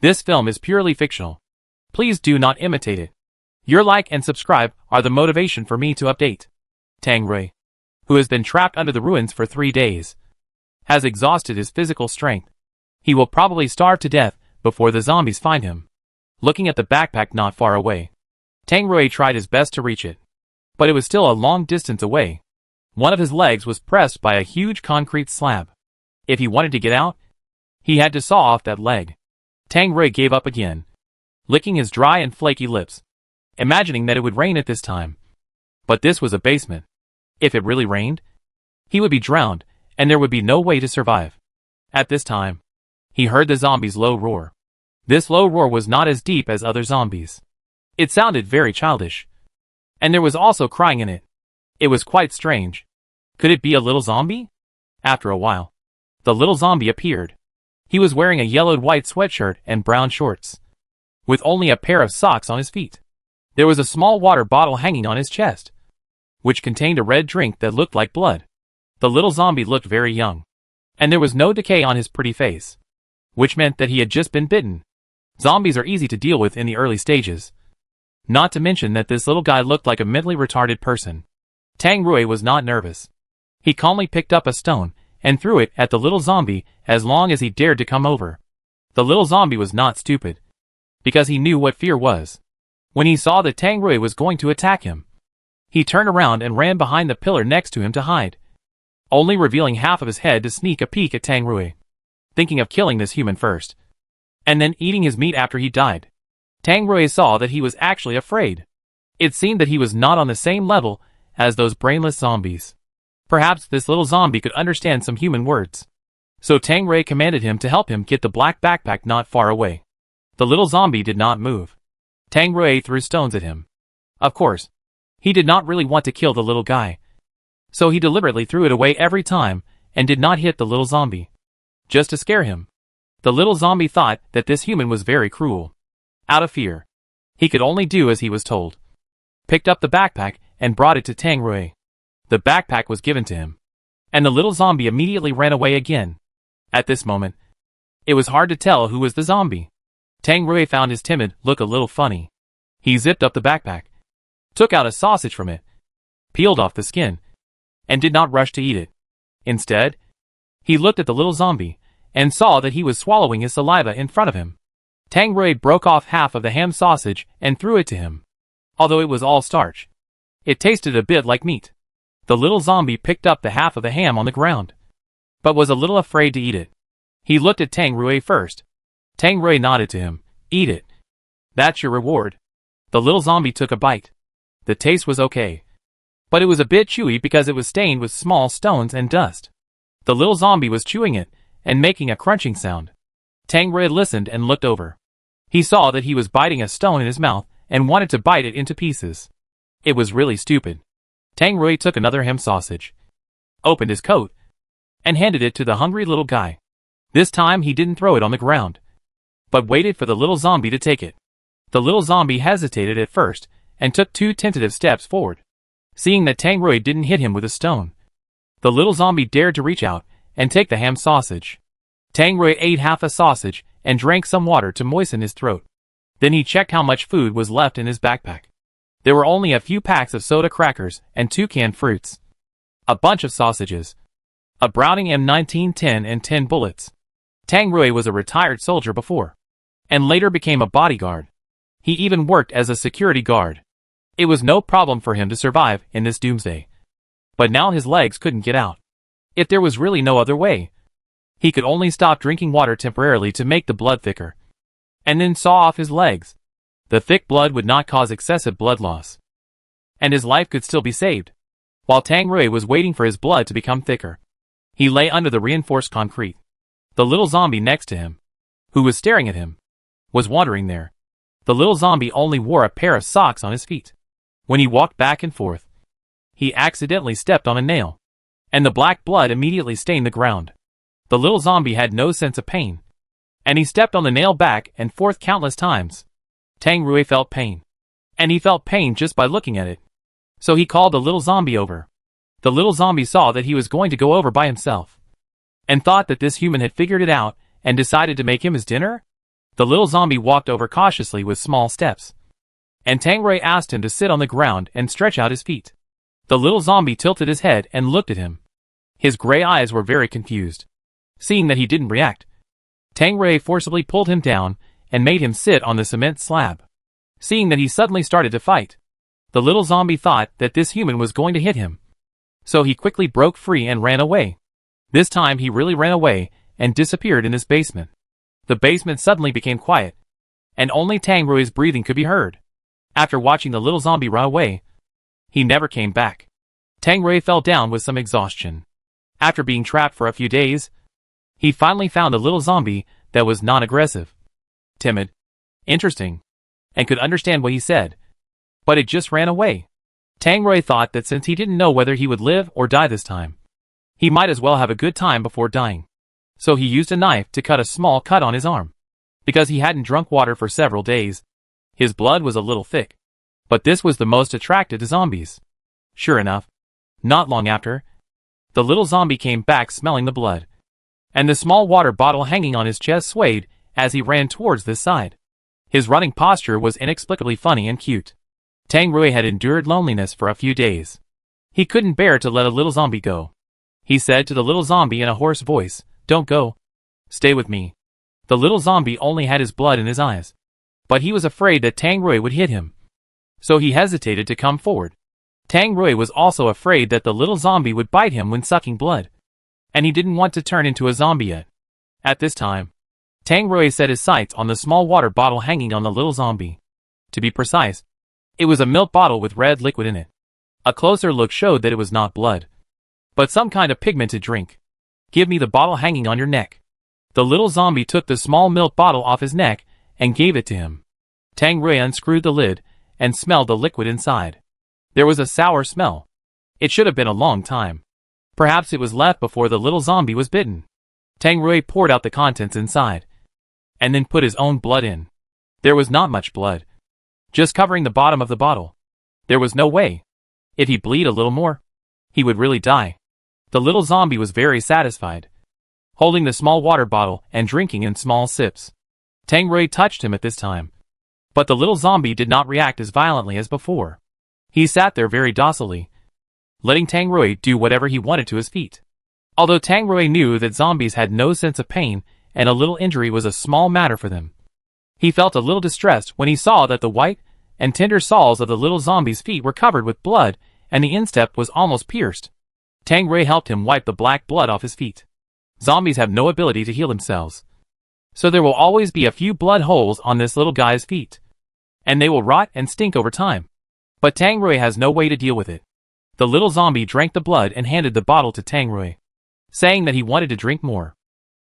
This film is purely fictional. Please do not imitate it. Your like and subscribe are the motivation for me to update. Tang Rui, who has been trapped under the ruins for 3 days, has exhausted his physical strength. He will probably starve to death before the zombies find him. Looking at the backpack not far away, Tang Rui tried his best to reach it, but it was still a long distance away. One of his legs was pressed by a huge concrete slab. If he wanted to get out, he had to saw off that leg. Tang Rui gave up again, licking his dry and flaky lips, imagining that it would rain at this time. But this was a basement. If it really rained, he would be drowned, and there would be no way to survive. At this time, he heard the zombies' low roar. This low roar was not as deep as other zombies. It sounded very childish. And there was also crying in it. It was quite strange. Could it be a little zombie? After a while, the little zombie appeared. He was wearing a yellowed white sweatshirt and brown shorts, with only a pair of socks on his feet. There was a small water bottle hanging on his chest, which contained a red drink that looked like blood. The little zombie looked very young, and there was no decay on his pretty face, which meant that he had just been bitten. Zombies are easy to deal with in the early stages. Not to mention that this little guy looked like a mentally retarded person. Tang Rui was not nervous. He calmly picked up a stone and threw it at the little zombie as long as he dared to come over. The little zombie was not stupid, because he knew what fear was. When he saw that Tang Rui was going to attack him, he turned around and ran behind the pillar next to him to hide, only revealing half of his head to sneak a peek at Tang Rui, thinking of killing this human first, and then eating his meat after he died. Tang Rui saw that he was actually afraid. It seemed that he was not on the same level as those brainless zombies. Perhaps this little zombie could understand some human words. So Tang Rui commanded him to help him get the black backpack not far away. The little zombie did not move. Tang Rui threw stones at him. Of course, he did not really want to kill the little guy, so he deliberately threw it away every time and did not hit the little zombie, just to scare him. The little zombie thought that this human was very cruel. Out of fear, he could only do as he was told. Picked up the backpack and brought it to Tang Rui. The backpack was given to him, and the little zombie immediately ran away again. At this moment, it was hard to tell who was the zombie. Tang Rui found his timid look a little funny. He zipped up the backpack, took out a sausage from it, peeled off the skin, and did not rush to eat it. Instead, he looked at the little zombie and saw that he was swallowing his saliva in front of him. Tang Rui broke off half of the ham sausage and threw it to him. Although it was all starch, it tasted a bit like meat. The little zombie picked up the half of the ham on the ground, but was a little afraid to eat it. He looked at Tang Rui first. Tang Rui nodded to him. Eat it. That's your reward. The little zombie took a bite. The taste was okay, but it was a bit chewy because it was stained with small stones and dust. The little zombie was chewing it and making a crunching sound. Tang Rui listened and looked over. He saw that he was biting a stone in his mouth and wanted to bite it into pieces. It was really stupid. Tang Rui took another ham sausage, opened his coat, and handed it to the hungry little guy. This time he didn't throw it on the ground, but waited for the little zombie to take it. The little zombie hesitated at first and took 2 tentative steps forward. Seeing that Tang Rui didn't hit him with a stone, the little zombie dared to reach out and take the ham sausage. Tang Rui ate half a sausage and drank some water to moisten his throat. Then he checked how much food was left in his backpack. There were only a few packs of soda crackers and 2 canned fruits, a bunch of sausages, a Browning M1910 and 10 bullets. Tang Rui was a retired soldier before, and later became a bodyguard. He even worked as a security guard. It was no problem for him to survive in this doomsday. But now his legs couldn't get out. If there was really no other way, he could only stop drinking water temporarily to make the blood thicker, and then saw off his legs. The thick blood would not cause excessive blood loss, and his life could still be saved. While Tang Rui was waiting for his blood to become thicker, he lay under the reinforced concrete. The little zombie next to him, who was staring at him, was wandering there. The little zombie only wore a pair of socks on his feet. When he walked back and forth, he accidentally stepped on a nail, and the black blood immediately stained the ground. The little zombie had no sense of pain, and he stepped on the nail back and forth countless times. Tang Rui felt pain, and he felt pain just by looking at it. So he called the little zombie over. The little zombie saw that he was going to go over by himself, and thought that this human had figured it out and decided to make him his dinner. The little zombie walked over cautiously with small steps, and Tangrui asked him to sit on the ground and stretch out his feet. The little zombie tilted his head and looked at him. His gray eyes were very confused. Seeing that he didn't react, Tangrui forcibly pulled him down and made him sit on the cement slab. Seeing that he suddenly started to fight, the little zombie thought that this human was going to hit him. So he quickly broke free and ran away. This time he really ran away and disappeared in this basement. The basement suddenly became quiet, and only Tangrui's breathing could be heard. After watching the little zombie run away, he never came back. Tangrui fell down with some exhaustion. After being trapped for a few days, he finally found a little zombie that was non-aggressive, timid, interesting, and could understand what he said. But it just ran away. Tangrui thought that since he didn't know whether he would live or die this time, he might as well have a good time before dying. So he used a knife to cut a small cut on his arm. Because he hadn't drunk water for several days, his blood was a little thick. But this was the most attracted to zombies. Sure enough, not long after, the little zombie came back smelling the blood, and the small water bottle hanging on his chest swayed as he ran towards this side. His running posture was inexplicably funny and cute. Tangrui had endured loneliness for a few days. He couldn't bear to let a little zombie go. He said to the little zombie in a hoarse voice, "Don't go. Stay with me." The little zombie only had his blood in his eyes, but he was afraid that Tangrui would hit him, so he hesitated to come forward. Tangrui was also afraid that the little zombie would bite him when sucking blood, and he didn't want to turn into a zombie yet. At this time, Tangrui set his sights on the small water bottle hanging on the little zombie. To be precise, it was a milk bottle with red liquid in it. A closer look showed that it was not blood, but some kind of pigmented drink. "Give me the bottle hanging on your neck." The little zombie took the small milk bottle off his neck and gave it to him. Tangrui unscrewed the lid and smelled the liquid inside. There was a sour smell. It should have been a long time. Perhaps it was left before the little zombie was bitten. Tangrui poured out the contents inside, and then put his own blood in. There was not much blood, just covering the bottom of the bottle. There was no way. If he bleed a little more, he would really die. The little zombie was very satisfied, holding the small water bottle and drinking in small sips. Tangrui touched him at this time, but the little zombie did not react as violently as before. He sat there very docilely, letting Tangrui do whatever he wanted to his feet. Although Tangrui knew that zombies had no sense of pain and a little injury was a small matter for them, he felt a little distressed when he saw that the white and tender soles of the little zombie's feet were covered with blood and the instep was almost pierced. Tangrui helped him wipe the black blood off his feet. Zombies have no ability to heal themselves, so there will always be a few blood holes on this little guy's feet, and they will rot and stink over time. But Tangrui has no way to deal with it. The little zombie drank the blood and handed the bottle to Tangrui, saying that he wanted to drink more.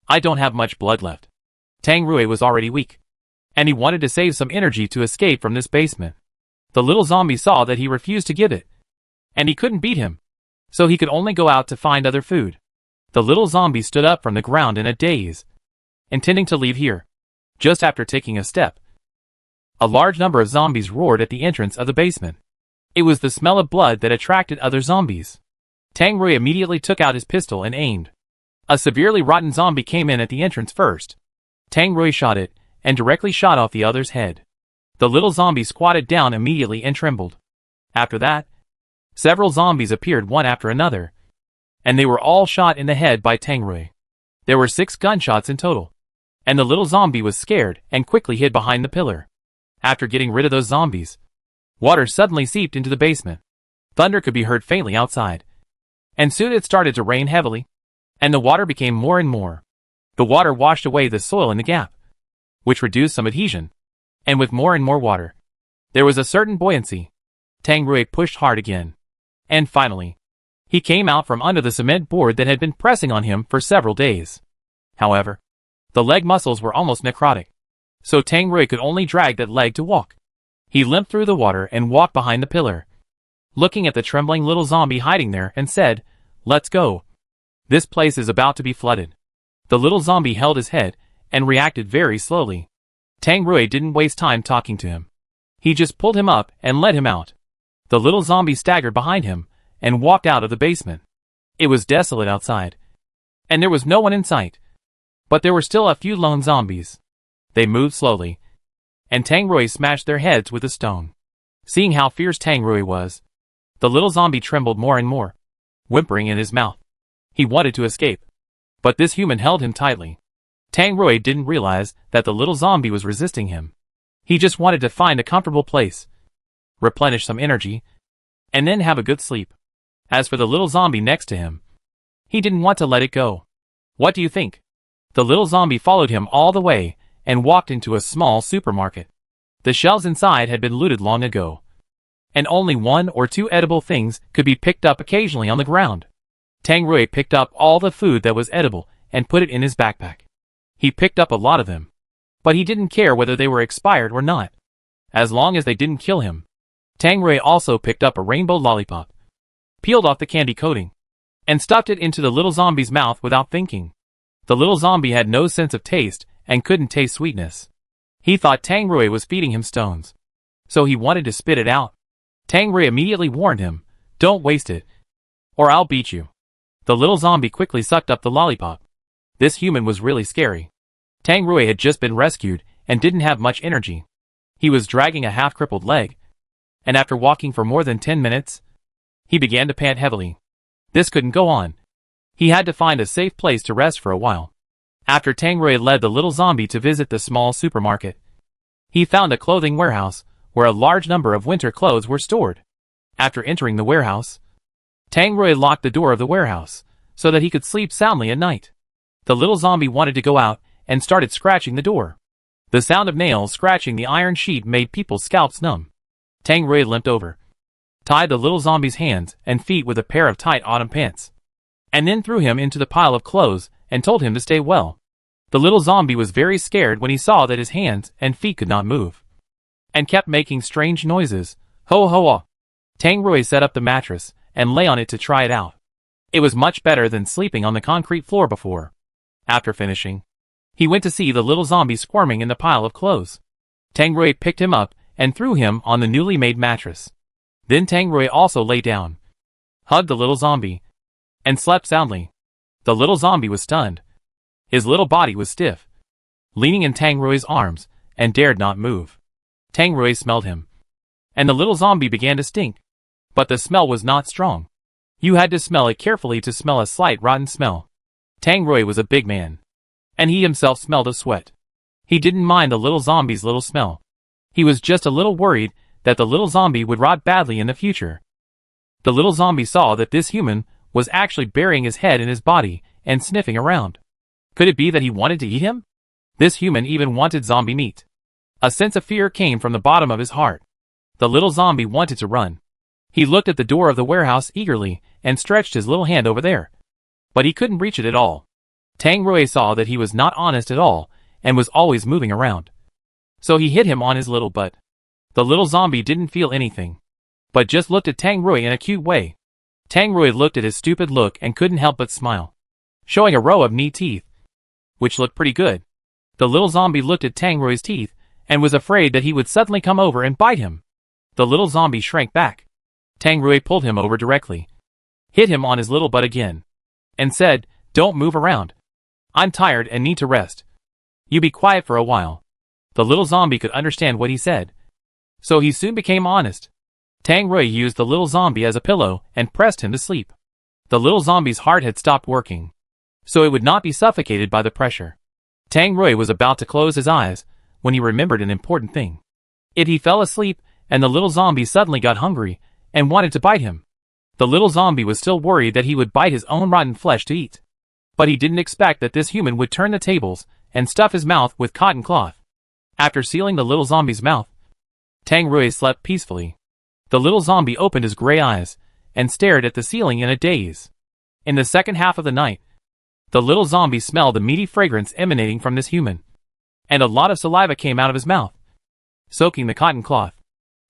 "I don't have much blood left." Tangrui was already weak, and he wanted to save some energy to escape from this basement. The little zombie saw that he refused to give it, and he couldn't beat him, so he could only go out to find other food. The little zombie stood up from the ground in a daze, intending to leave here. Just after taking a step, a large number of zombies roared at the entrance of the basement. It was the smell of blood that attracted other zombies. Tangrui immediately took out his pistol and aimed. A severely rotten zombie came in at the entrance first. Tangrui shot it, and directly shot off the other's head. The little zombie squatted down immediately and trembled. After that, several zombies appeared one after another, and they were all shot in the head by Tangrui. There were 6 gunshots in total, and the little zombie was scared and quickly hid behind the pillar. After getting rid of those zombies, water suddenly seeped into the basement. Thunder could be heard faintly outside, and soon it started to rain heavily, and the water became more and more. The water washed away the soil in the gap, which reduced some adhesion, and with more and more water, there was a certain buoyancy. Tangrui pushed hard again, and finally, he came out from under the cement board that had been pressing on him for several days. However, the leg muscles were almost necrotic, so Tangrui could only drag that leg to walk. He limped through the water and walked behind the pillar, looking at the trembling little zombie hiding there and said, "Let's go. This place is about to be flooded." The little zombie held his head and reacted very slowly. Tangrui didn't waste time talking to him. He just pulled him up and led him out. The little zombie staggered behind him and walked out of the basement. It was desolate outside, and there was no one in sight, but there were still a few lone zombies. They moved slowly, and Tang Rui smashed their heads with a stone. Seeing how fierce Tang Rui was, the little zombie trembled more and more, whimpering in his mouth. He wanted to escape, but this human held him tightly. Tang Rui didn't realize that the little zombie was resisting him. He just wanted to find a comfortable place, replenish some energy, and then have a good sleep. As for the little zombie next to him, he didn't want to let it go. What do you think? The little zombie followed him all the way and walked into a small supermarket. The shelves inside had been looted long ago, and only 1 or 2 edible things could be picked up occasionally on the ground. Tang Rui picked up all the food that was edible and put it in his backpack. He picked up a lot of them, but he didn't care whether they were expired or not, as long as they didn't kill him. Tang Rui also picked up a rainbow lollipop, peeled off the candy coating, and stuffed it into the little zombie's mouth without thinking. The little zombie had no sense of taste and couldn't taste sweetness. He thought Tang Rui was feeding him stones, so he wanted to spit it out. Tang Rui immediately warned him, "Don't waste it, or I'll beat you." The little zombie quickly sucked up the lollipop. This human was really scary. Tang Rui had just been rescued and didn't have much energy. He was dragging a half-crippled leg, and after walking for more than 10 minutes, he began to pant heavily. This couldn't go on. He had to find a safe place to rest for a while. After Tang Rui led the little zombie to visit the small supermarket, he found a clothing warehouse where a large number of winter clothes were stored. After entering the warehouse, Tang Rui locked the door of the warehouse so that he could sleep soundly at night. The little zombie wanted to go out and started scratching the door. The sound of nails scratching the iron sheet made people's scalps numb. Tang Rui limped over, tied the little zombie's hands and feet with a pair of tight autumn pants, and then threw him into the pile of clothes and told him to stay well. The little zombie was very scared when he saw that his hands and feet could not move, and kept making strange noises. Ho ho ho! Tang Rui set up the mattress and lay on it to try it out. It was much better than sleeping on the concrete floor before. After finishing, he went to see the little zombie squirming in the pile of clothes. Tang Rui picked him up and threw him on the newly made mattress. Then Tang Rui also lay down, hugged the little zombie, and slept soundly. The little zombie was stunned. His little body was stiff, leaning in Tang Rui's arms, and dared not move. Tang Rui smelled him, and the little zombie began to stink. But the smell was not strong. You had to smell it carefully to smell a slight rotten smell. Tang Rui was a big man, and he himself smelled of sweat. He didn't mind the little zombie's little smell. He was just a little worried that the little zombie would rot badly in the future. The little zombie saw that this human was actually burying his head in his body and sniffing around. Could it be that he wanted to eat him? This human even wanted zombie meat. A sense of fear came from the bottom of his heart. The little zombie wanted to run. He looked at the door of the warehouse eagerly and stretched his little hand over there, but he couldn't reach it at all. Tang Rui saw that he was not honest at all and was always moving around, so he hit him on his little butt. The little zombie didn't feel anything, but just looked at Tang Rui in a cute way. Tang Rui looked at his stupid look and couldn't help but smile, showing a row of neat teeth, which looked pretty good. The little zombie looked at Tang Rui's teeth and was afraid that he would suddenly come over and bite him. The little zombie shrank back. Tang Rui pulled him over directly, hit him on his little butt again, and said, "Don't move around. I'm tired and need to rest. You be quiet for a while." The little zombie could understand what he said, so he soon became honest. Tang Rui used the little zombie as a pillow and pressed him to sleep. The little zombie's heart had stopped working, so it would not be suffocated by the pressure. Tang Rui was about to close his eyes when he remembered an important thing. He fell asleep, and the little zombie suddenly got hungry and wanted to bite him. The little zombie was still worried that he would bite his own rotten flesh to eat, but he didn't expect that this human would turn the tables and stuff his mouth with cotton cloth. After sealing the little zombie's mouth, Tang Rui slept peacefully. The little zombie opened his gray eyes and stared at the ceiling in a daze. In the second half of the night, the little zombie smelled the meaty fragrance emanating from this human, and a lot of saliva came out of his mouth, soaking the cotton cloth.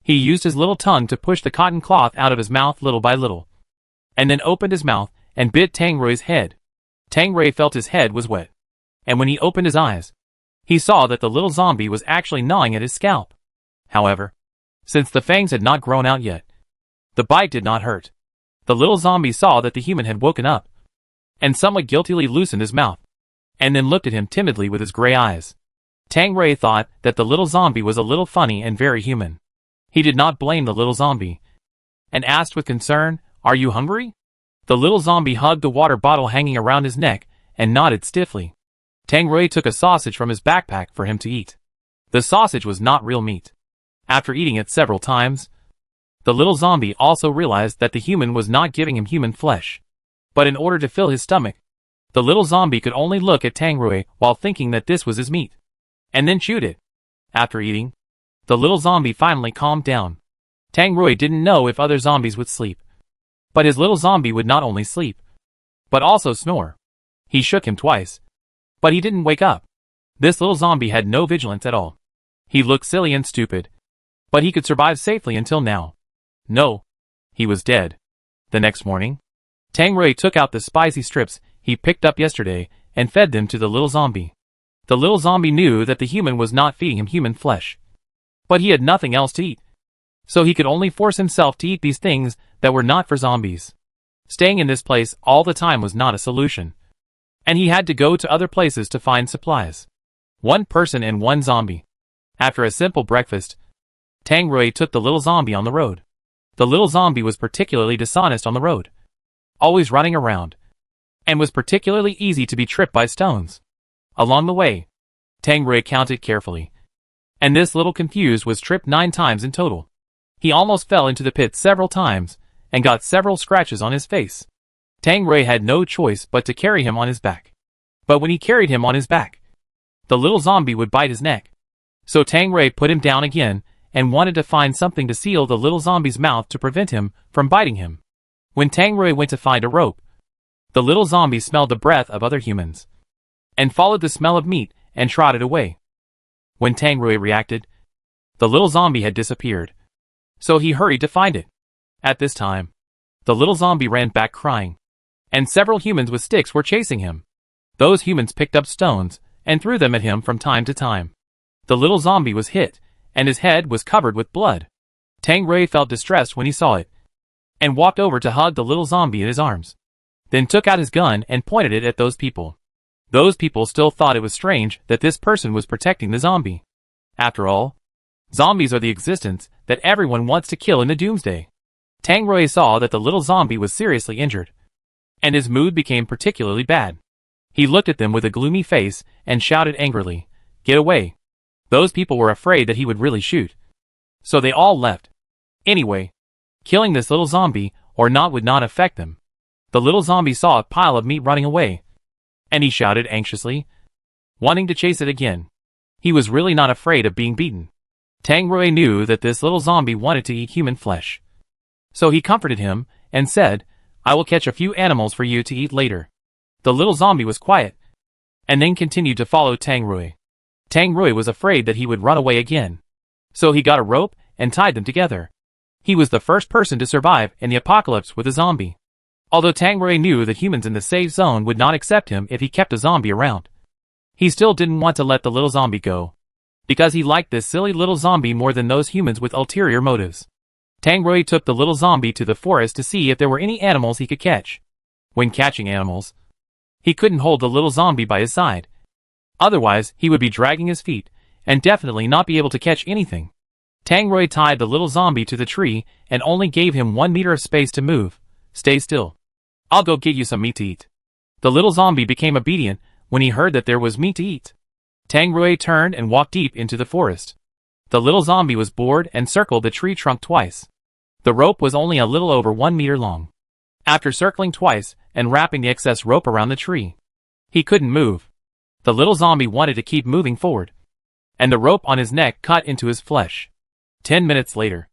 He used his little tongue to push the cotton cloth out of his mouth little by little, and then opened his mouth and bit Tang Rui's head. Tang Rui felt his head was wet, and when he opened his eyes, he saw that the little zombie was actually gnawing at his scalp. However, since the fangs had not grown out yet, the bite did not hurt. The little zombie saw that the human had woken up, and somewhat guiltily loosened his mouth, and then looked at him timidly with his gray eyes. Tang Rui thought that the little zombie was a little funny and very human. He did not blame the little zombie, and asked with concern, "Are you hungry?" The little zombie hugged the water bottle hanging around his neck and nodded stiffly. Tang Rui took a sausage from his backpack for him to eat. The sausage was not real meat. After eating it several times, the little zombie also realized that the human was not giving him human flesh. But in order to fill his stomach, the little zombie could only look at Tang Rui while thinking that this was his meat, and then chewed it. After eating, the little zombie finally calmed down. Tang Rui didn't know if other zombies would sleep. But his little zombie would not only sleep, but also snore. He shook him twice, but he didn't wake up. This little zombie had no vigilance at all. He looked silly and stupid, but he could survive safely until now. No, he was dead. The next morning, Tang Rui took out the spicy strips he picked up yesterday and fed them to the little zombie. The little zombie knew that the human was not feeding him human flesh, but he had nothing else to eat, so he could only force himself to eat these things that were not for zombies. Staying in this place all the time was not a solution, and he had to go to other places to find supplies. One person and one zombie. After a simple breakfast, Tang Rui took the little zombie on the road. The little zombie was particularly dishonest on the road, always running around, and was particularly easy to be tripped by stones. Along the way, Tang Rui counted carefully, and this little confused was tripped 9 times in total. He almost fell into the pit several times, and got several scratches on his face. Tang Rui had no choice but to carry him on his back. But when he carried him on his back, the little zombie would bite his neck. So Tang Rui put him down again, and wanted to find something to seal the little zombie's mouth to prevent him from biting him. When Tang Rui went to find a rope, the little zombie smelled the breath of other humans, and followed the smell of meat and trotted away. When Tang Rui reacted, the little zombie had disappeared, so he hurried to find it. At this time, the little zombie ran back crying, and several humans with sticks were chasing him. Those humans picked up stones and threw them at him from time to time. The little zombie was hit, and his head was covered with blood. Tang Rui felt distressed when he saw it, and walked over to hug the little zombie in his arms. Then took out his gun and pointed it at those people. Those people still thought it was strange that this person was protecting the zombie. After all, zombies are the existence that everyone wants to kill in the doomsday. Tang Rui saw that the little zombie was seriously injured, and his mood became particularly bad. He looked at them with a gloomy face and shouted angrily, "Get away!" Those people were afraid that he would really shoot, so they all left. Anyway, killing this little zombie or not would not affect them. The little zombie saw a pile of meat running away, and he shouted anxiously, wanting to chase it again. He was really not afraid of being beaten. Tang Rui knew that this little zombie wanted to eat human flesh, so he comforted him and said, "I will catch a few animals for you to eat later." The little zombie was quiet, and then continued to follow Tang Rui. Tang Rui was afraid that he would run away again, so he got a rope and tied them together. He was the first person to survive in the apocalypse with a zombie. Although Tang Rui knew that humans in the safe zone would not accept him if he kept a zombie around, he still didn't want to let the little zombie go, because he liked this silly little zombie more than those humans with ulterior motives. Tang Rui took the little zombie to the forest to see if there were any animals he could catch. When catching animals, he couldn't hold the little zombie by his side. Otherwise, he would be dragging his feet, and definitely not be able to catch anything. Tang Rui tied the little zombie to the tree and only gave him 1 meter of space to move. "Stay still. I'll go get you some meat to eat." The little zombie became obedient when he heard that there was meat to eat. Tang Rui turned and walked deep into the forest. The little zombie was bored and circled the tree trunk twice. The rope was only a little over 1 meter long. After circling twice and wrapping the excess rope around the tree, he couldn't move. The little zombie wanted to keep moving forward, and the rope on his neck cut into his flesh. 10 minutes later,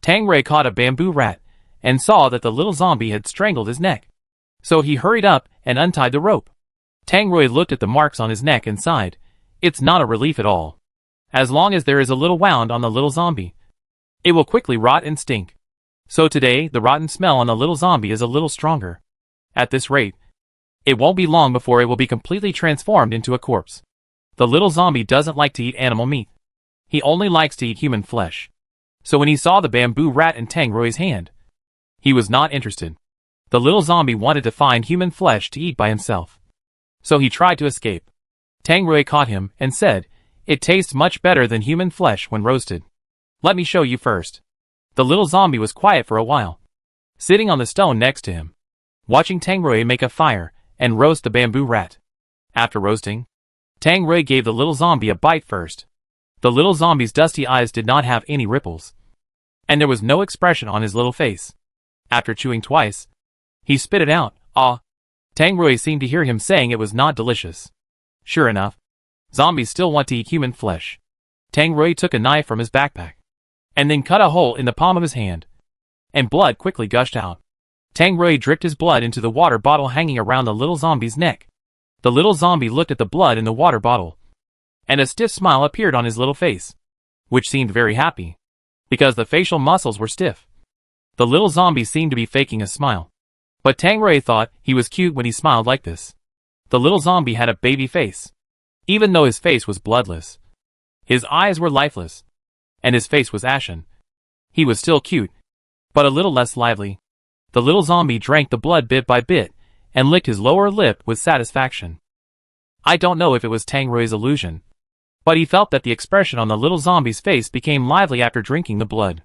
Tang Rui caught a bamboo rat and saw that the little zombie had strangled his neck. So he hurried up and untied the rope. Tang Rui looked at the marks on his neck and sighed. It's not a relief at all. As long as there is a little wound on the little zombie, it will quickly rot and stink. So today, the rotten smell on the little zombie is a little stronger. At this rate, it won't be long before it will be completely transformed into a corpse. The little zombie doesn't like to eat animal meat. He only likes to eat human flesh. So when he saw the bamboo rat in Tang Rui's hand, he was not interested. The little zombie wanted to find human flesh to eat by himself, so he tried to escape. Tang Rui caught him and said, It tastes much better than human flesh when roasted. Let me show you first. The little zombie was quiet for a while, sitting on the stone next to him, watching Tang Rui make a fire and roast the bamboo rat. After roasting, Tang Rui gave the little zombie a bite first. The little zombie's dusty eyes did not have any ripples, and there was no expression on his little face. After chewing twice, he spit it out. Ah! Tang Rui seemed to hear him saying it was not delicious. Sure enough, zombies still want to eat human flesh. Tang Rui took a knife from his backpack, and then cut a hole in the palm of his hand, and blood quickly gushed out. Tang Rui dripped his blood into the water bottle hanging around the little zombie's neck. The little zombie looked at the blood in the water bottle, and a stiff smile appeared on his little face, which seemed very happy, because the facial muscles were stiff. The little zombie seemed to be faking a smile, but Tang Rui thought he was cute when he smiled like this. The little zombie had a baby face. Even though his face was bloodless, his eyes were lifeless, and his face was ashen, he was still cute, but a little less lively. The little zombie drank the blood bit by bit, and licked his lower lip with satisfaction. I don't know if it was Tang Rui's illusion, but he felt that the expression on the little zombie's face became lively after drinking the blood.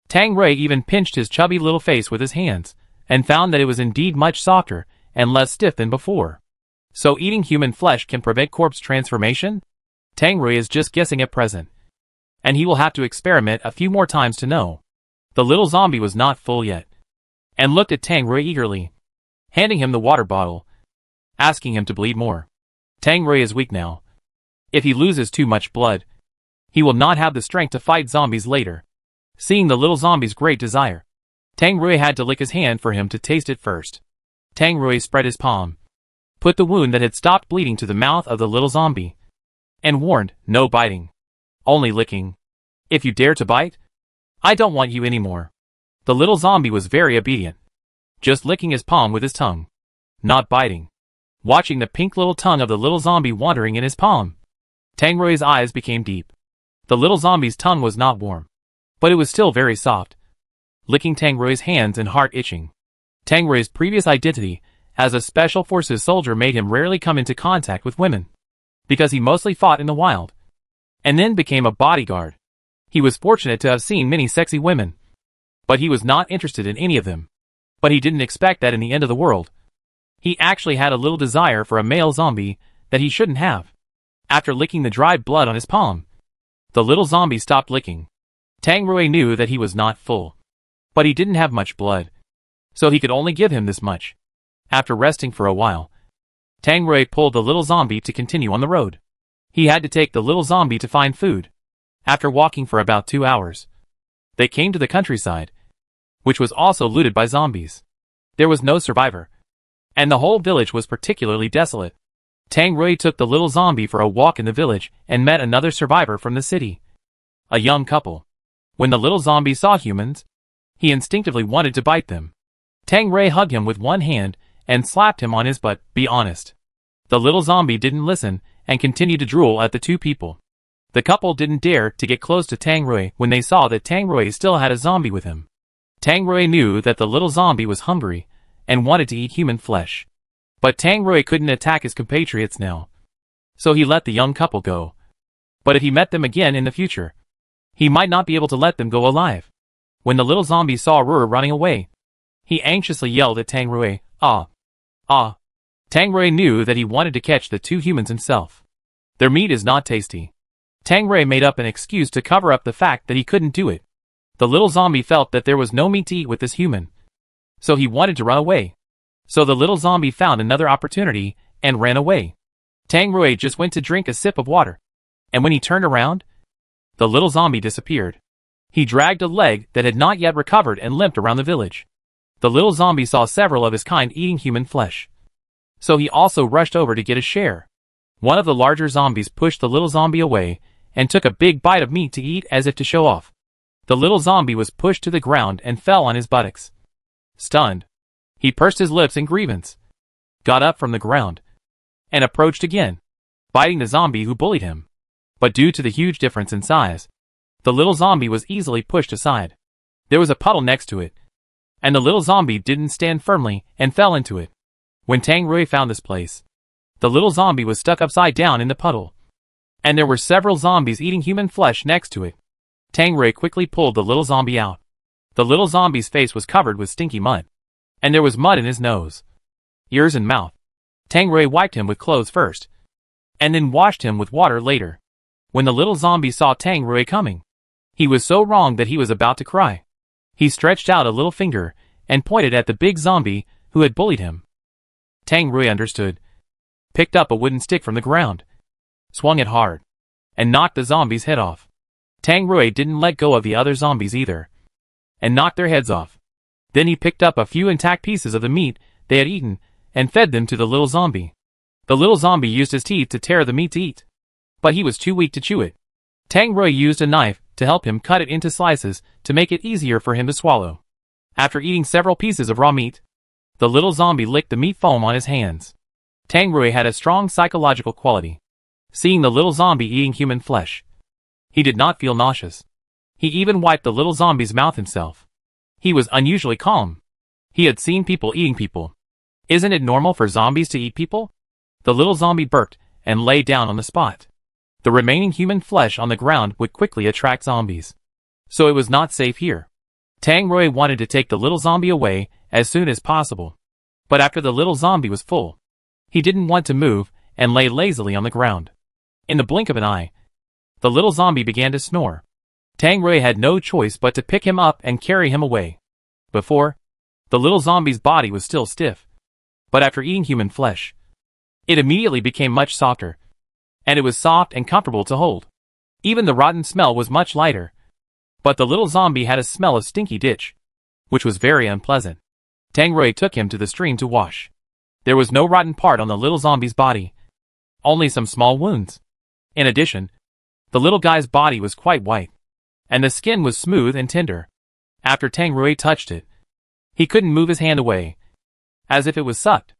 Tang Rui even pinched his chubby little face with his hands, and found that it was indeed much softer and less stiff than before. So eating human flesh can prevent corpse transformation? Tang Rui is just guessing at present, and he will have to experiment a few more times to know. The little zombie was not full yet, and looked at Tang Rui eagerly, handing him the water bottle, asking him to bleed more. Tang Rui is weak now. If he loses too much blood, he will not have the strength to fight zombies later. Seeing the little zombie's great desire, Tang Rui had to lick his hand for him to taste it first. Tang Rui spread his palm, put the wound that had stopped bleeding to the mouth of the little zombie, and warned, no biting, only licking. If you dare to bite, I don't want you anymore. The little zombie was very obedient, just licking his palm with his tongue, not biting, watching the pink little tongue of the little zombie wandering in his palm. Tang Rui's eyes became deep. The little zombie's tongue was not warm, but it was still very soft, licking Tang Rui's hands and heart itching. Tang Rui's previous identity as a Special Forces soldier made him rarely come into contact with women, because he mostly fought in the wild, and then became a bodyguard. He was fortunate to have seen many sexy women, but he was not interested in any of them. But he didn't expect that in the end of the world, he actually had a little desire for a male zombie that he shouldn't have. After licking the dried blood on his palm, the little zombie stopped licking. Tang Rui knew that he was not full, but he didn't have much blood, so he could only give him this much. After resting for a while, Tang Rui pulled the little zombie to continue on the road. He had to take the little zombie to find food. After walking for about 2 hours, they came to the countryside, which was also looted by zombies. There was no survivor, and the whole village was particularly desolate. Tang Rui took the little zombie for a walk in the village and met another survivor from the city, a young couple. When the little zombie saw humans, he instinctively wanted to bite them. Tang Rui hugged him with one hand and slapped him on his butt. Be honest. The little zombie didn't listen and continued to drool at the two people. The couple didn't dare to get close to Tang Rui when they saw that Tang Rui still had a zombie with him. Tang Rui knew that the little zombie was hungry and wanted to eat human flesh. But Tang Rui couldn't attack his compatriots now, so he let the young couple go. But if he met them again in the future, he might not be able to let them go alive. When the little zombie saw Rui running away, he anxiously yelled at Tang Rui, "Ah! Ah!" Tang Rui knew that he wanted to catch the two humans himself. Their meat is not tasty. Tang Rui made up an excuse to cover up the fact that he couldn't do it. The little zombie felt that there was no meat to eat with this human, so he wanted to run away. So the little zombie found another opportunity and ran away. Tang Rui just went to drink a sip of water, and when he turned around, the little zombie disappeared. He dragged a leg that had not yet recovered and limped around the village. The little zombie saw several of his kind eating human flesh, so he also rushed over to get a share. One of the larger zombies pushed the little zombie away and took a big bite of meat to eat as if to show off. The little zombie was pushed to the ground and fell on his buttocks. Stunned, he pursed his lips in grievance, got up from the ground, and approached again, biting the zombie who bullied him. But due to the huge difference in size, the little zombie was easily pushed aside. There was a puddle next to it, and the little zombie didn't stand firmly and fell into it. When Tang Rui found this place, the little zombie was stuck upside down in the puddle. and there were several zombies eating human flesh next to it. Tang Rui quickly pulled the little zombie out. The little zombie's face was covered with stinky mud, and there was mud in his nose, ears and mouth. Tang Rui wiped him with clothes first, and then washed him with water later. When the little zombie saw Tang Rui coming, he was so wrong that he was about to cry. He stretched out a little finger and pointed at the big zombie who had bullied him. Tang Rui understood, picked up a wooden stick from the ground, swung it hard, and knocked the zombie's head off. Tang Rui didn't let go of the other zombies either, and knocked their heads off. Then he picked up a few intact pieces of the meat they had eaten and fed them to the little zombie. The little zombie used his teeth to tear the meat to eat, but he was too weak to chew it. Tang Rui used a knife to help him cut it into slices to make it easier for him to swallow. After eating several pieces of raw meat, the little zombie licked the meat foam on his hands. Tang Rui had a strong psychological quality. Seeing the little zombie eating human flesh, he did not feel nauseous. He even wiped the little zombie's mouth himself. He was unusually calm. He had seen people eating people. Isn't it normal for zombies to eat people? The little zombie burped and lay down on the spot. The remaining human flesh on the ground would quickly attract zombies, so it was not safe here. Tang Rui wanted to take the little zombie away as soon as possible, but after the little zombie was full, he didn't want to move and lay lazily on the ground. In the blink of an eye, the little zombie began to snore. Tang Rui had no choice but to pick him up and carry him away. Before, the little zombie's body was still stiff, but after eating human flesh, it immediately became much softer, and it was soft and comfortable to hold. Even the rotten smell was much lighter, but the little zombie had a smell of stinky ditch, which was very unpleasant. Tang Rui took him to the stream to wash. There was no rotten part on the little zombie's body, only some small wounds. In addition, the little guy's body was quite white, and the skin was smooth and tender. After Tang Rui touched it, he couldn't move his hand away, as if it was sucked.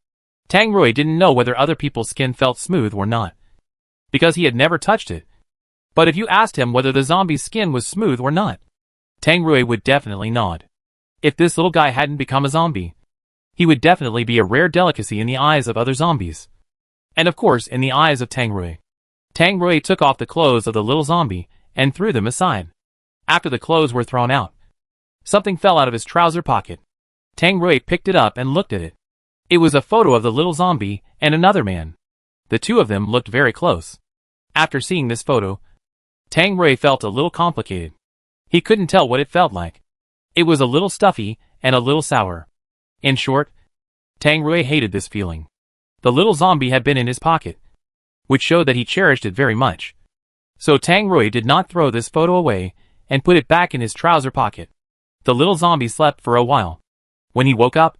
Tang Rui didn't know whether other people's skin felt smooth or not, because he had never touched it. But if you asked him whether the zombie's skin was smooth or not, Tang Rui would definitely nod. If this little guy hadn't become a zombie, he would definitely be a rare delicacy in the eyes of other zombies. And of course in the eyes of Tang Rui. Tang Rui took off the clothes of the little zombie and threw them aside. After the clothes were thrown out, something fell out of his trouser pocket. Tang Rui picked it up and looked at it. It was a photo of the little zombie and another man. The two of them looked very close. After seeing this photo, Tang Rui felt a little complicated. He couldn't tell what it felt like. It was a little stuffy and a little sour. In short, Tang Rui hated this feeling. The little zombie had been in his pocket, which showed that he cherished it very much. So Tang Rui did not throw this photo away and put it back in his trouser pocket. The little zombie slept for a while. When he woke up,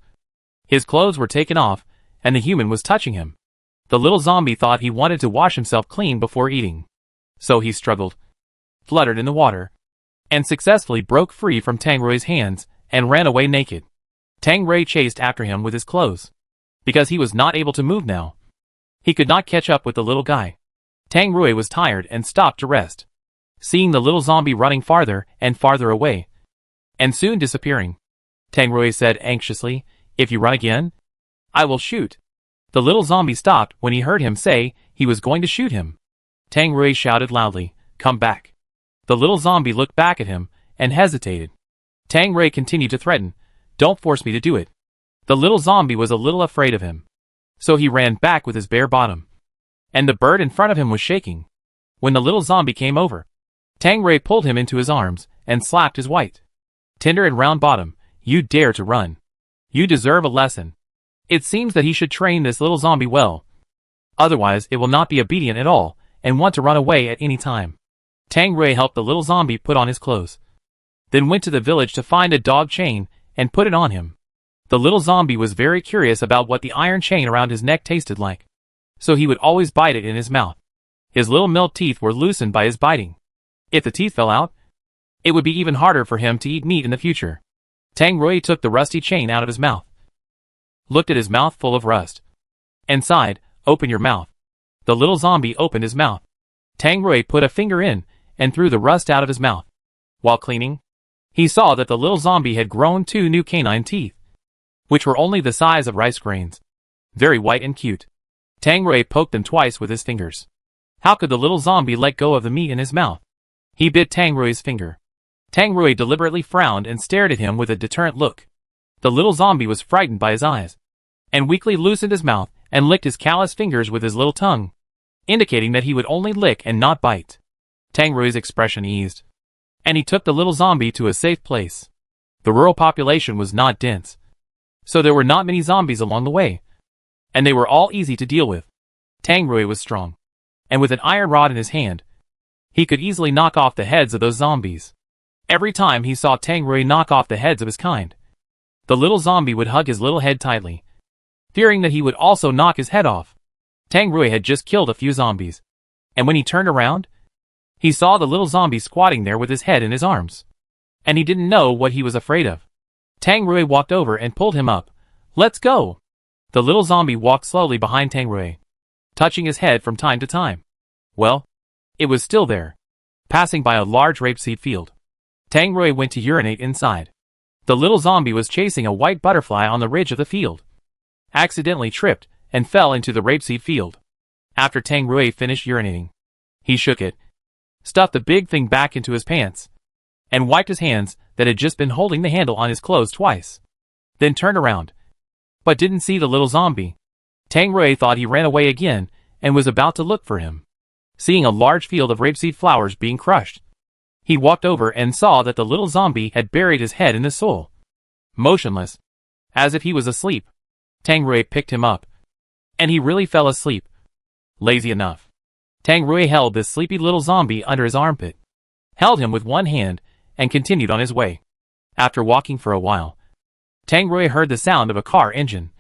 his clothes were taken off and the human was touching him. The little zombie thought he wanted to wash himself clean before eating. So he struggled, fluttered in the water, and successfully broke free from Tang Rui's hands and ran away naked. Tang Rui chased after him with his clothes, because he was not able to move now. He could not catch up with the little guy. Tang Rui was tired and stopped to rest. Seeing the little zombie running farther and farther away, and soon disappearing, Tang Rui said anxiously, "If you run again, I will shoot." The little zombie stopped when he heard him say he was going to shoot him. Tang Rui shouted loudly, "Come back." The little zombie looked back at him and hesitated. Tang Rui continued to threaten, "Don't force me to do it." The little zombie was a little afraid of him, so he ran back with his bare bottom, and the bird in front of him was shaking. When the little zombie came over, Tang Rui pulled him into his arms and slapped his white, tender and round bottom. "You dare to run. You deserve a lesson." It seems that he should train this little zombie well. Otherwise it will not be obedient at all and want to run away at any time. Tang Rui helped the little zombie put on his clothes, then went to the village to find a dog chain and put it on him. The little zombie was very curious about what the iron chain around his neck tasted like, so he would always bite it in his mouth. His little milk teeth were loosened by his biting. If the teeth fell out, it would be even harder for him to eat meat in the future. Tang Rui took the rusty chain out of his mouth, looked at his mouth full of rust, and sighed, "Open your mouth." The little zombie opened his mouth. Tang Rui put a finger in and threw the rust out of his mouth. While cleaning, he saw that the little zombie had grown 2 new canine teeth, which were only the size of rice grains, very white and cute. Tang Rui poked them twice with his fingers. How could the little zombie let go of the meat in his mouth? He bit Tang Rui's finger. Tang Rui deliberately frowned and stared at him with a deterrent look. The little zombie was frightened by his eyes, and weakly loosened his mouth and licked his callous fingers with his little tongue, indicating that he would only lick and not bite. Tang Rui's expression eased, and he took the little zombie to a safe place. The rural population was not dense, so there were not many zombies along the way, and they were all easy to deal with. Tang Rui was strong, and with an iron rod in his hand, he could easily knock off the heads of those zombies. Every time he saw Tang Rui knock off the heads of his kind, the little zombie would hug his little head tightly, fearing that he would also knock his head off. Tang Rui had just killed a few zombies, and when he turned around, he saw the little zombie squatting there with his head in his arms, and he didn't know what he was afraid of. Tang Rui walked over and pulled him up. "Let's go!" The little zombie walked slowly behind Tang Rui, touching his head from time to time. Well, it was still there, passing by a large rapeseed field. Tang Rui went to urinate inside. The little zombie was chasing a white butterfly on the ridge of the field, accidentally tripped and fell into the rapeseed field. After Tang Rui finished urinating, he shook it, stuffed the big thing back into his pants, and wiped his hands that had just been holding the handle on his clothes twice. Then turned around, but didn't see the little zombie. Tang Rui thought he ran away again and was about to look for him. Seeing a large field of rapeseed flowers being crushed, he walked over and saw that the little zombie had buried his head in the soil, motionless, as if he was asleep. Tang Rui picked him up, and he really fell asleep. Lazy enough, Tang Rui held this sleepy little zombie under his armpit, held him with one hand, and continued on his way. After walking for a while, Tang Rui heard the sound of a car engine,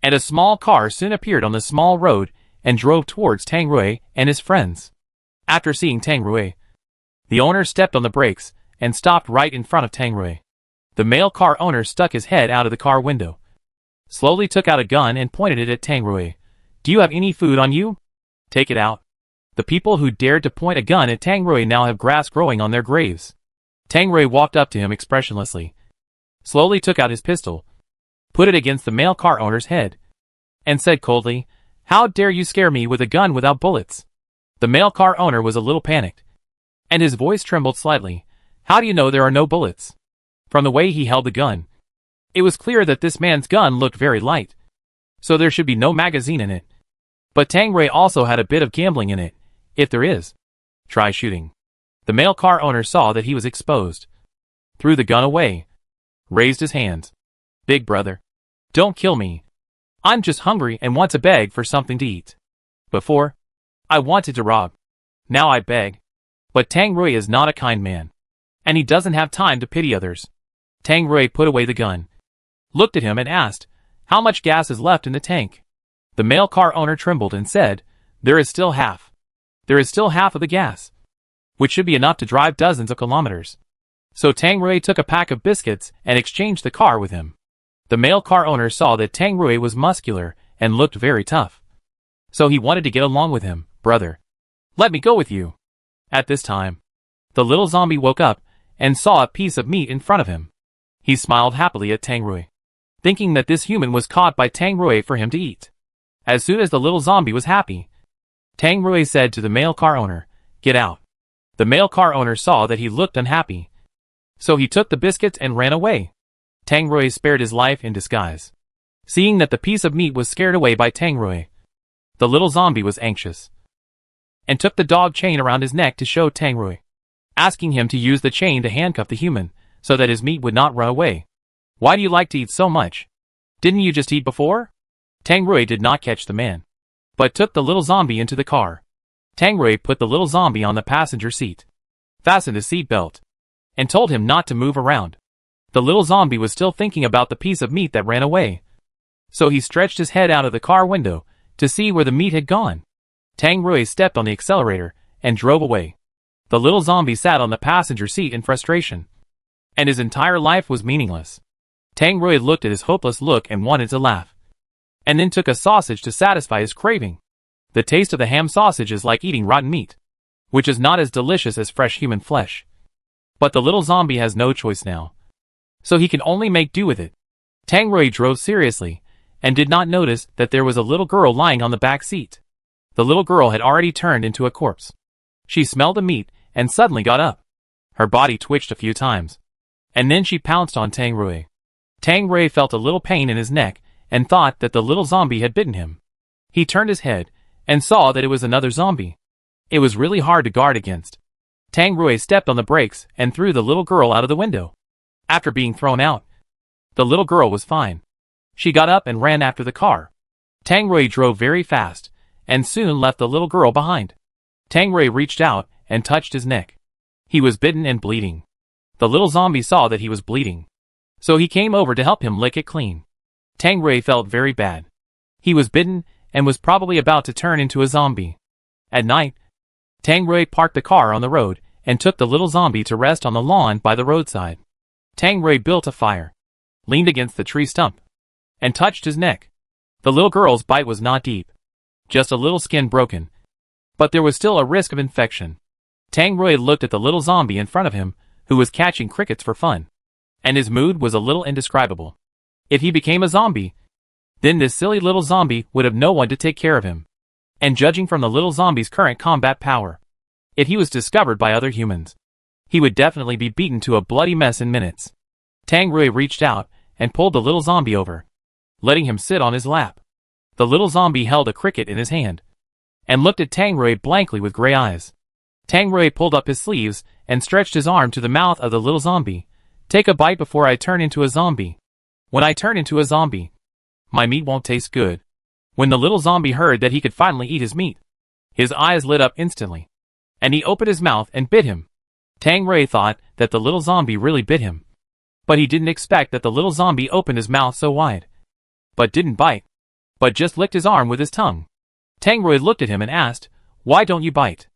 and a small car soon appeared on the small road and drove towards Tang Rui and his friends. After seeing Tang Rui, the owner stepped on the brakes and stopped right in front of Tang Rui. The male car owner stuck his head out of the car window, slowly took out a gun and pointed it at Tang Rui. "Do you have any food on you? Take it out." The people who dared to point a gun at Tang Rui now have grass growing on their graves. Tang Rui walked up to him expressionlessly, slowly took out his pistol, put it against the male car owner's head, and said coldly, "How dare you scare me with a gun without bullets?" The male car owner was a little panicked, and his voice trembled slightly. "How do you know there are no bullets?" From the way he held the gun, it was clear that this man's gun looked very light, so there should be no magazine in it. But Tang Rui also had a bit of gambling in it. "If there is, try shooting." The male car owner saw that he was exposed, threw the gun away, raised his hands. "Big brother, don't kill me. I'm just hungry and want to beg for something to eat. Before, I wanted to rob. Now I beg." But Tang Rui is not a kind man, and he doesn't have time to pity others. Tang Rui put away the gun, looked at him and asked, "How much gas is left in the tank?" The male car owner trembled and said, "There is still half. There is still half of the gas, which should be enough to drive dozens of kilometers." So Tang Rui took a pack of biscuits and exchanged the car with him. The male car owner saw that Tang Rui was muscular and looked very tough, so he wanted to get along with him. "Brother, let me go with you." At this time, the little zombie woke up and saw a piece of meat in front of him. He smiled happily at Tang Rui, thinking that this human was caught by Tang Rui for him to eat. As soon as the little zombie was happy, Tang Rui said to the male car owner, "Get out." The male car owner saw that he looked unhappy, so he took the biscuits and ran away. Tang Rui spared his life in disguise. Seeing that the piece of meat was scared away by Tang Rui, the little zombie was anxious, and took the dog chain around his neck to show Tang Rui, asking him to use the chain to handcuff the human, so that his meat would not run away. "Why do you like to eat so much? Didn't you just eat before?" Tang Rui did not catch the man, but took the little zombie into the car. Tang Rui put the little zombie on the passenger seat, fastened his seat belt, and told him not to move around. The little zombie was still thinking about the piece of meat that ran away, so he stretched his head out of the car window to see where the meat had gone. Tang Rui stepped on the accelerator and drove away. The little zombie sat on the passenger seat in frustration, and his entire life was meaningless. Tang Rui looked at his hopeless look and wanted to laugh, and then took a sausage to satisfy his craving. The taste of the ham sausage is like eating rotten meat, which is not as delicious as fresh human flesh. But the little zombie has no choice now, so he can only make do with it. Tang Rui drove seriously, and did not notice that there was a little girl lying on the back seat. The little girl had already turned into a corpse. She smelled the meat and suddenly got up. Her body twitched a few times. And then she pounced on Tang Rui. Tang Rui felt a little pain in his neck and thought that the little zombie had bitten him. He turned his head and saw that it was another zombie. It was really hard to guard against. Tang Rui stepped on the brakes and threw the little girl out of the window. After being thrown out, the little girl was fine. She got up and ran after the car. Tang Rui drove very fast and soon left the little girl behind. Tang Rui reached out and touched his neck. He was bitten and bleeding. The little zombie saw that he was bleeding, so he came over to help him lick it clean. Tang Rui felt very bad. He was bitten and was probably about to turn into a zombie. At night, Tang Rui parked the car on the road and took the little zombie to rest on the lawn by the roadside. Tang Rui built a fire, leaned against the tree stump, and touched his neck. The little girl's bite was not deep, just a little skin broken, but there was still a risk of infection. Tang Rui looked at the little zombie in front of him, who was catching crickets for fun, and his mood was a little indescribable. If he became a zombie, then this silly little zombie would have no one to take care of him. And judging from the little zombie's current combat power, if he was discovered by other humans, he would definitely be beaten to a bloody mess in minutes. Tang Rui reached out and pulled the little zombie over, letting him sit on his lap. The little zombie held a cricket in his hand and looked at Tang Rui blankly with gray eyes. Tang Rui pulled up his sleeves and stretched his arm to the mouth of the little zombie. Take a bite before I turn into a zombie. When I turn into a zombie, my meat won't taste good. When the little zombie heard that he could finally eat his meat, his eyes lit up instantly, and he opened his mouth and bit him. Tang Rui thought that the little zombie really bit him, but he didn't expect that the little zombie opened his mouth so wide, but didn't bite, but just licked his arm with his tongue. Tang Rui looked at him and asked, "Why don't you bite?"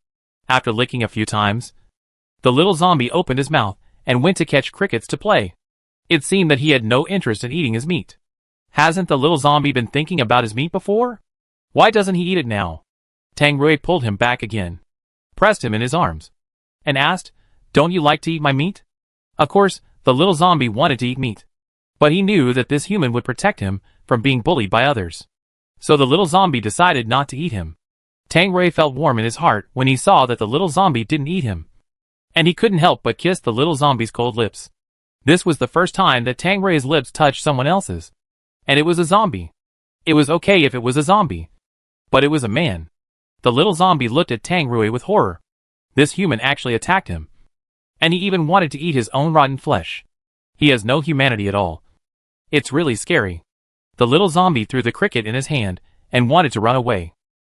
After licking a few times, the little zombie opened his mouth and went to catch crickets to play. It seemed that he had no interest in eating his meat. Hasn't the little zombie been thinking about his meat before? Why doesn't he eat it now? Tang Rui pulled him back again, pressed him in his arms, and asked, "Don't you like to eat my meat?" Of course, the little zombie wanted to eat meat, but he knew that this human would protect him from being bullied by others. So the little zombie decided not to eat him. Tang Rui felt warm in his heart when he saw that the little zombie didn't eat him, and he couldn't help but kiss the little zombie's cold lips. This was the first time that Tang Rui's lips touched someone else's, and it was a zombie. It was okay if it was a zombie, but it was a man. The little zombie looked at Tang Rui with horror. This human actually attacked him, and he even wanted to eat his own rotten flesh. He has no humanity at all. It's really scary. The little zombie threw the cricket in his hand and wanted to run away.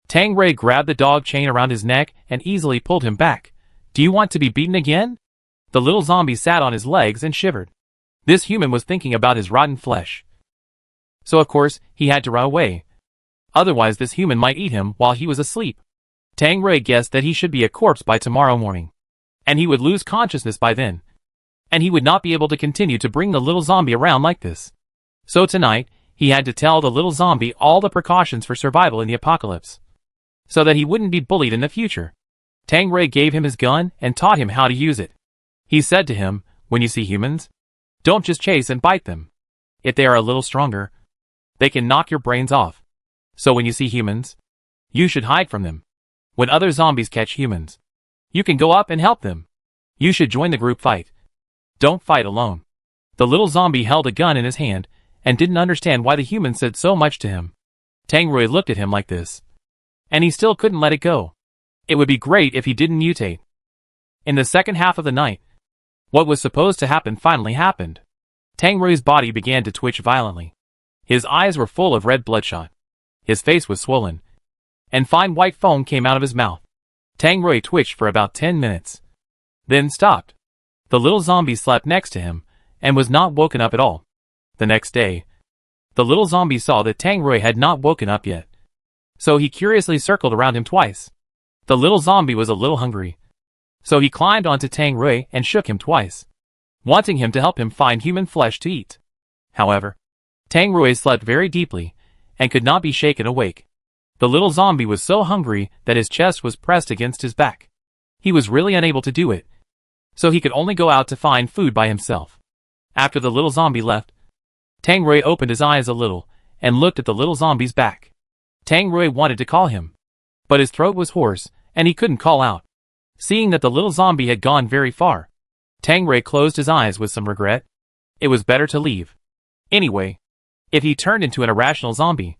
Tang Rui grabbed the dog chain around his neck and easily pulled him back. "Do you want to be beaten again?" The little zombie sat on his legs and shivered. This human was thinking about his rotten flesh. So of course, he had to run away. Otherwise this human might eat him while he was asleep. Tang Rui guessed that he should be a corpse by tomorrow morning, and he would lose consciousness by then, and he would not be able to continue to bring the little zombie around like this. So tonight, he had to tell the little zombie all the precautions for survival in the apocalypse, so that he wouldn't be bullied in the future. Tang Rui gave him his gun and taught him how to use it. He said to him, "When you see humans, don't just chase and bite them. If they are a little stronger, they can knock your brains off. So when you see humans, you should hide from them. When other zombies catch humans, you can go up and help them. You should join the group fight. Don't fight alone." The little zombie held a gun in his hand and didn't understand why the human said so much to him. Tang Rui looked at him like this, and he still couldn't let it go. It would be great if he didn't mutate. In the second half of the night, what was supposed to happen finally happened. Tang Rui's body began to twitch violently. His eyes were full of red bloodshot. His face was swollen, and fine white foam came out of his mouth. Tang Rui twitched for about 10 minutes, then stopped. The little zombie slept next to him and was not woken up at all. The next day, the little zombie saw that Tang Rui had not woken up yet, so he curiously circled around him twice. The little zombie was a little hungry, so he climbed onto Tang Rui and shook him twice, wanting him to help him find human flesh to eat. However, Tang Rui slept very deeply and could not be shaken awake. The little zombie was so hungry that his chest was pressed against his back. He was really unable to do it, so he could only go out to find food by himself. After the little zombie left, Tang Rui opened his eyes a little and looked at the little zombie's back. Tang Rui wanted to call him, but his throat was hoarse, and he couldn't call out. Seeing that the little zombie had gone very far, Tang Rui closed his eyes with some regret. It was better to leave. Anyway, if he turned into an irrational zombie,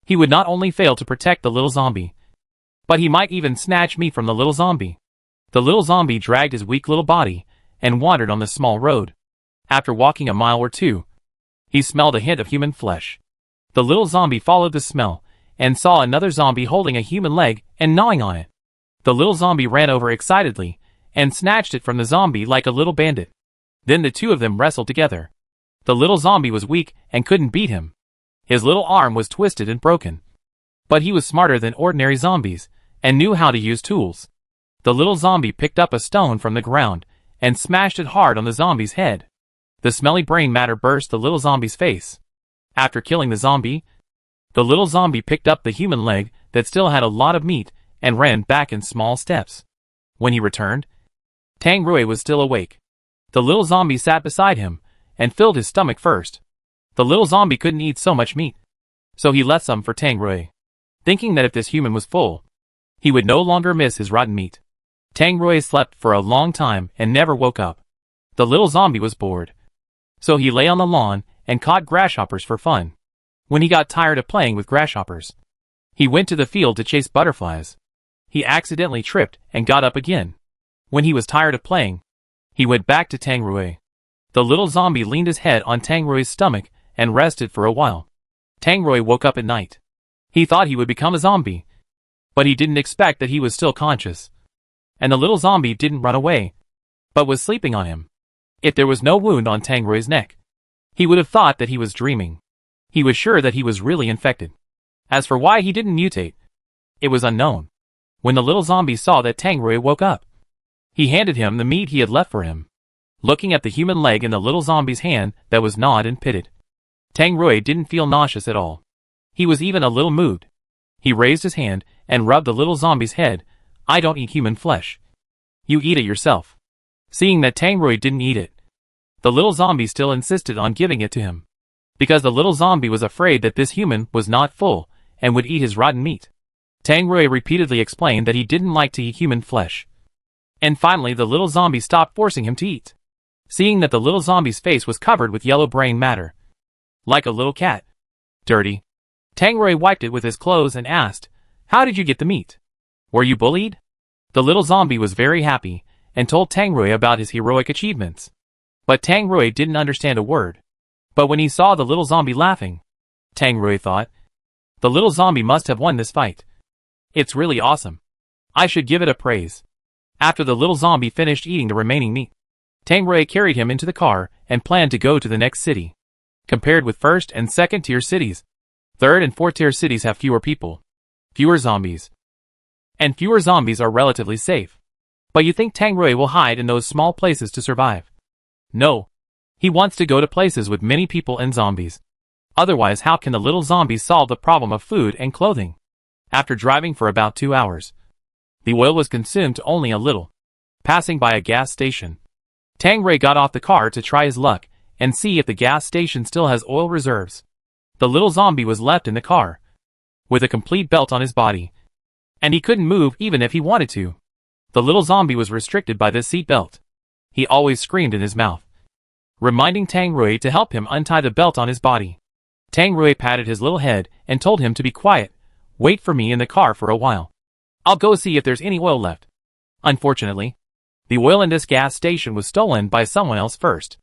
he would not only fail to protect the little zombie, but he might even snatch meat from the little zombie. The little zombie dragged his weak little body and wandered on the small road. After walking a mile or two, he smelled a hint of human flesh. The little zombie followed the smell and saw another zombie holding a human leg and gnawing on it. The little zombie ran over excitedly and snatched it from the zombie like a little bandit. Then the two of them wrestled together. The little zombie was weak and couldn't beat him. His little arm was twisted and broken. But he was smarter than ordinary zombies and knew how to use tools. The little zombie picked up a stone from the ground and smashed it hard on the zombie's head. The smelly brain matter burst the little zombie's face. After killing the zombie, the little zombie picked up the human leg that still had a lot of meat and ran back in small steps. When he returned, Tang Rui was still awake. The little zombie sat beside him and filled his stomach first. The little zombie couldn't eat so much meat, so he left some for Tang Rui, thinking that if this human was full, he would no longer miss his rotten meat. Tang Rui slept for a long time and never woke up. The little zombie was bored, so he lay on the lawn and caught grasshoppers for fun. When he got tired of playing with grasshoppers, he went to the field to chase butterflies. He accidentally tripped and got up again. When he was tired of playing, he went back to Tang Rui. The little zombie leaned his head on Tang Rui's stomach and rested for a while. Tang Rui woke up at night. He thought he would become a zombie, but he didn't expect that he was still conscious. And the little zombie didn't run away, but was sleeping on him. If there was no wound on Tang Rui's neck, he would have thought that he was dreaming. He was sure that he was really infected. As for why he didn't mutate, it was unknown. When the little zombie saw that Tang Rui woke up, he handed him the meat he had left for him. Looking at the human leg in the little zombie's hand that was gnawed and pitted, Tang Rui didn't feel nauseous at all. He was even a little moved. He raised his hand and rubbed the little zombie's head. "I don't eat human flesh. You eat it yourself." Seeing that Tang Rui didn't eat it, the little zombie still insisted on giving it to him, because the little zombie was afraid that this human was not full and would eat his rotten meat. Tang Rui repeatedly explained that he didn't like to eat human flesh. And finally the little zombie stopped forcing him to eat. Seeing that the little zombie's face was covered with yellow brain matter, like a little cat. Dirty. Tang Rui wiped it with his clothes and asked, "How did you get the meat? Were you bullied?" The little zombie was very happy and told Tang Rui about his heroic achievements. But Tang Rui didn't understand a word. But when he saw the little zombie laughing, Tang Rui thought, the little zombie must have won this fight. It's really awesome. I should give it a praise. After the little zombie finished eating the remaining meat, Tang Rui carried him into the car and planned to go to the next city. Compared with first and second tier cities, third and fourth tier cities have fewer people, fewer zombies, and fewer zombies are relatively safe. But you think Tang Rui will hide in those small places to survive? No. He wants to go to places with many people and zombies. Otherwise, how can the little zombies solve the problem of food and clothing? After driving for about 2 hours, the oil was consumed only a little. Passing by a gas station, Tang Rui got off the car to try his luck and see if the gas station still has oil reserves. The little zombie was left in the car, with a complete belt on his body, and he couldn't move even if he wanted to. The little zombie was restricted by this seat belt. He always screamed in his mouth, reminding Tang Rui to help him untie the belt on his body. Tang Rui patted his little head and told him to be quiet. "Wait for me in the car for a while. I'll go see if there's any oil left." Unfortunately, the oil in this gas station was stolen by someone else first.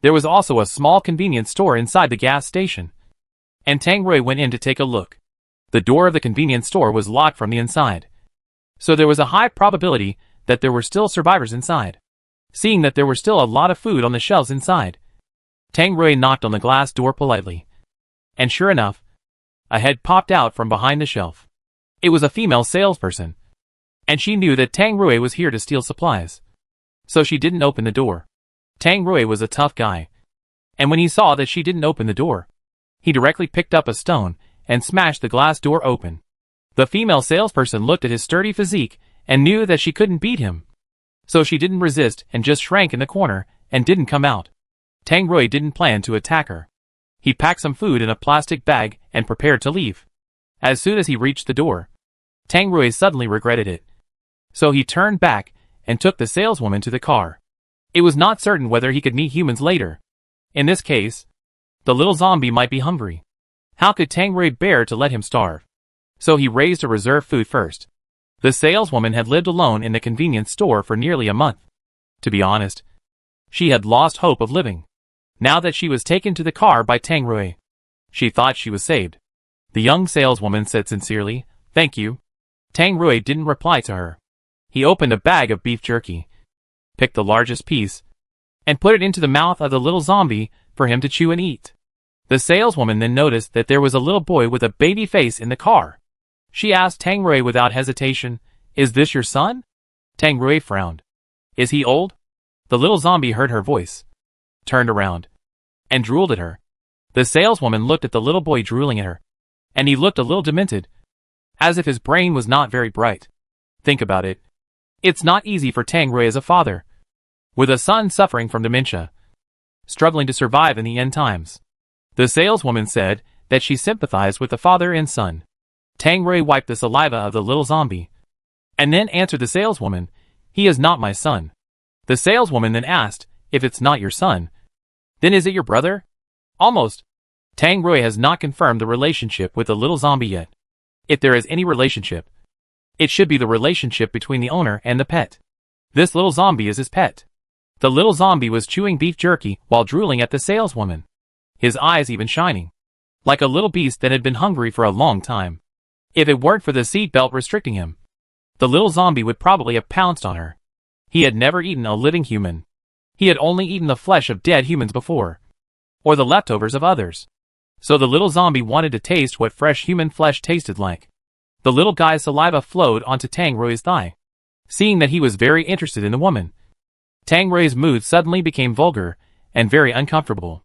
There was also a small convenience store inside the gas station, and Tang Rui went in to take a look. The door of the convenience store was locked from the inside, so there was a high probability that there were still survivors inside. Seeing that there were still a lot of food on the shelves inside, Tang Rui knocked on the glass door politely. And sure enough, a head popped out from behind the shelf. It was a female salesperson, and she knew that Tang Rui was here to steal supplies, so she didn't open the door. Tang Rui was a tough guy, and when he saw that she didn't open the door, he directly picked up a stone and smashed the glass door open. The female salesperson looked at his sturdy physique and knew that she couldn't beat him, so she didn't resist and just shrank in the corner and didn't come out. Tang Rui didn't plan to attack her. He packed some food in a plastic bag and prepared to leave. As soon as he reached the door, Tang Rui suddenly regretted it. So he turned back and took the saleswoman to the car. It was not certain whether he could meet humans later. In this case, the little zombie might be hungry. How could Tang Rui bear to let him starve? So he raised a reserve food first. The saleswoman had lived alone in the convenience store for nearly a month. To be honest, she had lost hope of living. Now that she was taken to the car by Tang Rui, she thought she was saved. The young saleswoman said sincerely, "Thank you." Tang Rui didn't reply to her. He opened a bag of beef jerky, picked the largest piece, and put it into the mouth of the little zombie for him to chew and eat. The saleswoman then noticed that there was a little boy with a baby face in the car. She asked Tang Rui without hesitation, "Is this your son?" Tang Rui frowned. "Is he old?" The little zombie heard her voice, turned around, and drooled at her. The saleswoman looked at the little boy drooling at her, and he looked a little demented, as if his brain was not very bright. Think about it. It's not easy for Tang Rui as a father, with a son suffering from dementia, struggling to survive in the end times. The saleswoman said that she sympathized with the father and son. Tang Rui wiped the saliva of the little zombie, and then answered the saleswoman, "He is not my son." The saleswoman then asked, "If it's not your son, then is it your brother?" Almost. Tang Rui has not confirmed the relationship with the little zombie yet. If there is any relationship, it should be the relationship between the owner and the pet. This little zombie is his pet. The little zombie was chewing beef jerky while drooling at the saleswoman, his eyes even shining, like a little beast that had been hungry for a long time. If it weren't for the seat belt restricting him, the little zombie would probably have pounced on her. He had never eaten a living human. He had only eaten the flesh of dead humans before, or the leftovers of others. So the little zombie wanted to taste what fresh human flesh tasted like. The little guy's saliva flowed onto Tang Rui's thigh. Seeing that he was very interested in the woman, Tang Rui's mood suddenly became vulgar and very uncomfortable.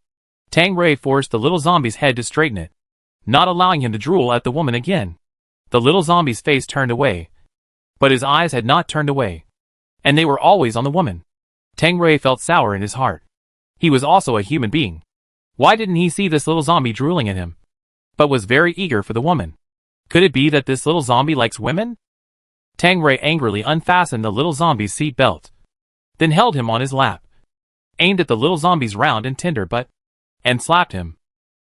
Tang Rui forced the little zombie's head to straighten it, not allowing him to drool at the woman again. The little zombie's face turned away, but his eyes had not turned away, and they were always on the woman. Tang Rui felt sour in his heart. He was also a human being. Why didn't he see this little zombie drooling at him, but was very eager for the woman? Could it be that this little zombie likes women? Tang Rui angrily unfastened the little zombie's seat belt, then held him on his lap, aimed at the little zombie's round and tender butt, and slapped him.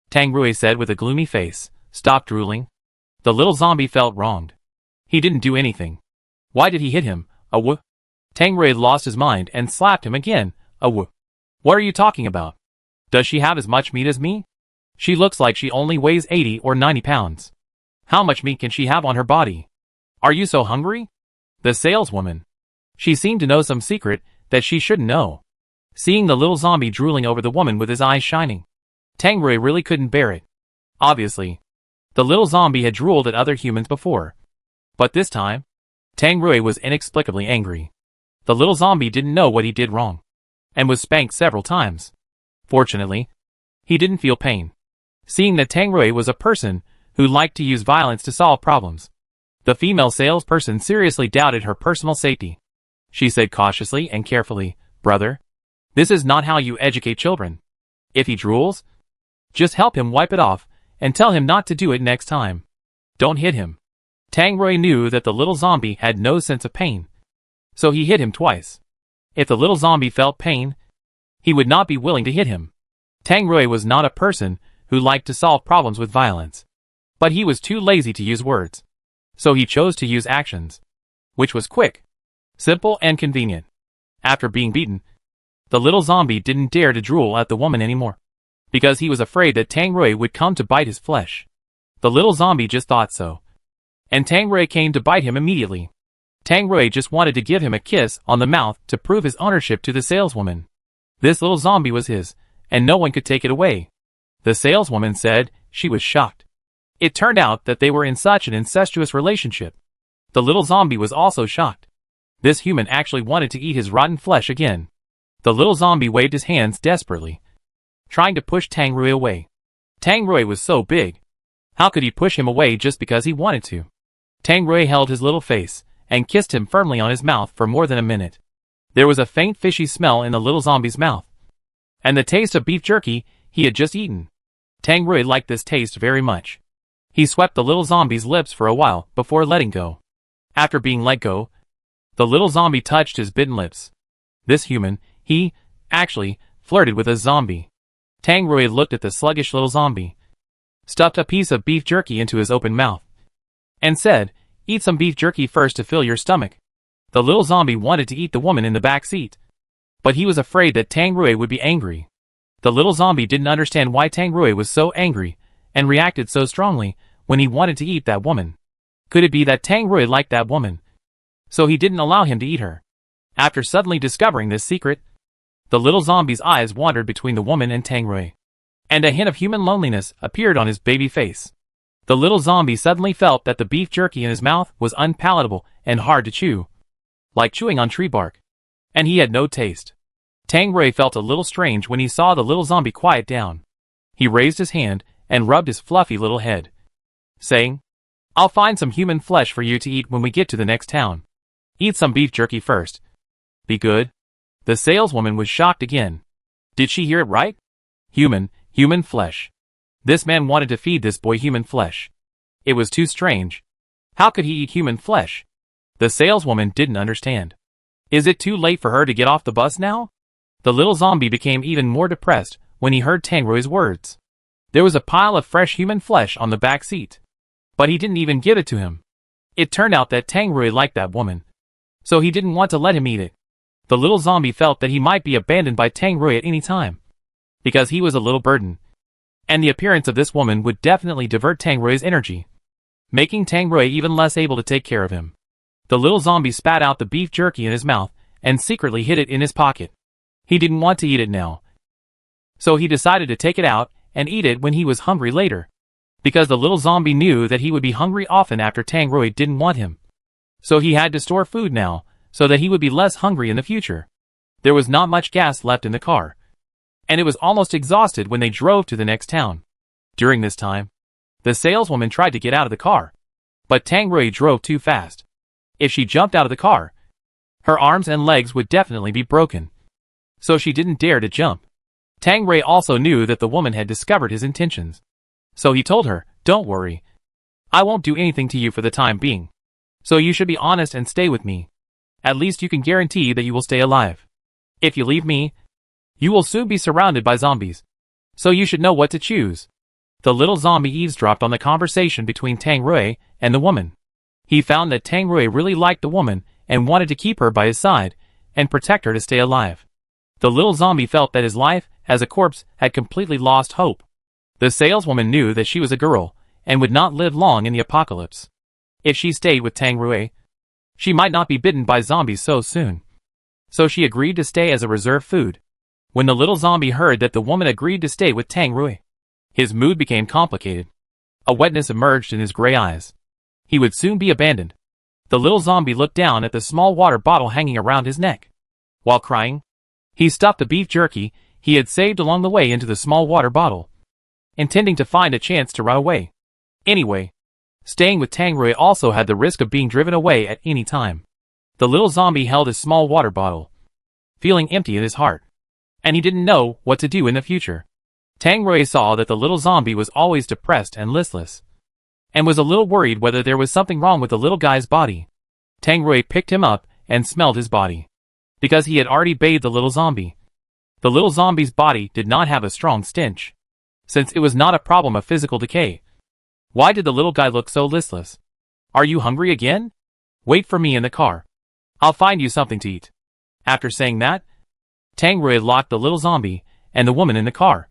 Tang Rui said with a gloomy face, "Stop drooling." The little zombie felt wronged. He didn't do anything. Why did he hit him? Tang Rui lost his mind and slapped him again. What are you talking about? Does she have as much meat as me? She looks like she only weighs 80 or 90 pounds. How much meat can she have on her body? Are you so hungry? The saleswoman. She seemed to know some secret that she shouldn't know. Seeing the little zombie drooling over the woman with his eyes shining, Tang Rui really couldn't bear it. Obviously, the little zombie had drooled at other humans before. But this time, Tang Rui was inexplicably angry. The little zombie didn't know what he did wrong, and was spanked several times. Fortunately, he didn't feel pain, seeing that Tang Rui was a person who liked to use violence to solve problems. The female salesperson seriously doubted her personal safety. She said cautiously and carefully, "Brother, this is not how you educate children. If he drools, just help him wipe it off and tell him not to do it next time. Don't hit him." Tang Rui knew that the little zombie had no sense of pain, so he hit him twice. If the little zombie felt pain, he would not be willing to hit him. Tang Rui was not a person who liked to solve problems with violence, but he was too lazy to use words. So he chose to use actions, which was quick, simple and convenient. After being beaten, the little zombie didn't dare to drool at the woman anymore, because he was afraid that Tang Rui would come to bite his flesh. The little zombie just thought so, and Tang Rui came to bite him immediately. Tang Rui just wanted to give him a kiss on the mouth to prove his ownership to the saleswoman. This little zombie was his, and no one could take it away. The saleswoman said she was shocked. It turned out that they were in such an incestuous relationship. The little zombie was also shocked. This human actually wanted to eat his rotten flesh again. The little zombie waved his hands desperately, trying to push Tang Rui away. Tang Rui was so big. How could he push him away just because he wanted to? Tang Rui held his little face and kissed him firmly on his mouth for more than a minute. There was a faint fishy smell in the little zombie's mouth, and the taste of beef jerky he had just eaten. Tang Rui liked this taste very much. He swept the little zombie's lips for a while before letting go. After being let go, the little zombie touched his bitten lips. This human, actually, flirted with a zombie. Tang Rui looked at the sluggish little zombie, stuffed a piece of beef jerky into his open mouth, and said, "Eat some beef jerky first to fill your stomach." The little zombie wanted to eat the woman in the back seat, but he was afraid that Tang Rui would be angry. The little zombie didn't understand why Tang Rui was so angry and reacted so strongly when he wanted to eat that woman. Could it be that Tang Rui liked that woman, so he didn't allow him to eat her? After suddenly discovering this secret, the little zombie's eyes wandered between the woman and Tang Rui, and a hint of human loneliness appeared on his baby face. The little zombie suddenly felt that the beef jerky in his mouth was unpalatable and hard to chew, like chewing on tree bark, and he had no taste. Tang Rui felt a little strange when he saw the little zombie quiet down. He raised his hand and rubbed his fluffy little head, saying, "I'll find some human flesh for you to eat when we get to the next town. Eat some beef jerky first. Be good." The saleswoman was shocked again. Did she hear it right? Human flesh. This man wanted to feed this boy human flesh. It was too strange. How could he eat human flesh? The saleswoman didn't understand. Is it too late for her to get off the bus now? The little zombie became even more depressed when he heard Tang Rui's words. There was a pile of fresh human flesh on the back seat, but he didn't even give it to him. It turned out that Tang Rui liked that woman, so he didn't want to let him eat it. The little zombie felt that he might be abandoned by Tang Rui at any time, because he was a little burden, and the appearance of this woman would definitely divert Tang Rui's energy, making Tang Rui even less able to take care of him. The little zombie spat out the beef jerky in his mouth and secretly hid it in his pocket. He didn't want to eat it now, so he decided to take it out and eat it when he was hungry later, because the little zombie knew that he would be hungry often after Tang Rui didn't want him. So he had to store food now, so that he would be less hungry in the future. There was not much gas left in the car, and it was almost exhausted when they drove to the next town. During this time, the saleswoman tried to get out of the car, but Tang Rui drove too fast. If she jumped out of the car, her arms and legs would definitely be broken, so she didn't dare to jump. Tang Rui also knew that the woman had discovered his intentions, so he told her, "Don't worry. I won't do anything to you for the time being, so you should be honest and stay with me. At least you can guarantee that you will stay alive. If you leave me, you will soon be surrounded by zombies, so you should know what to choose." The little zombie eavesdropped on the conversation between Tang Rui and the woman. He found that Tang Rui really liked the woman and wanted to keep her by his side and protect her to stay alive. The little zombie felt that his life as a corpse had completely lost hope. The saleswoman knew that she was a girl and would not live long in the apocalypse. If she stayed with Tang Rui, she might not be bitten by zombies so soon. So she agreed to stay as a reserve food. When the little zombie heard that the woman agreed to stay with Tang Rui, his mood became complicated. A wetness emerged in his gray eyes. He would soon be abandoned. The little zombie looked down at the small water bottle hanging around his neck. While crying, he stuffed the beef jerky he had saved along the way into the small water bottle, intending to find a chance to run away. Anyway, staying with Tang Rui also had the risk of being driven away at any time. The little zombie held his small water bottle, feeling empty in his heart, and he didn't know what to do in the future. Tang Rui saw that the little zombie was always depressed and listless, and was a little worried whether there was something wrong with the little guy's body. Tang Rui picked him up and smelled his body, because he had already bathed the little zombie. The little zombie's body did not have a strong stench, since it was not a problem of physical decay. Why did the little guy look so listless? "Are you hungry again? Wait for me in the car. I'll find you something to eat." After saying that, Tang Rui locked the little zombie and the woman in the car,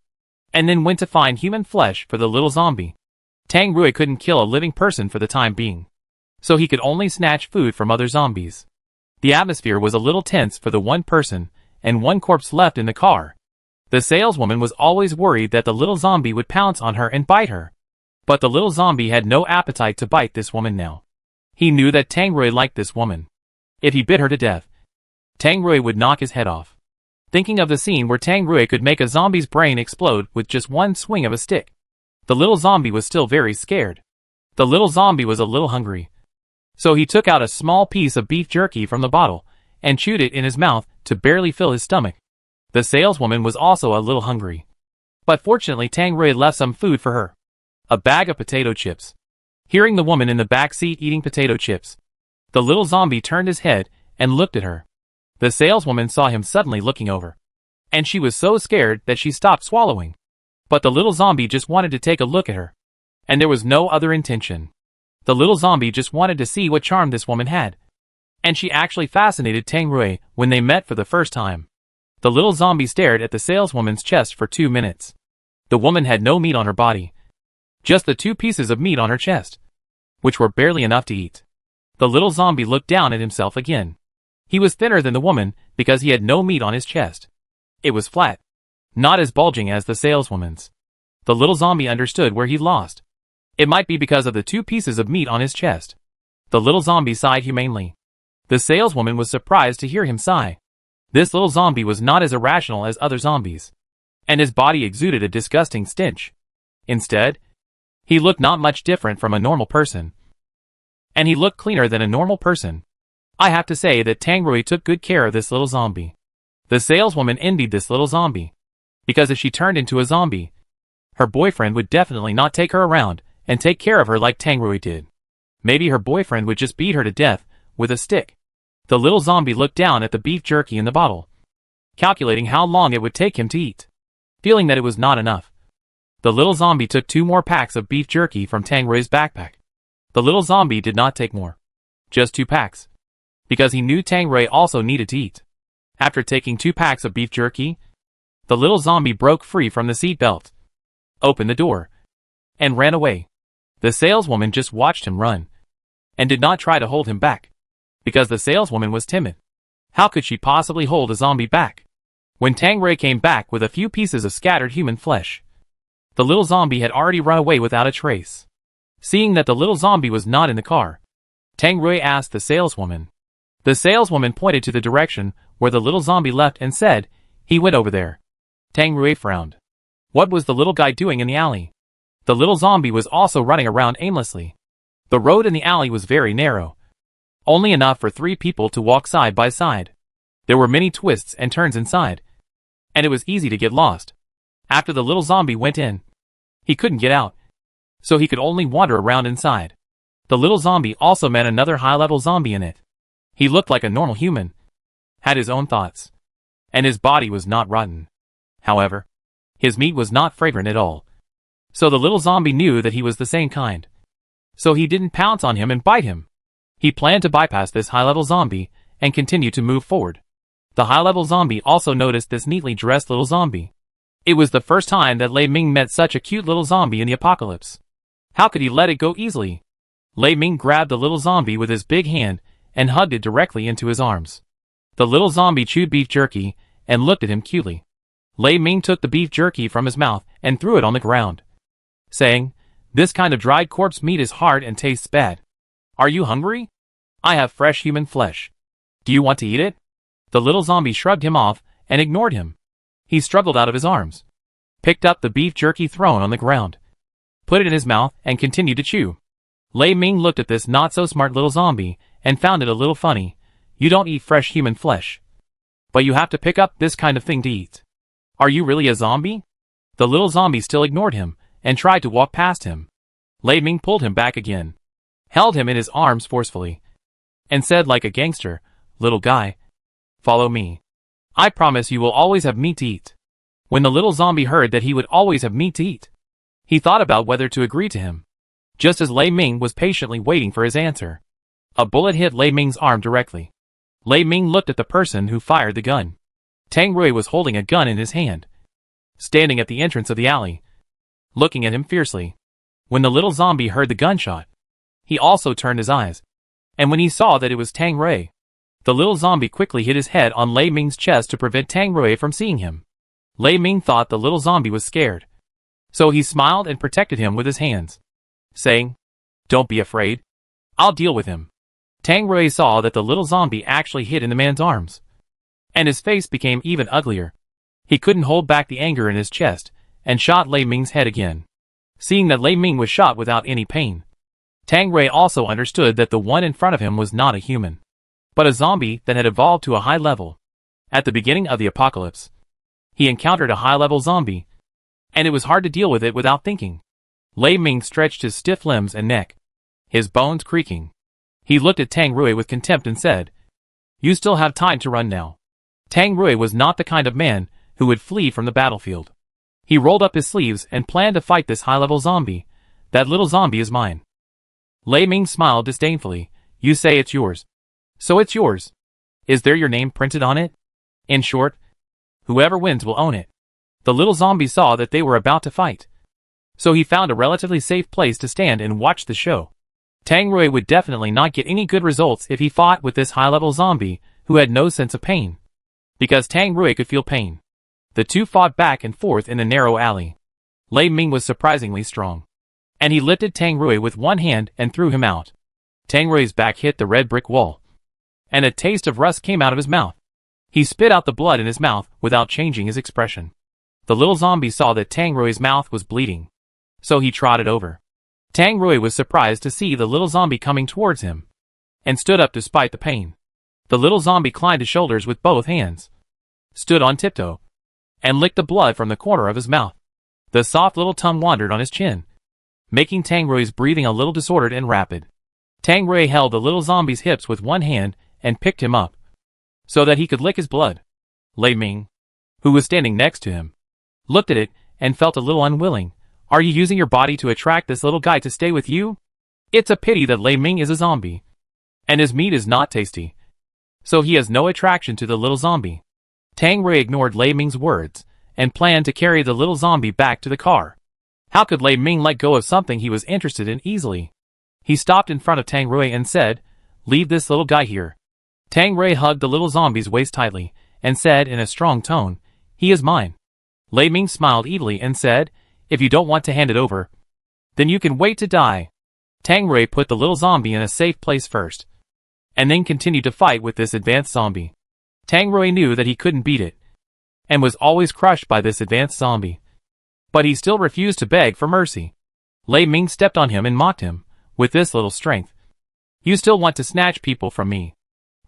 and then went to find human flesh for the little zombie. Tang Rui couldn't kill a living person for the time being, so he could only snatch food from other zombies. The atmosphere was a little tense for the one person and one corpse left in the car. The saleswoman was always worried that the little zombie would pounce on her and bite her. But the little zombie had no appetite to bite this woman now. He knew that Tang Rui liked this woman. If he bit her to death, Tang Rui would knock his head off. Thinking of the scene where Tang Rui could make a zombie's brain explode with just one swing of a stick, the little zombie was still very scared. The little zombie was a little hungry, so he took out a small piece of beef jerky from the bottle and chewed it in his mouth to barely fill his stomach. The saleswoman was also a little hungry, but fortunately Tang Rui left some food for her. A bag of potato chips. Hearing the woman in the back seat eating potato chips, The little zombie turned his head and looked at her. The saleswoman saw him suddenly looking over, and she was so scared that she stopped swallowing. But the little zombie just wanted to take a look at her, and there was no other intention. The little zombie just wanted to see what charm this woman had. And she actually fascinated Tang Rui when they met for the first time. The little zombie stared at the saleswoman's chest for 2 minutes. The woman had no meat on her body, just the 2 pieces of meat on her chest, which were barely enough to eat. The little zombie looked down at himself again. He was thinner than the woman because he had no meat on his chest. It was flat, not as bulging as the saleswoman's. The little zombie understood where he'd lost. It might be because of the 2 pieces of meat on his chest. The little zombie sighed humanely. The saleswoman was surprised to hear him sigh. This little zombie was not as irrational as other zombies, and his body exuded a disgusting stench. Instead, he looked not much different from a normal person. And he looked cleaner than a normal person. I have to say that Tang Rui took good care of this little zombie. The saleswoman envied this little zombie, because if she turned into a zombie, her boyfriend would definitely not take her around and take care of her like Tang Rui did. Maybe her boyfriend would just beat her to death with a stick. The little zombie looked down at the beef jerky in the bottle, calculating how long it would take him to eat. Feeling that it was not enough, the little zombie took 2 more packs of beef jerky from Tang Rui's backpack. The little zombie did not take more, just 2 packs, because he knew Tang Rui also needed to eat. After taking 2 packs of beef jerky, the little zombie broke free from the seat belt, opened the door, and ran away. The saleswoman just watched him run, and did not try to hold him back, because the saleswoman was timid. How could she possibly hold a zombie back? When Tang Rui came back with a few pieces of scattered human flesh, the little zombie had already run away without a trace. Seeing that the little zombie was not in the car, Tang Rui asked the saleswoman. The saleswoman pointed to the direction where the little zombie left and said, "He went over there." Tang Rui frowned. What was the little guy doing in the alley? The little zombie was also running around aimlessly. The road in the alley was very narrow, only enough for 3 people to walk side by side. There were many twists and turns inside, and it was easy to get lost. After the little zombie went in, he couldn't get out, so he could only wander around inside. The little zombie also met another high-level zombie in it. He looked like a normal human, had his own thoughts, and his body was not rotten. However, his meat was not fragrant at all. So the little zombie knew that he was the same kind. So he didn't pounce on him and bite him. He planned to bypass this high-level zombie and continue to move forward. The high-level zombie also noticed this neatly dressed little zombie. It was the first time that Lei Ming met such a cute little zombie in the apocalypse. How could he let it go easily? Lei Ming grabbed the little zombie with his big hand and hugged it directly into his arms. The little zombie chewed beef jerky and looked at him cutely. Lei Ming took the beef jerky from his mouth and threw it on the ground, saying, "This kind of dried corpse meat is hard and tastes bad. Are you hungry? I have fresh human flesh. Do you want to eat it?" The little zombie shrugged him off and ignored him. He struggled out of his arms, picked up the beef jerky thrown on the ground, put it in his mouth and continued to chew. Lei Ming looked at this not-so-smart little zombie and found it a little funny. "You don't eat fresh human flesh, but you have to pick up this kind of thing to eat. Are you really a zombie?" The little zombie still ignored him and tried to walk past him. Lei Ming pulled him back again, held him in his arms forcefully, and said like a gangster, "Little guy, follow me. I promise you will always have meat to eat." When the little zombie heard that he would always have meat to eat, he thought about whether to agree to him. Just as Lei Ming was patiently waiting for his answer, a bullet hit Lei Ming's arm directly. Lei Ming looked at the person who fired the gun. Tang Rui was holding a gun in his hand, standing at the entrance of the alley, looking at him fiercely. When the little zombie heard the gunshot, he also turned his eyes, and when he saw that it was Tang Rui, the little zombie quickly hit his head on Lei Ming's chest to prevent Tang Rui from seeing him. Lei Ming thought the little zombie was scared, so he smiled and protected him with his hands, saying, "Don't be afraid. I'll deal with him." Tang Rui saw that the little zombie actually hid in the man's arms, and his face became even uglier. He couldn't hold back the anger in his chest and shot Lei Ming's head again. Seeing that Lei Ming was shot without any pain, Tang Rui also understood that the one in front of him was not a human, but a zombie that had evolved to a high level. At the beginning of the apocalypse, he encountered a high-level zombie, and it was hard to deal with it without thinking. Lei Ming stretched his stiff limbs and neck, his bones creaking, He looked at Tang Rui with contempt and said, "You still have time to run now." Tang Rui was not the kind of man who would flee from the battlefield. He rolled up his sleeves and planned to fight this high-level zombie. "That little zombie is mine." Lei Ming smiled disdainfully. "You say it's yours. So it's yours. Is there your name printed on it? In short, whoever wins will own it." The little zombie saw that they were about to fight, so he found a relatively safe place to stand and watch the show. Tang Rui would definitely not get any good results if he fought with this high-level zombie who had no sense of pain, because Tang Rui could feel pain. The two fought back and forth in the narrow alley. Lei Ming was surprisingly strong, and he lifted Tang Rui with one hand and threw him out. Tang Rui's back hit the red brick wall, and a taste of rust came out of his mouth. He spit out the blood in his mouth without changing his expression. The little zombie saw that Tang Rui's mouth was bleeding, so he trotted over. Tang Rui was surprised to see the little zombie coming towards him, and stood up despite the pain. The little zombie climbed his shoulders with both hands, stood on tiptoe, and licked the blood from the corner of his mouth. The soft little tongue wandered on his chin, making Tang Rui's breathing a little disordered and rapid. Tang Rui held the little zombie's hips with one hand and picked him up, so that he could lick his blood. Lei Ming, who was standing next to him, looked at it and felt a little unwilling. "Are you using your body to attract this little guy to stay with you? It's a pity that Lei Ming is a zombie, and his meat is not tasty, so he has no attraction to the little zombie." Tang Rui ignored Lei Ming's words and planned to carry the little zombie back to the car. How could Lei Ming let go of something he was interested in easily? He stopped in front of Tang Rui and said, "Leave this little guy here." Tang Rui hugged the little zombie's waist tightly and said in a strong tone, "He is mine." Lei Ming smiled evilly and said, "If you don't want to hand it over, then you can wait to die." Tang Rui put the little zombie in a safe place first, and then continued to fight with this advanced zombie. Tang Rui knew that he couldn't beat it, and was always crushed by this advanced zombie, but he still refused to beg for mercy. Lei Ming stepped on him and mocked him, "With this little strength, you still want to snatch people from me."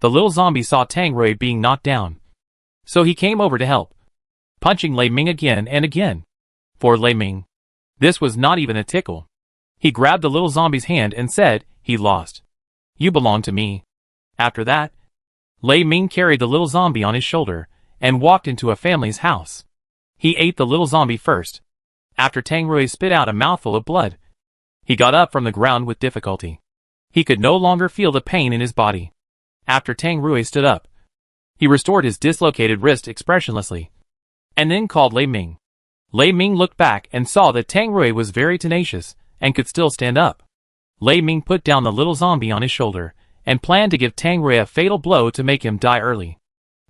The little zombie saw Tang Rui being knocked down, so he came over to help, punching Lei Ming again and again. For Lei Ming, this was not even a tickle. He grabbed the little zombie's hand and said, "He lost. You belong to me." After that, Lei Ming carried the little zombie on his shoulder and walked into a family's house. He ate the little zombie first. After Tang Rui spit out a mouthful of blood, he got up from the ground with difficulty. He could no longer feel the pain in his body. After Tang Rui stood up, he restored his dislocated wrist expressionlessly, and then called Lei Ming. Lei Ming looked back and saw that Tang Rui was very tenacious and could still stand up. Lei Ming put down the little zombie on his shoulder and planned to give Tang Rui a fatal blow to make him die early.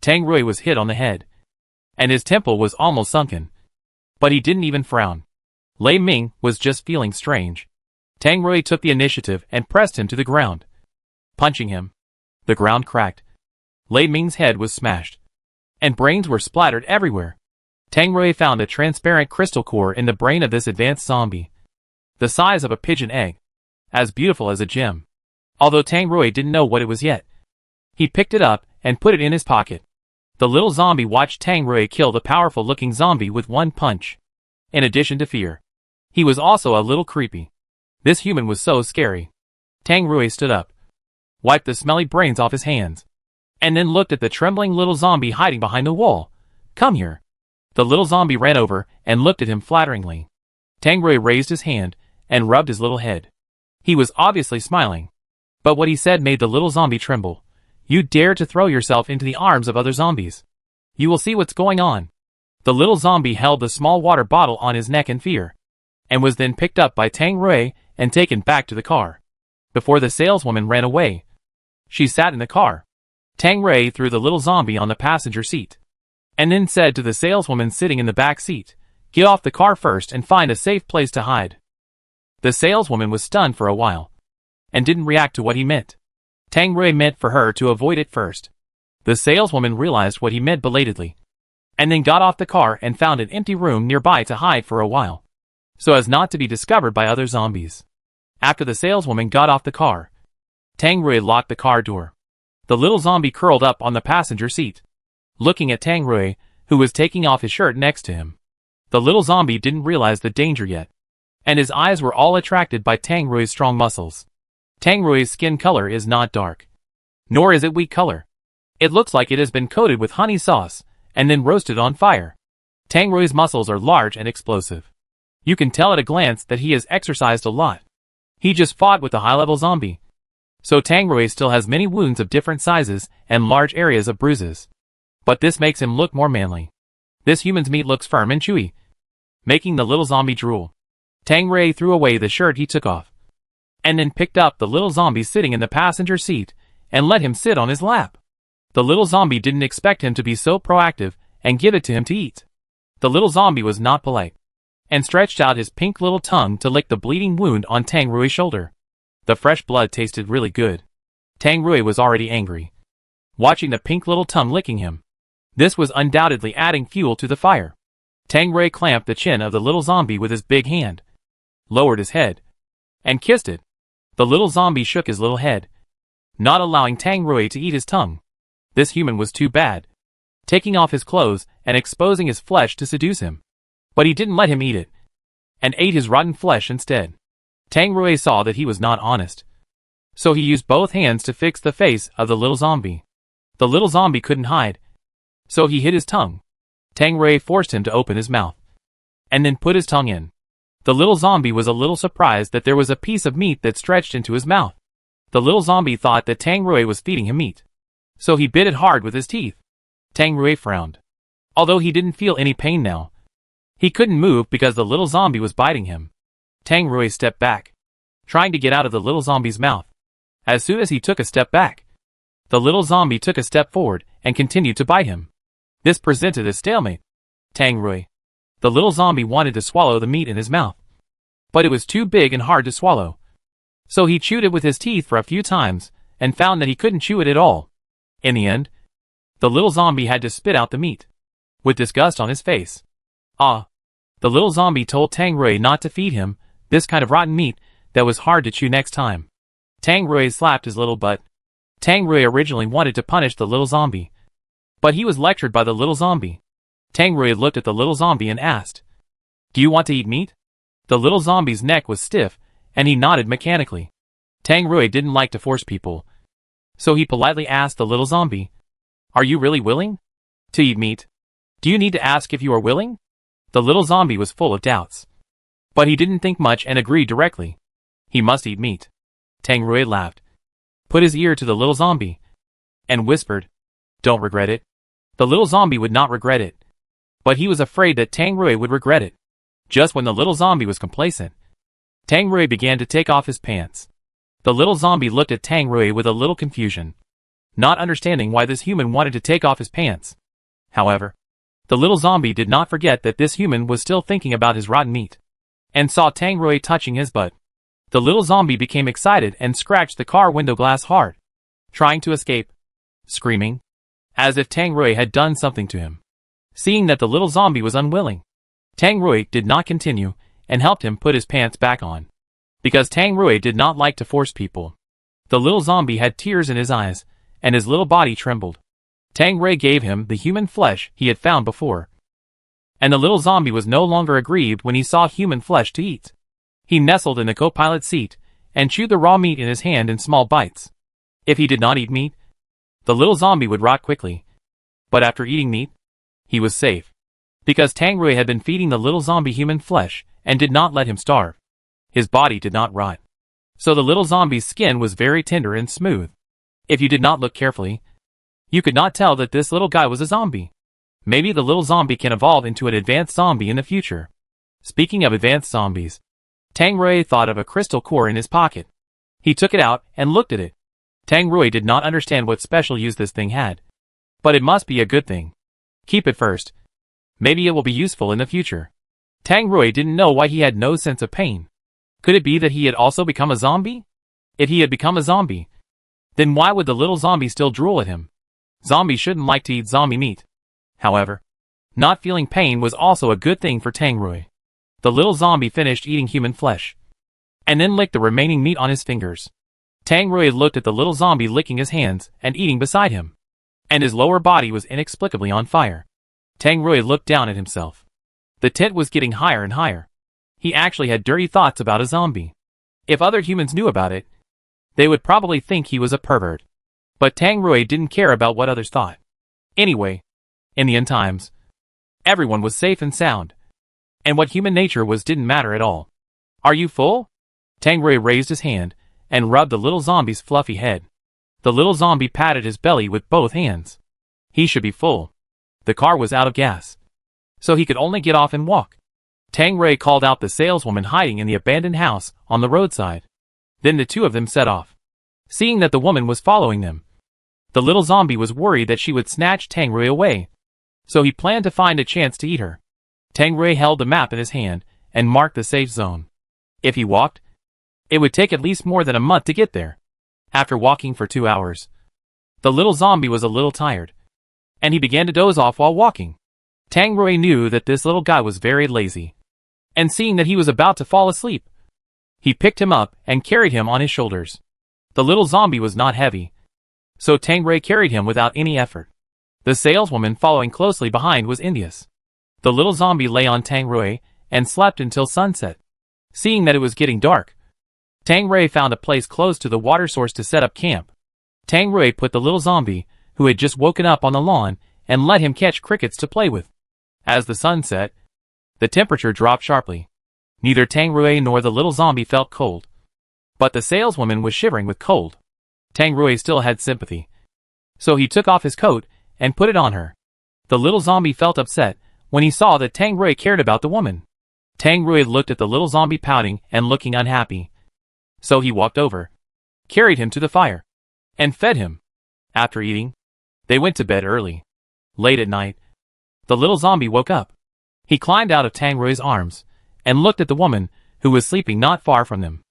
Tang Rui was hit on the head, and his temple was almost sunken, but he didn't even frown. Lei Ming was just feeling strange. Tang Rui took the initiative and pressed him to the ground, punching him. The ground cracked. Lei Ming's head was smashed, and brains were splattered everywhere. Tang Rui found a transparent crystal core in the brain of this advanced zombie, the size of a pigeon egg, as beautiful as a gem. Although Tang Rui didn't know what it was yet, he picked it up and put it in his pocket. The little zombie watched Tang Rui kill the powerful-looking zombie with one punch. In addition to fear, he was also a little creepy. This human was so scary. Tang Rui stood up, wiped the smelly brains off his hands, and then looked at the trembling little zombie hiding behind the wall. "Come here." The little zombie ran over and looked at him flatteringly. Tang Rui raised his hand and rubbed his little head. He was obviously smiling, but what he said made the little zombie tremble. "You dare to throw yourself into the arms of other zombies? You will see what's going on." The little zombie held the small water bottle on his neck in fear, and was then picked up by Tang Rui and taken back to the car. Before the saleswoman ran away, she sat in the car. Tang Rui threw the little zombie on the passenger seat, and then said to the saleswoman sitting in the back seat, "Get off the car first and find a safe place to hide." The saleswoman was stunned for a while, and didn't react to what he meant. Tang Rui meant for her to avoid it first. The saleswoman realized what he meant belatedly, and then got off the car and found an empty room nearby to hide for a while, so as not to be discovered by other zombies. After the saleswoman got off the car, Tang Rui locked the car door. The little zombie curled up on the passenger seat, looking at Tang Rui, who was taking off his shirt next to him. The little zombie didn't realize the danger yet, and his eyes were all attracted by Tang Rui's strong muscles. Tang Rui's skin color is not dark. Nor is it wheat color. It looks like it has been coated with honey sauce, and then roasted on fire. Tang Rui's muscles are large and explosive. You can tell at a glance that he has exercised a lot. He just fought with a high-level zombie. So Tang Rui still has many wounds of different sizes and large areas of bruises. But this makes him look more manly. This human's meat looks firm and chewy, making the little zombie drool. Tang Rui threw away the shirt he took off, and then picked up the little zombie sitting in the passenger seat and let him sit on his lap. The little zombie didn't expect him to be so proactive and give it to him to eat. The little zombie was not polite, and stretched out his pink little tongue to lick the bleeding wound on Tang Rui's shoulder. The fresh blood tasted really good. Tang Rui was already angry, watching the pink little tongue licking him. This was undoubtedly adding fuel to the fire. Tang Rui clamped the chin of the little zombie with his big hand, lowered his head, and kissed it. The little zombie shook his little head, not allowing Tang Rui to eat his tongue. This human was too bad, taking off his clothes and exposing his flesh to seduce him. But he didn't let him eat it, and ate his rotten flesh instead. Tang Rui saw that he was not honest, so he used both hands to fix the face of the little zombie. The little zombie couldn't hide, so he hid his tongue. Tang Rui forced him to open his mouth, and then put his tongue in. The little zombie was a little surprised that there was a piece of meat that stretched into his mouth. The little zombie thought that Tang Rui was feeding him meat, so he bit it hard with his teeth. Tang Rui frowned. Although he didn't feel any pain now, he couldn't move because the little zombie was biting him. Tang Rui stepped back, trying to get out of the little zombie's mouth. As soon as he took a step back, the little zombie took a step forward and continued to bite him. This presented a stalemate. Tang Rui, the little zombie, wanted to swallow the meat in his mouth, but it was too big and hard to swallow. So he chewed it with his teeth for a few times and found that he couldn't chew it at all. In the end, the little zombie had to spit out the meat, with disgust on his face. Ah! The little zombie told Tang Rui not to feed him this kind of rotten meat that was hard to chew next time. Tang Rui slapped his little butt. Tang Rui originally wanted to punish the little zombie, but he was lectured by the little zombie. Tang Rui looked at the little zombie and asked, "Do you want to eat meat?" The little zombie's neck was stiff, and he nodded mechanically. Tang Rui didn't like to force people, so he politely asked the little zombie, "Are you really willing to eat meat? Do you need to ask if you are willing?" The little zombie was full of doubts, but he didn't think much and agreed directly. He must eat meat. Tang Rui laughed, put his ear to the little zombie, and whispered, "Don't regret it." The little zombie would not regret it, but he was afraid that Tang Rui would regret it. Just when the little zombie was complacent, Tang Rui began to take off his pants. The little zombie looked at Tang Rui with a little confusion, not understanding why this human wanted to take off his pants. However, the little zombie did not forget that this human was still thinking about his rotten meat, and saw Tang Rui touching his butt. The little zombie became excited and scratched the car window glass hard, trying to escape, screaming, as if Tang Rui had done something to him. Seeing that the little zombie was unwilling, Tang Rui did not continue and helped him put his pants back on, because Tang Rui did not like to force people. The little zombie had tears in his eyes, and his little body trembled. Tang Rui gave him the human flesh he had found before, and the little zombie was no longer aggrieved when he saw human flesh to eat. He nestled in the co-pilot seat and chewed the raw meat in his hand in small bites. If he did not eat meat, the little zombie would rot quickly. But after eating meat, he was safe, because Tang Rui had been feeding the little zombie human flesh and did not let him starve. His body did not rot, so the little zombie's skin was very tender and smooth. If you did not look carefully, you could not tell that this little guy was a zombie. Maybe the little zombie can evolve into an advanced zombie in the future. Speaking of advanced zombies, Tang Rui thought of a crystal core in his pocket. He took it out and looked at it. Tang Rui did not understand what special use this thing had, but it must be a good thing. Keep it first. Maybe it will be useful in the future. Tang Rui didn't know why he had no sense of pain. Could it be that he had also become a zombie? If he had become a zombie, then why would the little zombie still drool at him? Zombies shouldn't like to eat zombie meat. However, not feeling pain was also a good thing for Tang Rui. The little zombie finished eating human flesh, and then licked the remaining meat on his fingers. Tang Rui looked at the little zombie licking his hands and eating beside him, and his lower body was inexplicably on fire. Tang Rui looked down at himself. The tent was getting higher and higher. He actually had dirty thoughts about a zombie. If other humans knew about it, They would probably think he was a pervert. But Tang Rui didn't care about what others thought. Anyway, in the end times, everyone was safe and sound. And what human nature was didn't matter at all. Are you full? Tang Rui raised his hand and rubbed the little zombie's fluffy head. The little zombie patted his belly with both hands. He should be full. The car was out of gas, so he could only get off and walk. Tang Rui called out the saleswoman hiding in the abandoned house on the roadside. Then the two of them set off. Seeing that the woman was following them, the little zombie was worried that she would snatch Tang Rui away, so he planned to find a chance to eat her. Tang Rui held the map in his hand and marked the safe zone. If he walked, it would take at least more than a month to get there. After walking for 2 hours, the little zombie was a little tired, and he began to doze off while walking. Tang Rui knew that this little guy was very lazy, and seeing that he was about to fall asleep, he picked him up and carried him on his shoulders. The little zombie was not heavy, so Tang Rui carried him without any effort. The saleswoman following closely behind was envious. The little zombie lay on Tang Rui and slept until sunset. Seeing that it was getting dark, Tang Rui found a place close to the water source to set up camp. Tang Rui put the little zombie, who had just woken up, on the lawn and let him catch crickets to play with. As the sun set, the temperature dropped sharply. Neither Tang Rui nor the little zombie felt cold, but the saleswoman was shivering with cold. Tang Rui still had sympathy, so he took off his coat and put it on her. The little zombie felt upset when he saw that Tang Rui cared about the woman. Tang Rui looked at the little zombie pouting and looking unhappy, so he walked over, carried him to the fire, and fed him. After eating, they went to bed early. Late at night, the little zombie woke up. He climbed out of Tang Rui's arms and looked at the woman, who was sleeping not far from them.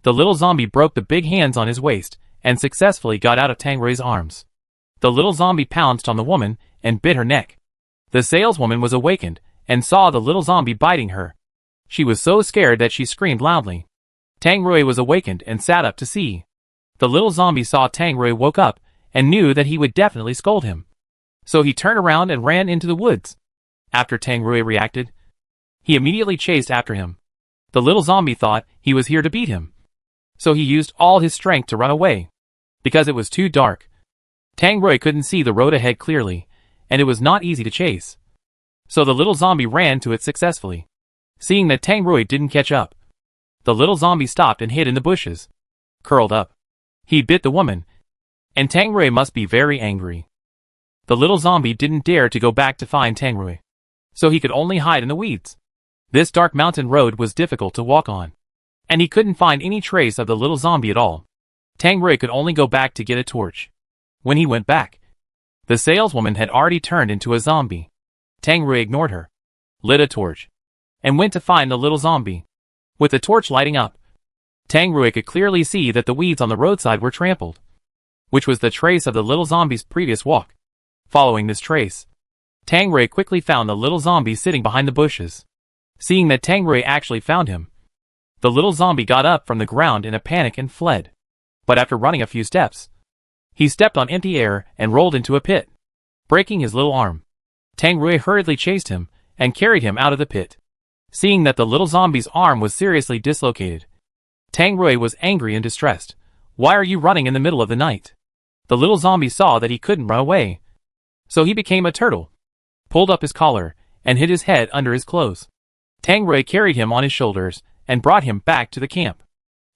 The little zombie broke the big hands on his waist and successfully got out of Tang Rui's arms. The little zombie pounced on the woman and bit her neck. The saleswoman was awakened and saw the little zombie biting her. She was so scared that she screamed loudly. Tang Rui was awakened and sat up to see. The little zombie saw Tang Rui woke up and knew that he would definitely scold him, so he turned around and ran into the woods. After Tang Rui reacted, he immediately chased after him. The little zombie thought he was here to beat him, so he used all his strength to run away. Because it was too dark, Tang Rui couldn't see the road ahead clearly, and it was not easy to chase. So the little zombie ran to it successfully. Seeing that Tang Rui didn't catch up, the little zombie stopped and hid in the bushes. Curled up, he bit the woman, and Tang Rui must be very angry. The little zombie didn't dare to go back to find Tang Rui, so he could only hide in the weeds. This dark mountain road was difficult to walk on, and he couldn't find any trace of the little zombie at all. Tang Rui could only go back to get a torch. When he went back, the saleswoman had already turned into a zombie. Tang Rui ignored her, lit a torch, and went to find the little zombie. With the torch lighting up, Tang Rui could clearly see that the weeds on the roadside were trampled, which was the trace of the little zombie's previous walk. Following this trace, Tang Rui quickly found the little zombie sitting behind the bushes. Seeing that Tang Rui actually found him, the little zombie got up from the ground in a panic and fled. But after running a few steps, he stepped on empty air and rolled into a pit, breaking his little arm. Tang Rui hurriedly chased him and carried him out of the pit. Seeing that the little zombie's arm was seriously dislocated, Tang Rui was angry and distressed. Why are you running in the middle of the night? The little zombie saw that he couldn't run away, so he became a turtle, pulled up his collar, and hid his head under his clothes. Tang Rui carried him on his shoulders and brought him back to the camp.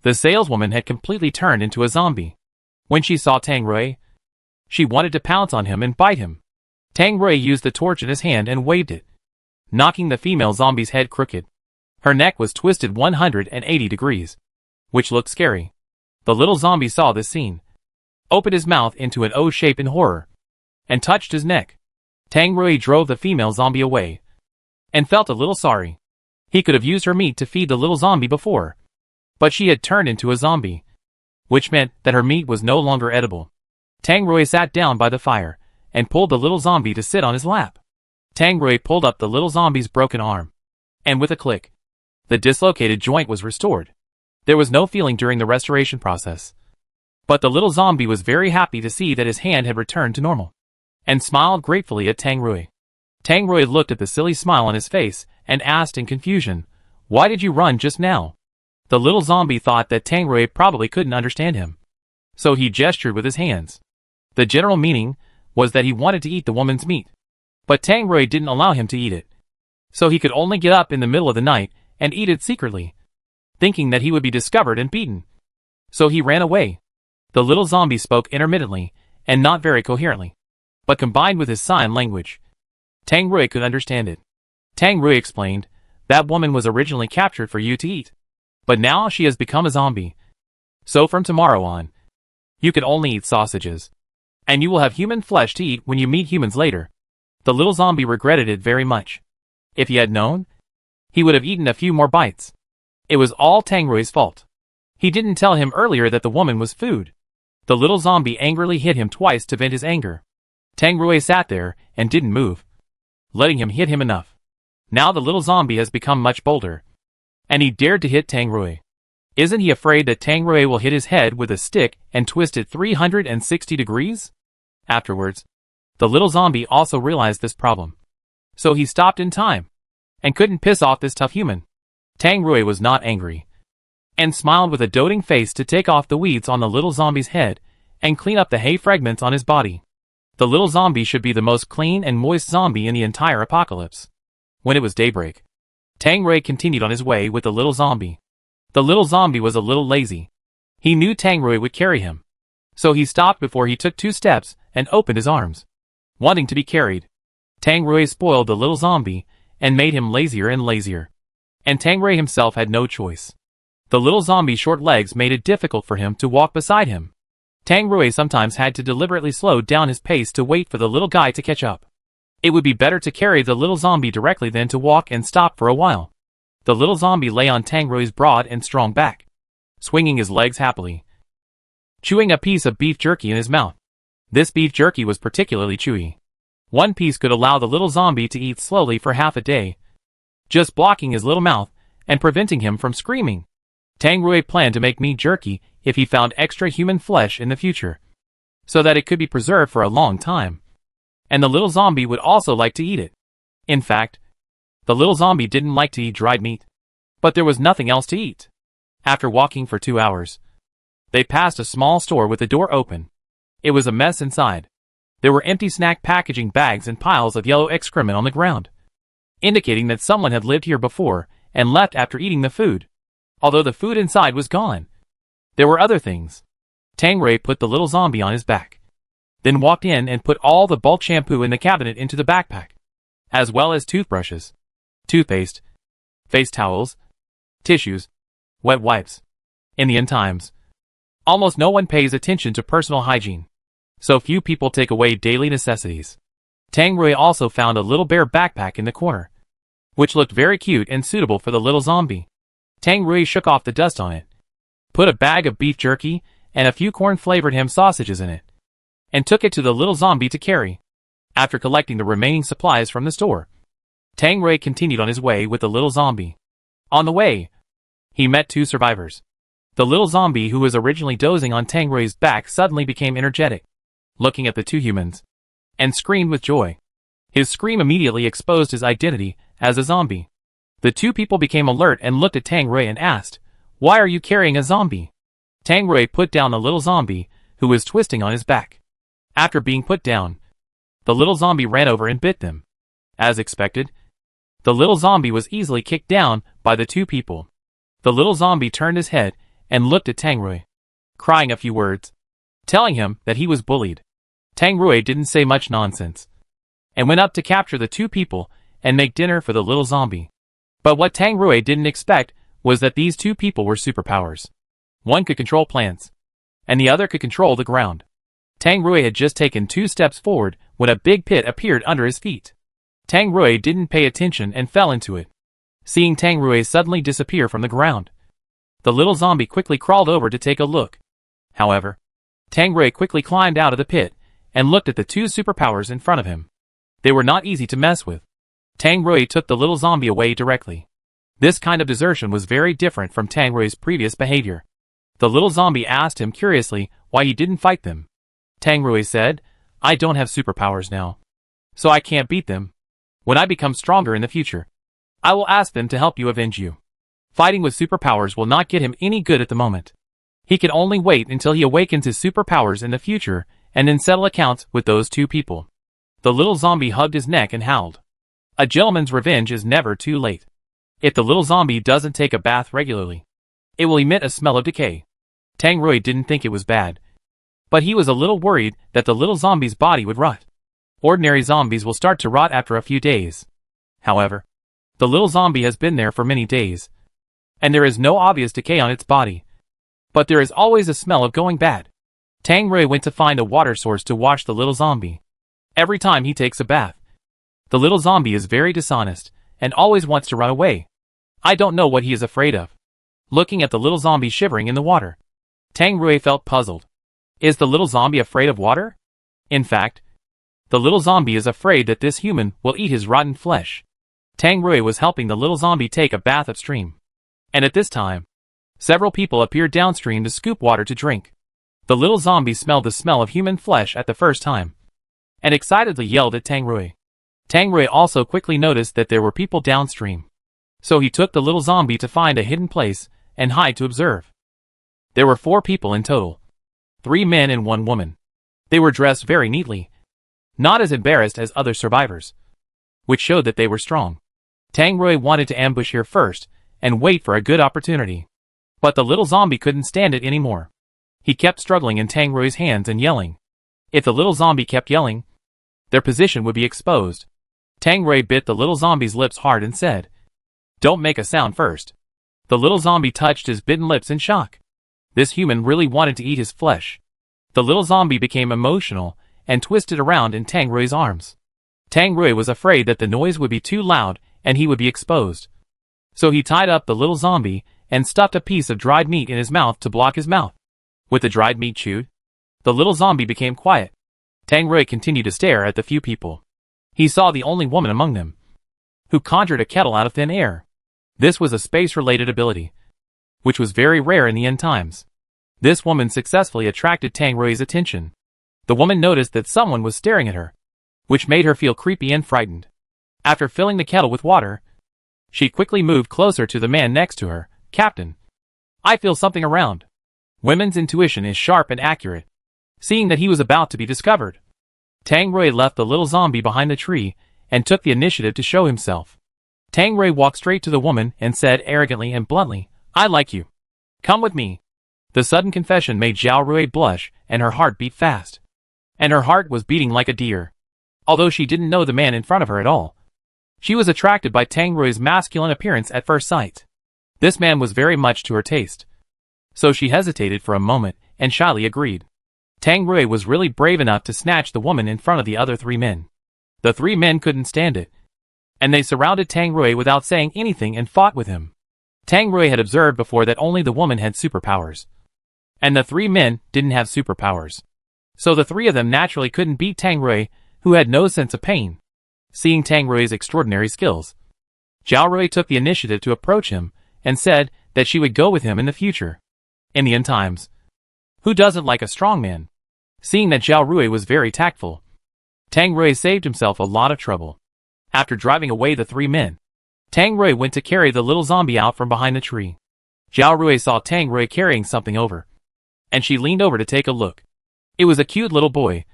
The saleswoman had completely turned into a zombie. When she saw Tang Rui, she wanted to pounce on him and bite him. Tang Rui used the torch in his hand and waved it, knocking the female zombie's head crooked. Her neck was twisted 180 degrees, which looked scary. The little zombie saw this scene, opened his mouth into an O shape in horror, and touched his neck. Tang Rui drove the female zombie away, and felt a little sorry. He could have used her meat to feed the little zombie before, but she had turned into a zombie, which meant that her meat was no longer edible. Tang Rui sat down by the fire and pulled the little zombie to sit on his lap. Tang Rui pulled up the little zombie's broken arm, and with a click, the dislocated joint was restored. There was no feeling during the restoration process, but the little zombie was very happy to see that his hand had returned to normal, and smiled gratefully at Tang Rui. Tang Rui looked at the silly smile on his face and asked in confusion, "Why did you run just now?" The little zombie thought that Tang Rui probably couldn't understand him, so he gestured with his hands. The general meaning was that he wanted to eat the woman's meat. But Tang Rui didn't allow him to eat it. So he could only get up in the middle of the night and eat it secretly, thinking that he would be discovered and beaten. So he ran away. The little zombie spoke intermittently and not very coherently, but combined with his sign language, Tang Rui could understand it. Tang Rui explained, "That woman was originally captured for you to eat, but now she has become a zombie. So from tomorrow on, you can only eat sausages, and you will have human flesh to eat when you meet humans later." The little zombie regretted it very much. If he had known, he would have eaten a few more bites. It was all Tang Rui's fault. He didn't tell him earlier that the woman was food. The little zombie angrily hit him twice to vent his anger. Tang Rui sat there and didn't move, letting him hit him enough. Now the little zombie has become much bolder, and he dared to hit Tang Rui. Isn't he afraid that Tang Rui will hit his head with a stick and twist it 360 degrees? Afterwards, the little zombie also realized this problem. So he stopped in time, and couldn't piss off this tough human. Tang Rui was not angry, and smiled with a doting face to take off the weeds on the little zombie's head and clean up the hay fragments on his body. The little zombie should be the most clean and moist zombie in the entire apocalypse. When it was daybreak, Tang Rui continued on his way with the little zombie. The little zombie was a little lazy. He knew Tang Rui would carry him, so he stopped before he took 2 steps and opened his arms, wanting to be carried. Tang Rui spoiled the little zombie and made him lazier and lazier, and Tang Rui himself had no choice. The little zombie's short legs made it difficult for him to walk beside him. Tang Rui sometimes had to deliberately slow down his pace to wait for the little guy to catch up. It would be better to carry the little zombie directly than to walk and stop for a while. The little zombie lay on Tang Rui's broad and strong back, swinging his legs happily, chewing a piece of beef jerky in his mouth. This beef jerky was particularly chewy. 1 piece could allow the little zombie to eat slowly for half a day, just blocking his little mouth and preventing him from screaming. Tang Rui planned to make meat jerky if he found extra human flesh in the future, so that it could be preserved for a long time. And the little zombie would also like to eat it. In fact, the little zombie didn't like to eat dried meat, but there was nothing else to eat. After walking for 2 hours, they passed a small store with the door open. It was a mess inside. There were empty snack packaging bags and piles of yellow excrement on the ground, indicating that someone had lived here before and left after eating the food. Although the food inside was gone, there were other things. Tang Rui put the little zombie on his back, then walked in and put all the bulk shampoo in the cabinet into the backpack, as well as toothbrushes, toothpaste, face towels, tissues, wet wipes. In the end times, almost no one pays attention to personal hygiene, so few people take away daily necessities. Tang Rui also found a little bear backpack in the corner, which looked very cute and suitable for the little zombie. Tang Rui shook off the dust on it, put a bag of beef jerky and a few corn-flavored ham sausages in it, and took it to the little zombie to carry. After collecting the remaining supplies from the store, Tang Rui continued on his way with the little zombie. On the way, he met 2 survivors. The little zombie who was originally dozing on Tang Rui's back suddenly became energetic, looking at the 2 humans, and screamed with joy. His scream immediately exposed his identity as a zombie. The 2 people became alert and looked at Tang Rui and asked, "Why are you carrying a zombie?" Tang Rui put down the little zombie, who was twisting on his back. After being put down, the little zombie ran over and bit them. As expected, the little zombie was easily kicked down by the 2 people. The little zombie turned his head and looked at Tang Rui, crying a few words, telling him that he was bullied. Tang Rui didn't say much nonsense, and went up to capture the 2 people and make dinner for the little zombie. But what Tang Rui didn't expect was that these 2 people were superpowers. One could control plants, and the other could control the ground. Tang Rui had just taken 2 steps forward when a big pit appeared under his feet. Tang Rui didn't pay attention and fell into it. Seeing Tang Rui suddenly disappear from the ground, the little zombie quickly crawled over to take a look. However, Tang Rui quickly climbed out of the pit and looked at the 2 superpowers in front of him. They were not easy to mess with. Tang Rui took the little zombie away directly. This kind of desertion was very different from Tang Rui's previous behavior. The little zombie asked him curiously why he didn't fight them. Tang Rui said, "I don't have superpowers now, so I can't beat them. When I become stronger in the future, I will ask them to help you avenge you." Fighting with superpowers will not get him any good at the moment. He could only wait until he awakens his superpowers in the future and then settle accounts with those two people. The little zombie hugged his neck and howled. A gentleman's revenge is never too late. If the little zombie doesn't take a bath regularly, it will emit a smell of decay. Tang Rui didn't think it was bad, but he was a little worried that the little zombie's body would rot. Ordinary zombies will start to rot after a few days. However, the little zombie has been there for many days, and there is no obvious decay on its body. But there is always a smell of going bad. Tang Rui went to find a water source to wash the little zombie. Every time he takes a bath, the little zombie is very dishonest and always wants to run away. I don't know what he is afraid of. Looking at the little zombie shivering in the water, Tang Rui felt puzzled. Is the little zombie afraid of water? In fact, the little zombie is afraid that this human will eat his rotten flesh. Tang Rui was helping the little zombie take a bath upstream. And at this time, several people appeared downstream to scoop water to drink. The little zombie smelled the smell of human flesh at the first time, and excitedly yelled at Tang Rui. Tang Rui also quickly noticed that there were people downstream. So he took the little zombie to find a hidden place and hide to observe. There were 4 people in total. 3 men and 1 woman. They were dressed very neatly, not as embarrassed as other survivors, which showed that they were strong. Tang Rui wanted to ambush here first and wait for a good opportunity. But the little zombie couldn't stand it anymore. He kept struggling in Tang Rui's hands and yelling. If the little zombie kept yelling, their position would be exposed. Tang Rui bit the little zombie's lips hard and said, "Don't make a sound first." The little zombie touched his bitten lips in shock. This human really wanted to eat his flesh. The little zombie became emotional and twisted around in Tang Rui's arms. Tang Rui was afraid that the noise would be too loud and he would be exposed. So he tied up the little zombie and stuffed a piece of dried meat in his mouth to block his mouth. With the dried meat chewed, the little zombie became quiet. Tang Rui continued to stare at the few people. He saw the only woman among them, who conjured a kettle out of thin air. This was a space-related ability, which was very rare in the end times. This woman successfully attracted Tang Rui's attention. The woman noticed that someone was staring at her, which made her feel creepy and frightened. After filling the kettle with water, she quickly moved closer to the man next to her. "Captain, I feel something around." Women's intuition is sharp and accurate. Seeing that he was about to be discovered, Tang Rui left the little zombie behind the tree and took the initiative to show himself. Tang Rui walked straight to the woman and said arrogantly and bluntly, "I like you. Come with me." The sudden confession made Zhao Rui blush and her heart beat fast. And her heart was beating like a deer. Although she didn't know the man in front of her at all, she was attracted by Tang Rui's masculine appearance at first sight. This man was very much to her taste. So she hesitated for a moment and shyly agreed. Tang Rui was really brave enough to snatch the woman in front of the other 3 men. The 3 men couldn't stand it, and they surrounded Tang Rui without saying anything and fought with him. Tang Rui had observed before that only the woman had superpowers, and the 3 men didn't have superpowers. So the 3 of them naturally couldn't beat Tang Rui, who had no sense of pain. Seeing Tang Rui's extraordinary skills, Zhao Rui took the initiative to approach him and said that she would go with him in the future. In the end times, who doesn't like a strong man? Seeing that Zhao Rui was very tactful, Tang Rui saved himself a lot of trouble. After driving away the 3 men, Tang Rui went to carry the little zombie out from behind the tree. Zhao Rui saw Tang Rui carrying something over, and she leaned over to take a look. It was a cute little boy,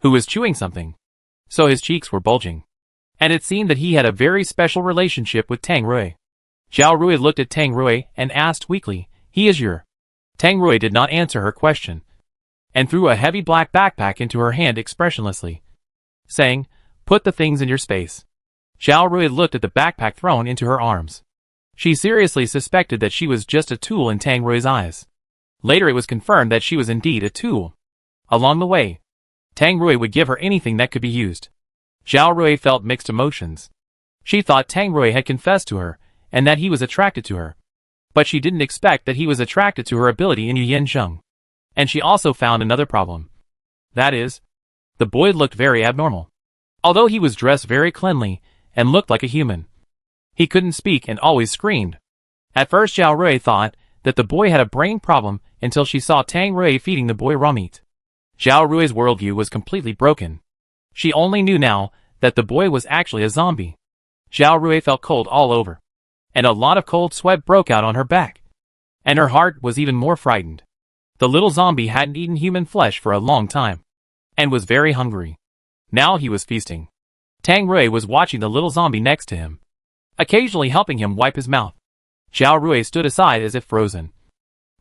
who was chewing something, so his cheeks were bulging. And it seemed that he had a very special relationship with Tang Rui. Zhao Rui looked at Tang Rui and asked weakly, "He is your?" Tang Rui did not answer her question, and threw a heavy black backpack into her hand expressionlessly, saying, "Put the things in your space." Zhao Rui looked at the backpack thrown into her arms. She seriously suspected that she was just a tool in Tang Rui's eyes. Later it was confirmed that she was indeed a tool. Along the way, Tang Rui would give her anything that could be used. Zhao Rui felt mixed emotions. She thought Tang Rui had confessed to her, and that he was attracted to her. But she didn't expect that he was attracted to her ability in Yuan Zheng. And she also found another problem. That is, the boy looked very abnormal. Although he was dressed very cleanly and looked like a human, he couldn't speak and always screamed. At first Zhao Rui thought that the boy had a brain problem until she saw Tang Rui feeding the boy raw meat. Zhao Rui's worldview was completely broken. She only knew now that the boy was actually a zombie. Zhao Rui felt cold all over, and a lot of cold sweat broke out on her back. And her heart was even more frightened. The little zombie hadn't eaten human flesh for a long time, and was very hungry. Now he was feasting. Tang Rui was watching the little zombie next to him, occasionally helping him wipe his mouth. Zhao Rui stood aside as if frozen,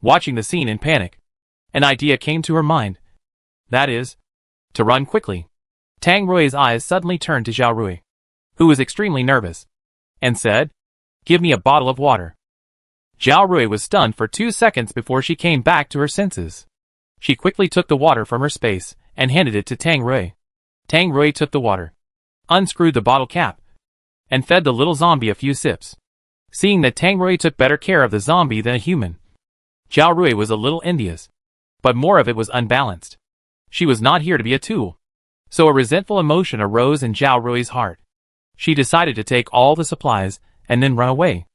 watching the scene in panic. An idea came to her mind. That is, to run quickly. Tang Rui's eyes suddenly turned to Zhao Rui, who was extremely nervous, and said, "Give me a bottle of water." Zhao Rui was stunned for 2 seconds before she came back to her senses. She quickly took the water from her space and handed it to Tang Rui. Tang Rui took the water, unscrewed the bottle cap, and fed the little zombie a few sips. Seeing that Tang Rui took better care of the zombie than a human, Zhao Rui was a little envious, but more of it was unbalanced. She was not here to be a tool. So a resentful emotion arose in Zhao Rui's heart. She decided to take all the supplies and then run away.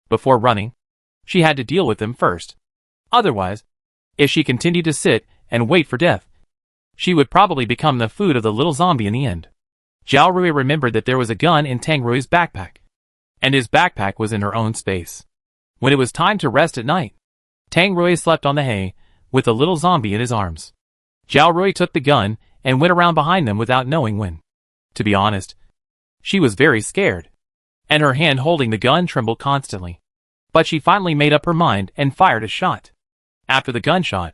Before running, she had to deal with them first. Otherwise, if she continued to sit and wait for death, she would probably become the food of the little zombie in the end. Zhao Rui remembered that there was a gun in Tang Rui's backpack, and his backpack was in her own space. When it was time to rest at night, Tang Rui slept on the hay with the little zombie in his arms. Zhao Rui took the gun and went around behind them without knowing when. To be honest, she was very scared, and her hand holding the gun trembled constantly. But she finally made up her mind and fired a shot. After the gunshot,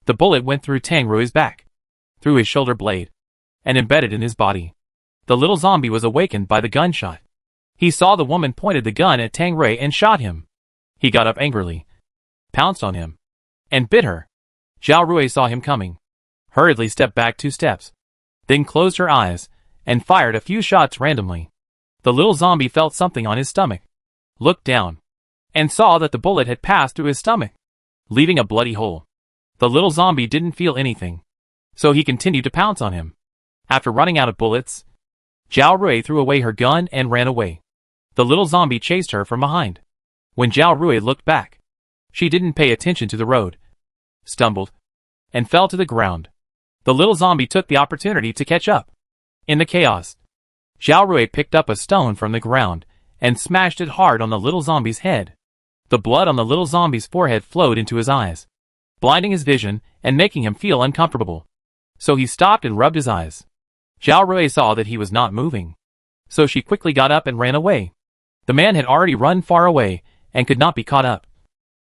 the bullet went through Tang Rui's back, through his shoulder blade, and embedded in his body. The little zombie was awakened by the gunshot. He saw the woman pointed the gun at Tang Rui and shot him. He got up angrily, pounced on him, and bit her. Zhao Rui saw him coming, hurriedly stepped back 2 steps, then closed her eyes and fired a few shots randomly. The little zombie felt something on his stomach, looked down, and saw that the bullet had passed through his stomach, leaving a bloody hole. The little zombie didn't feel anything, so he continued to pounce on him. After running out of bullets, Zhao Rui threw away her gun and ran away. The little zombie chased her from behind. When Zhao Rui looked back, she didn't pay attention to the road, stumbled, and fell to the ground. The little zombie took the opportunity to catch up. In the chaos, Zhao Rui picked up a stone from the ground and smashed it hard on the little zombie's head. The blood on the little zombie's forehead flowed into his eyes, blinding his vision and making him feel uncomfortable. So he stopped and rubbed his eyes. Zhao Rui saw that he was not moving, so she quickly got up and ran away. The man had already run far away and could not be caught up.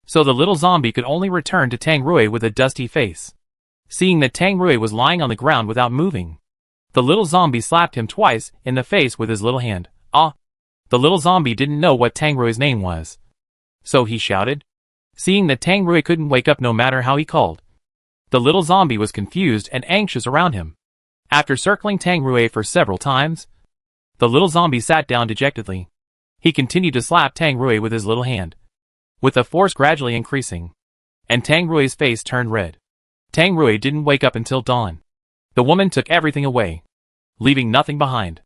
So the little zombie could only return to Tang Rui with a dusty face. Seeing that Tang Rui was lying on the ground without moving, the little zombie slapped him twice in the face with his little hand. Ah! The little zombie didn't know what Tang Rui's name was, so he shouted. Seeing that Tang Rui couldn't wake up no matter how he called, the little zombie was confused and anxious around him. After circling Tang Rui for several times, the little zombie sat down dejectedly. He continued to slap Tang Rui with his little hand, with the force gradually increasing, and Tang Rui's face turned red. Tang Rui didn't wake up until dawn. The woman took everything away, leaving nothing behind.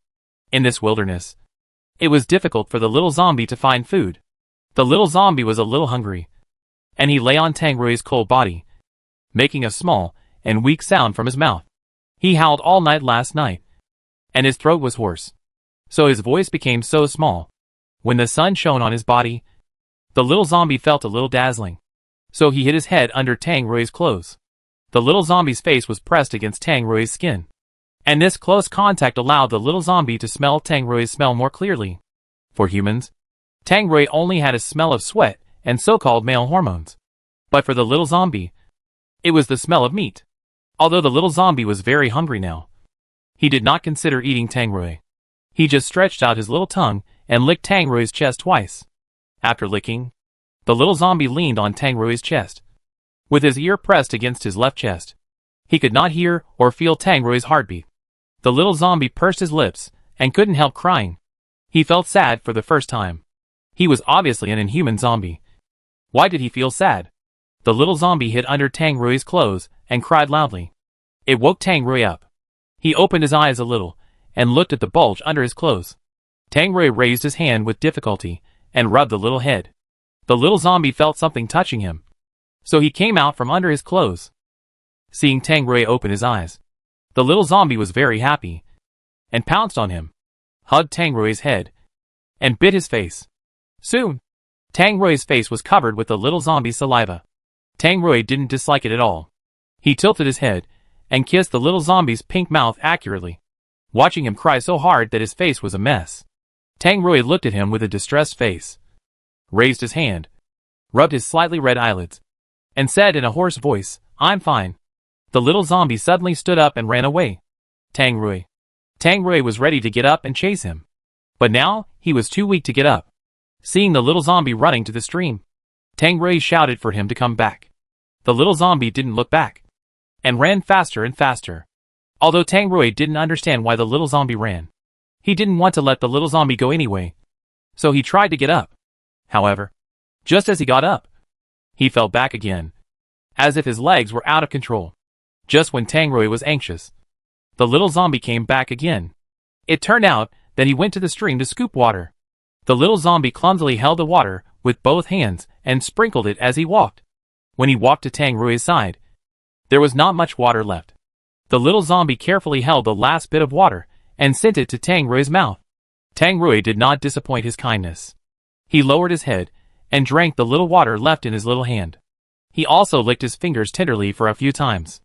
In this wilderness, it was difficult for the little zombie to find food. The little zombie was a little hungry, and he lay on Tang Rui's cold body, making a small and weak sound from his mouth. He howled all night last night, and his throat was hoarse, so his voice became so small. When the sun shone on his body, the little zombie felt a little dazzling, so he hid his head under Tang Rui's clothes. The little zombie's face was pressed against Tang Rui's skin, and this close contact allowed the little zombie to smell Tang Rui's smell more clearly. For humans, Tang Rui only had a smell of sweat and so-called male hormones. But for the little zombie, it was the smell of meat. Although the little zombie was very hungry now, he did not consider eating Tang Rui. He just stretched out his little tongue and licked Tang Rui's chest twice. After licking, the little zombie leaned on Tang Rui's chest, with his ear pressed against his left chest. He could not hear or feel Tang Rui's heartbeat. The little zombie pursed his lips and couldn't help crying. He felt sad for the first time. He was obviously an inhuman zombie. Why did he feel sad? The little zombie hid under Tang Rui's clothes and cried loudly. It woke Tang Rui up. He opened his eyes a little and looked at the bulge under his clothes. Tang Rui raised his hand with difficulty and rubbed the little head. The little zombie felt something touching him, so he came out from under his clothes. Seeing Tang Rui open his eyes, the little zombie was very happy and pounced on him, hugged Tang Rui's head, and bit his face. Soon, Tang Rui's face was covered with the little zombie's saliva. Tang Rui didn't dislike it at all. He tilted his head and kissed the little zombie's pink mouth accurately, watching him cry so hard that his face was a mess. Tang Rui looked at him with a distressed face, raised his hand, rubbed his slightly red eyelids, and said in a hoarse voice, "I'm fine." The little zombie suddenly stood up and ran away. Tang Rui was ready to get up and chase him. But now, he was too weak to get up. Seeing the little zombie running to the stream, Tang Rui shouted for him to come back. The little zombie didn't look back, and ran faster and faster. Although Tang Rui didn't understand why the little zombie ran, he didn't want to let the little zombie go anyway, so he tried to get up. However, just as he got up, he fell back again, as if his legs were out of control. Just when Tang Rui was anxious, the little zombie came back again. It turned out that he went to the stream to scoop water. The little zombie clumsily held the water with both hands and sprinkled it as he walked. When he walked to Tang Rui's side, there was not much water left. The little zombie carefully held the last bit of water and sent it to Tang Rui's mouth. Tang Rui did not disappoint his kindness. He lowered his head and drank the little water left in his little hand. He also licked his fingers tenderly for a few times.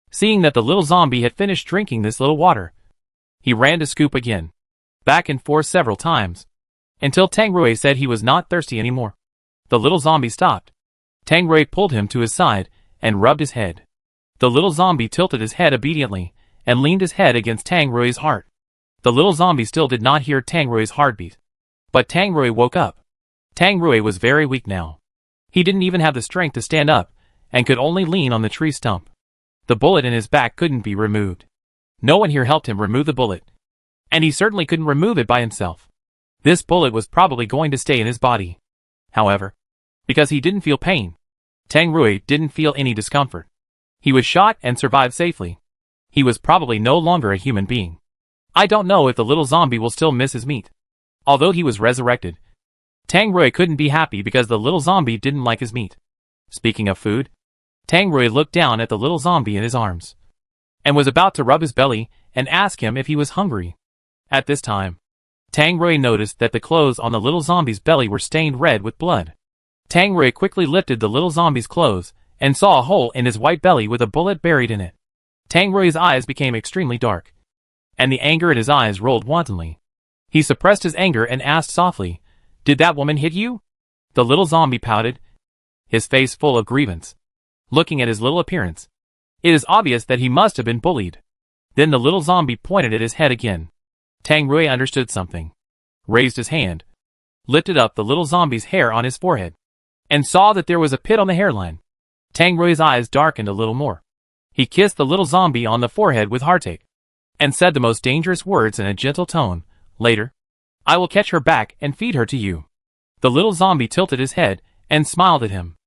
Seeing that the little zombie had finished drinking this little water, he ran to scoop again, back and forth several times, until Tang Rui said he was not thirsty anymore. The little zombie stopped. Tang Rui pulled him to his side and rubbed his head. The little zombie tilted his head obediently and leaned his head against Tang Rui's heart. The little zombie still did not hear Tang Rui's heartbeat, but Tang Rui woke up. Tang Rui was very weak now. He didn't even have the strength to stand up and could only lean on the tree stump. The bullet in his back couldn't be removed. No one here helped him remove the bullet, and he certainly couldn't remove it by himself. This bullet was probably going to stay in his body. However, because he didn't feel pain, Tang Rui didn't feel any discomfort. He was shot and survived safely. He was probably no longer a human being. I don't know if the little zombie will still miss his meat. Although he was resurrected, Tang Rui couldn't be happy because the little zombie didn't like his meat. Speaking of food, Tang Rui looked down at the little zombie in his arms, and was about to rub his belly and ask him if he was hungry. At this time, Tang Rui noticed that the clothes on the little zombie's belly were stained red with blood. Tang Rui quickly lifted the little zombie's clothes and saw a hole in his white belly with a bullet buried in it. Tang Rui's eyes became extremely dark, and the anger in his eyes rolled wantonly. He suppressed his anger and asked softly, "Did that woman hit you?" The little zombie pouted, his face full of grievance. Looking at his little appearance, it is obvious that he must have been bullied. Then the little zombie pointed at his head again. Tang Rui understood something, raised his hand, lifted up the little zombie's hair on his forehead, and saw that there was a pit on the hairline. Tang Rui's eyes darkened a little more. He kissed the little zombie on the forehead with heartache, and said the most dangerous words in a gentle tone, "Later, I will catch her back and feed her to you." The little zombie tilted his head and smiled at him.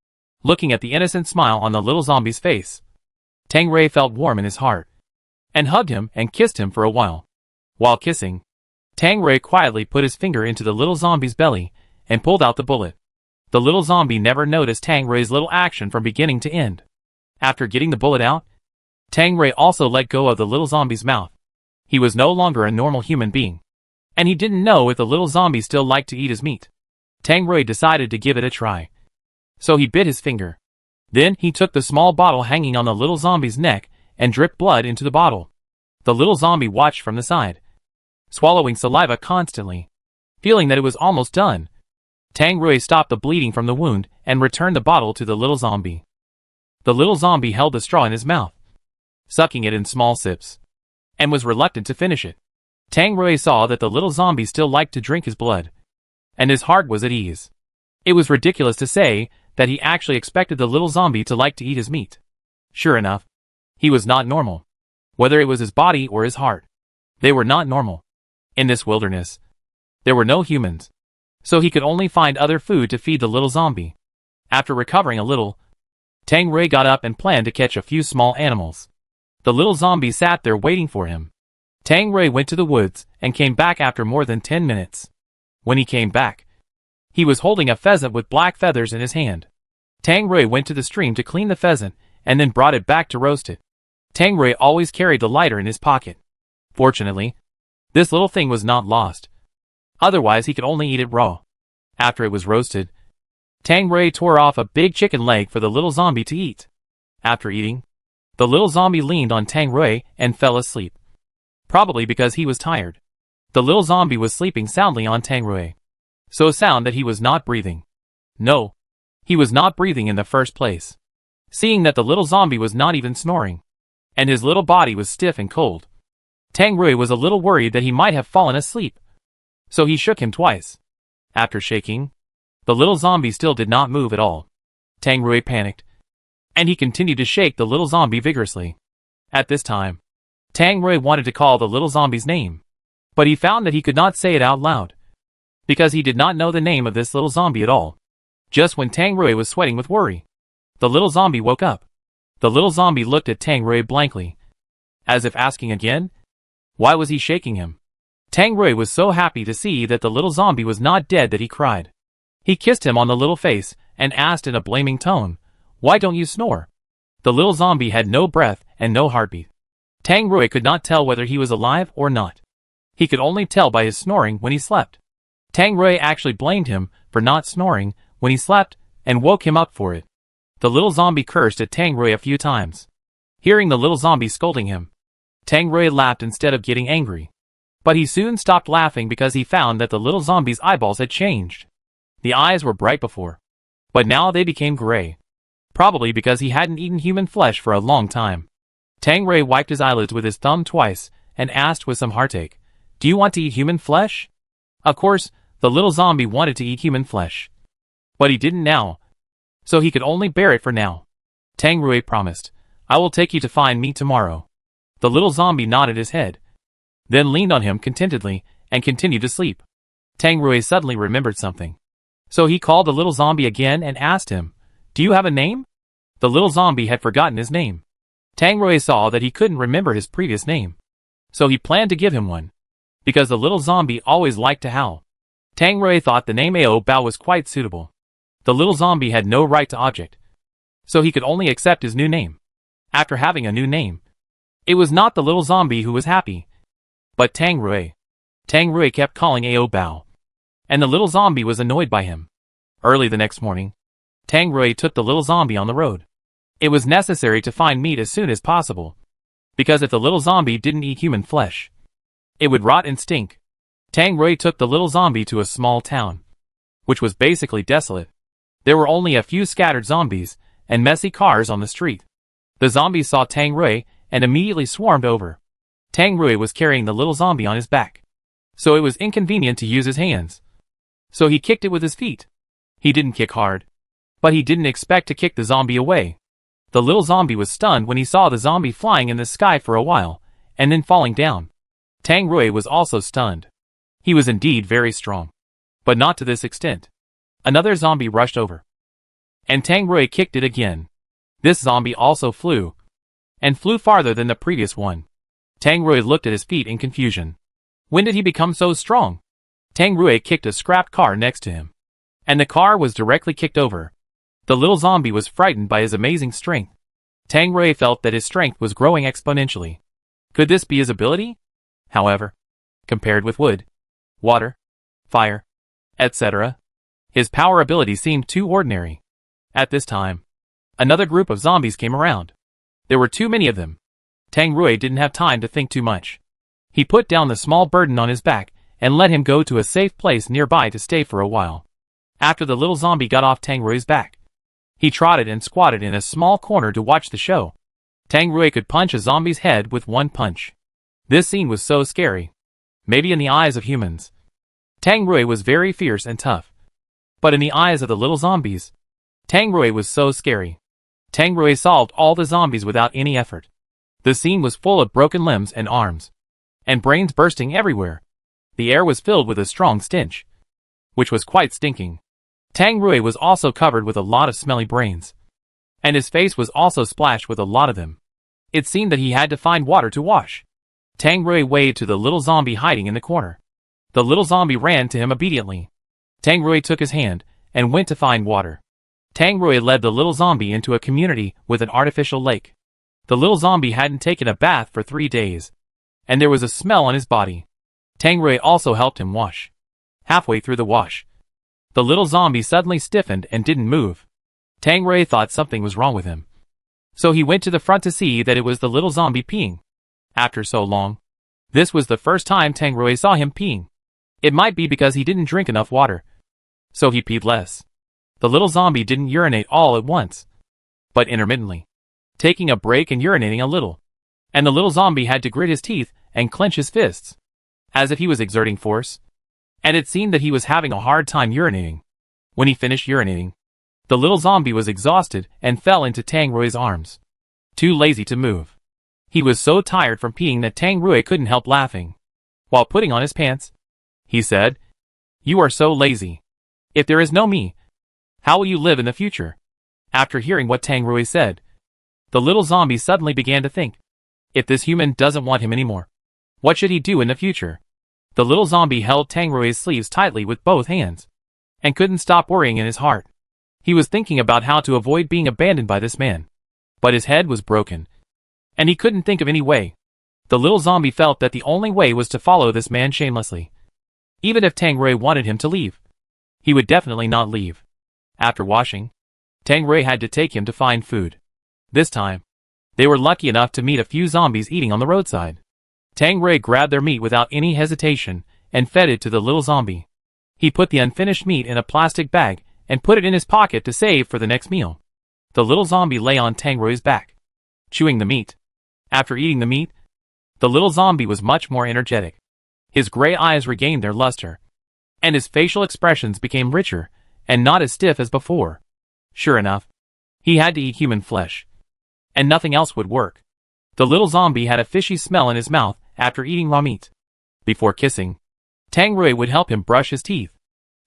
Looking at the innocent smile on the little zombie's face, Tang Rui felt warm in his heart, and hugged him and kissed him for a while. While kissing, Tang Rui quietly put his finger into the little zombie's belly and pulled out the bullet. The little zombie never noticed Tang Rui's little action from beginning to end. After getting the bullet out, Tang Rui also let go of the little zombie's mouth. He was no longer a normal human being, and he didn't know if the little zombie still liked to eat his meat. Tang Rui decided to give it a try, so he bit his finger. Then he took the small bottle hanging on the little zombie's neck and dripped blood into the bottle. The little zombie watched from the side, swallowing saliva constantly. Feeling that it was almost done, Tang Rui stopped the bleeding from the wound and returned the bottle to the little zombie. The little zombie held the straw in his mouth, sucking it in small sips, and was reluctant to finish it. Tang Rui saw that the little zombie still liked to drink his blood, and his heart was at ease. It was ridiculous to say that he actually expected the little zombie to like to eat his meat. Sure enough, he was not normal. Whether it was his body or his heart, they were not normal. In this wilderness, there were no humans, so he could only find other food to feed the little zombie. After recovering a little, Tang Rui got up and planned to catch a few small animals. The little zombie sat there waiting for him. Tang Rui went to the woods and came back after more than 10 minutes. When he came back, he was holding a pheasant with black feathers in his hand. Tang Rui went to the stream to clean the pheasant and then brought it back to roast it. Tang Rui always carried the lighter in his pocket. Fortunately, this little thing was not lost. Otherwise he could only eat it raw. After it was roasted, Tang Rui tore off a big chicken leg for the little zombie to eat. After eating, the little zombie leaned on Tang Rui and fell asleep. Probably because he was tired. The little zombie was sleeping soundly on Tang Rui. So sound that he was not breathing. No, he was not breathing in the first place. Seeing that the little zombie was not even snoring, and his little body was stiff and cold, Tang Rui was a little worried that he might have fallen asleep. So he shook him twice. After shaking, the little zombie still did not move at all. Tang Rui panicked, and he continued to shake the little zombie vigorously. At this time, Tang Rui wanted to call the little zombie's name, but he found that he could not say it out loud, because he did not know the name of this little zombie at all. Just when Tang Rui was sweating with worry, the little zombie woke up. The little zombie looked at Tang Rui blankly, as if asking again, why was he shaking him? Tang Rui was so happy to see that the little zombie was not dead that he cried. He kissed him on the little face and asked in a blaming tone, why don't you snore? The little zombie had no breath and no heartbeat. Tang Rui could not tell whether he was alive or not. He could only tell by his snoring when he slept. Tang Rui actually blamed him for not snoring when he slept and woke him up for it. The little zombie cursed at Tang Rui a few times. Hearing the little zombie scolding him, Tang Rui laughed instead of getting angry. But he soon stopped laughing because he found that the little zombie's eyeballs had changed. The eyes were bright before, but now they became gray. Probably because he hadn't eaten human flesh for a long time. Tang Rui wiped his eyelids with his thumb twice and asked with some heartache, do you want to eat human flesh? Of course, the little zombie wanted to eat human flesh. But he didn't now, so he could only bear it for now. Tang Rui promised, I will take you to find meat tomorrow. The little zombie nodded his head, then leaned on him contentedly and continued to sleep. Tang Rui suddenly remembered something. So he called the little zombie again and asked him, do you have a name? The little zombie had forgotten his name. Tang Rui saw that he couldn't remember his previous name, so he planned to give him one, because the little zombie always liked to howl. Tang Rui thought the name Ao Bao was quite suitable. The little zombie had no right to object, so he could only accept his new name. After having a new name, it was not the little zombie who was happy, but Tang Rui. Tang Rui kept calling Ao Bao, and the little zombie was annoyed by him. Early the next morning, Tang Rui took the little zombie on the road. It was necessary to find meat as soon as possible, because if the little zombie didn't eat human flesh, it would rot and stink. Tang Rui took the little zombie to a small town, which was basically desolate. There were only a few scattered zombies and messy cars on the street. The zombies saw Tang Rui and immediately swarmed over. Tang Rui was carrying the little zombie on his back, so it was inconvenient to use his hands. So he kicked it with his feet. He didn't kick hard, but he didn't expect to kick the zombie away. The little zombie was stunned when he saw the zombie flying in the sky for a while, and then falling down. Tang Rui was also stunned. He was indeed very strong, but not to this extent. Another zombie rushed over, and Tang Rui kicked it again. This zombie also flew, and flew farther than the previous one. Tang Rui looked at his feet in confusion. When did he become so strong? Tang Rui kicked a scrapped car next to him, and the car was directly kicked over. The little zombie was frightened by his amazing strength. Tang Rui felt that his strength was growing exponentially. Could this be his ability? However, compared with wood, water, fire, etc., his power ability seemed too ordinary. At this time, another group of zombies came around. There were too many of them. Tang Rui didn't have time to think too much. He put down the small burden on his back and let him go to a safe place nearby to stay for a while. After the little zombie got off Tang Rui's back, he trotted and squatted in a small corner to watch the show. Tang Rui could punch a zombie's head with one punch. This scene was so scary. Maybe in the eyes of humans, Tang Rui was very fierce and tough. But in the eyes of the little zombies, Tang Rui was so scary. Tang Rui solved all the zombies without any effort. The scene was full of broken limbs and arms, and brains bursting everywhere. The air was filled with a strong stench, which was quite stinking. Tang Rui was also covered with a lot of smelly brains, and his face was also splashed with a lot of them. It seemed that he had to find water to wash. Tang Rui waved to the little zombie hiding in the corner. The little zombie ran to him obediently. Tang Rui took his hand and went to find water. Tang Rui led the little zombie into a community with an artificial lake. The little zombie hadn't taken a bath for 3 days, and there was a smell on his body. Tang Rui also helped him wash. Halfway through the wash, The little zombie suddenly stiffened and didn't move. Tang Rui thought something was wrong with him. So he went to the front to see that it was the little zombie peeing. After so long, this was the first time Tang Rui saw him peeing. It might be because he didn't drink enough water, so he peed less. The little zombie didn't urinate all at once, but intermittently, taking a break and urinating a little. And the little zombie had to grit his teeth and clench his fists, as if he was exerting force. And it seemed that he was having a hard time urinating. When he finished urinating, the little zombie was exhausted and fell into Tang Rui's arms, too lazy to move. He was so tired from peeing that Tang Rui couldn't help laughing. While putting on his pants, he said, "You are so lazy. If there is no me, how will you live in the future?" After hearing what Tang Rui said, the little zombie suddenly began to think, if this human doesn't want him anymore, what should he do in the future? The little zombie held Tang Rui's sleeves tightly with both hands, and couldn't stop worrying in his heart. He was thinking about how to avoid being abandoned by this man, but his head was broken, and he couldn't think of any way. The little zombie felt that the only way was to follow this man shamelessly. Even if Tang Rui wanted him to leave, he would definitely not leave. After washing, Tang Rui had to take him to find food. This time, they were lucky enough to meet a few zombies eating on the roadside. Tang Rui grabbed their meat without any hesitation and fed it to the little zombie. He put the unfinished meat in a plastic bag and put it in his pocket to save for the next meal. The little zombie lay on Tang Rui's back, chewing the meat. After eating the meat, the little zombie was much more energetic. His gray eyes regained their luster, and his facial expressions became richer and not as stiff as before. Sure enough, he had to eat human flesh, and nothing else would work. The little zombie had a fishy smell in his mouth after eating raw meat. Before kissing, Tang Rui would help him brush his teeth.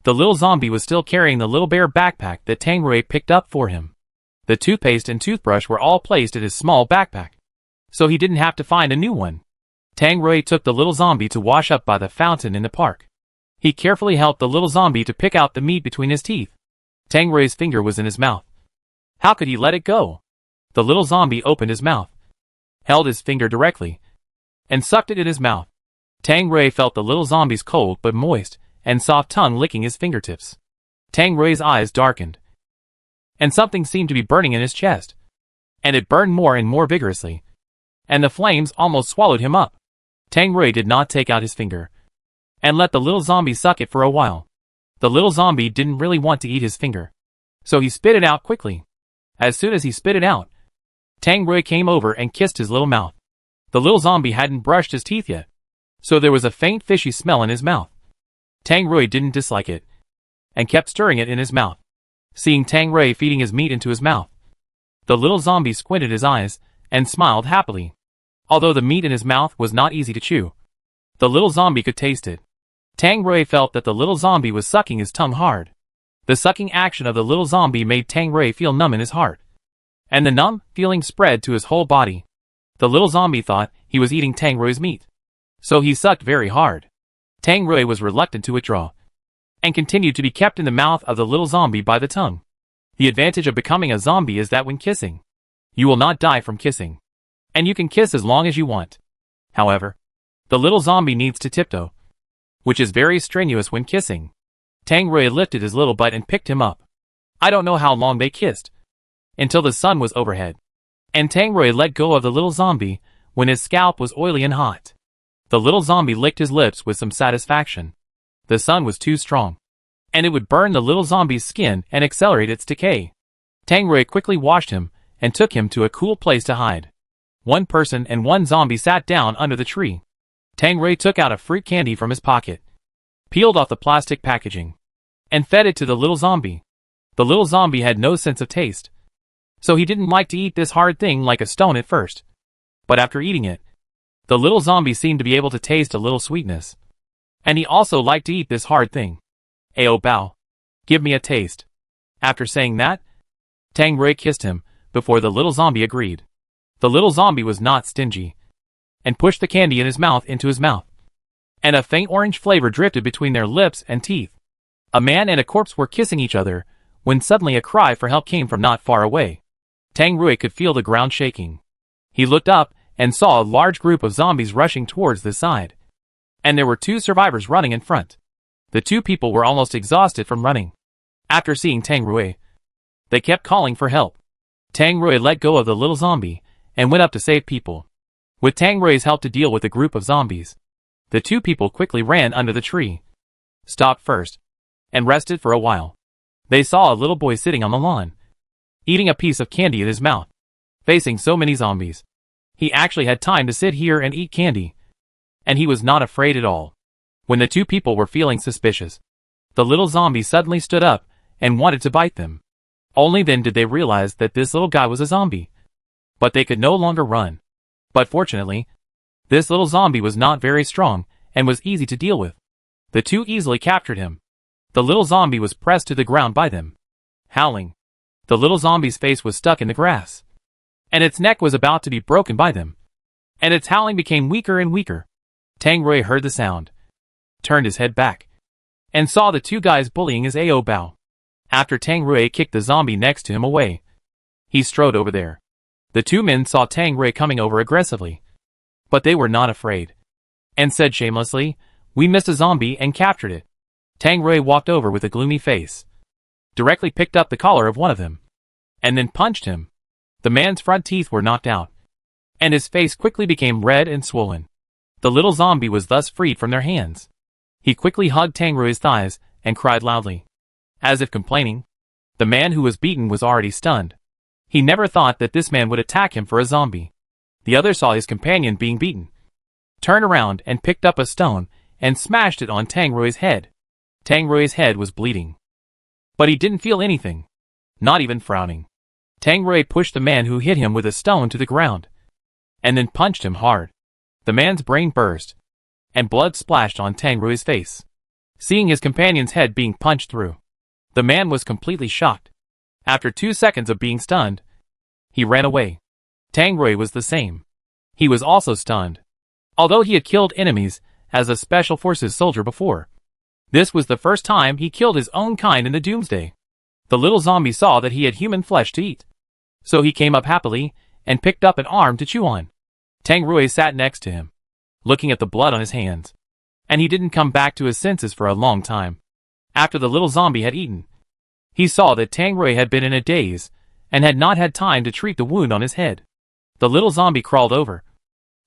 The little zombie was still carrying the little bear backpack that Tang Rui picked up for him. The toothpaste and toothbrush were all placed in his small backpack, so he didn't have to find a new one. Tang Rui took the little zombie to wash up by the fountain in the park. He carefully helped the little zombie to pick out the meat between his teeth. Tang Rui's finger was in his mouth. How could he let it go? The little zombie opened his mouth, held his finger directly, and sucked it in his mouth. Tang Rui felt the little zombie's cold but moist and soft tongue licking his fingertips. Tang Rui's eyes darkened, and something seemed to be burning in his chest. And it burned more and more vigorously, and the flames almost swallowed him up. Tang Rui did not take out his finger, and let the little zombie suck it for a while. The little zombie didn't really want to eat his finger, so he spit it out quickly. As soon as he spit it out, Tang Rui came over and kissed his little mouth. The little zombie hadn't brushed his teeth yet, so there was a faint fishy smell in his mouth. Tang Rui didn't dislike it, and kept stirring it in his mouth. Seeing Tang Rui feeding his meat into his mouth, the little zombie squinted his eyes and smiled happily. Although the meat in his mouth was not easy to chew, the little zombie could taste it. Tang Rui felt that the little zombie was sucking his tongue hard. The sucking action of the little zombie made Tang Rui feel numb in his heart, and the numb feeling spread to his whole body. The little zombie thought he was eating Tang Rui's meat, so he sucked very hard. Tang Rui was reluctant to withdraw, and continued to be kept in the mouth of the little zombie by the tongue. The advantage of becoming a zombie is that when kissing, you will not die from kissing, and you can kiss as long as you want. However, the little zombie needs to tiptoe, which is very strenuous when kissing. Tang Rui lifted his little butt and picked him up. I don't know how long they kissed, until the sun was overhead, and Tang Rui let go of the little zombie when his scalp was oily and hot. The little zombie licked his lips with some satisfaction. The sun was too strong, and it would burn the little zombie's skin and accelerate its decay. Tang Rui quickly washed him and took him to a cool place to hide. One person and one zombie sat down under the tree. Tang Rui took out a fruit candy from his pocket, peeled off the plastic packaging, and fed it to the little zombie. The little zombie had no sense of taste, so he didn't like to eat this hard thing like a stone at first. But after eating it, the little zombie seemed to be able to taste a little sweetness, and he also liked to eat this hard thing. Ao bao, give me a taste. After saying that, Tang Rui kissed him before the little zombie agreed. The little zombie was not stingy, and pushed the candy in his mouth into his mouth, and a faint orange flavor drifted between their lips and teeth. A man and a corpse were kissing each other when suddenly a cry for help came from not far away. Tang Rui could feel the ground shaking. He looked up and saw a large group of zombies rushing towards the side, and there were two survivors running in front. The two people were almost exhausted from running. After seeing Tang Rui, they kept calling for help. Tang Rui let go of the little zombie and went up to save people. With Tang Rui's help to deal with the group of zombies, the two people quickly ran under the tree, stopped first, and rested for a while. They saw a little boy sitting on the lawn, eating a piece of candy in his mouth. Facing so many zombies, he actually had time to sit here and eat candy, and he was not afraid at all. When the two people were feeling suspicious, the little zombie suddenly stood up and wanted to bite them. Only then did they realize that this little guy was a zombie. But they could no longer run. But fortunately, this little zombie was not very strong and was easy to deal with. The two easily captured him. The little zombie was pressed to the ground by them, howling. The little zombie's face was stuck in the grass, and its neck was about to be broken by them, and its howling became weaker and weaker. Tang Rui heard the sound, turned his head back, and saw the two guys bullying his Ao Bao. After Tang Rui kicked the zombie next to him away, he strode over there. The two men saw Tang Rui coming over aggressively, but they were not afraid, and said shamelessly, "We missed a zombie and captured it." Tang Rui walked over with a gloomy face, directly picked up the collar of one of them, and then punched him. The man's front teeth were knocked out, and his face quickly became red and swollen. The little zombie was thus freed from their hands. He quickly hugged Tang Rui's thighs and cried loudly, as if complaining. The man who was beaten was already stunned. He never thought that this man would attack him for a zombie. The other saw his companion being beaten, turned around and picked up a stone and smashed it on Tang Rui's head. Tang Rui's head was bleeding, but he didn't feel anything, not even frowning. Tang Rui pushed the man who hit him with a stone to the ground, and then punched him hard. The man's brain burst, and blood splashed on Tang Rui's face. Seeing his companion's head being punched through, the man was completely shocked. After 2 seconds of being stunned, he ran away. Tang Rui was the same. He was also stunned. Although he had killed enemies as a Special Forces soldier before, this was the first time he killed his own kind in the Doomsday. The little zombie saw that he had human flesh to eat, so he came up happily and picked up an arm to chew on. Tang Rui sat next to him, looking at the blood on his hands, and he didn't come back to his senses for a long time. After the little zombie had eaten, he saw that Tang Rui had been in a daze and had not had time to treat the wound on his head. The little zombie crawled over,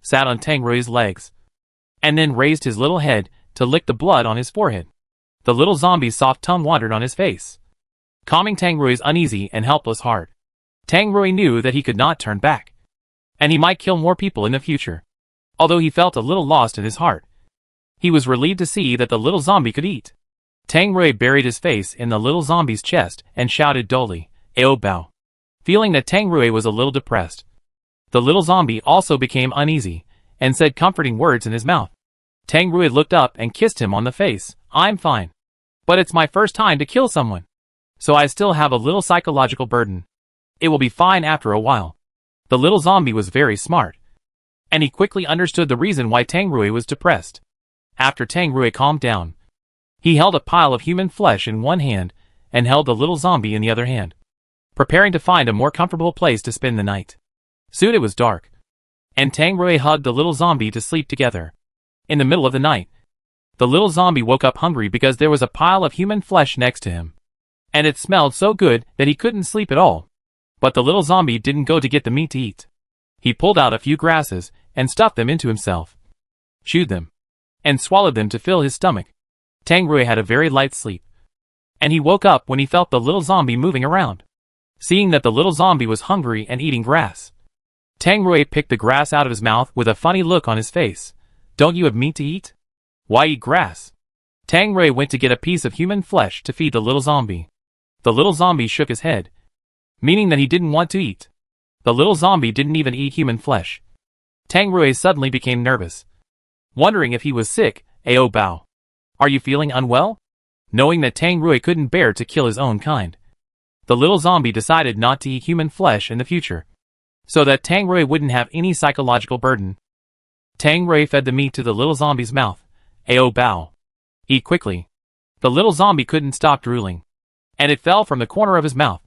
sat on Tang Rui's legs, and then raised his little head to lick the blood on his forehead. The little zombie's soft tongue wandered on his face, calming Tang Rui's uneasy and helpless heart. Tang Rui knew that he could not turn back, and he might kill more people in the future. Although he felt a little lost in his heart, he was relieved to see that the little zombie could eat. Tang Rui buried his face in the little zombie's chest and shouted dully, "Ao Bao." Feeling that Tang Rui was a little depressed, the little zombie also became uneasy and said comforting words in his mouth. Tang Rui looked up and kissed him on the face. "I'm fine. But it's my first time to kill someone, so I still have a little psychological burden. It will be fine after a while." The little zombie was very smart, and he quickly understood the reason why Tang Rui was depressed. After Tang Rui calmed down, he held a pile of human flesh in one hand and held the little zombie in the other hand, preparing to find a more comfortable place to spend the night. Soon it was dark, and Tang Rui hugged the little zombie to sleep together. In the middle of the night, the little zombie woke up hungry because there was a pile of human flesh next to him, and it smelled so good that he couldn't sleep at all. But the little zombie didn't go to get the meat to eat. He pulled out a few grasses and stuffed them into himself, chewed them, and swallowed them to fill his stomach. Tang Rui had a very light sleep, and he woke up when he felt the little zombie moving around. Seeing that the little zombie was hungry and eating grass, Tang Rui picked the grass out of his mouth with a funny look on his face. "Don't you have meat to eat? Why eat grass?" Tang Rui went to get a piece of human flesh to feed the little zombie. The little zombie shook his head, meaning that he didn't want to eat. The little zombie didn't even eat human flesh. Tang Rui suddenly became nervous, wondering if he was sick. "Ao Bao, are you feeling unwell?" Knowing that Tang Rui couldn't bear to kill his own kind, the little zombie decided not to eat human flesh in the future, so that Tang Rui wouldn't have any psychological burden. Tang Rui fed the meat to the little zombie's mouth. "Ao Bao, eat quickly." The little zombie couldn't stop drooling, and it fell from the corner of his mouth,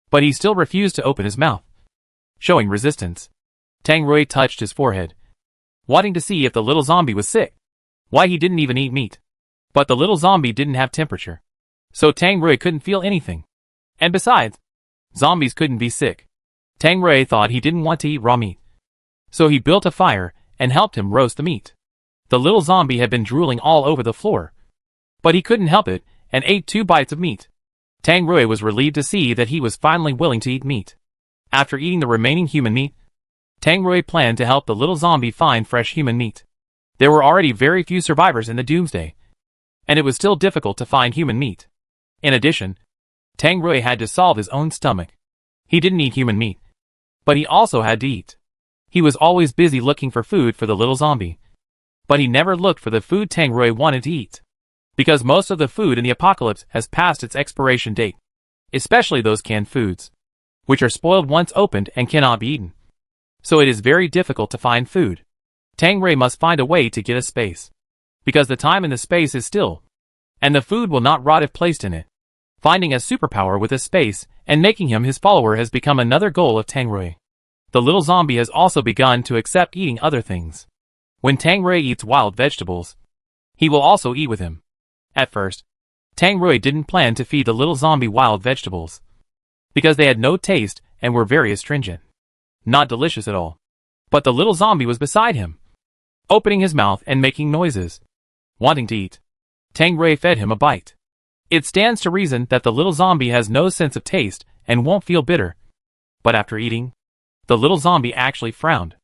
but he still refused to open his mouth, showing resistance. Tang Rui touched his forehead, wanting to see if the little zombie was sick, why he didn't even eat meat. But the little zombie didn't have temperature, so Tang Rui couldn't feel anything. And besides, zombies couldn't be sick. Tang Rui thought he didn't want to eat raw meat. So he built a fire and helped him roast the meat. The little zombie had been drooling all over the floor, but he couldn't help it and ate 2 bites of meat. Tang Rui was relieved to see that he was finally willing to eat meat. After eating the remaining human meat, Tang Rui planned to help the little zombie find fresh human meat. There were already very few survivors in the doomsday, and it was still difficult to find human meat. In addition, Tang Rui had to solve his own stomach. He didn't eat human meat, but he also had to eat. He was always busy looking for food for the little zombie, but he never looked for the food Tang Rui wanted to eat, because most of the food in the apocalypse has passed its expiration date, especially those canned foods, which are spoiled once opened and cannot be eaten. So it is very difficult to find food. Tang Rui must find a way to get a space, because the time in the space is still, and the food will not rot if placed in it. Finding a superpower with a space and making him his follower has become another goal of Tang Rui. The little zombie has also begun to accept eating other things. When Tang Rui eats wild vegetables, he will also eat with him. At first, Tang Rui didn't plan to feed the little zombie wild vegetables, because they had no taste and were very astringent. Not delicious at all. But the little zombie was beside him, opening his mouth and making noises, wanting to eat. Tang Rui fed him a bite. It stands to reason that the little zombie has no sense of taste and won't feel bitter. But after eating, the little zombie actually frowned.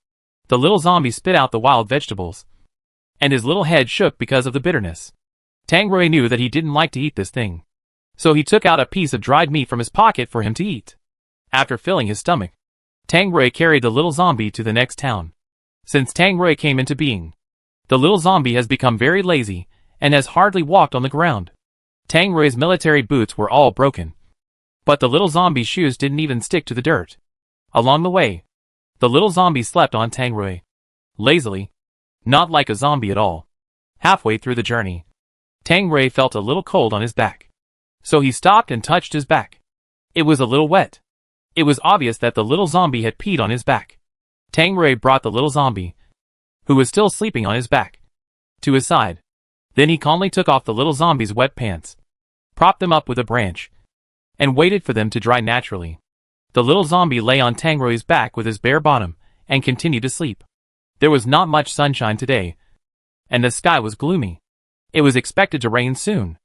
The little zombie spit out the wild vegetables, and his little head shook because of the bitterness. Tang Rui knew that he didn't like to eat this thing, so he took out a piece of dried meat from his pocket for him to eat. After filling his stomach, Tang Rui carried the little zombie to the next town. Since Tang Rui came into being, the little zombie has become very lazy and has hardly walked on the ground. Tang Rui's military boots were all broken, but the little zombie's shoes didn't even stick to the dirt. Along the way, the little zombie slept on Tang Rui, lazily, not like a zombie at all. Halfway through the journey, Tang Rui felt a little cold on his back, so he stopped and touched his back. It was a little wet. It was obvious that the little zombie had peed on his back. Tang Rui brought the little zombie, who was still sleeping on his back, to his side. Then he calmly took off the little zombie's wet pants, propped them up with a branch, and waited for them to dry naturally. The little zombie lay on Tang Rui's back with his bare bottom, and continued to sleep. There was not much sunshine today, and the sky was gloomy. It was expected to rain soon.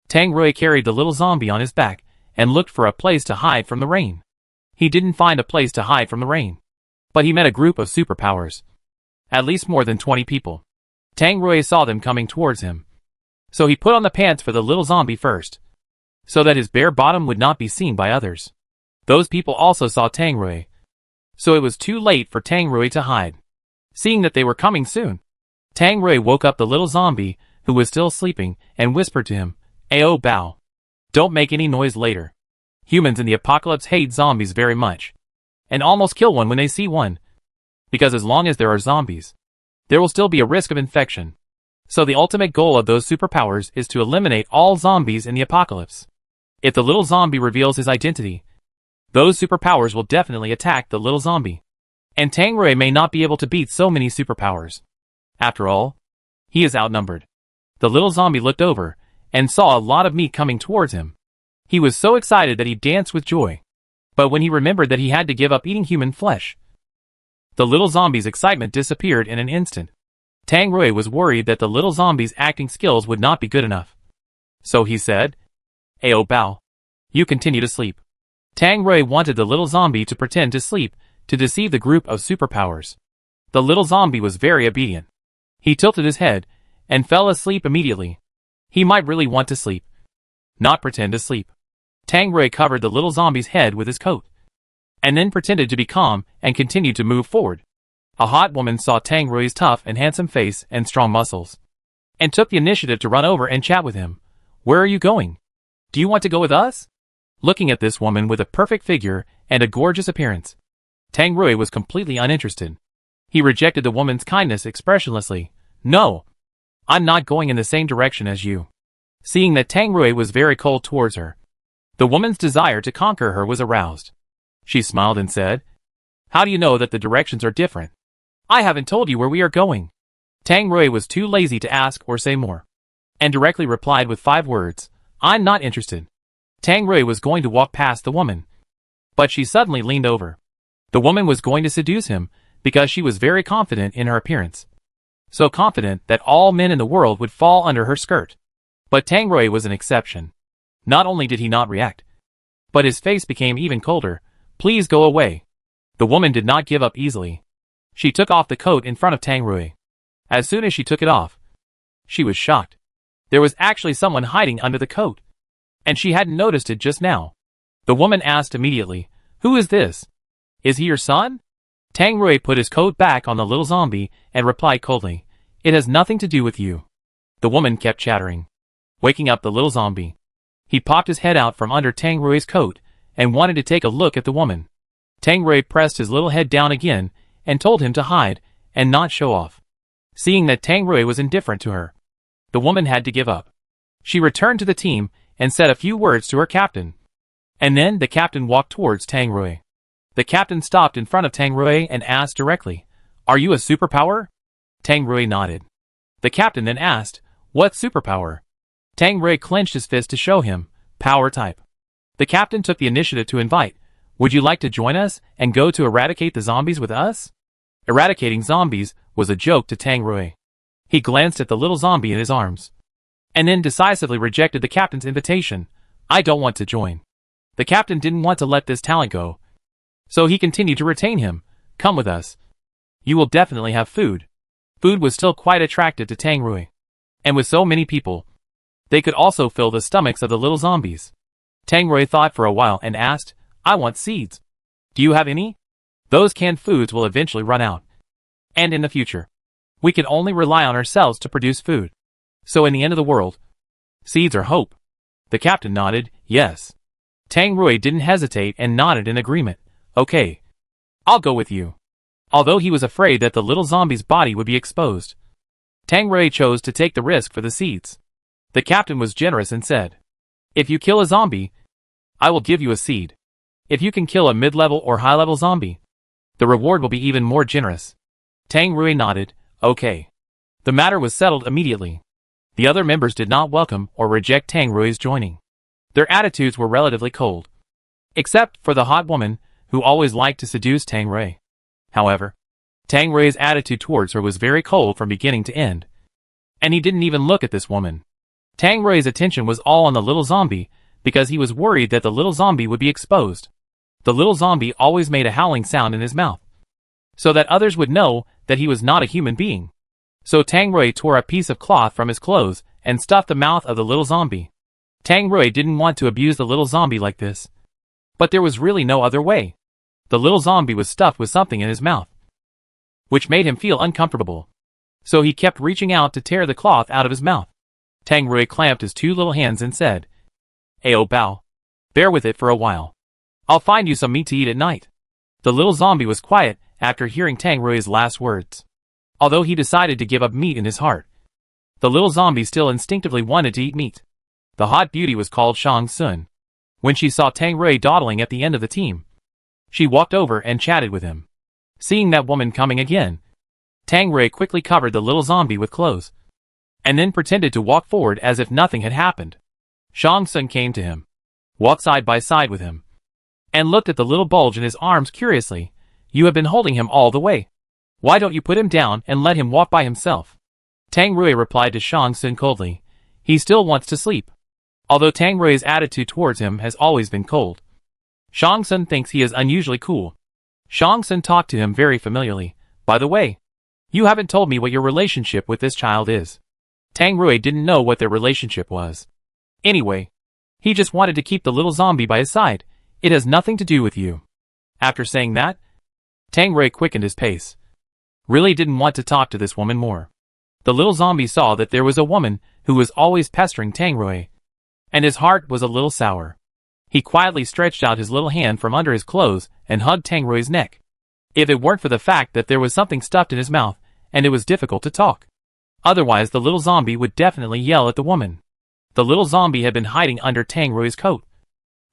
Tang Rui carried the little zombie on his back, and looked for a place to hide from the rain. He didn't find a place to hide from the rain, but he met a group of superpowers. At least more than 20 people. Tang Rui saw them coming towards him, so he put on the pants for the little zombie first, so that his bare bottom would not be seen by others. Those people also saw Tang Rui, so it was too late for Tang Rui to hide. Seeing that they were coming soon, Tang Rui woke up the little zombie, who was still sleeping, and whispered to him, "Ao Bao. Don't make any noise later. Humans in the apocalypse hate zombies very much, and almost kill one when they see one, because as long as there are zombies, there will still be a risk of infection. So the ultimate goal of those superpowers is to eliminate all zombies in the apocalypse. If the little zombie reveals his identity, those superpowers will definitely attack the little zombie. And Tang Rui may not be able to beat so many superpowers. After all, he is outnumbered." The little zombie looked over, and saw a lot of meat coming towards him. He was so excited that he danced with joy. But when he remembered that he had to give up eating human flesh, the little zombie's excitement disappeared in an instant. Tang Rui was worried that the little zombie's acting skills would not be good enough. So he said, "Ao Bao, you continue to sleep." Tang Rui wanted the little zombie to pretend to sleep, to deceive the group of superpowers. The little zombie was very obedient. He tilted his head, and fell asleep immediately. He might really want to sleep, not pretend to sleep. Tang Rui covered the little zombie's head with his coat, and then pretended to be calm, and continued to move forward. A hot woman saw Tang Rui's tough and handsome face and strong muscles, and took the initiative to run over and chat with him. "Where are you going? Do you want to go with us?" Looking at this woman with a perfect figure and a gorgeous appearance, Tang Rui was completely uninterested. He rejected the woman's kindness expressionlessly. "No, I'm not going in the same direction as you." Seeing that Tang Rui was very cold towards her, the woman's desire to conquer her was aroused. She smiled and said, "How do you know that the directions are different? I haven't told you where we are going." Tang Rui was too lazy to ask or say more, and directly replied with 5 words, I'm not interested. Tang Rui was going to walk past the woman, but she suddenly leaned over. The woman was going to seduce him because she was very confident in her appearance. So confident that all men in the world would fall under her skirt. But Tang Rui was an exception. Not only did he not react, but his face became even colder. Please go away. The woman did not give up easily. She took off the coat in front of Tang Rui. As soon as she took it off, she was shocked. There was actually someone hiding under the coat, and she hadn't noticed it just now. The woman asked immediately, "Who is this? Is he your son?" Tang Rui put his coat back on the little zombie and replied coldly, "It has nothing to do with you." The woman kept chattering, waking up the little zombie. He popped his head out from under Tang Rui's coat and wanted to take a look at the woman. Tang Rui pressed his little head down again and told him to hide and not show off. Seeing that Tang Rui was indifferent to her, the woman had to give up. She returned to the team and said a few words to her captain. And then the captain walked towards Tang Rui. The captain stopped in front of Tang Rui and asked directly, "Are you a superpower?" Tang Rui nodded. The captain then asked, "What superpower?" Tang Rui clenched his fist to show him, "Power type." The captain took the initiative to invite, "Would you like to join us and go to eradicate the zombies with us?" Eradicating zombies was a joke to Tang Rui. He glanced at the little zombie in his arms, and then decisively rejected the captain's invitation. "I don't want to join." The captain didn't want to let this talent go, so he continued to retain him. "Come with us. You will definitely have food." Food was still quite attractive to Tang Rui. And with so many people, they could also fill the stomachs of the little zombies. Tang Rui thought for a while and asked, "I want seeds. Do you have any? Those canned foods will eventually run out. And in the future, we can only rely on ourselves to produce food. So in the end of the world, seeds are hope." The captain nodded, "Yes." Tang Rui didn't hesitate and nodded in agreement. "Okay. I'll go with you." Although he was afraid that the little zombie's body would be exposed, Tang Rui chose to take the risk for the seeds. The captain was generous and said, "If you kill a zombie, I will give you a seed. If you can kill a mid-level or high-level zombie, the reward will be even more generous." Tang Rui nodded, "Okay." The matter was settled immediately. The other members did not welcome or reject Tang Rui's joining. Their attitudes were relatively cold, except for the hot woman, who always liked to seduce Tang Rui. However, Tang Rui's attitude towards her was very cold from beginning to end, and he didn't even look at this woman. Tang Rui's attention was all on the little zombie because he was worried that the little zombie would be exposed. The little zombie always made a howling sound in his mouth, so that others would know that he was not a human being. So Tang Rui tore a piece of cloth from his clothes and stuffed the mouth of the little zombie. Tang Rui didn't want to abuse the little zombie like this, but there was really no other way. The little zombie was stuffed with something in his mouth, which made him feel uncomfortable. So he kept reaching out to tear the cloth out of his mouth. Tang Rui clamped his two little hands and said, "Ayo Bao. Bear with it for a while. I'll find you some meat to eat at night." The little zombie was quiet after hearing Tang Rui's last words. Although he decided to give up meat in his heart, the little zombie still instinctively wanted to eat meat. The hot beauty was called Shang Sun. When she saw Tang Rui dawdling at the end of the team, she walked over and chatted with him. Seeing that woman coming again, Tang Rui quickly covered the little zombie with clothes, and then pretended to walk forward as if nothing had happened. Shang Sun came to him, walked side by side with him, and looked at the little bulge in his arms curiously. "You have been holding him all the way. Why don't you put him down and let him walk by himself?" Tang Rui replied to Shang Sun coldly, "He still wants to sleep." Although Tang Rui's attitude towards him has always been cold, Shang Sun thinks he is unusually cool. Shang Sun talked to him very familiarly. "By the way, you haven't told me what your relationship with this child is." Tang Rui didn't know what their relationship was. Anyway, he just wanted to keep the little zombie by his side. "It has nothing to do with you." After saying that, Tang Rui quickened his pace. Really didn't want to talk to this woman more. The little zombie saw that there was a woman who was always pestering Tang Rui, and his heart was a little sour. He quietly stretched out his little hand from under his clothes and hugged Tang Rui's neck. If it weren't for the fact that there was something stuffed in his mouth, and it was difficult to talk, otherwise the little zombie would definitely yell at the woman. The little zombie had been hiding under Tang Rui's coat,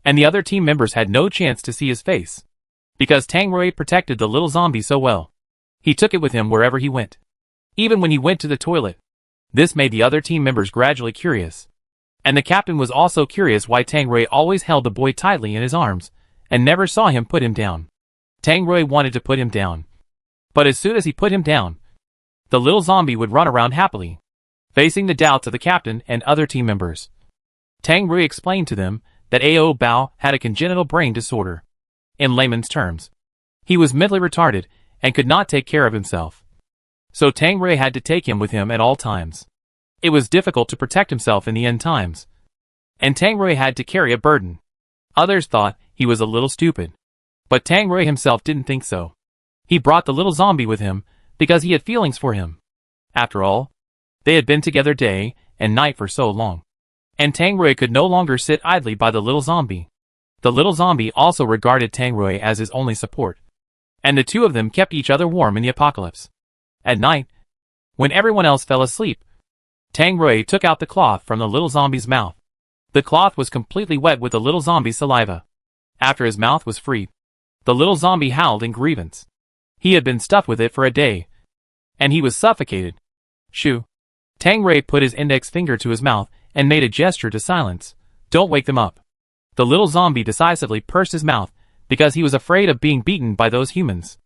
and the other team members had no chance to see his face, because Tang Rui protected the little zombie so well. He took it with him wherever he went, even when he went to the toilet. This made the other team members gradually curious, And the captain was also curious why Tang Rui always held the boy tightly in his arms, and never saw him put him down. Tang Rui wanted to put him down. But as soon as he put him down, the little zombie would run around happily, facing the doubts of the captain and other team members. Tang Rui explained to them that Ao Bao had a congenital brain disorder. In layman's terms, he was mentally retarded and could not take care of himself. So Tang Rui had to take him with him at all times. It was difficult to protect himself in the end times, and Tang Rui had to carry a burden. Others thought he was a little stupid, but Tang Rui himself didn't think so. He brought the little zombie with him because he had feelings for him. After all, they had been together day and night for so long, and Tang Rui could no longer sit idly by the little zombie. The little zombie also regarded Tang Rui as his only support, and the two of them kept each other warm in the apocalypse. At night, when everyone else fell asleep, Tang Rui took out the cloth from the little zombie's mouth. The cloth was completely wet with the little zombie's saliva. After his mouth was freed, the little zombie howled in grievance. He had been stuffed with it for a day, and he was suffocated. Shoo! Tang Rui put his index finger to his mouth and made a gesture to silence. Don't wake them up. The little zombie decisively pursed his mouth because he was afraid of being beaten by those humans.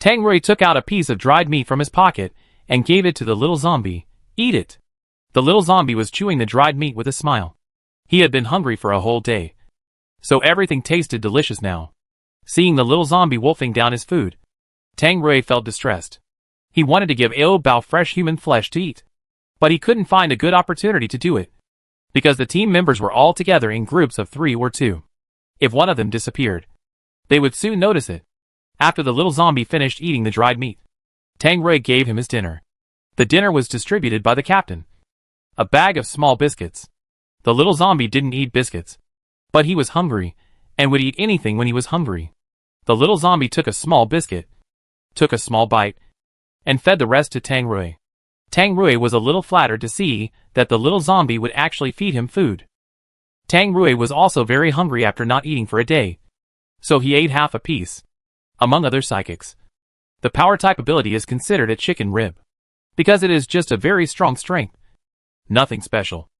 Tang Rui took out a piece of dried meat from his pocket and gave it to the little zombie. Eat it. The little zombie was chewing the dried meat with a smile. He had been hungry for a whole day, so everything tasted delicious now. Seeing the little zombie wolfing down his food, Tang Rui felt distressed. He wanted to give Ao Bao fresh human flesh to eat, but he couldn't find a good opportunity to do it, because the team members were all together in groups of 3 or 2. If one of them disappeared, they would soon notice it. After the little zombie finished eating the dried meat, Tang Rui gave him his dinner. The dinner was distributed by the captain. A bag of small biscuits. The little zombie didn't eat biscuits, but he was hungry, and would eat anything when he was hungry. The little zombie took a small biscuit, took a small bite, and fed the rest to Tang Rui. Tang Rui was a little flattered to see that the little zombie would actually feed him food. Tang Rui was also very hungry after not eating for a day, so he ate half a piece. Among other psychics, the power type ability is considered a chicken rib, because it is just a very strong strength. Nothing special.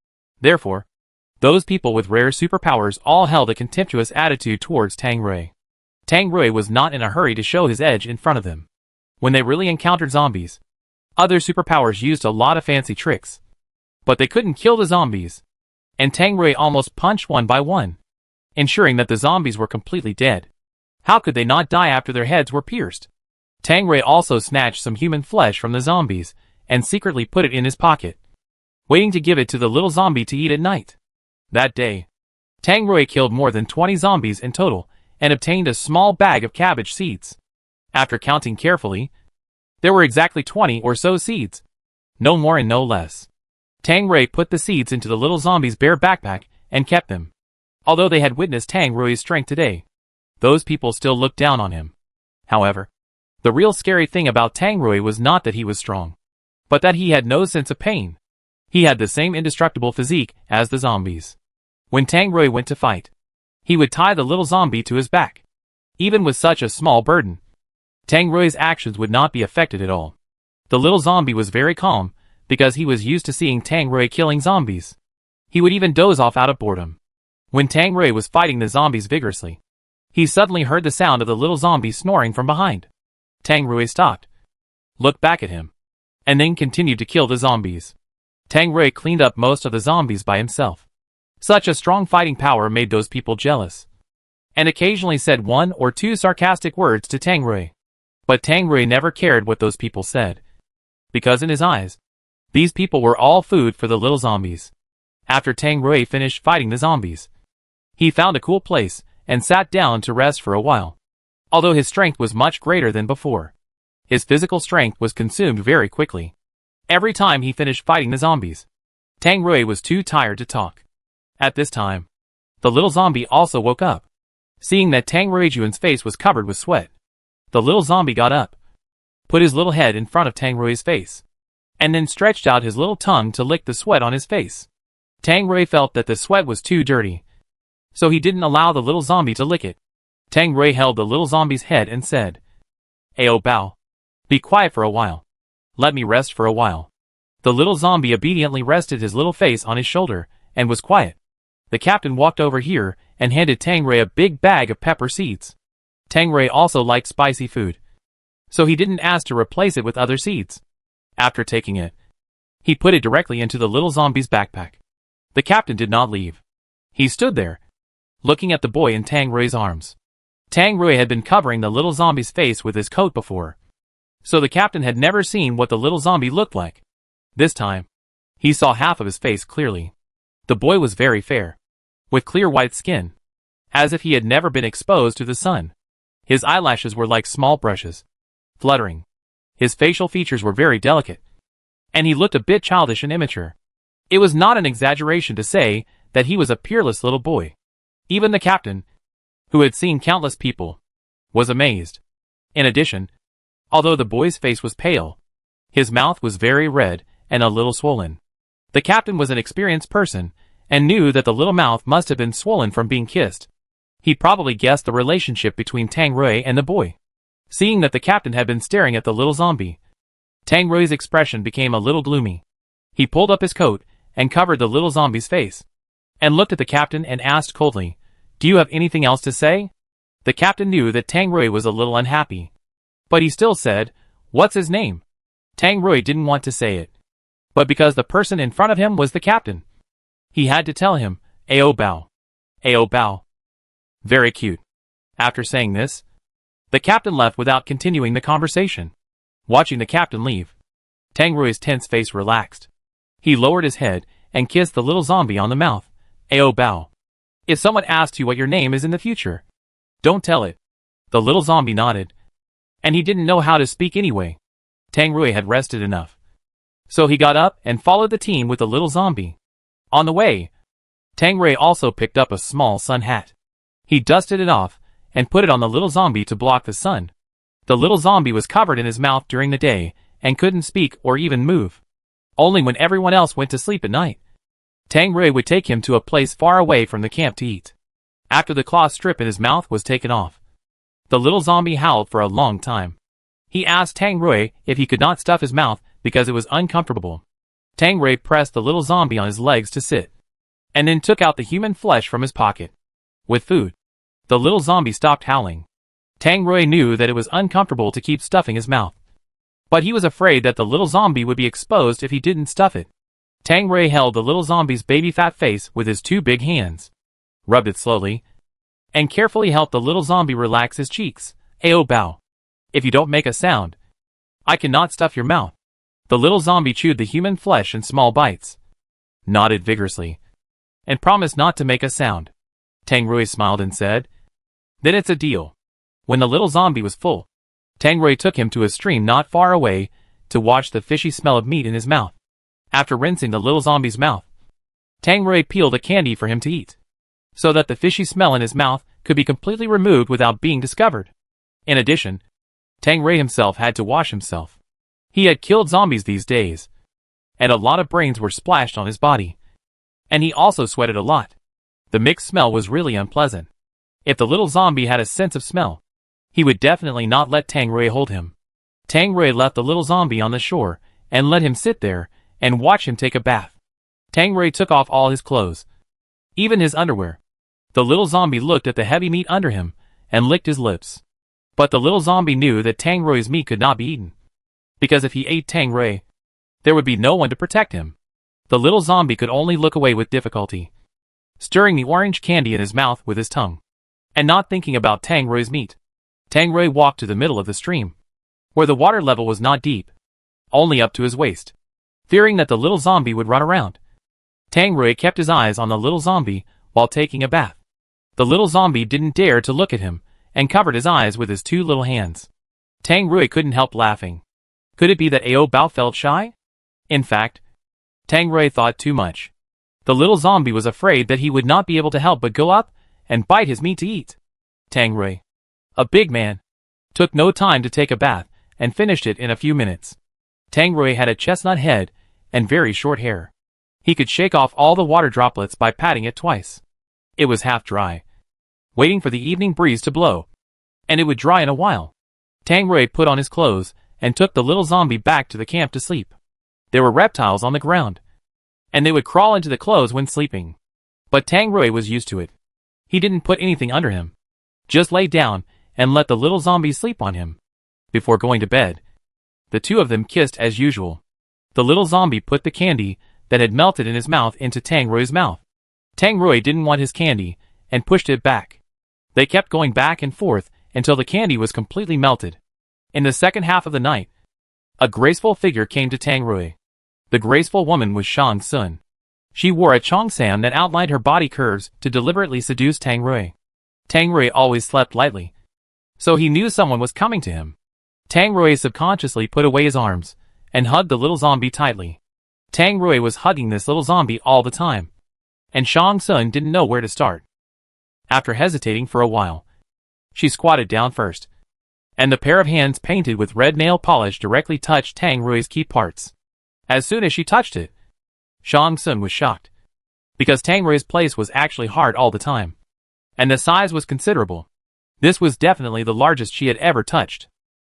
Therefore, those people with rare superpowers all held a contemptuous attitude towards Tang Rui. Tang Rui was not in a hurry to show his edge in front of them. When they really encountered zombies, other superpowers used a lot of fancy tricks, but they couldn't kill the zombies, and Tang Rui almost punched one by one, ensuring that the zombies were completely dead. How could they not die after their heads were pierced? Tang Rui also snatched some human flesh from the zombies and secretly put it in his pocket, waiting to give it to the little zombie to eat at night. That day, Tang Rui killed more than 20 zombies in total and obtained a small bag of cabbage seeds. After counting carefully, there were exactly 20 or so seeds. No more and no less. Tang Rui put the seeds into the little zombie's bare backpack and kept them. Although they had witnessed Tang Rui's strength today, those people still looked down on him. However, the real scary thing about Tang Rui was not that he was strong, but that he had no sense of pain. He had the same indestructible physique as the zombies. When Tang Rui went to fight, he would tie the little zombie to his back. Even with such a small burden, Tang Rui's actions would not be affected at all. The little zombie was very calm because he was used to seeing Tang Rui killing zombies. He would even doze off out of boredom. When Tang Rui was fighting the zombies vigorously, he suddenly heard the sound of the little zombie snoring from behind. Tang Rui stopped, looked back at him, and then continued to kill the zombies. Tang Rui cleaned up most of the zombies by himself. Such a strong fighting power made those people jealous, and occasionally said 1 or 2 sarcastic words to Tang Rui. But Tang Rui never cared what those people said, because in his eyes, these people were all food for the little zombies. After Tang Rui finished fighting the zombies, he found a cool place and sat down to rest for a while. Although his strength was much greater than before, his physical strength was consumed very quickly. Every time he finished fighting the zombies, Tang Rui was too tired to talk. At this time, the little zombie also woke up. Seeing that Tang Ruijuan's face was covered with sweat, the little zombie got up, put his little head in front of Tang Rui's face, and then stretched out his little tongue to lick the sweat on his face. Tang Rui felt that the sweat was too dirty, so he didn't allow the little zombie to lick it. Tang Rui held the little zombie's head and said, "Ao Bao, be quiet for a while. Let me rest for a while." The little zombie obediently rested his little face on his shoulder and was quiet. The captain walked over here and handed Tang Rui a big bag of pepper seeds. Tang Rui also liked spicy food, so he didn't ask to replace it with other seeds. After taking it, he put it directly into the little zombie's backpack. The captain did not leave. He stood there, looking at the boy in Tang Rui's arms. Tang Rui had been covering the little zombie's face with his coat before, so the captain had never seen what the little zombie looked like. This time, he saw half of his face clearly. The boy was very fair, with clear white skin, as if he had never been exposed to the sun. His eyelashes were like small brushes, fluttering. His facial features were very delicate, and he looked a bit childish and immature. It was not an exaggeration to say that he was a peerless little boy. Even the captain, who had seen countless people, was amazed. In addition, although the boy's face was pale, his mouth was very red and a little swollen. The captain was an experienced person and knew that the little mouth must have been swollen from being kissed. He probably guessed the relationship between Tang Rui and the boy. Seeing that the captain had been staring at the little zombie, Tang Rui's expression became a little gloomy. He pulled up his coat and covered the little zombie's face, and looked at the captain and asked coldly, "Do you have anything else to say?" The captain knew that Tang Rui was a little unhappy, but he still said, "What's his name?" Tang Rui didn't want to say it, but because the person in front of him was the captain, he had to tell him, "Ao Bao. Ao Bao. Very cute." After saying this, the captain left without continuing the conversation. Watching the captain leave, Tang Rui's tense face relaxed. He lowered his head and kissed the little zombie on the mouth. "Ao Bao. If someone asks you what your name is in the future, don't tell it." The little zombie nodded, and he didn't know how to speak anyway. Tang Rui had rested enough, so he got up and followed the team with the little zombie. On the way, Tang Rui also picked up a small sun hat. He dusted it off and put it on the little zombie to block the sun. The little zombie was covered in his mouth during the day and couldn't speak or even move. Only when everyone else went to sleep at night, Tang Rui would take him to a place far away from the camp to eat. After the cloth strip in his mouth was taken off, the little zombie howled for a long time. He asked Tang Rui if he could not stuff his mouth because it was uncomfortable. Tang Rui pressed the little zombie on his legs to sit, and then took out the human flesh from his pocket. With food, the little zombie stopped howling. Tang Rui knew that it was uncomfortable to keep stuffing his mouth, but he was afraid that the little zombie would be exposed if he didn't stuff it. Tang Rui held the little zombie's baby fat face with his two big hands, rubbed it slowly, and carefully helped the little zombie relax his cheeks. "Ao Bao. If you don't make a sound, I cannot stuff your mouth." The little zombie chewed the human flesh in small bites, nodded vigorously, and promised not to make a sound. Tang Rui smiled and said, "Then it's a deal." When the little zombie was full, Tang Rui took him to a stream not far away to watch the fishy smell of meat in his mouth. After rinsing the little zombie's mouth, Tang Rui peeled a candy for him to eat, so that the fishy smell in his mouth could be completely removed without being discovered. In addition, Tang Rui himself had to wash himself. He had killed zombies these days, and a lot of brains were splashed on his body, and he also sweated a lot. The mixed smell was really unpleasant. If the little zombie had a sense of smell, he would definitely not let Tang Rui hold him. Tang Rui left the little zombie on the shore and let him sit there and watch him take a bath. Tang Rui took off all his clothes, even his underwear. The little zombie looked at the heavy meat under him and licked his lips. But the little zombie knew that Tang Rui's meat could not be eaten, because if he ate Tang Rui, there would be no one to protect him. The little zombie could only look away with difficulty, stirring the orange candy in his mouth with his tongue, and not thinking about Tang Rui's meat. Tang Rui walked to the middle of the stream, where the water level was not deep, only up to his waist. Fearing that the little zombie would run around, Tang Rui kept his eyes on the little zombie while taking a bath. The little zombie didn't dare to look at him and covered his eyes with his two little hands. Tang Rui couldn't help laughing. Could it be that Ao Bao felt shy? In fact, Tang Rui thought too much. The little zombie was afraid that he would not be able to help but go up and bite his meat to eat. Tang Rui, a big man, took no time to take a bath and finished it in a few minutes. Tang Rui had a chestnut head and very short hair. He could shake off all the water droplets by patting it twice. It was half dry, waiting for the evening breeze to blow, and it would dry in a while. Tang Rui put on his clothes and took the little zombie back to the camp to sleep. There were reptiles on the ground, and they would crawl into the clothes when sleeping. But Tang Rui was used to it. He didn't put anything under him. Just lay down and let the little zombie sleep on him. Before going to bed, the two of them kissed as usual. The little zombie put the candy that had melted in his mouth into Tang Rui's mouth. Tang Rui didn't want his candy and pushed it back. They kept going back and forth until the candy was completely melted. In the second half of the night, a graceful figure came to Tang Rui. The graceful woman was Shang Sun. She wore a cheongsam that outlined her body curves to deliberately seduce Tang Rui. Tang Rui always slept lightly, so he knew someone was coming to him. Tang Rui subconsciously put away his arms and hugged the little zombie tightly. Tang Rui was hugging this little zombie all the time, and Shang Sun didn't know where to start. After hesitating for a while, she squatted down first, and the pair of hands painted with red nail polish directly touched Tang Rui's key parts. As soon as she touched it, Shang Sun was shocked, because Tang Rui's place was actually hard all the time, and the size was considerable. This was definitely the largest she had ever touched.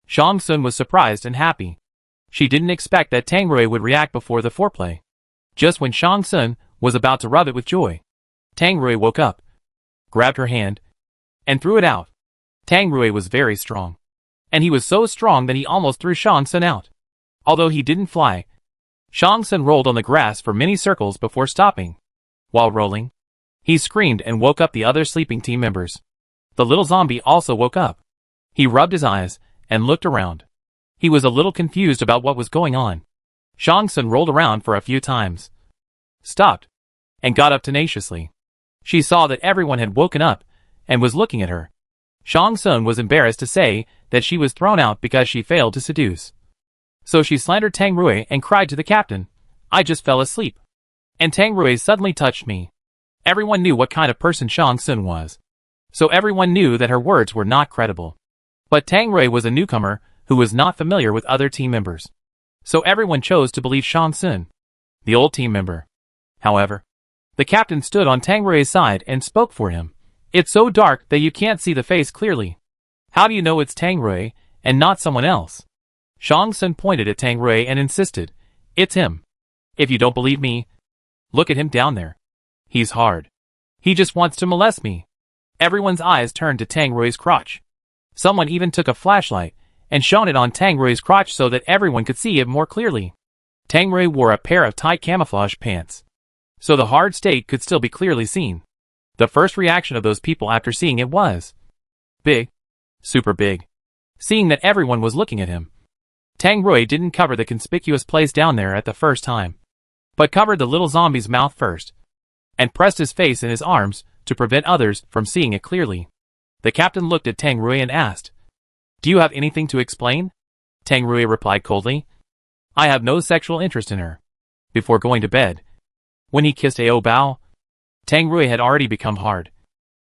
Shang Sun was surprised and happy. She didn't expect that Tang Rui would react before the foreplay. Just when Shang Sun was about to rub it with joy, Tang Rui woke up, grabbed her hand, and threw it out. Tang Rui was very strong, and he was so strong that he almost threw Shang Sun out. Although he didn't fly, Shang Sun rolled on the grass for many circles before stopping. While rolling, he screamed and woke up the other sleeping team members. The little zombie also woke up. He rubbed his eyes and looked around. He was a little confused about what was going on. Shang Sun rolled around for a few times, stopped, and got up tenaciously. She saw that everyone had woken up and was looking at her. Shang Sun was embarrassed to say that she was thrown out because she failed to seduce. So she slandered Tang Rui and cried to the captain, "I just fell asleep, and Tang Rui suddenly touched me." Everyone knew what kind of person Shang Sun was, so everyone knew that her words were not credible. But Tang Rui was a newcomer who was not familiar with other team members, so everyone chose to believe Shang Sun, the old team member. However, the captain stood on Tang Rui's side and spoke for him. "It's so dark that you can't see the face clearly. How do you know it's Tang Rui and not someone else?" Shang Sun pointed at Tang Rui and insisted, "It's him. If you don't believe me, look at him down there. He's hard. He just wants to molest me." Everyone's eyes turned to Tang Rui's crotch. Someone even took a flashlight and shone it on Tang Rui's crotch so that everyone could see it more clearly. Tang Rui wore a pair of tight camouflage pants, so the hard state could still be clearly seen. The first reaction of those people after seeing it was big, super big. Seeing that everyone was looking at him, Tang Rui didn't cover the conspicuous place down there at the first time, but covered the little zombie's mouth first, and pressed his face in his arms to prevent others from seeing it clearly. The captain looked at Tang Rui and asked, "Do you have anything to explain?" Tang Rui replied coldly, "I have no sexual interest in her." Before going to bed, when he kissed Ao Bao, Tang Rui had already become hard,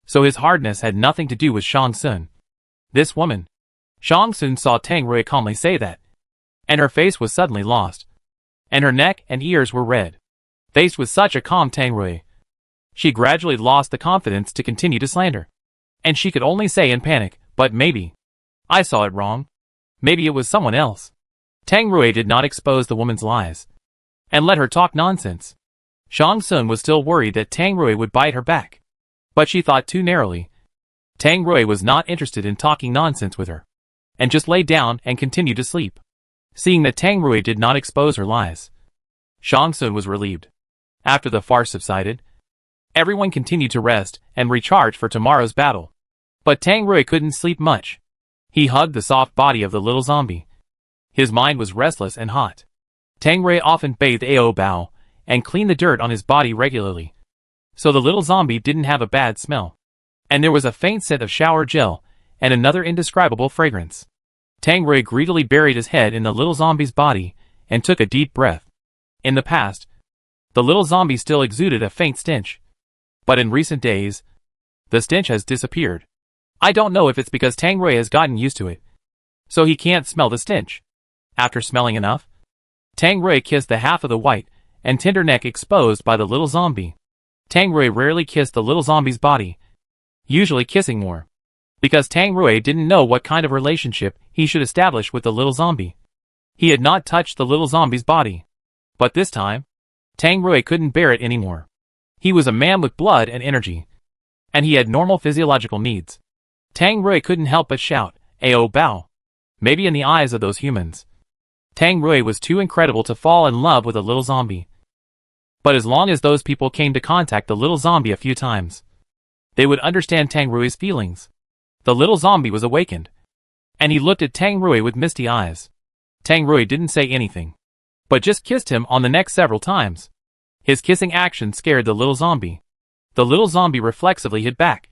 so his hardness had nothing to do with Shang Sun. This woman. Shang Sun saw Tang Rui calmly say that, and her face was suddenly lost, and her neck and ears were red. Faced with such a calm Tang Rui, she gradually lost the confidence to continue to slander, and she could only say in panic, "But maybe I saw it wrong. Maybe it was someone else." Tang Rui did not expose the woman's lies, and let her talk nonsense. Shang Sun was still worried that Tang Rui would bite her back, but she thought too narrowly. Tang Rui was not interested in talking nonsense with her, and just lay down and continued to sleep. Seeing that Tang Rui did not expose her lies, Shang Sun was relieved. After the farce subsided, everyone continued to rest and recharge for tomorrow's battle. But Tang Rui couldn't sleep much. He hugged the soft body of the little zombie. His mind was restless and hot. Tang Rui often bathed Ao Bao and cleaned the dirt on his body regularly, so the little zombie didn't have a bad smell. And there was a faint scent of shower gel and another indescribable fragrance. Tang Rui greedily buried his head in the little zombie's body and took a deep breath. In the past, the little zombie still exuded a faint stench, but in recent days, the stench has disappeared. I don't know if it's because Tang Rui has gotten used to it, so he can't smell the stench. After smelling enough, Tang Rui kissed the half of the white and tender neck exposed by the little zombie. Tang Rui rarely kissed the little zombie's body, usually kissing more, because Tang Rui didn't know what kind of relationship he should establish with the little zombie. He had not touched the little zombie's body, but this time, Tang Rui couldn't bear it anymore. He was a man with blood and energy, and he had normal physiological needs. Tang Rui couldn't help but shout, "Ao Bao!" Maybe in the eyes of those humans, Tang Rui was too incredible to fall in love with a little zombie. But as long as those people came to contact the little zombie a few times, they would understand Tang Rui's feelings. The little zombie was awakened, and he looked at Tang Rui with misty eyes. Tang Rui didn't say anything, but just kissed him on the neck several times. His kissing action scared the little zombie. The little zombie reflexively hid back,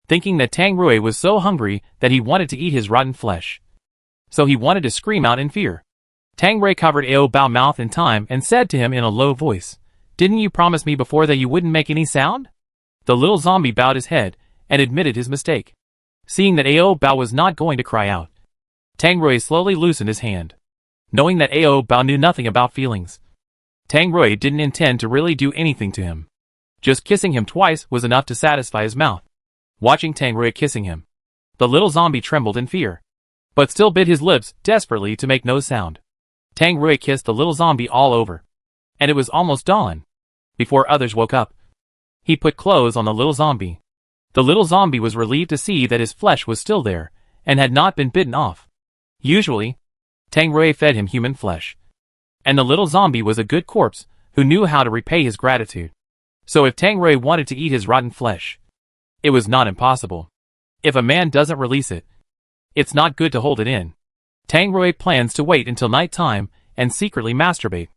thinking that Tang Rui was so hungry that he wanted to eat his rotten flesh. So he wanted to scream out in fear. Tang Rui covered Ao Bao's mouth in time and said to him in a low voice, "Didn't you promise me before that you wouldn't make any sound?" The little zombie bowed his head and admitted his mistake. Seeing that Ao Bao was not going to cry out, Tang Rui slowly loosened his hand. Knowing that Ao Bao knew nothing about feelings, Tang Rui didn't intend to really do anything to him. Just kissing him twice was enough to satisfy his mouth. Watching Tang Rui kissing him, the little zombie trembled in fear, but still bit his lips desperately to make no sound. Tang Rui kissed the little zombie all over, and it was almost dawn before others woke up. He put clothes on the little zombie. The little zombie was relieved to see that his flesh was still there and had not been bitten off. Usually, Tang Rui fed him human flesh, and the little zombie was a good corpse who knew how to repay his gratitude. So if Tang Rui wanted to eat his rotten flesh, it was not impossible. If a man doesn't release it, it's not good to hold it in. Tang Rui plans to wait until night time and secretly masturbate.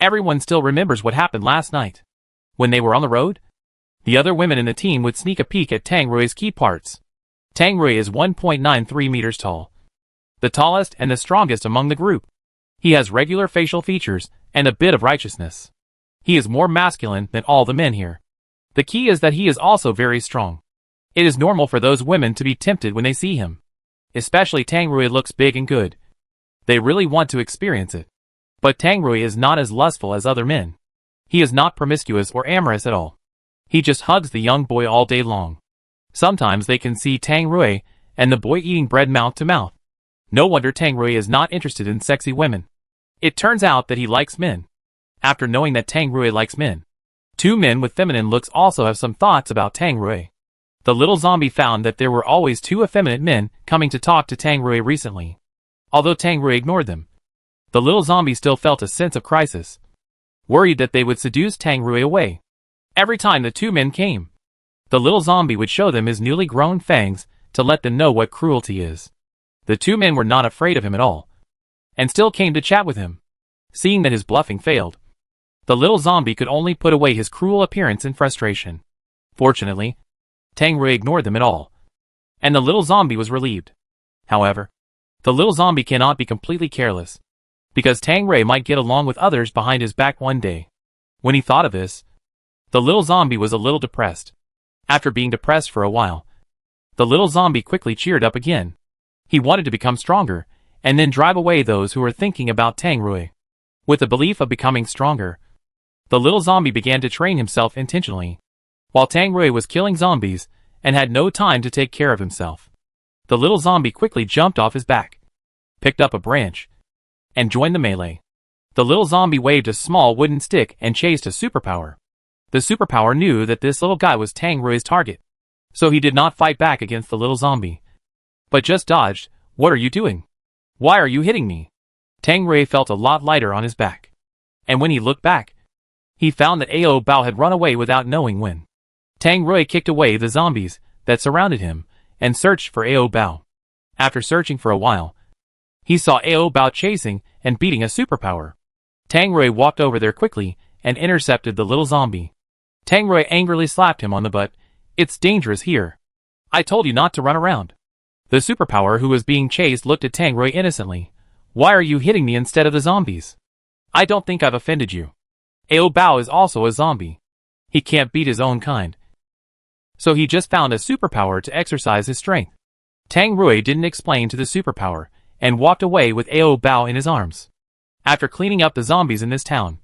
Everyone still remembers what happened last night. When they were on the road, the other women in the team would sneak a peek at Tang Rui's key parts. Tang Rui is 1.93 meters tall, the tallest and the strongest among the group. He has regular facial features and a bit of righteousness. He is more masculine than all the men here. The key is that he is also very strong. It is normal for those women to be tempted when they see him. Especially Tang Rui looks big and good. They really want to experience it. But Tang Rui is not as lustful as other men. He is not promiscuous or amorous at all. He just hugs the young boy all day long. Sometimes they can see Tang Rui and the boy eating bread mouth to mouth. No wonder Tang Rui is not interested in sexy women. It turns out that he likes men. After knowing that Tang Rui likes men, two men with feminine looks also have some thoughts about Tang Rui. The little zombie found that there were always two effeminate men coming to talk to Tang Rui recently. Although Tang Rui ignored them, the little zombie still felt a sense of crisis, worried that they would seduce Tang Rui away. Every time the two men came, the little zombie would show them his newly grown fangs to let them know what cruelty is. The two men were not afraid of him at all, and still came to chat with him. Seeing that his bluffing failed, the little zombie could only put away his cruel appearance in frustration. Fortunately, Tang Rui ignored them at all, and the little zombie was relieved. However, the little zombie cannot be completely careless, because Tang Rui might get along with others behind his back one day. When he thought of this, the little zombie was a little depressed. After being depressed for a while, the little zombie quickly cheered up again. He wanted to become stronger, and then drive away those who were thinking about Tang Rui. With the belief of becoming stronger, the little zombie began to train himself intentionally, while Tang Rui was killing zombies and had no time to take care of himself. The little zombie quickly jumped off his back, picked up a branch, and joined the melee. The little zombie waved a small wooden stick and chased a superpower. The superpower knew that this little guy was Tang Rui's target, so he did not fight back against the little zombie, but just dodged. "What are you doing? Why are you hitting me?" Tang Rui felt a lot lighter on his back, and when he looked back, he found that Ao Bao had run away without knowing when. Tang Rui kicked away the zombies that surrounded him and searched for Ao Bao. After searching for a while, he saw Ao Bao chasing and beating a superpower. Tang Rui walked over there quickly and intercepted the little zombie. Tang Rui angrily slapped him on the butt. "It's dangerous here. I told you not to run around." The superpower who was being chased looked at Tang Rui innocently. "Why are you hitting me instead of the zombies? I don't think I've offended you. Ao Bao is also a zombie. He can't beat his own kind, so he just found a superpower to exercise his strength." Tang Rui didn't explain to the superpower and walked away with Ao Bao in his arms. After cleaning up the zombies in this town,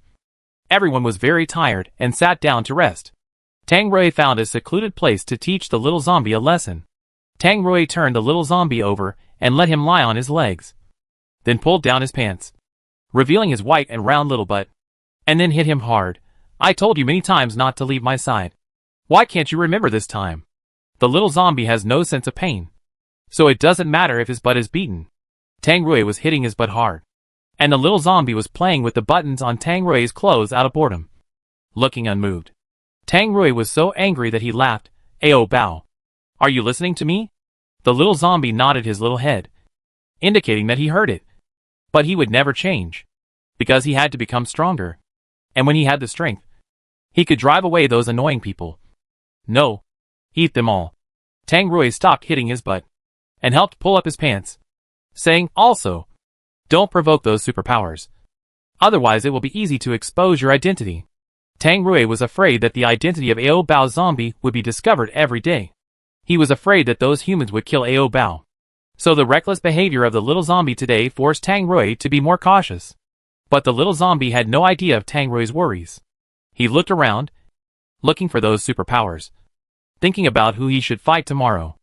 everyone was very tired and sat down to rest. Tang Rui found a secluded place to teach the little zombie a lesson. Tang Rui turned the little zombie over and let him lie on his legs, then pulled down his pants, revealing his white and round little butt, and then hit him hard, I told you many times not to leave my side. Why can't you remember this time? The little zombie has no sense of pain. So it doesn't matter if his butt is beaten. Tang Rui was hitting his butt hard. And the little zombie was playing with the buttons on Tang Rui's clothes out of boredom. Looking unmoved. Tang Rui was so angry that he laughed. Ao Bao. Are you listening to me? The little zombie nodded his little head, indicating that he heard it. But he would never change. Because he had to become stronger. And when he had the strength, he could drive away those annoying people. No. Eat them all. Tang Rui stopped hitting his butt and helped pull up his pants, saying, also, don't provoke those superpowers. Otherwise it will be easy to expose your identity. Tang Rui was afraid that the identity of Ao Bao's zombie would be discovered every day. He was afraid that those humans would kill Ao Bao. So the reckless behavior of the little zombie today forced Tang Rui to be more cautious. But the little zombie had no idea of Tang Rui's worries. He looked around, looking for those superpowers, thinking about who he should fight tomorrow.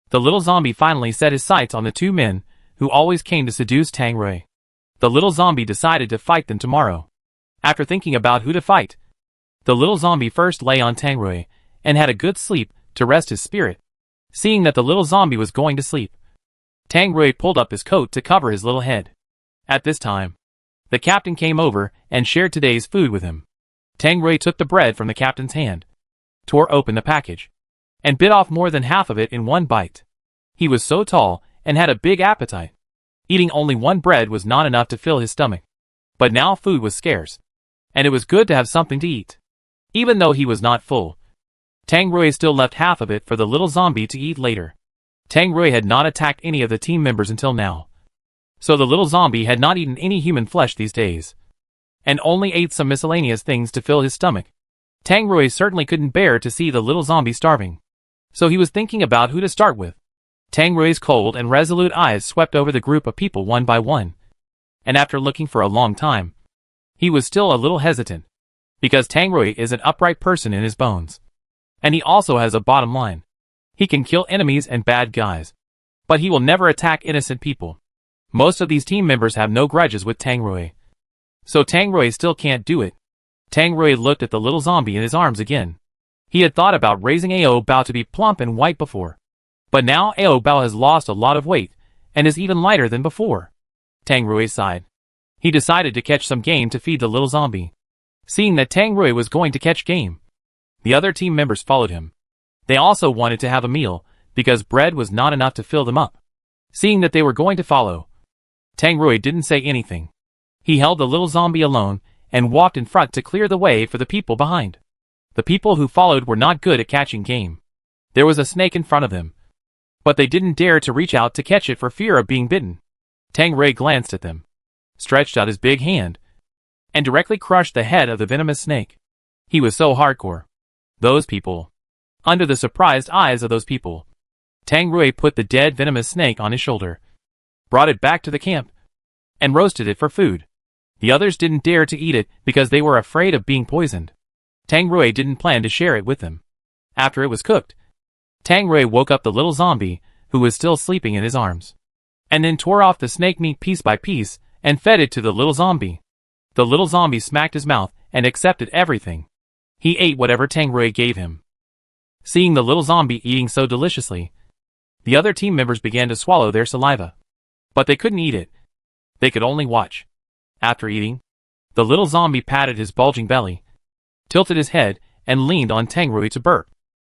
The little zombie finally set his sights on the two men who always came to seduce Tang Rui. The little zombie decided to fight them tomorrow. After thinking about who to fight, the little zombie first lay on Tang Rui and had a good sleep to rest his spirit. Seeing that the little zombie was going to sleep, Tang Rui pulled up his coat to cover his little head. At this time, the captain came over and shared today's food with him. Tang Rui took the bread from the captain's hand, tore open the package, and bit off more than half of it in one bite. He was so tall and had a big appetite. Eating only one bread was not enough to fill his stomach. But now food was scarce, and it was good to have something to eat. Even though he was not full, Tang Rui still left half of it for the little zombie to eat later. Tang Rui had not attacked any of the team members until now. So the little zombie had not eaten any human flesh these days, and only ate some miscellaneous things to fill his stomach. Tang Rui certainly couldn't bear to see the little zombie starving. So he was thinking about who to start with. Tang Rui's cold and resolute eyes swept over the group of people one by one. And after looking for a long time, he was still a little hesitant. Because Tang Rui is an upright person in his bones. And he also has a bottom line. He can kill enemies and bad guys. But he will never attack innocent people. Most of these team members have no grudges with Tang Rui. So Tang Rui still can't do it. Tang Rui looked at the little zombie in his arms again. He had thought about raising Ao Bao to be plump and white before. But now Ao Bao has lost a lot of weight, and is even lighter than before. Tang Rui sighed. He decided to catch some game to feed the little zombie. Seeing that Tang Rui was going to catch game, the other team members followed him. They also wanted to have a meal, because bread was not enough to fill them up. Seeing that they were going to follow, Tang Rui didn't say anything. He held the little zombie alone, and walked in front to clear the way for the people behind. The people who followed were not good at catching game. There was a snake in front of them, but they didn't dare to reach out to catch it for fear of being bitten. Tang Rui glanced at them, stretched out his big hand, and directly crushed the head of the venomous snake. He was so hardcore. Those people. Under the surprised eyes of those people, Tang Rui put the dead venomous snake on his shoulder, brought it back to the camp, and roasted it for food. The others didn't dare to eat it because they were afraid of being poisoned. Tang Rui didn't plan to share it with them. After it was cooked, Tang Rui woke up the little zombie, who was still sleeping in his arms, and then tore off the snake meat piece by piece and fed it to the little zombie. The little zombie smacked his mouth and accepted everything. He ate whatever Tang Rui gave him. Seeing the little zombie eating so deliciously, the other team members began to swallow their saliva. But they couldn't eat it. They could only watch. After eating, the little zombie patted his bulging belly, tilted his head, and leaned on Tang Rui to burp,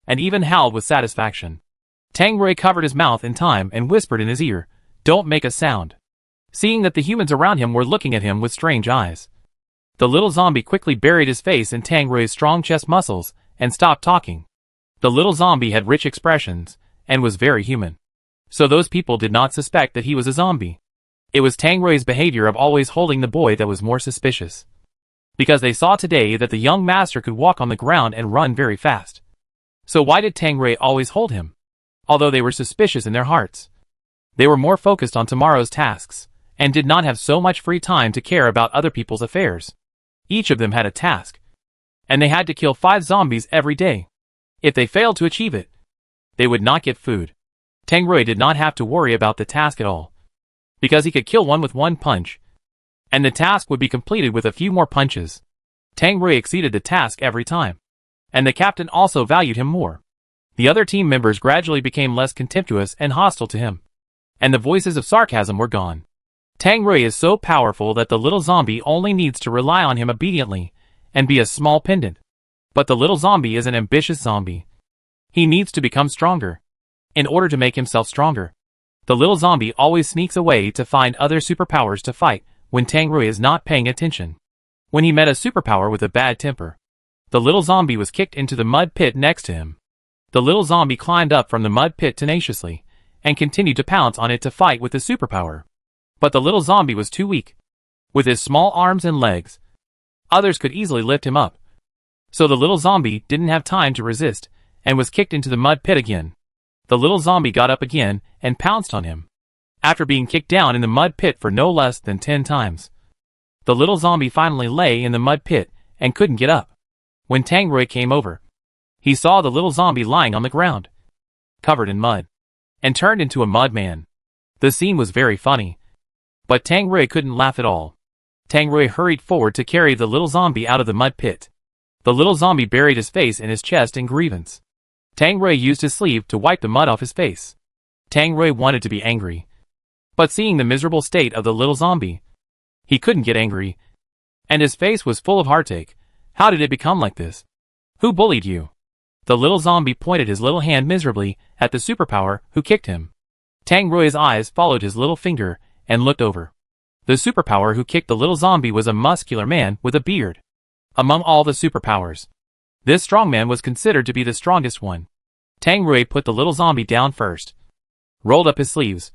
and even howled with satisfaction. Tang Rui covered his mouth in time and whispered in his ear, "Don't make a sound." Seeing that the humans around him were looking at him with strange eyes, the little zombie quickly buried his face in Tang Rui's strong chest muscles and stopped talking. The little zombie had rich expressions and was very human. So those people did not suspect that he was a zombie. It was Tang Rui's behavior of always holding the boy that was more suspicious. Because they saw today that the young master could walk on the ground and run very fast. So why did Tang Rui always hold him? Although they were suspicious in their hearts, they were more focused on tomorrow's tasks, and did not have so much free time to care about other people's affairs. Each of them had a task, and they had to kill 5 zombies every day. If they failed to achieve it, they would not get food. Tang Rui did not have to worry about the task at all, because he could kill one with one punch, and the task would be completed with a few more punches. Tang Rui exceeded the task every time. And the captain also valued him more. The other team members gradually became less contemptuous and hostile to him. And the voices of sarcasm were gone. Tang Rui is so powerful that the little zombie only needs to rely on him obediently and be a small pendant. But the little zombie is an ambitious zombie. He needs to become stronger. In order to make himself stronger, the little zombie always sneaks away to find other superpowers to fight when Tang Rui is not paying attention. When he met a superpower with a bad temper, the little zombie was kicked into the mud pit next to him. The little zombie climbed up from the mud pit tenaciously and continued to pounce on it to fight with the superpower. But the little zombie was too weak. With his small arms and legs, others could easily lift him up. So the little zombie didn't have time to resist and was kicked into the mud pit again. The little zombie got up again and pounced on him. After being kicked down in the mud pit for no less than 10 times, the little zombie finally lay in the mud pit and couldn't get up. When Tang Rui came over, he saw the little zombie lying on the ground, covered in mud, and turned into a mud man. The scene was very funny, but Tang Rui couldn't laugh at all. Tang Rui hurried forward to carry the little zombie out of the mud pit. The little zombie buried his face in his chest in grievance. Tang Rui used his sleeve to wipe the mud off his face. Tang Rui wanted to be angry, but seeing the miserable state of the little zombie, he couldn't get angry, and his face was full of heartache. How did it become like this? Who bullied you? The little zombie pointed his little hand miserably at the superpower who kicked him. Tang Rui's eyes followed his little finger and looked over. The superpower who kicked the little zombie was a muscular man with a beard. Among all the superpowers, this strong man was considered to be the strongest one. Tang Rui put the little zombie down first, rolled up his sleeves,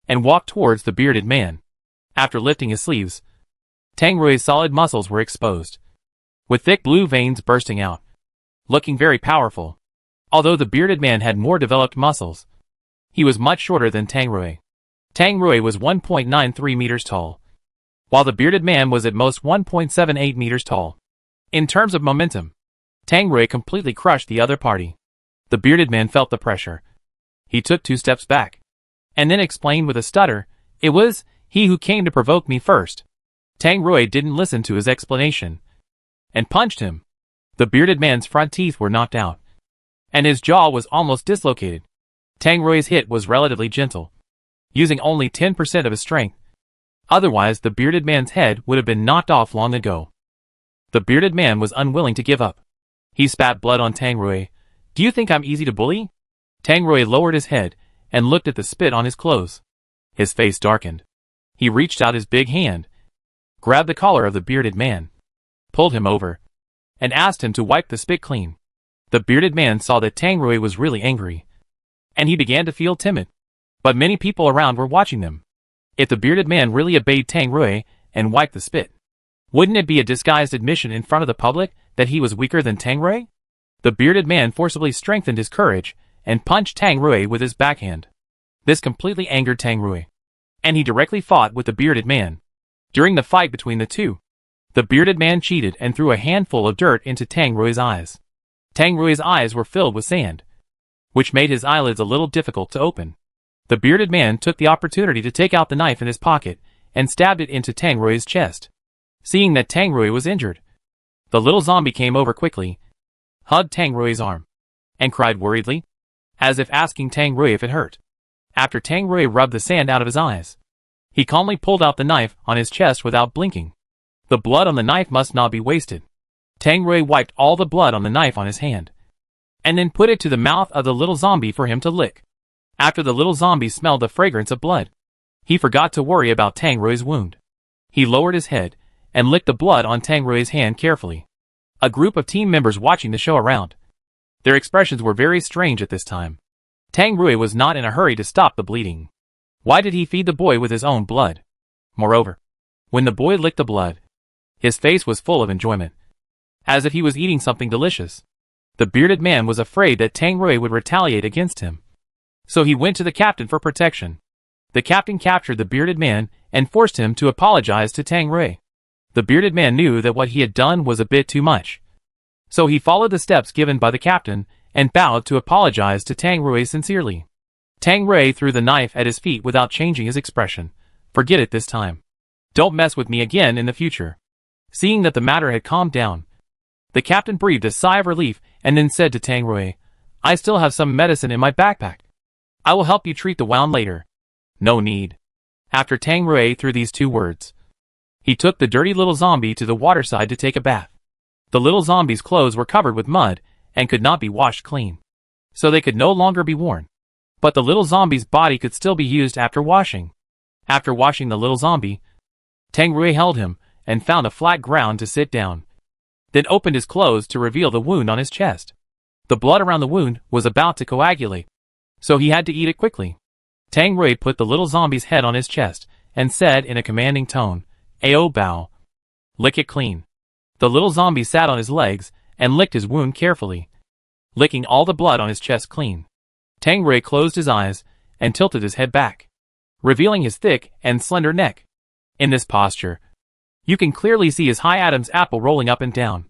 and walked towards the bearded man. After lifting his sleeves, Tang Rui's solid muscles were exposed, with thick blue veins bursting out, looking very powerful. Although the bearded man had more developed muscles, he was much shorter than Tang Rui. Tang Rui was 1.93 meters tall, while the bearded man was at most 1.78 meters tall. In terms of momentum, Tang Rui completely crushed the other party. The bearded man felt the pressure. He took 2 steps back, and then explained with a stutter, "It was he who came to provoke me first." Tang Rui didn't listen to his explanation, and punched him. The bearded man's front teeth were knocked out, and his jaw was almost dislocated. Tang Rui's hit was relatively gentle, using only 10% of his strength. Otherwise, the bearded man's head would have been knocked off long ago. The bearded man was unwilling to give up. He spat blood on Tang Rui. "Do you think I'm easy to bully?" Tang Rui lowered his head and looked at the spit on his clothes. His face darkened. He reached out his big hand, grabbed the collar of the bearded man, pulled him over, and asked him to wipe the spit clean. The bearded man saw that Tang Rui was really angry, and he began to feel timid. But many people around were watching them. If the bearded man really obeyed Tang Rui and wiped the spit, wouldn't it be a disguised admission in front of the public that he was weaker than Tang Rui? The bearded man forcibly strengthened his courage and punched Tang Rui with his backhand. This completely angered Tang Rui, and he directly fought with the bearded man. During the fight between the two, the bearded man cheated and threw a handful of dirt into Tang Rui's eyes. Tang Rui's eyes were filled with sand, which made his eyelids a little difficult to open. The bearded man took the opportunity to take out the knife in his pocket and stabbed it into Tang Rui's chest. Seeing that Tang Rui was injured, the little zombie came over quickly, hugged Tang Rui's arm, and cried worriedly, as if asking Tang Rui if it hurt. After Tang Rui rubbed the sand out of his eyes, he calmly pulled out the knife on his chest without blinking. The blood on the knife must not be wasted. Tang Rui wiped all the blood on the knife on his hand, and then put it to the mouth of the little zombie for him to lick. After the little zombie smelled the fragrance of blood, he forgot to worry about Tang Rui's wound. He lowered his head and licked the blood on Tang Rui's hand carefully. A group of team members watching the show around. Their expressions were very strange at this time. Tang Rui was not in a hurry to stop the bleeding. Why did he feed the boy with his own blood? Moreover, when the boy licked the blood, his face was full of enjoyment, as if he was eating something delicious. The bearded man was afraid that Tang Rui would retaliate against him, so he went to the captain for protection. The captain captured the bearded man and forced him to apologize to Tang Rui. The bearded man knew that what he had done was a bit too much, so he followed the steps given by the captain and bowed to apologize to Tang Rui sincerely. Tang Rui threw the knife at his feet without changing his expression. "Forget it this time. Don't mess with me again in the future," Seeing that the matter had calmed down, the captain breathed a sigh of relief and then said to Tang Rui, I still have some medicine in my backpack. I will help you treat the wound later. No need. After Tang Rui threw these two words, he took the dirty little zombie to the waterside to take a bath. The little zombie's clothes were covered with mud and could not be washed clean, so they could no longer be worn. But the little zombie's body could still be used after washing. After washing the little zombie, Tang Rui held him and found a flat ground to sit down, then opened his clothes to reveal the wound on his chest. The blood around the wound was about to coagulate, so he had to eat it quickly. Tang Rui put the little zombie's head on his chest and said in a commanding tone, Ao Bao. Lick it clean. The little zombie sat on his legs and licked his wound carefully, licking all the blood on his chest clean. Tang Rui closed his eyes and tilted his head back, revealing his thick and slender neck. In this posture, you can clearly see his high Adam's apple rolling up and down,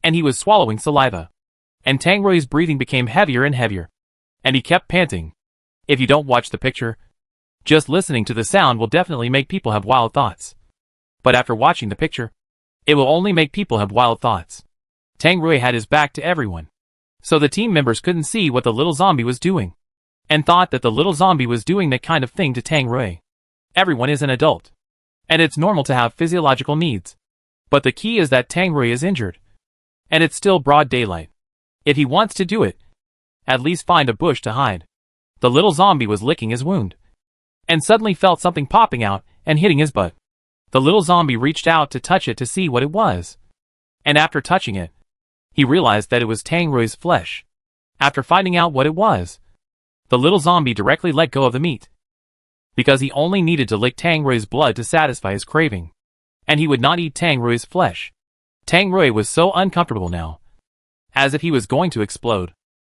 and he was swallowing saliva. And Tang Rui's breathing became heavier and heavier, and he kept panting. If you don't watch the picture, just listening to the sound will definitely make people have wild thoughts. But after watching the picture, it will only make people have wild thoughts. Tang Rui had his back to everyone, so the team members couldn't see what the little zombie was doing, and thought that the little zombie was doing that kind of thing to Tang Rui. Everyone is an adult, and it's normal to have physiological needs. But the key is that Tang Rui is injured, and it's still broad daylight. If he wants to do it, at least find a bush to hide. The little zombie was licking his wound, and suddenly felt something popping out and hitting his butt. The little zombie reached out to touch it to see what it was, and after touching it, he realized that it was Tang Rui's flesh. After finding out what it was, the little zombie directly let go of the meat, because he only needed to lick Tang Rui's blood to satisfy his craving, and he would not eat Tang Rui's flesh. Tang Rui was so uncomfortable now, as if he was going to explode.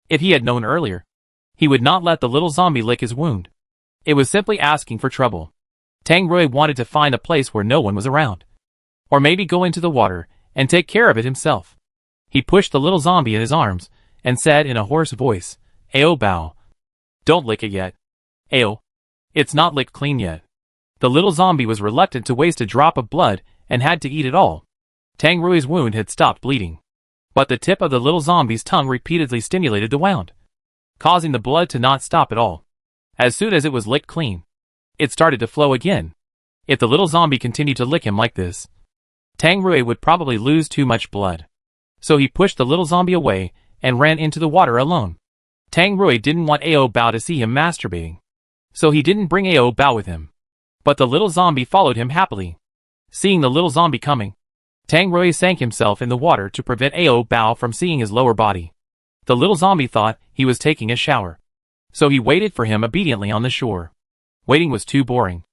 If he had known earlier, he would not let the little zombie lick his wound. It was simply asking for trouble. Tang Rui wanted to find a place where no one was around, or maybe go into the water and take care of it himself. He pushed the little zombie in his arms and said in a hoarse voice, Ao Bao. Don't lick it yet. Ao. It's not licked clean yet. The little zombie was reluctant to waste a drop of blood and had to eat it all. Tang Rui's wound had stopped bleeding, but the tip of the little zombie's tongue repeatedly stimulated the wound, causing the blood to not stop at all. As soon as it was licked clean, it started to flow again. If the little zombie continued to lick him like this, Tang Rui would probably lose too much blood. So he pushed the little zombie away and ran into the water alone. Tang Rui didn't want Ao Bao to see him masturbating, so he didn't bring Ao Bao with him. But the little zombie followed him happily. Seeing the little zombie coming, Tang Rui sank himself in the water to prevent Ao Bao from seeing his lower body. The little zombie thought he was taking a shower, so he waited for him obediently on the shore. Waiting was too boring,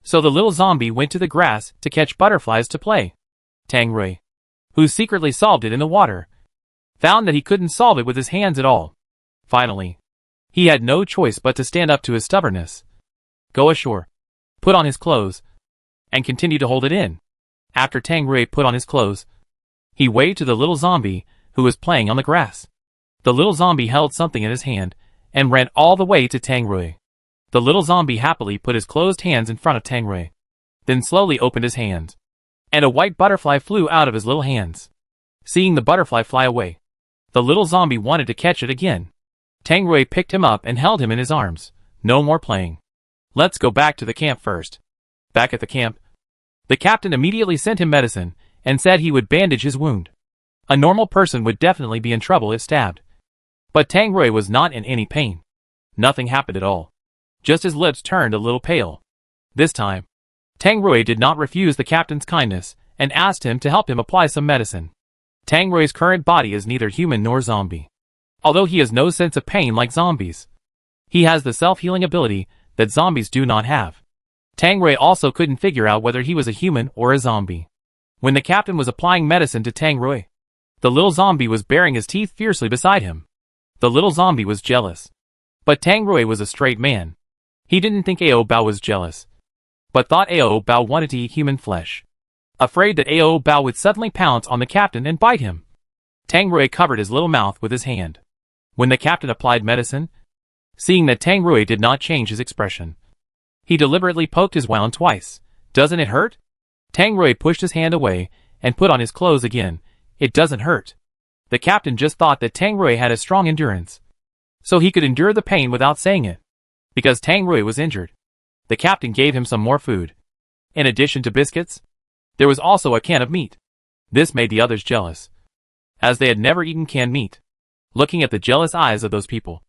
so the little zombie went to the grass to catch butterflies to play. Tang Rui, who secretly solved it in the water, found that he couldn't solve it with his hands at all. Finally, he had no choice but to stand up to his stubbornness, go ashore, put on his clothes, and continue to hold it in. After Tang Rui put on his clothes, he waved to the little zombie who was playing on the grass. The little zombie held something in his hand and ran all the way to Tang Rui. The little zombie happily put his closed hands in front of Tang Rui, then slowly opened his hands, and a white butterfly flew out of his little hands. Seeing the butterfly fly away, the little zombie wanted to catch it again. Tang Rui picked him up and held him in his arms. No more playing. Let's go back to the camp first. Back at the camp, the captain immediately sent him medicine and said he would bandage his wound. A normal person would definitely be in trouble if stabbed, but Tang Rui was not in any pain. Nothing happened at all. Just his lips turned a little pale. This time, Tang Rui did not refuse the captain's kindness and asked him to help him apply some medicine. Tang Rui's current body is neither human nor zombie. Although he has no sense of pain like zombies, he has the self-healing ability that zombies do not have. Tang Rui also couldn't figure out whether he was a human or a zombie. When the captain was applying medicine to Tang Rui, the little zombie was baring his teeth fiercely beside him. The little zombie was jealous. But Tang Rui was a straight man. He didn't think Ao Bao was jealous, but thought Ao Bao wanted to eat human flesh. Afraid that Ao Bao would suddenly pounce on the captain and bite him, Tang Rui covered his little mouth with his hand. When the captain applied medicine, seeing that Tang Rui did not change his expression, he deliberately poked his wound twice. Doesn't it hurt? Tang Rui pushed his hand away and put on his clothes again. It doesn't hurt. The captain just thought that Tang Rui had a strong endurance, so he could endure the pain without saying it. Because Tang Rui was injured, the captain gave him some more food. In addition to biscuits, there was also a can of meat. This made the others jealous, as they had never eaten canned meat. Looking at the jealous eyes of those people,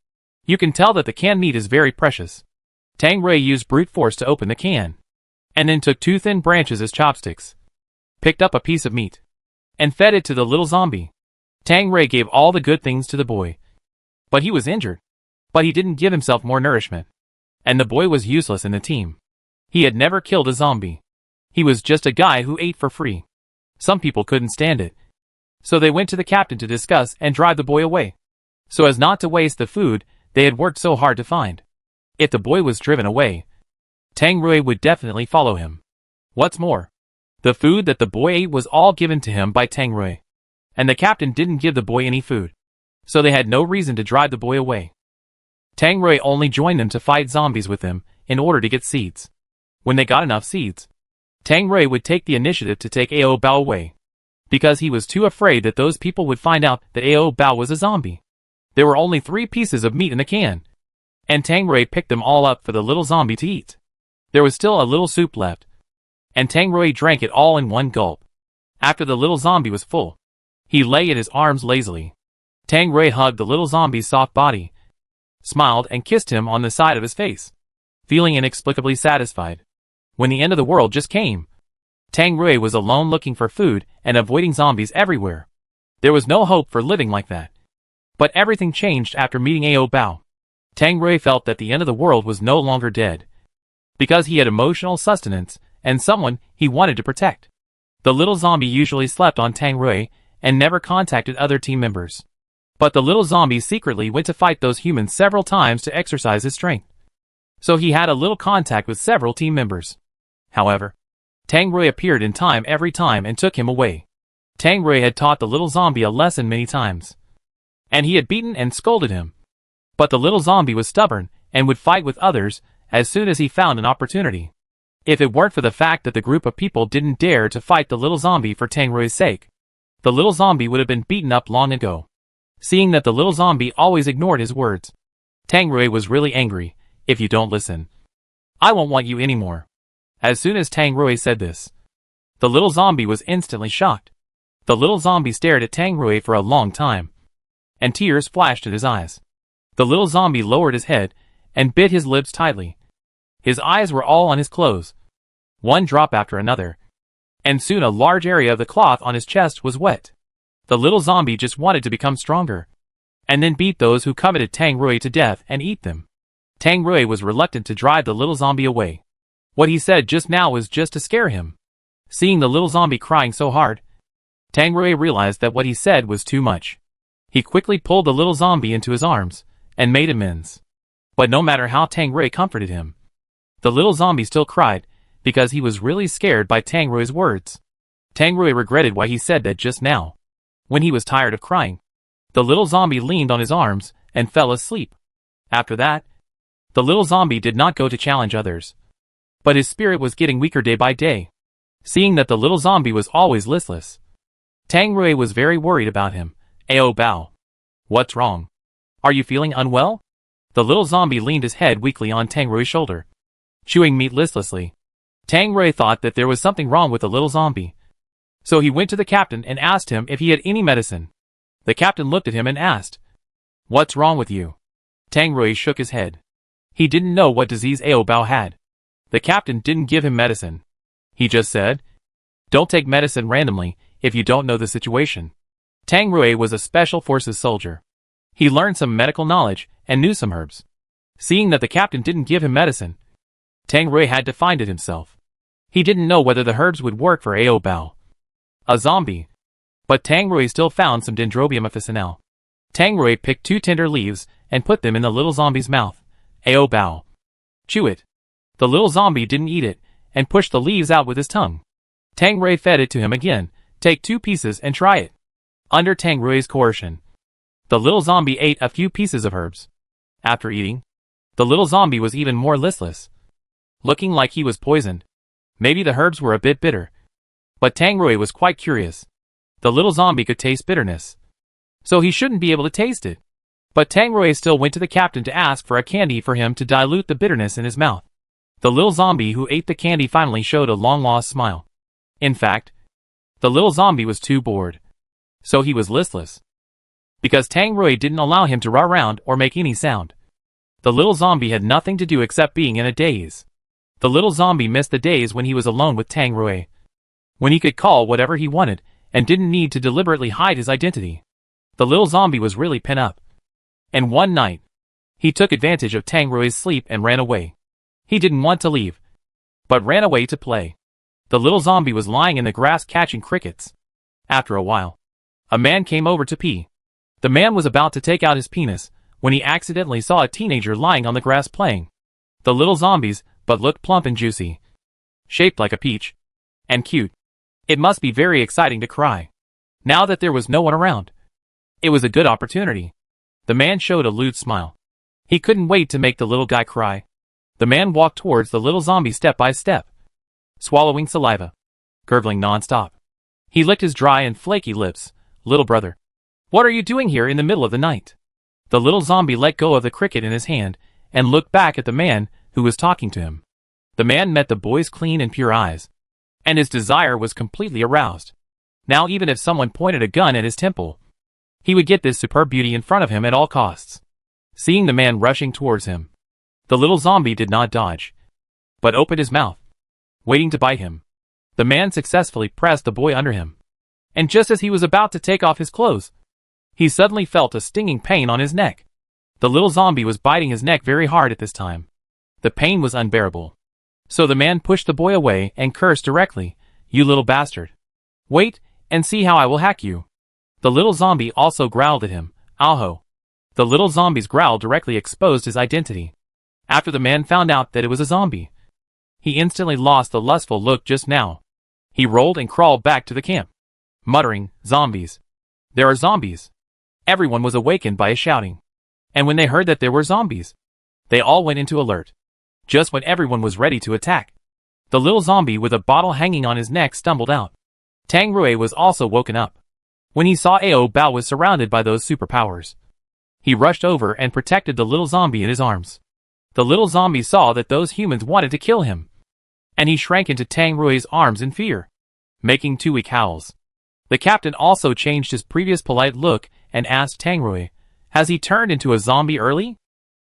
you can tell that the canned meat is very precious. Tang Rui used brute force to open the can, and then took 2 thin branches as chopsticks, picked up a piece of meat, and fed it to the little zombie. Tang Rui gave all the good things to the boy, but he was injured. But he didn't give himself more nourishment, and the boy was useless in the team. He had never killed a zombie. He was just a guy who ate for free. Some people couldn't stand it, so they went to the captain to discuss and drive the boy away, so as not to waste the food they had worked so hard to find. If the boy was driven away, Tang Rui would definitely follow him. What's more, the food that the boy ate was all given to him by Tang Rui, and the captain didn't give the boy any food, so they had no reason to drive the boy away. Tang Rui only joined them to fight zombies with them in order to get seeds. When they got enough seeds, Tang Rui would take the initiative to take Ao Bao away, because he was too afraid that those people would find out that Ao Bao was a zombie. There were only 3 pieces of meat in the can, and Tang Rui picked them all up for the little zombie to eat. There was still a little soup left, and Tang Rui drank it all in one gulp. After the little zombie was full, he lay in his arms lazily. Tang Rui hugged the little zombie's soft body, smiled and kissed him on the side of his face, feeling inexplicably satisfied. When the end of the world just came, Tang Rui was alone looking for food and avoiding zombies everywhere. There was no hope for living like that. But everything changed after meeting Ao Bao. Tang Rui felt that the end of the world was no longer dead, because he had emotional sustenance and someone he wanted to protect. The little zombie usually slept on Tang Rui and never contacted other team members. But the little zombie secretly went to fight those humans several times to exercise his strength, so he had a little contact with several team members. However, Tang Rui appeared in time every time and took him away. Tang Rui had taught the little zombie a lesson many times, and he had beaten and scolded him. But the little zombie was stubborn and would fight with others as soon as he found an opportunity. If it weren't for the fact that the group of people didn't dare to fight the little zombie for Tang Rui's sake, the little zombie would have been beaten up long ago. Seeing that the little zombie always ignored his words, Tang Rui was really angry. If you don't listen, I won't want you anymore. As soon as Tang Rui said this, the little zombie was instantly shocked. The little zombie stared at Tang Rui for a long time, and tears flashed in his eyes. The little zombie lowered his head and bit his lips tightly. His eyes were all on his clothes, one drop after another, and soon a large area of the cloth on his chest was wet. The little zombie just wanted to become stronger, and then beat those who coveted Tang Rui to death and eat them. Tang Rui was reluctant to drive the little zombie away. What he said just now was just to scare him. Seeing the little zombie crying so hard, Tang Rui realized that what he said was too much. He quickly pulled the little zombie into his arms and made amends. But no matter how Tang Rui comforted him, the little zombie still cried because he was really scared by Tang Rui's words. Tang Rui regretted why he said that just now. When he was tired of crying, the little zombie leaned on his arms and fell asleep. After that, the little zombie did not go to challenge others, but his spirit was getting weaker day by day. Seeing that the little zombie was always listless, Tang Rui was very worried about him. Ao Bao, what's wrong? Are you feeling unwell? The little zombie leaned his head weakly on Tang Rui's shoulder, chewing meat listlessly. Tang Rui thought that there was something wrong with the little zombie, so he went to the captain and asked him if he had any medicine. The captain looked at him and asked, "What's wrong with you?" Tang Rui shook his head. He didn't know what disease Ao Bao had. The captain didn't give him medicine. He just said, "Don't take medicine randomly if you don't know the situation." Tang Rui was a special forces soldier. He learned some medical knowledge and knew some herbs. Seeing that the captain didn't give him medicine, Tang Rui had to find it himself. He didn't know whether the herbs would work for Ao Bao, a zombie, but Tang Rui still found some Dendrobium officinale. Tang Rui picked 2 tender leaves and put them in the little zombie's mouth. Ao Bao, chew it. The little zombie didn't eat it and pushed the leaves out with his tongue. Tang Rui fed it to him again. Take 2 pieces and try it. Under Tang Rui's coercion, the little zombie ate a few pieces of herbs. After eating, the little zombie was even more listless, looking like he was poisoned. Maybe the herbs were a bit bitter, But Tang Rui was quite curious. The little zombie could taste bitterness, so he shouldn't be able to taste it. But Tang Rui still went to the captain to ask for a candy for him to dilute the bitterness in his mouth. The little zombie who ate the candy finally showed a long-lost smile. In fact, the little zombie was too bored, so he was listless, because Tang Rui didn't allow him to run around or make any sound. The little zombie had nothing to do except being in a daze. The little zombie missed the days when he was alone with Tang Rui, when he could call whatever he wanted and didn't need to deliberately hide his identity. The little zombie was really pent up. And one night, he took advantage of Tang Rui's sleep and ran away. He didn't want to leave, but ran away to play. The little zombie was lying in the grass catching crickets. After a while, a man came over to pee. The man was about to take out his penis when he accidentally saw a teenager lying on the grass playing. The little zombies, but looked plump and juicy, shaped like a peach, and cute. It must be very exciting to cry, now that there was no one around. It was a good opportunity. The man showed a lewd smile. He couldn't wait to make the little guy cry. The man walked towards the little zombie step by step, swallowing saliva, gurgling non-stop. He licked his dry and flaky lips. "Little brother, what are you doing here in the middle of the night?" The little zombie let go of the cricket in his hand and looked back at the man who was talking to him. The man met the boy's clean and pure eyes, and his desire was completely aroused. Now even if someone pointed a gun at his temple, he would get this superb beauty in front of him at all costs. Seeing the man rushing towards him, the little zombie did not dodge, but opened his mouth, waiting to bite him. The man successfully pressed the boy under him, and just as he was about to take off his clothes, he suddenly felt a stinging pain on his neck. The little zombie was biting his neck very hard at this time. The pain was unbearable. So the man pushed the boy away and cursed directly, "You little bastard. Wait and see how I will hack you." The little zombie also growled at him, "Aho." The little zombie's growl directly exposed his identity. After the man found out that it was a zombie, he instantly lost the lustful look just now. He rolled and crawled back to the camp, muttering, "Zombies. There are zombies." Everyone was awakened by his shouting. And when they heard that there were zombies, they all went into alert. Just when everyone was ready to attack, the little zombie with a bottle hanging on his neck stumbled out. Tang Rui was also woken up when he saw Ao Bao was surrounded by those superpowers. He rushed over and protected the little zombie in his arms. The little zombie saw that those humans wanted to kill him, and he shrank into Tang Rui's arms in fear, making two weak howls. The captain also changed his previous polite look and asked Tang Rui, "Has he turned into a zombie early?"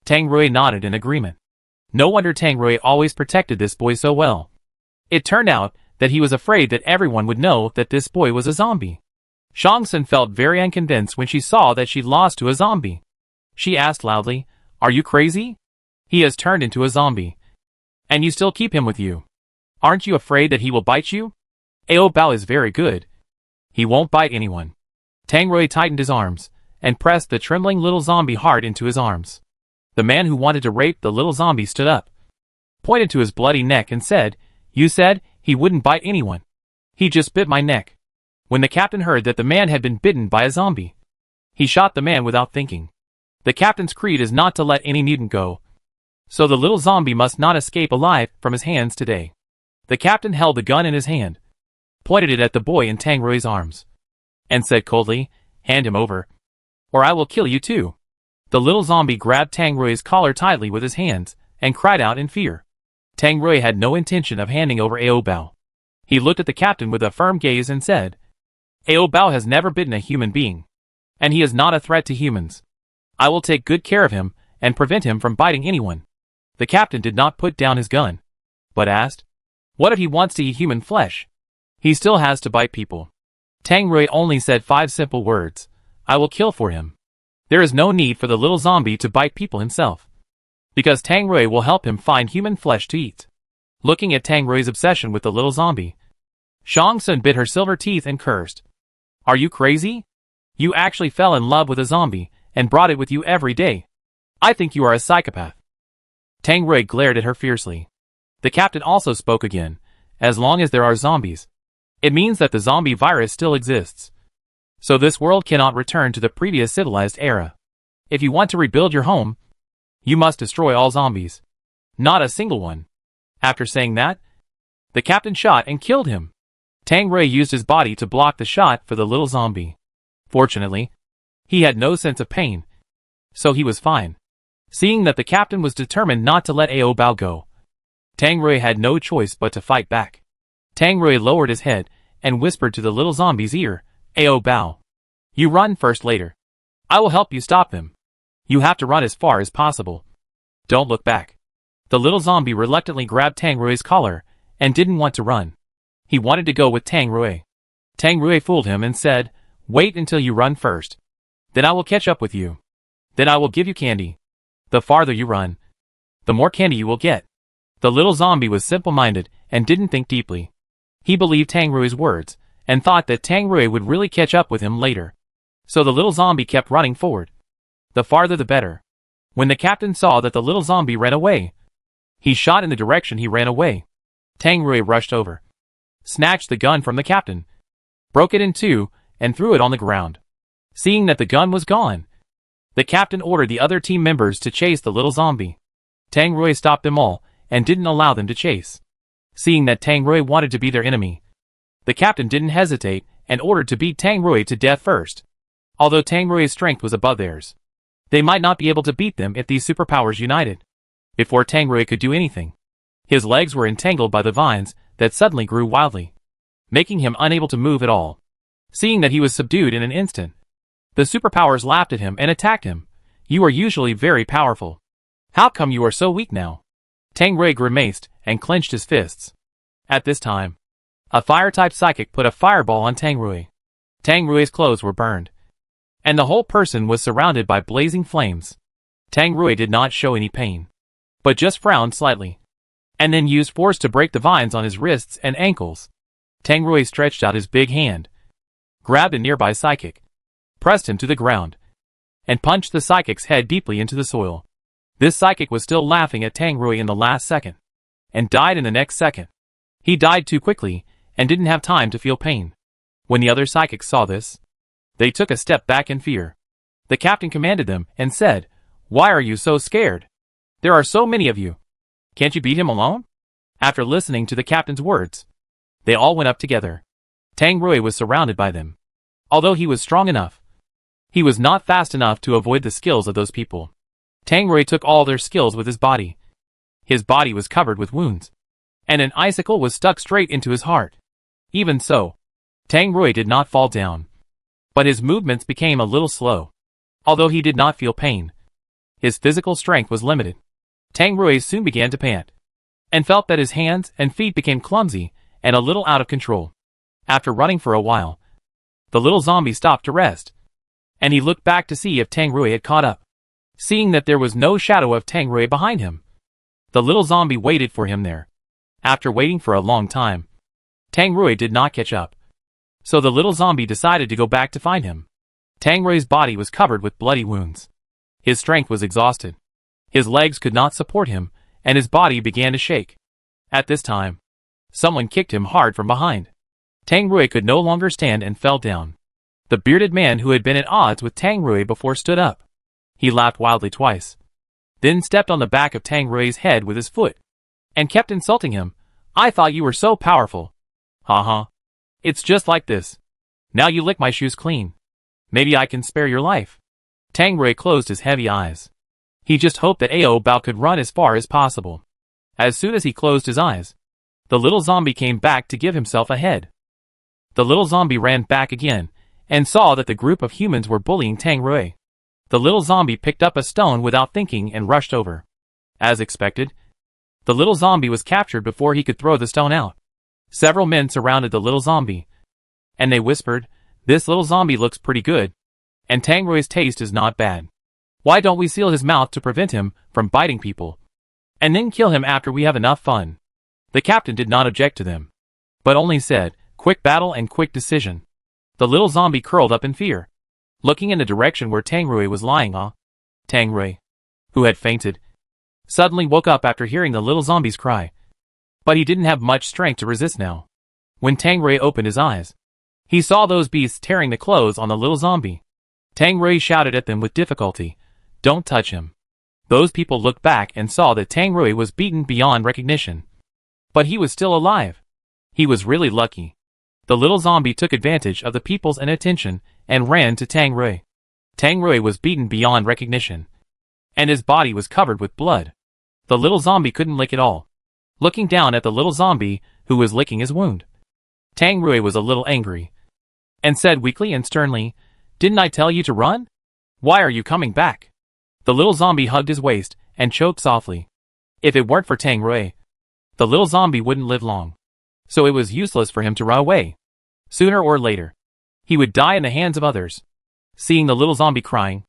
Tang Rui nodded in agreement. No wonder Tang Rui always protected this boy so well. It turned out that he was afraid that everyone would know that this boy was a zombie. Shang Tsung felt very unconvinced when she saw that she lost to a zombie. She asked loudly, "Are you crazy? He has turned into a zombie, and you still keep him with you. Aren't you afraid that he will bite you?" Ao Bao is very good. He won't bite anyone. Tang Rui tightened his arms and pressed the trembling little zombie hard into his arms. The man who wanted to rape the little zombie stood up, pointed to his bloody neck and said, "You said he wouldn't bite anyone. He just bit my neck." When the captain heard that the man had been bitten by a zombie, he shot the man without thinking. The captain's creed is not to let any mutant go, so the little zombie must not escape alive from his hands today. The captain held the gun in his hand, pointed it at the boy in Tang Rui's arms, and said coldly, "Hand him over, or I will kill you too." The little zombie grabbed Tang Rui's collar tightly with his hands and cried out in fear. Tang Rui had no intention of handing over Ao Bao. He looked at the captain with a firm gaze and said, "Ao Bao has never bitten a human being, and he is not a threat to humans. I will take good care of him and prevent him from biting anyone." The captain did not put down his gun, but asked, "What if he wants to eat human flesh? He still has to bite people." Tang Rui only said 5 simple words, "I will kill for him." There is no need for the little zombie to bite people himself, because Tang Rui will help him find human flesh to eat. Looking at Tang Rui's obsession with the little zombie, Shang Tsung bit her silver teeth and cursed, "Are you crazy? You actually fell in love with a zombie and brought it with you every day. I think you are a psychopath." Tang Rui glared at her fiercely. The captain also spoke again, "As long as there are zombies, it means that the zombie virus still exists. So this world cannot return to the previous civilized era. If you want to rebuild your home, you must destroy all zombies. Not a single one." After saying that, the captain shot and killed him. Tang Rui used his body to block the shot for the little zombie. Fortunately, he had no sense of pain, so he was fine. Seeing that the captain was determined not to let Ao Bao go, Tang Rui had no choice but to fight back. Tang Rui lowered his head and whispered to the little zombie's ear, Ao Bao, you run first later. I will help you stop them. You have to run as far as possible. Don't look back. The little zombie reluctantly grabbed Tang Rui's collar and didn't want to run. He wanted to go with Tang Rui. Tang Rui fooled him and said, wait until you run first. Then I will catch up with you. Then I will give you candy. The farther you run, the more candy you will get. The little zombie was simple-minded and didn't think deeply. He believed Tang Rui's words and thought that Tang Rui would really catch up with him later. So the little zombie kept running forward. The farther the better. When the captain saw that the little zombie ran away, he shot in the direction he ran away. Tang Rui rushed over, snatched the gun from the captain, broke it in two, and threw it on the ground. Seeing that the gun was gone, the captain ordered the other team members to chase the little zombie. Tang Rui stopped them all and didn't allow them to chase. Seeing that Tang Rui wanted to be their enemy, the captain didn't hesitate and ordered to beat Tang Rui to death first. Although Tang Rui's strength was above theirs, they might not be able to beat them if these superpowers united. Before Tang Rui could do anything, his legs were entangled by the vines that suddenly grew wildly, making him unable to move at all. Seeing that he was subdued in an instant, the superpowers laughed at him and attacked him. You are usually very powerful. How come you are so weak now? Tang Rui grimaced and clenched his fists. At this time, a fire-type psychic put a fireball on Tang Rui. Tang Rui's clothes were burned, and the whole person was surrounded by blazing flames. Tang Rui did not show any pain, but just frowned slightly, and then used force to break the vines on his wrists and ankles. Tang Rui stretched out his big hand, grabbed a nearby psychic, pressed him to the ground, and punched the psychic's head deeply into the soil. This psychic was still laughing at Tang Rui in the last second, and died in the next second. He died too quickly, and didn't have time to feel pain. When the other psychics saw this, they took a step back in fear. The captain commanded them and said, why are you so scared? There are so many of you. Can't you beat him alone? After listening to the captain's words, they all went up together. Tang Rui was surrounded by them. Although he was strong enough, he was not fast enough to avoid the skills of those people. Tang Rui took all their skills with his body. His body was covered with wounds, and an icicle was stuck straight into his heart. Even so, Tang Rui did not fall down, but his movements became a little slow. Although he did not feel pain, his physical strength was limited. Tang Rui soon began to pant, and felt that his hands and feet became clumsy and a little out of control. After running for a while, the little zombie stopped to rest, and he looked back to see if Tang Rui had caught up. Seeing that there was no shadow of Tang Rui behind him, the little zombie waited for him there. After waiting for a long time, Tang Rui did not catch up, so the little zombie decided to go back to find him. Tang Rui's body was covered with bloody wounds. His strength was exhausted. His legs could not support him, and his body began to shake. At this time, someone kicked him hard from behind. Tang Rui could no longer stand and fell down. The bearded man who had been at odds with Tang Rui before stood up. He laughed wildly twice, then stepped on the back of Tang Rui's head with his foot, and kept insulting him. I thought you were so powerful. Ha. It's just like this. Now you lick my shoes clean. Maybe I can spare your life. Tang Rui closed his heavy eyes. He just hoped that Ao Bao could run as far as possible. As soon as he closed his eyes, the little zombie came back to give himself a head. The little zombie ran back again, and saw that the group of humans were bullying Tang Rui. The little zombie picked up a stone without thinking and rushed over. As expected, the little zombie was captured before he could throw the stone out. Several men surrounded the little zombie, and they whispered, this little zombie looks pretty good, and Tang Rui's taste is not bad. Why don't we seal his mouth to prevent him from biting people, and then kill him after we have enough fun? The captain did not object to them, but only said, quick battle and quick decision. The little zombie curled up in fear, looking in the direction where Tang Rui was lying. Tang Rui, who had fainted, suddenly woke up after hearing the little zombie's cry. But he didn't have much strength to resist now. When Tang Rui opened his eyes, he saw those beasts tearing the clothes on the little zombie. Tang Rui shouted at them with difficulty, don't touch him. Those people looked back and saw that Tang Rui was beaten beyond recognition. But he was still alive. He was really lucky. The little zombie took advantage of the people's inattention and ran to Tang Rui. Tang Rui was beaten beyond recognition, and his body was covered with blood. The little zombie couldn't lick it all. Looking down at the little zombie, who was licking his wound, Tang Rui was a little angry, and said weakly and sternly, "Didn't I tell you to run? Why are you coming back?" The little zombie hugged his waist and choked softly. If it weren't for Tang Rui, the little zombie wouldn't live long. So it was useless for him to run away. Sooner or later, he would die in the hands of others. Seeing the little zombie crying,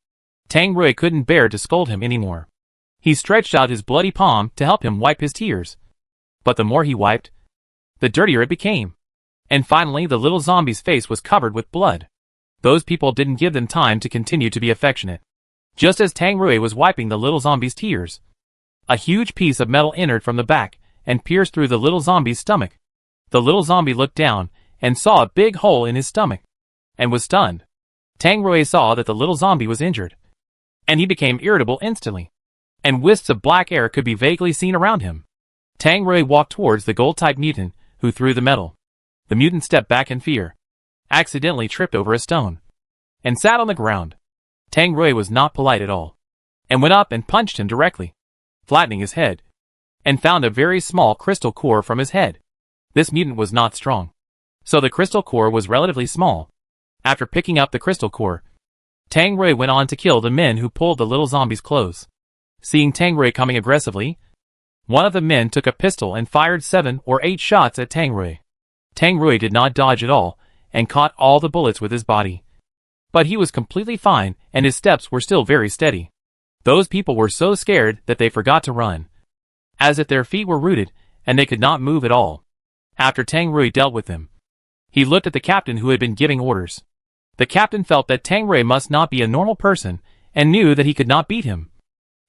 Tang Rui couldn't bear to scold him anymore. He stretched out his bloody palm to help him wipe his tears. But the more he wiped, the dirtier it became. And finally the little zombie's face was covered with blood. Those people didn't give them time to continue to be affectionate. Just as Tang Rui was wiping the little zombie's tears, a huge piece of metal entered from the back and pierced through the little zombie's stomach. The little zombie looked down and saw a big hole in his stomach, and was stunned. Tang Rui saw that the little zombie was injured, and he became irritable instantly, and wisps of black air could be vaguely seen around him. Tang Rui walked towards the gold-type mutant, who threw the metal. The mutant stepped back in fear, accidentally tripped over a stone, and sat on the ground. Tang Rui was not polite at all, and went up and punched him directly, flattening his head, and found a very small crystal core from his head. This mutant was not strong, so the crystal core was relatively small. After picking up the crystal core, Tang Rui went on to kill the men who pulled the little zombie's clothes. Seeing Tang Rui coming aggressively, one of the men took a pistol and fired 7 or 8 shots at Tang Rui. Tang Rui did not dodge at all, and caught all the bullets with his body. But he was completely fine, and his steps were still very steady. Those people were so scared that they forgot to run, as if their feet were rooted, and they could not move at all. After Tang Rui dealt with them, he looked at the captain who had been giving orders. The captain felt that Tang Rui must not be a normal person, and knew that he could not beat him.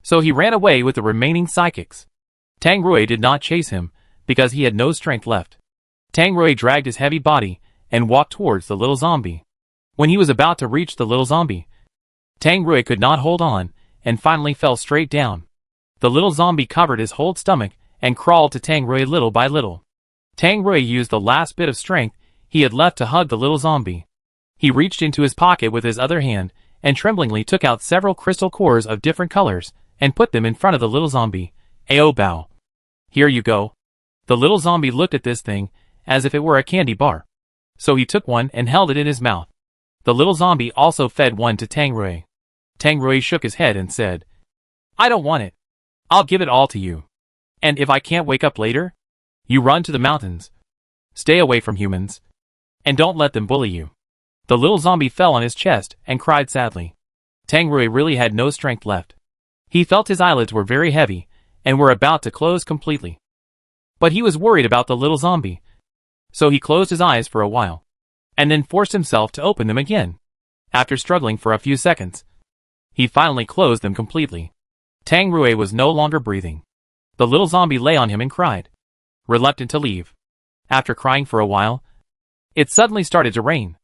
So he ran away with the remaining psychics. Tang Rui did not chase him, because he had no strength left. Tang Rui dragged his heavy body, and walked towards the little zombie. When he was about to reach the little zombie, Tang Rui could not hold on, and finally fell straight down. The little zombie covered his whole stomach, and crawled to Tang Rui little by little. Tang Rui used the last bit of strength he had left to hug the little zombie. He reached into his pocket with his other hand, and tremblingly took out several crystal cores of different colors, and put them in front of the little zombie. "Ao bow. Here you go." The little zombie looked at this thing, as if it were a candy bar. So he took one and held it in his mouth. The little zombie also fed one to Tang Rui. Tang Rui shook his head and said, "I don't want it. I'll give it all to you. And if I can't wake up later, you run to the mountains. Stay away from humans, and don't let them bully you." The little zombie fell on his chest and cried sadly. Tang Rui really had no strength left. He felt his eyelids were very heavy, and were about to close completely. But he was worried about the little zombie, so he closed his eyes for a while, and then forced himself to open them again. After struggling for a few seconds, he finally closed them completely. Tang Rui was no longer breathing. The little zombie lay on him and cried, reluctant to leave. After crying for a while, it suddenly started to rain.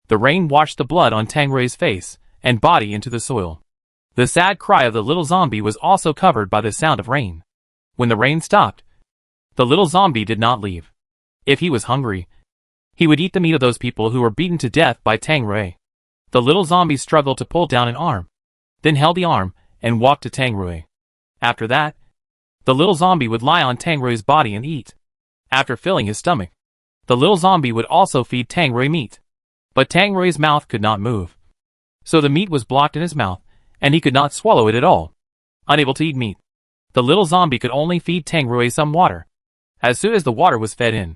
The rain washed the blood on Tang Rui's face and body into the soil. The sad cry of the little zombie was also covered by the sound of rain. When the rain stopped, the little zombie did not leave. If he was hungry, he would eat the meat of those people who were beaten to death by Tang Rui. The little zombie struggled to pull down an arm, then held the arm and walked to Tang Rui. After that, the little zombie would lie on Tang Rui's body and eat. After filling his stomach, the little zombie would also feed Tang Rui meat. But Tang Rui's mouth could not move, so the meat was blocked in his mouth, and he could not swallow it at all. Unable to eat meat, the little zombie could only feed Tang Rui some water. As soon as the water was fed in,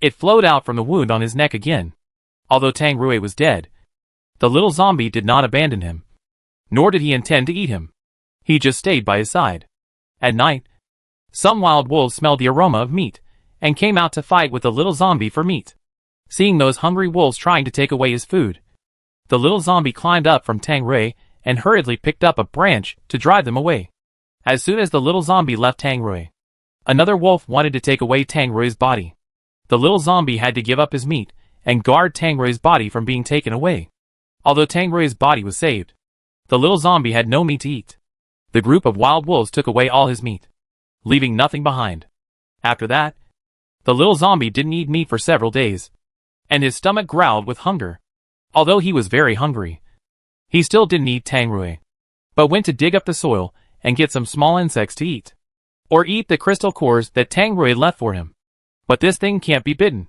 it flowed out from the wound on his neck again. Although Tang Rui was dead, the little zombie did not abandon him, nor did he intend to eat him. He just stayed by his side. At night, some wild wolves smelled the aroma of meat, and came out to fight with the little zombie for meat. Seeing those hungry wolves trying to take away his food, the little zombie climbed up from Tang Rui and hurriedly picked up a branch to drive them away. As soon as the little zombie left Tang Rui, another wolf wanted to take away Tang Rui's body. The little zombie had to give up his meat and guard Tang Rui's body from being taken away. Although Tang Rui's body was saved, the little zombie had no meat to eat. The group of wild wolves took away all his meat, leaving nothing behind. After that, the little zombie didn't eat meat for several days, and his stomach growled with hunger. Although he was very hungry, he still didn't eat Tang Rui, but went to dig up the soil and get some small insects to eat. Or eat the crystal cores that Tang Rui left for him. But this thing can't be bitten,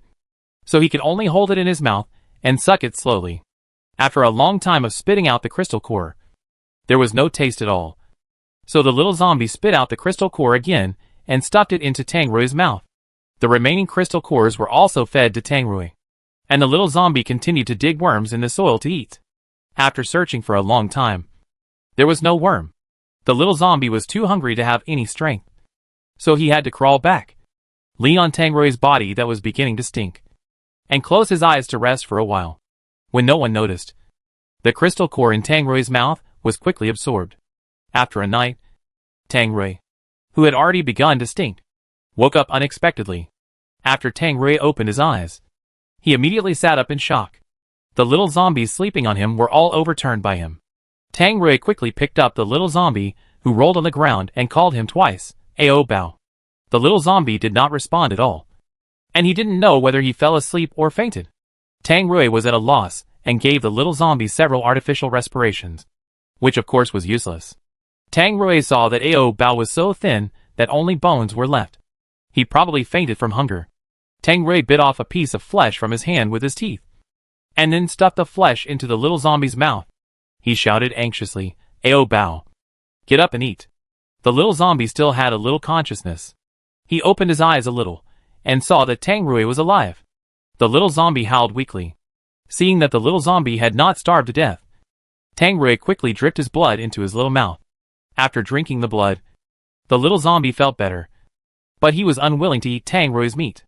so he could only hold it in his mouth and suck it slowly. After a long time of spitting out the crystal core, there was no taste at all. So the little zombie spit out the crystal core again and stuffed it into Tang Rui's mouth. The remaining crystal cores were also fed to Tang Rui, and the little zombie continued to dig worms in the soil to eat. After searching for a long time, there was no worm. The little zombie was too hungry to have any strength, so he had to crawl back, lean on Tang Rui's body that was beginning to stink, and close his eyes to rest for a while. When no one noticed, the crystal core in Tang Rui's mouth was quickly absorbed. After a night, Tang Rui, who had already begun to stink, woke up unexpectedly. After Tang Rui opened his eyes, he immediately sat up in shock. The little zombies sleeping on him were all overturned by him. Tang Rui quickly picked up the little zombie, who rolled on the ground, and called him twice, "Ao Bao." The little zombie did not respond at all, and he didn't know whether he fell asleep or fainted. Tang Rui was at a loss and gave the little zombie several artificial respirations, which of course was useless. Tang Rui saw that Ao Bao was so thin that only bones were left. He probably fainted from hunger. Tang Rui bit off a piece of flesh from his hand with his teeth, and then stuffed the flesh into the little zombie's mouth. He shouted anxiously, "Ao Bao, get up and eat." The little zombie still had a little consciousness. He opened his eyes a little, and saw that Tang Rui was alive. The little zombie howled weakly. Seeing that the little zombie had not starved to death, Tang Rui quickly dripped his blood into his little mouth. After drinking the blood, the little zombie felt better, but he was unwilling to eat Tang Rui's meat.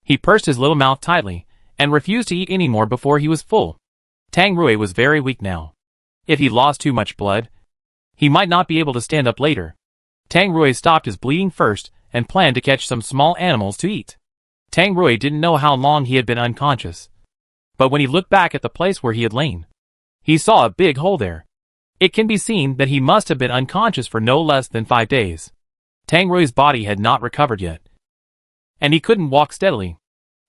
He pursed his little mouth tightly, and refused to eat any more before he was full. Tang Rui was very weak now. If he lost too much blood, he might not be able to stand up later. Tang Rui stopped his bleeding first and planned to catch some small animals to eat. Tang Rui didn't know how long he had been unconscious, but when he looked back at the place where he had lain, he saw a big hole there. It can be seen that he must have been unconscious for no less than 5 days. Tang Rui's body had not recovered yet, and he couldn't walk steadily.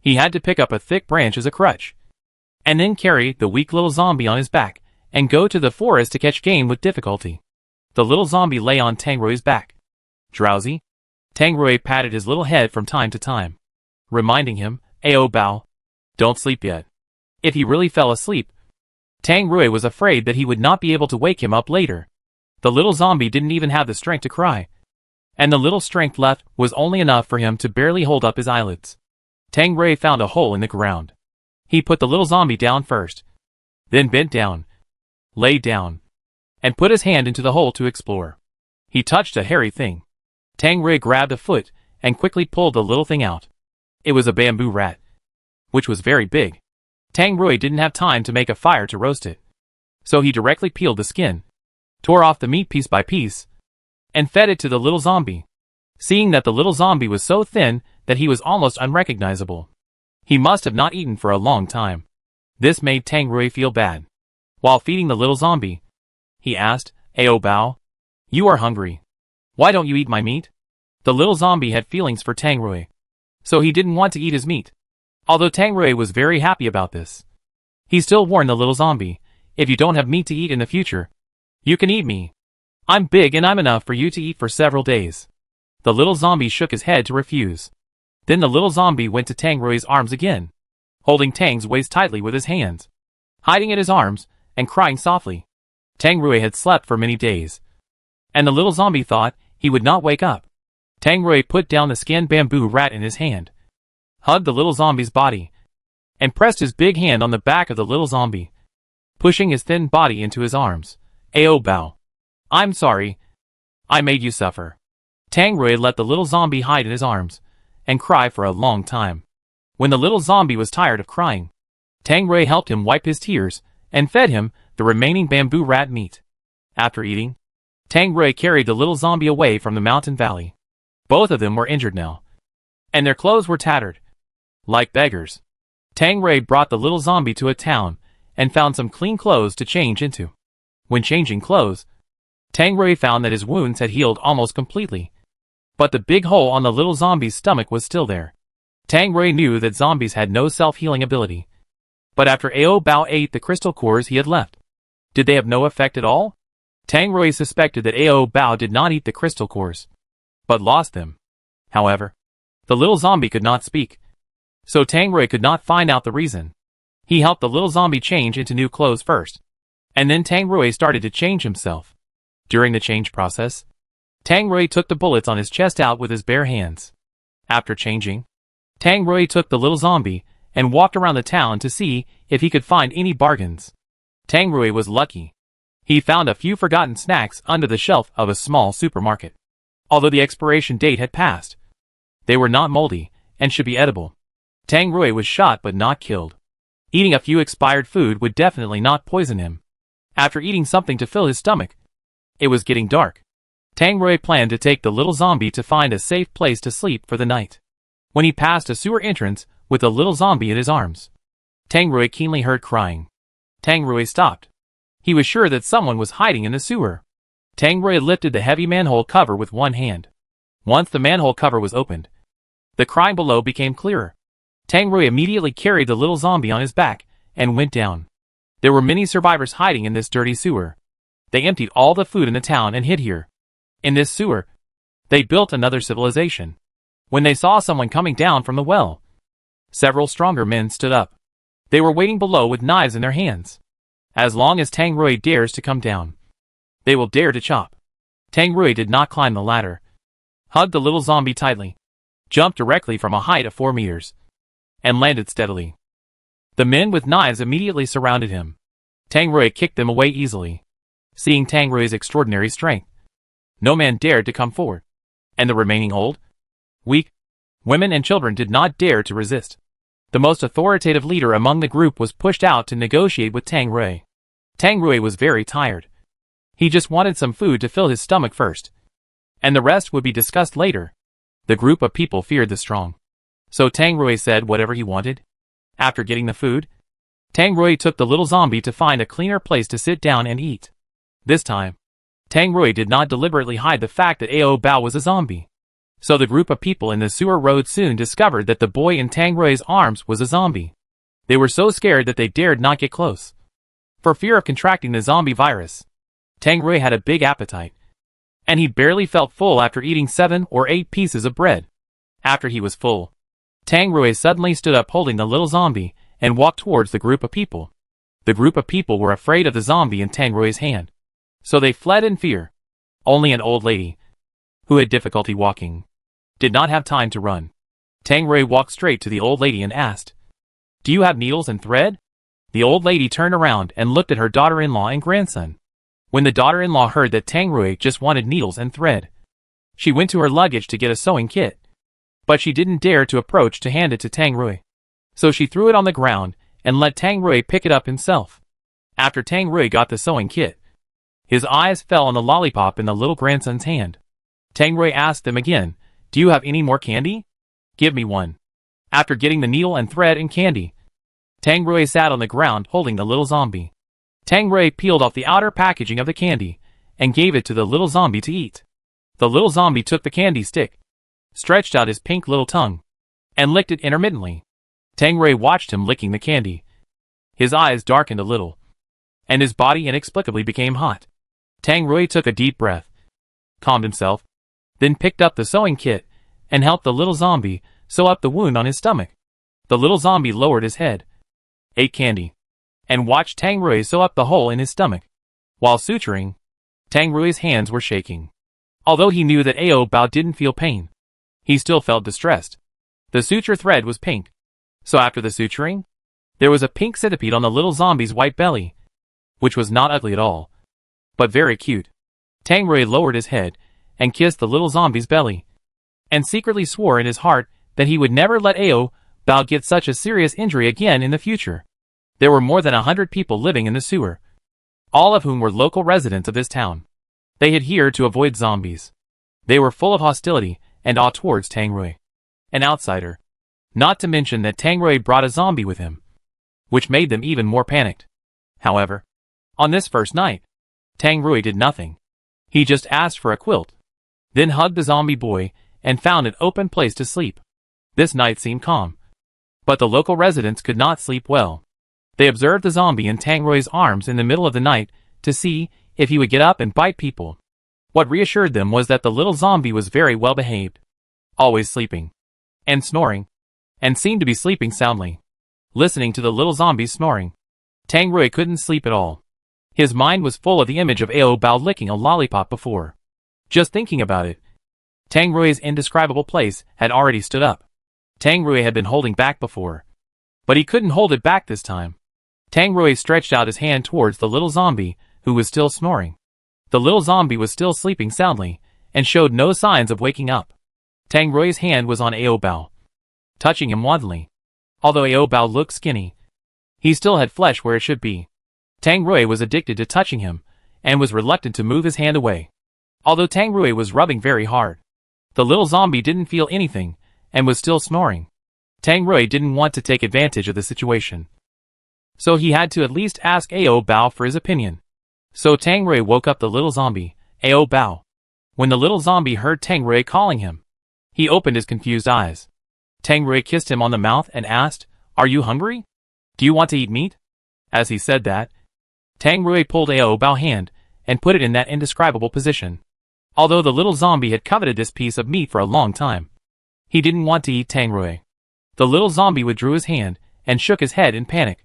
He had to pick up a thick branch as a crutch, and then carry the weak little zombie on his back and go to the forest to catch game with difficulty. The little zombie lay on Tang Rui's back. Drowsy? Tang Rui patted his little head from time to time, reminding him, "Ao Bao, don't sleep yet." If he really fell asleep, Tang Rui was afraid that he would not be able to wake him up later. The little zombie didn't even have the strength to cry, and the little strength left was only enough for him to barely hold up his eyelids. Tang Rui found a hole in the ground. He put the little zombie down first, then bent down, lay down, and put his hand into the hole to explore. He touched a hairy thing. Tang Rui grabbed a foot and quickly pulled the little thing out. It was a bamboo rat, which was very big. Tang Rui didn't have time to make a fire to roast it, so he directly peeled the skin, tore off the meat piece by piece, and fed it to the little zombie. Seeing that the little zombie was so thin that he was almost unrecognizable, he must have not eaten for a long time. This made Tang Rui feel bad. While feeding the little zombie, he asked, "Ao Bao, you are hungry. Why don't you eat my meat?" The little zombie had feelings for Tang Rui, so he didn't want to eat his meat. Although Tang Rui was very happy about this, he still warned the little zombie, "If you don't have meat to eat in the future, you can eat me. I'm big and I'm enough for you to eat for several days." The little zombie shook his head to refuse. Then the little zombie went to Tang Rui's arms again, holding Tang's waist tightly with his hands, hiding in his arms, and crying softly. Tang Rui had slept for many days, and the little zombie thought he would not wake up. Tang Rui put down the skinned bamboo rat in his hand, hugged the little zombie's body, and pressed his big hand on the back of the little zombie, pushing his thin body into his arms. "Ao Bao, I'm sorry. I made you suffer." Tang Rui let the little zombie hide in his arms and cry for a long time. When the little zombie was tired of crying, Tang Rui helped him wipe his tears and fed him the remaining bamboo rat meat. After eating, Tang Rui carried the little zombie away from the mountain valley. Both of them were injured now, and their clothes were tattered, like beggars. Tang Rui brought the little zombie to a town and found some clean clothes to change into. When changing clothes, Tang Rui found that his wounds had healed almost completely, but the big hole on the little zombie's stomach was still there. Tang Rui knew that zombies had no self-healing ability, But after Ao Bao ate the crystal cores he had left, did they have no effect at all? Tang Rui suspected that Ao Bao did not eat the crystal cores, but lost them. However, the little zombie could not speak, so Tang Rui could not find out the reason. He helped the little zombie change into new clothes first, and then Tang Rui started to change himself. During the change process, Tang Rui took the bullets on his chest out with his bare hands. After changing, Tang Rui took the little zombie and walked around the town to see if he could find any bargains. Tang Rui was lucky. He found a few forgotten snacks under the shelf of a small supermarket. Although the expiration date had passed, they were not moldy and should be edible. Tang Rui was shot but not killed. Eating a few expired food would definitely not poison him. After eating something to fill his stomach, it was getting dark. Tang Rui planned to take the little zombie to find a safe place to sleep for the night. When he passed a sewer entrance with the little zombie in his arms, Tang Rui keenly heard crying. Tang Rui stopped. He was sure that someone was hiding in the sewer. Tang Rui lifted the heavy manhole cover with one hand. Once the manhole cover was opened, the crying below became clearer. Tang Rui immediately carried the little zombie on his back and went down. There were many survivors hiding in this dirty sewer. They emptied all the food in the town and hid here. In this sewer, they built another civilization. When they saw someone coming down from the well, several stronger men stood up. They were waiting below with knives in their hands. As long as Tang Rui dares to come down, they will dare to chop. Tang Rui did not climb the ladder, hugged the little zombie tightly, jumped directly from a height of 4 meters, and landed steadily. The men with knives immediately surrounded him. Tang Rui kicked them away easily. Seeing Tang Rui's extraordinary strength, no man dared to come forward, and the remaining old, weak, women and children did not dare to resist. The most authoritative leader among the group was pushed out to negotiate with Tang Rui. Tang Rui was very tired. He just wanted some food to fill his stomach first, and the rest would be discussed later. The group of people feared the strong, so Tang Rui said whatever he wanted. After getting the food, Tang Rui took the little zombie to find a cleaner place to sit down and eat. This time, Tang Rui did not deliberately hide the fact that Ao Bao was a zombie. So the group of people in the sewer road soon discovered that the boy in Tang Rui's arms was a zombie. They were so scared that they dared not get close, for fear of contracting the zombie virus. Tang Rui had a big appetite, and he barely felt full after eating 7 or 8 pieces of bread. After he was full, Tang Rui suddenly stood up holding the little zombie and walked towards the group of people. The group of people were afraid of the zombie in Tang Rui's hand, so they fled in fear. Only an old lady, who had difficulty walking, did not have time to run. Tang Rui walked straight to the old lady and asked, "Do you have needles and thread?" The old lady turned around and looked at her daughter-in-law and grandson. When the daughter-in-law heard that Tang Rui just wanted needles and thread, she went to her luggage to get a sewing kit, but she didn't dare to approach to hand it to Tang Rui. So she threw it on the ground and let Tang Rui pick it up himself. After Tang Rui got the sewing kit, his eyes fell on the lollipop in the little grandson's hand. Tang Rui asked them again, "Do you have any more candy? Give me one." After getting the needle and thread and candy, Tang Rui sat on the ground holding the little zombie. Tang Rui peeled off the outer packaging of the candy and gave it to the little zombie to eat. The little zombie took the candy stick, stretched out his pink little tongue, and licked it intermittently. Tang Rui watched him licking the candy. His eyes darkened a little, and his body inexplicably became hot. Tang Rui took a deep breath, calmed himself, then picked up the sewing kit and helped the little zombie sew up the wound on his stomach. The little zombie lowered his head, ate candy, and watched Tang Rui sew up the hole in his stomach. While suturing, Tang Rui's hands were shaking. Although he knew that Ao Bao didn't feel pain, he still felt distressed. The suture thread was pink, so after the suturing, there was a pink centipede on the little zombie's white belly, which was not ugly at all, but very cute. Tang Rui lowered his head and kissed the little zombie's belly, and secretly swore in his heart that he would never let Ao Bao get such a serious injury again in the future. There were more than 100 people living in the sewer, all of whom were local residents of this town. They had here to avoid zombies. They were full of hostility and awe towards Tang Rui, an outsider. Not to mention that Tang Rui brought a zombie with him, which made them even more panicked. However, on this first night, Tang Rui did nothing. He just asked for a quilt, then hugged the zombie boy and found an open place to sleep. This night seemed calm, but the local residents could not sleep well. They observed the zombie in Tang Rui's arms in the middle of the night to see if he would get up and bite people. What reassured them was that the little zombie was very well behaved, always sleeping, and snoring, and seemed to be sleeping soundly. Listening to the little zombie's snoring, Tang Rui couldn't sleep at all. His mind was full of the image of Ao Bao licking a lollipop before. Just thinking about it, Tang Rui's indescribable place had already stood up. Tang Rui had been holding back before, but he couldn't hold it back this time. Tang Rui stretched out his hand towards the little zombie, who was still snoring. The little zombie was still sleeping soundly, and showed no signs of waking up. Tang Rui's hand was on Ao Bao, touching him wantonly. Although Ao Bao looked skinny, he still had flesh where it should be. Tang Rui was addicted to touching him, and was reluctant to move his hand away. Although Tang Rui was rubbing very hard, the little zombie didn't feel anything, and was still snoring. Tang Rui didn't want to take advantage of the situation, so he had to at least ask Ao Bao for his opinion. So Tang Rui woke up the little zombie, Ao Bao. When the little zombie heard Tang Rui calling him, he opened his confused eyes. Tang Rui kissed him on the mouth and asked, "Are you hungry? Do you want to eat meat?" As he said that, Tang Rui pulled Ao Bao's hand and put it in that indescribable position. Although the little zombie had coveted this piece of meat for a long time, he didn't want to eat Tang Rui. The little zombie withdrew his hand and shook his head in panic,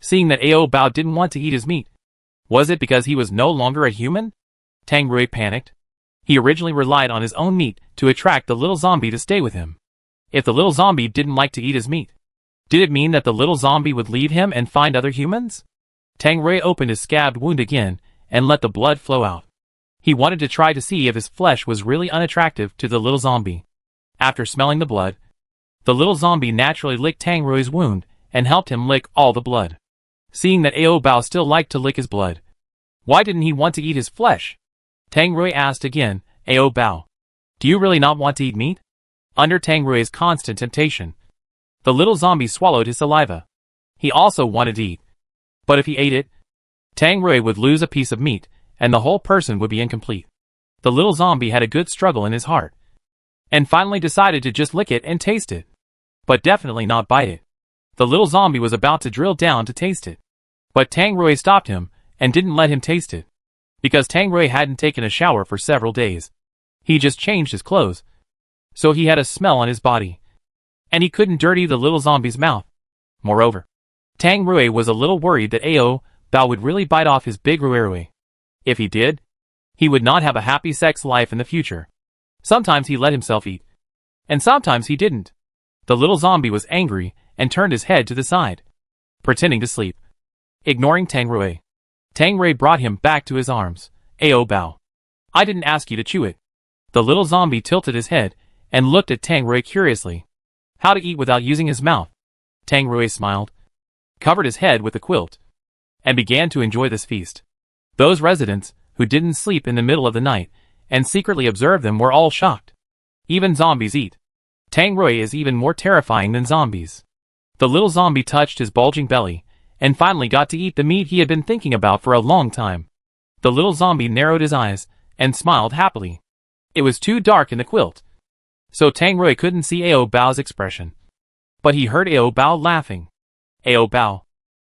seeing that Ao Bao didn't want to eat his meat. Was it because he was no longer a human? Tang Rui panicked. He originally relied on his own meat to attract the little zombie to stay with him. If the little zombie didn't like to eat his meat, did it mean that the little zombie would leave him and find other humans? Tang Rui opened his scabbed wound again and let the blood flow out. He wanted to try to see if his flesh was really unattractive to the little zombie. After smelling the blood, the little zombie naturally licked Tang Rui's wound and helped him lick all the blood. Seeing that Ao Bao still liked to lick his blood, why didn't he want to eat his flesh? Tang Rui asked again, "Ao Bao, do you really not want to eat meat?" Under Tang Rui's constant temptation, the little zombie swallowed his saliva. He also wanted to eat, but if he ate it, Tang Rui would lose a piece of meat, and the whole person would be incomplete. The little zombie had a good struggle in his heart, and finally decided to just lick it and taste it, but definitely not bite it. The little zombie was about to drill down to taste it, but Tang Rui stopped him and didn't let him taste it, because Tang Rui hadn't taken a shower for several days. He just changed his clothes, so he had a smell on his body, and he couldn't dirty the little zombie's mouth. Moreover, Tang Rui was a little worried that Ao Bao would really bite off his big ruerui. If he did, he would not have a happy sex life in the future. Sometimes he let himself eat, and sometimes he didn't. The little zombie was angry and turned his head to the side, pretending to sleep, ignoring Tang Rui. Tang Rui brought him back to his arms. "Ao Bao, I didn't ask you to chew it." The little zombie tilted his head and looked at Tang Rui curiously. How to eat without using his mouth? Tang Rui smiled, covered his head with a quilt, and began to enjoy this feast. Those residents, who didn't sleep in the middle of the night and secretly observed them, were all shocked. Even zombies eat. Tang Rui is even more terrifying than zombies. The little zombie touched his bulging belly, and finally got to eat the meat he had been thinking about for a long time. The little zombie narrowed his eyes and smiled happily. It was too dark in the quilt, so Tang Rui couldn't see Ao Bao's expression. But he heard Ao Bao laughing. "Ao Bao,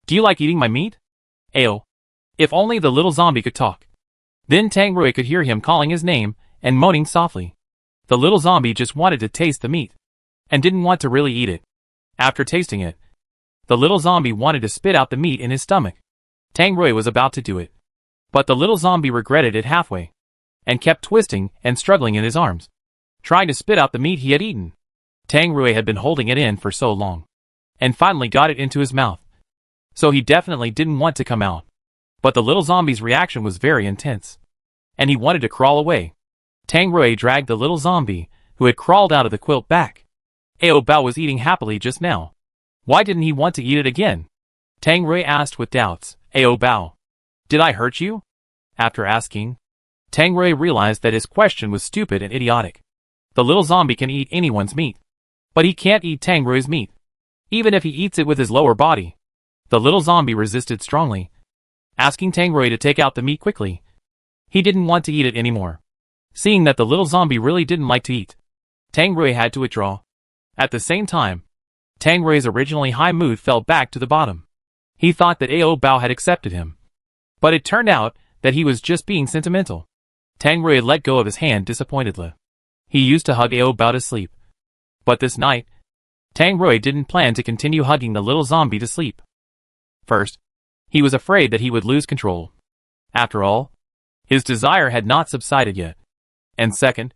do you like eating my meat?" Ao. If only the little zombie could talk. Then Tang Rui could hear him calling his name and moaning softly. The little zombie just wanted to taste the meat, and didn't want to really eat it. After tasting it, the little zombie wanted to spit out the meat in his stomach. Tang Rui was about to do it, but the little zombie regretted it halfway, and kept twisting and struggling in his arms, trying to spit out the meat he had eaten. Tang Rui had been holding it in for so long, and finally got it into his mouth, so he definitely didn't want to come out. But the little zombie's reaction was very intense, and he wanted to crawl away. Tang Rui dragged the little zombie, who had crawled out of the quilt, back. Ao Bao was eating happily just now. Why didn't he want to eat it again? Tang Rui asked with doubts. "Ao Bao, did I hurt you?" After asking, Tang Rui realized that his question was stupid and idiotic. The little zombie can eat anyone's meat, but he can't eat Tang Rui's meat, even if he eats it with his lower body. The little zombie resisted strongly, asking Tang Rui to take out the meat quickly. He didn't want to eat it anymore. Seeing that the little zombie really didn't like to eat, Tang Rui had to withdraw. At the same time, Tang Rui's originally high mood fell back to the bottom. He thought that Ao Bao had accepted him. But it turned out that he was just being sentimental. Tang Rui let go of his hand disappointedly. He used to hug Ao Bao to sleep. But this night, Tang Rui didn't plan to continue hugging the little zombie to sleep. First, he was afraid that he would lose control. After all, his desire had not subsided yet. And second,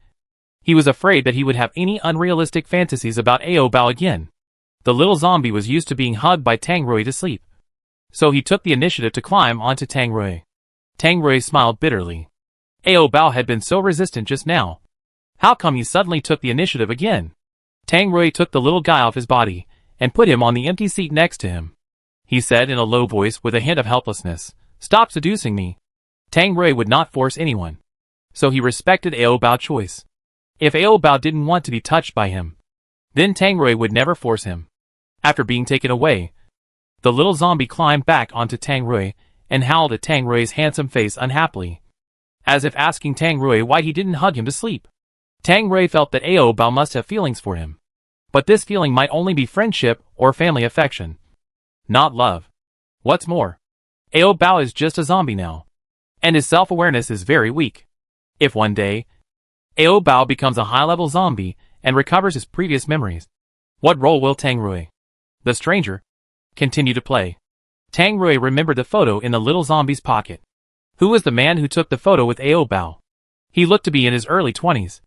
he was afraid that he would have any unrealistic fantasies about Ao Bao again. The little zombie was used to being hugged by Tang Rui to sleep. So he took the initiative to climb onto Tang Rui. Tang Rui smiled bitterly. Ao Bao had been so resistant just now. How come he suddenly took the initiative again? Tang Rui took the little guy off his body and put him on the empty seat next to him. He said in a low voice with a hint of helplessness, "Stop seducing me." Tang Rui would not force anyone. So he respected Ao Bao's choice. If Ao Bao didn't want to be touched by him, then Tang Rui would never force him. After being taken away, the little zombie climbed back onto Tang Rui and howled at Tang Rui's handsome face unhappily, as if asking Tang Rui why he didn't hug him to sleep. Tang Rui felt that Ao Bao must have feelings for him. But this feeling might only be friendship or family affection, not love. What's more, Ao Bao is just a zombie now, and his self-awareness is very weak. If one day, Ao Bao becomes a high-level zombie and recovers his previous memories, what role will Tang Rui, the stranger, continue to play? Tang Rui remembered the photo in the little zombie's pocket. Who was the man who took the photo with Ao Bao? He looked to be in his early 20s.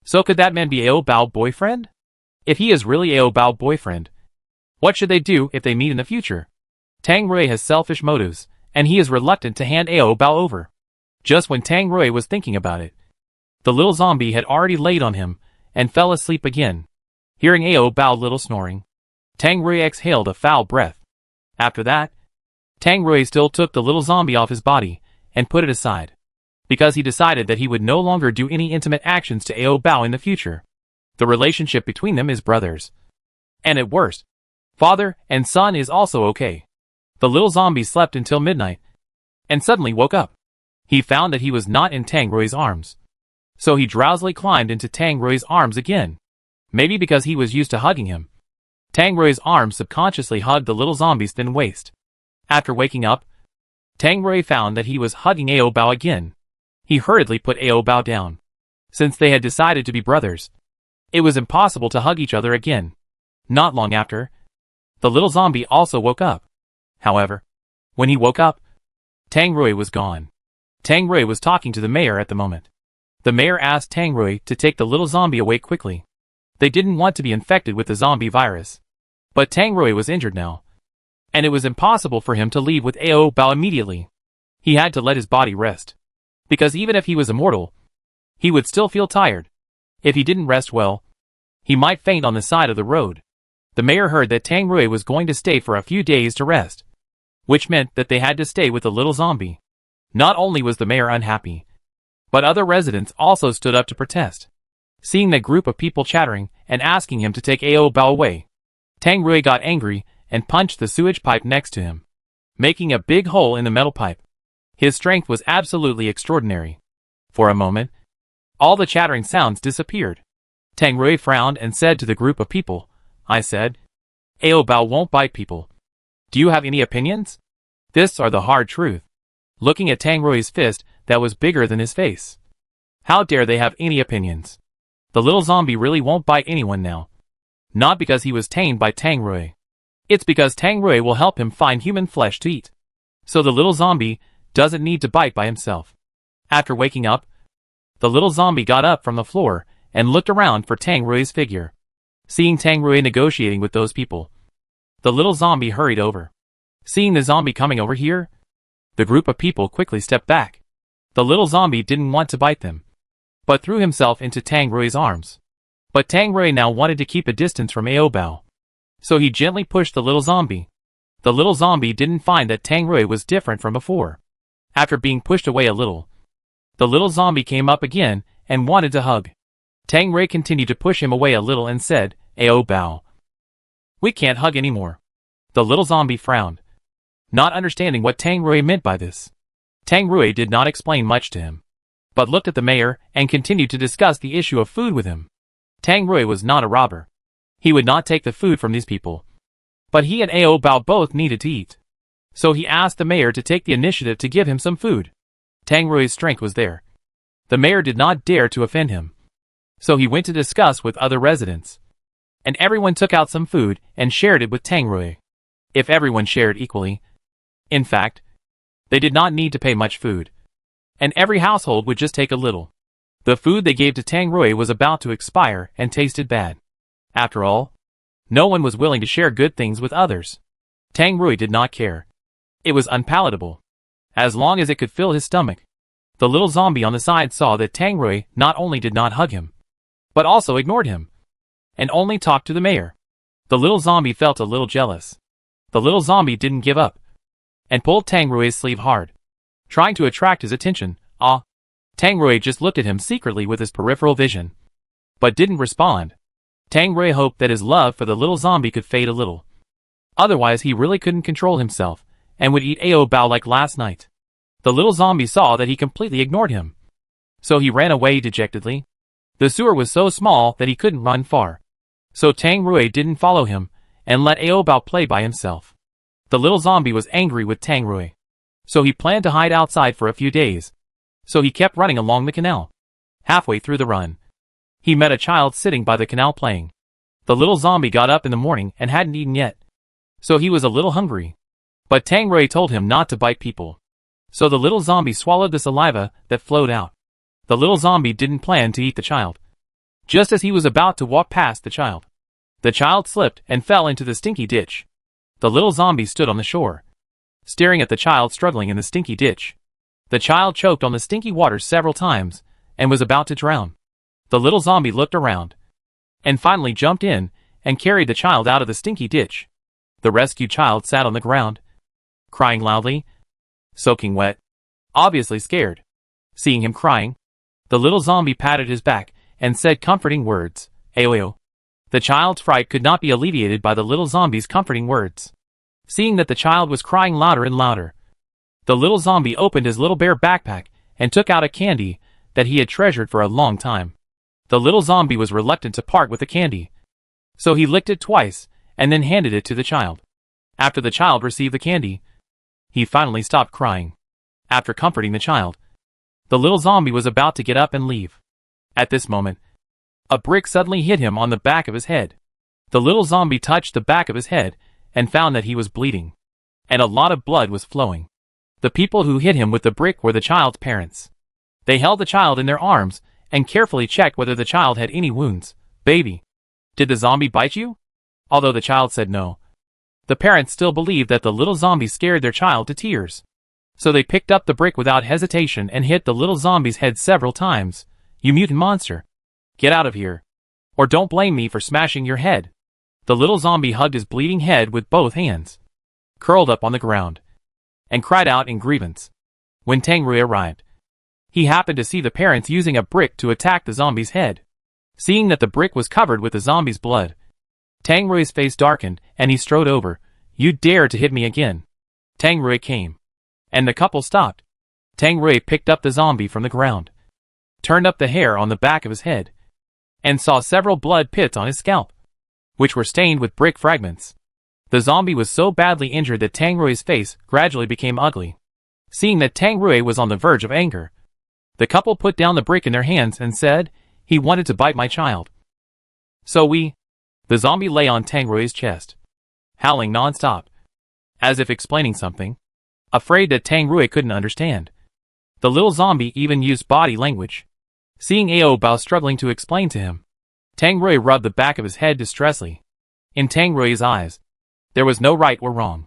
So could that man be Ao Bao's boyfriend? If he is really Ao Bao's boyfriend, what should they do if they meet in the future? Tang Rui has selfish motives, and he is reluctant to hand Ao Bao over. Just when Tang Rui was thinking about it, the little zombie had already laid on him and fell asleep again. Hearing Ao Bao's little snoring, Tang Rui exhaled a foul breath. After that, Tang Rui still took the little zombie off his body and put it aside, because he decided that he would no longer do any intimate actions to Ao Bao in the future. The relationship between them is brothers. And at worst, father and son is also okay. The little zombie slept until midnight, and suddenly woke up. He found that he was not in Tang Rui's arms. So he drowsily climbed into Tang Rui's arms again. Maybe because he was used to hugging him, Tang Rui's arms subconsciously hugged the little zombie's thin waist. After waking up, Tang Rui found that he was hugging Ao Bao again. He hurriedly put Ao Bao down. Since they had decided to be brothers, it was impossible to hug each other again. Not long after, the little zombie also woke up. However, when he woke up, Tang Rui was gone. Tang Rui was talking to the mayor at the moment. The mayor asked Tang Rui to take the little zombie away quickly. They didn't want to be infected with the zombie virus. But Tang Rui was injured now, and it was impossible for him to leave with Ao Bao immediately. He had to let his body rest, because even if he was immortal, he would still feel tired. If he didn't rest well, he might faint on the side of the road. The mayor heard that Tang Rui was going to stay for a few days to rest, which meant that they had to stay with the little zombie. Not only was the mayor unhappy, but other residents also stood up to protest. Seeing that group of people chattering and asking him to take Ao Bao away, Tang Rui got angry and punched the sewage pipe next to him, making a big hole in the metal pipe. His strength was absolutely extraordinary. For a moment, all the chattering sounds disappeared. Tang Rui frowned and said to the group of people, "I said, Ao Bao won't bite people. Do you have any opinions?" This are the hard truth. Looking at Tang Rui's fist that was bigger than his face. How dare they have any opinions? The little zombie really won't bite anyone now. Not because he was tamed by Tang Rui. It's because Tang Rui will help him find human flesh to eat. So the little zombie doesn't need to bite by himself. After waking up, the little zombie got up from the floor and looked around for Tang Rui's figure. Seeing Tang Rui negotiating with those people, the little zombie hurried over. Seeing the zombie coming over here, the group of people quickly stepped back. The little zombie didn't want to bite them, but threw himself into Tang Rui's arms. But Tang Rui now wanted to keep a distance from Ao Bao, so he gently pushed the little zombie. The little zombie didn't find that Tang Rui was different from before. After being pushed away a little, the little zombie came up again and wanted to hug. Tang Rui continued to push him away a little and said, "Ao Bao, we can't hug anymore." The little zombie frowned, not understanding what Tang Rui meant by this. Tang Rui did not explain much to him, but looked at the mayor and continued to discuss the issue of food with him. Tang Rui was not a robber. He would not take the food from these people. But he and Ao Bao both needed to eat. So he asked the mayor to take the initiative to give him some food. Tang Rui's strength was there. The mayor did not dare to offend him. So he went to discuss with other residents. And everyone took out some food and shared it with Tang Rui. If everyone shared equally. In fact, they did not need to pay much food. And every household would just take a little. The food they gave to Tang Rui was about to expire and tasted bad. After all, no one was willing to share good things with others. Tang Rui did not care. It was unpalatable. As long as it could fill his stomach. The little zombie on the side saw that Tang Rui not only did not hug him, but also ignored him, and only talked to the mayor. The little zombie felt a little jealous. The little zombie didn't give up, and pulled Tang Rui's sleeve hard, trying to attract his attention. Tang Rui just looked at him secretly with his peripheral vision, but didn't respond. Tang Rui hoped that his love for the little zombie could fade a little. Otherwise he really couldn't control himself, and would eat Ao Bao like last night. The little zombie saw that he completely ignored him. So he ran away dejectedly. The sewer was so small that he couldn't run far. So Tang Rui didn't follow him, and let Ao Bao play by himself. The little zombie was angry with Tang Rui. So he planned to hide outside for a few days. So he kept running along the canal. Halfway through the run, he met a child sitting by the canal playing. The little zombie got up in the morning and hadn't eaten yet. So he was a little hungry. But Tang Rui told him not to bite people. So the little zombie swallowed the saliva that flowed out. The little zombie didn't plan to eat the child. Just as he was about to walk past the child slipped and fell into the stinky ditch. The little zombie stood on the shore, staring at the child struggling in the stinky ditch. The child choked on the stinky water several times, and was about to drown. The little zombie looked around, and finally jumped in, and carried the child out of the stinky ditch. The rescued child sat on the ground, crying loudly, soaking wet, obviously scared. Seeing him crying, the little zombie patted his back, and said comforting words, Aoyo. The child's fright could not be alleviated by the little zombie's comforting words. Seeing that the child was crying louder and louder, the little zombie opened his little bear backpack, and took out a candy that he had treasured for a long time. The little zombie was reluctant to part with the candy. So he licked it twice, and then handed it to the child. After the child received the candy, he finally stopped crying. After comforting the child, the little zombie was about to get up and leave. At this moment, a brick suddenly hit him on the back of his head. The little zombie touched the back of his head, and found that he was bleeding, and a lot of blood was flowing. The people who hit him with the brick were the child's parents. They held the child in their arms, and carefully checked whether the child had any wounds. Baby, did the zombie bite you? Although the child said no, the parents still believed that the little zombie scared their child to tears. So they picked up the brick without hesitation and hit the little zombie's head several times. You mutant monster. Get out of here. Or don't blame me for smashing your head. The little zombie hugged his bleeding head with both hands, curled up on the ground, and cried out in grievance. When Tang Rui arrived, he happened to see the parents using a brick to attack the zombie's head. Seeing that the brick was covered with the zombie's blood, Tang Rui's face darkened, and he strode over. You dare to hit me again. Tang Rui came, and the couple stopped. Tang Rui picked up the zombie from the ground, turned up the hair on the back of his head, and saw several blood pits on his scalp, which were stained with brick fragments. The zombie was so badly injured that Tang Rui's face gradually became ugly. Seeing that Tang Rui was on the verge of anger, the couple put down the brick in their hands and said, he wanted to bite my child. So the zombie lay on Tang Rui's chest, howling non-stop, as if explaining something, afraid that Tang Rui couldn't understand. The little zombie even used body language. Seeing Ao Bao struggling to explain to him, Tang Rui rubbed the back of his head distressfully. In Tang Rui's eyes, there was no right or wrong.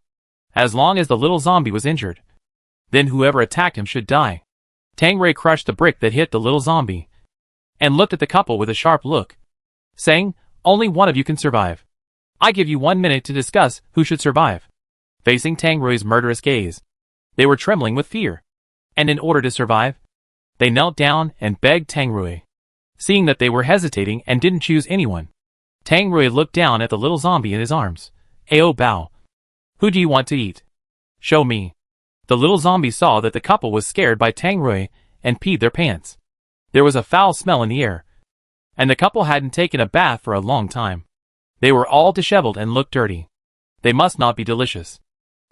As long as the little zombie was injured, then whoever attacked him should die. Tang Rui crushed the brick that hit the little zombie, and looked at the couple with a sharp look, saying, only one of you can survive. I give you 1 minute to discuss who should survive. Facing Tang Rui's murderous gaze, they were trembling with fear, and in order to survive, they knelt down and begged Tang Rui. Seeing that they were hesitating and didn't choose anyone, Tang Rui looked down at the little zombie in his arms. Ao Bao, who do you want to eat? Show me. The little zombie saw that the couple was scared by Tang Rui and peed their pants. There was a foul smell in the air, and the couple hadn't taken a bath for a long time. They were all disheveled and looked dirty. They must not be delicious.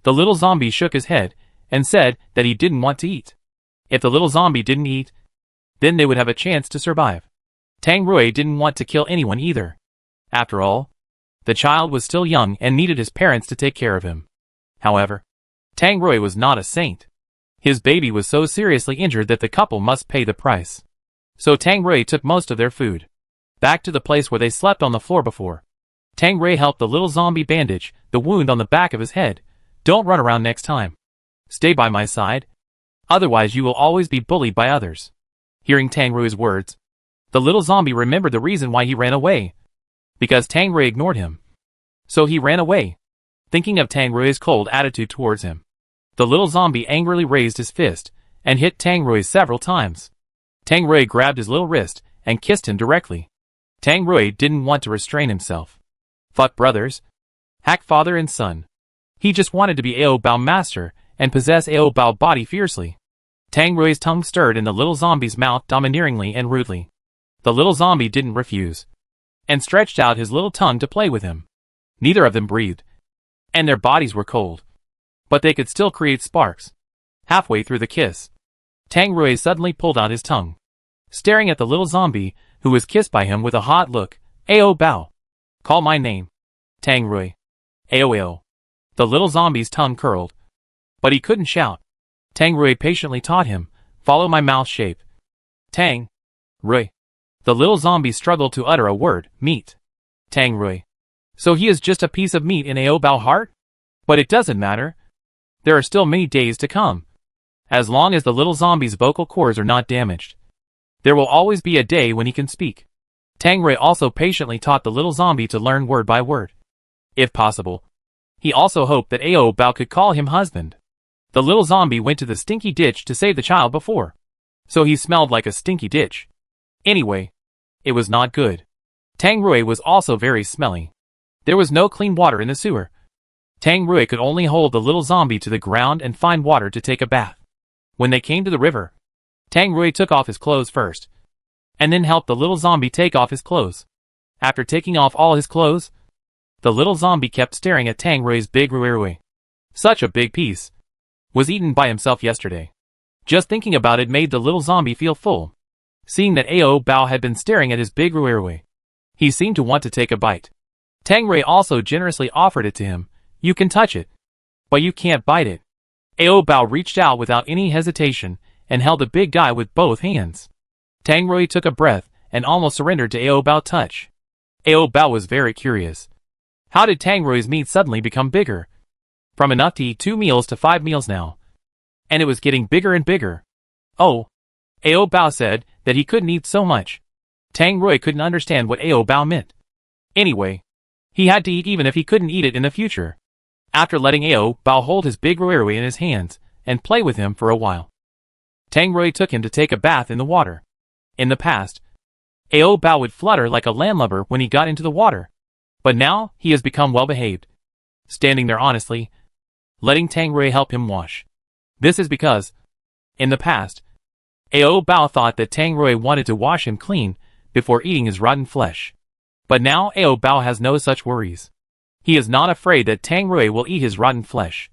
The little zombie shook his head and said that he didn't want to eat. If the little zombie didn't eat, then they would have a chance to survive. Tang Rui didn't want to kill anyone either. After all, the child was still young and needed his parents to take care of him. However, Tang Rui was not a saint. His baby was so seriously injured that the couple must pay the price. So Tang Rui took most of their food back to the place where they slept on the floor before. Tang Rui helped the little zombie bandage the wound on the back of his head. Don't run around next time. Stay by my side. Otherwise you will always be bullied by others. Hearing Tang Rui's words, the little zombie remembered the reason why he ran away. Because Tang Rui ignored him. So he ran away, thinking of Tang Rui's cold attitude towards him. The little zombie angrily raised his fist and hit Tang Rui several times. Tang Rui grabbed his little wrist and kissed him directly. Tang Rui didn't want to restrain himself. Fuck brothers. Hack father and son. He just wanted to be Ao Bao master and possess Ao Bao body fiercely. Tang Rui's tongue stirred in the little zombie's mouth domineeringly and rudely. The little zombie didn't refuse, and stretched out his little tongue to play with him. Neither of them breathed, and their bodies were cold, but they could still create sparks. Halfway through the kiss, Tang Rui suddenly pulled out his tongue, staring at the little zombie, who was kissed by him with a hot look. Ao Bao. Call my name. Tang Rui. Ao. The little zombie's tongue curled, but he couldn't shout. Tang Rui patiently taught him, follow my mouth shape. Tang Rui. The little zombie struggled to utter a word, meat. Tang Rui. So he is just a piece of meat in Ao Bao heart? But it doesn't matter. There are still many days to come. As long as the little zombie's vocal cords are not damaged, there will always be a day when he can speak. Tang Rui also patiently taught the little zombie to learn word by word. If possible, he also hoped that Ao Bao could call him husband. The little zombie went to the stinky ditch to save the child before, so he smelled like a stinky ditch. Anyway, it was not good. Tang Rui was also very smelly. There was no clean water in the sewer. Tang Rui could only hold the little zombie to the ground and find water to take a bath. When they came to the river, Tang Rui took off his clothes first, and then helped the little zombie take off his clothes. After taking off all his clothes, the little zombie kept staring at Tang Rui's big Rui. Such a big piece. Was eaten by himself yesterday. Just thinking about it made the little zombie feel full. Seeing that Ao Bao had been staring at his big Rui, he seemed to want to take a bite. Tang Rui also generously offered it to him. You can touch it, but you can't bite it. Ao Bao reached out without any hesitation and held the big guy with both hands. Tang Rui took a breath and almost surrendered to Ao Bao's touch. Ao Bao was very curious. How did Tang Rui's meat suddenly become bigger? From enough to eat 2 meals to 5 meals now. And it was getting bigger and bigger. Oh. Ao Bao said that he couldn't eat so much. Tang Rui couldn't understand what Ao Bao meant. Anyway, he had to eat even if he couldn't eat it in the future. After letting Ao Bao hold his big Rui in his hands and play with him for a while, Tang Rui took him to take a bath in the water. In the past, Ao Bao would flutter like a landlubber when he got into the water. But now, he has become well-behaved, standing there honestly, letting Tang Rui help him wash. This is because, in the past, Ao Bao thought that Tang Rui wanted to wash him clean before eating his rotten flesh. But now Ao Bao has no such worries. He is not afraid that Tang Rui will eat his rotten flesh.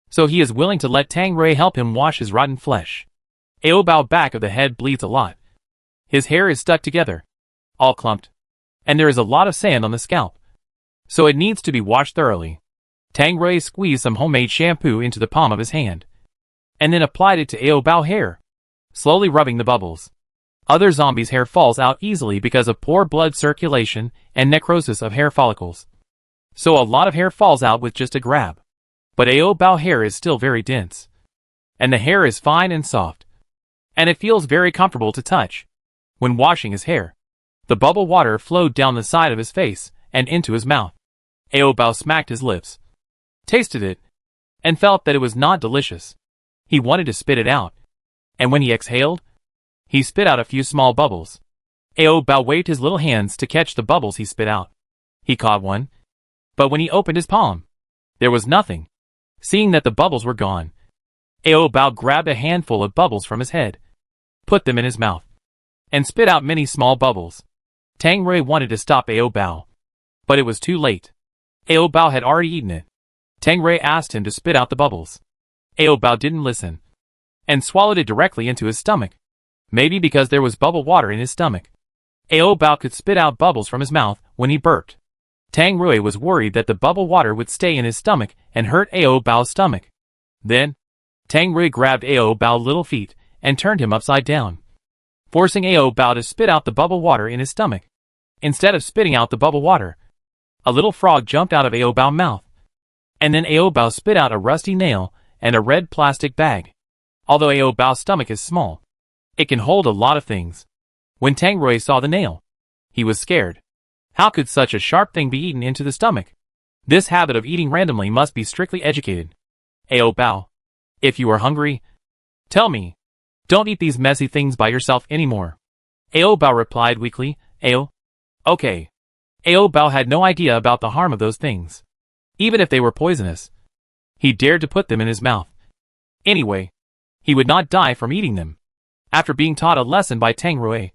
So he is willing to let Tang Rui help him wash his rotten flesh. Ao Bao back of the head bleeds a lot. His hair is stuck together, all clumped, and there is a lot of sand on the scalp, so it needs to be washed thoroughly. Tang Rui squeezed some homemade shampoo into the palm of his hand, and then applied it to Ao Bao's hair, slowly rubbing the bubbles. Other zombies' hair falls out easily because of poor blood circulation and necrosis of hair follicles. So a lot of hair falls out with just a grab. But Ao Bao's hair is still very dense, and the hair is fine and soft, and it feels very comfortable to touch. When washing his hair, the bubble water flowed down the side of his face and into his mouth. Ao Bao smacked his lips, tasted it, and felt that it was not delicious. He wanted to spit it out, and when he exhaled, he spit out a few small bubbles. Ao Bao waved his little hands to catch the bubbles he spit out. He caught one, but when he opened his palm, there was nothing. Seeing that the bubbles were gone, Ao Bao grabbed a handful of bubbles from his head, put them in his mouth, and spit out many small bubbles. Tang Rui wanted to stop Ao Bao, but it was too late. Ao Bao had already eaten it. Tang Rui asked him to spit out the bubbles. Ao Bao didn't listen and swallowed it directly into his stomach. Maybe because there was bubble water in his stomach, Ao Bao could spit out bubbles from his mouth when he burped. Tang Rui was worried that the bubble water would stay in his stomach and hurt Ao Bao's stomach. Then, Tang Rui grabbed Ao Bao's little feet and turned him upside down, forcing Ao Bao to spit out the bubble water in his stomach. Instead of spitting out the bubble water, a little frog jumped out of Ao Bao's mouth. And then Ao Bao spit out a rusty nail and a red plastic bag. Although Ao Bao's stomach is small, it can hold a lot of things. When Tang Rui saw the nail, he was scared. How could such a sharp thing be eaten into the stomach? This habit of eating randomly must be strictly educated. Ao Bao, if you are hungry, tell me. Don't eat these messy things by yourself anymore. Ao Bao replied weakly. Okay. Ao Bao had no idea about the harm of those things. Even if they were poisonous, he dared to put them in his mouth. Anyway, he would not die from eating them. After being taught a lesson by Tang Rui,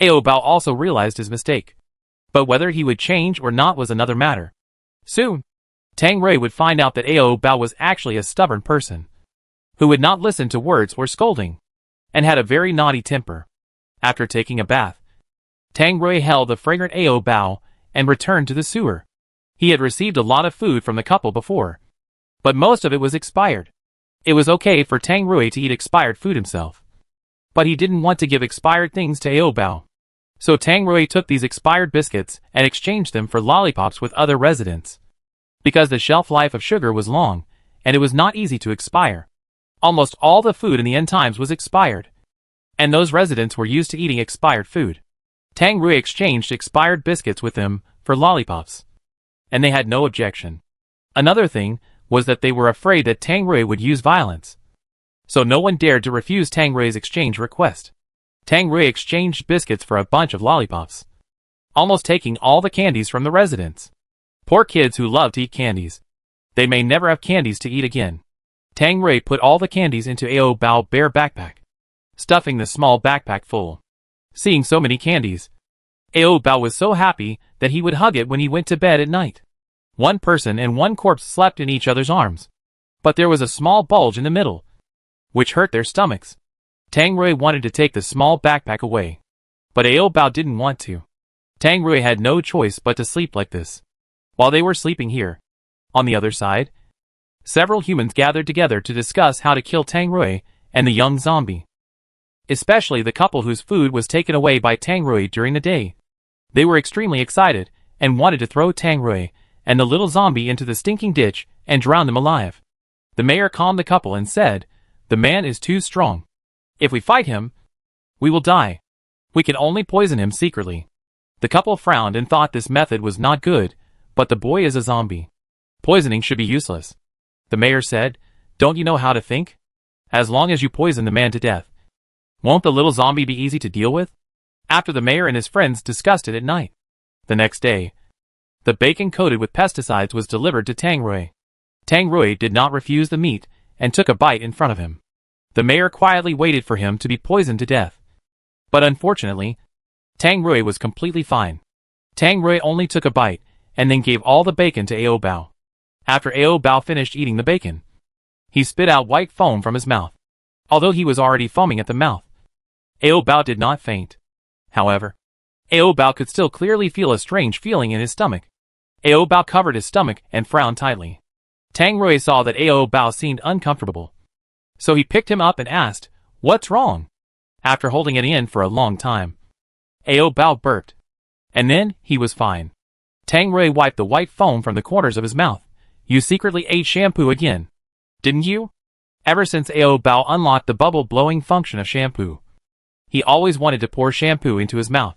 Ao Bao also realized his mistake. But whether he would change or not was another matter. Soon, Tang Rui would find out that Ao Bao was actually a stubborn person, who would not listen to words or scolding, and had a very naughty temper. After taking a bath, Tang Rui held the fragrant Ao Bao and returned to the sewer. He had received a lot of food from the couple before, but most of it was expired. It was okay for Tang Rui to eat expired food himself, but he didn't want to give expired things to Ao Bao. So Tang Rui took these expired biscuits and exchanged them for lollipops with other residents. Because the shelf life of sugar was long, and it was not easy to expire, almost all the food in the end times was expired, and those residents were used to eating expired food. Tang Rui exchanged expired biscuits with them for lollipops, and they had no objection. Another thing was that they were afraid that Tang Rui would use violence, so no one dared to refuse Tang Rui's exchange request. Tang Rui exchanged biscuits for a bunch of lollipops, almost taking all the candies from the residents. Poor kids who love to eat candies. They may never have candies to eat again. Tang Rui put all the candies into Ao Bao's bare backpack, stuffing the small backpack full. Seeing so many candies, Ao Bao was so happy that he would hug it when he went to bed at night. One person and one corpse slept in each other's arms, but there was a small bulge in the middle, which hurt their stomachs. Tang Rui wanted to take the small backpack away, but Ao Bao didn't want to. Tang Rui had no choice but to sleep like this. While they were sleeping here, on the other side, several humans gathered together to discuss how to kill Tang Rui and the young zombie, especially the couple whose food was taken away by Tang Rui during the day. They were extremely excited and wanted to throw Tang Rui and the little zombie into the stinking ditch and drown them alive. The mayor calmed the couple and said, "The man is too strong. If we fight him, we will die. We can only poison him secretly." The couple frowned and thought this method was not good, but the boy is a zombie. Poisoning should be useless. The mayor said, "Don't you know how to think? As long as you poison the man to death, won't the little zombie be easy to deal with?" After the mayor and his friends discussed it at night, the next day, the bacon coated with pesticides was delivered to Tang Rui. Tang Rui did not refuse the meat and took a bite in front of him. The mayor quietly waited for him to be poisoned to death. But unfortunately, Tang Rui was completely fine. Tang Rui only took a bite and then gave all the bacon to Ao Bao. After Ao Bao finished eating the bacon, he spit out white foam from his mouth. Although he was already foaming at the mouth, Ao Bao did not faint. However, Ao Bao could still clearly feel a strange feeling in his stomach. Ao Bao covered his stomach and frowned tightly. Tang Rui saw that Ao Bao seemed uncomfortable, so he picked him up and asked, "What's wrong?" After holding it in for a long time, Ao Bao burped, and then he was fine. Tang Rui wiped the white foam from the corners of his mouth. "You secretly ate shampoo again, didn't you?" Ever since Ao Bao unlocked the bubble-blowing function of shampoo, he always wanted to pour shampoo into his mouth.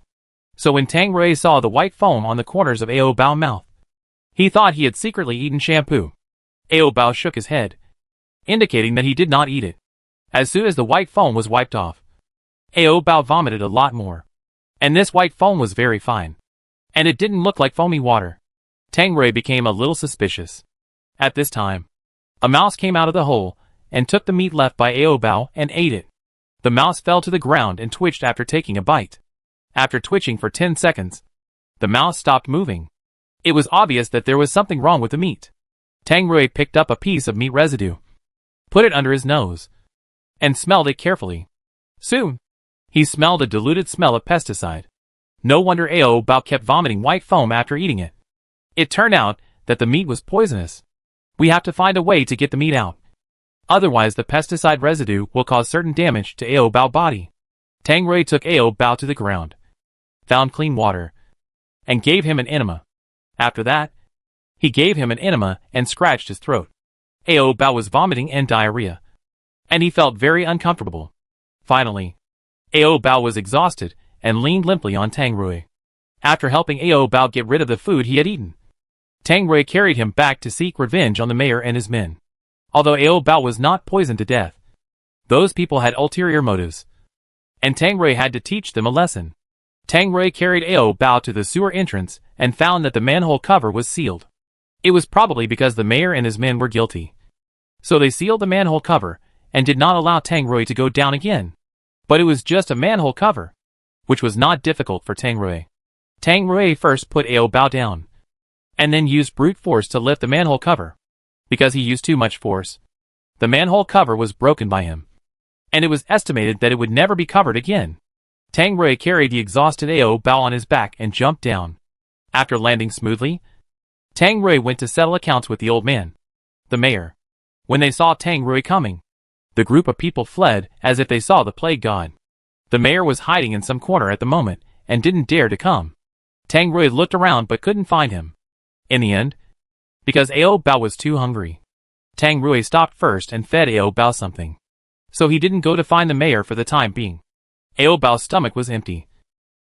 So when Tang Rui saw the white foam on the corners of Ao Bao's mouth, he thought he had secretly eaten shampoo. Ao Bao shook his head, indicating that he did not eat it. As soon as the white foam was wiped off, Ao Bao vomited a lot more. And this white foam was very fine, and it didn't look like foamy water. Tang Rui became a little suspicious. At this time, a mouse came out of the hole and took the meat left by Ao Bao and ate it. The mouse fell to the ground and twitched after taking a bite. After twitching for 10 seconds, the mouse stopped moving. It was obvious that there was something wrong with the meat. Tang Rui picked up a piece of meat residue, put it under his nose, and smelled it carefully. Soon, he smelled a diluted smell of pesticide. No wonder Ao Bao kept vomiting white foam after eating it. It turned out that the meat was poisonous. We have to find a way to get the meat out. Otherwise the pesticide residue will cause certain damage to Ao Bao's body. Tang Rui took Ao Bao to the ground, found clean water, and gave him an enema. After that, he gave him an enema and scratched his throat. Ao Bao was vomiting and diarrhea, and he felt very uncomfortable. Finally, Ao Bao was exhausted and leaned limply on Tang Rui. After helping Ao Bao get rid of the food he had eaten, Tang Rui carried him back to seek revenge on the mayor and his men. Although Ao Bao was not poisoned to death, those people had ulterior motives, and Tang Rui had to teach them a lesson. Tang Rui carried Ao Bao to the sewer entrance and found that the manhole cover was sealed. It was probably because the mayor and his men were guilty. So they sealed the manhole cover and did not allow Tang Rui to go down again. But it was just a manhole cover, which was not difficult for Tang Rui. Tang Rui first put Ao Bao down, and then used brute force to lift the manhole cover. Because he used too much force, the manhole cover was broken by him, and it was estimated that it would never be covered again. Tang Rui carried the exhausted Ao Bao on his back and jumped down. After landing smoothly, Tang Rui went to settle accounts with the old man, the mayor. When they saw Tang Rui coming, the group of people fled as if they saw the plague god. The mayor was hiding in some corner at the moment and didn't dare to come. Tang Rui looked around but couldn't find him. In the end, because Ao Bao was too hungry, Tang Rui stopped first and fed Ao Bao something. So he didn't go to find the mayor for the time being. Ao Bao's stomach was empty,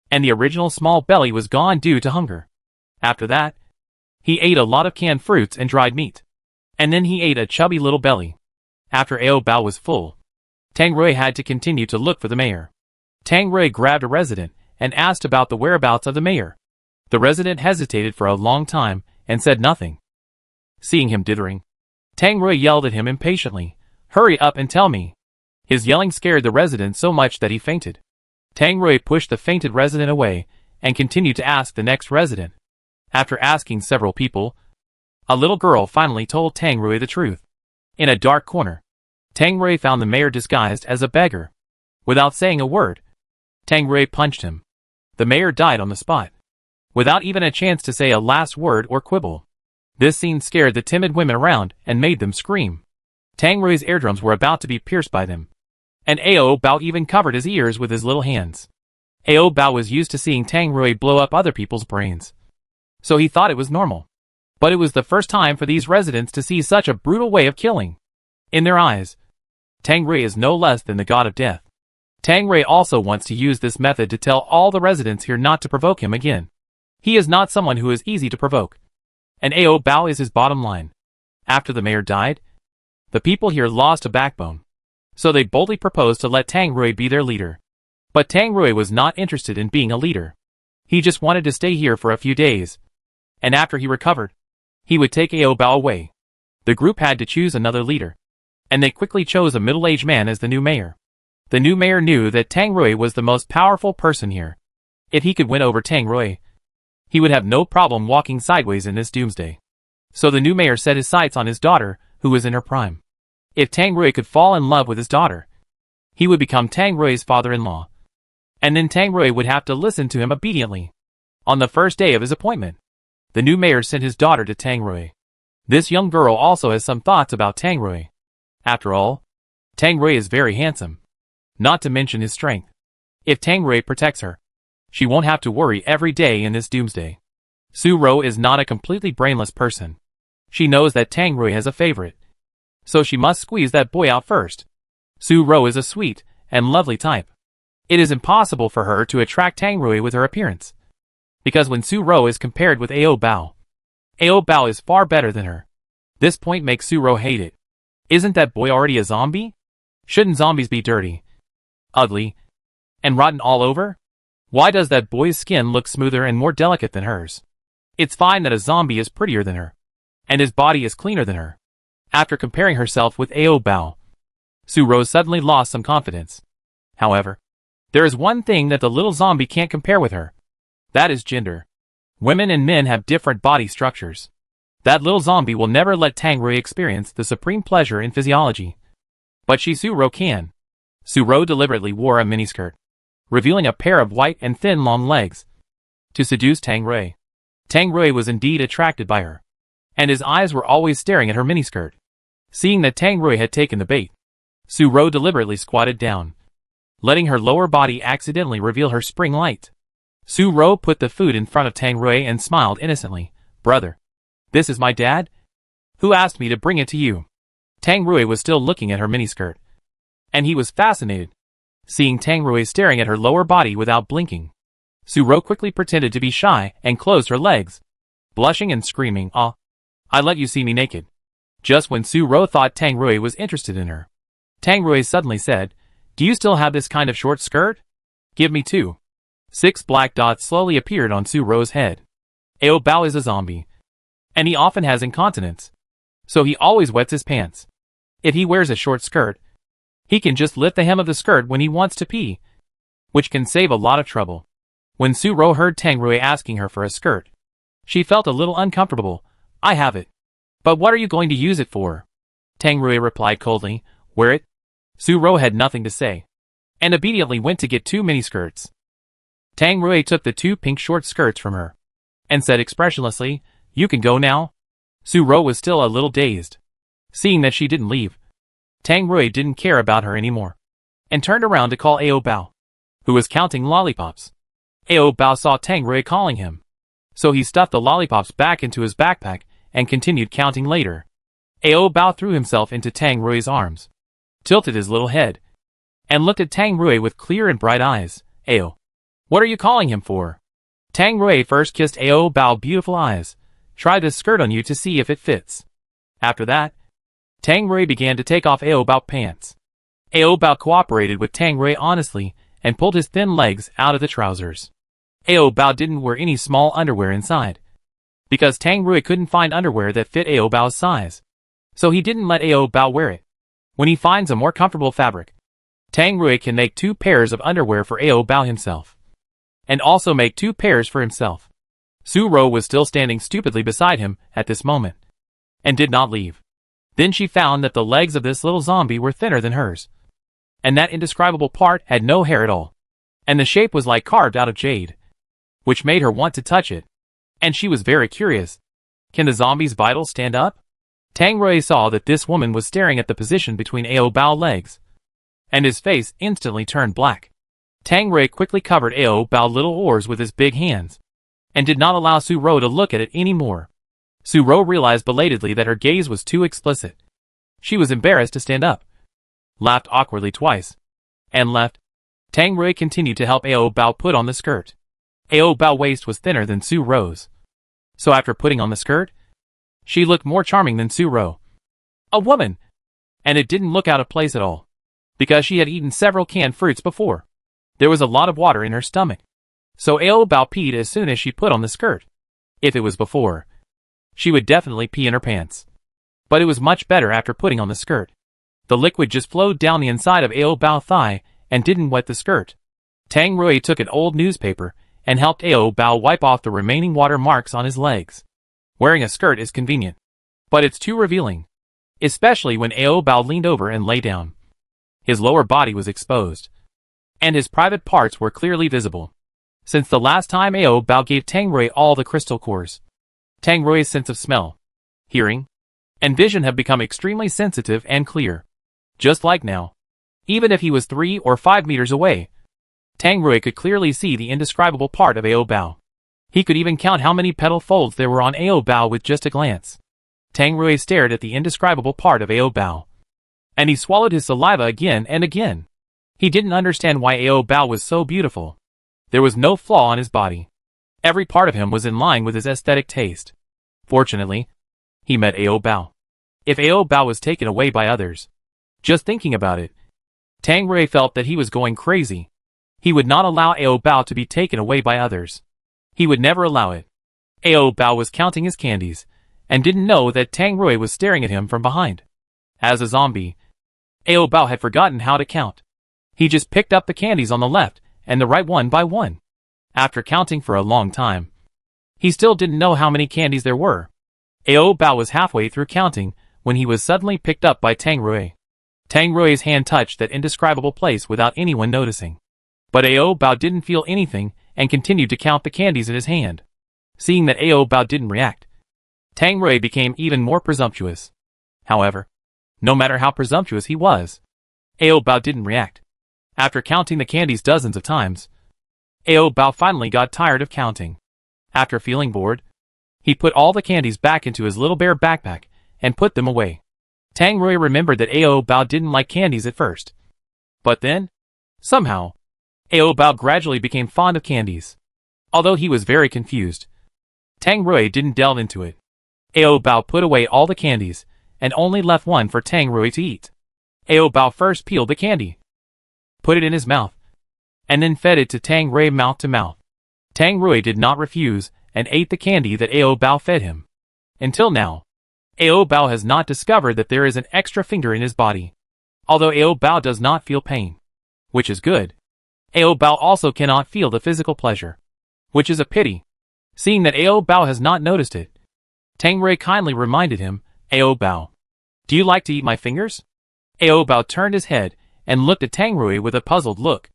and the original small belly was gone due to hunger. After that, he ate a lot of canned fruits and dried meat. And then he ate a chubby little belly. After Ao Bao was full, Tang Rui had to continue to look for the mayor. Tang Rui grabbed a resident and asked about the whereabouts of the mayor. The resident hesitated for a long time and said nothing. Seeing him dithering, Tang Rui yelled at him impatiently, "Hurry up and tell me." His yelling scared the resident so much that he fainted. Tang Rui pushed the fainted resident away and continued to ask the next resident. After asking several people, a little girl finally told Tang Rui the truth. In a dark corner, Tang Rui found the mayor disguised as a beggar. Without saying a word, Tang Rui punched him. The mayor died on the spot, without even a chance to say a last word or quibble. This scene scared the timid women around and made them scream. Tang Rui's eardrums were about to be pierced by them, and Ao Bao even covered his ears with his little hands. Ao Bao was used to seeing Tang Rui blow up other people's brains, so he thought it was normal. But it was the first time for these residents to see such a brutal way of killing. In their eyes, Tang Rui is no less than the god of death. Tang Rui also wants to use this method to tell all the residents here not to provoke him again. He is not someone who is easy to provoke, and Ao Bao is his bottom line. After the mayor died, the people here lost a backbone, so they boldly proposed to let Tang Rui be their leader. But Tang Rui was not interested in being a leader. He just wanted to stay here for a few days, and after he recovered, he would take Ao Bao away. The group had to choose another leader, and they quickly chose a middle-aged man as the new mayor. The new mayor knew that Tang Rui was the most powerful person here. If he could win over Tang Rui, he would have no problem walking sideways in this doomsday. So the new mayor set his sights on his daughter, who was in her prime. If Tang Rui could fall in love with his daughter, he would become Tang Rui's father-in-law. And then Tang Rui would have to listen to him obediently. On the first day of his appointment, the new mayor sent his daughter to Tang Rui. This young girl also has some thoughts about Tang Rui. After all, Tang Rui is very handsome, not to mention his strength. If Tang Rui protects her, she won't have to worry every day in this doomsday. Su Ro is not a completely brainless person. She knows that Tang Rui has a favorite, so she must squeeze that boy out first. Su Ro is a sweet and lovely type. It is impossible for her to attract Tang Rui with her appearance, because when Su Ro is compared with Ao Bao is far better than her. This point makes Su Ro hate it. Isn't that boy already a zombie? Shouldn't zombies be dirty, ugly, and rotten all over? Why does that boy's skin look smoother and more delicate than hers? It's fine that a zombie is prettier than her, and his body is cleaner than her. After comparing herself with Ao Bao, Su Ro suddenly lost some confidence. However, there is one thing that the little zombie can't compare with her. That is gender. Women and men have different body structures. That little zombie will never let Tang Rui experience the supreme pleasure in physiology. But Su-ro can. Su-ro deliberately wore a miniskirt, revealing a pair of white and thin long legs, to seduce Tang Rui. Tang Rui was indeed attracted by her, and his eyes were always staring at her miniskirt. Seeing that Tang Rui had taken the bait, Su-ro deliberately squatted down, letting her lower body accidentally reveal her spring light. Su-ro put the food in front of Tang Rui and smiled innocently. "Brother, this is my dad? Who asked me to bring it to you?" Tang Rui was still looking at her miniskirt, and he was fascinated, seeing Tang Rui staring at her lower body without blinking. Su-ro quickly pretended to be shy and closed her legs, blushing and screaming, "Ah, I let you see me naked." Just when Su-ro thought Tang Rui was interested in her, Tang Rui suddenly said, "Do you still have this kind of short skirt? Give me two." 6 black dots slowly appeared on Su-ro's head. Ao Bao is a zombie, and he often has incontinence, so he always wets his pants. If he wears a short skirt, he can just lift the hem of the skirt when he wants to pee, which can save a lot of trouble. When Su-ro heard Tang Rui asking her for a skirt, she felt a little uncomfortable. "I have it. But what are you going to use it for?" Tang Rui replied coldly, "Wear it." Su-ro had nothing to say, and immediately went to get 2 miniskirts. Tang Rui took the 2 pink short skirts from her, and said expressionlessly, "You can go now." Su-ro was still a little dazed. Seeing that she didn't leave, Tang Rui didn't care about her anymore, and turned around to call Ao Bao, who was counting lollipops. Ao Bao saw Tang Rui calling him, so he stuffed the lollipops back into his backpack and continued counting later. Ao Bao threw himself into Tang Rui's arms, tilted his little head, and looked at Tang Rui with clear and bright eyes. "Ao, what are you calling him for?" Tang Rui first kissed Ao Bao's beautiful eyes. "Try this skirt on you to see if it fits." After that, Tang Rui began to take off Ao Bao's pants. Ao Bao cooperated with Tang Rui honestly and pulled his thin legs out of the trousers. Ao Bao didn't wear any small underwear inside, because Tang Rui couldn't find underwear that fit Ao Bao's size, so he didn't let Ao Bao wear it. When he finds a more comfortable fabric, Tang Rui can make 2 pairs of underwear for Ao Bao himself, and also make 2 pairs for himself. Su-ro was still standing stupidly beside him at this moment, and did not leave. Then she found that the legs of this little zombie were thinner than hers, and that indescribable part had no hair at all, and the shape was like carved out of jade, which made her want to touch it, and she was very curious. Can the zombie's vitals stand up? Tang Rui saw that this woman was staring at the position between Ao Bao's legs, and his face instantly turned black. Tang Rui quickly covered Ao Bao's little oars with his big hands, and did not allow Su-ro to look at it anymore. Su-ro realized belatedly that her gaze was too explicit. She was embarrassed to stand up, laughed awkwardly twice, and left. Tang Rui continued to help Ao Bao put on the skirt. Ao Bao's waist was thinner than Su-ro's, so after putting on the skirt, she looked more charming than Su-ro. A woman! And it didn't look out of place at all, because she had eaten several canned fruits before. There was a lot of water in her stomach, so Ao Bao peed as soon as she put on the skirt. If it was before, she would definitely pee in her pants. But it was much better after putting on the skirt. The liquid just flowed down the inside of Ao Bao's thigh and didn't wet the skirt. Tang Rui took an old newspaper and helped Ao Bao wipe off the remaining water marks on his legs. Wearing a skirt is convenient, but it's too revealing, especially when Ao Bao leaned over and lay down. His lower body was exposed, and his private parts were clearly visible. Since the last time Ao Bao gave Tang Rui all the crystal cores, Tang Rui's sense of smell, hearing, and vision have become extremely sensitive and clear. Just like now, even if he was 3 or 5 meters away, Tang Rui could clearly see the indescribable part of Ao Bao. He could even count how many petal folds there were on Ao Bao with just a glance. Tang Rui stared at the indescribable part of Ao Bao, and he swallowed his saliva again and again. He didn't understand why Ao Bao was so beautiful. There was no flaw on his body. Every part of him was in line with his aesthetic taste. Fortunately, he met Ao Bao. If Ao Bao was taken away by others, just thinking about it, Tang Rui felt that he was going crazy. He would not allow Ao Bao to be taken away by others. He would never allow it. Ao Bao was counting his candies, and didn't know that Tang Rui was staring at him from behind. As a zombie, Ao Bao had forgotten how to count. He just picked up the candies on the left and the right one by one. After counting for a long time, he still didn't know how many candies there were. Ao Bao was halfway through counting when he was suddenly picked up by Tang Rui. Tang Rui's hand touched that indescribable place without anyone noticing. But Ao Bao didn't feel anything and continued to count the candies in his hand. Seeing that Ao Bao didn't react, Tang Rui became even more presumptuous. However, no matter how presumptuous he was, Ao Bao didn't react. After counting the candies dozens of times, Ao Bao finally got tired of counting. After feeling bored, he put all the candies back into his little bear backpack and put them away. Tang Rui remembered that Ao Bao didn't like candies at first. But then, somehow, Ao Bao gradually became fond of candies. Although he was very confused, Tang Rui didn't delve into it. Ao Bao put away all the candies and only left one for Tang Rui to eat. Ao Bao first peeled the candy, put it in his mouth, and then fed it to Tang Rui mouth to mouth. Tang Rui did not refuse and ate the candy that Ao Bao fed him. Until now, Ao Bao has not discovered that there is an extra finger in his body. Although Ao Bao does not feel pain, which is good, Ao Bao also cannot feel the physical pleasure, which is a pity. Seeing that Ao Bao has not noticed it, Tang Rui kindly reminded him, Ao Bao, do you like to eat my fingers? Ao Bao turned his head and looked at Tang Rui with a puzzled look,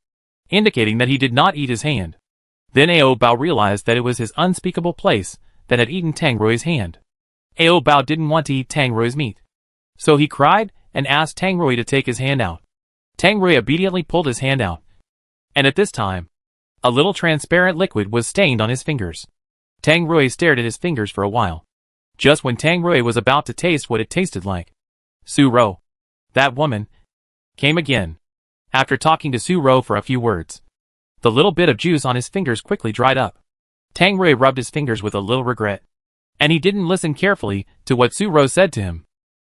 indicating that he did not eat his hand. Then Ao Bao realized that it was his unspeakable place that had eaten Tang Rui's hand. Ao Bao didn't want to eat Tang Rui's meat, so he cried and asked Tang Rui to take his hand out. Tang Rui obediently pulled his hand out, and at this time, a little transparent liquid was stained on his fingers. Tang Rui stared at his fingers for a while. Just when Tang Rui was about to taste what it tasted like, Su Ro, that woman, came again. After talking to Su Ro for a few words, the little bit of juice on his fingers quickly dried up. Tang Rui rubbed his fingers with a little regret, and he didn't listen carefully to what Su Ro said to him.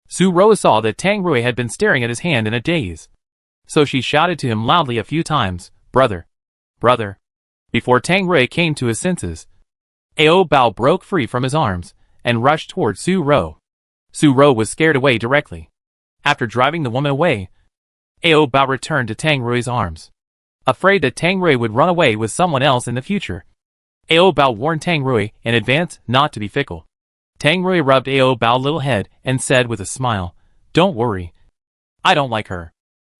Su Ro saw that Tang Rui had been staring at his hand in a daze, so she shouted to him loudly a few times, brother, brother. Before Tang Rui came to his senses, Ao Bao broke free from his arms and rushed toward Su Ro. Su Ro was scared away directly. After driving the woman away, Ao Bao returned to Tang Rui's arms, afraid that Tang Rui would run away with someone else in the future. Ao Bao warned Tang Rui in advance not to be fickle. Tang Rui rubbed Ao Bao's little head and said with a smile, don't worry, I don't like her.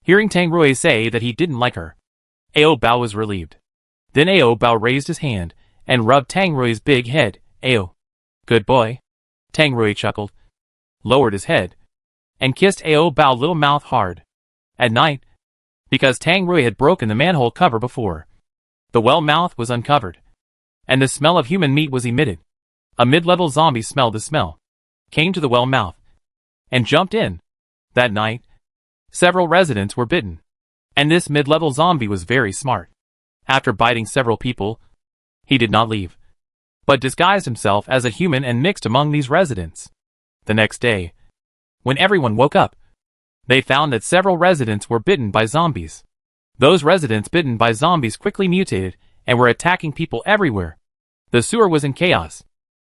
Hearing Tang Rui say that he didn't like her, Ao Bao was relieved. Then Ao Bao raised his hand and rubbed Tang Rui's big head. Ao, good boy. Tang Rui chuckled, lowered his head, and kissed Ao Bao's little mouth hard. At night, because Tang Rui had broken the manhole cover before, the well mouth was uncovered, and the smell of human meat was emitted. A mid-level zombie smelled the smell, came to the well mouth, and jumped in. That night, several residents were bitten, and this mid-level zombie was very smart. After biting several people, he did not leave, but disguised himself as a human and mixed among these residents. The next day, when everyone woke up, they found that several residents were bitten by zombies. Those residents bitten by zombies quickly mutated and were attacking people everywhere. The sewer was in chaos.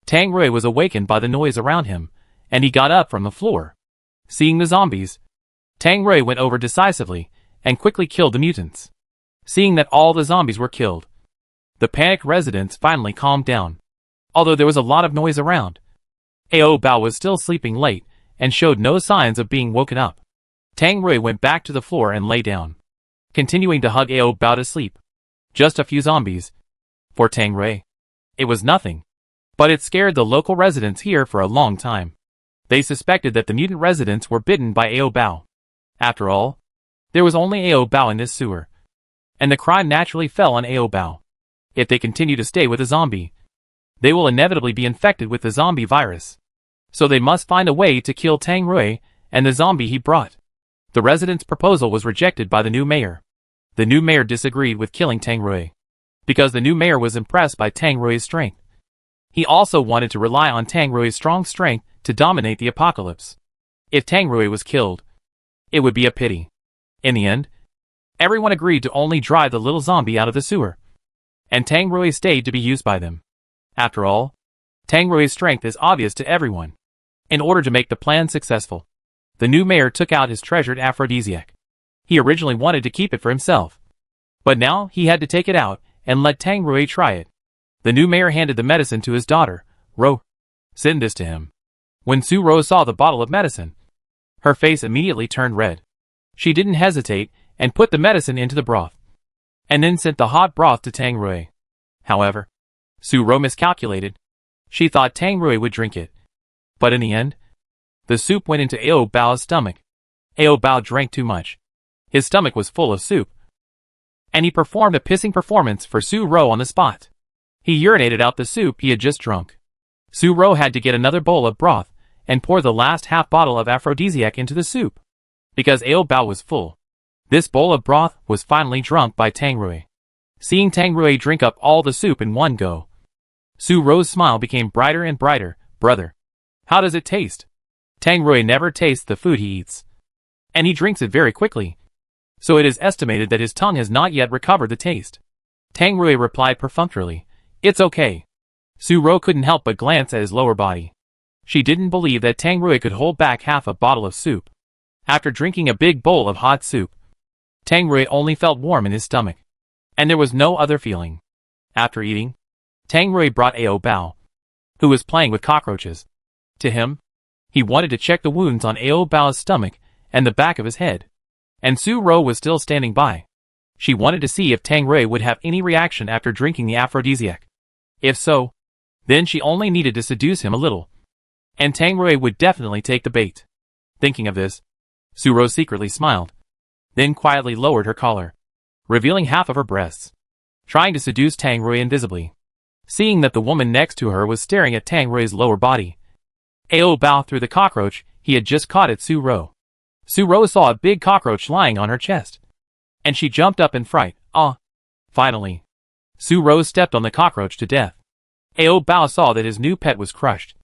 Tang Rui was awakened by the noise around him, and he got up from the floor. Seeing the zombies, Tang Rui went over decisively and quickly killed the mutants. Seeing that all the zombies were killed, the panicked residents finally calmed down. Although there was a lot of noise around, Ao Bao was still sleeping late and showed no signs of being woken up. Tang Rui went back to the floor and lay down, continuing to hug Ao Bao to sleep. Just a few zombies. For Tang Rui, it was nothing, but it scared the local residents here for a long time. They suspected that the mutant residents were bitten by Ao Bao. After all, there was only Ao Bao in this sewer, and the crime naturally fell on Ao Bao. If they continue to stay with a zombie, they will inevitably be infected with the zombie virus. So they must find a way to kill Tang Rui and the zombie he brought. The residents' proposal was rejected by the new mayor. The new mayor disagreed with killing Tang Rui, because the new mayor was impressed by Tang Rui's strength. He also wanted to rely on Tang Rui's strong strength to dominate the apocalypse. If Tang Rui was killed, it would be a pity. In the end, everyone agreed to only drive the little zombie out of the sewer, and Tang Rui stayed to be used by them. After all, Tang Rui's strength is obvious to everyone. In order to make the plan successful, the new mayor took out his treasured aphrodisiac. He originally wanted to keep it for himself, but now he had to take it out and let Tang Rui try it. The new mayor handed the medicine to his daughter, Ro. Send this to him. When Su Rose saw the bottle of medicine, her face immediately turned red. She didn't hesitate and put the medicine into the broth, and then sent the hot broth to Tang Rui. However, Su Rose miscalculated. She thought Tang Rui would drink it. But in the end, the soup went into Ao Bao's stomach. Ao Bao drank too much. His stomach was full of soup, and he performed a pissing performance for Su Rose on the spot. He urinated out the soup he had just drunk. Su Rose had to get another bowl of broth and pour the last half bottle of aphrodisiac into the soup, because Ao Bao was full. This bowl of broth was finally drunk by Tang Rui. Seeing Tang Rui drink up all the soup in one go, Su Rose's smile became brighter and brighter. Brother, how does it taste? Tang Rui never tastes the food he eats, and he drinks it very quickly, so it is estimated that his tongue has not yet recovered the taste. Tang Rui replied perfunctorily, "It's okay." Su Rose couldn't help but glance at his lower body. She didn't believe that Tang Rui could hold back half a bottle of soup. After drinking a big bowl of hot soup, Tang Rui only felt warm in his stomach, and there was no other feeling. After eating, Tang Rui brought Ao Bao, who was playing with cockroaches, to him. He wanted to check the wounds on Ao Bao's stomach and the back of his head, and Su Rose was still standing by. She wanted to see if Tang Rui would have any reaction after drinking the aphrodisiac. If so, then she only needed to seduce him a little, and Tang Rui would definitely take the bait. Thinking of this, Su Rose secretly smiled, then quietly lowered her collar, revealing half of her breasts, trying to seduce Tang Rui invisibly. Seeing that the woman next to her was staring at Tang Rui's lower body, Ao Bao threw the cockroach he had just caught at Su Rose. Su Rose saw a big cockroach lying on her chest, and she jumped up in fright. Ah! Finally, Su Rose stepped on the cockroach to death. Ao Bao saw that his new pet was crushed,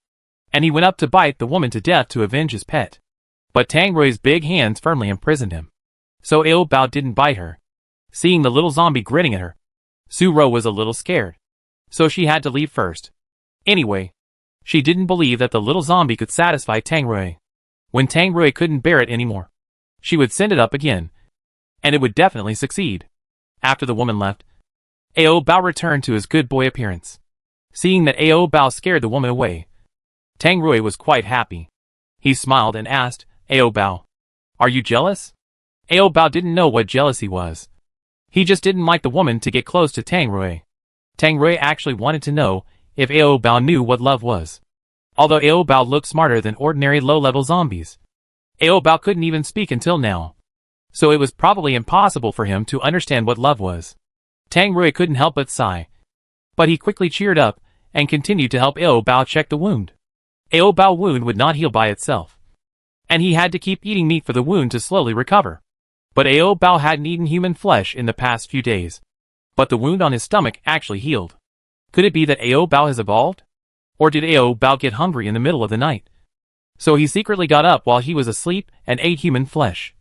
and he went up to bite the woman to death to avenge his pet. But Tang Rui's big hands firmly imprisoned him, so Ao Bao didn't bite her. Seeing the little zombie grinning at her, Su Rose was a little scared, so she had to leave first. Anyway, she didn't believe that the little zombie could satisfy Tang Rui. When Tang Rui couldn't bear it anymore, she would send it up again, and it would definitely succeed. After the woman left, Ao Bao returned to his good boy appearance. Seeing that Ao Bao scared the woman away, Tang Rui was quite happy. He smiled and asked, "Ao Bao, are you jealous?" Ao Bao didn't know what jealousy was. He just didn't like the woman to get close to Tang Rui. Tang Rui actually wanted to know if Ao Bao knew what love was. Although Ao Bao looked smarter than ordinary low-level zombies, Ao Bao couldn't even speak until now, so it was probably impossible for him to understand what love was. Tang Rui couldn't help but sigh, but he quickly cheered up and continued to help Ao Bao check the wound. Ao Bao's wound would not heal by itself, and he had to keep eating meat for the wound to slowly recover. But Ao Bao hadn't eaten human flesh in the past few days, but the wound on his stomach actually healed. Could it be that Ao Bao has evolved? Or did Ao Bao get hungry in the middle of the night, so he secretly got up while he was asleep and ate human flesh?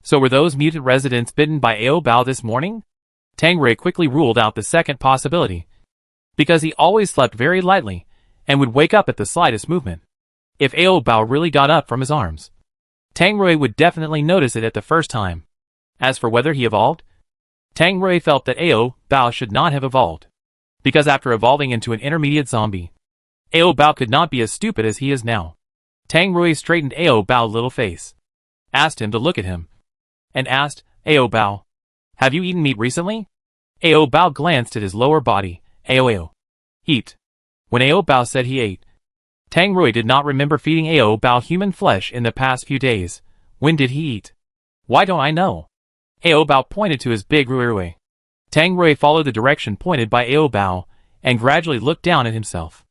So were those mutant residents bitten by Ao Bao this morning? Tang Rui quickly ruled out the second possibility, because he always slept very lightly and would wake up at the slightest movement. If Ao Bao really got up from his arms, Tang Rui would definitely notice it at the first time. As for whether he evolved, Tang Rui felt that Ao Bao should not have evolved, because after evolving into an intermediate zombie, Ao Bao could not be as stupid as he is now. Tang Rui straightened Ao Bao's little face, asked him to look at him, and asked, "Ao Bao, have you eaten meat recently?" Ao Bao glanced at his lower body. Ao eat. When Ao Bao said he ate, Tang Rui did not remember feeding Ao Bao human flesh in the past few days. When did he eat? Why don't I know? Ao Bao pointed to his big Rui. Tang Rui followed the direction pointed by Ao Bao and gradually looked down at himself.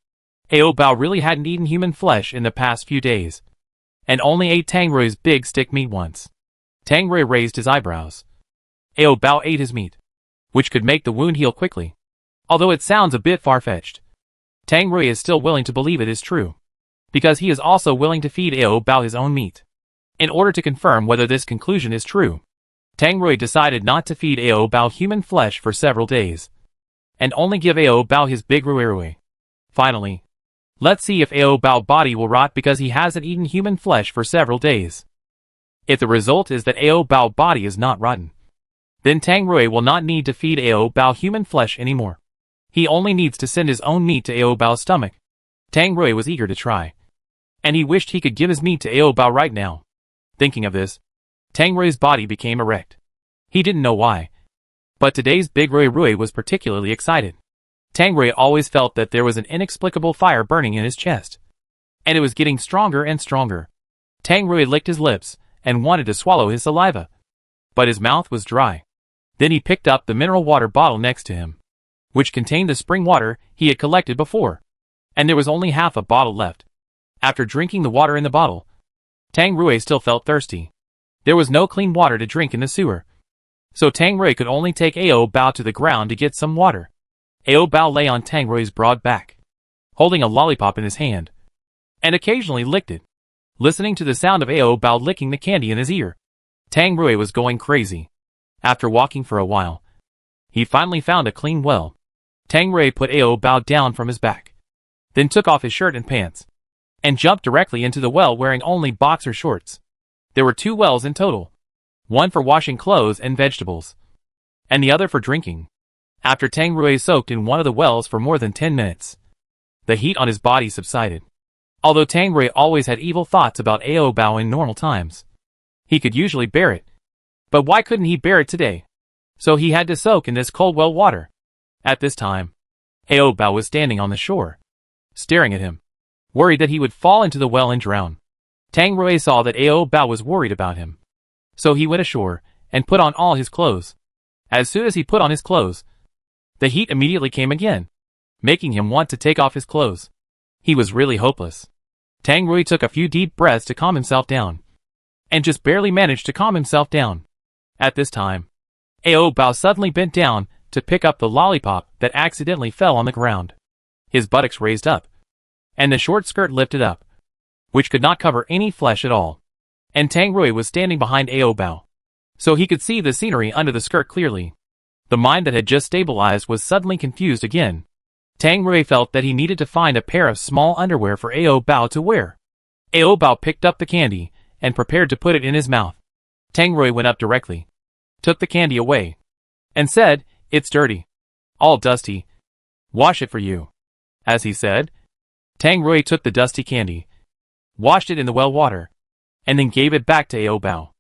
Ao Bao really hadn't eaten human flesh in the past few days, and only ate Tang Rui's big stick meat once. Tang Rui raised his eyebrows. Ao Bao ate his meat, which could make the wound heal quickly. Although it sounds a bit far-fetched, Tang Rui is still willing to believe it is true, because he is also willing to feed Ao Bao his own meat. In order to confirm whether this conclusion is true, Tang Rui decided not to feed Ao Bao human flesh for several days, and only give Ao Bao his big Rui. Finally, let's see if Ao Bao's body will rot because he hasn't eaten human flesh for several days. If the result is that Ao Bao's body is not rotten, then Tang Rui will not need to feed Ao Bao human flesh anymore. He only needs to send his own meat to Ao Bao's stomach. Tang Rui was eager to try, and he wished he could give his meat to Ao Bao right now. Thinking of this, Tang Rui's body became erect. He didn't know why, but today's Big Rui was particularly excited. Tang Rui always felt that there was an inexplicable fire burning in his chest, and it was getting stronger and stronger. Tang Rui licked his lips and wanted to swallow his saliva, but his mouth was dry. Then he picked up the mineral water bottle next to him, which contained the spring water he had collected before, and there was only half a bottle left. After drinking the water in the bottle, Tang Rui still felt thirsty. There was no clean water to drink in the sewer, so Tang Rui could only take Ao Bao to the ground to get some water. Ao Bao lay on Tang Rui's broad back, holding a lollipop in his hand, and occasionally licked it. Listening to the sound of Ao Bao licking the candy in his ear, Tang Rui was going crazy. After walking for a while, he finally found a clean well. Tang Rui put Ao Bao down from his back, then took off his shirt and pants, and jumped directly into the well wearing only boxer shorts. There were 2 wells in total, one for washing clothes and vegetables, and the other for drinking. After Tang Rui soaked in one of the wells for more than 10 minutes, the heat on his body subsided. Although Tang Rui always had evil thoughts about Ao Bao in normal times, he could usually bear it. But why couldn't he bear it today? So he had to soak in this cold well water. At this time, Ao Bao was standing on the shore, staring at him, worried that he would fall into the well and drown. Tang Rui saw that Ao Bao was worried about him, so he went ashore and put on all his clothes. As soon as he put on his clothes, the heat immediately came again, making him want to take off his clothes. He was really hopeless. Tang Rui took a few deep breaths to calm himself down, and just barely managed to calm himself down. At this time, Ao Bao suddenly bent down to pick up the lollipop that accidentally fell on the ground. His buttocks raised up, and the short skirt lifted up, which could not cover any flesh at all. And Tang Rui was standing behind Ao Bao, so he could see the scenery under the skirt clearly. The mind that had just stabilized was suddenly confused again. Tang Rui felt that he needed to find a pair of small underwear for Ao Bao to wear. Ao Bao picked up the candy and prepared to put it in his mouth. Tang Rui went up directly, took the candy away, and said, "It's dirty. All dusty. Wash it for you." As he said, Tang Rui took the dusty candy, washed it in the well water, and then gave it back to Ao Bao.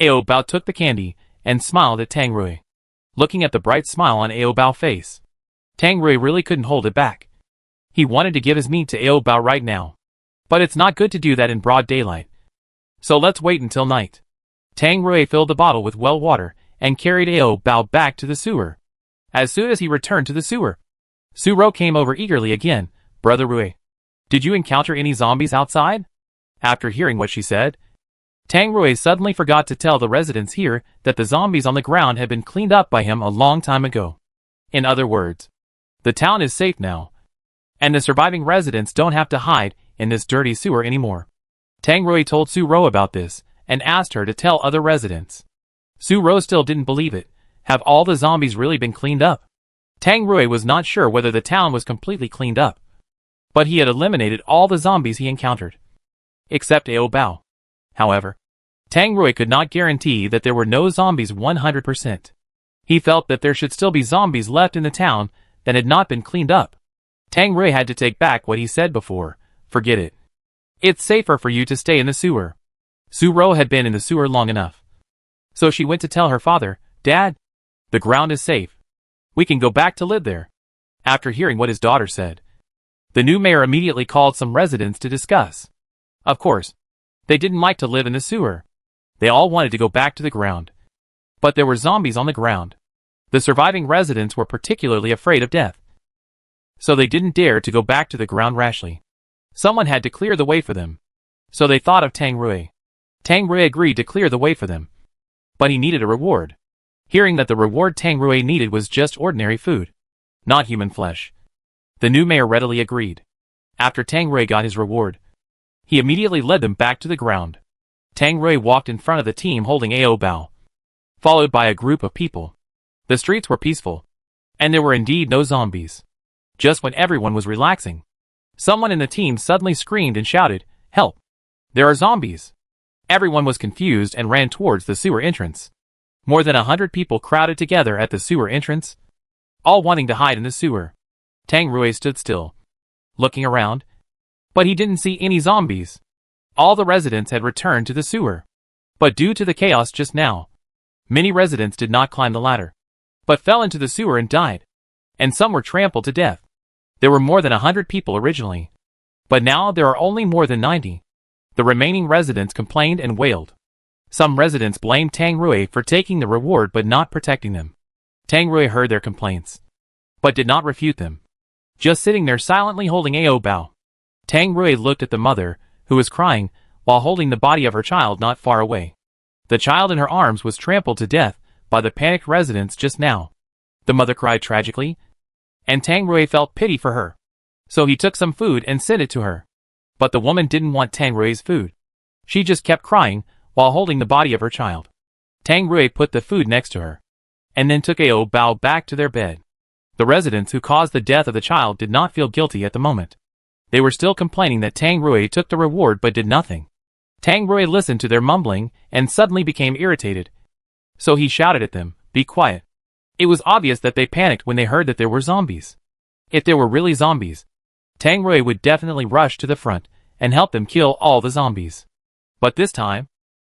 Ao Bao took the candy and smiled at Tang Rui. Looking at the bright smile on Ao Bao's face, Tang Rui really couldn't hold it back. He wanted to give his meat to Ao Bao right now, but it's not good to do that in broad daylight. So let's wait until night. Tang Rui filled the bottle with well water and carried Ao Bao back to the sewer. As soon as he returned to the sewer, Su Ro came over eagerly again. "Brother Rui, did you encounter any zombies outside?" After hearing what she said, Tang Rui suddenly forgot to tell the residents here that the zombies on the ground had been cleaned up by him a long time ago. In other words, the town is safe now, and the surviving residents don't have to hide in this dirty sewer anymore. Tang Rui told Su Ro about this and asked her to tell other residents. Su Ro still didn't believe it. Have all the zombies really been cleaned up? Tang Rui was not sure whether the town was completely cleaned up, but he had eliminated all the zombies he encountered, except Ao Bao. However, Tang Rui could not guarantee that there were no zombies 100%. He felt that there should still be zombies left in the town that had not been cleaned up. Tang Rui had to take back what he said before. Forget it. It's safer for you to stay in the sewer. Su Ro had been in the sewer long enough, so she went to tell her father, "Dad, the ground is safe. We can go back to live there." After hearing what his daughter said, the new mayor immediately called some residents to discuss. Of course, they didn't like to live in the sewer. They all wanted to go back to the ground. But there were zombies on the ground. The surviving residents were particularly afraid of death, so they didn't dare to go back to the ground rashly. Someone had to clear the way for them, so they thought of Tang Rui. Tang Rui agreed to clear the way for them, but he needed a reward. Hearing that the reward Tang Rui needed was just ordinary food, not human flesh, the new mayor readily agreed. After Tang Rui got his reward, he immediately led them back to the ground. Tang Rui walked in front of the team holding Ao Bao, followed by a group of people. The streets were peaceful, and there were indeed no zombies. Just when everyone was relaxing, someone in the team suddenly screamed and shouted, "Help! There are zombies!" Everyone was confused and ran towards the sewer entrance. More than 100 people crowded together at the sewer entrance, all wanting to hide in the sewer. Tang Rui stood still, looking around, but he didn't see any zombies. All the residents had returned to the sewer. But due to the chaos just now, many residents did not climb the ladder, but fell into the sewer and died. And some were trampled to death. There were more than 100 people originally, but now there are only more than 90. The remaining residents complained and wailed. Some residents blamed Tang Rui for taking the reward but not protecting them. Tang Rui heard their complaints, but did not refute them, just sitting there silently holding Ao Bao. Tang Rui looked at the mother, who was crying, while holding the body of her child not far away. The child in her arms was trampled to death by the panicked residents just now. The mother cried tragically, and Tang Rui felt pity for her. So he took some food and sent it to her. But the woman didn't want Tang Rui's food. She just kept crying while holding the body of her child. Tang Rui put the food next to her, and then took Ao Bao back to their bed. The residents who caused the death of the child did not feel guilty at the moment. They were still complaining that Tang Rui took the reward but did nothing. Tang Rui listened to their mumbling and suddenly became irritated. So he shouted at them, "Be quiet." It was obvious that they panicked when they heard that there were zombies. If there were really zombies, Tang Rui would definitely rush to the front and help them kill all the zombies. But this time,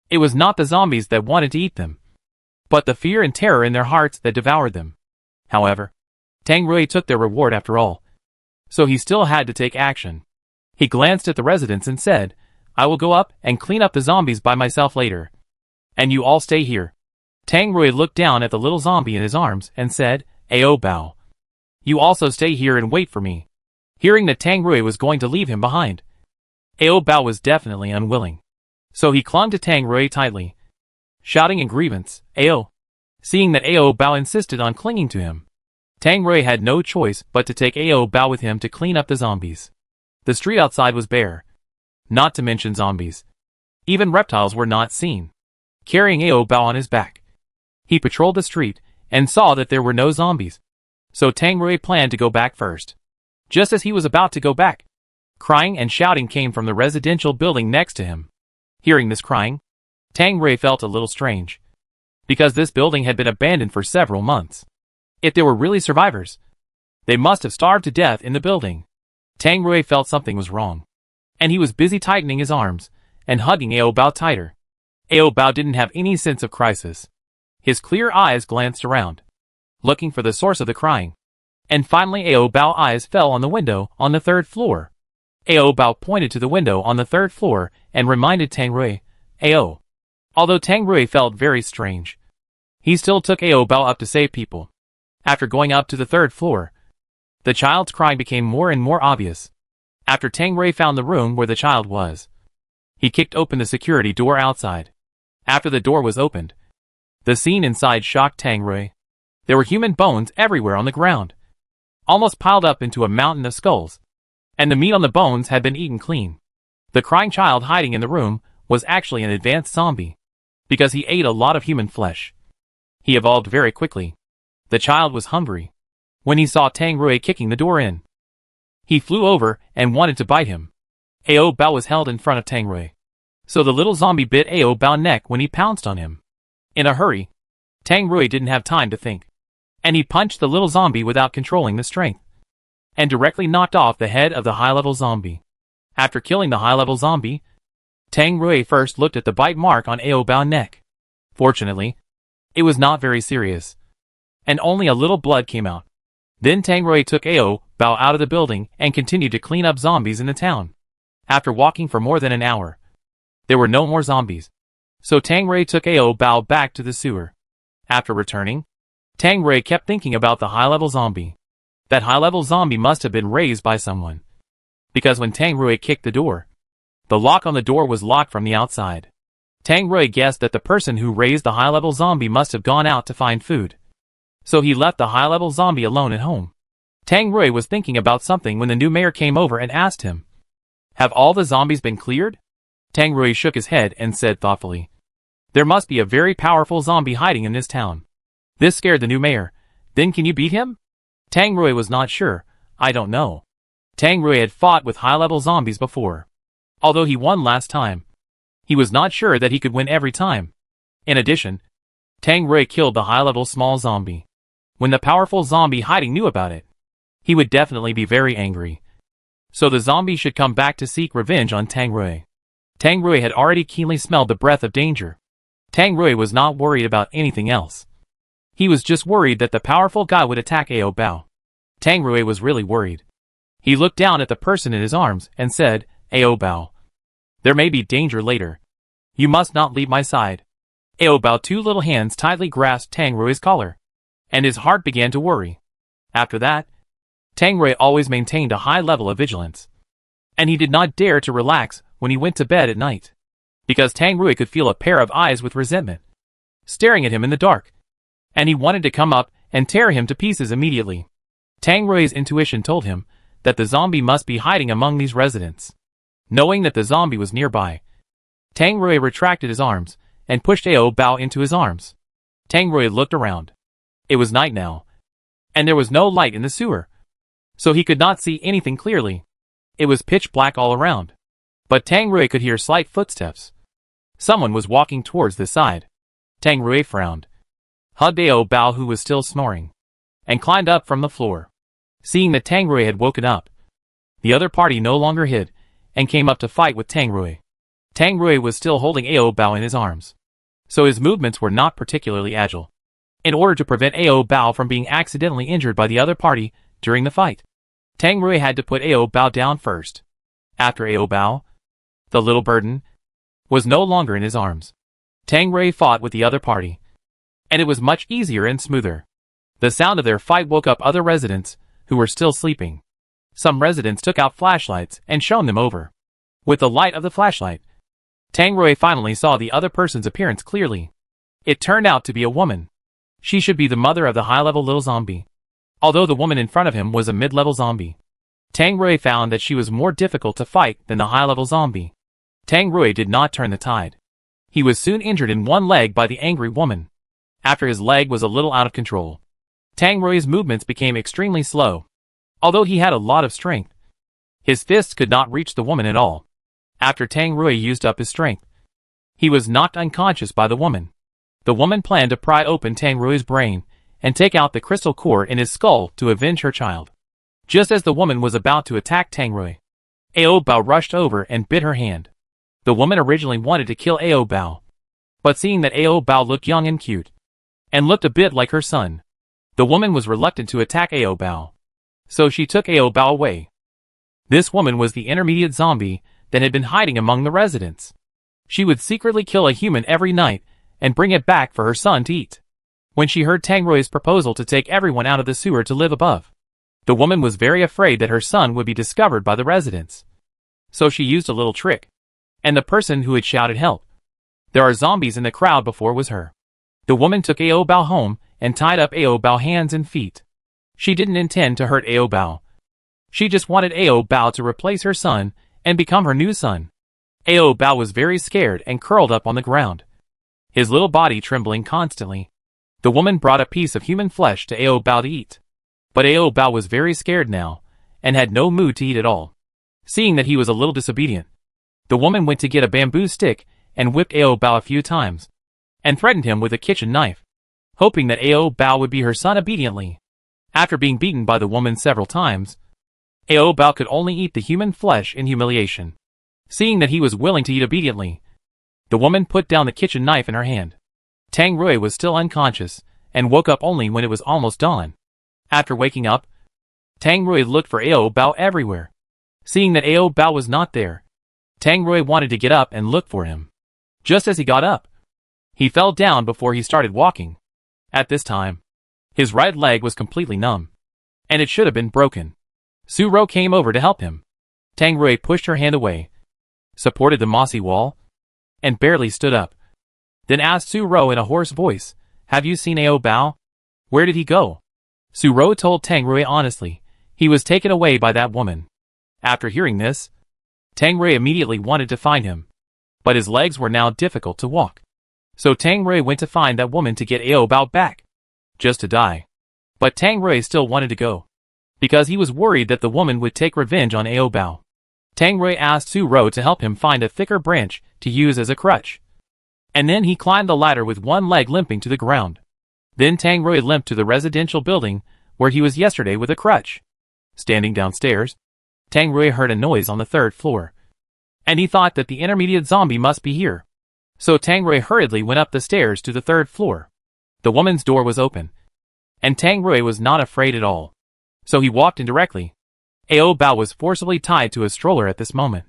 it was not the zombies that wanted to eat them, but the fear and terror in their hearts that devoured them. However, Tang Rui took their reward after all, so he still had to take action. He glanced at the residents and said, "I will go up and clean up the zombies by myself later. And you all stay here." Tang Rui looked down at the little zombie in his arms and said, "Ao Bao, you also stay here and wait for me." Hearing that Tang Rui was going to leave him behind, Ao Bao was definitely unwilling. So he clung to Tang Rui tightly, shouting in grievance, "Ao!" Seeing that Ao Bao insisted on clinging to him, Tang Rui had no choice but to take Ao Bao with him to clean up the zombies. The street outside was bare, not to mention zombies. Even reptiles were not seen. Carrying Ao Bao on his back, he patrolled the street and saw that there were no zombies. So Tang Rui planned to go back first. Just as he was about to go back, crying and shouting came from the residential building next to him. Hearing this crying, Tang Rui felt a little strange, because this building had been abandoned for several months. If there were really survivors, they must have starved to death in the building. Tang Rui felt something was wrong, and he was busy tightening his arms and hugging Ao Bao tighter. Ao Bao didn't have any sense of crisis. His clear eyes glanced around, looking for the source of the crying. And finally Ao Bao's eyes fell on the window on the 3rd floor. Ao Bao pointed to the window on the 3rd floor and reminded Tang Rui, "Ao." Although Tang Rui felt very strange, he still took Ao Bao up to save people. After going up to the 3rd floor, the child's crying became more and more obvious. After Tang Rui found the room where the child was, he kicked open the security door outside. After the door was opened, the scene inside shocked Tang Rui. There were human bones everywhere on the ground, almost piled up into a mountain of skulls, and the meat on the bones had been eaten clean. The crying child hiding in the room was actually an advanced zombie, because he ate a lot of human flesh. He evolved very quickly. The child was hungry. When he saw Tang Rui kicking the door in, he flew over and wanted to bite him. Ao Bao was held in front of Tang Rui, so the little zombie bit Ao Bao's neck when he pounced on him. In a hurry, Tang Rui didn't have time to think, and he punched the little zombie without controlling the strength, and directly knocked off the head of the high-level zombie. After killing the high-level zombie, Tang Rui first looked at the bite mark on Ao Bao's neck. Fortunately, it was not very serious, and only a little blood came out. Then Tang Rui took Ao Bao out of the building and continued to clean up zombies in the town. After walking for more than an hour, there were no more zombies, so Tang Rui took Ao Bao back to the sewer. After returning, Tang Rui kept thinking about the high-level zombie. That high-level zombie must have been raised by someone, because when Tang Rui kicked the door, the lock on the door was locked from the outside. Tang Rui guessed that the person who raised the high-level zombie must have gone out to find food, so he left the high-level zombie alone at home. Tang Rui was thinking about something when the new mayor came over and asked him, "Have all the zombies been cleared?" Tang Rui shook his head and said thoughtfully, "There must be a very powerful zombie hiding in this town." This scared the new mayor. "Then can you beat him?" Tang Rui was not sure. "I don't know." Tang Rui had fought with high-level zombies before. Although he won last time, he was not sure that he could win every time. In addition, Tang Rui killed the high-level small zombie. When the powerful zombie hiding knew about it, he would definitely be very angry. So the zombie should come back to seek revenge on Tang Rui. Tang Rui had already keenly smelled the breath of danger. Tang Rui was not worried about anything else. He was just worried that the powerful guy would attack Ao Bao. Tang Rui was really worried. He looked down at the person in his arms and said, Ao Bao, there may be danger later. You must not leave my side. Ao Bao, two little hands tightly grasped Tang Rui's collar, and his heart began to worry. After that, Tang Rui always maintained a high level of vigilance, and he did not dare to relax when he went to bed at night, because Tang Rui could feel a pair of eyes with resentment staring at him in the dark, and he wanted to come up and tear him to pieces immediately. Tang Rui's intuition told him that the zombie must be hiding among these residents. Knowing that the zombie was nearby, Tang Rui retracted his arms and pushed Ao Bao into his arms. Tang Rui looked around. It was night now, and there was no light in the sewer, so he could not see anything clearly. It was pitch black all around, but Tang Rui could hear slight footsteps. Someone was walking towards this side. Tang Rui frowned, hugged Ao Bao, who was still snoring, and climbed up from the floor. Seeing that Tang Rui had woken up, the other party no longer hid and came up to fight with Tang Rui. Tang Rui was still holding Ao Bao in his arms, so his movements were not particularly agile. In order to prevent Ao Bao from being accidentally injured by the other party during the fight, Tang Rui had to put Ao Bao down first. After Ao Bao, the little burden, was no longer in his arms, Tang Rui fought with the other party, and it was much easier and smoother. The sound of their fight woke up other residents who were still sleeping. Some residents took out flashlights and shone them over. With the light of the flashlight, Tang Rui finally saw the other person's appearance clearly. It turned out to be a woman. She should be the mother of the high-level little zombie. Although the woman in front of him was a mid-level zombie, Tang Rui found that she was more difficult to fight than the high-level zombie. Tang Rui did not turn the tide. He was soon injured in one leg by the angry woman. After his leg was a little out of control, Tang Rui's movements became extremely slow. Although he had a lot of strength, his fists could not reach the woman at all. After Tang Rui used up his strength, he was knocked unconscious by the woman. The woman planned to pry open Tang Rui's brain and take out the crystal core in his skull to avenge her child. Just as the woman was about to attack Tang Rui, Ao Bao rushed over and bit her hand. The woman originally wanted to kill Ao Bao, but seeing that Ao Bao looked young and cute, and looked a bit like her son, the woman was reluctant to attack Ao Bao, so she took Ao Bao away. This woman was the intermediate zombie that had been hiding among the residents. She would secretly kill a human every night and bring it back for her son to eat. When she heard Tang Rui's proposal to take everyone out of the sewer to live above, the woman was very afraid that her son would be discovered by the residents. So she used a little trick, and the person who had shouted help, "There are zombies in the crowd," before was her. The woman took Ao Bao home and tied up Ao Bao hands and feet. She didn't intend to hurt Ao Bao. She just wanted Ao Bao to replace her son and become her new son. Ao Bao was very scared and curled up on the ground, his little body trembling constantly. The woman brought a piece of human flesh to Ao Bao to eat, but Ao Bao was very scared now and had no mood to eat at all. Seeing that he was a little disobedient, the woman went to get a bamboo stick and whipped Ao Bao a few times, and threatened him with a kitchen knife, hoping that Ao Bao would be her son obediently. After being beaten by the woman several times, Ao Bao could only eat the human flesh in humiliation. Seeing that he was willing to eat obediently, the woman put down the kitchen knife in her hand. Tang Rui was still unconscious and woke up only when it was almost dawn. After waking up, Tang Rui looked for Ao Bao everywhere. Seeing that Ao Bao was not there, Tang Rui wanted to get up and look for him. Just as he got up, he fell down before he started walking. At this time, his right leg was completely numb, and it should have been broken. Su Ro came over to help him. Tang Rui pushed her hand away, supported the mossy wall, and barely stood up. Then asked Su Ro in a hoarse voice, "Have you seen Ao Bao? Where did he go?" Su Ro told Tang Rui honestly, he was taken away by that woman. After hearing this, Tang Rui immediately wanted to find him, but his legs were now difficult to walk. So Tang Rui went to find that woman to get Ao Bao back, just to die. But Tang Rui still wanted to go, because he was worried that the woman would take revenge on Ao Bao. Tang Rui asked Su Ro to help him find a thicker branch to use as a crutch, and then he climbed the ladder with one leg limping to the ground. Then Tang Rui limped to the residential building where he was yesterday with a crutch. Standing downstairs, Tang Rui heard a noise on the third floor, and he thought that the intermediate zombie must be here. So Tang Rui hurriedly went up the stairs to the 3rd floor. The woman's door was open, and Tang Rui was not afraid at all. So he walked in directly. Ao Bao was forcibly tied to a stroller at this moment,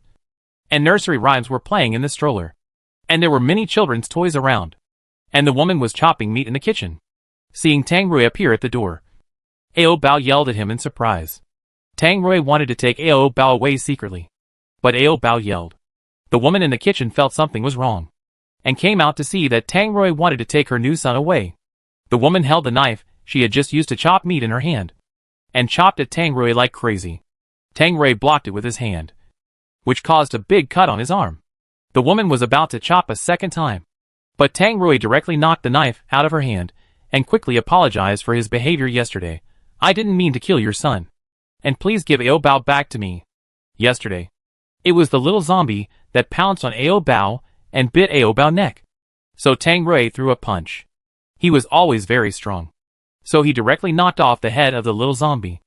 and nursery rhymes were playing in the stroller, and there were many children's toys around, and the woman was chopping meat in the kitchen. Seeing Tang Rui appear at the door, Ao Bao yelled at him in surprise. Tang Rui wanted to take Ao Bao away secretly, but Ao Bao yelled. The woman in the kitchen felt something was wrong, and came out to see that Tang Rui wanted to take her new son away. The woman held the knife she had just used to chop meat in her hand, and chopped at Tang Rui like crazy. Tang Rui blocked it with his hand, which caused a big cut on his arm. The woman was about to chop a second time, but Tang Rui directly knocked the knife out of her hand, and quickly apologized for his behavior yesterday. I didn't mean to kill your son, and please give Ao Bao back to me. Yesterday, it was the little zombie that pounced on Ao Bao and bit Ao Bao's neck. So Tang Rui threw a punch. He was always very strong, so he directly knocked off the head of the little zombie.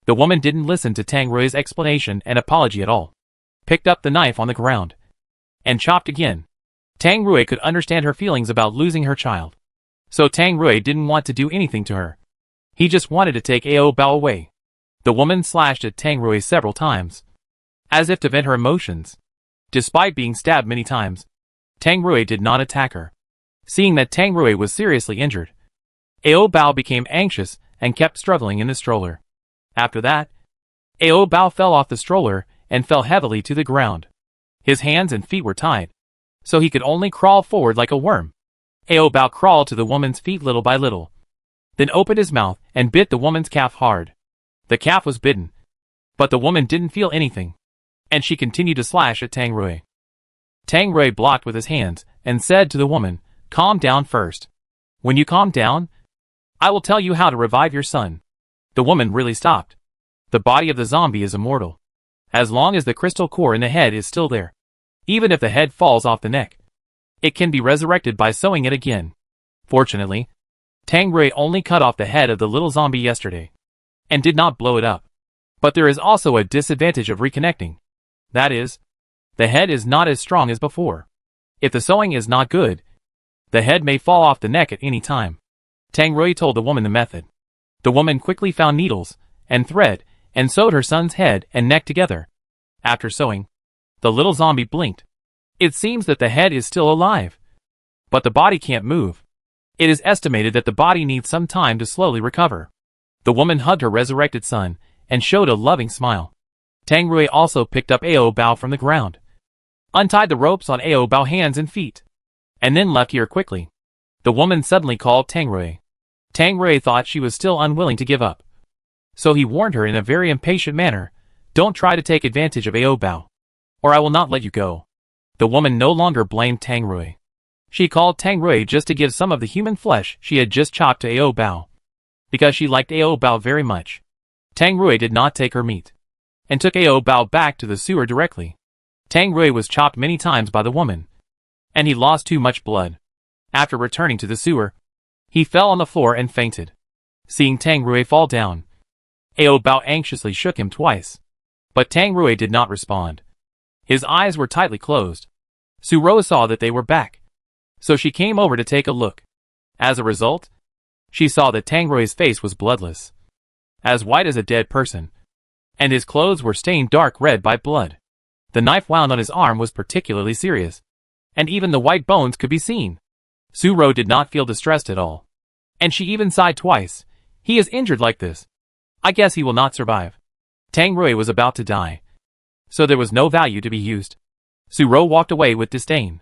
The woman didn't listen to Tang Rui's explanation and apology at all, picked up the knife on the ground, and chopped again. Tang Rui could understand her feelings about losing her child, so Tang Rui didn't want to do anything to her. He just wanted to take Ao Bao away. The woman slashed at Tang Rui several times, as if to vent her emotions. Despite being stabbed many times, Tang Rui did not attack her. Seeing that Tang Rui was seriously injured, Ao Bao became anxious and kept struggling in the stroller. After that, Ao Bao fell off the stroller and fell heavily to the ground. His hands and feet were tied, so he could only crawl forward like a worm. Ao Bao crawled to the woman's feet little by little, then opened his mouth and bit the woman's calf hard. The calf was bitten, but the woman didn't feel anything, and she continued to slash at Tang Rui. Tang Rui blocked with his hands and said to the woman, "Calm down first. When you calm down, I will tell you how to revive your son." The woman really stopped. The body of the zombie is immortal, as long as the crystal core in the head is still there. Even if the head falls off the neck, it can be resurrected by sewing it again. Fortunately, Tang Rui only cut off the head of the little zombie yesterday, and did not blow it up. But there is also a disadvantage of reconnecting. That is, the head is not as strong as before. If the sewing is not good, the head may fall off the neck at any time. Tang Rui told the woman the method. The woman quickly found needles and thread and sewed her son's head and neck together. After sewing, the little zombie blinked. It seems that the head is still alive, but the body can't move. It is estimated that the body needs some time to slowly recover. The woman hugged her resurrected son and showed a loving smile. Tang Rui also picked up Ao Bao from the ground, untied the ropes on Ao Bao's hands and feet, and then left here quickly. The woman suddenly called Tang Rui. Tang Rui thought she was still unwilling to give up, so he warned her in a very impatient manner, "Don't try to take advantage of Ao Bao, or I will not let you go." The woman no longer blamed Tang Rui. She called Tang Rui just to give some of the human flesh she had just chopped to Ao Bao, because she liked Ao Bao very much. Tang Rui did not take her meat, and took Ao Bao back to the sewer directly. Tang Rui was chopped many times by the woman, and he lost too much blood. After returning to the sewer, he fell on the floor and fainted. Seeing Tang Rui fall down, Ao Bao anxiously shook him twice, but Tang Rui did not respond. His eyes were tightly closed. Su Rou saw that they were back, so she came over to take a look. As a result, she saw that Tang Rui's face was bloodless, as white as a dead person, and his clothes were stained dark red by blood. The knife wound on his arm was particularly serious, and even the white bones could be seen. Su Rou did not feel distressed at all, and she even sighed twice. He is injured like this, I guess he will not survive. Tang Rui was about to die, so there was no value to be used. Su Rou walked away with disdain.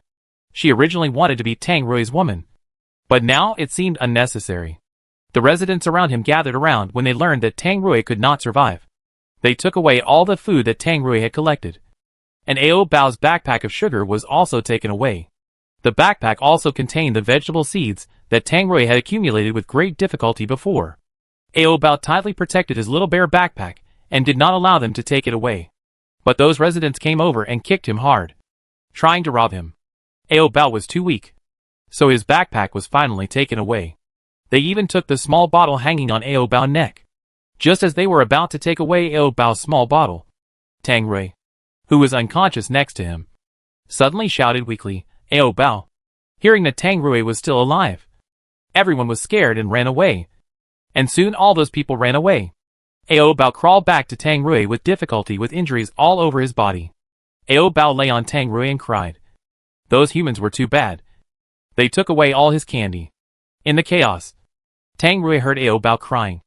She originally wanted to be Tang Rui's woman, but now it seemed unnecessary. The residents around him gathered around when they learned that Tang Rui could not survive. They took away all the food that Tang Rui had collected, and Ao Bao's backpack of sugar was also taken away. The backpack also contained the vegetable seeds that Tang Rui had accumulated with great difficulty before. Ao Bao tightly protected his little bear backpack and did not allow them to take it away. But those residents came over and kicked him hard, trying to rob him. Ao Bao was too weak, so his backpack was finally taken away. They even took the small bottle hanging on Ao Bao's neck. Just as they were about to take away Ao Bao's small bottle, Tang Rui, who was unconscious next to him, suddenly shouted weakly, "Ao Bao!" Hearing that Tang Rui was still alive. Everyone was scared and ran away. And soon all those people ran away. Ao Bao crawled back to Tang Rui with difficulty with injuries all over his body. Ao Bao lay on Tang Rui and cried. Those humans were too bad. They took away all his candy. In the chaos, Tang Rui heard Ao Bao crying.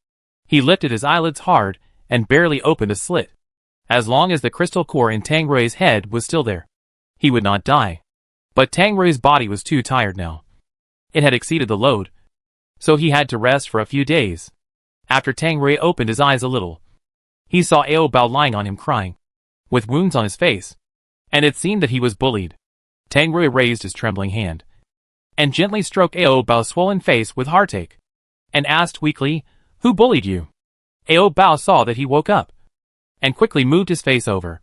He lifted his eyelids hard and barely opened a slit. As long as the crystal core in Tang Rui's head was still there, he would not die. But Tang Rui's body was too tired now. It had exceeded the load, so he had to rest for a few days. After Tang Rui opened his eyes a little, he saw Ao Bao lying on him crying, with wounds on his face, and it seemed that he was bullied. Tang Rui raised his trembling hand, and gently stroked Ao Bao's swollen face with heartache, and asked weakly, "Who bullied you?" Ao Bao saw that he woke up, and quickly moved his face over,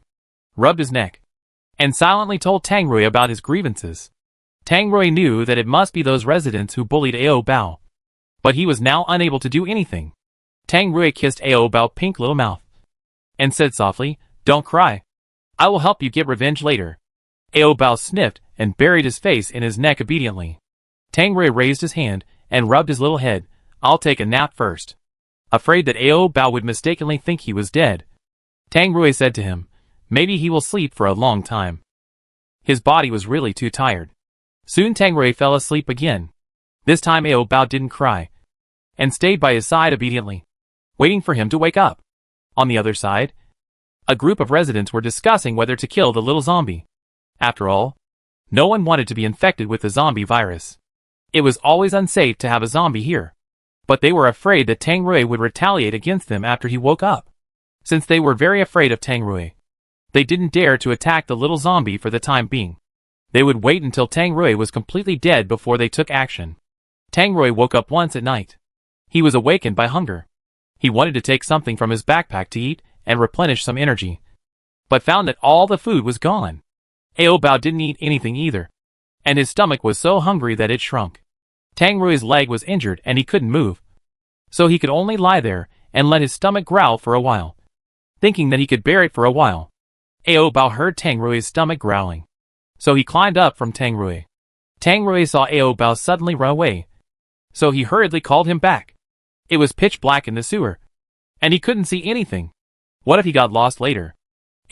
rubbed his neck, and silently told Tang Rui about his grievances. Tang Rui knew that it must be those residents who bullied Ao Bao, but he was now unable to do anything. Tang Rui kissed Ao Bao's pink little mouth, and said softly, "Don't cry. I will help you get revenge later." Ao Bao sniffed and buried his face in his neck obediently. Tang Rui raised his hand and rubbed his little head. "I'll take a nap first." Afraid that Ao Bao would mistakenly think he was dead, Tang Rui said to him, "Maybe he will sleep for a long time." His body was really too tired. Soon Tang Rui fell asleep again. This time Ao Bao didn't cry, and stayed by his side obediently, waiting for him to wake up. On the other side, a group of residents were discussing whether to kill the little zombie. After all, no one wanted to be infected with the zombie virus. It was always unsafe to have a zombie here. But they were afraid that Tang Rui would retaliate against them after he woke up. Since they were very afraid of Tang Rui, they didn't dare to attack the little zombie for the time being. They would wait until Tang Rui was completely dead before they took action. Tang Rui woke up once at night. He was awakened by hunger. He wanted to take something from his backpack to eat and replenish some energy, but found that all the food was gone. Ao Bao didn't eat anything either, and his stomach was so hungry that it shrunk. Tang Rui's leg was injured and he couldn't move, so he could only lie there and let his stomach growl for a while. Thinking that he could bear it for a while, Ao Bao heard Tang Rui's stomach growling, so he climbed up from Tang Rui. Tang Rui saw Ao Bao suddenly run away, so he hurriedly called him back. It was pitch black in the sewer, and he couldn't see anything. What if he got lost later?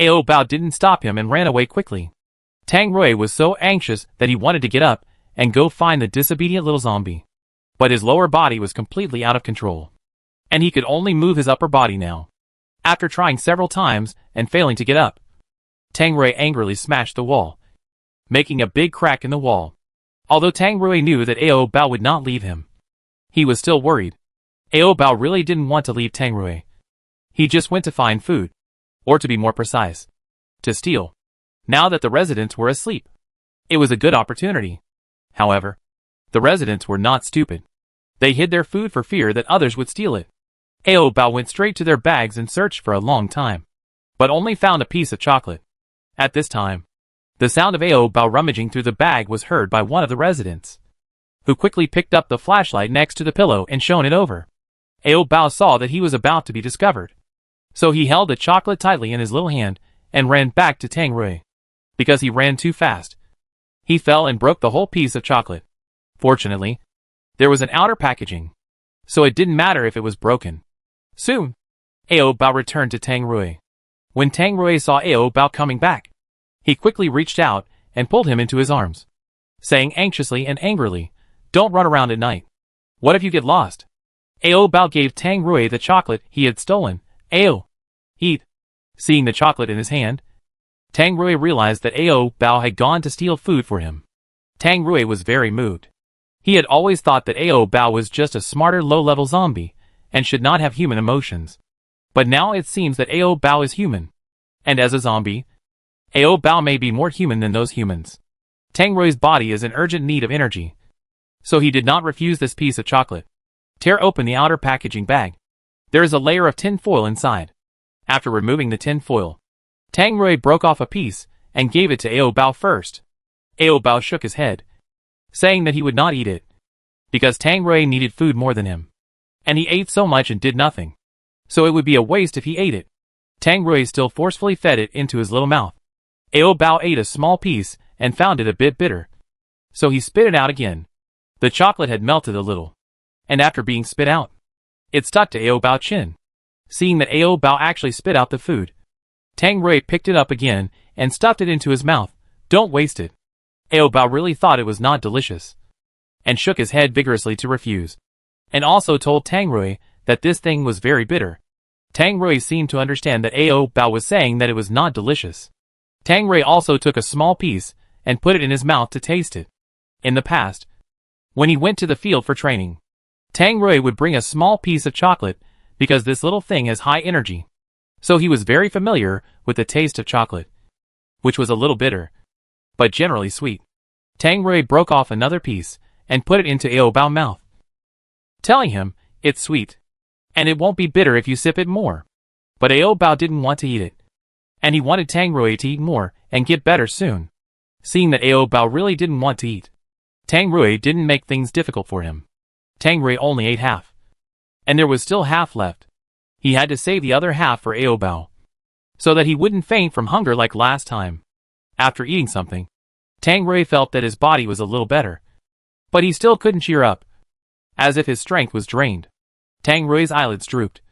Ao Bao didn't stop him and ran away quickly. Tang Rui was so anxious that he wanted to get up and go find the disobedient little zombie. But his lower body was completely out of control, and he could only move his upper body now. After trying several times and failing to get up, Tang Rui angrily smashed the wall, making a big crack in the wall. Although Tang Rui knew that Ao Bao would not leave him, he was still worried. Ao Bao really didn't want to leave Tang Rui. He just went to find food, or to be more precise, to steal. Now that the residents were asleep, it was a good opportunity. However, the residents were not stupid. They hid their food for fear that others would steal it. Ao Bao went straight to their bags and searched for a long time, but only found a piece of chocolate. At this time, the sound of Ao Bao rummaging through the bag was heard by one of the residents, who quickly picked up the flashlight next to the pillow and shone it over. Ao Bao saw that he was about to be discovered, so he held the chocolate tightly in his little hand and ran back to Tang Rui. Because he ran too fast, he fell and broke the whole piece of chocolate. Fortunately, there was an outer packaging, so it didn't matter if it was broken. Soon, Ao Bao returned to Tang Rui. When Tang Rui saw Ao Bao coming back, he quickly reached out and pulled him into his arms, saying anxiously and angrily, "Don't run around at night. What if you get lost?" Ao Bao gave Tang Rui the chocolate he had stolen. "Ao, eat." Seeing the chocolate in his hand, Tang Rui realized that Ao Bao had gone to steal food for him. Tang Rui was very moved. He had always thought that Ao Bao was just a smarter low-level zombie and should not have human emotions. But now it seems that Ao Bao is human, and as a zombie, Ao Bao may be more human than those humans. Tang Rui's body is in urgent need of energy, so he did not refuse this piece of chocolate. Tear open the outer packaging bag. There is a layer of tin foil inside. After removing the tin foil, Tang Rui broke off a piece and gave it to Ao Bao first. Ao Bao shook his head, saying that he would not eat it, because Tang Rui needed food more than him, and he ate so much and did nothing, so it would be a waste if he ate it. Tang Rui still forcefully fed it into his little mouth. Ao Bao ate a small piece and found it a bit bitter. So he spit it out again. The chocolate had melted a little. And after being spit out, it stuck to Ao Bao's chin. Seeing that Ao Bao actually spit out the food, Tang Rui picked it up again and stuffed it into his mouth. Don't waste it. Ao Bao really thought it was not delicious, and shook his head vigorously to refuse, and also told Tang Rui that this thing was very bitter. Tang Rui seemed to understand that Ao Bao was saying that it was not delicious. Tang Rui also took a small piece and put it in his mouth to taste it. In the past, when he went to the field for training, Tang Rui would bring a small piece of chocolate because this little thing has high energy. So he was very familiar with the taste of chocolate, which was a little bitter, but generally sweet. Tang Rui broke off another piece and put it into Ao Bao's mouth, telling him, "It's sweet, and it won't be bitter if you sip it more." But Ao Bao didn't want to eat it, and he wanted Tang Rui to eat more and get better soon. Seeing that Ao Bao really didn't want to eat, Tang Rui didn't make things difficult for him. Tang Rui only ate half, and there was still half left. He had to save the other half for Ao Bao, so that he wouldn't faint from hunger like last time. After eating something, Tang Rui felt that his body was a little better, but he still couldn't cheer up, as if his strength was drained. Tang Rui's eyelids drooped,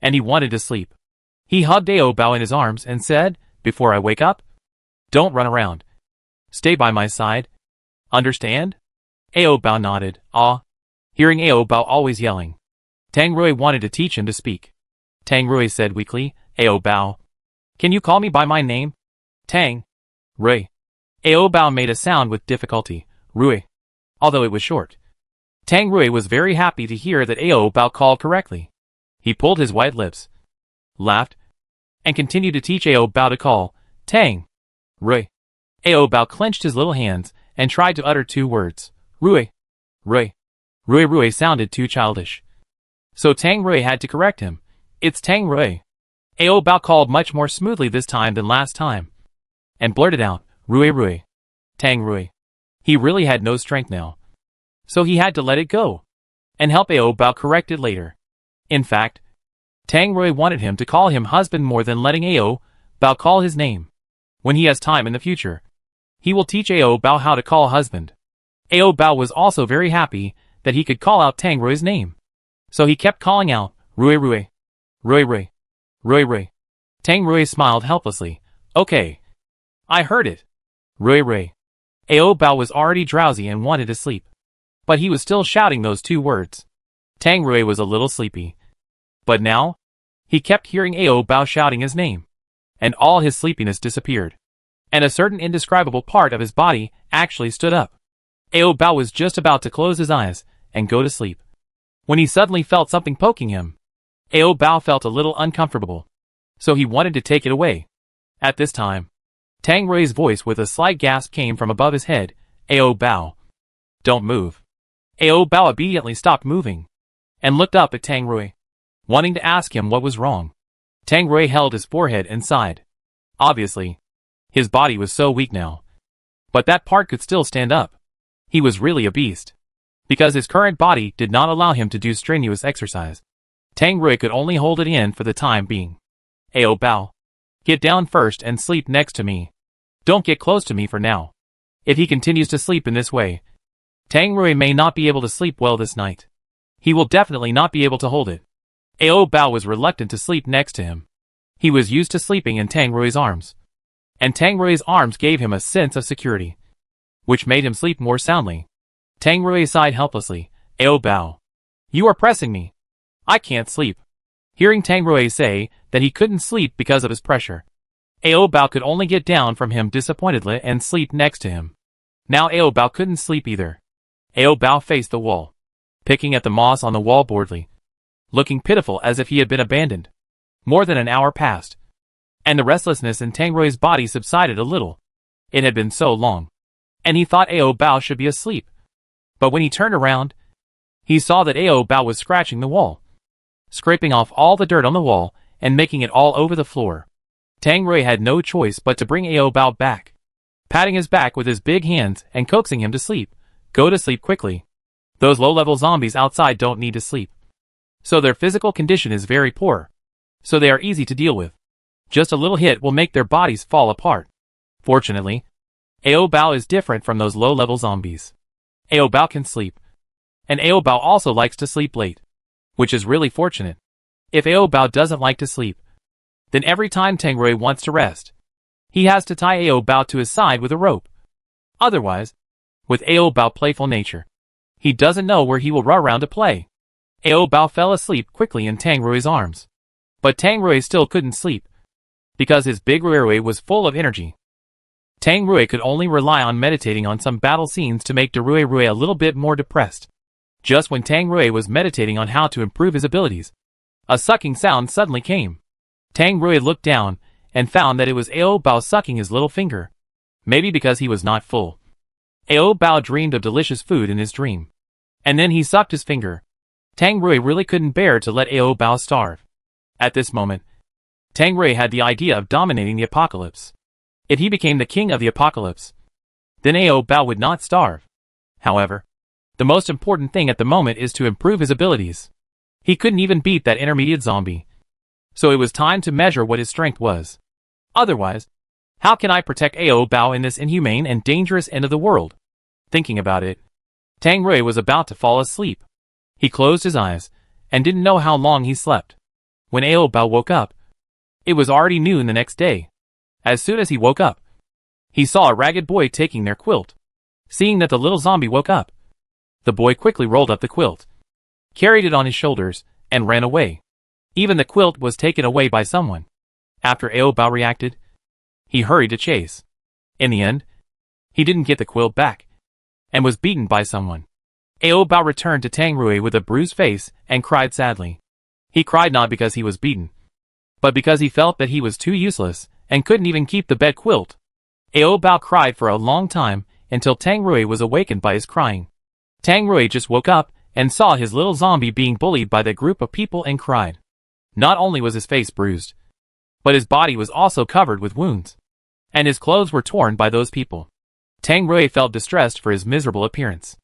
and he wanted to sleep. He hugged Ao Bao in his arms and said, "Before I wake up, don't run around. Stay by my side. Understand?" Ao Bao nodded. Hearing Ao Bao always yelling, Tang Rui wanted to teach him to speak. Tang Rui said weakly, "Ao Bao, can you call me by my name?" "Tang Rui." Ao Bao made a sound with difficulty, "Rui," although it was short. Tang Rui was very happy to hear that Ao Bao called correctly. He pulled his white lips, laughed, and continued to teach Ao Bao to call, "Tang Rui." Ao Bao clenched his little hands and tried to utter two words, "Rui, Rui." Rui Rui sounded too childish. So Tang Rui had to correct him. "It's Tang Rui." Ao Bao called much more smoothly this time than last time, and blurted out, "Rui Rui." Tang Rui. He really had no strength now, so he had to let it go, and help Ao Bao correct it later. In fact, Tang Rui wanted him to call him husband more than letting Ao Bao call his name. When he has time in the future, he will teach Ao Bao how to call husband. Ao Bao was also very happy that he could call out Tang Rui's name, so he kept calling out, "Rui Rui, Rui Rui, Rui Rui." Tang Rui smiled helplessly. "Okay, I heard it. Rui Rui." Ao Bao was already drowsy and wanted to sleep, but he was still shouting those two words. Tang Rui was a little sleepy, but now, he kept hearing Ao Bao shouting his name, and all his sleepiness disappeared, and a certain indescribable part of his body actually stood up. Ao Bao was just about to close his eyes and go to sleep, when he suddenly felt something poking him. Ao Bao felt a little uncomfortable, so he wanted to take it away. At this time, Tang Rui's voice with a slight gasp came from above his head, "Ao Bao, don't move." Ao Bao obediently stopped moving, and looked up at Tang Rui, wanting to ask him what was wrong. Tang Rui held his forehead and sighed. Obviously, his body was so weak now, but that part could still stand up. He was really a beast, because his current body did not allow him to do strenuous exercise. Tang Rui could only hold it in for the time being. "Ao Bao, get down first and sleep next to me. Don't get close to me for now. If he continues to sleep in this way, Tang Rui may not be able to sleep well this night. He will definitely not be able to hold it." Ao Bao was reluctant to sleep next to him. He was used to sleeping in Tang Rui's arms, and Tang Rui's arms gave him a sense of security, which made him sleep more soundly. Tang Rui sighed helplessly. "Ao Bao, you are pressing me. I can't sleep." Hearing Tang Rui say that he couldn't sleep because of his pressure, Ao Bao could only get down from him disappointedly and sleep next to him. Now Ao Bao couldn't sleep either. Ao Bao faced the wall, picking at the moss on the wall boredly, looking pitiful as if he had been abandoned. More than an hour passed, and the restlessness in Tang Rui's body subsided a little. It had been so long, and he thought Ao Bao should be asleep. But when he turned around, he saw that Ao Bao was scratching the wall, scraping off all the dirt on the wall and making it all over the floor. Tang Rui had no choice but to bring Ao Bao back, patting his back with his big hands and coaxing him to sleep. "Go to sleep quickly. Those low-level zombies outside don't need to sleep, so their physical condition is very poor, so they are easy to deal with. Just a little hit will make their bodies fall apart." Fortunately, Ao Bao is different from those low-level zombies. Ao Bao can sleep. And Ao Bao also likes to sleep late. Which is really fortunate. If Ao Bao doesn't like to sleep, then every time Tang Rui wants to rest, he has to tie Ao Bao to his side with a rope. Otherwise, with Ao Bao's playful nature, he doesn't know where he will run around to play. Ao Bao fell asleep quickly in Tang Rui's arms. But Tang Rui still couldn't sleep, because his big Rui was full of energy. Tang Rui could only rely on meditating on some battle scenes to make Rui a little bit more depressed. Just when Tang Rui was meditating on how to improve his abilities, a sucking sound suddenly came. Tang Rui looked down and found that it was Ao Bao sucking his little finger. Maybe because he was not full. Ao Bao dreamed of delicious food in his dream. And then he sucked his finger. Tang Rui really couldn't bear to let Ao Bao starve. At this moment, Tang Rui had the idea of dominating the apocalypse. If he became the king of the apocalypse, then Ao Bao would not starve. However, the most important thing at the moment is to improve his abilities. He couldn't even beat that intermediate zombie. So it was time to measure what his strength was. Otherwise, how can I protect Ao Bao in this inhumane and dangerous end of the world? Thinking about it, Tang Rui was about to fall asleep. He closed his eyes, and didn't know how long he slept. When Ao Bao woke up, it was already noon the next day. As soon as he woke up, he saw a ragged boy taking their quilt. Seeing that the little zombie woke up, the boy quickly rolled up the quilt, carried it on his shoulders, and ran away. Even the quilt was taken away by someone. After Ao Bao reacted, he hurried to chase. In the end, he didn't get the quilt back, and was beaten by someone. Ao Bao returned to Tang Rui with a bruised face and cried sadly. He cried not because he was beaten, but because he felt that he was too useless and couldn't even keep the bed quilt. Ao Bao cried for a long time until Tang Rui was awakened by his crying. Tang Rui just woke up and saw his little zombie being bullied by the group of people and cried. Not only was his face bruised, but his body was also covered with wounds, and his clothes were torn by those people. Tang Rui felt distressed for his miserable appearance.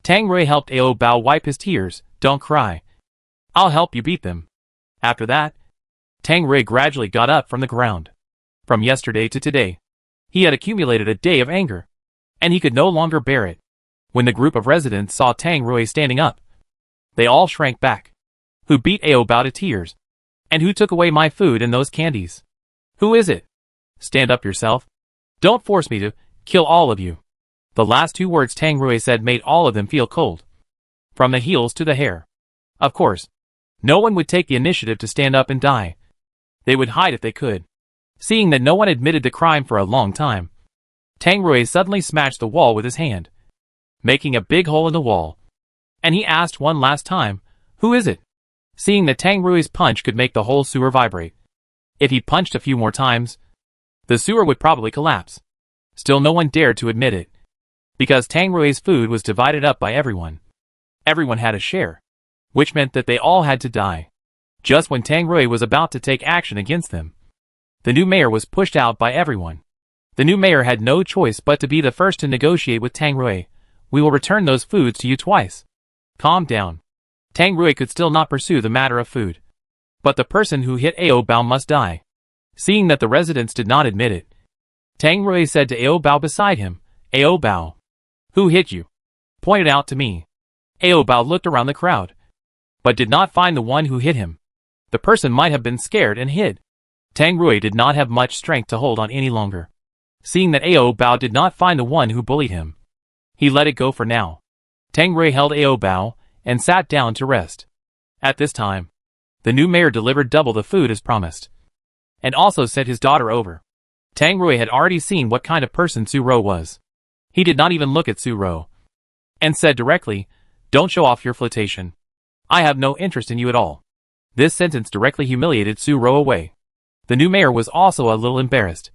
Tang Rui helped Ao Bao wipe his tears. Don't cry. I'll help you beat them. After that, Tang Rui gradually got up from the ground. From yesterday to today, he had accumulated a day of anger, and he could no longer bear it. When the group of residents saw Tang Rui standing up, they all shrank back. Who beat Ao Bao to tears? And who took away my food and those candies? Who is it? Stand up yourself. Don't force me to kill all of you. The last two words Tang Rui said made all of them feel cold, from the heels to the hair. Of course, no one would take the initiative to stand up and die. They would hide if they could. Seeing that no one admitted the crime for a long time, Tang Rui suddenly smashed the wall with his hand, making a big hole in the wall. And he asked one last time, who is it? Seeing that Tang Rui's punch could make the whole sewer vibrate. If he punched a few more times, the sewer would probably collapse. Still no one dared to admit it, because Tang Rui's food was divided up by everyone. Everyone had a share, which meant that they all had to die. Just when Tang Rui was about to take action against them, the new mayor was pushed out by everyone. The new mayor had no choice but to be the first to negotiate with Tang Rui. We will return those foods to you twice. Calm down. Tang Rui could still not pursue the matter of food. But the person who hit Ao Bao must die. Seeing that the residents did not admit it, Tang Rui said to Ao Bao beside him, Ao Bao, who hit you? Point it out to me. Ao Bao looked around the crowd, but did not find the one who hit him. The person might have been scared and hid. Tang Rui did not have much strength to hold on any longer. Seeing that Ao Bao did not find the one who bullied him, he let it go for now. Tang Rui held Ao Bao and sat down to rest. At this time, the new mayor delivered double the food as promised, and also sent his daughter over. Tang Rui had already seen what kind of person Su Ro was. He did not even look at Su Ro, and said directly, don't show off your flirtation. I have no interest in you at all. This sentence directly humiliated Su Ro away. The new mayor was also a little embarrassed,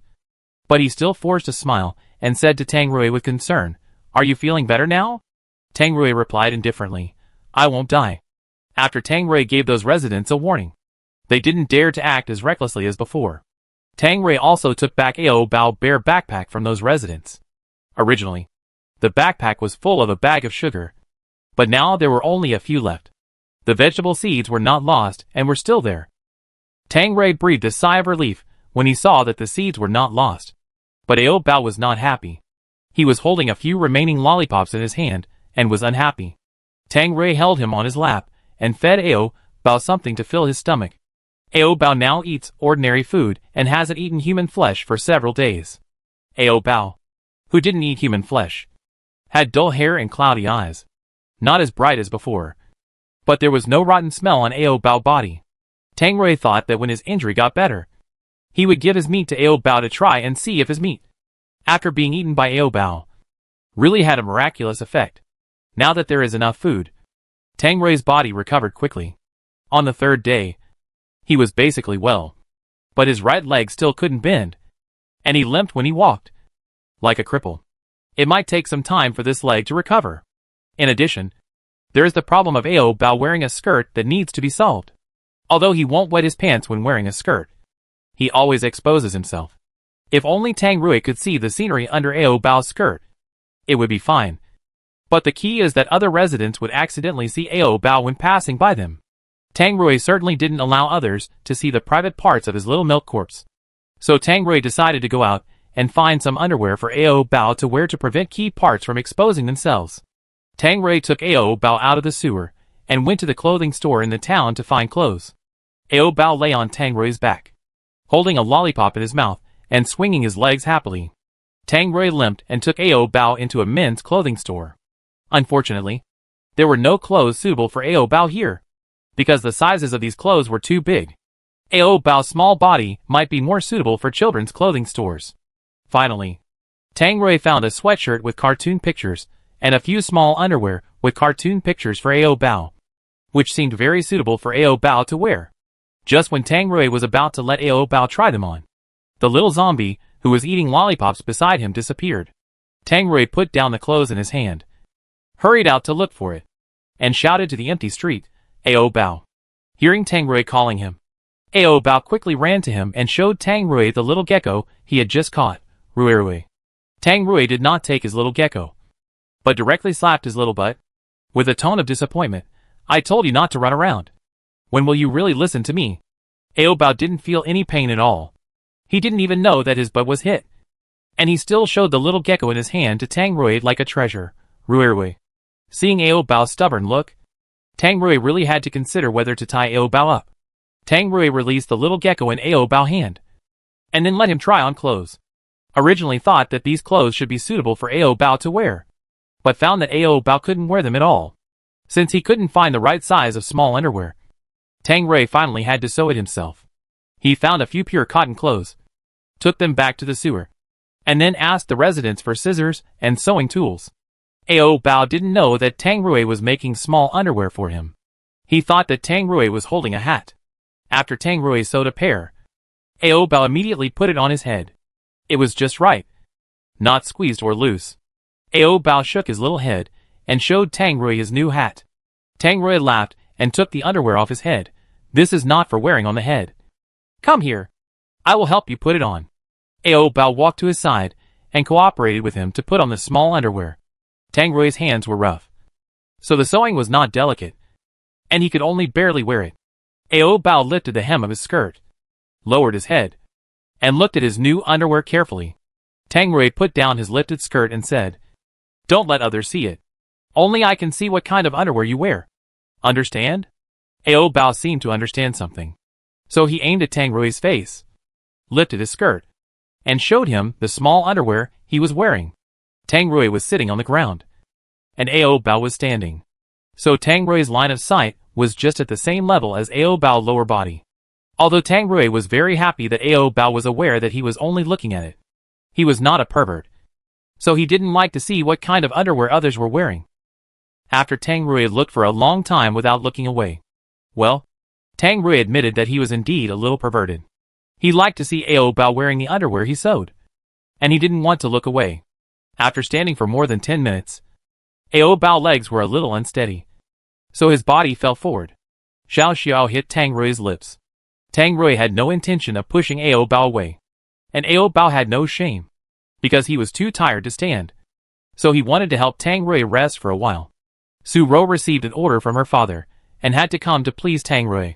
but he still forced a smile and said to Tang Rui with concern, are you feeling better now? Tang Rui replied indifferently, I won't die. After Tang Rui gave those residents a warning, they didn't dare to act as recklessly as before. Tang Rui also took back Ao Bao's bare backpack from those residents. Originally, the backpack was full of a bag of sugar, but now there were only a few left. The vegetable seeds were not lost and were still there. Tang Rui breathed a sigh of relief when he saw that the seeds were not lost. But Ao Bao was not happy. He was holding a few remaining lollipops in his hand, and was unhappy. Tang Rui held him on his lap, and fed Ao Bao something to fill his stomach. Ao Bao now eats ordinary food, and hasn't eaten human flesh for several days. Ao Bao, who didn't eat human flesh, had dull hair and cloudy eyes. Not as bright as before. But there was no rotten smell on Ao Bao's body. Tang Rui thought that when his injury got better, he would give his meat to Ao Bao to try and see if his meat, after being eaten by Ao Bao, really had a miraculous effect. Now that there is enough food, Tang Rui's body recovered quickly. On the third day, he was basically well. But his right leg still couldn't bend, and he limped when he walked, like a cripple. It might take some time for this leg to recover. In addition, there is the problem of Ao Bao wearing a skirt that needs to be solved. Although he won't wet his pants when wearing a skirt, he always exposes himself. If only Tang Rui could see the scenery under Ao Bao's skirt, it would be fine. But the key is that other residents would accidentally see Ao Bao when passing by them. Tang Rui certainly didn't allow others to see the private parts of his little milk corpse. So Tang Rui decided to go out and find some underwear for Ao Bao to wear to prevent key parts from exposing themselves. Tang Rui took Ao Bao out of the sewer and went to the clothing store in the town to find clothes. Ao Bao lay on Tang Rui's back, holding a lollipop in his mouth and swinging his legs happily. Tang Rui limped and took Ao Bao into a men's clothing store. Unfortunately, there were no clothes suitable for Ao Bao here, because the sizes of these clothes were too big. Ao Bao's small body might be more suitable for children's clothing stores. Finally, Tang Rui found a sweatshirt with cartoon pictures and a few small underwear with cartoon pictures for Ao Bao, which seemed very suitable for Ao Bao to wear. Just when Tang Rui was about to let Ao Bao try them on, the little zombie, who was eating lollipops beside him, disappeared. Tang Rui put down the clothes in his hand, hurried out to look for it, and shouted to the empty street, "Ao Bao." Hearing Tang Rui calling him, Ao Bao quickly ran to him and showed Tang Rui the little gecko he had just caught. Rui. Tang Rui did not take his little gecko, but directly slapped his little butt, with a tone of disappointment. "I told you not to run around. When will you really listen to me?" Ao Bao didn't feel any pain at all. He didn't even know that his butt was hit. And he still showed the little gecko in his hand to Tang Rui like a treasure. Rui. Seeing Ao Bao's stubborn look, Tang Rui really had to consider whether to tie Ao Bao up. Tang Rui released the little gecko in Ao Bao's hand, and then let him try on clothes. Originally thought that these clothes should be suitable for Ao Bao to wear, but found that Ao Bao couldn't wear them at all, since he couldn't find the right size of small underwear. Tang Rui finally had to sew it himself. He found a few pure cotton clothes, took them back to the sewer, and then asked the residents for scissors and sewing tools. Ao Bao didn't know that Tang Rui was making small underwear for him. He thought that Tang Rui was holding a hat. After Tang Rui sewed a pair, Ao Bao immediately put it on his head. It was just right, not squeezed or loose. Ao Bao shook his little head and showed Tang Rui his new hat. Tang Rui laughed and took the underwear off his head. "This is not for wearing on the head. Come here. I will help you put it on." Ao Bao walked to his side and cooperated with him to put on the small underwear. Tang Rui's hands were rough, so the sewing was not delicate, and he could only barely wear it. Ao Bao lifted the hem of his skirt, lowered his head, and looked at his new underwear carefully. Tang Rui put down his lifted skirt and said, "Don't let others see it. Only I can see what kind of underwear you wear. Understand?" Ao Bao seemed to understand something, so he aimed at Tang Rui's face, lifted his skirt, and showed him the small underwear he was wearing. Tang Rui was sitting on the ground, and Ao Bao was standing, so Tang Rui's line of sight was just at the same level as Ao Bao's lower body. Although Tang Rui was very happy that Ao Bao was aware that he was only looking at it. He was not a pervert, so he didn't like to see what kind of underwear others were wearing. After Tang Rui looked for a long time without looking away, well, Tang Rui admitted that he was indeed a little perverted. He liked to see Ao Bao wearing the underwear he sewed, and he didn't want to look away. After standing for more than 10 minutes, Ao Bao's legs were a little unsteady, so his body fell forward. Xiao Xiao hit Tang Rui's lips. Tang Rui had no intention of pushing Ao Bao away, and Ao Bao had no shame, because he was too tired to stand, so he wanted to help Tang Rui rest for a while. Su Ro received an order from her father, and had to come to please Tang Rui.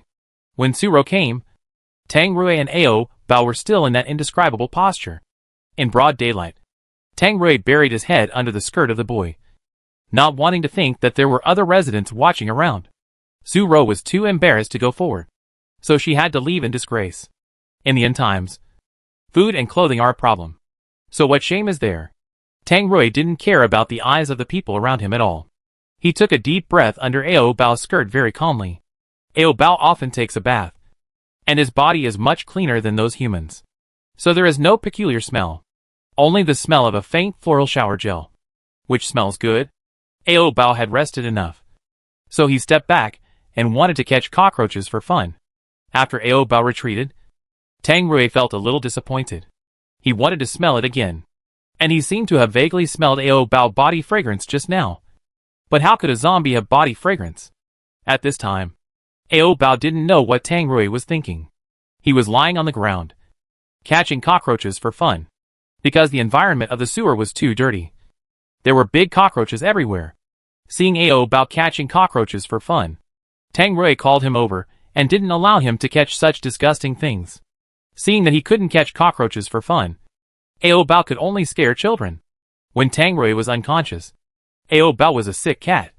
When Su Ro came, Tang Rui and Ao Bao were still in that indescribable posture. In broad daylight, Tang Rui buried his head under the skirt of the boy, not wanting to think that there were other residents watching around. Su Ro was too embarrassed to go forward, so she had to leave in disgrace. In the end times, food and clothing are a problem. So what shame is there? Tang Rui didn't care about the eyes of the people around him at all. He took a deep breath under Ao Bao's skirt very calmly. Ao Bao often takes a bath, and his body is much cleaner than those humans. So there is no peculiar smell. Only the smell of a faint floral shower gel, which smells good. Ao Bao had rested enough, so he stepped back and wanted to catch cockroaches for fun. After Ao Bao retreated, Tang Rui felt a little disappointed. He wanted to smell it again, and he seemed to have vaguely smelled Ao Bao body fragrance just now. But how could a zombie have body fragrance? At this time, Ao Bao didn't know what Tang Rui was thinking. He was lying on the ground, catching cockroaches for fun, because the environment of the sewer was too dirty. There were big cockroaches everywhere. Seeing Ao Bao catching cockroaches for fun, Tang Rui called him over and didn't allow him to catch such disgusting things. Seeing that he couldn't catch cockroaches for fun, Ao Bao could only scare children. When Tang Rui was unconscious, Ao Bao was a sick cat,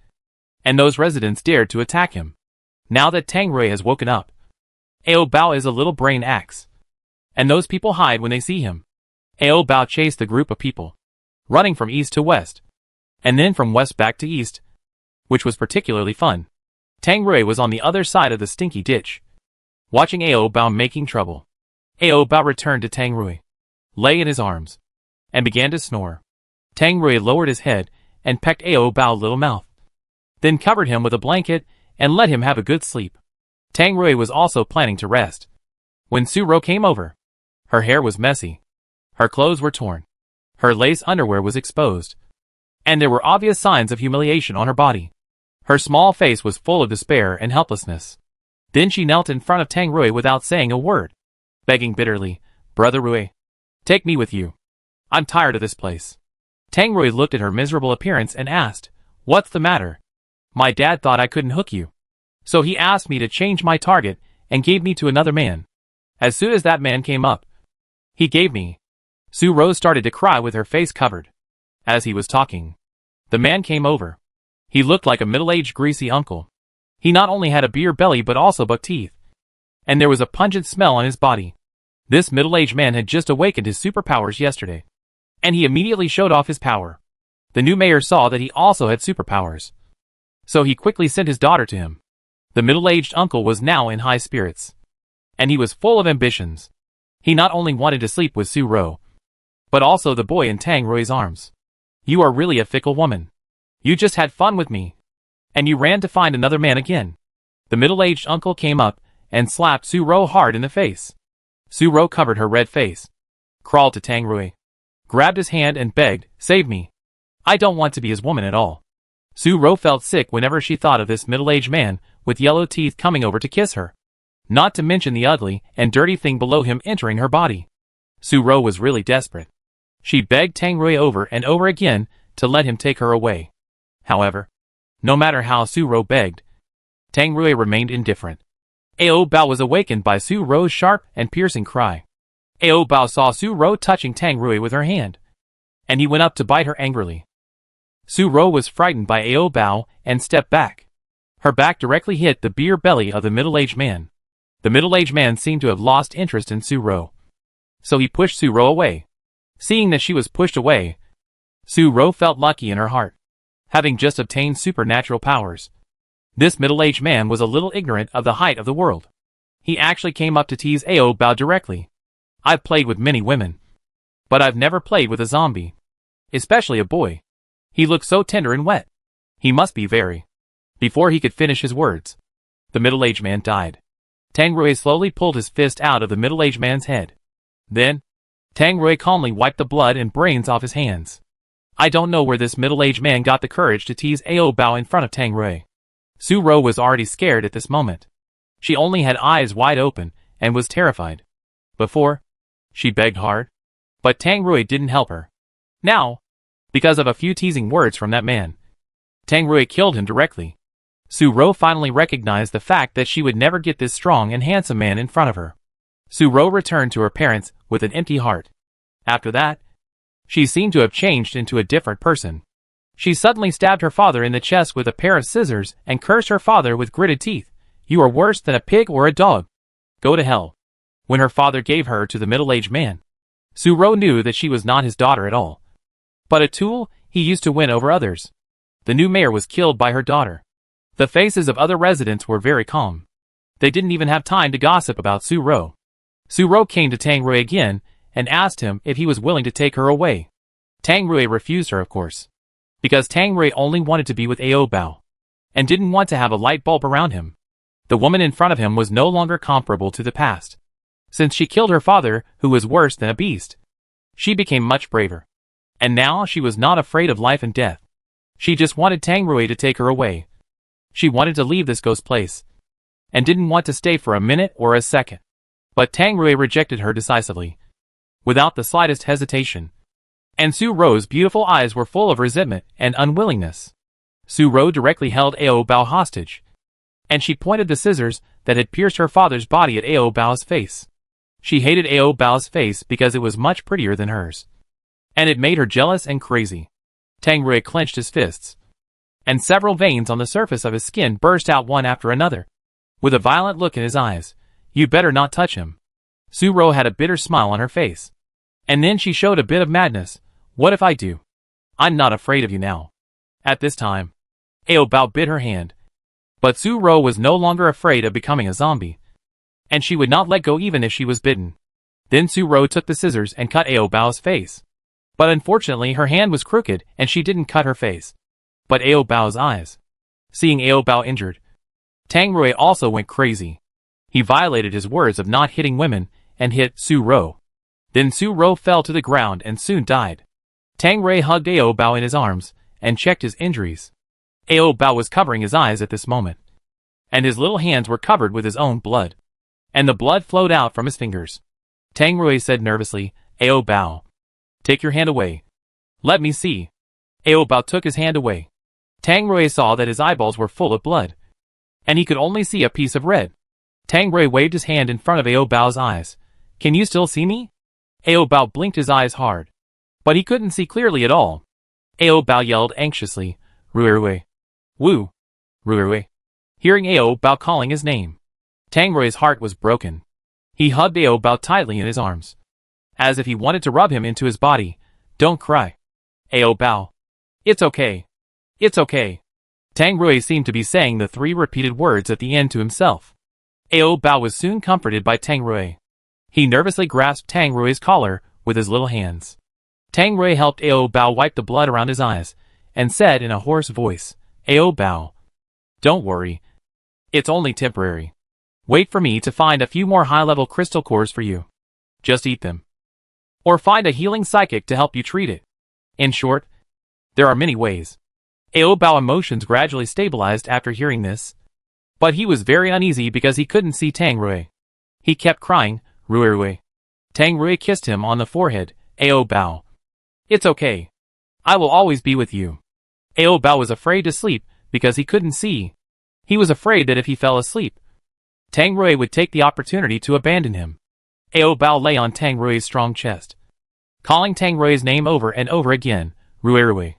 and those residents dared to attack him. Now that Tang Rui has woken up, Ao Bao is a little brain axe, and those people hide when they see him. Ao Bao chased the group of people, running from east to west, and then from west back to east, which was particularly fun. Tang Rui was on the other side of the stinky ditch, watching Ao Bao making trouble. Ao Bao returned to Tang Rui, lay in his arms, and began to snore. Tang Rui lowered his head and pecked Ao Bao's little mouth, then covered him with a blanket and let him have a good sleep. Tang Rui was also planning to rest, when Su Ro came over. Her hair was messy, her clothes were torn, her lace underwear was exposed, and there were obvious signs of humiliation on her body. Her small face was full of despair and helplessness. Then she knelt in front of Tang Rui without saying a word, begging bitterly, "Brother Rui, take me with you. I'm tired of this place." Tang Rui looked at her miserable appearance and asked, "What's the matter?" "My dad thought I couldn't hook you, so he asked me to change my target and gave me to another man. As soon as that man came up, he gave me." Su Ro started to cry with her face covered. As he was talking, the man came over. He looked like a middle-aged greasy uncle. He not only had a beer belly but also buck teeth, and there was a pungent smell on his body. This middle-aged man had just awakened his superpowers yesterday, and he immediately showed off his power. The new mayor saw that he also had superpowers, so he quickly sent his daughter to him. The middle-aged uncle was now in high spirits, and he was full of ambitions. He not only wanted to sleep with Su Ro, but also the boy in Tang Rui's arms. "You are really a fickle woman. You just had fun with me, and you ran to find another man again." The middle-aged uncle came up and slapped Su Ro hard in the face. Su Ro covered her red face, crawled to Tang Rui, grabbed his hand and begged, "Save me. I don't want to be his woman at all." Su Ro felt sick whenever she thought of this middle-aged man with yellow teeth coming over to kiss her, not to mention the ugly and dirty thing below him entering her body. Su Ro was really desperate. She begged Tang Rui over and over again to let him take her away. However, no matter how Su Ro begged, Tang Rui remained indifferent. Ao Bao was awakened by Su Ro's sharp and piercing cry. Ao Bao saw Su Ro touching Tang Rui with her hand, and he went up to bite her angrily. Su Ro was frightened by Ao Bao and stepped back. Her back directly hit the beer belly of the middle-aged man. The middle-aged man seemed to have lost interest in Su Ro, so he pushed Su Ro away. Seeing that she was pushed away, Su Ro felt lucky in her heart, having just obtained supernatural powers. This middle-aged man was a little ignorant of the height of the world. He actually came up to tease Ao Bao directly. "I've played with many women, but I've never played with a zombie, especially a boy. He looks so tender and wet. He must be very..." Before he could finish his words, the middle-aged man died. Tang Rui slowly pulled his fist out of the middle-aged man's head. Then, Tang Rui calmly wiped the blood and brains off his hands. I don't know where this middle-aged man got the courage to tease Ao Bao in front of Tang Rui. Su Ro was already scared at this moment. She only had eyes wide open and was terrified. Before, she begged hard, but Tang Rui didn't help her. Now, because of a few teasing words from that man, Tang Rui killed him directly. Su Ro finally recognized the fact that she would never get this strong and handsome man in front of her. Su Ro returned to her parents with an empty heart. After that, She seemed to have changed into a different person. She suddenly stabbed her father in the chest with a pair of scissors and cursed her father with gritted teeth. You are worse than a pig or a dog. Go to hell. When her father gave her to the middle-aged man, Suro knew that she was not his daughter at all, but a tool he used to win over others. The new mayor was killed by her daughter. The faces of other residents were very calm. They didn't even have time to gossip about Suro. Suro came to Tang Rui again and asked him if he was willing to take her away. Tang Rui refused her, of course, because Tang Rui only wanted to be with Ao Bao and didn't want to have a light bulb around him. The woman in front of him was no longer comparable to the past. Since she killed her father, who was worse than a beast, she became much braver. And now she was not afraid of life and death. She just wanted Tang Rui to take her away. She wanted to leave this ghost place and didn't want to stay for a minute or a second. But Tang Rui rejected her decisively, without the slightest hesitation. And Suro's beautiful eyes were full of resentment and unwillingness. Suro directly held Ao Bao hostage, and she pointed the scissors that had pierced her father's body at Ao Bao's face. She hated Ao Bao's face because it was much prettier than hers, and it made her jealous and crazy. Tang Rui clenched his fists, and several veins on the surface of his skin burst out one after another. With a violent look in his eyes, "You better not touch him." Suro had a bitter smile on her face, and then she showed a bit of madness. "What if I do? I'm not afraid of you now." At this time, Ao Bao bit her hand, but Suro was no longer afraid of becoming a zombie, and she would not let go even if she was bitten. Then Suro took the scissors and cut Ao Bao's face. But unfortunately her hand was crooked and she didn't cut her face, but Ao Bao's eyes. Seeing Ao Bao injured, Tang Rui also went crazy. He violated his words of not hitting women and hit Suro. Then Suro fell to the ground and soon died. Tang Rui hugged Ao Bao in his arms and checked his injuries. Ao Bao was covering his eyes at this moment, and his little hands were covered with his own blood, and the blood flowed out from his fingers. Tang Rui said nervously, "Ao Bao, take your hand away. Let me see." Ao Bao took his hand away. Tang Rui saw that his eyeballs were full of blood, and he could only see a piece of red. Tang Rui waved his hand in front of Ao Bao's eyes. "Can you still see me?" Ao Bao blinked his eyes hard, but he couldn't see clearly at all. Ao Bao yelled anxiously, "Rui, Wu, Rui." Hearing Ao Bao calling his name, Tang Rui's heart was broken. He hugged Ao Bao tightly in his arms, as if he wanted to rub him into his body. "Don't cry, Ao Bao. It's okay. It's okay." Tang Rui seemed to be saying the 3 repeated words at the end to himself. Ao Bao was soon comforted by Tang Rui. He nervously grasped Tang Rui's collar with his little hands. Tang Rui helped Ao Bao wipe the blood around his eyes, and said in a hoarse voice, "Ao Bao, don't worry. It's only temporary. Wait for me to find a few more high-level crystal cores for you. Just eat them. Or find a healing psychic to help you treat it. In short, there are many ways." Ao Bao's emotions gradually stabilized after hearing this, but he was very uneasy because he couldn't see Tang Rui. He kept crying, "Rui." Tang Rui kissed him on the forehead. "Ao Bao, it's okay. I will always be with you." Ao Bao was afraid to sleep because he couldn't see. He was afraid that if he fell asleep, Tang Rui would take the opportunity to abandon him. Ao Bao lay on Tang Rui's strong chest, calling Tang Rui's name over and over again, "Rui."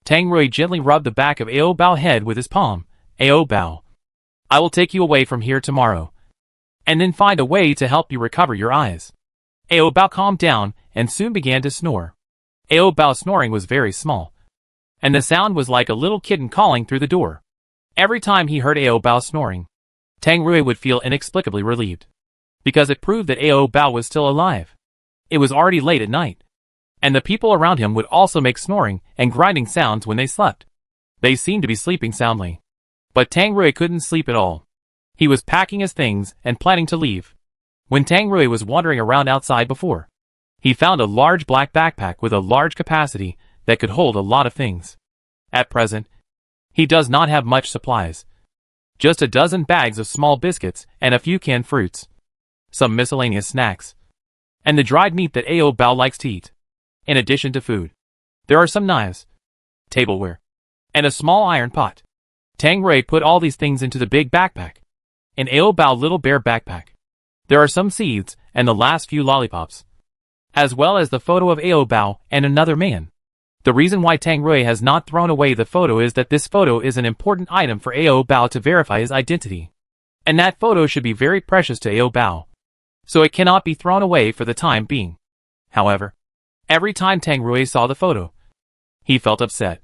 Tang Rui gently rubbed the back of Ao Bao's head with his palm. "Ao Bao, I will take you away from here tomorrow, and then find a way to help you recover your eyes." Ao Bao calmed down and soon began to snore. Ao Bao's snoring was very small, and the sound was like a little kitten calling through the door. Every time he heard Ao Bao snoring, Tang Rui would feel inexplicably relieved, because it proved that Ao Bao was still alive. It was already late at night, and the people around him would also make snoring and grinding sounds when they slept. They seemed to be sleeping soundly, but Tang Rui couldn't sleep at all. He was packing his things and planning to leave, when Tang Rui was wandering around outside before. He found a large black backpack with a large capacity that could hold a lot of things. At present, he does not have much supplies. Just a dozen bags of small biscuits and a few canned fruits, some miscellaneous snacks, and the dried meat that Ao Bao likes to eat. In addition to food, there are some knives, tableware, and a small iron pot. Tang Rui put all these things into the big backpack. In Ao Bao's little bear backpack, there are some seeds and the last few lollipops. as well as the photo of Ao Bao and another man. The reason why Tang Rui has not thrown away the photo is that this photo is an important item for Ao Bao to verify his identity. And that photo should be very precious to Ao Bao. So it cannot be thrown away for the time being. However, every time Tang Rui saw the photo, he felt upset.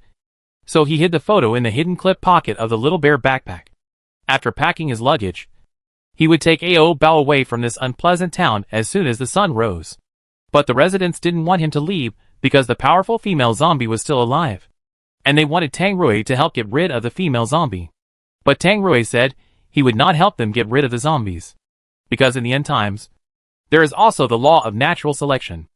So he hid the photo in the hidden clip pocket of the little bear backpack. After packing his luggage, he would take Ao Bao away from this unpleasant town as soon as the sun rose. But the residents didn't want him to leave because the powerful female zombie was still alive. And they wanted Tang Rui to help get rid of the female zombie. But Tang Rui said he would not help them get rid of the zombies. Because in the end times, there is also the law of natural selection.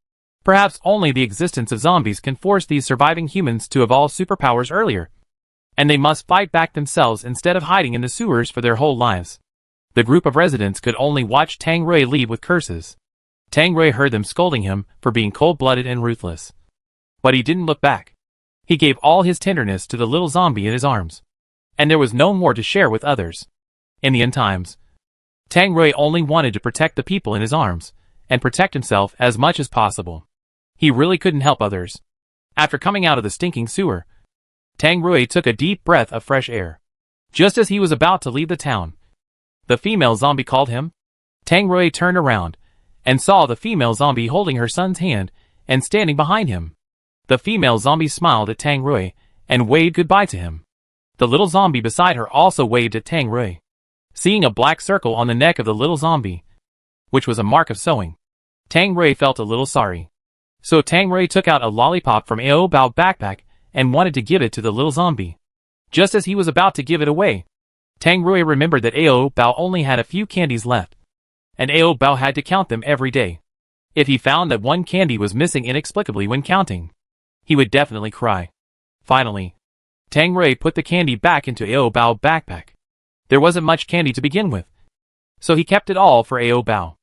Perhaps only the existence of zombies can force these surviving humans to evolve superpowers earlier. And they must fight back themselves instead of hiding in the sewers for their whole lives. The group of residents could only watch Tang Rui leave with curses. Tang Rui heard them scolding him for being cold-blooded and ruthless. But he didn't look back. He gave all his tenderness to the little zombie in his arms. And there was no more to share with others. In the end times, Tang Rui only wanted to protect the people in his arms, and protect himself as much as possible. He really couldn't help others. After coming out of the stinking sewer, Tang Rui took a deep breath of fresh air. Just as he was about to leave the town, the female zombie called him. Tang Rui turned around and saw the female zombie holding her son's hand and standing behind him. The female zombie smiled at Tang Rui and waved goodbye to him. The little zombie beside her also waved at Tang Rui. Seeing a black circle on the neck of the little zombie, which was a mark of sewing, Tang Rui felt a little sorry. So Tang Rui took out a lollipop from Ao Bao backpack and wanted to give it to the little zombie. Just as he was about to give it away, Tang Rui remembered that Ao Bao only had a few candies left, and Ao Bao had to count them every day. If he found that one candy was missing inexplicably when counting, he would definitely cry. Finally, Tang Rui put the candy back into Ao Bao backpack. There wasn't much candy to begin with, so he kept it all for Ao Bao.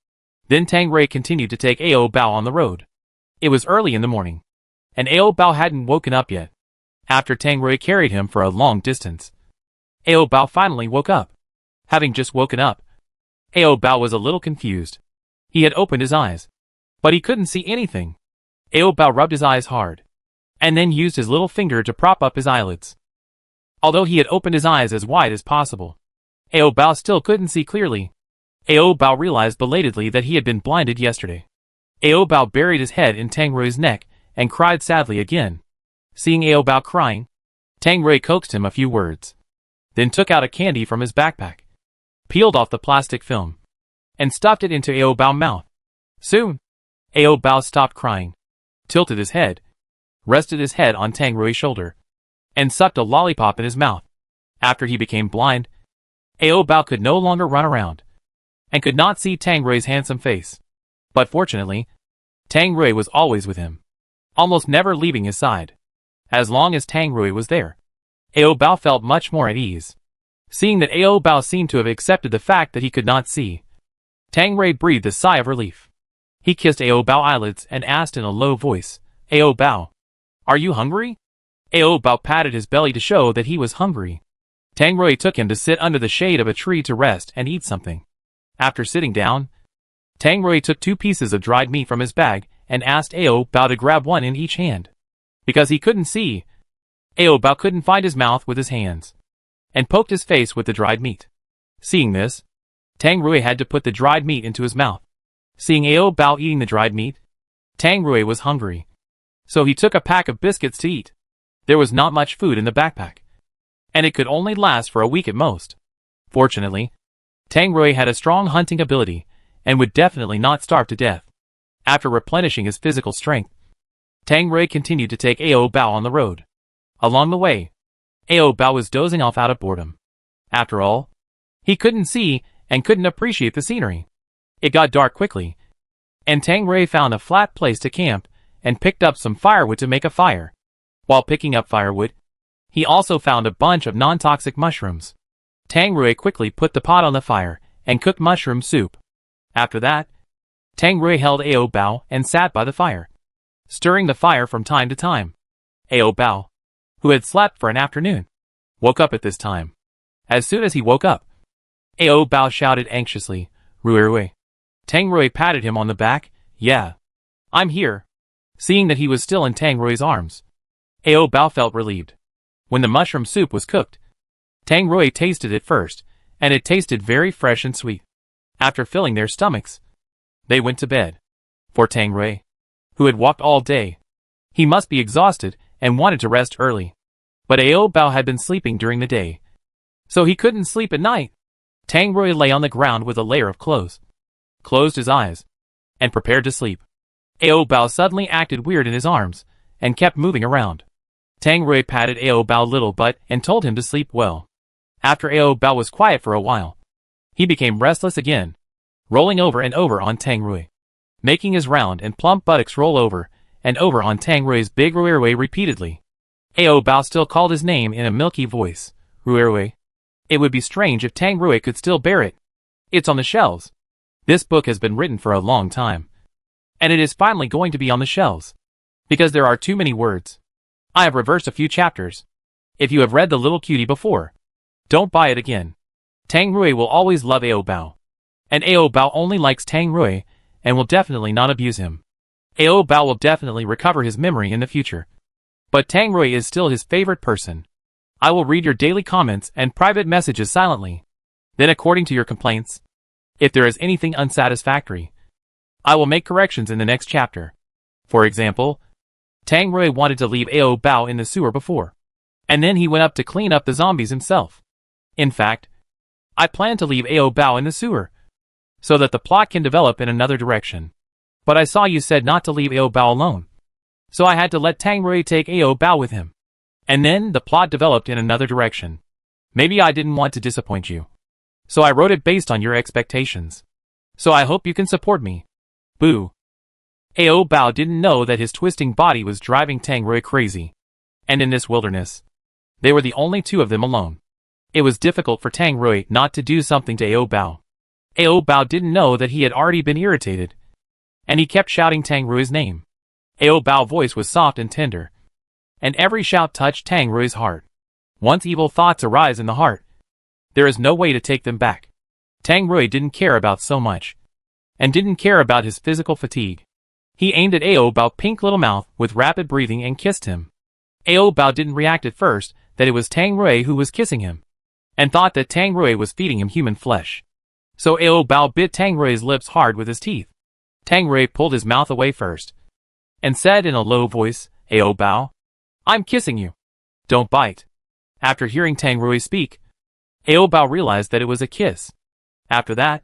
Then Tang Rui continued to take Ao Bao on the road. It was early in the morning, and Ao Bao hadn't woken up yet. After Tang Rui carried him for a long distance, Ao Bao finally woke up. Having just woken up, Ao Bao was a little confused. He had opened his eyes, but he couldn't see anything. Ao Bao rubbed his eyes hard, and then used his little finger to prop up his eyelids. Although he had opened his eyes as wide as possible, Ao Bao still couldn't see clearly. Ao Bao realized belatedly that he had been blinded yesterday. Ao Bao buried his head in Tang Rui's neck and cried sadly again. Seeing Ao Bao crying, Tang Rui coaxed him a few words, then took out a candy from his backpack, peeled off the plastic film, and stuffed it into Ao Bao's mouth. Soon, Ao Bao stopped crying, tilted his head, rested his head on Tang Rui's shoulder, and sucked a lollipop in his mouth. After he became blind, Ao Bao could no longer run around, and could not see Tang Rui's handsome face. But fortunately, Tang Rui was always with him, almost never leaving his side. As long as Tang Rui was there, Ao Bao felt much more at ease. Seeing that Ao Bao seemed to have accepted the fact that he could not see, Tang Rui breathed a sigh of relief. He kissed Ao Bao's eyelids and asked in a low voice, Ao Bao, are you hungry? Ao Bao patted his belly to show that he was hungry. Tang Rui took him to sit under the shade of a tree to rest and eat something. After sitting down, Tang Rui took 2 pieces of dried meat from his bag and asked Ao Bao to grab one in each hand. Because he couldn't see, Ao Bao couldn't find his mouth with his hands, and poked his face with the dried meat. Seeing this, Tang Rui had to put the dried meat into his mouth. Seeing Ao Bao eating the dried meat, Tang Rui was hungry, so he took a pack of biscuits to eat. There was not much food in the backpack, and it could only last for a week at most. Fortunately, Tang Rui had a strong hunting ability, and would definitely not starve to death. After replenishing his physical strength, Tang Rui continued to take Ao Bao on the road. Along the way, Ao Bao was dozing off out of boredom. After all, he couldn't see and couldn't appreciate the scenery. It got dark quickly, and Tang Rui found a flat place to camp and picked up some firewood to make a fire. While picking up firewood, he also found a bunch of non-toxic mushrooms. Tang Rui quickly put the pot on the fire and cooked mushroom soup. After that, Tang Rui held Ao Bao and sat by the fire, stirring the fire from time to time. Ao Bao, who had slept for an afternoon, woke up at this time. As soon as he woke up, Ao Bao shouted anxiously, Rui Rui. Tang Rui patted him on the back. Yeah. I'm here. Seeing that he was still in Tang Rui's arms, Ao Bao felt relieved. When the mushroom soup was cooked, Tang Rui tasted it first, and it tasted very fresh and sweet. After filling their stomachs, they went to bed. For Tang Rui, who had walked all day, he must be exhausted and wanted to rest early. But Ao Bao had been sleeping during the day, so he couldn't sleep at night. Tang Rui lay on the ground with a layer of clothes, closed his eyes, and prepared to sleep. Ao Bao suddenly acted weird in his arms, and kept moving around. Tang Rui patted Ao Bao little butt and told him to sleep well. After Ao Bao was quiet for a while, he became restless again, rolling over and over on Tang Rui, making his round and plump buttocks roll over and over on Tang Rui's big Ruirui repeatedly. Ao Bao still called his name in a milky voice, Ruirui. It would be strange if Tang Rui could still bear it. It's on the shelves. This book has been written for a long time, and it is finally going to be on the shelves, because there are too many words. I have reversed a few chapters. If you have read The Little Cutie before, don't buy it again. Tang Rui will always love Ao Bao, and Ao Bao only likes Tang Rui and will definitely not abuse him. Ao Bao will definitely recover his memory in the future, but Tang Rui is still his favorite person. I will read your daily comments and private messages silently. Then, according to your complaints, if there is anything unsatisfactory, I will make corrections in the next chapter. For example, Tang Rui wanted to leave Ao Bao in the sewer before, and then he went up to clean up the zombies himself. In fact, I plan to leave Ao Bao in the sewer, so that the plot can develop in another direction. But I saw you said not to leave Ao Bao alone, so I had to let Tang Rui take Ao Bao with him. And then the plot developed in another direction. Maybe I didn't want to disappoint you, so I wrote it based on your expectations. So I hope you can support me. Boo. Ao Bao didn't know that his twisting body was driving Tang Rui crazy. And in this wilderness, they were the only two of them alone. It was difficult for Tang Rui not to do something to Ao Bao. Ao Bao didn't know that he had already been irritated, and he kept shouting Tang Rui's name. Ao Bao's voice was soft and tender, and every shout touched Tang Rui's heart. Once evil thoughts arise in the heart, there is no way to take them back. Tang Rui didn't care about so much, and didn't care about his physical fatigue. He aimed at Ao Bao's pink little mouth with rapid breathing and kissed him. Ao Bao didn't react at first that it was Tang Rui who was kissing him, and thought that Tang Rui was feeding him human flesh. So Ao Bao bit Tang Rui's lips hard with his teeth. Tang Rui pulled his mouth away first, and said in a low voice, Ao Bao, I'm kissing you. Don't bite. After hearing Tang Rui speak, Ao Bao realized that it was a kiss. After that,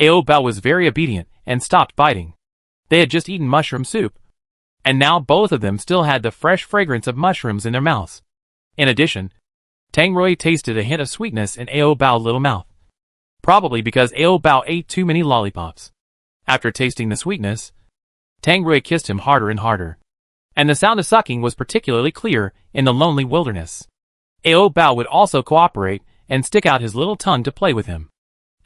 Ao Bao was very obedient and stopped biting. They had just eaten mushroom soup, and now both of them still had the fresh fragrance of mushrooms in their mouths. In addition, Tang Rui tasted a hint of sweetness in Ao Bao's little mouth, probably because Ao Bao ate too many lollipops. After tasting the sweetness, Tang Rui kissed him harder and harder, and the sound of sucking was particularly clear in the lonely wilderness. Ao Bao would also cooperate and stick out his little tongue to play with him.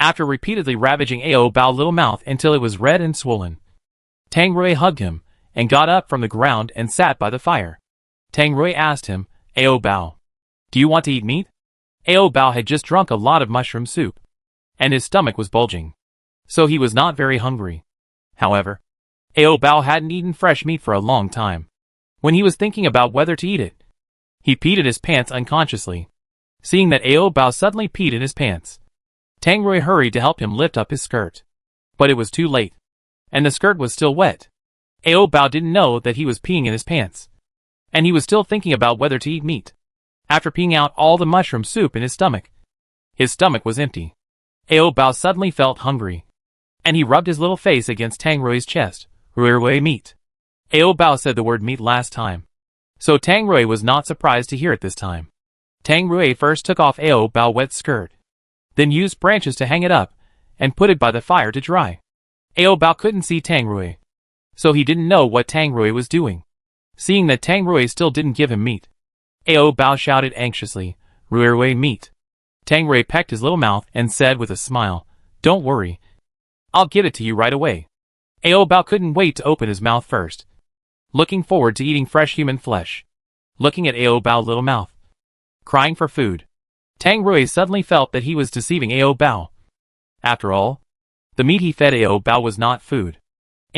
After repeatedly ravaging Ao Bao's little mouth until it was red and swollen, Tang Rui hugged him and got up from the ground and sat by the fire. Tang Rui asked him, Ao Bao, do you want to eat meat? Ao Bao had just drunk a lot of mushroom soup, and his stomach was bulging, so he was not very hungry. However, Ao Bao hadn't eaten fresh meat for a long time. When he was thinking about whether to eat it, he peed in his pants unconsciously. Seeing that Ao Bao suddenly peed in his pants, Tang Rui hurried to help him lift up his skirt. But it was too late, and the skirt was still wet. Ao Bao didn't know that he was peeing in his pants, and he was still thinking about whether to eat meat. After peeing out all the mushroom soup in his stomach was empty. Ao Bao suddenly felt hungry, and he rubbed his little face against Tang Rui's chest. Ruirui meat. Ao Bao said the word meat last time, so Tang Rui was not surprised to hear it this time. Tang Rui first took off Ao Bao's wet skirt, then used branches to hang it up, and put it by the fire to dry. Ao Bao couldn't see Tang Rui, so he didn't know what Tang Rui was doing. Seeing that Tang Rui still didn't give him meat, Ao Bao shouted anxiously, Ruirui meat. Tang Rui pecked his little mouth and said with a smile, don't worry, I'll give it to you right away. Ao Bao couldn't wait to open his mouth first, looking forward to eating fresh human flesh. Looking at Ao Bao's little mouth, crying for food, Tang Rui suddenly felt that he was deceiving Ao Bao. After all, the meat he fed Ao Bao was not food.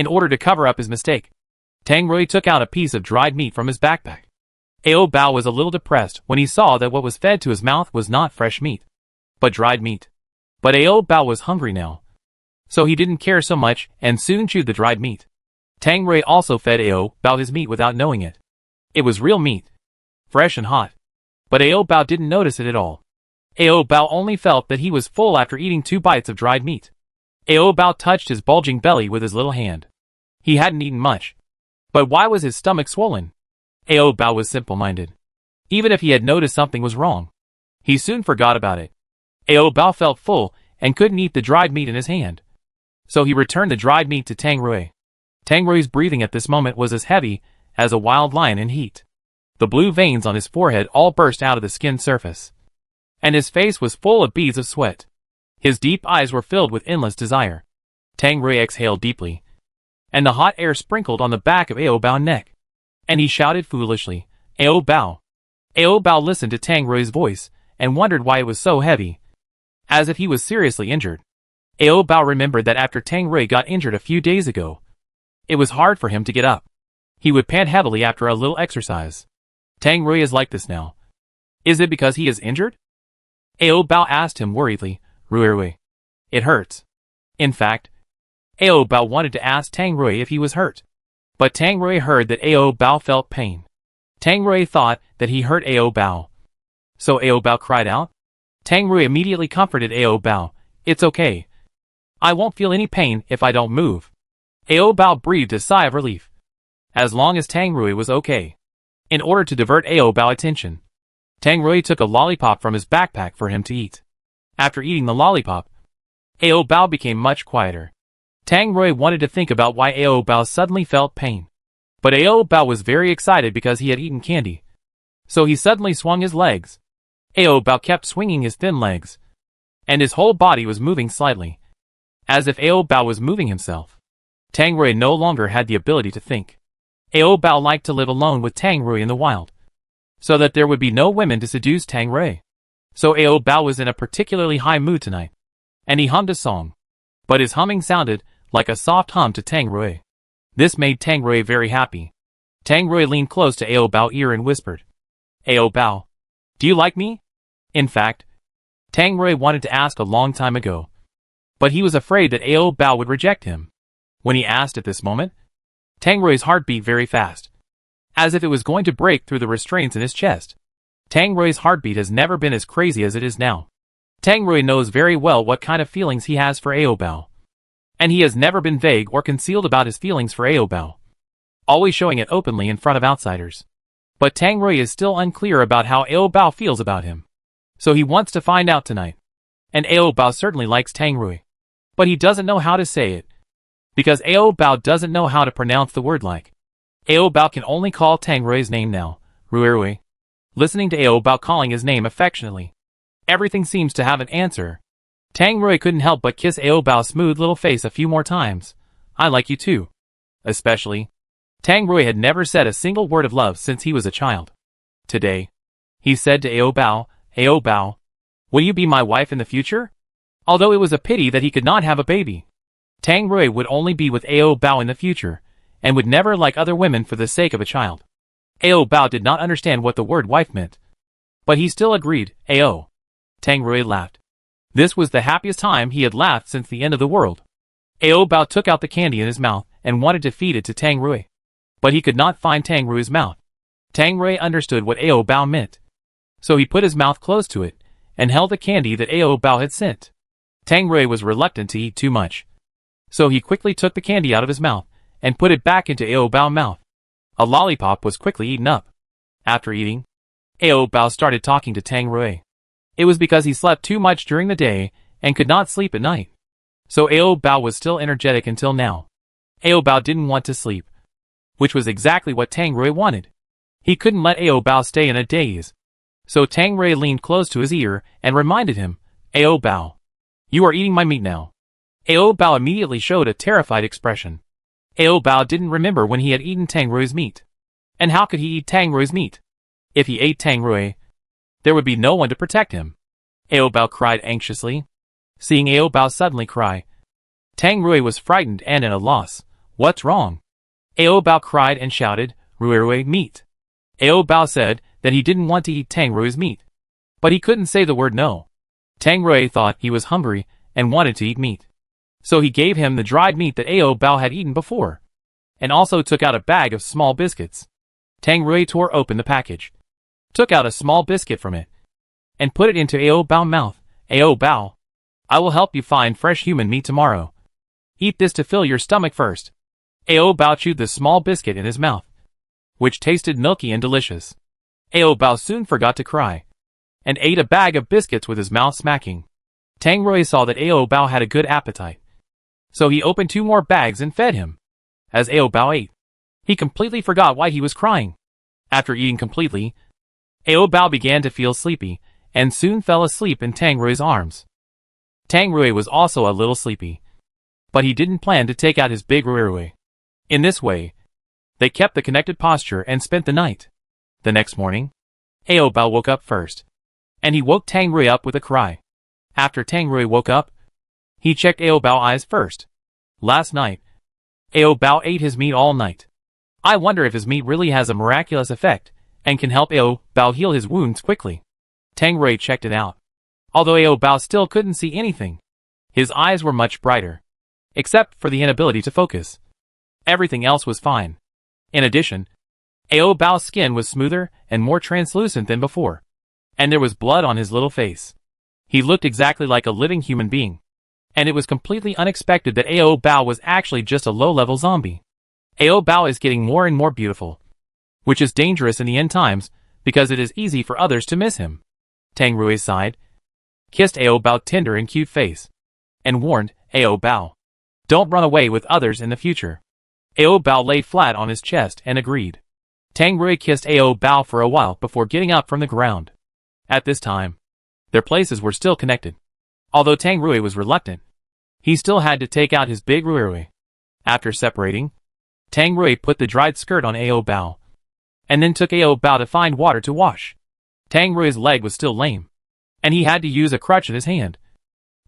In order to cover up his mistake, Tang Rui took out a piece of dried meat from his backpack. Ao Bao was a little depressed when he saw that what was fed to his mouth was not fresh meat, but dried meat. But Ao Bao was hungry now, so he didn't care so much and soon chewed the dried meat. Tang Rui also fed Ao Bao his meat without knowing it. It was real meat, fresh and hot, but Ao Bao didn't notice it at all. Ao Bao only felt that he was full after eating 2 bites of dried meat. Ao Bao touched his bulging belly with his little hand. He hadn't eaten much, but why was his stomach swollen? Ao Bao was simple-minded. Even if he had noticed something was wrong, he soon forgot about it. Ao Bao felt full and couldn't eat the dried meat in his hand, so he returned the dried meat to Tang Rui. Tang Rui's breathing at this moment was as heavy as a wild lion in heat. The blue veins on his forehead all burst out of the skin surface, and his face was full of beads of sweat. His deep eyes were filled with endless desire. Tang Rui exhaled deeply, and the hot air sprinkled on the back of Ao Bao's neck, and he shouted foolishly, Ao Bao. Ao Bao listened to Tang Rui's voice and wondered why it was so heavy, as if he was seriously injured. Ao Bao remembered that after Tang Rui got injured a few days ago, it was hard for him to get up. He would pant heavily after a little exercise. Tang Rui is like this now. Is it because he is injured? Ao Bao asked him worriedly, Rui. It hurts. In fact, Ao Bao wanted to ask Tang Rui if he was hurt, but Tang Rui heard that Ao Bao felt pain. Tang Rui thought that he hurt Ao Bao, so Ao Bao cried out. Tang Rui immediately comforted Ao Bao, it's okay. I won't feel any pain if I don't move. Ao Bao breathed a sigh of relief. As long as Tang Rui was okay. In order to divert Ao Bao's attention, Tang Rui took a lollipop from his backpack for him to eat. After eating the lollipop, Ao Bao became much quieter. Tang Rui wanted to think about why Ao Bao suddenly felt pain. But Ao Bao was very excited because he had eaten candy. So he suddenly swung his legs. Ao Bao kept swinging his thin legs, and his whole body was moving slightly, as if Ao Bao was moving himself. Tang Rui no longer had the ability to think. Ao Bao liked to live alone with Tang Rui in the wild, so that there would be no women to seduce Tang Rui. So Ao Bao was in a particularly high mood tonight, and he hummed a song. But his humming sounded like a soft hum to Tang Rui. This made Tang Rui very happy. Tang Rui leaned close to Ao Bao's ear and whispered, Ao Bao, do you like me? In fact, Tang Rui wanted to ask a long time ago, but he was afraid that Ao Bao would reject him. When he asked at this moment, Tang Rui's heart beat very fast, as if it was going to break through the restraints in his chest. Tang Rui's heartbeat has never been as crazy as it is now. Tang Rui knows very well what kind of feelings he has for Ao Bao, and he has never been vague or concealed about his feelings for Ao Bao, always showing it openly in front of outsiders. But Tang Rui is still unclear about how Ao Bao feels about him, so he wants to find out tonight. And Ao Bao certainly likes Tang Rui, but he doesn't know how to say it, because Ao Bao doesn't know how to pronounce the word like. Ao Bao can only call Tang Rui's name now, Rui. Listening to Ao Bao calling his name affectionately, everything seems to have an answer. Tang Rui couldn't help but kiss Ao Bao's smooth little face a few more times. I like you too. Especially, Tang Rui had never said a single word of love since he was a child. Today, he said to Ao Bao, will you be my wife in the future? Although it was a pity that he could not have a baby. Tang Rui would only be with Ao Bao in the future, and would never like other women for the sake of a child. Ao Bao did not understand what the word wife meant, but he still agreed, Ao. Tang Rui laughed. This was the happiest time he had laughed since the end of the world. Ao Bao took out the candy in his mouth and wanted to feed it to Tang Rui, but he could not find Tang Rui's mouth. Tang Rui understood what Ao Bao meant, so he put his mouth close to it and held the candy that Ao Bao had sent. Tang Rui was reluctant to eat too much, so he quickly took the candy out of his mouth and put it back into Ao Bao's mouth. A lollipop was quickly eaten up. After eating, Ao Bao started talking to Tang Rui. It was because he slept too much during the day and could not sleep at night, so Ao Bao was still energetic until now. Ao Bao didn't want to sleep, which was exactly what Tang Rui wanted. He couldn't let Ao Bao stay in a daze, so Tang Rui leaned close to his ear and reminded him, Ao Bao, you are eating my meat now. Ao Bao immediately showed a terrified expression. Ao Bao didn't remember when he had eaten Tang Rui's meat. And how could he eat Tang Rui's meat? If he ate Tang Rui, there would be no one to protect him. Ao Bao cried anxiously. Seeing Ao Bao suddenly cry, Tang Rui was frightened and at a loss. What's wrong? Ao Bao cried and shouted, Ruirui meat. Ao Bao said that he didn't want to eat Tang Rui's meat. But he couldn't say the word no. Tang Rui thought he was hungry and wanted to eat meat. So he gave him the dried meat that Ao Bao had eaten before, and also took out a bag of small biscuits. Tang Rui tore open the package, took out a small biscuit from it, and put it into Ao Bao's mouth. Ao Bao, I will help you find fresh human meat tomorrow. Eat this to fill your stomach first. Ao Bao chewed the small biscuit in his mouth, which tasted milky and delicious. Ao Bao soon forgot to cry, and ate a bag of biscuits with his mouth smacking. Tang Rui saw that Ao Bao had a good appetite, so he opened 2 more bags and fed him. As Ao Bao ate, he completely forgot why he was crying. After eating completely, Ao Bao began to feel sleepy, and soon fell asleep in Tang Rui's arms. Tang Rui was also a little sleepy, but he didn't plan to take out his big Ruirui. In this way, they kept the connected posture and spent the night. The next morning, Ao Bao woke up first, and he woke Tang Rui up with a cry. After Tang Rui woke up, he checked Ao Bao's eyes first. Last night, Ao Bao ate his meat all night. I wonder if his meat really has a miraculous effect and can help Ao Bao heal his wounds quickly. Tang Rui checked it out. Although Ao Bao still couldn't see anything, his eyes were much brighter, except for the inability to focus. Everything else was fine. In addition, Ao Bao's skin was smoother and more translucent than before, and there was blood on his little face. He looked exactly like a living human being, and it was completely unexpected that Ao Bao was actually just a low-level zombie. Ao Bao is getting more and more beautiful, which is dangerous in the end times because it is easy for others to miss him. Tang Rui sighed, kissed Ao Bao's tender and cute face, and warned Ao Bao, don't run away with others in the future. Ao Bao lay flat on his chest and agreed. Tang Rui kissed Ao Bao for a while before getting up from the ground. At this time, their places were still connected. Although Tang Rui was reluctant, he still had to take out his big Ruirui. After separating, Tang Rui put the dried skirt on Ao Bao, and then took Ao Bao to find water to wash. Tang Rui's leg was still lame, and he had to use a crutch in his hand.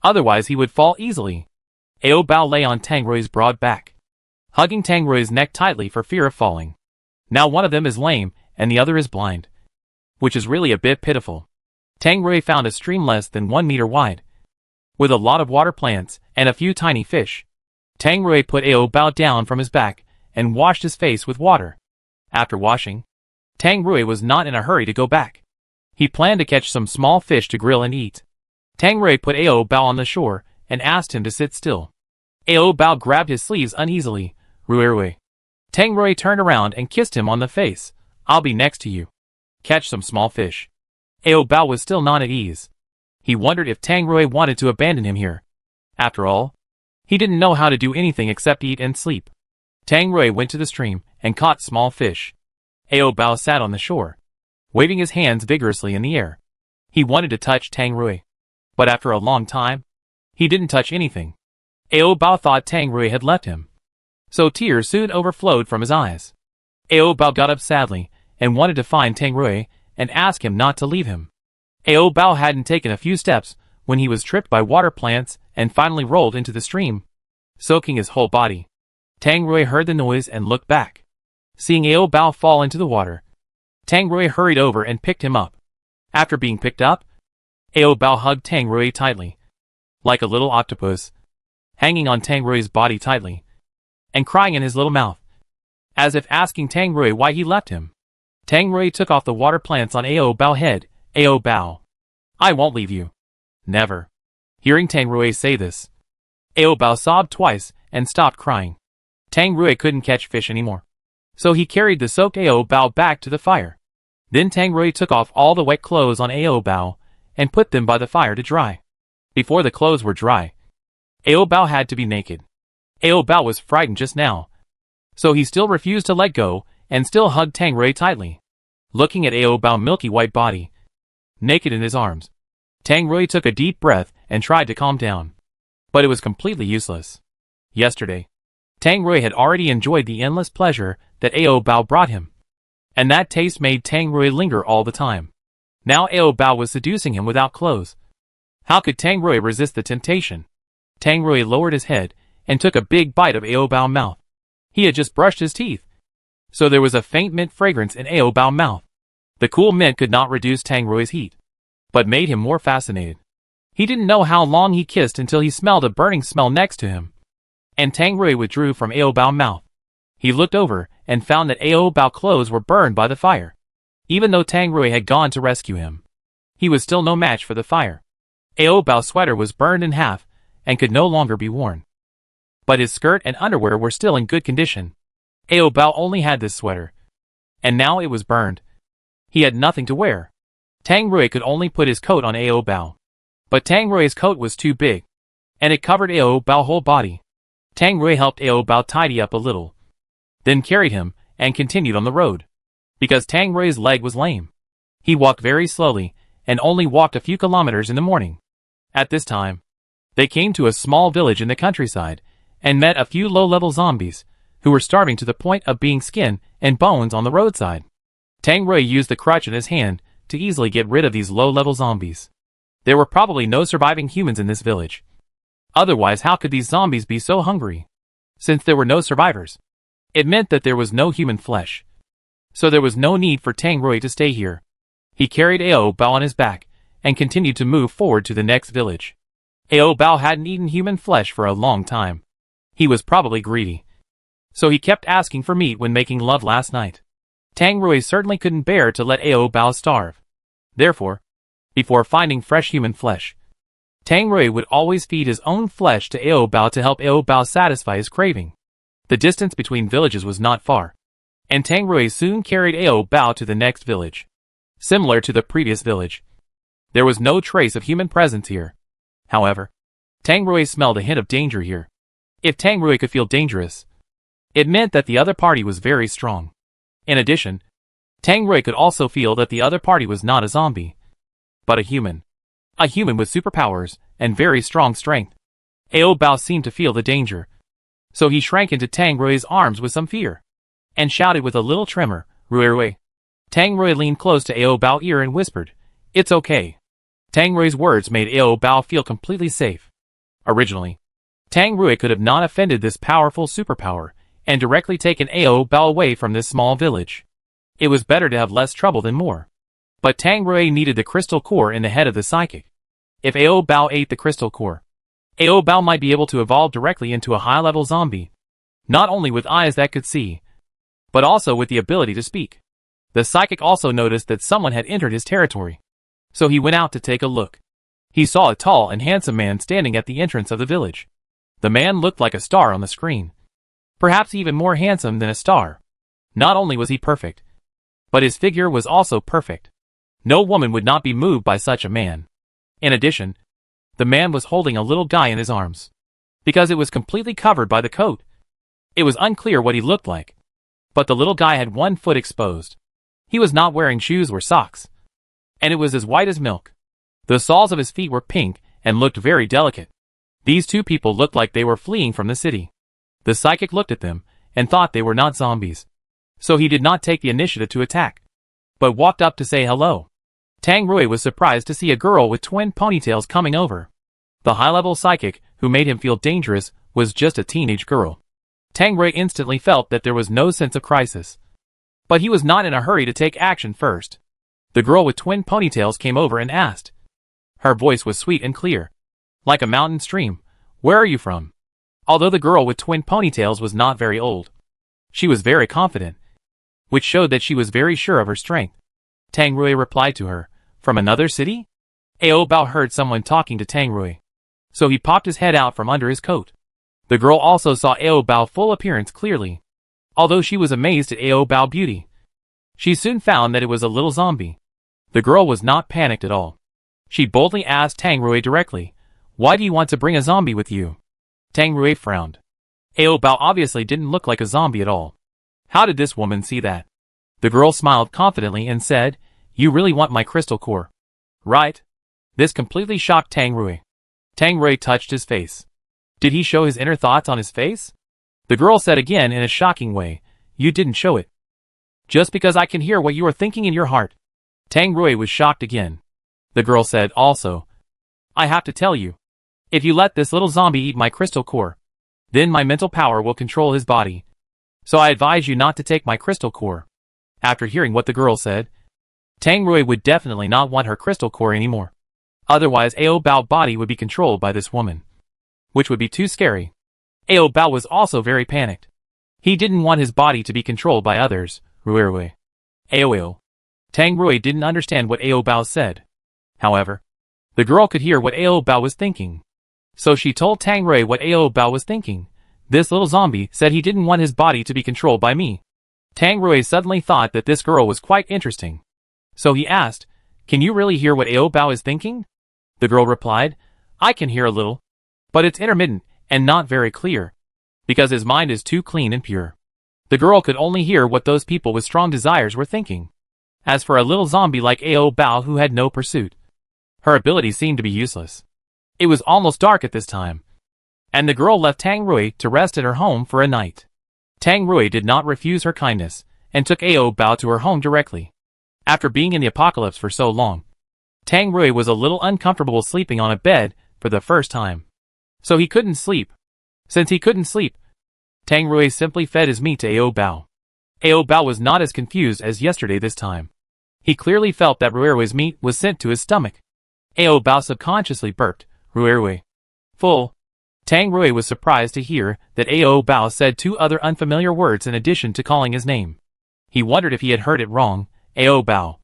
Otherwise he would fall easily. Ao Bao lay on Tang Rui's broad back, hugging Tang Rui's neck tightly for fear of falling. Now one of them is lame, and the other is blind, which is really a bit pitiful. Tang Rui found a stream less than 1 meter wide, with a lot of water plants and a few tiny fish. Tang Rui put Ao Bao down from his back and washed his face with water. After washing, Tang Rui was not in a hurry to go back. He planned to catch some small fish to grill and eat. Tang Rui put Ao Bao on the shore and asked him to sit still. Ao Bao grabbed his sleeves uneasily. Ruirui. Tang Rui turned around and kissed him on the face. I'll be next to you. Catch some small fish. Ao Bao was still not at ease. He wondered if Tang Rui wanted to abandon him here. After all, he didn't know how to do anything except eat and sleep. Tang Rui went to the stream and caught small fish. Ao Bao sat on the shore, waving his hands vigorously in the air. He wanted to touch Tang Rui, but after a long time, he didn't touch anything. Ao Bao thought Tang Rui had left him, so tears soon overflowed from his eyes. Ao Bao got up sadly and wanted to find Tang Rui and ask him not to leave him. Ao Bao hadn't taken a few steps when he was tripped by water plants and finally rolled into the stream, soaking his whole body. Tang Rui heard the noise and looked back. Seeing Ao Bao fall into the water, Tang Rui hurried over and picked him up. After being picked up, Ao Bao hugged Tang Rui tightly, like a little octopus, hanging on Tang Rui's body tightly, and crying in his little mouth, as if asking Tang Rui why he left him. Tang Rui took off the water plants on Ao Bao's head. Ao Bao, I won't leave you. Never. Hearing Tang Rui say this, Ao Bao sobbed twice and stopped crying. Tang Rui couldn't catch fish anymore, so he carried the soaked Ao Bao back to the fire. Then Tang Rui took off all the wet clothes on Ao Bao and put them by the fire to dry. Before the clothes were dry, Ao Bao had to be naked. Ao Bao was frightened just now, so he still refused to let go and still hugged Tang Rui tightly. Looking at Ao Bao's milky white body, naked in his arms, Tang Rui took a deep breath and tried to calm down. But it was completely useless. Yesterday, Tang Rui had already enjoyed the endless pleasure that Ao Bao brought him, and that taste made Tang Rui linger all the time. Now Ao Bao was seducing him without clothes. How could Tang Rui resist the temptation? Tang Rui lowered his head and took a big bite of Ao Bao's mouth. He had just brushed his teeth, so there was a faint mint fragrance in Ao Bao's mouth. The cool mint could not reduce Tang Rui's heat, but made him more fascinated. He didn't know how long he kissed until he smelled a burning smell next to him, and Tang Rui withdrew from Ao Bao's mouth. He looked over and found that Ao Bao's clothes were burned by the fire. Even though Tang Rui had gone to rescue him, he was still no match for the fire. Ao Bao's sweater was burned in half and could no longer be worn, but his skirt and underwear were still in good condition. Ao Bao only had this sweater, and now it was burned. He had nothing to wear. Tang Rui could only put his coat on Ao Bao, but Tang Rui's coat was too big, and it covered Ao Bao's whole body. Tang Rui helped Ao Bao tidy up a little, then carried him and continued on the road. Because Tang Rui's leg was lame, he walked very slowly and only walked a few kilometers in the morning. At this time, they came to a small village in the countryside and met a few low-level zombies who were starving to the point of being skin and bones on the roadside. Tang Rui used the crutch in his hand to easily get rid of these low-level zombies. There were probably no surviving humans in this village. Otherwise, how could these zombies be so hungry? Since there were no survivors, it meant that there was no human flesh. So there was no need for Tang Rui to stay here. He carried Ao Bao on his back and continued to move forward to the next village. Ao Bao hadn't eaten human flesh for a long time. He was probably greedy, so he kept asking for meat when making love last night. Tang Rui certainly couldn't bear to let Ao Bao starve. Therefore, before finding fresh human flesh, Tang Rui would always feed his own flesh to Ao Bao to help Ao Bao satisfy his craving. The distance between villages was not far, and Tang Rui soon carried Ao Bao to the next village. Similar to the previous village, there was no trace of human presence here. However, Tang Rui smelled a hint of danger here. If Tang Rui could feel dangerous, it meant that the other party was very strong. In addition, Tang Rui could also feel that the other party was not a zombie, but a human. A human with superpowers and very strong strength. Ao Bao seemed to feel the danger, so he shrank into Tang Rui's arms with some fear, and shouted with a little tremor, "Rui Rui." Tang Rui leaned close to Ao Bao's ear and whispered, "It's okay." Tang Rui's words made Ao Bao feel completely safe. Originally, Tang Rui could have not offended this powerful superpower and directly taken Ao Bao away from this small village. It was better to have less trouble than more. But Tang Rui needed the crystal core in the head of the psychic. If Ao Bao ate the crystal core, Ao Bao might be able to evolve directly into a high-level zombie, not only with eyes that could see, but also with the ability to speak. The psychic also noticed that someone had entered his territory, so he went out to take a look. He saw a tall and handsome man standing at the entrance of the village. The man looked like a star on the screen, perhaps even more handsome than a star. Not only was he perfect, but his figure was also perfect. No woman would not be moved by such a man. In addition, the man was holding a little guy in his arms, because it was completely covered by the coat. It was unclear what he looked like, but the little guy had one foot exposed. He was not wearing shoes or socks, and it was as white as milk. The soles of his feet were pink and looked very delicate. These two people looked like they were fleeing from the city. The psychic looked at them and thought they were not zombies, so he did not take the initiative to attack, but walked up to say hello. Tang Rui was surprised to see a girl with twin ponytails coming over. The high-level psychic, who made him feel dangerous, was just a teenage girl. Tang Rui instantly felt that there was no sense of crisis, but he was not in a hurry to take action first. The girl with twin ponytails came over and asked. Her voice was sweet and clear, like a mountain stream. "Where are you from?" Although the girl with twin ponytails was not very old, she was very confident, which showed that she was very sure of her strength. Tang Rui replied to her, "From another city?" Ao Bao heard someone talking to Tang Rui, so he popped his head out from under his coat. The girl also saw Ao Bao's full appearance clearly. Although she was amazed at Ao Bao's beauty, she soon found that it was a little zombie. The girl was not panicked at all. She boldly asked Tang Rui directly, "Why do you want to bring a zombie with you?" Tang Rui frowned. Ao Bao obviously didn't look like a zombie at all. How did this woman see that? The girl smiled confidently and said, "You really want my crystal core, right?" This completely shocked Tang Rui. Tang Rui touched his face. Did he show his inner thoughts on his face? The girl said again in a shocking way, "You didn't show it. Just because I can hear what you are thinking in your heart." Tang Rui was shocked again. The girl said also, "I have to tell you, if you let this little zombie eat my crystal core, then my mental power will control his body, So I advise you not to take my crystal core. After hearing what the girl said, Tang Rui would definitely not want her crystal core anymore. Otherwise Ao Bao's body would be controlled by this woman, which would be too scary. Ao Bao was also very panicked. He didn't want his body to be controlled by others. Rui. Ao. Tang Rui didn't understand what Ao Bao said. However, the girl could hear what Ao Bao was thinking. So she told Tang Rui what Ao Bao was thinking. This little zombie said he didn't want his body to be controlled by me. Tang Rui suddenly thought that this girl was quite interesting. So he asked, "Can you really hear what Ao Bao is thinking?" The girl replied, "I can hear a little, but it's intermittent and not very clear, because his mind is too clean and pure." The girl could only hear what those people with strong desires were thinking. As for a little zombie like Ao Bao who had no pursuit, her ability seemed to be useless. It was almost dark at this time, and the girl left Tang Rui to rest at her home for a night. Tang Rui did not refuse her kindness, and took Ao Bao to her home directly. After being in the apocalypse for so long, Tang Rui was a little uncomfortable sleeping on a bed for the first time. So he couldn't sleep. Since he couldn't sleep, Tang Rui simply fed his meat to Ao Bao. Ao Bao was not as confused as yesterday this time. He clearly felt that Rui's meat was sent to his stomach. Ao Bao subconsciously burped, "Rui. Full." Tang Rui was surprised to hear that Ao Bao said two other unfamiliar words in addition to calling his name. He wondered if he had heard it wrong. "Ao Bao.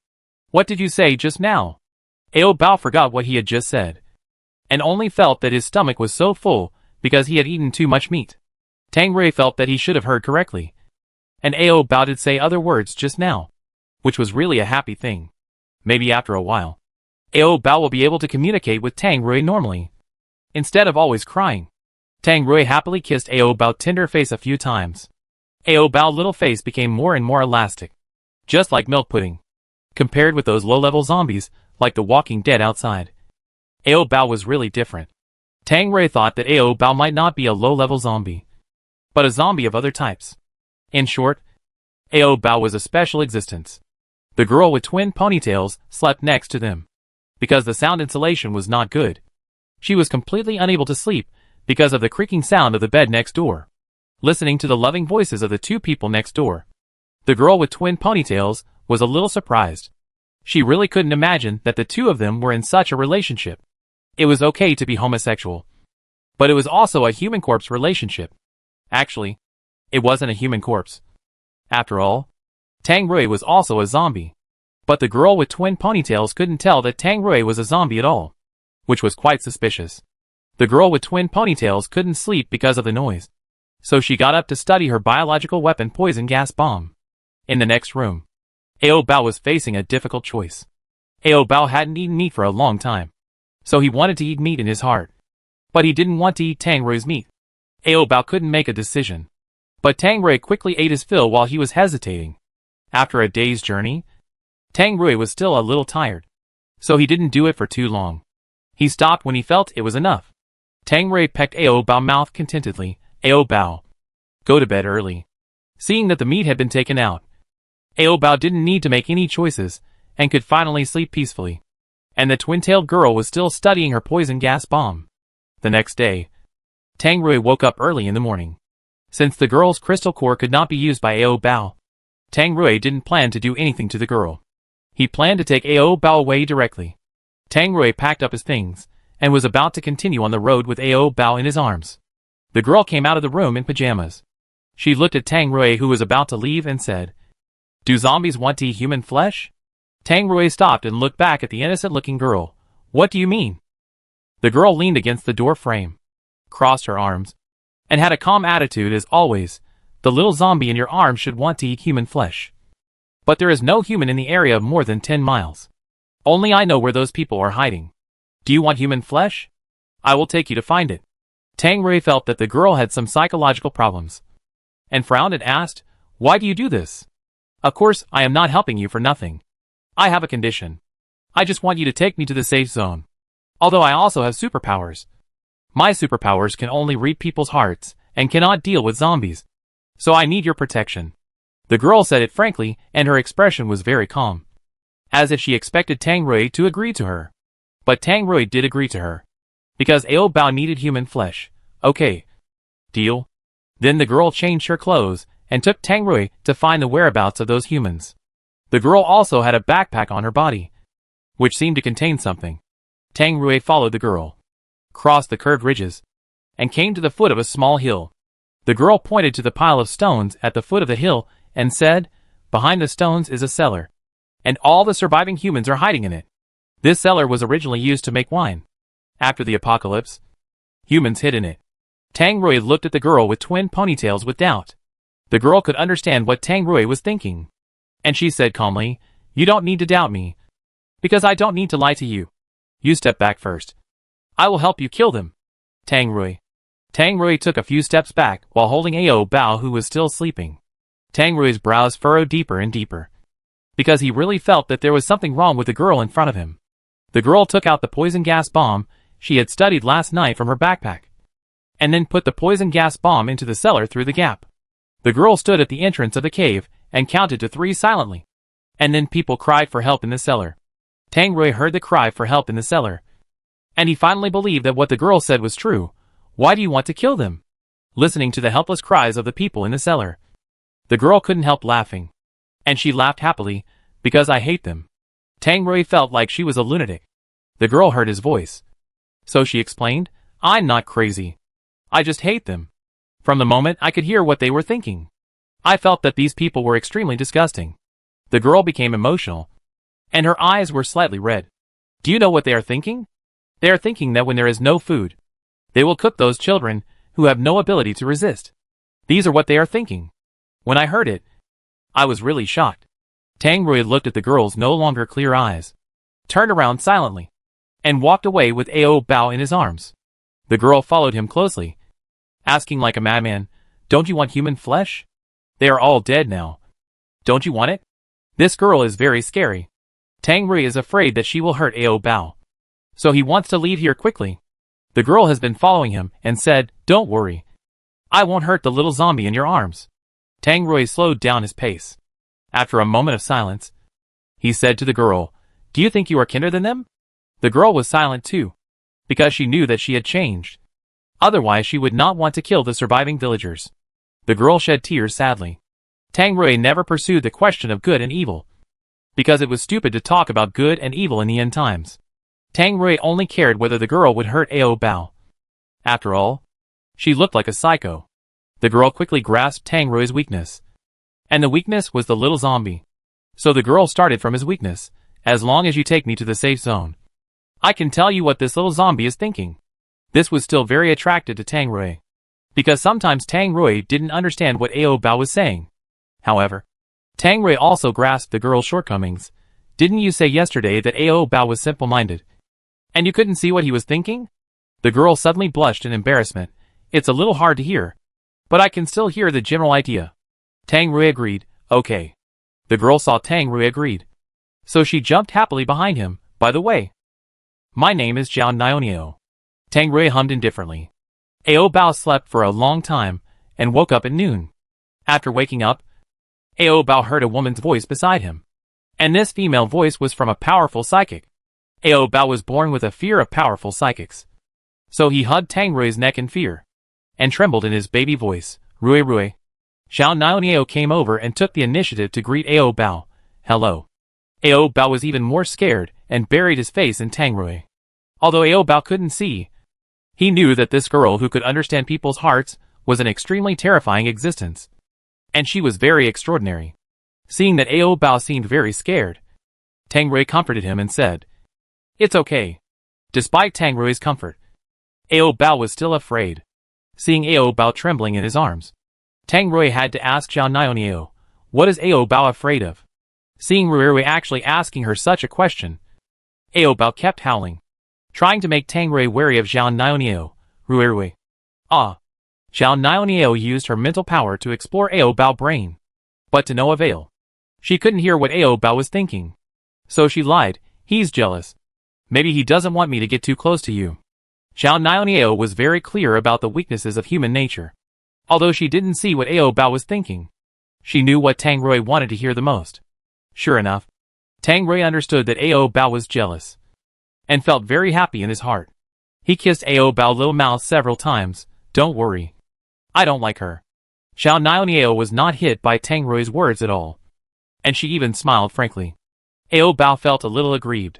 What did you say just now?" Ao Bao forgot what he had just said, and only felt that his stomach was so full because he had eaten too much meat. Tang Rui felt that he should have heard correctly, and Ao Bao did say other words just now, which was really a happy thing. Maybe after a while, Ao Bao will be able to communicate with Tang Rui normally, instead of always crying. Tang Rui happily kissed Ao Bao's tender face a few times. Ao Bao's little face became more and more elastic, just like milk pudding. Compared with those low-level zombies, like the Walking Dead outside, Ao Bao was really different. Tang Rui thought that Ao Bao might not be a low-level zombie, but a zombie of other types. In short, Ao Bao was a special existence. The girl with twin ponytails slept next to them. Because the sound insulation was not good, she was completely unable to sleep because of the creaking sound of the bed next door. Listening to the loving voices of the two people next door, the girl with twin ponytails was a little surprised. She really couldn't imagine that the two of them were in such a relationship. It was okay to be homosexual, but it was also a human corpse relationship. Actually, it wasn't a human corpse. After all, Tang Rui was also a zombie. But the girl with twin ponytails couldn't tell that Tang Rui was a zombie at all, which was quite suspicious. The girl with twin ponytails couldn't sleep because of the noise, so she got up to study her biological weapon poison gas bomb. In the next room, Ao Bao was facing a difficult choice. Ao Bao hadn't eaten meat for a long time, so he wanted to eat meat in his heart. But he didn't want to eat Tang Rui's meat. Ao Bao couldn't make a decision. But Tang Rui quickly ate his fill while he was hesitating. After a day's journey, Tang Rui was still a little tired, so he didn't do it for too long. He stopped when he felt it was enough. Tang Rui pecked Ao Bao's mouth contentedly. Ao Bao, go to bed early. Seeing that the meat had been taken out, Ao Bao didn't need to make any choices, and could finally sleep peacefully. And the twin-tailed girl was still studying her poison gas bomb. The next day, Tang Rui woke up early in the morning. Since the girl's crystal core could not be used by Ao Bao, Tang Rui didn't plan to do anything to the girl. He planned to take Ao Bao away directly. Tang Rui packed up his things, and was about to continue on the road with Ao Bao in his arms. The girl came out of the room in pajamas. She looked at Tang Rui, who was about to leave, and said, "Do zombies want to eat human flesh?" Tang Rui stopped and looked back at the innocent-looking girl. "What do you mean?" The girl leaned against the door frame, crossed her arms, and had a calm attitude as always. "The little zombie in your arms should want to eat human flesh. But there is no human in the area of more than 10 miles. Only I know where those people are hiding. Do you want human flesh? I will take you to find it." Tang Rui felt that the girl had some psychological problems, and frowned and asked, "Why do you do this? Of course, I am not helping you for nothing. I have a condition. I just want you to take me to the safe zone. Although I also have superpowers. My superpowers can only read people's hearts, and cannot deal with zombies. So I need your protection." The girl said it frankly, and her expression was very calm, as if she expected Tang Rui to agree to her. But Tang Rui did agree to her, because Ao Bao needed human flesh. "Okay. Deal." Then the girl changed her clothes, and took Tang Rui to find the whereabouts of those humans. The girl also had a backpack on her body, which seemed to contain something. Tang Rui followed the girl, crossed the curved ridges, and came to the foot of a small hill. The girl pointed to the pile of stones at the foot of the hill and said, "Behind the stones is a cellar, and all the surviving humans are hiding in it." This cellar was originally used to make wine. After the apocalypse, humans hid in it. Tang Rui looked at the girl with twin ponytails with doubt. The girl could understand what Tang Rui was thinking, and she said calmly, "You don't need to doubt me, because I don't need to lie to you. You step back first. I will help you kill them." Tang Rui. Tang Rui took a few steps back while holding Ao Bao, who was still sleeping. Tang Rui's brows furrowed deeper and deeper, because he really felt that there was something wrong with the girl in front of him. The girl took out the poison gas bomb she had studied last night from her backpack, and then put the poison gas bomb into the cellar through the gap. The girl stood at the entrance of the cave and counted to 3 silently, and then people cried for help in the cellar. Tang Rui heard the cry for help in the cellar, and he finally believed that what the girl said was true. Why do you want to kill them? Listening to the helpless cries of the people in the cellar, the girl couldn't help laughing, and she laughed happily, "Because I hate them." Tang Rui felt like she was a lunatic. The girl heard his voice, so she explained, "I'm not crazy. I just hate them." From the moment I could hear what they were thinking, I felt that these people were extremely disgusting. The girl became emotional, and her eyes were slightly red. Do you know what they are thinking? They are thinking that when there is no food, they will cook those children who have no ability to resist. These are what they are thinking. When I heard it, I was really shocked. Tang Rui looked at the girl's no longer clear eyes, turned around silently, and walked away with Ao Bao in his arms. The girl followed him closely, asking like a madman, "Don't you want human flesh? They are all dead now. Don't you want it?" This girl is very scary. Tang Rui is afraid that she will hurt Ao Bao, so he wants to leave here quickly. The girl has been following him and said, "Don't worry. I won't hurt the little zombie in your arms." Tang Rui slowed down his pace. After a moment of silence, he said to the girl, "Do you think you are kinder than them?" The girl was silent too, because she knew that she had changed. Otherwise she would not want to kill the surviving villagers. The girl shed tears sadly. Tang Rui never pursued the question of good and evil, because it was stupid to talk about good and evil in the end times. Tang Rui only cared whether the girl would hurt Ao Bao. After all, she looked like a psycho. The girl quickly grasped Tang Rui's weakness, and the weakness was the little zombie. So the girl started from his weakness. "As long as you take me to the safe zone, I can tell you what this little zombie is thinking." This was still very attractive to Tang Rui, because sometimes Tang Rui didn't understand what Ao Bao was saying. However, Tang Rui also grasped the girl's shortcomings. "Didn't you say yesterday that Ao Bao was simple-minded, and you couldn't see what he was thinking?" The girl suddenly blushed in embarrassment. "It's a little hard to hear, but I can still hear the general idea." Tang Rui agreed, "Okay." The girl saw Tang Rui agreed, so she jumped happily behind him. "By the way, my name is Zhao Naonio." Tang Rui hummed indifferently. Ao Bao slept for a long time and woke up at noon. After waking up, Ao Bao heard a woman's voice beside him, and this female voice was from a powerful psychic. Ao Bao was born with a fear of powerful psychics, so he hugged Tang Rui's neck in fear, and trembled in his baby voice, "Rui Rui." Zhao Naonio came over and took the initiative to greet Ao Bao. "Hello." Ao Bao was even more scared and buried his face in Tang Rui. Although Ao Bao couldn't see, he knew that this girl who could understand people's hearts was an extremely terrifying existence, and she was very extraordinary. Seeing that Ao Bao seemed very scared, Tang Rui comforted him and said, "It's okay." Despite Tang Rui's comfort, Ao Bao was still afraid. Seeing Ao Bao trembling in his arms, Tang Rui had to ask Zhao Naonio, "What is Ao Bao afraid of?" Seeing Rui Rui actually asking her such a question, Ao Bao kept howling, trying to make Tang Rui wary of Zhao Naonio. "Rui Rui." "Ah." Zhao Naonio used her mental power to explore Ao Bao's brain, but to no avail. She couldn't hear what Ao Bao was thinking, so she lied, "He's jealous. Maybe he doesn't want me to get too close to you." Zhao Naonio was very clear about the weaknesses of human nature. Although she didn't see what Ao Bao was thinking, she knew what Tang Rui wanted to hear the most. Sure enough, Tang Rui understood that Ao Bao was jealous, and felt very happy in his heart. He kissed Ao Bao's little mouth several times. "Don't worry. I don't like her. Xiao Niao was not hit by Tang Rui's words at all, and she even smiled frankly. Ao Bao felt a little aggrieved.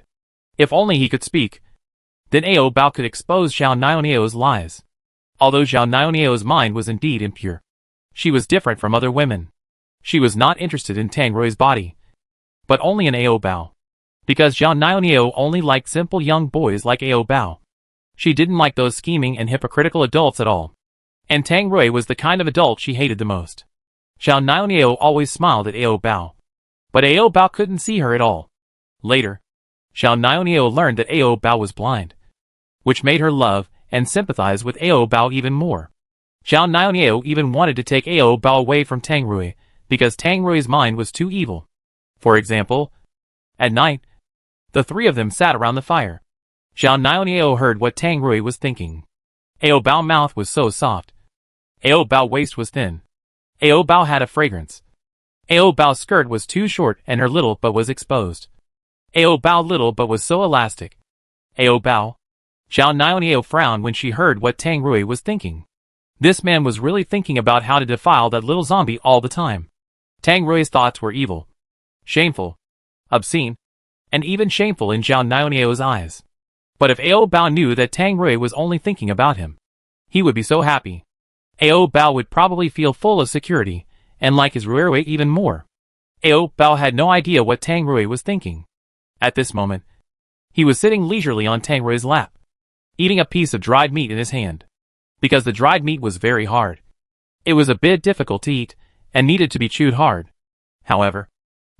If only he could speak, then Ao Bao could expose Xiao Niao's lies. Although Xiao Niao's mind was indeed impure, she was different from other women. She was not interested in Tang Rui's body, but only in Ao Bao, because Xiao Niao only liked simple young boys like Ao Bao. She didn't like those scheming and hypocritical adults at all, and Tang Rui was the kind of adult she hated the most. Xiao Niao always smiled at Ao Bao, but Ao Bao couldn't see her at all. Later, Xiao Niao learned that Ao Bao was blind, which made her love and sympathize with Ao Bao even more. Xiao Niao even wanted to take Ao Bao away from Tang Rui, because Tang Rui's mind was too evil. For example, at night, the three of them sat around the fire. Xiao Niao heard what Tang Rui was thinking. Ao Bao's mouth was so soft. Ao Bao's waist was thin. Ao Bao had a fragrance. Ao Bao's skirt was too short and her little butt was exposed. Ao Bao's little butt was so elastic. Ao Bao. Xiao Niao frowned when she heard what Tang Rui was thinking. This man was really thinking about how to defile that little zombie all the time. Tang Rui's thoughts were evil, shameful, obscene, and even shameful in Xiao Niao's eyes. But if Ao Bao knew that Tang Rui was only thinking about him, he would be so happy. Ao Bao would probably feel full of security, and like his Rui even more. Ao Bao had no idea what Tang Rui was thinking. At this moment, he was sitting leisurely on Tang Rui's lap, eating a piece of dried meat in his hand. Because the dried meat was very hard, it was a bit difficult to eat, and needed to be chewed hard. However,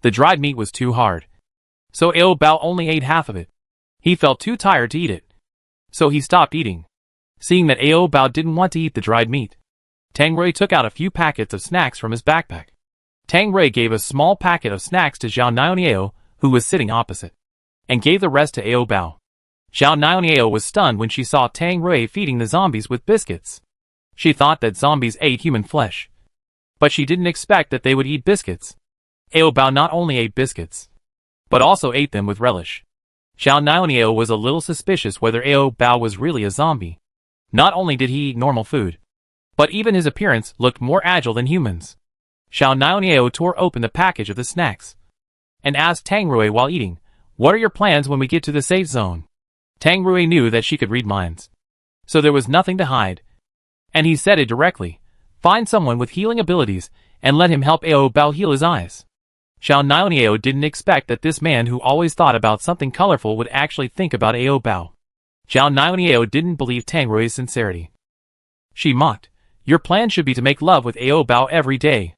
the dried meat was too hard, so Ao Bao only ate half of it. He felt too tired to eat it, so he stopped eating. Seeing that Ao Bao didn't want to eat the dried meat, Tang Rui took out a few packets of snacks from his backpack. Tang Rui gave a small packet of snacks to Xiao Niao, who was sitting opposite, and gave the rest to Ao Bao. Xiao Niao was stunned when she saw Tang Rui feeding the zombies with biscuits. She thought that zombies ate human flesh, but she didn't expect that they would eat biscuits. Ao Bao not only ate biscuits, but also ate them with relish. Xiao Niao was a little suspicious whether Ao Bao was really a zombie. Not only did he eat normal food, but even his appearance looked more agile than humans. Xiao Niao tore open the package of the snacks, and asked Tang Rui while eating, "What are your plans when we get to the safe zone?" Tang Rui knew that she could read minds, so there was nothing to hide, and he said it directly, "Find someone with healing abilities, and let him help Ao Bao heal his eyes." Xiao Niao didn't expect that this man who always thought about something colorful would actually think about Ao Bao. Xiao Niao didn't believe Tang Rui's sincerity. She mocked, "Your plan should be to make love with Ao Bao every day.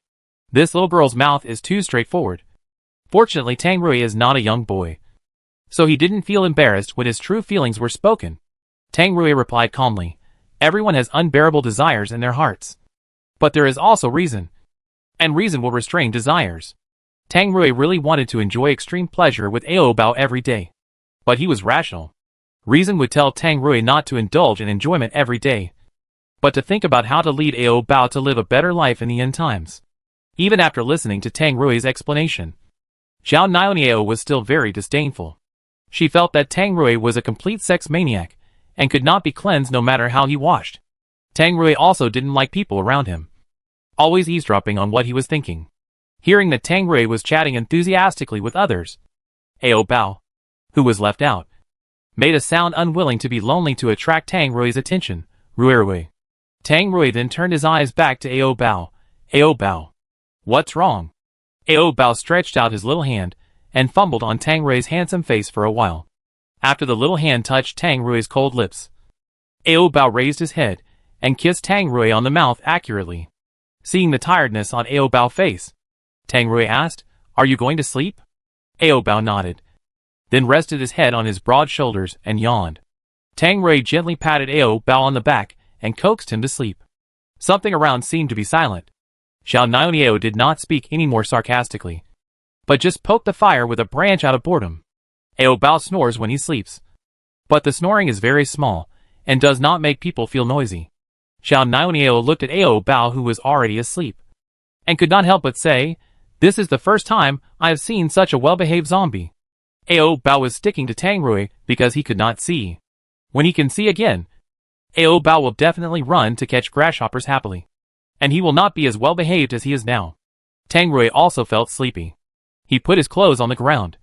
This little girl's mouth is too straightforward." Fortunately, Tang Rui is not a young boy, so he didn't feel embarrassed when his true feelings were spoken. Tang Rui replied calmly, "Everyone has unbearable desires in their hearts. But there is also reason, and reason will restrain desires." Tang Rui really wanted to enjoy extreme pleasure with Ao Bao every day, but he was rational. Reason would tell Tang Rui not to indulge in enjoyment every day, but to think about how to lead Ao Bao to live a better life in the end times. Even after listening to Tang Rui's explanation, Xiao Niao was still very disdainful. She felt that Tang Rui was a complete sex maniac, and could not be cleansed no matter how he washed. Tang Rui also didn't like people around him, always eavesdropping on what he was thinking. Hearing that Tang Rui was chatting enthusiastically with others, Ao Bao, who was left out, made a sound unwilling to be lonely to attract Tang Rui's attention. Rui. Tang Rui then turned his eyes back to Ao Bao. "Ao Bao, what's wrong?" Ao Bao stretched out his little hand, and fumbled on Tang Rui's handsome face for a while. After the little hand touched Tang Rui's cold lips, Ao Bao raised his head, and kissed Tang Rui on the mouth accurately. Seeing the tiredness on Ao Bao's face, Tang Rui asked, "Are you going to sleep?" Ao Bao nodded, then rested his head on his broad shoulders and yawned. Tang Rui gently patted Ao Bao on the back, and coaxed him to sleep. Something around seemed to be silent. Xiao Niao did not speak any more sarcastically, but just poked the fire with a branch out of boredom. Ao Bao snores when he sleeps, but the snoring is very small, and does not make people feel noisy. Xiao Niao looked at Ao Bao, who was already asleep, and could not help but say, "This is the first time I have seen such a well-behaved zombie." Ao Bao was sticking to Tang Rui because he could not see. When he can see again, Ao Bao will definitely run to catch grasshoppers happily. and he will not be as well behaved as he is now. Tang Rui also felt sleepy. He put his clothes on the ground,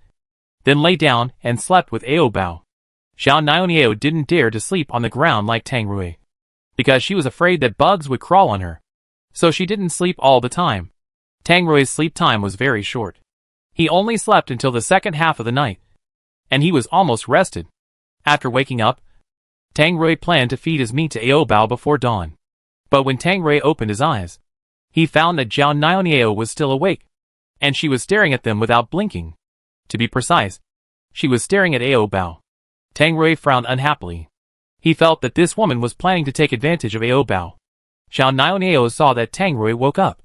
then lay down and slept with Ao Bao. Xiao Niao didn't dare to sleep on the ground like Tang Rui, because she was afraid that bugs would crawl on her. So she didn't sleep all the time. Tang Rui's sleep time was very short. He only slept until the second half of the night, and he was almost rested. After waking up, Tang Rui planned to feed his meat to Ao Bao before dawn. But when Tang Rui opened his eyes, he found that Xiao Niao was still awake, and she was staring at them without blinking. To be precise, she was staring at Ao Bao. Tang Rui frowned unhappily. He felt that this woman was planning to take advantage of Ao Bao. Xiao Niao saw that Tang Rui woke up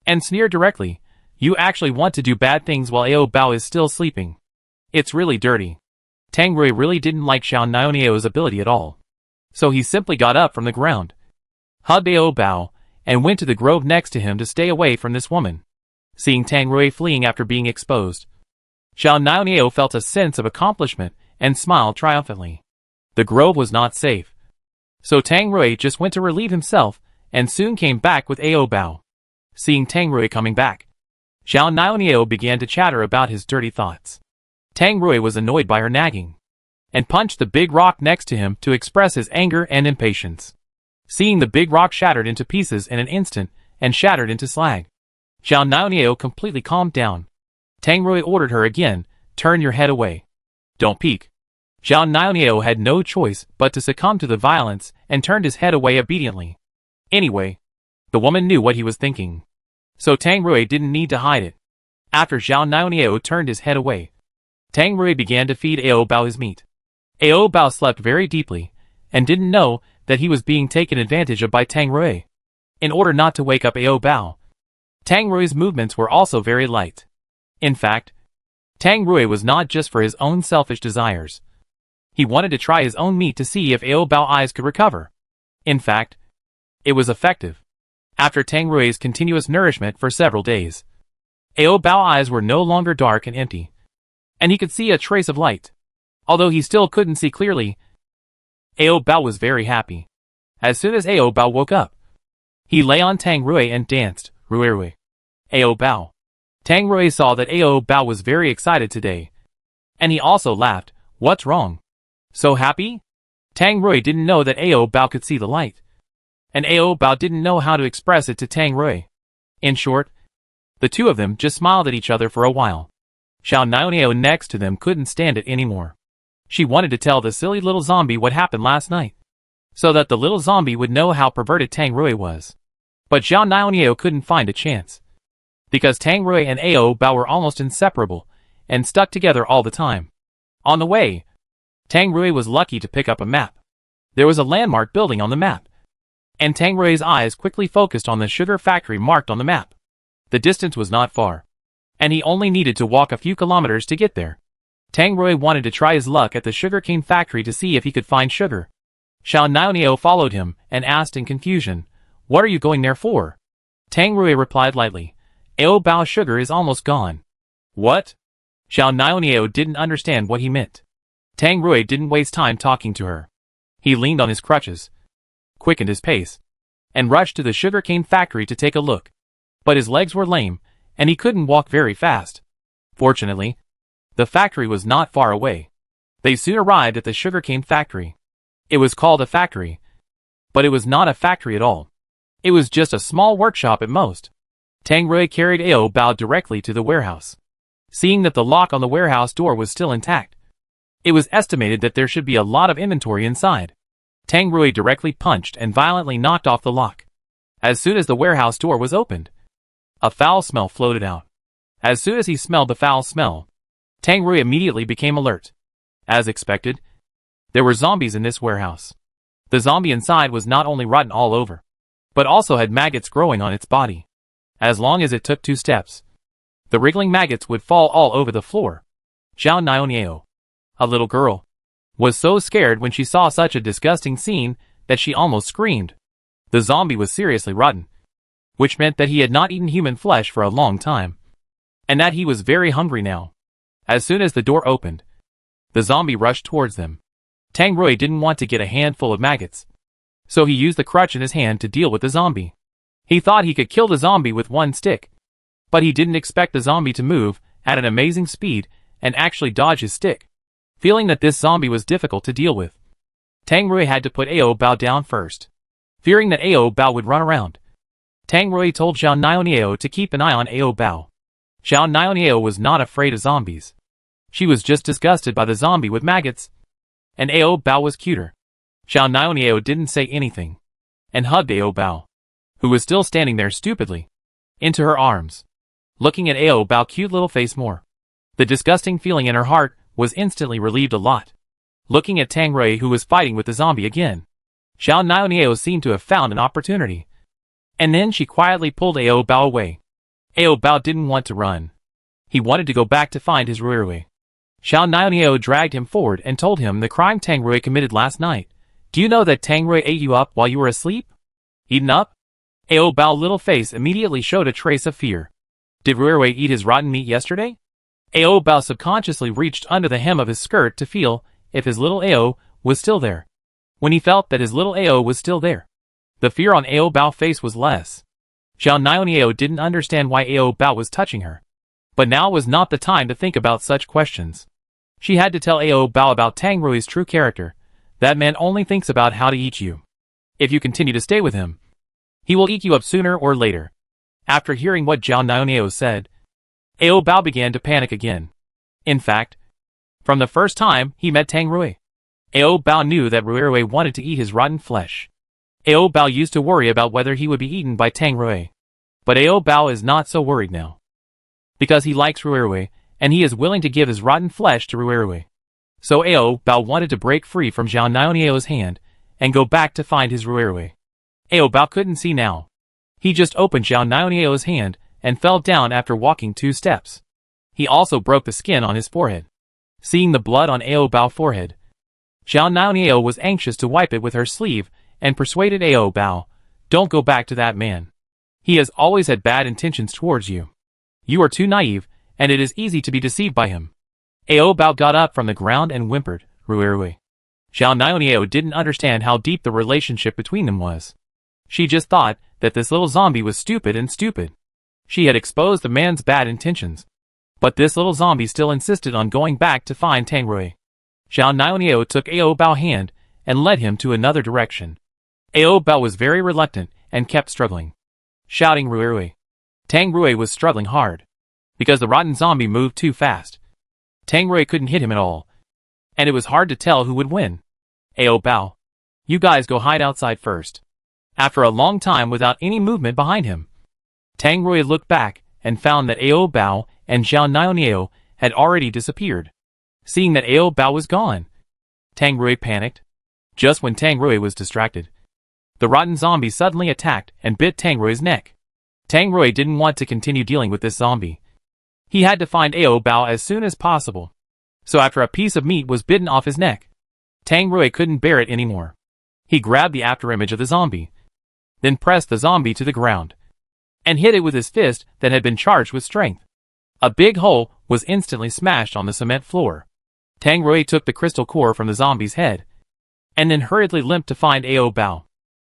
and sneered directly, "You actually want to do bad things while Ao Bao is still sleeping. It's really dirty." Tang Rui really didn't like Xiao Niao's ability at all. So he simply got up from the ground, hugged Ao Bao, and went to the grove next to him to stay away from this woman. Seeing Tang Rui fleeing after being exposed, Xiao Niao felt a sense of accomplishment and smiled triumphantly. The grove was not safe, so Tang Rui just went to relieve himself and soon came back with Ao Bao. Seeing Tang Rui coming back, Xiao Niao began to chatter about his dirty thoughts. Tang Rui was annoyed by her nagging, and punched the big rock next to him to express his anger and impatience. Seeing the big rock shattered into pieces in an instant and shattered into slag, Xiao Niao completely calmed down. Tang Rui ordered her again, "Turn your head away. Don't peek." Xiao Niao had no choice but to succumb to the violence and turned his head away obediently. Anyway, the woman knew what he was thinking, so Tang Rui didn't need to hide it. After Xiao Niao turned his head away, Tang Rui began to feed Ao Bao his meat. Ao Bao slept very deeply and didn't know that he was being taken advantage of by Tang Rui. In order not to wake up Ao Bao, Tang Rui's movements were also very light. In fact, Tang Rui was not just for his own selfish desires. He wanted to try his own meat to see if Ao Bao's eyes could recover. In fact, it was effective. After Tang Rui's continuous nourishment for several days, Ao Bao's eyes were no longer dark and empty, and he could see a trace of light. Although he still couldn't see clearly, Ao Bao was very happy. As soon as Ao Bao woke up, he lay on Tang Rui and danced, "Rui Rui, Ao Bao." Tang Rui saw that Ao Bao was very excited today, and he also laughed. "What's wrong? So happy?" Tang Rui didn't know that Ao Bao could see the light, and Ao Bao didn't know how to express it to Tang Rui. In short, the two of them just smiled at each other for a while. Xiao Niao next to them couldn't stand it anymore. She wanted to tell the silly little zombie what happened last night, so that the little zombie would know how perverted Tang Rui was. But Xiao Niao couldn't find a chance, because Tang Rui and Ao Bao were almost inseparable and stuck together all the time. On the way, Tang Rui was lucky to pick up a map. There was a landmark building on the map, and Tang Rui's eyes quickly focused on the sugar factory marked on the map. The distance was not far, and he only needed to walk a few kilometers to get there. Tang Rui wanted to try his luck at the sugarcane factory to see if he could find sugar. Xiao Niao followed him and asked in confusion, "What are you going there for?" Tang Rui replied lightly, "Ao Bao's sugar is almost gone." "What?" Xiao Niao didn't understand what he meant. Tang Rui didn't waste time talking to her. He leaned on his crutches, quickened his pace, and rushed to the sugarcane factory to take a look. But his legs were lame, and he couldn't walk very fast. Fortunately, the factory was not far away. They soon arrived at the sugarcane factory. It was called a factory, but it was not a factory at all. It was just a small workshop at most. Tang Rui carried Ao Bao directly to the warehouse. Seeing that the lock on the warehouse door was still intact, it was estimated that there should be a lot of inventory inside. Tang Rui directly punched and violently knocked off the lock. As soon as the warehouse door was opened, a foul smell floated out. As soon as he smelled the foul smell, Tang Rui immediately became alert. As expected, there were zombies in this warehouse. The zombie inside was not only rotten all over, but also had maggots growing on its body. As long as it took 2 steps, the wriggling maggots would fall all over the floor. Xiao Niao, a little girl, was so scared when she saw such a disgusting scene that she almost screamed. The zombie was seriously rotten, which meant that he had not eaten human flesh for a long time, and that he was very hungry now. As soon as the door opened, the zombie rushed towards them. Tang Rui didn't want to get a handful of maggots, so he used the crutch in his hand to deal with the zombie. He thought he could kill the zombie with one stick, but he didn't expect the zombie to move at an amazing speed and actually dodge his stick. Feeling that this zombie was difficult to deal with, Tang Rui had to put Ao Bao down first. Fearing that Ao Bao would run around, Tang Rui told Xiao Niao to keep an eye on Ao Bao. Xiao Niao was not afraid of zombies. She was just disgusted by the zombie with maggots, and Ao Bao was cuter. Xiao Niao didn't say anything, and hugged Ao Bao, who was still standing there stupidly, into her arms, looking at Ao Bao's cute little face more. The disgusting feeling in her heart was instantly relieved a lot. Looking at Tang Rui, who was fighting with the zombie again, Xiao Niao seemed to have found an opportunity. And then she quietly pulled Ao Bao away. Ao Bao didn't want to run. He wanted to go back to find his Rui. Xiao Niao dragged him forward and told him the crime Tang Rui committed last night. Do you know that Tang Rui ate you up while you were asleep? Eaten up? Ao Bao's little face immediately showed a trace of fear. Did Rui eat his rotten meat yesterday? Ao Bao subconsciously reached under the hem of his skirt to feel if his little Ao was still there. When he felt that his little Ao was still there, the fear on Ao Bao's face was less. Xiao Niao didn't understand why Ao Bao was touching her, but now was not the time to think about such questions. She had to tell Ao Bao about Tang Rui's true character. That man only thinks about how to eat you. If you continue to stay with him, he will eat you up sooner or later. After hearing what Xiao Niao said, Ao Bao began to panic again. In fact, from the first time he met Tang Rui, Ao Bao knew that Rui wanted to eat his rotten flesh. Ao Bao used to worry about whether he would be eaten by Tang Rui, but Ao Bao is not so worried now, because he likes Rui, and he is willing to give his rotten flesh to Rui. So Ao Bao wanted to break free from Xiao Niao's hand and go back to find his Rui. Ao Bao couldn't see now. He just opened Xiao Niao's hand and fell down after walking 2 steps. He also broke the skin on his forehead. Seeing the blood on Ao Bao's forehead, Xiao Niao was anxious to wipe it with her sleeve and persuaded Ao Bao, "Don't go back to that man. He has always had bad intentions towards you. You are too naive, and it is easy to be deceived by him." Ao Bao got up from the ground and whimpered, "Rui." Xiao Niao didn't understand how deep the relationship between them was. She just thought that this little zombie was stupid and stupid. She had exposed the man's bad intentions, but this little zombie still insisted on going back to find Tang Rui. Xiao Niao took Ao Bao's hand and led him to another direction. Ao Bao was very reluctant and kept struggling, shouting Rui. Tang Rui was struggling hard, because the rotten zombie moved too fast. Tang Rui couldn't hit him at all, and it was hard to tell who would win. Ao Bao, you guys go hide outside first. After a long time without any movement behind him, Tang Rui looked back and found that Ao Bao and Xiao Niao had already disappeared. Seeing that Ao Bao was gone, Tang Rui panicked. Just when Tang Rui was distracted, the rotten zombie suddenly attacked and bit Tang Rui's neck. Tang Rui didn't want to continue dealing with this zombie. He had to find Ao Bao as soon as possible. So after a piece of meat was bitten off his neck, Tang Rui couldn't bear it anymore. He grabbed the afterimage of the zombie, then pressed the zombie to the ground, and hit it with his fist that had been charged with strength. A big hole was instantly smashed on the cement floor. Tang Rui took the crystal core from the zombie's head, and then hurriedly limped to find Ao Bao.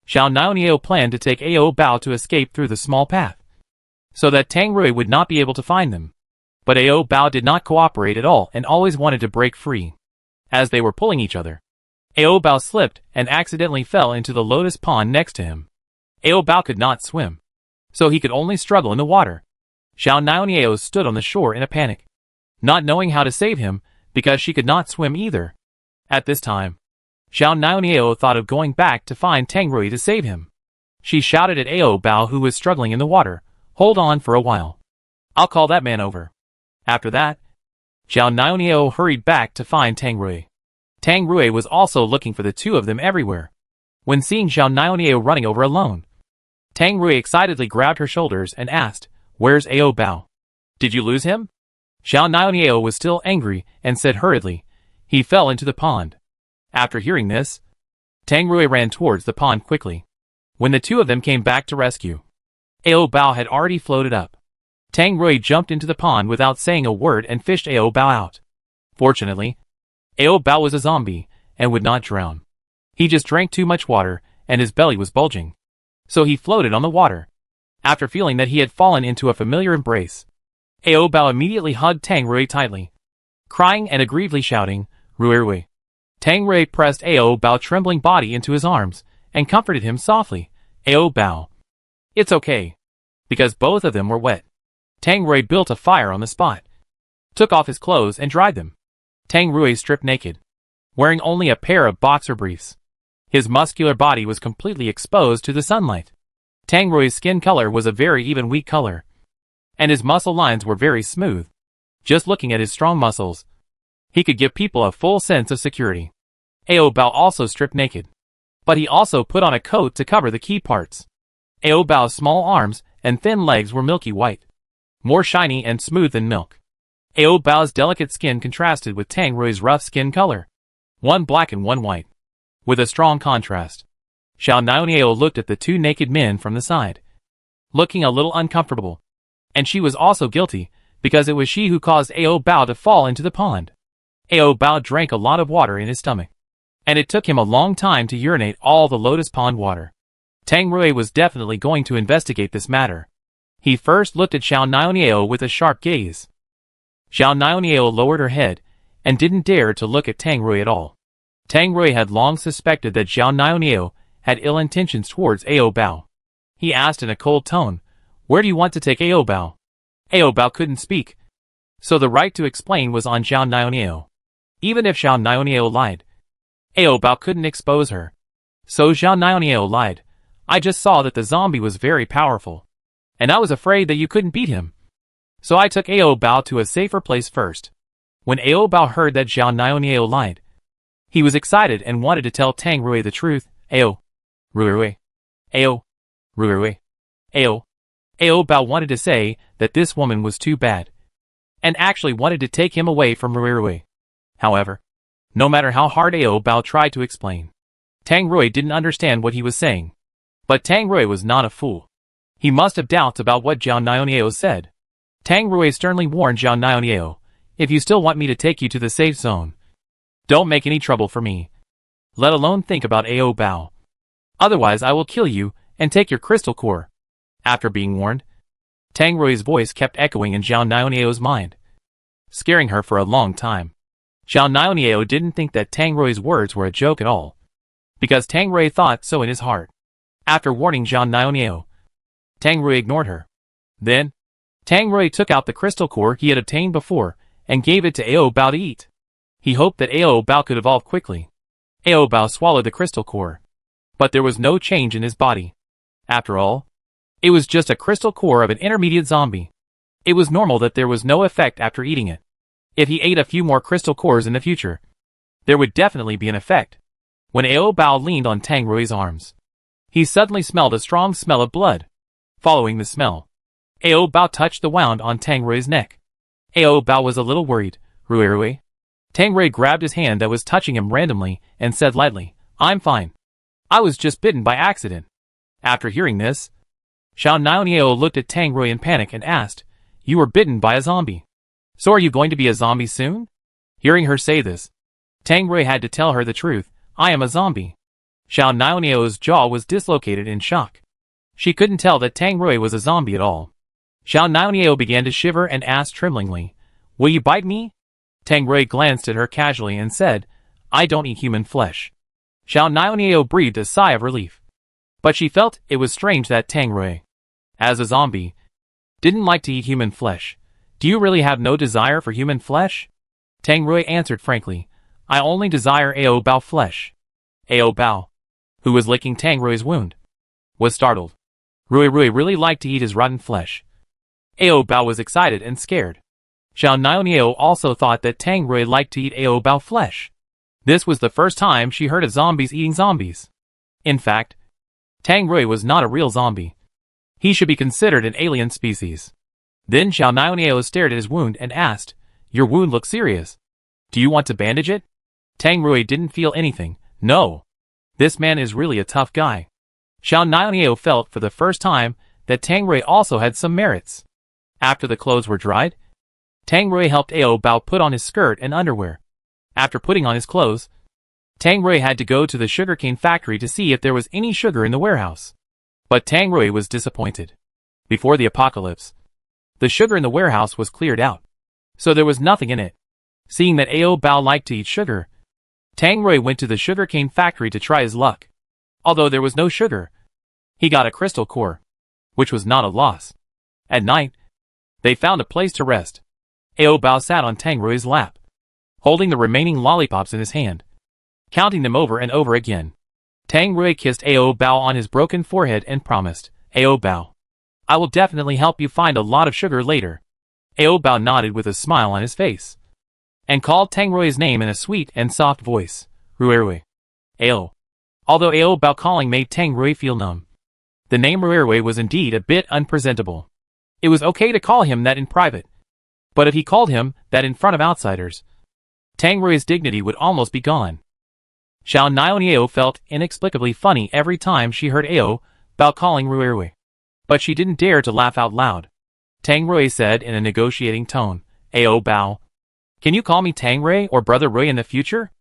Xiao Niao planned to take Ao Bao to escape through the small path, so that Tang Rui would not be able to find them. But Ao Bao did not cooperate at all and always wanted to break free. As they were pulling each other, Ao Bao slipped and accidentally fell into the lotus pond next to him. Ao Bao could not swim, so he could only struggle in the water. Xiao Niao stood on the shore in a panic, not knowing how to save him because she could not swim either. At this time, Xiao Niao thought of going back to find Tang Rui to save him. She shouted at Ao Bao, who was struggling in the water, "Hold on for a while. I'll call that man over." After that, Xiao Niao hurried back to find Tang Rui. Tang Rui was also looking for the two of them everywhere. When seeing Xiao Niao running over alone, Tang Rui excitedly grabbed her shoulders and asked, "Where's Ao Bao? Did you lose him?" Xiao Niao was still angry and said hurriedly, "He fell into the pond." After hearing this, Tang Rui ran towards the pond quickly. When the two of them came back to rescue, Ao Bao had already floated up. Tang Rui jumped into the pond without saying a word and fished Ao Bao out. Fortunately, Ao Bao was a zombie and would not drown. He just drank too much water and his belly was bulging, so he floated on the water. After feeling that he had fallen into a familiar embrace, Ao Bao immediately hugged Tang Rui tightly, crying and aggrievedly shouting, "Rui." Tang Rui pressed Ao Bao's trembling body into his arms and comforted him softly. "Ao Bao, it's okay." Because both of them were wet, Tang Rui built a fire on the spot, took off his clothes and dried them. Tang Rui stripped naked, wearing only a pair of boxer briefs. His muscular body was completely exposed to the sunlight. Tang Rui's skin color was a very even wheat color, and his muscle lines were very smooth. Just looking at his strong muscles, he could give people a full sense of security. Ao Bao also stripped naked, but he also put on a coat to cover the key parts. Ao Bao's small arms and thin legs were milky white, more shiny and smooth than milk. Ao Bao's delicate skin contrasted with Tang Rui's rough skin color, one black and one white, with a strong contrast. Xiao Niao looked at the two naked men from the side, looking a little uncomfortable, and she was also guilty, because it was she who caused Ao Bao to fall into the pond. Ao Bao drank a lot of water in his stomach, and it took him a long time to urinate all the lotus pond water. Tang Rui was definitely going to investigate this matter. He first looked at Xiao Niao with a sharp gaze. Xiao Niao lowered her head, and didn't dare to look at Tang Rui at all. Tang Rui had long suspected that Xiao Niao had ill intentions towards Ao Bao. He asked in a cold tone, "Where do you want to take Ao Bao?" Ao Bao couldn't speak, so the right to explain was on Xiao Niao. Even if Xiao Niao lied, Ao Bao couldn't expose her. So Xiao Niao lied. "I just saw that the zombie was very powerful, and I was afraid that you couldn't beat him. So I took Ao Bao to a safer place first." When Ao Bao heard that Xiao Niao lied, he was excited and wanted to tell Tang Rui the truth. Ao Rui. Ao Rui. Ao Bao wanted to say that this woman was too bad, and actually wanted to take him away from Rui. However, no matter how hard Ao Bao tried to explain, Tang Rui didn't understand what he was saying. But Tang Rui was not a fool. He must have doubts about what Xiao Niao said. Tang Rui sternly warned Xiao Niao, "If you still want me to take you to the safe zone, don't make any trouble for me. Let alone think about Ao Bao. Otherwise I will kill you and take your crystal core." After being warned, Tang Rui's voice kept echoing in Xiao Niao's mind, scaring her for a long time. Xiao Niao didn't think that Tang Rui's words were a joke at all, because Tang Rui thought so in his heart. After warning Xiao Niao, Tang Rui ignored her. Then, Tang Rui took out the crystal core he had obtained before and gave it to Ao Bao to eat. He hoped that Ao Bao could evolve quickly. Ao Bao swallowed the crystal core, but there was no change in his body. After all, it was just a crystal core of an intermediate zombie. It was normal that there was no effect after eating it. If he ate a few more crystal cores in the future, there would definitely be an effect. When Ao Bao leaned on Tang Rui's arms, he suddenly smelled a strong smell of blood. Following the smell, Ao Bao touched the wound on Tang Rui's neck. Ao Bao was a little worried. "Rui." Tang Rui grabbed his hand that was touching him randomly and said lightly, "I'm fine. I was just bitten by accident." After hearing this, Xiao Niao looked at Tang Rui in panic and asked, "You were bitten by a zombie. So are you going to be a zombie soon?" Hearing her say this, Tang Rui had to tell her the truth. "I am a zombie." Xiao Niao's jaw was dislocated in shock. She couldn't tell that Tang Rui was a zombie at all. Xiao Niao began to shiver and asked tremblingly, "Will you bite me?" Tang Rui glanced at her casually and said, "I don't eat human flesh." Xiao Niao breathed a sigh of relief. But she felt it was strange that Tang Rui, as a zombie, didn't like to eat human flesh. "Do you really have no desire for human flesh?" Tang Rui answered frankly, "I only desire Ao Bao flesh." Ao Bao, who was licking Tang Rui's wound, was startled. Rui really liked to eat his rotten flesh. Ao Bao was excited and scared. Xiao Niao also thought that Tang Rui liked to eat Ao Bao flesh. This was the first time she heard of zombies eating zombies. In fact, Tang Rui was not a real zombie. He should be considered an alien species. Then Xiao Niao stared at his wound and asked, "Your wound looks serious. Do you want to bandage it?" Tang Rui didn't feel anything. "No. This man is really a tough guy." Xiao Niao felt for the first time that Tang Rui also had some merits. After the clothes were dried, Tang Rui helped Ao Bao put on his skirt and underwear. After putting on his clothes, Tang Rui had to go to the sugarcane factory to see if there was any sugar in the warehouse. But Tang Rui was disappointed. Before the apocalypse, the sugar in the warehouse was cleared out, so there was nothing in it. Seeing that Ao Bao liked to eat sugar, Tang Rui went to the sugarcane factory to try his luck. Although there was no sugar, he got a crystal core, which was not a loss. At night, they found a place to rest. Ao Bao sat on Tang Rui's lap, holding the remaining lollipops in his hand, counting them over and over again. Tang Rui kissed Ao Bao on his broken forehead and promised, Ao Bao, I will definitely help you find a lot of sugar later. Ao Bao nodded with a smile on his face, and called Tang Rui's name in a sweet and soft voice, Ruirui. Ao. Although Ao Bao calling made Tang Rui feel numb, the name Ruirui was indeed a bit unpresentable. It was okay to call him that in private, but if he called him that in front of outsiders, Tang Rui's dignity would almost be gone. Xiao Niao felt inexplicably funny every time she heard Ao Bao calling Ruirui, but she didn't dare to laugh out loud. Tang Rui said in a negotiating tone, Ao Bao, can you call me Tang Rui or Brother Rui in the future?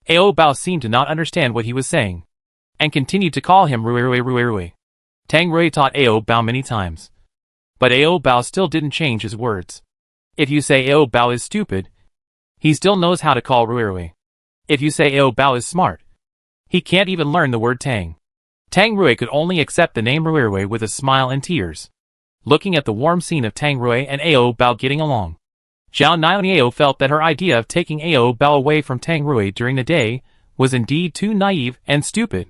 Ao Bao seemed to not understand what he was saying, and continued to call him Ruirui. Tang Rui taught Ao Bao many times, but Ao Bao still didn't change his words. If you say Ao Bao is stupid, he still knows how to call Ruirui. If you say Ao Bao is smart, he can't even learn the word Tang. Tang Rui could only accept the name Ruirui with a smile and tears, looking at the warm scene of Tang Rui and Ao Bao getting along. Xiao Niao felt that her idea of taking Ao Bao away from Tang Rui during the day was indeed too naive and stupid.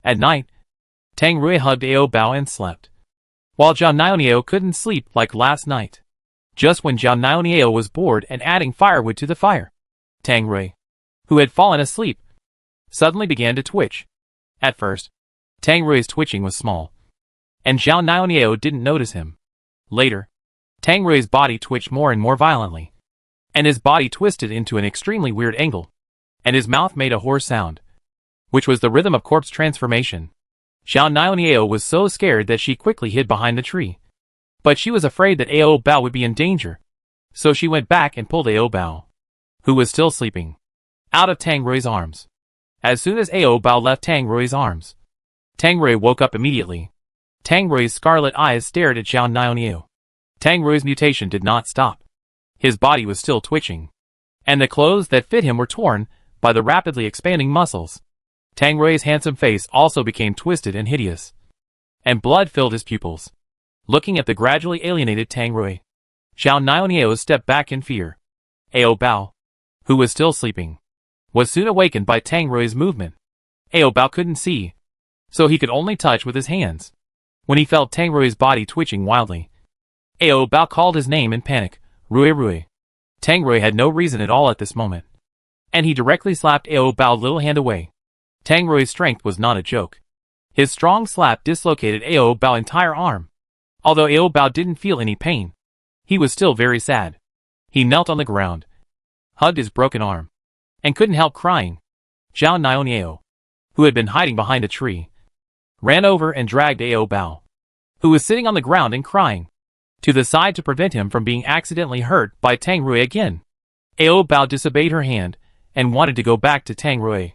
At night, Tang Rui hugged Ao Bao and slept, while Xiao Niao couldn't sleep like last night. Just when Xiao Niao was bored and adding firewood to the fire, Tang Rui, who had fallen asleep, suddenly began to twitch. At first, Tang Rui's twitching was small, and Xiao Niao didn't notice him. Later, Tang Rui's body twitched more and more violently, and his body twisted into an extremely weird angle, and his mouth made a hoarse sound, which was the rhythm of corpse transformation. Xiao Niao was so scared that she quickly hid behind the tree, but she was afraid that Ao Bao would be in danger, so she went back and pulled Ao Bao, who was still sleeping, out of Tang Rui's arms. As soon as Ao Bao left Tang Rui's arms, Tang Rui woke up immediately. Tang Rui's scarlet eyes stared at Xiao Niao. Tang Rui's mutation did not stop. His body was still twitching, and the clothes that fit him were torn by the rapidly expanding muscles. Tang Rui's handsome face also became twisted and hideous, and blood filled his pupils. Looking at the gradually alienated Tang Rui, Xiao Niao stepped back in fear. Ao Bao, who was still sleeping, was soon awakened by Tang Rui's movement. Ao Bao couldn't see, so he could only touch with his hands. When he felt Tang Rui's body twitching wildly, Ao Bao called his name in panic, Ruirui. Tang Rui had no reason at all at this moment, and he directly slapped Ao Bao's little hand away. Tang Rui's strength was not a joke. His strong slap dislocated Ao Bao's entire arm. Although Ao Bao didn't feel any pain, he was still very sad. He knelt on the ground, hugged his broken arm, and couldn't help crying. Xiao Niao, who had been hiding behind a tree, ran over and dragged Ao Bao, who was sitting on the ground and crying, to the side to prevent him from being accidentally hurt by Tang Rui again. Ao Bao disobeyed her hand and wanted to go back to Tang Rui.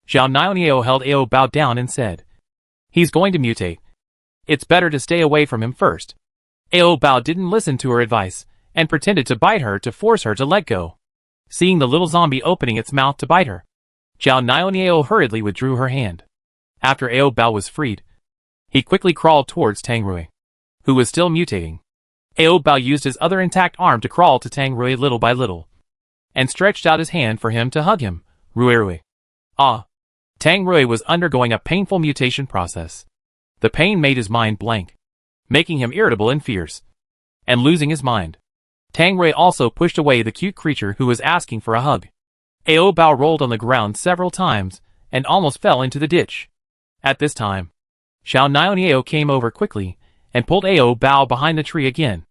Xiao Niao held Ao Bao down and said, he's going to mutate. It's better to stay away from him first. Ao Bao didn't listen to her advice and pretended to bite her to force her to let go. Seeing the little zombie opening its mouth to bite her, Xiao Niao hurriedly withdrew her hand. After Ao Bao was freed, he quickly crawled towards Tang Rui, who was still mutating. Ao Bao used his other intact arm to crawl to Tang Rui little by little, and stretched out his hand for him to hug him. Ruirui. Ah! Tang Rui was undergoing a painful mutation process. The pain made his mind blank, making him irritable and fierce, and losing his mind. Tang Rui also pushed away the cute creature who was asking for a hug. Ao Bao rolled on the ground several times and almost fell into the ditch. At this time, Xiao Niao came over quickly and pulled Ao Bao behind the tree again,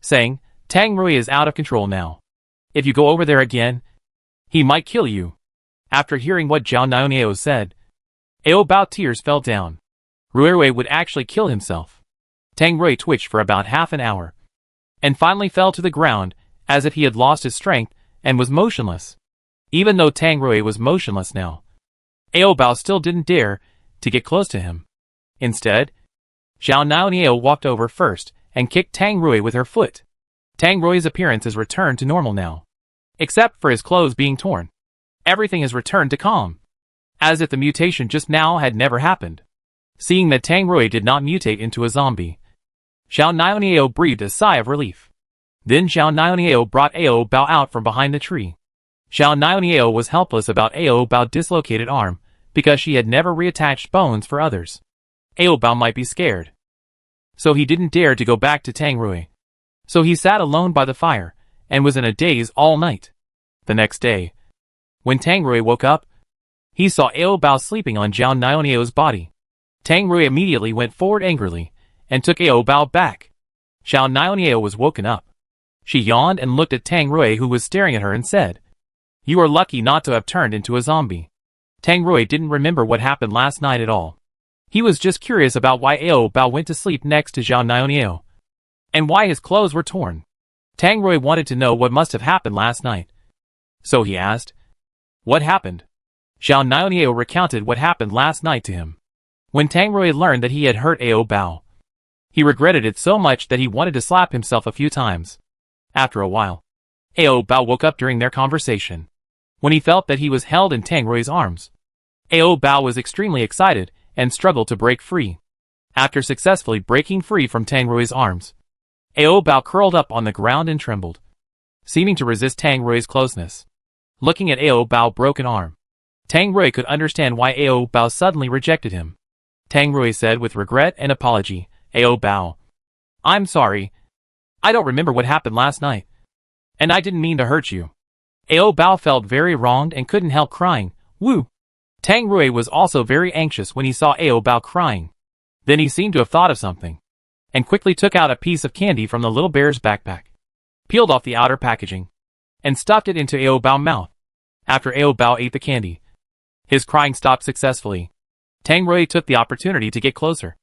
saying, Tang Rui is out of control now. If you go over there again, he might kill you. After hearing what Xiao Niao said, Ao Bao tears fell down. Ruirui would actually kill himself. Tang Rui twitched for about half an hour, and finally fell to the ground as if he had lost his strength and was motionless. Even though Tang Rui was motionless now, Ao Bao still didn't dare to get close to him. Instead, Xiao Niao walked over first and kicked Tang Rui with her foot. Tang Rui's appearance is returned to normal now. Except for his clothes being torn. Everything has returned to calm. As if the mutation just now had never happened. Seeing that Tang Rui did not mutate into a zombie, Xiao Niao breathed a sigh of relief. Then Xiao Niao brought Ao Bao out from behind the tree. Xiao Niao was helpless about Ao Bao's dislocated arm, because she had never reattached bones for others. Ao Bao might be scared. So he didn't dare to go back to Tang Rui. So he sat alone by the fire, and was in a daze all night. The next day, when Tang Rui woke up, he saw Ao Bao sleeping on Xiao Niao's body. Tang Rui immediately went forward angrily, and took Ao Bao back. Xiao Niao was woken up. She yawned and looked at Tang Rui, who was staring at her, and said, "You are lucky not to have turned into a zombie." Tang Rui didn't remember what happened last night at all. He was just curious about why Ao Bao went to sleep next to Xiao Niao, and why his clothes were torn. Tang Rui wanted to know what must have happened last night. So he asked, "What happened?" Xiao Niao recounted what happened last night to him. When Tang Rui learned that he had hurt Ao Bao, he regretted it so much that he wanted to slap himself a few times. After a while, Ao Bao woke up during their conversation. When he felt that he was held in Tang Rui's arms, Ao Bao was extremely excited and struggled to break free. After successfully breaking free from Tang Rui's arms, Ao Bao curled up on the ground and trembled, seeming to resist Tang Rui's closeness. Looking at Ao Bao's broken arm, Tang Rui could understand why Ao Bao suddenly rejected him. Tang Rui said with regret and apology, "Ao Bao, I'm sorry. I don't remember what happened last night. And I didn't mean to hurt you." Ao Bao felt very wronged and couldn't help crying. Woo! Tang Rui was also very anxious when he saw Ao Bao crying. Then he seemed to have thought of something, and quickly took out a piece of candy from the little bear's backpack, peeled off the outer packaging, and stuffed it into Ao Bao's mouth. After Ao Bao ate the candy, his crying stopped successfully. Tang Rui took the opportunity to get closer,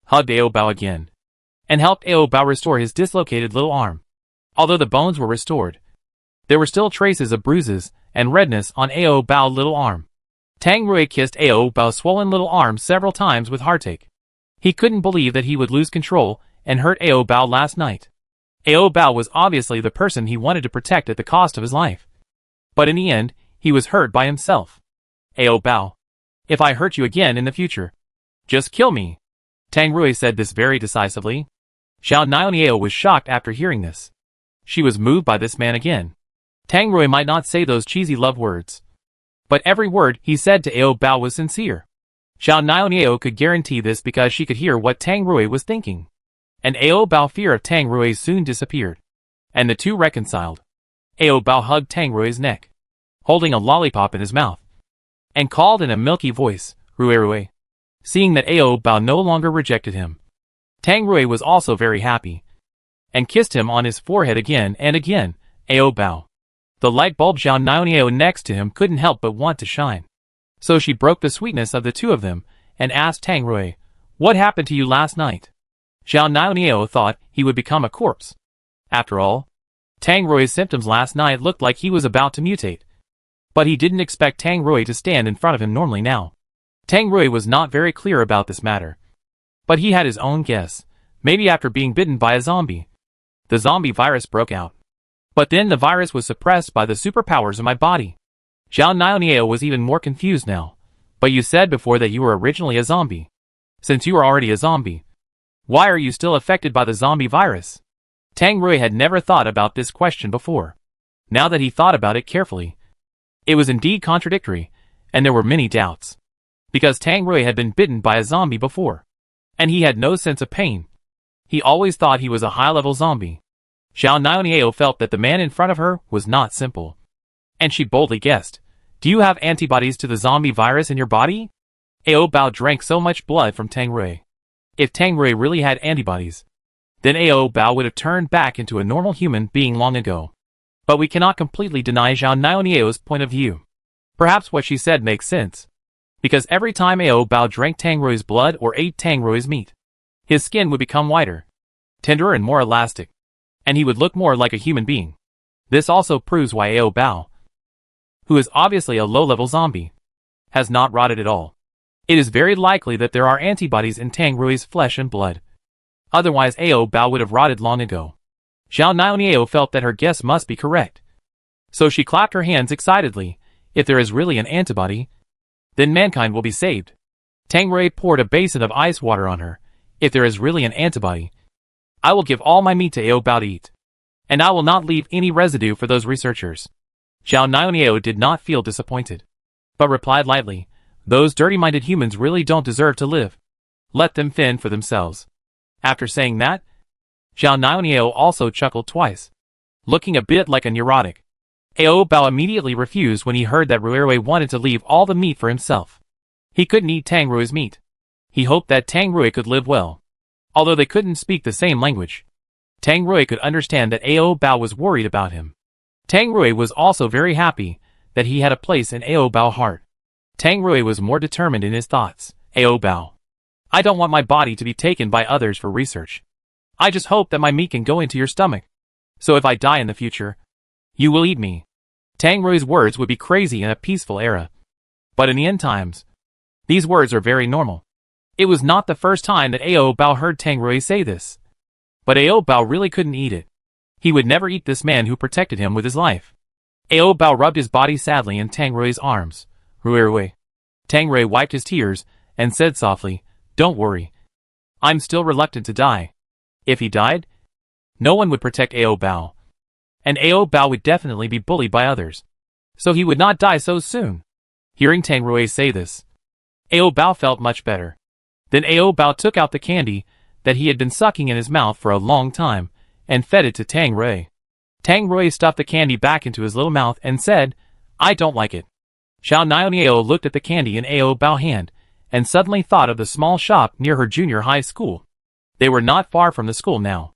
hugged Ao Bao again, and helped Ao Bao restore his dislocated little arm. Although the bones were restored, there were still traces of bruises and redness on Ao Bao's little arm. Tang Rui kissed Ao Bao's swollen little arm several times with heartache. He couldn't believe that he would lose control and hurt Ao Bao last night. Ao Bao was obviously the person he wanted to protect at the cost of his life. But in the end, he was hurt by himself. "Ao Bao, if I hurt you again in the future, just kill me." Tang Rui said this very decisively. Xiao Niao was shocked after hearing this. She was moved by this man again. Tang Rui might not say those cheesy love words, but every word he said to Ao Bao was sincere. Xiao Niao could guarantee this because she could hear what Tang Rui was thinking. And Ao Bao's fear of Tang Rui soon disappeared, and the two reconciled. Ao Bao hugged Tang Rui's neck, holding a lollipop in his mouth, and called in a milky voice, "Rui Rui." Seeing that Ao Bao no longer rejected him, Tang Rui was also very happy, and kissed him on his forehead again and again. Ao Bao. The light bulb Xiao Niao next to him couldn't help but want to shine. So she broke the sweetness of the two of them, and asked Tang Rui, "What happened to you last night?" Xiao Niao thought he would become a corpse. After all, Tang Rui's symptoms last night looked like he was about to mutate. But he didn't expect Tang Rui to stand in front of him normally now. Tang Rui was not very clear about this matter. But he had his own guess. Maybe after being bitten by a zombie, the zombie virus broke out. But then the virus was suppressed by the superpowers of my body. Xiao Niao was even more confused now. "But you said before that you were originally a zombie. Since you are already a zombie, why are you still affected by the zombie virus?" Tang Rui had never thought about this question before. Now that he thought about it carefully, it was indeed contradictory, and there were many doubts. Because Tang Rui had been bitten by a zombie before, and he had no sense of pain. He always thought he was a high-level zombie. Xiao Niao felt that the man in front of her was not simple. And she boldly guessed, "Do you have antibodies to the zombie virus in your body?" Ao Bao drank so much blood from Tang Rui. If Tang Rui really had antibodies, then Ao Bao would have turned back into a normal human being long ago. But we cannot completely deny Xiao Niao's point of view. Perhaps what she said makes sense. Because every time Ao Bao drank Tang Rui's blood or ate Tang Rui's meat, his skin would become whiter, tenderer and more elastic, and he would look more like a human being. This also proves why Ao Bao, who is obviously a low-level zombie, has not rotted at all. It is very likely that there are antibodies in Tang Rui's flesh and blood. Otherwise Ao Bao would have rotted long ago. Xiao Niao felt that her guess must be correct. So she clapped her hands excitedly. If there is really an antibody, then mankind will be saved. Tang Rui poured a basin of ice water on her. If there is really an antibody, I will give all my meat to Ao Bao to eat. And I will not leave any residue for those researchers. Xiao Niao did not feel disappointed, but replied lightly, those dirty-minded humans really don't deserve to live. Let them fend for themselves. After saying that, Xiao Niao also chuckled twice, looking a bit like a neurotic. Ao Bao immediately refused when he heard that Rui wanted to leave all the meat for himself. He couldn't eat Tang Rui's meat. He hoped that Tang Rui could live well. Although they couldn't speak the same language, Tang Rui could understand that Ao Bao was worried about him. Tang Rui was also very happy that he had a place in Ao Bao's heart. Tang Rui was more determined in his thoughts. Ao Bao, I don't want my body to be taken by others for research. I just hope that my meat can go into your stomach. So if I die in the future, you will eat me. Tang Rui's words would be crazy in a peaceful era. But in the end times, these words are very normal. It was not the first time that Ao Bao heard Tang Rui say this. But Ao Bao really couldn't eat it. He would never eat this man who protected him with his life. Ao Bao rubbed his body sadly in Tang Rui's arms. Rui. Tang Rui wiped his tears and said softly, don't worry. I'm still reluctant to die. If he died, no one would protect Ao Bao. And Ao Bao would definitely be bullied by others. So he would not die so soon. Hearing Tang Rui say this, Ao Bao felt much better. Then Ao Bao took out the candy that he had been sucking in his mouth for a long time and fed it to Tang Rui. Tang Rui stuffed the candy back into his little mouth and said, I don't like it. Xiao Niao looked at the candy in Ao Bao's hand and suddenly thought of the small shop near her junior high school. They were not far from the school now.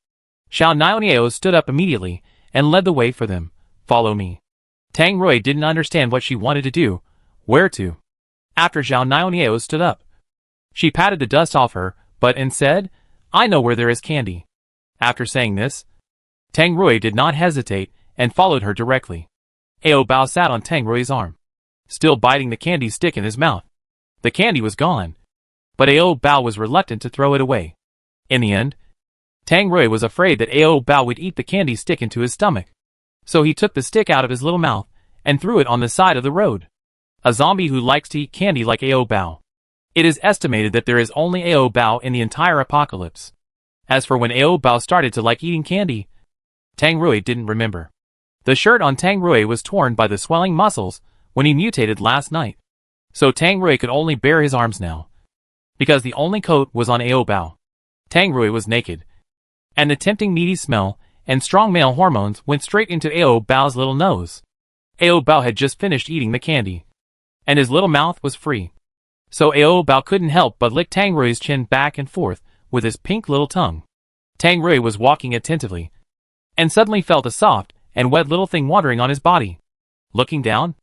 Xiao Niao stood up immediately and led the way for them. Follow me. Tang Rui didn't understand what she wanted to do, where to. After Xiao Niao stood up, she patted the dust off her butt and said, I know where there is candy. After saying this, Tang Rui did not hesitate and followed her directly. Ao Bao sat on Tang Rui's arm, still biting the candy stick in his mouth. The candy was gone, but Ao Bao was reluctant to throw it away. In the end, Tang Rui was afraid that Ao Bao would eat the candy stick into his stomach. So he took the stick out of his little mouth and threw it on the side of the road. A zombie who likes to eat candy like Ao Bao. It is estimated that there is only Ao Bao in the entire apocalypse. As for when Ao Bao started to like eating candy, Tang Rui didn't remember. The shirt on Tang Rui was torn by the swelling muscles when he mutated last night. So Tang Rui could only bare his arms now, because the only coat was on Ao Bao. Tang Rui was naked, and the tempting meaty smell and strong male hormones went straight into Ao Bao's little nose. Ao Bao had just finished eating the candy, and his little mouth was free. So Ao Bao couldn't help but lick Tang Rui's chin back and forth with his pink little tongue. Tang Rui was walking attentively, and suddenly felt a soft and wet little thing watering on his body. Looking down,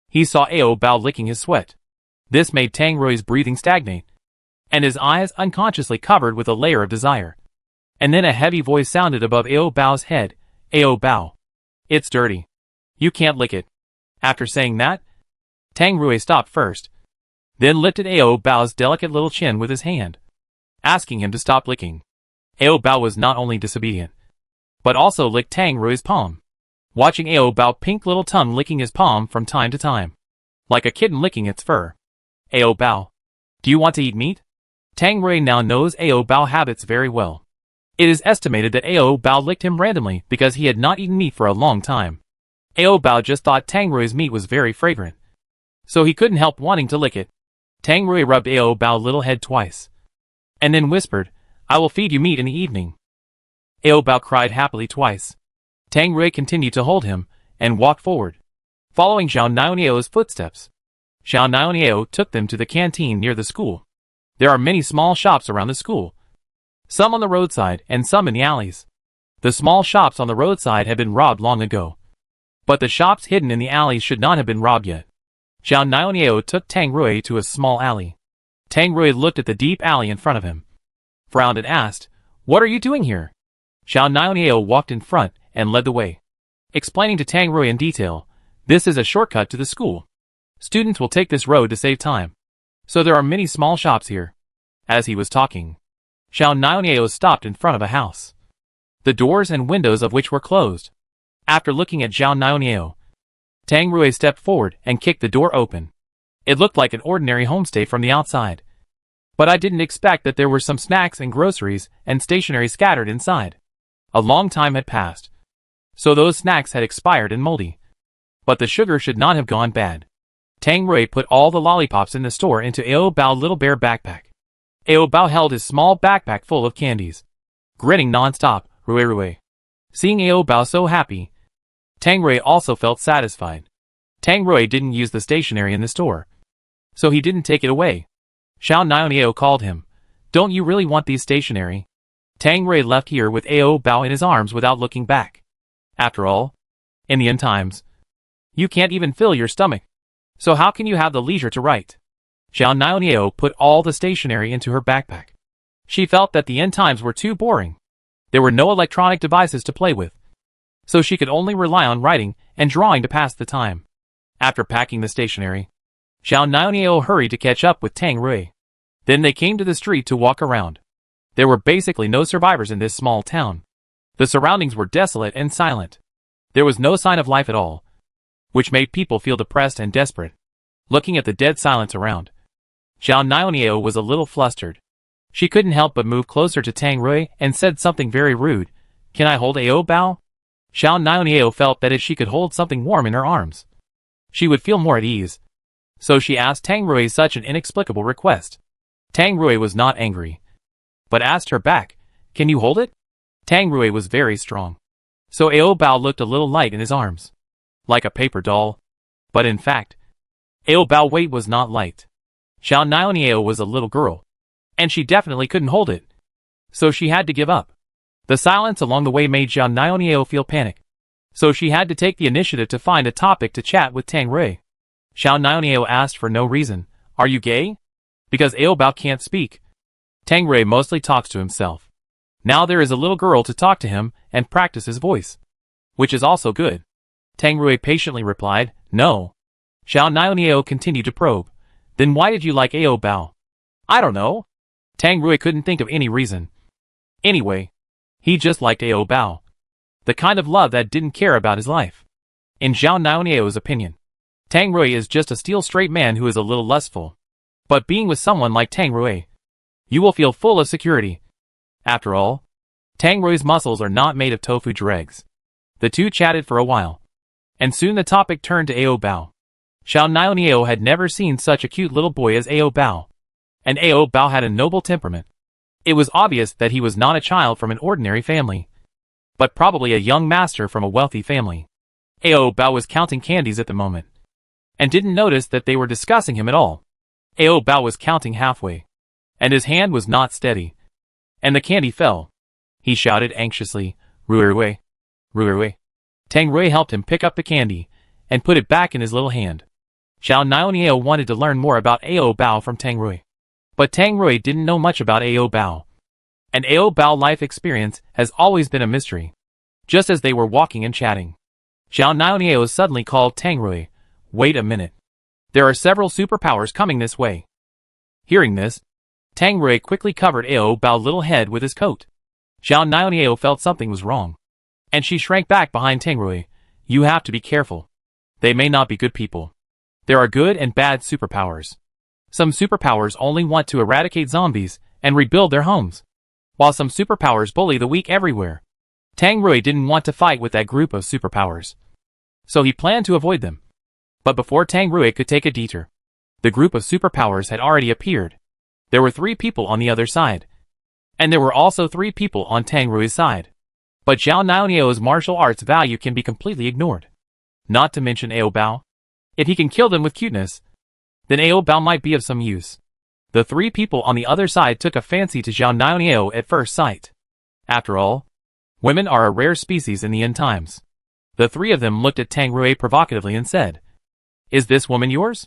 he saw Ao Bao licking his sweat. This made Tang Rui's breathing stagnate, and his eyes unconsciously covered with a layer of desire. And then a heavy voice sounded above Ao Bao's head, Ao Bao, it's dirty. You can't lick it. After saying that, Tang Rui stopped first, then lifted Ao Bao's delicate little chin with his hand, asking him to stop licking. Ao Bao was not only disobedient, but also licked Tang Rui's palm, watching Ao Bao's pink little tongue licking his palm from time to time, like a kitten licking its fur. Ao Bao, do you want to eat meat? Tang Rui now knows Ao Bao's habits very well. It is estimated that Ao Bao licked him randomly because he had not eaten meat for a long time. Ao Bao just thought Tang Rui's meat was very fragrant, so he couldn't help wanting to lick it. Tang Rui rubbed Ao Bao's little head twice, and then whispered, I will feed you meat in the evening. Ao Bao cried happily twice. Tang Rui continued to hold him and walked forward, following Xiao Niao's footsteps. Xiao Niao took them to the canteen near the school. There are many small shops around the school, some on the roadside and some in the alleys. The small shops on the roadside had been robbed long ago, but the shops hidden in the alleys should not have been robbed yet. Xiao Niao took Tang Rui to a small alley. Tang Rui looked at the deep alley in front of him, frowned and asked, What are you doing here? Xiao Niao walked in front and led the way, explaining to Tang Rui in detail, This is a shortcut to the school. Students will take this road to save time, so there are many small shops here. As he was talking, Xiao Niao stopped in front of a house, the doors and windows of which were closed. After looking at Xiao Niao, Tang Rui stepped forward and kicked the door open. It looked like an ordinary homestay from the outside, but I didn't expect that there were some snacks and groceries and stationery scattered inside. A long time had passed, so those snacks had expired and moldy. But the sugar should not have gone bad. Tang Rui put all the lollipops in the store into Ao Bao's little bear backpack. Ao Bao held his small backpack full of candies, grinning non-stop. Rui. Seeing Ao Bao so happy, Tang Rui also felt satisfied. Tang Rui didn't use the stationery in the store, so he didn't take it away. Xiao Niao called him. Don't you really want these stationery? Tang Rui left here with Ao Bao in his arms without looking back. After all, in the end times, you can't even fill your stomach, so how can you have the leisure to write? Xiao Niao put all the stationery into her backpack. She felt that the end times were too boring. There were no electronic devices to play with, so she could only rely on writing and drawing to pass the time. After packing the stationery, Xiao Niao hurried to catch up with Tang Rui. Then they came to the street to walk around. There were basically no survivors in this small town. The surroundings were desolate and silent. There was no sign of life at all, which made people feel depressed and desperate. Looking at the dead silence around, Xiao Niao was a little flustered. She couldn't help but move closer to Tang Rui and said something very rude. Can I hold Ao Bao? Xiao Niao felt that if she could hold something warm in her arms, she would feel more at ease. So she asked Tang Rui such an inexplicable request. Tang Rui was not angry, but asked her back, can you hold it? Tang Rui was very strong, so Ao Bao looked a little light in his arms, like a paper doll. But in fact, Ao Bao's weight was not light. Xiao Niao was a little girl, and she definitely couldn't hold it, so she had to give up. The silence along the way made Xiao Niao feel panic, so she had to take the initiative to find a topic to chat with Tang Rui. Xiao Niao asked for no reason, are you gay? Because Ao Bao can't speak. Tang Rui mostly talks to himself. Now there is a little girl to talk to him and practice his voice, which is also good. Tang Rui patiently replied, no. Xiao Niao continued to probe. Then why did you like Ao Bao? I don't know. Tang Rui couldn't think of any reason. Anyway, he just liked Ao Bao. The kind of love that didn't care about his life. In Xiao Niao's opinion, Tang Rui is just a steel-straight man who is a little lustful. But being with someone like Tang Rui, you will feel full of security. After all, Tang Rui's muscles are not made of tofu dregs. The two chatted for a while, and soon the topic turned to Ao Bao. Xiao Niao had never seen such a cute little boy as Ao Bao, and Ao Bao had a noble temperament. It was obvious that he was not a child from an ordinary family, but probably a young master from a wealthy family. Ao Bao was counting candies at the moment, and didn't notice that they were discussing him at all. Ao Bao was counting halfway, and his hand was not steady, and the candy fell. He shouted anxiously, Rui. Tang Rui helped him pick up the candy, and put it back in his little hand. Xiao Niao wanted to learn more about Ao Bao from Tang Rui, but Tang Rui didn't know much about Ao Bao, and Ao Bao's life experience has always been a mystery. Just as they were walking and chatting, Xiao Niao suddenly called Tang Rui, wait a minute. There are several superpowers coming this way. Hearing this, Tang Rui quickly covered Ao Bao's little head with his coat. Xiao Niao felt something was wrong, and she shrank back behind Tang Rui. You have to be careful. They may not be good people. There are good and bad superpowers. Some superpowers only want to eradicate zombies and rebuild their homes, while some superpowers bully the weak everywhere. Tang Rui didn't want to fight with that group of superpowers, so he planned to avoid them. But before Tang Rui could take a detour, the group of superpowers had already appeared. There were 3 people on the other side, and there were also 3 people on Tang Rui's side. But Xiao Niao's martial arts value can be completely ignored. Not to mention Ao Bao. If he can kill them with cuteness, then Ao Bao might be of some use. The 3 people on the other side took a fancy to Xiao Niao at first sight. After all, women are a rare species in the end times. The 3 of them looked at Tang Rui provocatively and said, is this woman yours?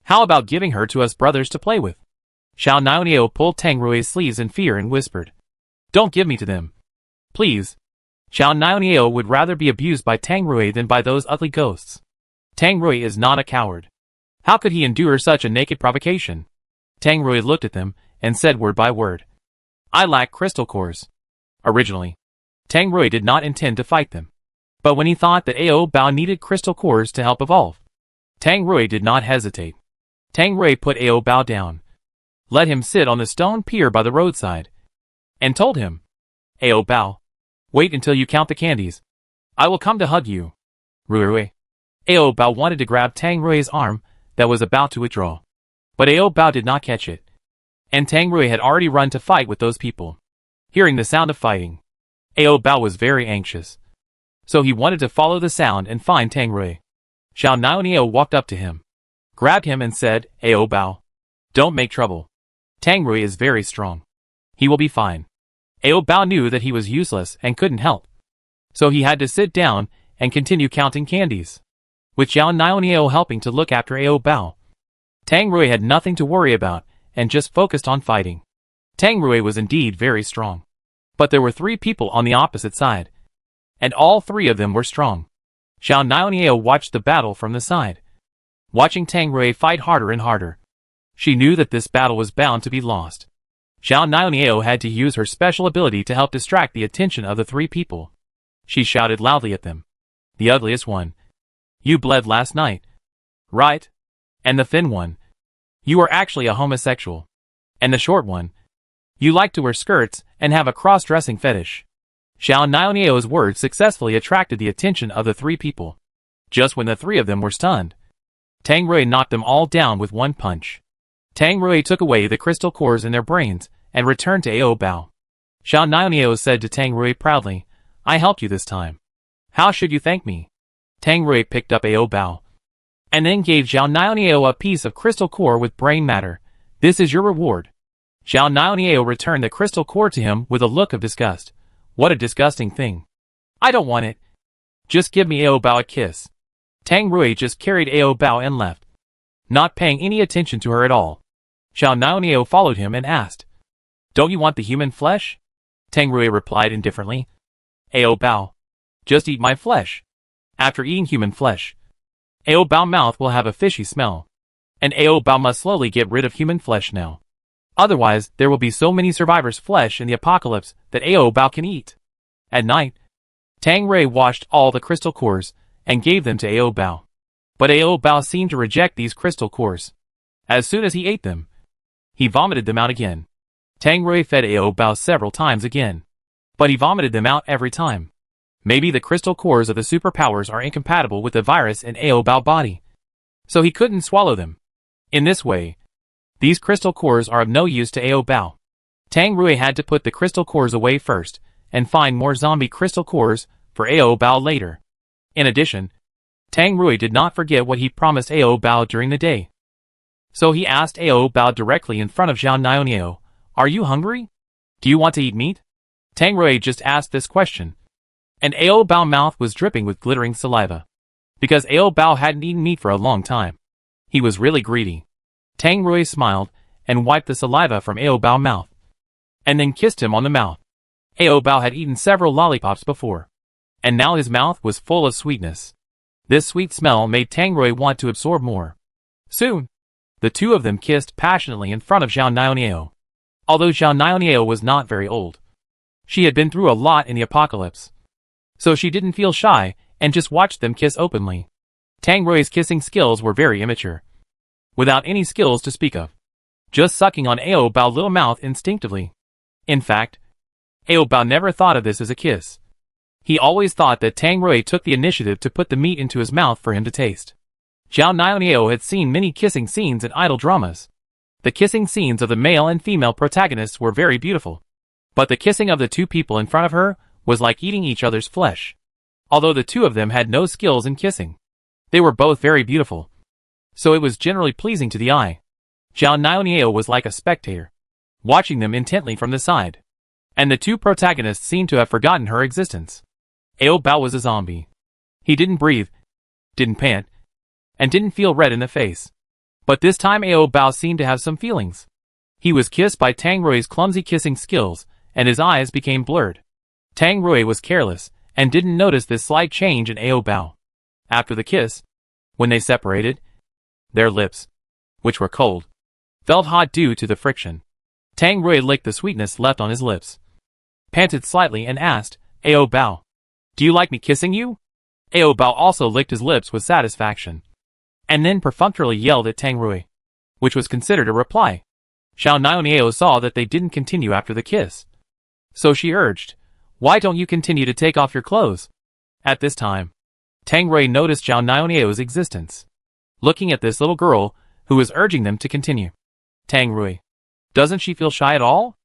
How about giving her to us brothers to play with? Xiao Niao pulled Tang Rui's sleeves in fear and whispered, don't give me to them. Please. Xiao Niao would rather be abused by Tang Rui than by those ugly ghosts. Tang Rui is not a coward. How could he endure such a naked provocation? Tang Rui looked at them and said word by word, I lack crystal cores. Originally, Tang Rui did not intend to fight them. But when he thought that Ao Bao needed crystal cores to help evolve, Tang Rui did not hesitate. Tang Rui put Ao Bao down, let him sit on the stone pier by the roadside, and told him, Ao Bao, wait until you count the candies. I will come to hug you. Rui. Ao Bao wanted to grab Tang Rui's arm that was about to withdraw. But Ao Bao did not catch it. And Tang Rui had already run to fight with those people. Hearing the sound of fighting, Ao Bao was very anxious. So he wanted to follow the sound and find Tang Rui. Xiao Niao walked up to him, grabbed him and said, Ao Bao, don't make trouble. Tang Rui is very strong. He will be fine. Ao Bao knew that he was useless and couldn't help. So he had to sit down and continue counting candies, with Xiao Niao helping to look after Ao Bao. Tang Rui had nothing to worry about and just focused on fighting. Tang Rui was indeed very strong. But there were 3 people on the opposite side, and all 3 of them were strong. Xiao Niao watched the battle from the side. Watching Tang Rui fight harder and harder, she knew that this battle was bound to be lost. Xiao Niao had to use her special ability to help distract the attention of the 3 people. She shouted loudly at them. The ugliest one. You bled last night. Right? And the thin one. You are actually a homosexual. And the short one. You like to wear skirts and have a cross-dressing fetish. Xiao Niao's words successfully attracted the attention of the 3 people. Just when the 3 of them were stunned, Tang Rui knocked them all down with one punch. Tang Rui took away the crystal cores in their brains and returned to Ao Bao. Xiao Niao said to Tang Rui proudly, I helped you this time. How should you thank me? Tang Rui picked up Ao Bao, and then gave Xiao Niao a piece of crystal core with brain matter. This is your reward. Xiao Niao returned the crystal core to him with a look of disgust. What a disgusting thing. I don't want it. Just give me Ao Bao a kiss. Tang Rui just carried Ao Bao and left, not paying any attention to her at all. Xiao Niao followed him and asked, Don't you want the human flesh? Tang Rui replied indifferently. Ao Bao, just eat my flesh. After eating human flesh, Ao Bao mouth will have a fishy smell. And Ao Bao must slowly get rid of human flesh now. Otherwise, there will be so many survivors' flesh in the apocalypse that Ao Bao can eat. At night, Tang Rui washed all the crystal cores and gave them to Ao Bao. But Ao Bao seemed to reject these crystal cores. As soon as he ate them, he vomited them out again. Tang Rui fed Ao Bao several times again, but he vomited them out every time. Maybe the crystal cores of the superpowers are incompatible with the virus in Ao Bao body, so he couldn't swallow them. In this way, these crystal cores are of no use to Ao Bao. Tang Rui had to put the crystal cores away first and find more zombie crystal cores for Ao Bao later. In addition, Tang Rui did not forget what he promised Ao Bao during the day. So he asked Ao Bao directly in front of Xiao Niao, Are you hungry? Do you want to eat meat? Tang Rui just asked this question, and Ao Bao's mouth was dripping with glittering saliva, because Ao Bao hadn't eaten meat for a long time. He was really greedy. Tang Rui smiled and wiped the saliva from Ao Bao's mouth, and then kissed him on the mouth. Ao Bao had eaten several lollipops before, and now his mouth was full of sweetness. This sweet smell made Tang Rui want to absorb more. Soon, the 2 of them kissed passionately in front of Xiao Niao. Although Xiao Niao was not very old, she had been through a lot in the apocalypse, so she didn't feel shy and just watched them kiss openly. Tang Rui's kissing skills were very immature, without any skills to speak of, just sucking on Ao Bao's little mouth instinctively. In fact, Ao Bao never thought of this as a kiss. He always thought that Tang Rui took the initiative to put the meat into his mouth for him to taste. Xiao Niao had seen many kissing scenes in idol dramas. The kissing scenes of the male and female protagonists were very beautiful, but the kissing of the 2 people in front of her was like eating each other's flesh. Although the 2 of them had no skills in kissing, they were both very beautiful, so it was generally pleasing to the eye. Xiao Niao was like a spectator, watching them intently from the side, and the 2 protagonists seemed to have forgotten her existence. Ao Bao was a zombie. He didn't breathe, didn't pant, and didn't feel red in the face. But this time Ao Bao seemed to have some feelings. He was kissed by Tang Rui's clumsy kissing skills, and his eyes became blurred. Tang Rui was careless, and didn't notice this slight change in Ao Bao. After the kiss, when they separated, their lips, which were cold, felt hot due to the friction. Tang Rui licked the sweetness left on his lips, panted slightly and asked, "Ao Bao, do you like me kissing you?" Ao Bao also licked his lips with satisfaction, and then perfunctorily yelled at Tang Rui, which was considered a reply. Xiao Niao saw that they didn't continue after the kiss, so she urged, "Why don't you continue to take off your clothes?" At this time, Tang Rui noticed Xiao Niao's existence, looking at this little girl who was urging them to continue. Tang Rui, doesn't she feel shy at all?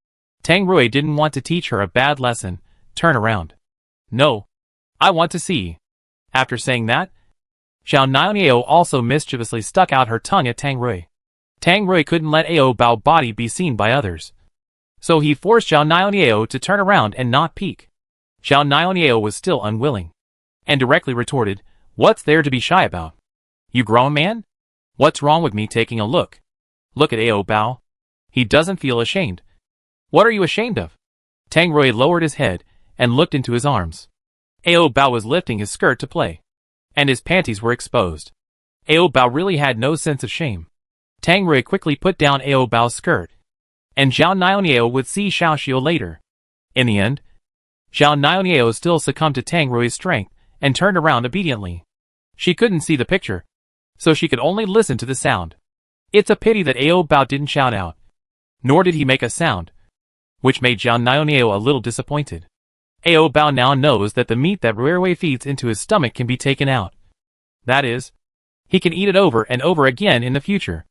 Tang Rui didn't want to teach her a bad lesson. Turn around. No. I want to see. After saying that, Xiao Niao also mischievously stuck out her tongue at Tang Rui. Tang Rui couldn't let Ao Bao's body be seen by others, so he forced Xiao Niao to turn around and not peek. Xiao Niao was still unwilling, and directly retorted, "What's there to be shy about? You grown man? What's wrong with me taking a look? Look at Ao Bao. He doesn't feel ashamed. What are you ashamed of?" Tang Rui lowered his head and looked into his arms. Ao Bao was lifting his skirt to play, and his panties were exposed. Ao Bao really had no sense of shame. Tang Rui quickly put down Ao Bao's skirt, and Xiao Niao would see Xiao Xiu later. In the end, Xiao Niao still succumbed to Tang Rui's strength and turned around obediently. She couldn't see the picture, so she could only listen to the sound. It's a pity that Ao Bao didn't shout out, nor did he make a sound, which made Xiao Niao a little disappointed. Ao Bao now knows that the meat that Ruerui feeds into his stomach can be taken out. That is, he can eat it over and over again in the future.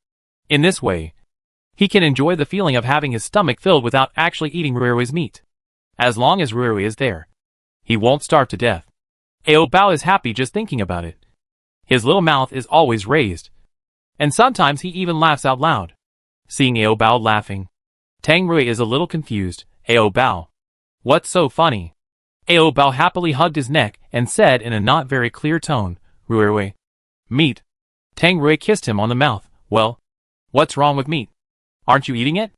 In this way, he can enjoy the feeling of having his stomach filled without actually eating Ruerui's meat. As long as Ruerui is there, he won't starve to death. Ao Bao is happy just thinking about it. His little mouth is always raised, and sometimes he even laughs out loud. Seeing Ao Bao laughing, Tang Rui is a little confused. "Ao Bao, what's so funny?" Ao Bao happily hugged his neck and said in a not very clear tone, "Ruerui, meat." Tang Rui kissed him on the mouth. "Well, what's wrong with meat? Aren't you eating it?"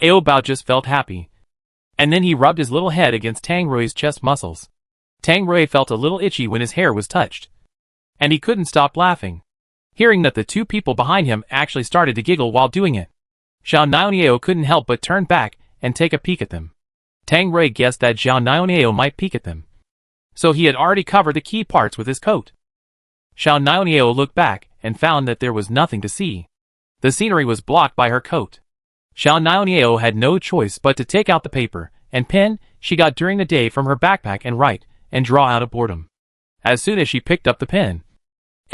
Ao Bao just felt happy, and then he rubbed his little head against Tang Rui's chest muscles. Tang Rui felt a little itchy when his hair was touched, and he couldn't stop laughing, hearing that the two people behind him actually started to giggle while doing it. Xiao Niao couldn't help but turn back and take a peek at them. Tang Rui guessed that Xiao Niao might peek at them, so he had already covered the key parts with his coat. Xiao Niao looked back and found that there was nothing to see. The scenery was blocked by her coat. Xiao Niao had no choice but to take out the paper and pen she got during the day from her backpack and write and draw out of boredom. As soon as she picked up the pen,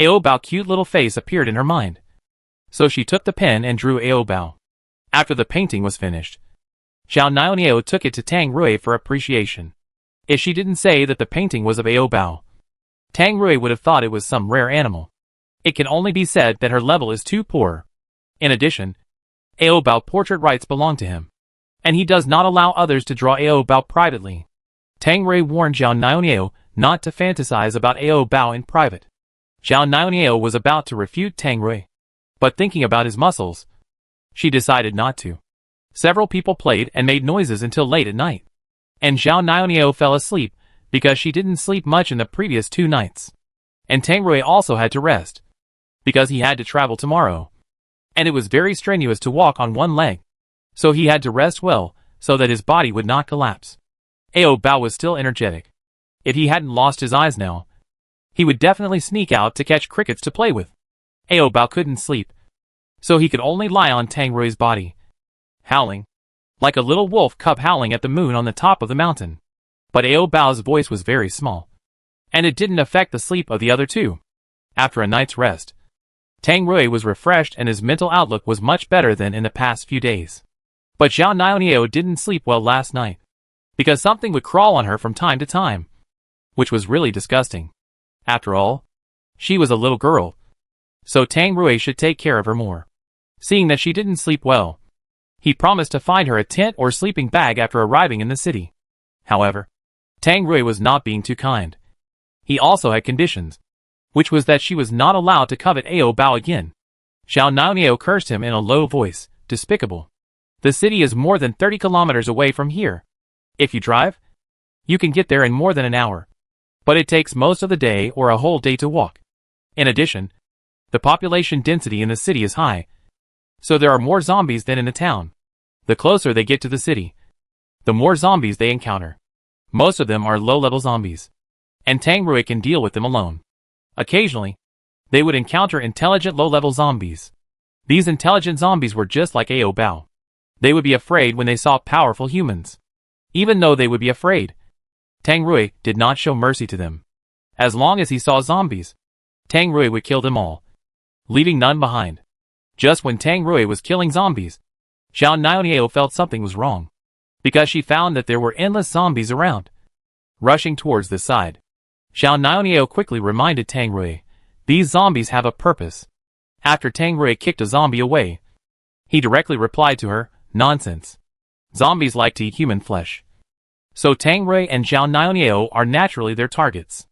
Ao Bao's cute little face appeared in her mind, so she took the pen and drew Ao Bao. After the painting was finished, Xiao Niao took it to Tang Rui for appreciation. If she didn't say that the painting was of Ao Bao, Tang Rui would have thought it was some rare animal. It can only be said that her level is too poor. In addition, Ao Bao's portrait rights belong to him, and he does not allow others to draw Ao Bao privately. Tang Rui warned Xiao Niao not to fantasize about Ao Bao in private. Xiao Niao was about to refute Tang Rui, but thinking about his muscles, she decided not to. Several people played and made noises until late at night, and Xiao Niao fell asleep because she didn't sleep much in the previous 2 nights. And Tang Rui also had to rest, because he had to travel tomorrow, and it was very strenuous to walk on one leg, so he had to rest well so that his body would not collapse. Ao Bao was still energetic. If he hadn't lost his eyes now, he would definitely sneak out to catch crickets to play with. Ao Bao couldn't sleep, so he could only lie on Tang Rui's body, howling, like a little wolf cub howling at the moon on the top of the mountain. But Ao Bao's voice was very small, and it didn't affect the sleep of the other two. After a night's rest, Tang Rui was refreshed and his mental outlook was much better than in the past few days. But Xiao Niao didn't sleep well last night, because something would crawl on her from time to time, which was really disgusting. After all, she was a little girl, so Tang Rui should take care of her more. Seeing that she didn't sleep well, he promised to find her a tent or sleeping bag after arriving in the city. However, Tang Rui was not being too kind. He also had conditions, which was that she was not allowed to covet Ao Bao again. Xiao Niao cursed him in a low voice. Despicable. The city is more than 30 kilometers away from here. If you drive, you can get there in more than an hour, but it takes most of the day or a whole day to walk. In addition, the population density in the city is high, so there are more zombies than in the town. The closer they get to the city, the more zombies they encounter. Most of them are low-level zombies, and Tang Rui can deal with them alone. Occasionally, they would encounter intelligent low-level zombies. These intelligent zombies were just like Ao Bao. They would be afraid when they saw powerful humans. Even though they would be afraid, Tang Rui did not show mercy to them. As long as he saw zombies, Tang Rui would kill them all, leaving none behind. Just when Tang Rui was killing zombies, Xiao Niao felt something was wrong, because she found that there were endless zombies around, rushing towards this side. Xiao Niao quickly reminded Tang Rui, these zombies have a purpose. After Tang Rui kicked a zombie away, he directly replied to her, nonsense. Zombies like to eat human flesh. So Tang Rui and Xiao Niao are naturally their targets.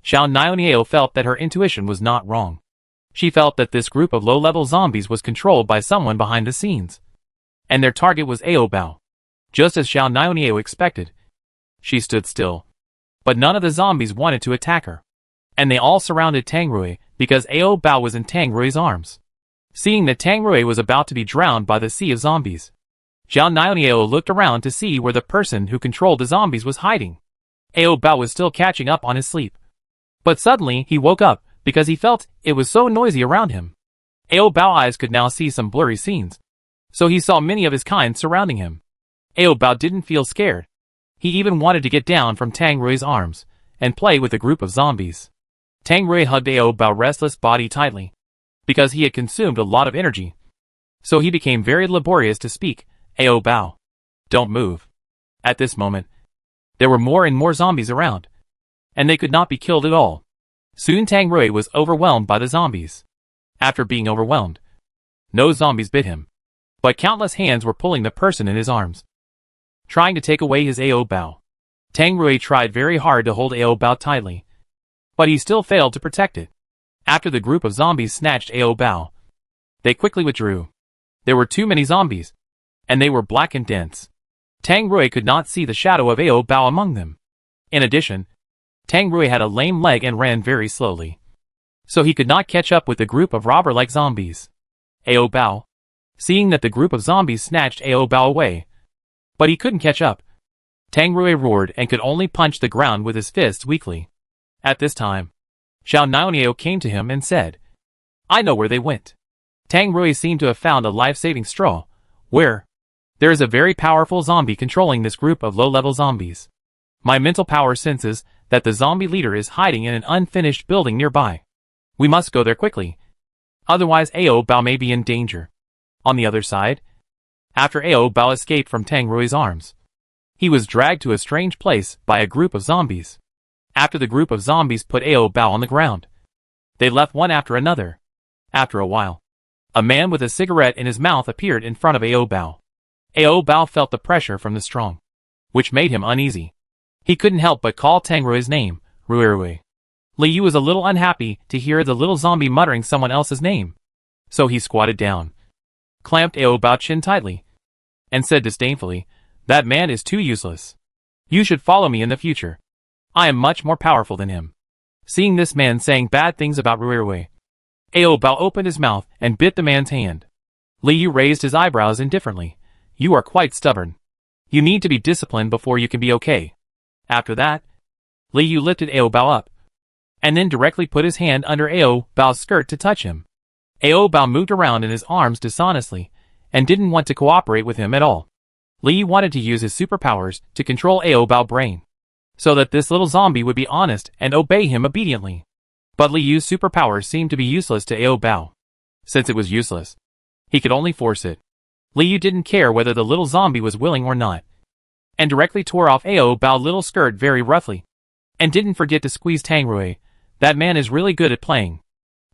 Xiao Niao felt that her intuition was not wrong. She felt that this group of low-level zombies was controlled by someone behind the scenes, and their target was Ao Bao. Just as Xiao Niao expected, she stood still. But none of the zombies wanted to attack her, and they all surrounded Tang Rui because Ao Bao was in Tang Rui's arms. Seeing that Tang Rui was about to be drowned by the sea of zombies, Xiao Niao looked around to see where the person who controlled the zombies was hiding. Ao Bao was still catching up on his sleep. But suddenly he woke up because he felt it was so noisy around him. Ao Bao eyes could now see some blurry scenes, so he saw many of his kind surrounding him. Ao Bao didn't feel scared. He even wanted to get down from Tang Rui's arms and play with a group of zombies. Tang Rui hugged Ao Bao's restless body tightly, because he had consumed a lot of energy. So he became very laborious to speak. Ao Bao, don't move. At this moment, there were more and more zombies around, and they could not be killed at all. Soon Tang Rui was overwhelmed by the zombies. After being overwhelmed, no zombies bit him, but countless hands were pulling the person in his arms, trying to take away his Ao Bao. Tang Rui tried very hard to hold Ao Bao tightly, but he still failed to protect it. After the group of zombies snatched Ao Bao, they quickly withdrew. There were too many zombies, and they were black and dense. Tang Rui could not see the shadow of Ao Bao among them. In addition, Tang Rui had a lame leg and ran very slowly, so he could not catch up with the group of robber-like zombies. Ao Bao, seeing that the group of zombies snatched Ao Bao away, but he couldn't catch up, Tang Rui roared and could only punch the ground with his fists weakly. At this time, Xiao Niao came to him and said, I know where they went. Tang Rui seemed to have found a life-saving straw, where there is a very powerful zombie controlling this group of low-level zombies. My mental power senses that the zombie leader is hiding in an unfinished building nearby. We must go there quickly, otherwise Ao Bao may be in danger. On the other side, after Ao Bao escaped from Tang Rui's arms, he was dragged to a strange place by a group of zombies. After the group of zombies put Ao Bao on the ground, they left one after another. After a while, a man with a cigarette in his mouth appeared in front of Ao Bao. Ao Bao felt the pressure from the strong, which made him uneasy. He couldn't help but call Tang Rui's name, Rui. Li Yu was a little unhappy to hear the little zombie muttering someone else's name, so he squatted down, clamped Ao Bao's chin tightly, and said disdainfully, that man is too useless. You should follow me in the future. I am much more powerful than him. Seeing this man saying bad things about Rui, Ao Bao opened his mouth and bit the man's hand. Li Yu raised his eyebrows indifferently. You are quite stubborn. You need to be disciplined before you can be okay. After that, Li Yu lifted Ao Bao up, and then directly put his hand under Ao Bao's skirt to touch him. Ao Bao moved around in his arms dishonestly, and didn't want to cooperate with him at all. Li Yu wanted to use his superpowers to control Ao Bao's brain, so that this little zombie would be honest and obey him obediently. But Li Yu's superpowers seemed to be useless to Ao Bao. Since it was useless, he could only force it. Li Yu didn't care whether the little zombie was willing or not, and directly tore off Ao Bao's little skirt very roughly, and didn't forget to squeeze Tang Rui. That man is really good at playing,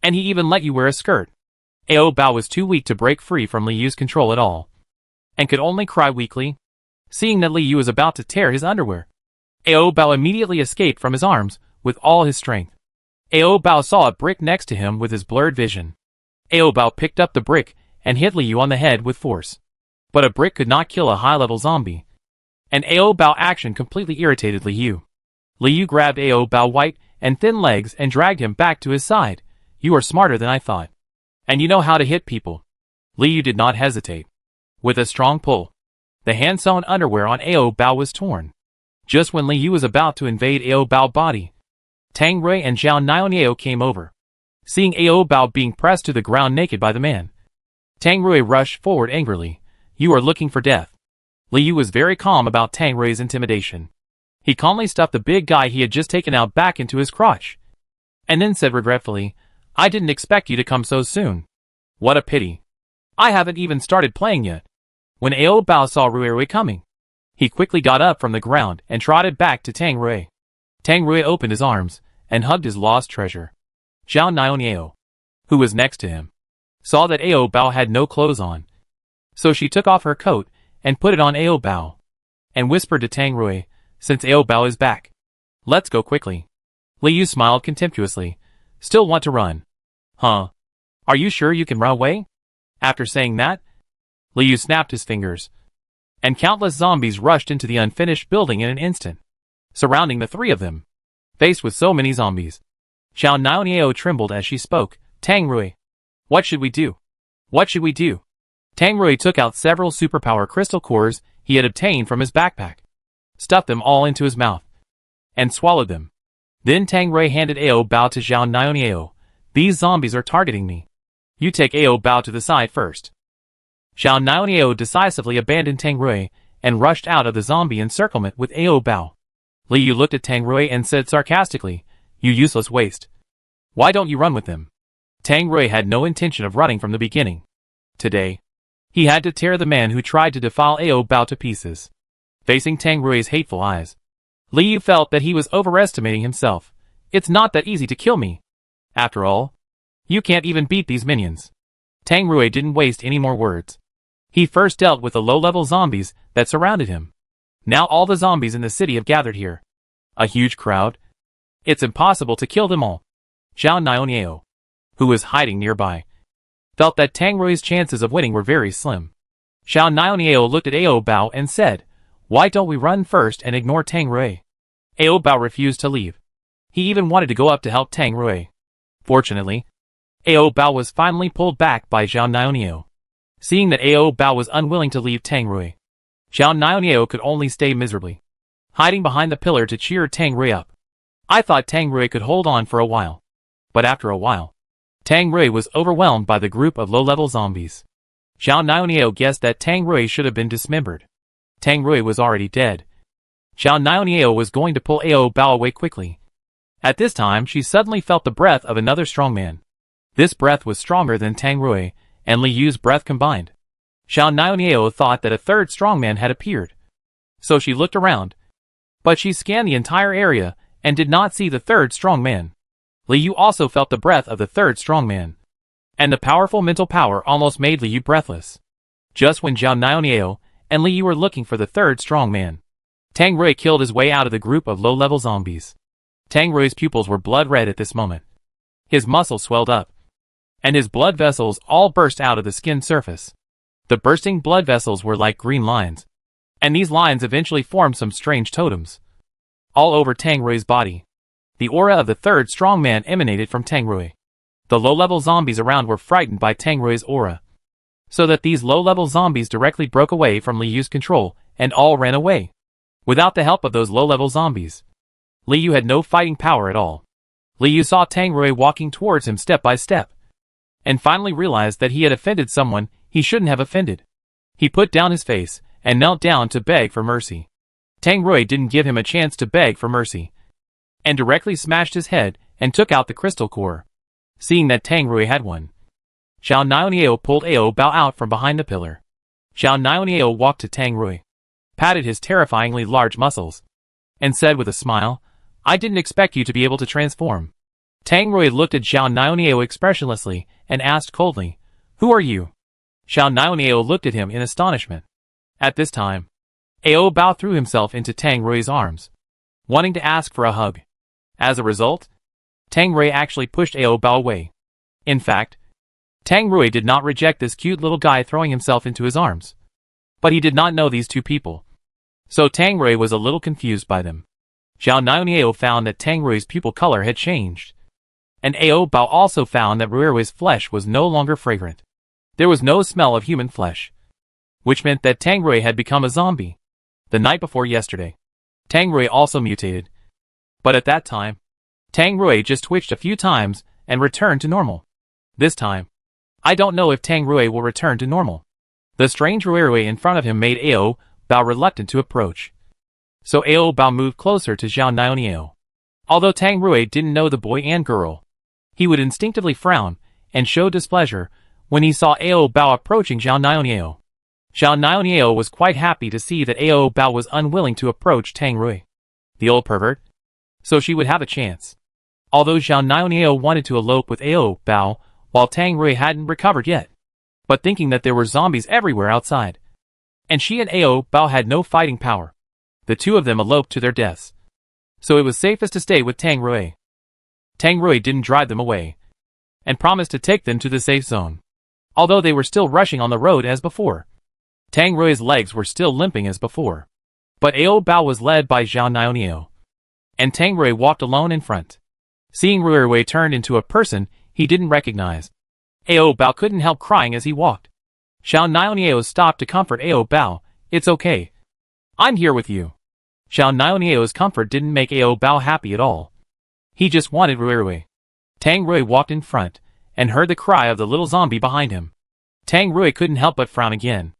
and he even let you wear a skirt. Ao Bao was too weak to break free from Li Yu's control at all, and could only cry weakly. Seeing that Li Yu was about to tear his underwear, Ao Bao immediately escaped from his arms with all his strength. Ao Bao saw a brick next to him with his blurred vision. Ao Bao picked up the brick and hit Li Yu on the head with force. But a brick could not kill a high-level zombie, and Ao Bao's action completely irritated Li Yu. Li Yu grabbed Ao Bao's white and thin legs and dragged him back to his side. You are smarter than I thought, and you know how to hit people. Li Yu did not hesitate. With a strong pull, The hand-sewn underwear on Ao Bao was torn. Just when Li Yu was about to invade Ao Bao's body, Tang Rui and Zhao Niao came over. Seeing Ao Bao being pressed to the ground naked by the man, Tang Rui rushed forward angrily. "You are looking for death." Li Yu was very calm about Tang Rui's intimidation. He calmly stuffed the big guy he had just taken out back into his crotch, and then said regretfully, "I didn't expect you to come so soon. What a pity. I haven't even started playing yet." When Ao Bao saw Rui coming, he quickly got up from the ground and trotted back to Tang Rui. Tang Rui opened his arms and hugged his lost treasure. Zhao Niao, who was next to him, saw that Ao Bao had no clothes on. So she took off her coat and put it on Ao Bao, and whispered to Tang Rui, "Since Ao Bao is back, let's go quickly." Li Yu smiled contemptuously. "Still want to run? Huh? Are you sure you can run away?" After saying that, Li Yu snapped his fingers, and countless zombies rushed into the unfinished building in an instant, surrounding the three of them. Faced with so many zombies, Zhao Niao trembled as she spoke. "Tang Rui, what should we do? What should we do?" Tang Rui took out several superpower crystal cores he had obtained from his backpack, stuffed them all into his mouth, and swallowed them. Then Tang Rui handed Ao Bao to Zhao Niao. "These zombies are targeting me. You take Ao Bao to the side first." Zhao Niao decisively abandoned Tang Rui and rushed out of the zombie encirclement with Ao Bao. Li Yu looked at Tang Rui and said sarcastically, "You useless waste. Why don't you run with them?" Tang Rui had no intention of running from the beginning. Today, he had to tear the man who tried to defile Ao Bao to pieces. Facing Tang Rui's hateful eyes, Li Yu felt that he was overestimating himself. "It's not that easy to kill me. After all, you can't even beat these minions." Tang Rui didn't waste any more words. He first dealt with the low-level zombies that surrounded him. Now all the zombies in the city have gathered here. A huge crowd. It's impossible to kill them all. Zhao Niao, who was hiding nearby, felt that Tang Rui's chances of winning were very slim. Zhao Niao looked at Ao Bao and said, "Why don't we run first and ignore Tang Rui?" Ao Bao refused to leave. He even wanted to go up to help Tang Rui. Fortunately, Ao Bao was finally pulled back by Zhao Niao. Seeing that Ao Bao was unwilling to leave Tang Rui, Zhao Niao could only stay miserably, hiding behind the pillar to cheer Tang Rui up. I thought Tang Rui could hold on for a while. But after a while, Tang Rui was overwhelmed by the group of low-level zombies. Zhao Niao guessed that Tang Rui should have been dismembered. Tang Rui was already dead. Zhao Niao was going to pull Ao Bao away quickly. At this time, she suddenly felt the breath of another strong man. This breath was stronger than Tang Rui and Li Yu's breath combined. Zhao Niao thought that a third strongman had appeared. So she looked around, but she scanned the entire area and did not see the third strongman. Li Yu also felt the breath of the third strongman, and the powerful mental power almost made Li Yu breathless. Just when Zhao Niao and Li Yu were looking for the third strongman, Tang Rui killed his way out of the group of low-level zombies. Tang Rui's pupils were blood red at this moment. His muscles swelled up, and his blood vessels all burst out of the skin surface. The bursting blood vessels were like green lines, and these lines eventually formed some strange totems all over Tang Rui's body. The aura of the third strongman emanated from Tang Rui. The low-level zombies around were frightened by Tang Rui's aura, so that these low-level zombies directly broke away from Li Yu's control and all ran away. Without the help of those low-level zombies, Li Yu had no fighting power at all. Li Yu saw Tang Rui walking towards him step by step, and finally realized that he had offended someone he shouldn't have offended. He put down his face and knelt down to beg for mercy. Tang Rui didn't give him a chance to beg for mercy, and directly smashed his head and took out the crystal core. Seeing that Tang Rui had one, Zhao Niao pulled Ao Bao out from behind the pillar. Zhao Niao walked to Tang Rui, patted his terrifyingly large muscles, and said with a smile, "I didn't expect you to be able to transform." Tang Rui looked at Zhao Niao expressionlessly and asked coldly, "Who are you?" Zhao Niao looked at him in astonishment. At this time, Ao Bao threw himself into Tang Rui's arms, wanting to ask for a hug. As a result, Tang Rui actually pushed Ao Bao away. In fact, Tang Rui did not reject this cute little guy throwing himself into his arms. But he did not know these two people, so Tang Rui was a little confused by them. Zhao Niao found that Tang Rui's pupil color had changed, and Ao Bao also found that Rui's flesh was no longer fragrant. There was no smell of human flesh. which meant that Tang Rui had become a zombie. The night before yesterday, Tang Rui also mutated. But at that time, Tang Rui just twitched a few times and returned to normal. This time, I don't know if Tang Rui will return to normal. The strange Rui in front of him made Ao Bao reluctant to approach. So Ao Bao moved closer to Zhao Niao. Although Tang Rui didn't know the boy and girl, he would instinctively frown and show displeasure when he saw Ao Bao approaching Zhao Niao. Zhao Niao was quite happy to see that Ao Bao was unwilling to approach Tang Rui, the old pervert, so she would have a chance. Although Zhao Niao wanted to elope with Ao Bao while Tang Rui hadn't recovered yet, but thinking that there were zombies everywhere outside, and she and Ao Bao had no fighting power, the two of them eloped to their deaths. So it was safest to stay with Tang Rui. Tang Rui didn't drive them away, and promised to take them to the safe zone. Although they were still rushing on the road as before, Tang Rui's legs were still limping as before. But Ao Bao was led by Zhao Niao, and Tang Rui walked alone in front. Seeing Rui turned into a person he didn't recognize, Ao Bao couldn't help crying as he walked. Zhao Niao stopped to comfort Ao Bao. "It's okay. I'm here with you." Zhao Niao's comfort didn't make Ao Bao happy at all. He just wanted Rui. Tang Rui walked in front, and heard the cry of the little zombie behind him. Tang Rui couldn't help but frown again.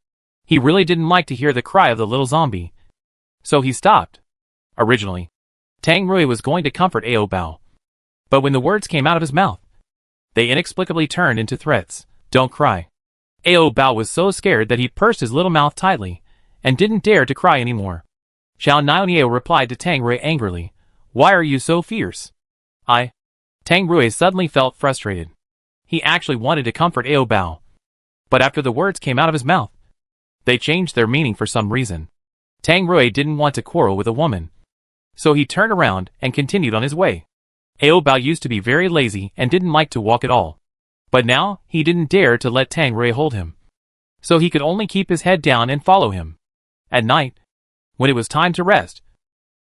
He really didn't like to hear the cry of the little zombie. So he stopped. Originally, Tang Rui was going to comfort Ao Bao. But when the words came out of his mouth, they inexplicably turned into threats. "Don't cry." Ao Bao was so scared that he pursed his little mouth tightly, and didn't dare to cry anymore. Zhao Niao replied to Tang Rui angrily, "Why are you so fierce?" Tang Rui suddenly felt frustrated. He actually wanted to comfort Ao Bao. But after the words came out of his mouth, they changed their meaning for some reason. Tang Rui didn't want to quarrel with a woman, so he turned around and continued on his way. Ao Bao used to be very lazy and didn't like to walk at all. But now, he didn't dare to let Tang Rui hold him. So he could only keep his head down and follow him. At night, when it was time to rest,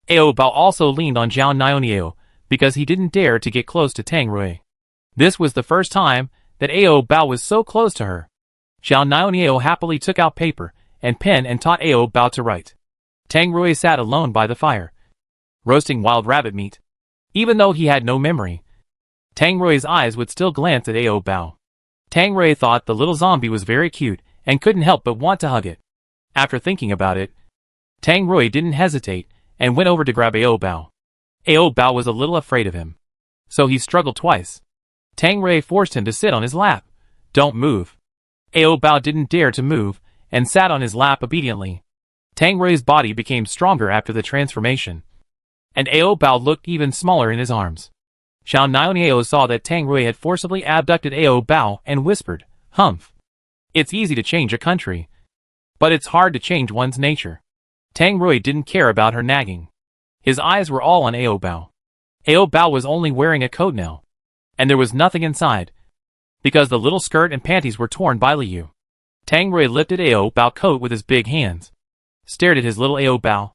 Ao Bao also leaned on Zhao Niao because he didn't dare to get close to Tang Rui. This was the first time that Ao Bao was so close to her. Zhao Niao happily took out paper and pen and taught Ao Bao to write. Tang Rui sat alone by the fire, roasting wild rabbit meat. Even though he had no memory, Tang Rui's eyes would still glance at Ao Bao. Tang Rui thought the little zombie was very cute and couldn't help but want to hug it. After thinking about it, Tang Rui didn't hesitate and went over to grab Ao Bao. Ao Bao was a little afraid of him, so he struggled twice. Tang Rui forced him to sit on his lap. "Don't move." Ao Bao didn't dare to move and sat on his lap obediently. Tang Rui's body became stronger after the transformation, and Ao Bao looked even smaller in his arms. Zhao Niao saw that Tang Rui had forcibly abducted Ao Bao and whispered, "Humph. It's easy to change a country, but it's hard to change one's nature." Tang Rui didn't care about her nagging. His eyes were all on Ao Bao. Ao Bao was only wearing a coat now, and there was nothing inside, because the little skirt and panties were torn by Liu. Tang Rui lifted Ao Bao's coat with his big hands, stared at his little Ao Bao,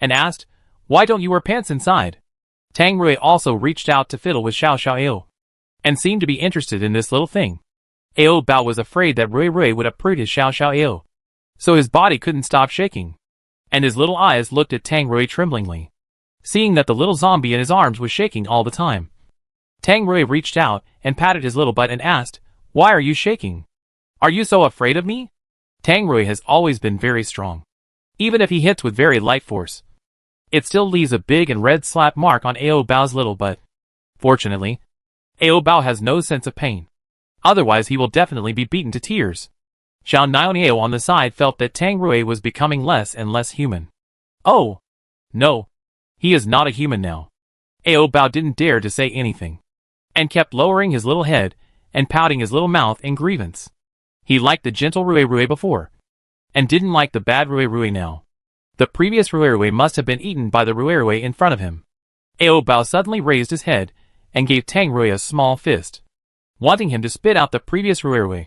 and asked, "Why don't you wear pants inside?" Tang Rui also reached out to fiddle with Xiao Xiao, and seemed to be interested in this little thing. Ao Bao was afraid that Rui would uproot his Xiao Xiao, so his body couldn't stop shaking, and his little eyes looked at Tang Rui tremblingly. Seeing that the little zombie in his arms was shaking all the time, Tang Rui reached out and patted his little butt and asked, "Why are you shaking? Are you so afraid of me?" Tang Rui has always been very strong. Even if he hits with very light force, it still leaves a big and red slap mark on Ao Bao's little butt. Fortunately, Ao Bao has no sense of pain. Otherwise he will definitely be beaten to tears. Zhao Niao on the side felt that Tang Rui was becoming less and less human. Oh, no. He is not a human now. Ao Bao didn't dare to say anything, and kept lowering his little head and pouting his little mouth in grievance. He liked the gentle Rui before, and didn't like the bad Rui now. The previous Rui must have been eaten by the Rui in front of him. Ao Bao suddenly raised his head and gave Tang Rui a small fist, wanting him to spit out the previous Rui.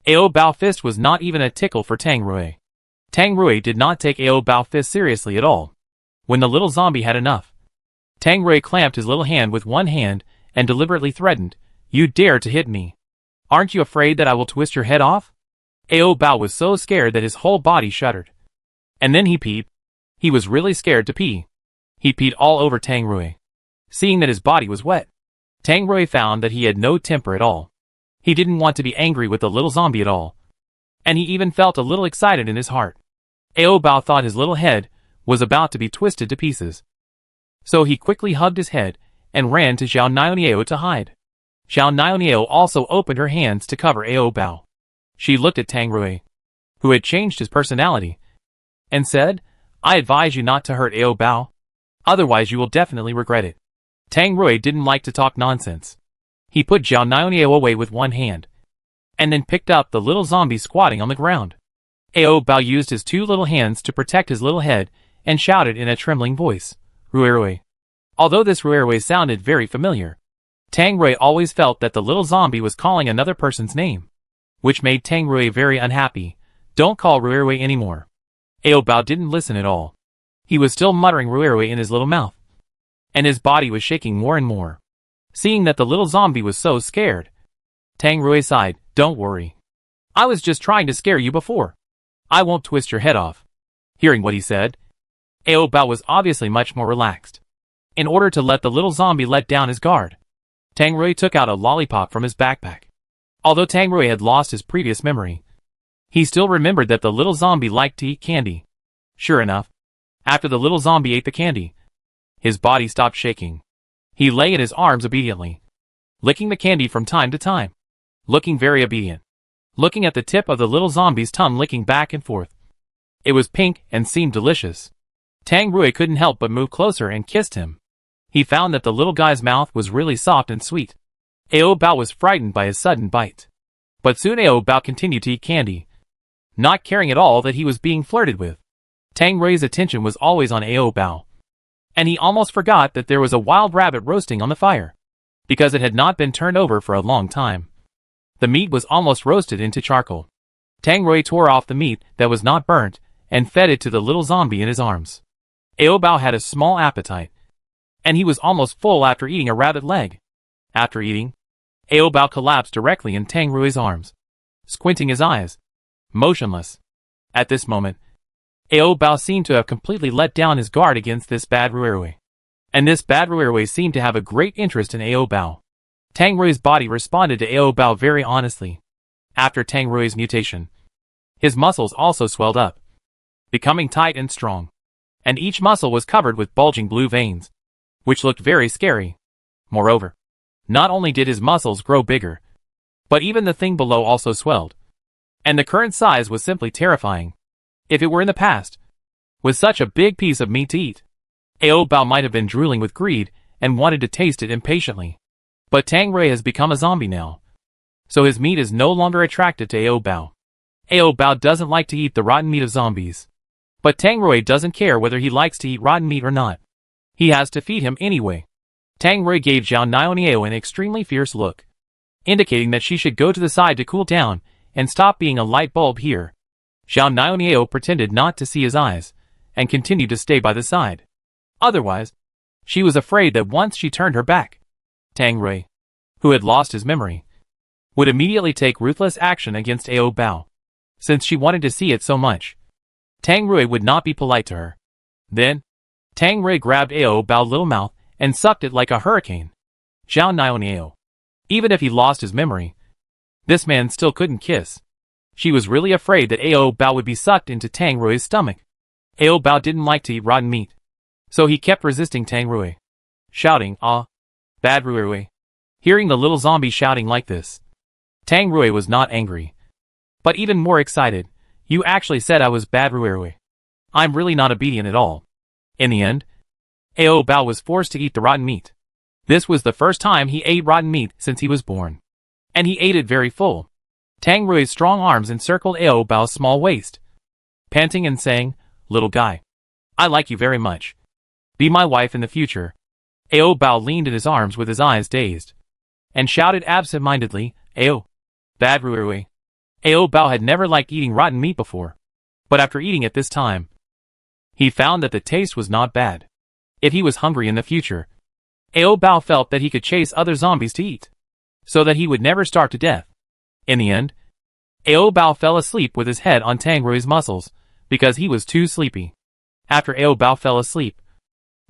Ao Bao's fist was not even a tickle for Tang Rui. Tang Rui did not take Ao Bao's fist seriously at all. When the little zombie had enough, Tang Rui clamped his little hand with one hand and deliberately threatened, "You dare to hit me? Aren't you afraid that I will twist your head off?" Ao Bao was so scared that his whole body shuddered. And then he peed. He was really scared to pee. He peed all over Tang Rui. Seeing that his body was wet, Tang Rui found that he had no temper at all. He didn't want to be angry with the little zombie at all. And he even felt a little excited in his heart. Ao Bao thought his little head was about to be twisted to pieces. So he quickly hugged his head and ran to Xiao Niao to hide. Xiao Niao also opened her hands to cover Ao Bao. She looked at Tang Rui, who had changed his personality, and said, "I advise you not to hurt Ao Bao. Otherwise you will definitely regret it." Tang Rui didn't like to talk nonsense. He put Xiao Niao away with one hand, and then picked up the little zombie squatting on the ground. Ao Bao used his two little hands to protect his little head and shouted in a trembling voice, "Ruirui." Although this Ruirui sounded very familiar, Tang Rui always felt that the little zombie was calling another person's name, which made Tang Rui very unhappy. "Don't call Ruirui anymore." Ao Bao didn't listen at all. He was still muttering Ruirui in his little mouth, and his body was shaking more and more. Seeing that the little zombie was so scared, Tang Rui sighed, "Don't worry. I was just trying to scare you before. I won't twist your head off." Hearing what he said, Ao Bao was obviously much more relaxed. In order to let the little zombie let down his guard, Tang Rui took out a lollipop from his backpack. Although Tang Rui had lost his previous memory, he still remembered that the little zombie liked to eat candy. Sure enough, after the little zombie ate the candy, his body stopped shaking. He lay in his arms obediently, licking the candy from time to time, looking very obedient, looking at the tip of the little zombie's tongue licking back and forth. It was pink and seemed delicious. Tang Rui couldn't help but move closer and kissed him. He found that the little guy's mouth was really soft and sweet. Ao Bao was frightened by his sudden bite. But soon Ao Bao continued to eat candy, not caring at all that he was being flirted with. Tang Rui's attention was always on Ao Bao, and he almost forgot that there was a wild rabbit roasting on the fire, because it had not been turned over for a long time. The meat was almost roasted into charcoal. Tang Rui tore off the meat that was not burnt and fed it to the little zombie in his arms. Ao Bao had a small appetite, and he was almost full after eating a rabbit leg. After eating, Ao Bao collapsed directly in Tang Rui's arms, squinting his eyes, motionless. At this moment, Ao Bao seemed to have completely let down his guard against this bad Ruirui. And this bad Ruirui seemed to have a great interest in Ao Bao. Tang Rui's body responded to Ao Bao very honestly. After Tang Rui's mutation, his muscles also swelled up, becoming tight and strong. And each muscle was covered with bulging blue veins, which looked very scary. Moreover, not only did his muscles grow bigger, but even the thing below also swelled. And the current size was simply terrifying. If it were in the past, with such a big piece of meat to eat, Ao Bao might have been drooling with greed and wanted to taste it impatiently. But Tang Rui has become a zombie now, so his meat is no longer attractive to Ao Bao. Ao Bao doesn't like to eat the rotten meat of zombies. But Tang Rui doesn't care whether he likes to eat rotten meat or not. He has to feed him anyway. Tang Rui gave Xiao Niao an extremely fierce look, indicating that she should go to the side to cool down and stop being a light bulb here. Xiao Niao pretended not to see his eyes and continued to stay by the side. Otherwise, she was afraid that once she turned her back, Tang Rui, who had lost his memory, would immediately take ruthless action against Ao Bao. Since she wanted to see it so much, Tang Rui would not be polite to her. Then, Tang Rui grabbed Ao Bao's little mouth and sucked it like a hurricane. Xiao Niao. Even if he lost his memory, this man still couldn't kiss. She was really afraid that Ao Bao would be sucked into Tang Rui's stomach. Ao Bao didn't like to eat rotten meat, so he kept resisting Tang Rui, shouting, "Ah, bad Ruirui." Hearing the little zombie shouting like this, Tang Rui was not angry, but even more excited. "You actually said I was bad Ruirui. I'm really not obedient at all." In the end, Ao Bao was forced to eat the rotten meat. This was the first time he ate rotten meat since he was born, and he ate it very full. Tang Rui's strong arms encircled Ao Bao's small waist, panting and saying, "Little guy, I like you very much. Be my wife in the future." Ao Bao leaned in his arms with his eyes dazed, and shouted absent-mindedly, "Ao, bad Ruirui." Ao Bao had never liked eating rotten meat before, but after eating it this time, he found that the taste was not bad. If he was hungry in the future, Ao Bao felt that he could chase other zombies to eat, so that he would never starve to death. In the end, Ao Bao fell asleep with his head on Tang Rui's muscles, because he was too sleepy. After Ao Bao fell asleep,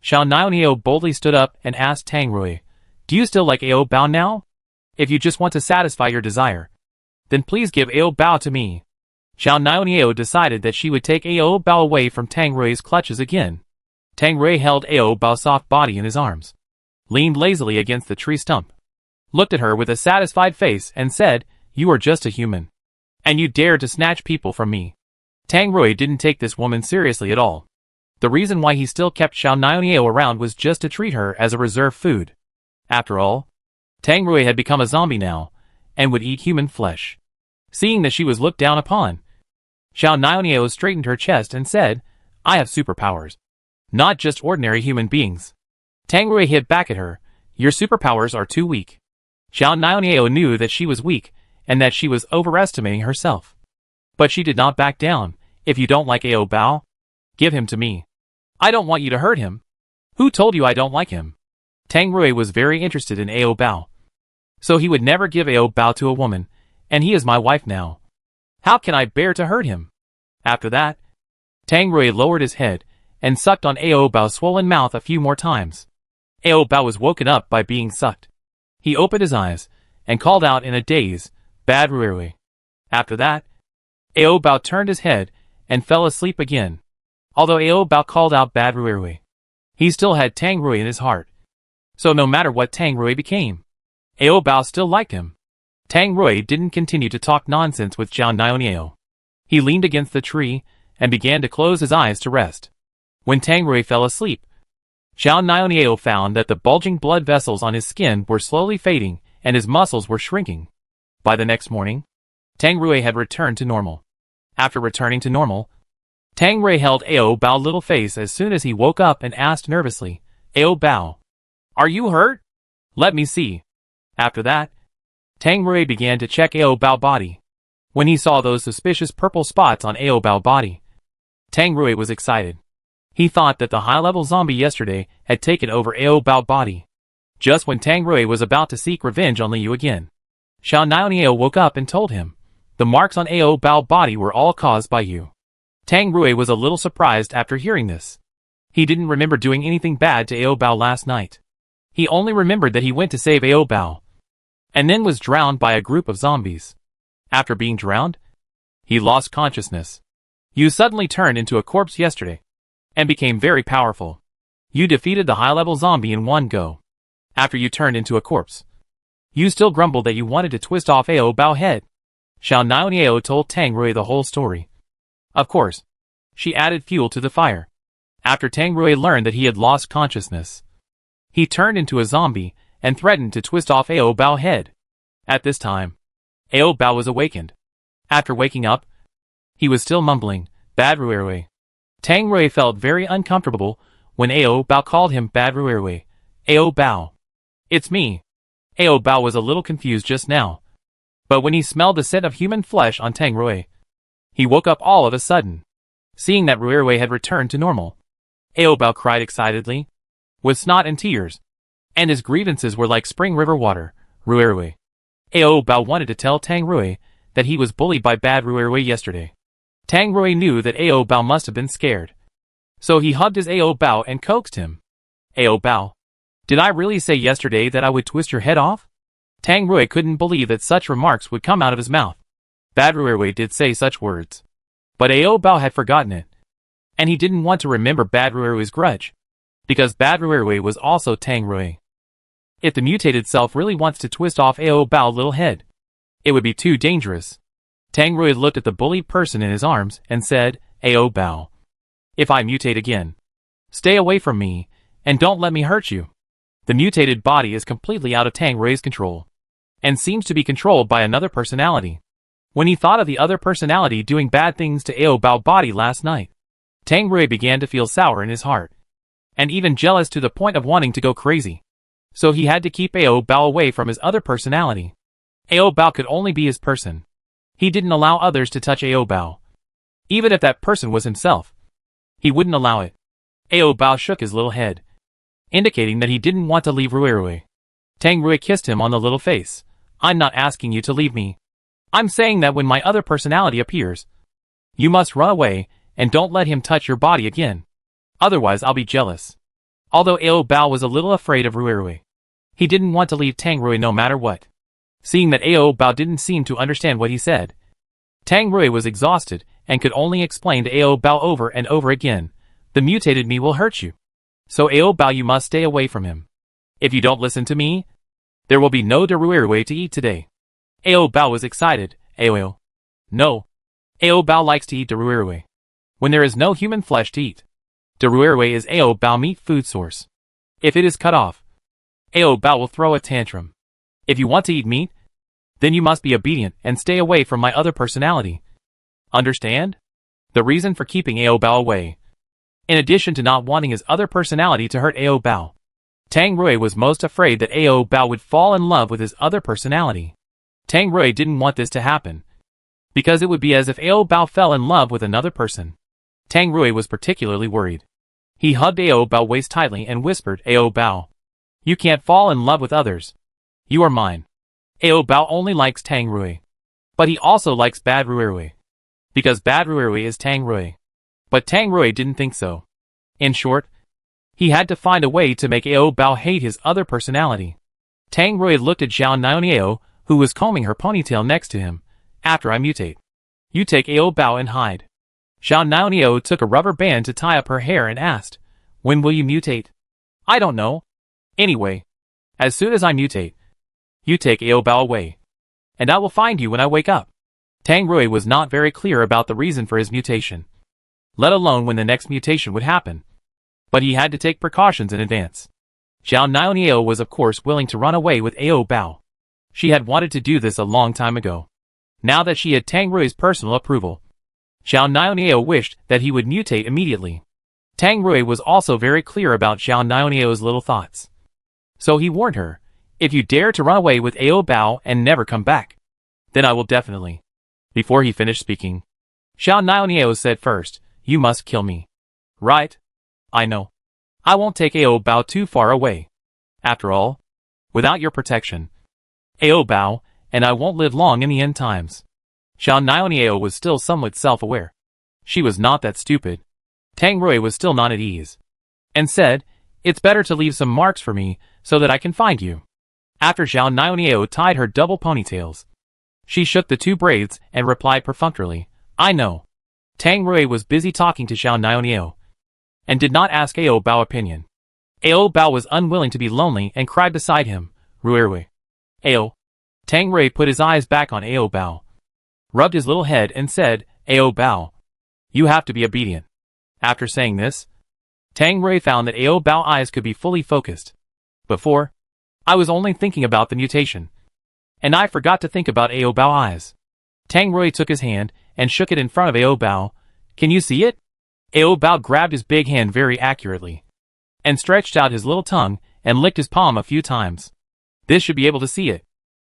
Xiao Niao boldly stood up and asked Tang Rui, "Do you still like Ao Bao now? If you just want to satisfy your desire, then please give Ao Bao to me." Xiao Niao decided that she would take Ao Bao away from Tang Rui's clutches again. Tang Rui held Ao Bao's soft body in his arms, leaned lazily against the tree stump, looked at her with a satisfied face and said, "You are just a human. And you dare to snatch people from me." Tang Rui didn't take this woman seriously at all. The reason why he still kept Xiao Niao around was just to treat her as a reserve food. After all, Tang Rui had become a zombie now, and would eat human flesh. Seeing that she was looked down upon, Xiao Niao straightened her chest and said, "I have superpowers. Not just ordinary human beings." Tang Rui hit back at her, "Your superpowers are too weak." Xiao Niao knew that she was weak, and that she was overestimating herself. But she did not back down. "If you don't like Ao Bao, give him to me. I don't want you to hurt him." "Who told you I don't like him?" Tang Rui was very interested in Ao Bao. "So he would never give Ao Bao to a woman, and he is my wife now. How can I bear to hurt him?" After that, Tang Rui lowered his head and sucked on Ao Bao's swollen mouth a few more times. Ao Bao was woken up by being sucked. He opened his eyes and called out in a daze, "Bad Rui." After that, Ao Bao turned his head and fell asleep again. Although Ao Bao called out "Bad Rui," he still had Tang Rui in his heart. So no matter what Tang Rui became, Ao Bao still liked him. Tang Rui didn't continue to talk nonsense with Xiao Niao. He leaned against the tree and began to close his eyes to rest. When Tang Rui fell asleep, Xiao Niao found that the bulging blood vessels on his skin were slowly fading and his muscles were shrinking. By the next morning, Tang Rui had returned to normal. After returning to normal, Tang Rui held Ao Bao's little face as soon as he woke up and asked nervously, "Ao Bao, are you hurt? Let me see." After that, Tang Rui began to check Ao Bao's body. When he saw those suspicious purple spots on Ao Bao's body, Tang Rui was excited. He thought that the high-level zombie yesterday had taken over Ao Bao's body. Just when Tang Rui was about to seek revenge on Liu again, Xiao Niao woke up and told him, "The marks on Ao Bao's body were all caused by you." Tang Rui was a little surprised after hearing this. He didn't remember doing anything bad to Ao Bao last night. He only remembered that he went to save Ao Bao, and then was drowned by a group of zombies. After being drowned, he lost consciousness. "You suddenly turned into a corpse yesterday, and became very powerful. You defeated the high-level zombie in one go. After you turned into a corpse, you still grumbled that you wanted to twist off Ao Bao's head." Xiao Niao told Tang Rui the whole story. Of course, she added fuel to the fire. After Tang Rui learned that he had lost consciousness, he turned into a zombie and threatened to twist off Ao Bao's head. At this time, Ao Bao was awakened. After waking up, he was still mumbling, "Bad Rui." Tang Rui felt very uncomfortable when Ao Bao called him "Bad Rui." "Ao Bao. It's me." Ao Bao was a little confused just now. But when he smelled the scent of human flesh on Tang Rui, he woke up all of a sudden. Seeing that Rui had returned to normal, Ao Bao cried excitedly, with snot and tears, and his grievances were like spring river water. "Rui." Ao Bao wanted to tell Tang Rui that he was bullied by Bad Rui yesterday. Tang Rui knew that Ao Bao must have been scared. So he hugged his Ao Bao and coaxed him. "Ao Bao, did I really say yesterday that I would twist your head off?" Tang Rui couldn't believe that such remarks would come out of his mouth. Bad Rui did say such words. But Ao Bao had forgotten it. And he didn't want to remember Bad Rui's grudge, because Bad Rui was also Tang Rui. If the mutated self really wants to twist off Ao Bao's little head, it would be too dangerous. Tang Rui looked at the bullied person in his arms and said, "Ao Bao, if I mutate again, stay away from me, and don't let me hurt you." The mutated body is completely out of Tang Rui's control, and seems to be controlled by another personality. When he thought of the other personality doing bad things to Ao Bao's body last night, Tang Rui began to feel sour in his heart, and even jealous to the point of wanting to go crazy. So he had to keep Ao Bao away from his other personality. Ao Bao could only be his person. He didn't allow others to touch Ao Bao. Even if that person was himself, he wouldn't allow it. Ao Bao shook his little head, indicating that he didn't want to leave Rui. Tang Rui kissed him on the little face. "I'm not asking you to leave me. I'm saying that when my other personality appears, you must run away and don't let him touch your body again. Otherwise I'll be jealous. Although Ao Bao was a little afraid of Ruirui, he didn't want to leave Tang Rui no matter what. Seeing that Ao Bao didn't seem to understand what he said, Tang Rui was exhausted and could only explain to Ao Bao over and over again, the mutated me will hurt you. So Ao Bao, you must stay away from him. If you don't listen to me, there will be no Ruirui to eat today. Ao Bao was excited. Ao. No. Ao Bao likes to eat Ruirui. When there is no human flesh to eat, Ruirui is Ao Bao meat food source. If it is cut off, Ao Bao will throw a tantrum. If you want to eat meat, then you must be obedient and stay away from my other personality. Understand? The reason for keeping Ao Bao away, in addition to not wanting his other personality to hurt Ao Bao, Tang Rui was most afraid that Ao Bao would fall in love with his other personality. Tang Rui didn't want this to happen, because it would be as if Ao Bao fell in love with another person. Tang Rui was particularly worried. He hugged Ao Bao waist tightly and whispered, Ao Bao, you can't fall in love with others. You are mine. Ao Bao only likes Tang Rui, but he also likes Bad Ruirui, because Bad Ruirui is Tang Rui. But Tang Rui didn't think so. In short, he had to find a way to make Ao Bao hate his other personality. Tang Rui looked at Zhao Niao, who was combing her ponytail next to him. After I mutate, you take Ao Bao and hide. Zhao Niao took a rubber band to tie up her hair and asked, when will you mutate? I don't know. Anyway, as soon as I mutate, you take Ao Bao away, and I will find you when I wake up. Tang Rui was not very clear about the reason for his mutation, let alone when the next mutation would happen, but he had to take precautions in advance. Zhao Niao was of course willing to run away with Ao Bao. She had wanted to do this a long time ago. Now that she had Tang Rui's personal approval, Zhao Niao wished that he would mutate immediately. Tang Rui was also very clear about Zhao Niao's little thoughts. So he warned her, if you dare to run away with Ao Bao and never come back, then I will definitely. Before he finished speaking, Zhao Niao said first, you must kill me. Right? I know. I won't take Ao Bao too far away. After all, without your protection, Ao Bao and I won't live long in the end times. Zhao Niao was still somewhat self-aware. She was not that stupid. Tang Rui was still not at ease, and said, it's better to leave some marks for me so that I can find you. After Zhao Niao tied her double ponytails, she shook the two braids and replied perfunctorily, I know. Tang Rui was busy talking to Zhao Niao, and did not ask Ao Bao opinion. Ao Bao was unwilling to be lonely and cried beside him, Ruirui. Ao. Tang Rui put his eyes back on Ao Bao, rubbed his little head and said, Ao Bao, you have to be obedient. After saying this, Tang Rui found that Ao Bao's eyes could be fully focused. Before, I was only thinking about the mutation, and I forgot to think about Ao Bao's eyes. Tang Rui took his hand and shook it in front of Ao Bao. Can you see it? Ao Bao grabbed his big hand very accurately, and stretched out his little tongue and licked his palm a few times. This should be able to see it.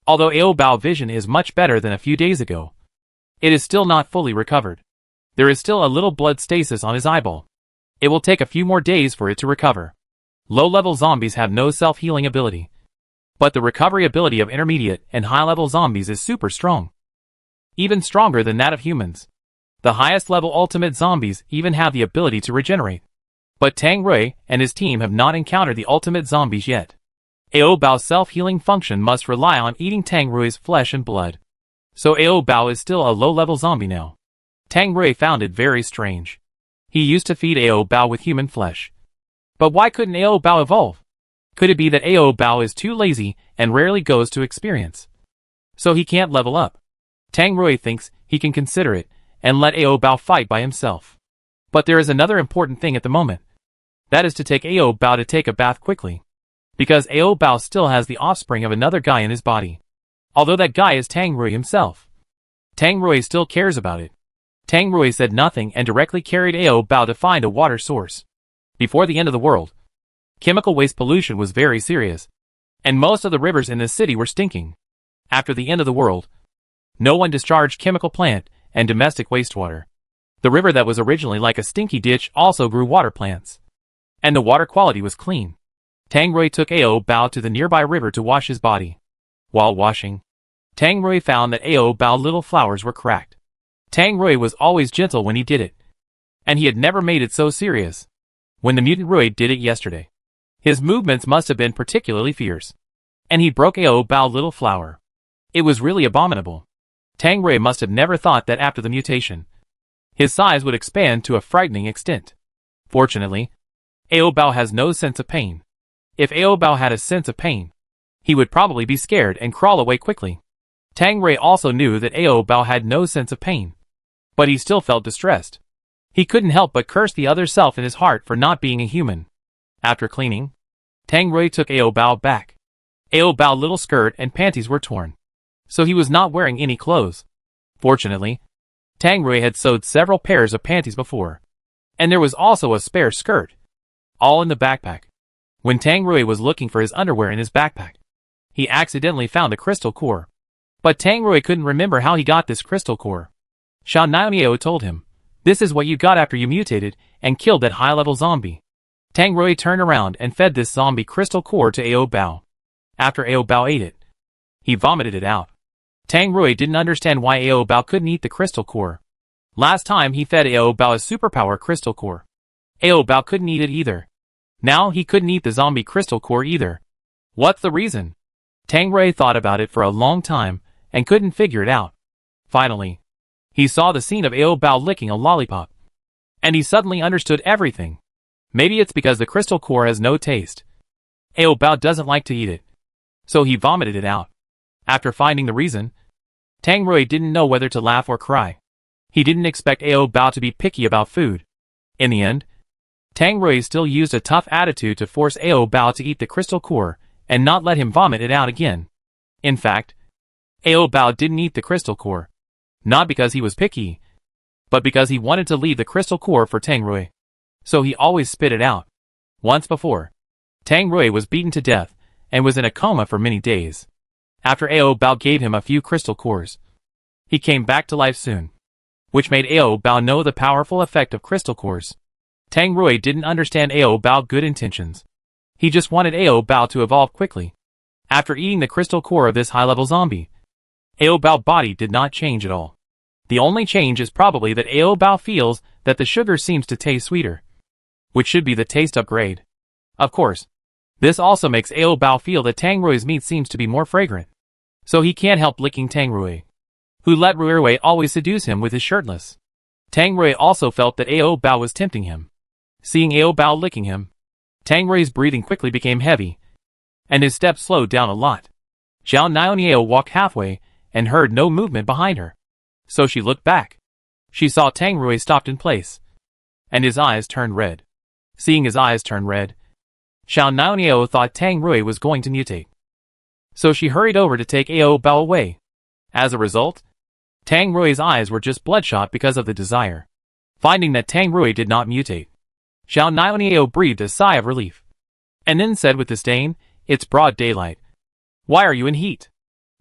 Although Ao Bao's vision is much better than a few days ago, it is still not fully recovered. There is still a little blood stasis on his eyeball. It will take a few more days for it to recover. Low-level zombies have no self-healing ability, but the recovery ability of intermediate and high-level zombies is super strong. Even stronger than that of humans. The highest level ultimate zombies even have the ability to regenerate. But Tang Rui and his team have not encountered the ultimate zombies yet. Ao Bao's self-healing function must rely on eating Tang Rui's flesh and blood. So Ao Bao is still a low-level zombie now. Tang Rui found it very strange. He used to feed Ao Bao with human flesh. But why couldn't Ao Bao evolve? Could it be that Ao Bao is too lazy and rarely goes to experience, so he can't level up? Tang Rui thinks he can consider it and let Ao Bao fight by himself. But there is another important thing at the moment. That is to take Ao Bao to take a bath quickly. Because Ao Bao still has the offspring of another guy in his body. Although that guy is Tang Rui himself. Tang Rui still cares about it. Tang Rui said nothing and directly carried Ao Bao to find a water source. Before the end of the world, chemical waste pollution was very serious, and most of the rivers in the city were stinking. After the end of the world, no one discharged chemical plant and domestic wastewater. The river that was originally like a stinky ditch also grew water plants, and the water quality was clean. Tang Rui took Ao Bao to the nearby river to wash his body. While washing, Tang Rui found that Ao Bao's little flowers were cracked. Tang Rui was always gentle when he did it, and he had never made it so serious. When the mutant Rui did it yesterday, his movements must have been particularly fierce, and he broke Ao Bao's little flower. It was really abominable. Tang Rui must have never thought that after the mutation, his size would expand to a frightening extent. Fortunately, Ao Bao has no sense of pain. If Ao Bao had a sense of pain, he would probably be scared and crawl away quickly. Tang Rui also knew that Ao Bao had no sense of pain, but he still felt distressed. He couldn't help but curse the other self in his heart for not being a human. After cleaning, Tang Rui took Ao Bao back. Ao Bao's little skirt and panties were torn, so he was not wearing any clothes. Fortunately, Tang Rui had sewed several pairs of panties before, and there was also a spare skirt, all in the backpack. When Tang Rui was looking for his underwear in his backpack, he accidentally found a crystal core. But Tang Rui couldn't remember how he got this crystal core. Xiao Niao told him, "This is what you got after you mutated and killed that high-level zombie." Tang Rui turned around and fed this zombie crystal core to Ao Bao. After Ao Bao ate it, he vomited it out. Tang Rui didn't understand why Ao Bao couldn't eat the crystal core. Last time he fed Ao Bao a superpower crystal core, Ao Bao couldn't eat it either. Now he couldn't eat the zombie crystal core either. What's the reason? Tang Rui thought about it for a long time and couldn't figure it out. Finally, he saw the scene of Ao Bao licking a lollipop, and he suddenly understood everything. Maybe it's because the crystal core has no taste. Ao Bao doesn't like to eat it, so he vomited it out. After finding the reason, Tang Rui didn't know whether to laugh or cry. He didn't expect Ao Bao to be picky about food. In the end, Tang Rui still used a tough attitude to force Ao Bao to eat the crystal core and not let him vomit it out again. In fact, Ao Bao didn't eat the crystal core, not because he was picky, but because he wanted to leave the crystal core for Tang Rui. So he always spit it out. Once before, Tang Rui was beaten to death and was in a coma for many days. After Ao Bao gave him a few crystal cores, he came back to life soon, which made Ao Bao know the powerful effect of crystal cores. Tang Rui didn't understand Ao Bao's good intentions. He just wanted Ao Bao to evolve quickly. After eating the crystal core of this high-level zombie, Ao Bao's body did not change at all. The only change is probably that Ao Bao feels that the sugar seems to taste sweeter, which should be the taste upgrade. Of course, this also makes Ao Bao feel that Tang Rui's meat seems to be more fragrant, so he can't help licking Tang Rui, who let Rui always seduce him with his shirtless. Tang Rui also felt that Ao Bao was tempting him. Seeing Ao Bao licking him, Tang Rui's breathing quickly became heavy, and his steps slowed down a lot. Xiao Niao walked halfway and heard no movement behind her, so she looked back. She saw Tang Rui stopped in place, and his eyes turned red. Seeing his eyes turn red, Xiao Niao thought Tang Rui was going to mutate, so she hurried over to take Ao Bao away. As a result, Tang Rui's eyes were just bloodshot because of the desire. Finding that Tang Rui did not mutate, Xiao Niao breathed a sigh of relief, and then said with disdain, "It's broad daylight. Why are you in heat?"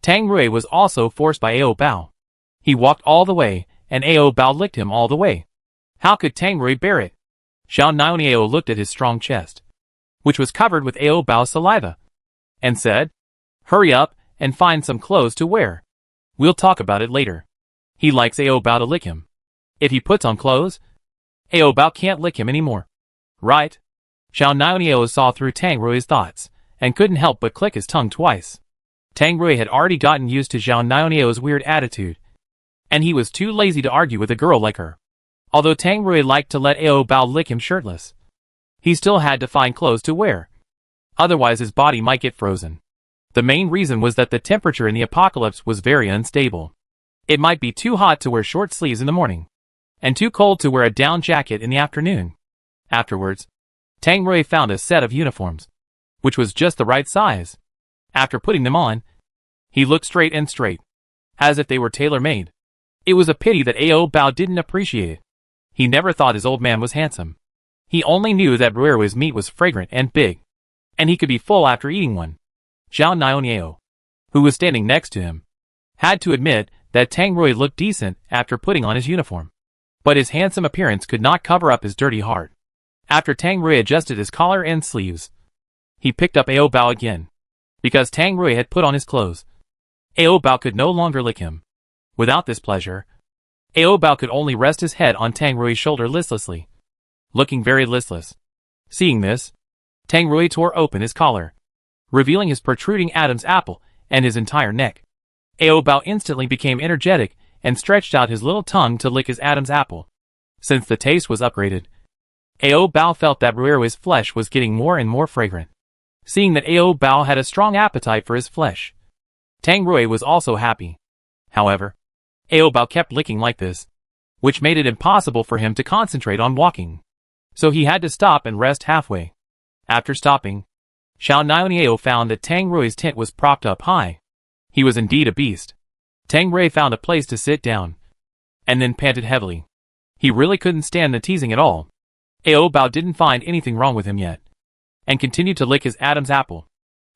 Tang Rui was also forced by Ao Bao. He walked all the way, and Ao Bao licked him all the way. How could Tang Rui bear it? Xiao Niao looked at his strong chest, which was covered with Ao Bao's saliva, and said, "Hurry up and find some clothes to wear. We'll talk about it later." He likes Ao Bao to lick him. If he puts on clothes, Ao Bao can't lick him anymore. Right? Xiao Niao saw through Tang Rui's thoughts, and couldn't help but click his tongue twice. Tang Rui had already gotten used to Xiao Niao's weird attitude, and he was too lazy to argue with a girl like her. Although Tang Rui liked to let Ao Bao lick him shirtless, he still had to find clothes to wear. Otherwise his body might get frozen. The main reason was that the temperature in the apocalypse was very unstable. It might be too hot to wear short sleeves in the morning, and too cold to wear a down jacket in the afternoon. Afterwards, Tang Rui found a set of uniforms, which was just the right size. After putting them on, he looked straight, as if they were tailor-made. It was a pity that Ao Bao didn't appreciate it. He never thought his old man was handsome. He only knew that Rui's meat was fragrant and big, and he could be full after eating one. Xiao Niao, who was standing next to him, had to admit that Tang Rui looked decent after putting on his uniform, but his handsome appearance could not cover up his dirty heart. After Tang Rui adjusted his collar and sleeves, he picked up Ao Bao again, because Tang Rui had put on his clothes. Ao Bao could no longer lick him. Without this pleasure, Ao Bao could only rest his head on Tang Rui's shoulder listlessly, looking very listless. Seeing this, Tang Rui tore open his collar, revealing his protruding Adam's apple and his entire neck. Ao Bao instantly became energetic and stretched out his little tongue to lick his Adam's apple. Since the taste was upgraded, Ao Bao felt that Rui's flesh was getting more and more fragrant. Seeing that Ao Bao had a strong appetite for his flesh, Tang Rui was also happy. However, Ao Bao kept licking like this, which made it impossible for him to concentrate on walking. So he had to stop and rest halfway. After stopping, Xiao Niao found that Tang Rui's tent was propped up high. He was indeed a beast. Tang Rui found a place to sit down, and then panted heavily. He really couldn't stand the teasing at all. Ao Bao didn't find anything wrong with him yet, and continued to lick his Adam's apple.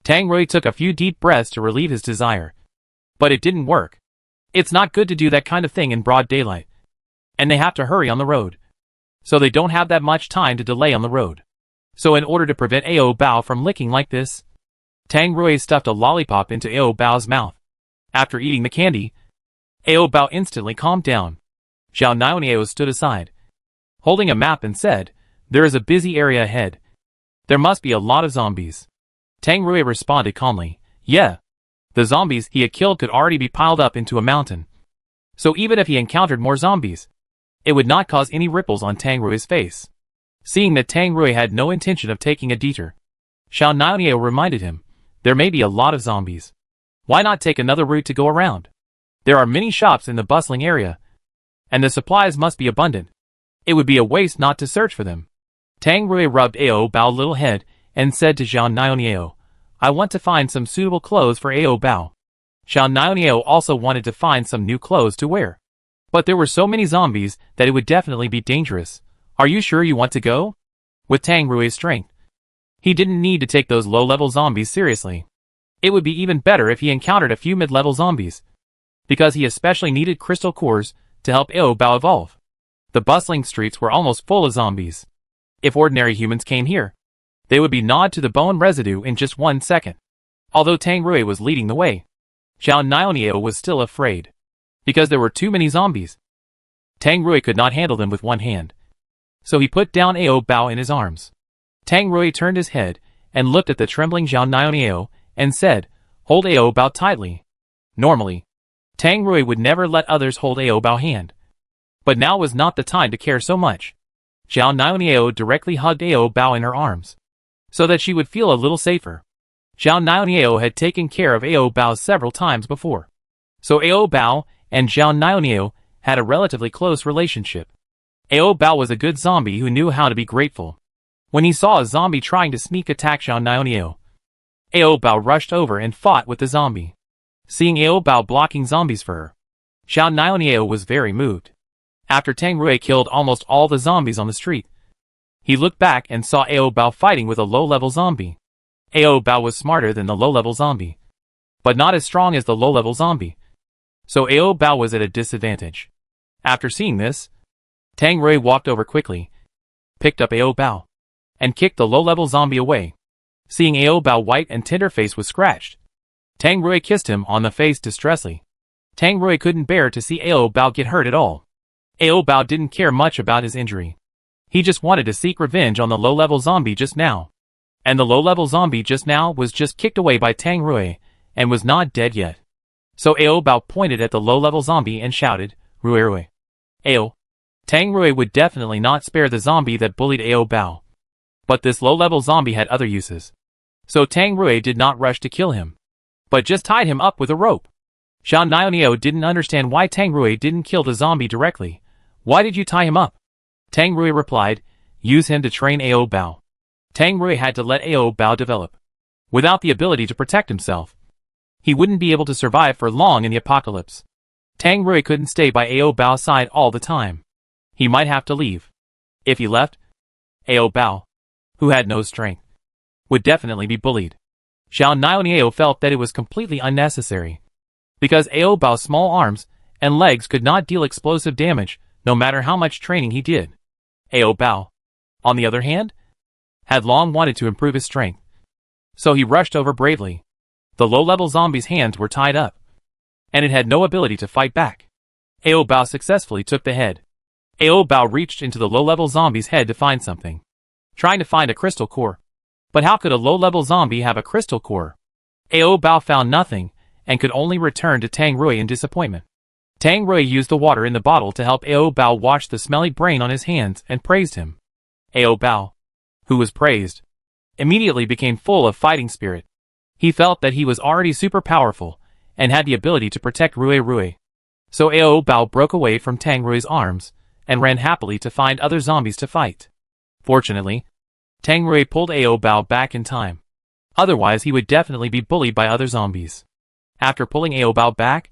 Tang Rui took a few deep breaths to relieve his desire. But it didn't work. It's not good to do that kind of thing in broad daylight. And they have to hurry on the road. So they don't have that much time to delay on the road. So in order to prevent Ao Bao from licking like this, Tang Rui stuffed a lollipop into Ao Bao's mouth. After eating the candy, Ao Bao instantly calmed down. Xiao Niao stood aside, holding a map and said, "There is a busy area ahead. There must be a lot of zombies." Tang Rui responded calmly, "Yeah." The zombies he had killed could already be piled up into a mountain. So even if he encountered more zombies, it would not cause any ripples on Tang Rui's face. Seeing that Tang Rui had no intention of taking a detour, Xiao Niao reminded him, "There may be a lot of zombies. Why not take another route to go around? There are many shops in the bustling area, and the supplies must be abundant. It would be a waste not to search for them." Tang Rui rubbed Ao Bao's little head and said to Xiao Niao, "I want to find some suitable clothes for Ao Bao." Xiao Niao also wanted to find some new clothes to wear. But there were so many zombies that it would definitely be dangerous. "Are you sure you want to go?" With Tang Rui's strength, he didn't need to take those low-level zombies seriously. It would be even better if he encountered a few mid-level zombies, because he especially needed crystal cores to help Ao Bao evolve. The bustling streets were almost full of zombies. If ordinary humans came here, they would be gnawed to the bone residue in just 1 second. Although Tang Rui was leading the way, Xiao Niao was still afraid, because there were too many zombies. Tang Rui could not handle them with one hand, so he put down Ao Bao in his arms. Tang Rui turned his head and looked at the trembling Xiao Niao and said, "Hold Ao Bao tightly." Normally, Tang Rui would never let others hold Ao Bao's hand, but now was not the time to care so much. Xiao Niao directly hugged Ao Bao in her arms, so that she would feel a little safer. Xiao Niao had taken care of Ao Bao several times before, so Ao Bao and Xiao Niao had a relatively close relationship. Ao Bao was a good zombie who knew how to be grateful. When he saw a zombie trying to sneak attack Xiao Niao, Ao Bao rushed over and fought with the zombie. Seeing Ao Bao blocking zombies for her, Xiao Niao was very moved. After Tang Rui killed almost all the zombies on the street, he looked back and saw Ao Bao fighting with a low-level zombie. Ao Bao was smarter than the low-level zombie, but not as strong as the low-level zombie, so Ao Bao was at a disadvantage. After seeing this, Tang Rui walked over quickly, picked up Ao Bao, and kicked the low-level zombie away. Seeing Ao Bao's white and tender face was scratched, Tang Rui kissed him on the face distressfully. Tang Rui couldn't bear to see Ao Bao get hurt at all. Ao Bao didn't care much about his injury. He just wanted to seek revenge on the low-level zombie just now. And the low-level zombie just now was just kicked away by Tang Rui, and was not dead yet. So Ao Bao pointed at the low-level zombie and shouted, "Rui. Ao." Tang Rui would definitely not spare the zombie that bullied Ao Bao. But this low-level zombie had other uses. So Tang Rui did not rush to kill him, but just tied him up with a rope. Xiao Niao didn't understand why Tang Rui didn't kill the zombie directly. "Why did you tie him up?" Tang Rui replied, "Use him to train Ao Bao." Tang Rui had to let Ao Bao develop. Without the ability to protect himself, he wouldn't be able to survive for long in the apocalypse. Tang Rui couldn't stay by Ao Bao's side all the time. He might have to leave. If he left, Ao Bao, who had no strength, would definitely be bullied. Xiao Niao felt that it was completely unnecessary, because Ao Bao's small arms and legs could not deal explosive damage no matter how much training he did. Ao Bao, on the other hand, had long wanted to improve his strength, so he rushed over bravely. The low-level zombie's hands were tied up, and it had no ability to fight back. Ao Bao successfully took the head. Ao Bao reached into the low-level zombie's head to find something, trying to find a crystal core. But how could a low-level zombie have a crystal core? Ao Bao found nothing, and could only return to Tang Rui in disappointment. Tang Rui used the water in the bottle to help Ao Bao wash the smelly brain on his hands and praised him. Ao Bao, who was praised, immediately became full of fighting spirit. He felt that he was already super powerful, and had the ability to protect Rui. So Ao Bao broke away from Tang Rui's arms, and ran happily to find other zombies to fight. Fortunately, Tang Rui pulled Ao Bao back in time. Otherwise he would definitely be bullied by other zombies. After pulling Ao Bao back,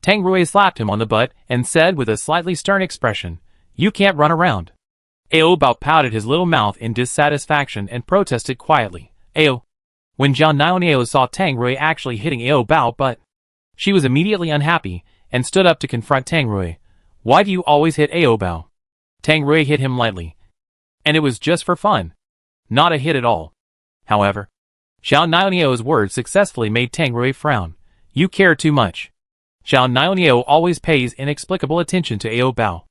Tang Rui slapped him on the butt and said with a slightly stern expression, "You can't run around." Ao Bao pouted his little mouth in dissatisfaction and protested quietly, "Ao." When Zhao Niao saw Tang Rui actually hitting Ao Bao butt, she was immediately unhappy and stood up to confront Tang Rui. "Why do you always hit Ao Bao?" Tang Rui hit him lightly, and it was just for fun, not a hit at all. However, Zhao Niao's words successfully made Tang Rui frown. "You care too much." Zhao Niao always pays inexplicable attention to Ao Bao,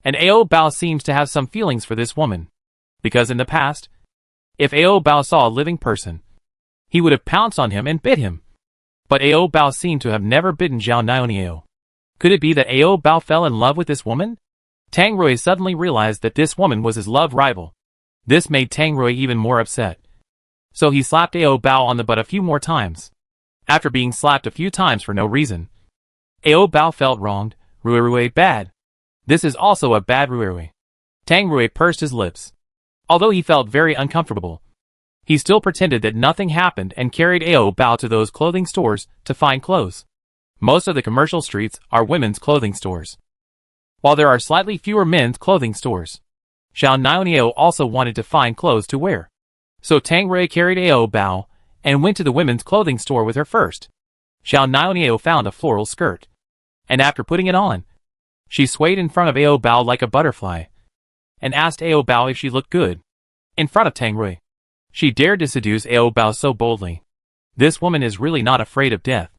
and Ao Bao seems to have some feelings for this woman, because in the past, if Ao Bao saw a living person, he would have pounced on him and bit him. But Ao Bao seemed to have never bitten Zhao Niao. Could it be that Ao Bao fell in love with this woman? Tang Rui suddenly realized that this woman was his love rival. This made Tang Rui even more upset. So he slapped Ao Bao on the butt a few more times. After being slapped a few times for no reason, Ao Bao felt wronged. Rui bad. This is also a bad Rui. Tang Rui pursed his lips. Although he felt very uncomfortable, he still pretended that nothing happened and carried Ao Bao to those clothing stores to find clothes. Most of the commercial streets are women's clothing stores, while there are slightly fewer men's clothing stores. Zhao Niao also wanted to find clothes to wear. So Tang Rui carried Ao Bao and went to the women's clothing store with her first. Zhao Niao found a floral skirt, and after putting it on, she swayed in front of Ao Bao like a butterfly, and asked Ao Bao if she looked good. In front of Tang Rui, she dared to seduce Ao Bao so boldly. This woman is really not afraid of death.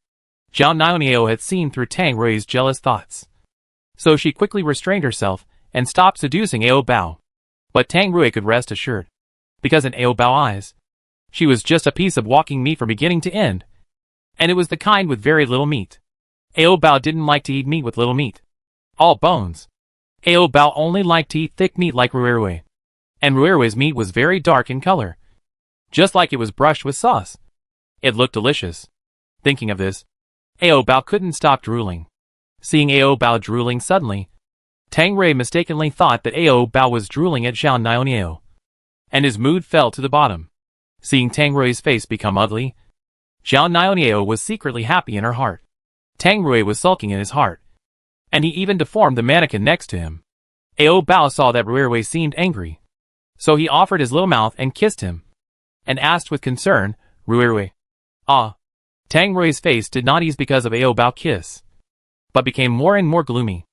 Zhao Niao had seen through Tang Rui's jealous thoughts, so she quickly restrained herself and stopped seducing Ao Bao. But Tang Rui could rest assured, because in Ao Bao's eyes, she was just a piece of walking meat from beginning to end, and it was the kind with very little meat. Ao Bao didn't like to eat meat with little meat, all bones. Ao Bao only liked to eat thick meat like Rui, and Rui's meat was very dark in color, just like it was brushed with sauce. It looked delicious. Thinking of this, Ao Bao couldn't stop drooling. Seeing Ao Bao drooling suddenly, Tang Rui mistakenly thought that Ao Bao was drooling at Zhao Niao, and his mood fell to the bottom. Seeing Tang Rui's face become ugly, Zhao Niao was secretly happy in her heart. Tang Rui was sulking in his heart, and he even deformed the mannequin next to him. Ao Bao saw that Rui seemed angry, so he offered his little mouth and kissed him, and asked with concern, "Rui. Ah." Tang Rui's face did not ease because of Ao Bao's kiss, but became more and more gloomy.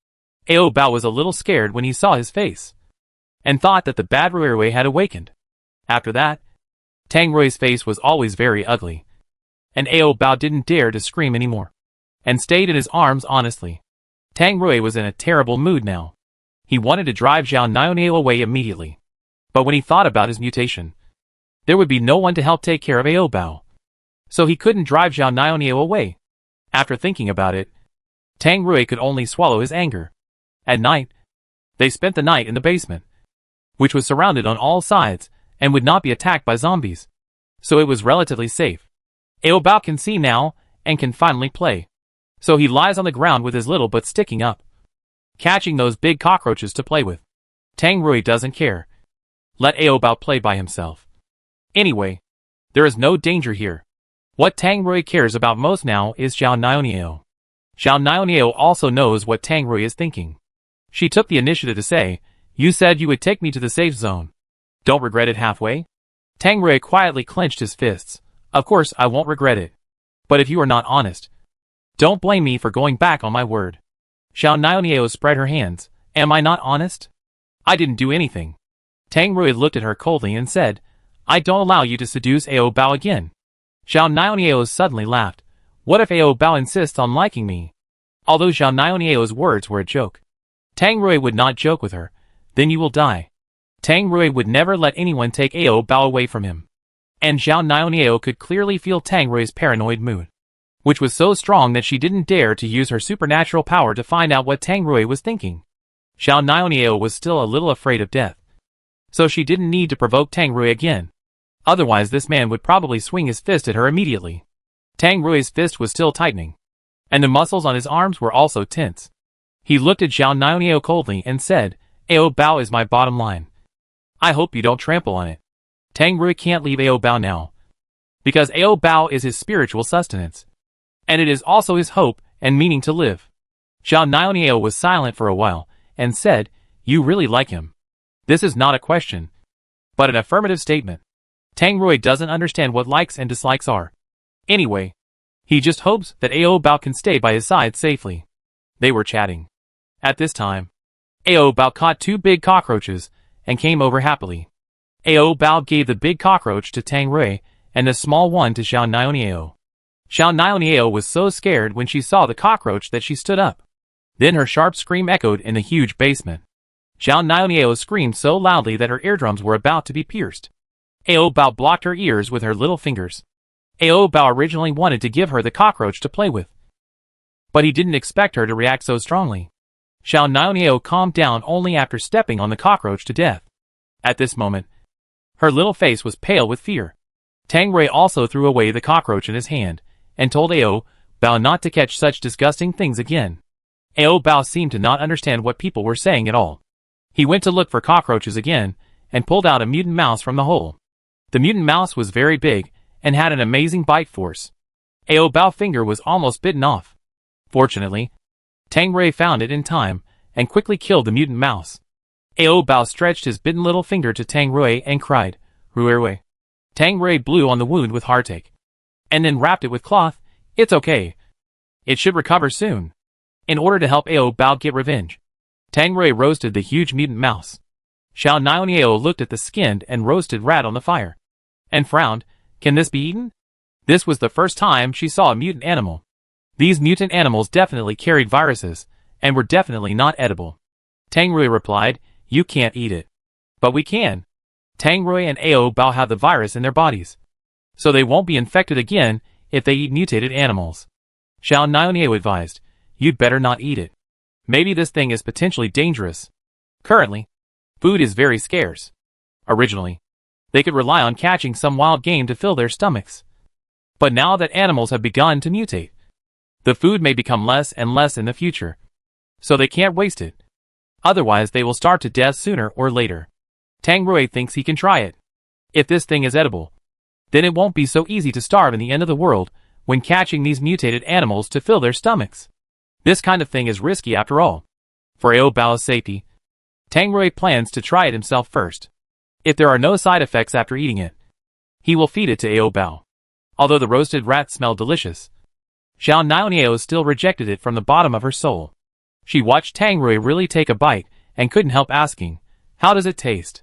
Ao Bao was a little scared when he saw his face, and thought that the bad Rui had awakened. After that, Tang Rui's face was always very ugly, and Ao Bao didn't dare to scream anymore, and stayed in his arms honestly. Tang Rui was in a terrible mood now. He wanted to drive Zhao Niao away immediately, but when he thought about his mutation, there would be no one to help take care of Ao Bao, so he couldn't drive Zhao Niao away. After thinking about it, Tang Rui could only swallow his anger. At night, they spent the night in the basement, which was surrounded on all sides and would not be attacked by zombies, so it was relatively safe. Ao Bao can see now and can finally play, so he lies on the ground with his little butt sticking up, catching those big cockroaches to play with. Tang Rui doesn't care. Let Ao Bao play by himself. Anyway, there is no danger here. What Tang Rui cares about most now is Zhao Niao. Zhao Niao also knows what Tang Rui is thinking. She took the initiative to say, "You said you would take me to the safe zone. Don't regret it halfway?" Tang Rui quietly clenched his fists. "Of course I won't regret it. But if you are not honest, don't blame me for going back on my word." Zhao Niao spread her hands. "Am I not honest? I didn't do anything." Tang Rui looked at her coldly and said, "I don't allow you to seduce Ao Bao again." Zhao Niao suddenly laughed. "What if Ao Bao insists on liking me? Although Zhao Niao's words were a joke, Tang Rui would not joke with her. Then you will die. Tang Rui would never let anyone take Ao Bao away from him. And Zhao Niao could clearly feel Tang Rui's paranoid mood, which was so strong that she didn't dare to use her supernatural power to find out what Tang Rui was thinking. Zhao Niao was still a little afraid of death, so she didn't need to provoke Tang Rui again. Otherwise this man would probably swing his fist at her immediately. Tang Rui's fist was still tightening, and the muscles on his arms were also tense. He looked at Zhao Niao coldly and said, Ao Bao is my bottom line. I hope you don't trample on it. Tang Rui can't leave Ao Bao now, because Ao Bao is his spiritual sustenance, and it is also his hope and meaning to live. Zhao Niao was silent for a while, and said, you really like him. This is not a question, but an affirmative statement. Tang Rui doesn't understand what likes and dislikes are. Anyway, he just hopes that Ao Bao can stay by his side safely. They were chatting. At this time, Ao Bao caught 2 big cockroaches and came over happily. Ao Bao gave the big cockroach to Tang Rui and the small one to Zhao Niao. Zhao Niao was so scared when she saw the cockroach that she stood up. Then her sharp scream echoed in the huge basement. Zhao Niao screamed so loudly that her eardrums were about to be pierced. Ao Bao blocked her ears with her little fingers. Ao Bao originally wanted to give her the cockroach to play with, but he didn't expect her to react so strongly. Zhao Niao calmed down only after stepping on the cockroach to death. At this moment, her little face was pale with fear. Tang Rui also threw away the cockroach in his hand, and told Ao Bao not to catch such disgusting things again. Ao Bao seemed to not understand what people were saying at all. He went to look for cockroaches again, and pulled out a mutant mouse from the hole. The mutant mouse was very big, and had an amazing bite force. Ao Bao's finger was almost bitten off. Fortunately, Tang Rui found it in time, and quickly killed the mutant mouse. Ao Bao stretched his bitten little finger to Tang Rui and cried, Rui. Tang Rui blew on the wound with heartache, and then wrapped it with cloth. It's okay. It should recover soon. In order to help Ao Bao get revenge, Tang Rui roasted the huge mutant mouse. Zhao Niao looked at the skinned and roasted rat on the fire, and frowned. Can this be eaten? This was the first time she saw a mutant animal. These mutant animals definitely carried viruses, and were definitely not edible. Tang Rui replied, you can't eat it. But we can. Tang Rui and Ao Bao have the virus in their bodies, so they won't be infected again if they eat mutated animals. Zhao Niao advised, you'd better not eat it. Maybe this thing is potentially dangerous. Currently, food is very scarce. Originally, they could rely on catching some wild game to fill their stomachs. But now that animals have begun to mutate, the food may become less and less in the future, so they can't waste it. Otherwise they will starve to death sooner or later. Tang Rui thinks he can try it. If this thing is edible, then it won't be so easy to starve in the end of the world when catching these mutated animals to fill their stomachs. This kind of thing is risky after all. For Ao Bao's safety, Tang Rui plans to try it himself first. If there are no side effects after eating it, he will feed it to Ao Bao. Although the roasted rat smelled delicious, Zhao Niao still rejected it from the bottom of her soul. She watched Tang Rui really take a bite, and couldn't help asking, how does it taste?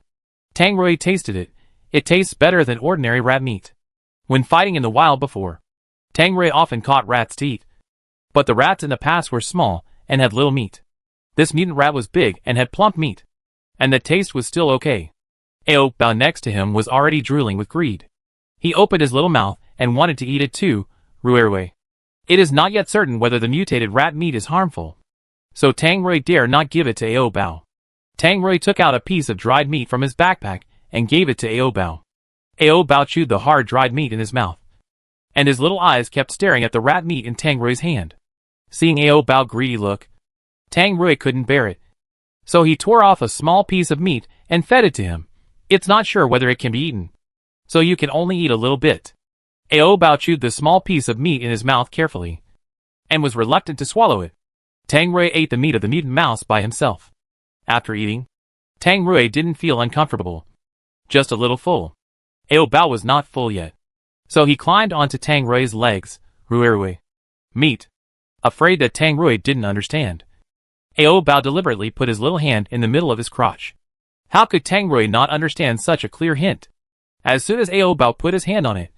Tang Rui tasted it. It tastes better than ordinary rat meat. When fighting in the wild before, Tang Rui often caught rats to eat. But the rats in the past were small, and had little meat. This mutant rat was big and had plump meat, and the taste was still okay. Ao Bao next to him was already drooling with greed. He opened his little mouth and wanted to eat it too. Rui. It is not yet certain whether the mutated rat meat is harmful, so Tang Rui dare not give it to Ao Bao. Tang Rui took out a piece of dried meat from his backpack and gave it to Ao Bao. Ao Bao chewed the hard dried meat in his mouth, and his little eyes kept staring at the rat meat in Tang Rui's hand. Seeing Ao Bao's greedy look, Tang Rui couldn't bear it, so he tore off a small piece of meat and fed it to him. It's not sure whether it can be eaten, so you can only eat a little bit. Ao Bao chewed the small piece of meat in his mouth carefully, and was reluctant to swallow it. Tang Rui ate the meat of the mutant mouse by himself. After eating, Tang Rui didn't feel uncomfortable, just a little full. Ao Bao was not full yet, so he climbed onto Tang Rui's legs. Rui. Meat. Afraid that Tang Rui didn't understand, Ao Bao deliberately put his little hand in the middle of his crotch. How could Tang Rui not understand such a clear hint? As soon as Ao Bao put his hand on it,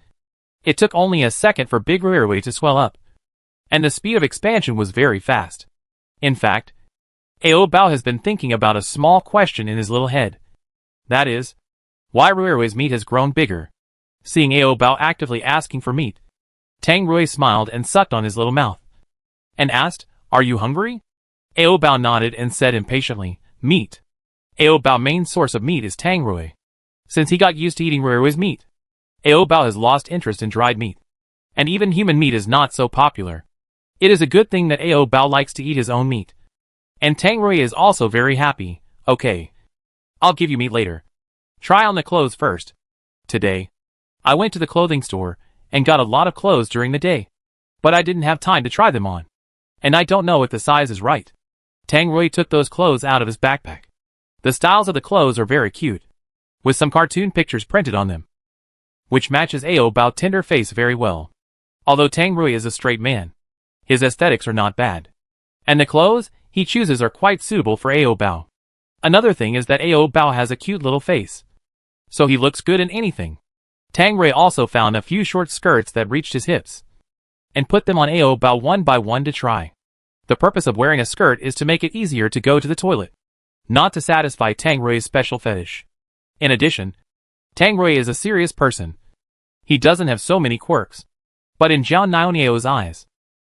it took only a second for Big Rui to swell up, and the speed of expansion was very fast. In fact, Ao Bao has been thinking about a small question in his little head. That is, why Ruirui's meat has grown bigger. Seeing Ao Bao actively asking for meat, Tang Rui smiled and sucked on his little mouth, and asked, "Are you hungry?" Ao Bao nodded and said impatiently, "Meat." Ao Bao's main source of meat is Tang Rui. Since he got used to eating Ruirui's meat, Ao Bao has lost interest in dried meat, and even human meat is not so popular. It is a good thing that Ao Bao likes to eat his own meat. And Tang Rui is also very happy. "Okay, I'll give you meat later. Try on the clothes first. Today, I went to the clothing store and got a lot of clothes during the day, but I didn't have time to try them on, and I don't know if the size is right." Tang Rui took those clothes out of his backpack. The styles of the clothes are very cute, with some cartoon pictures printed on them, which matches Ao Bao's tender face very well. Although Tang Rui is a straight man, his aesthetics are not bad, and the clothes he chooses are quite suitable for Ao Bao. Another thing is that Ao Bao has a cute little face, so he looks good in anything. Tang Rui also found a few short skirts that reached his hips, and put them on Ao Bao one by one to try. The purpose of wearing a skirt is to make it easier to go to the toilet, not to satisfy Tang Rui's special fetish. In addition, Tang Rui is a serious person. He doesn't have so many quirks. But in Zhao Niao's eyes,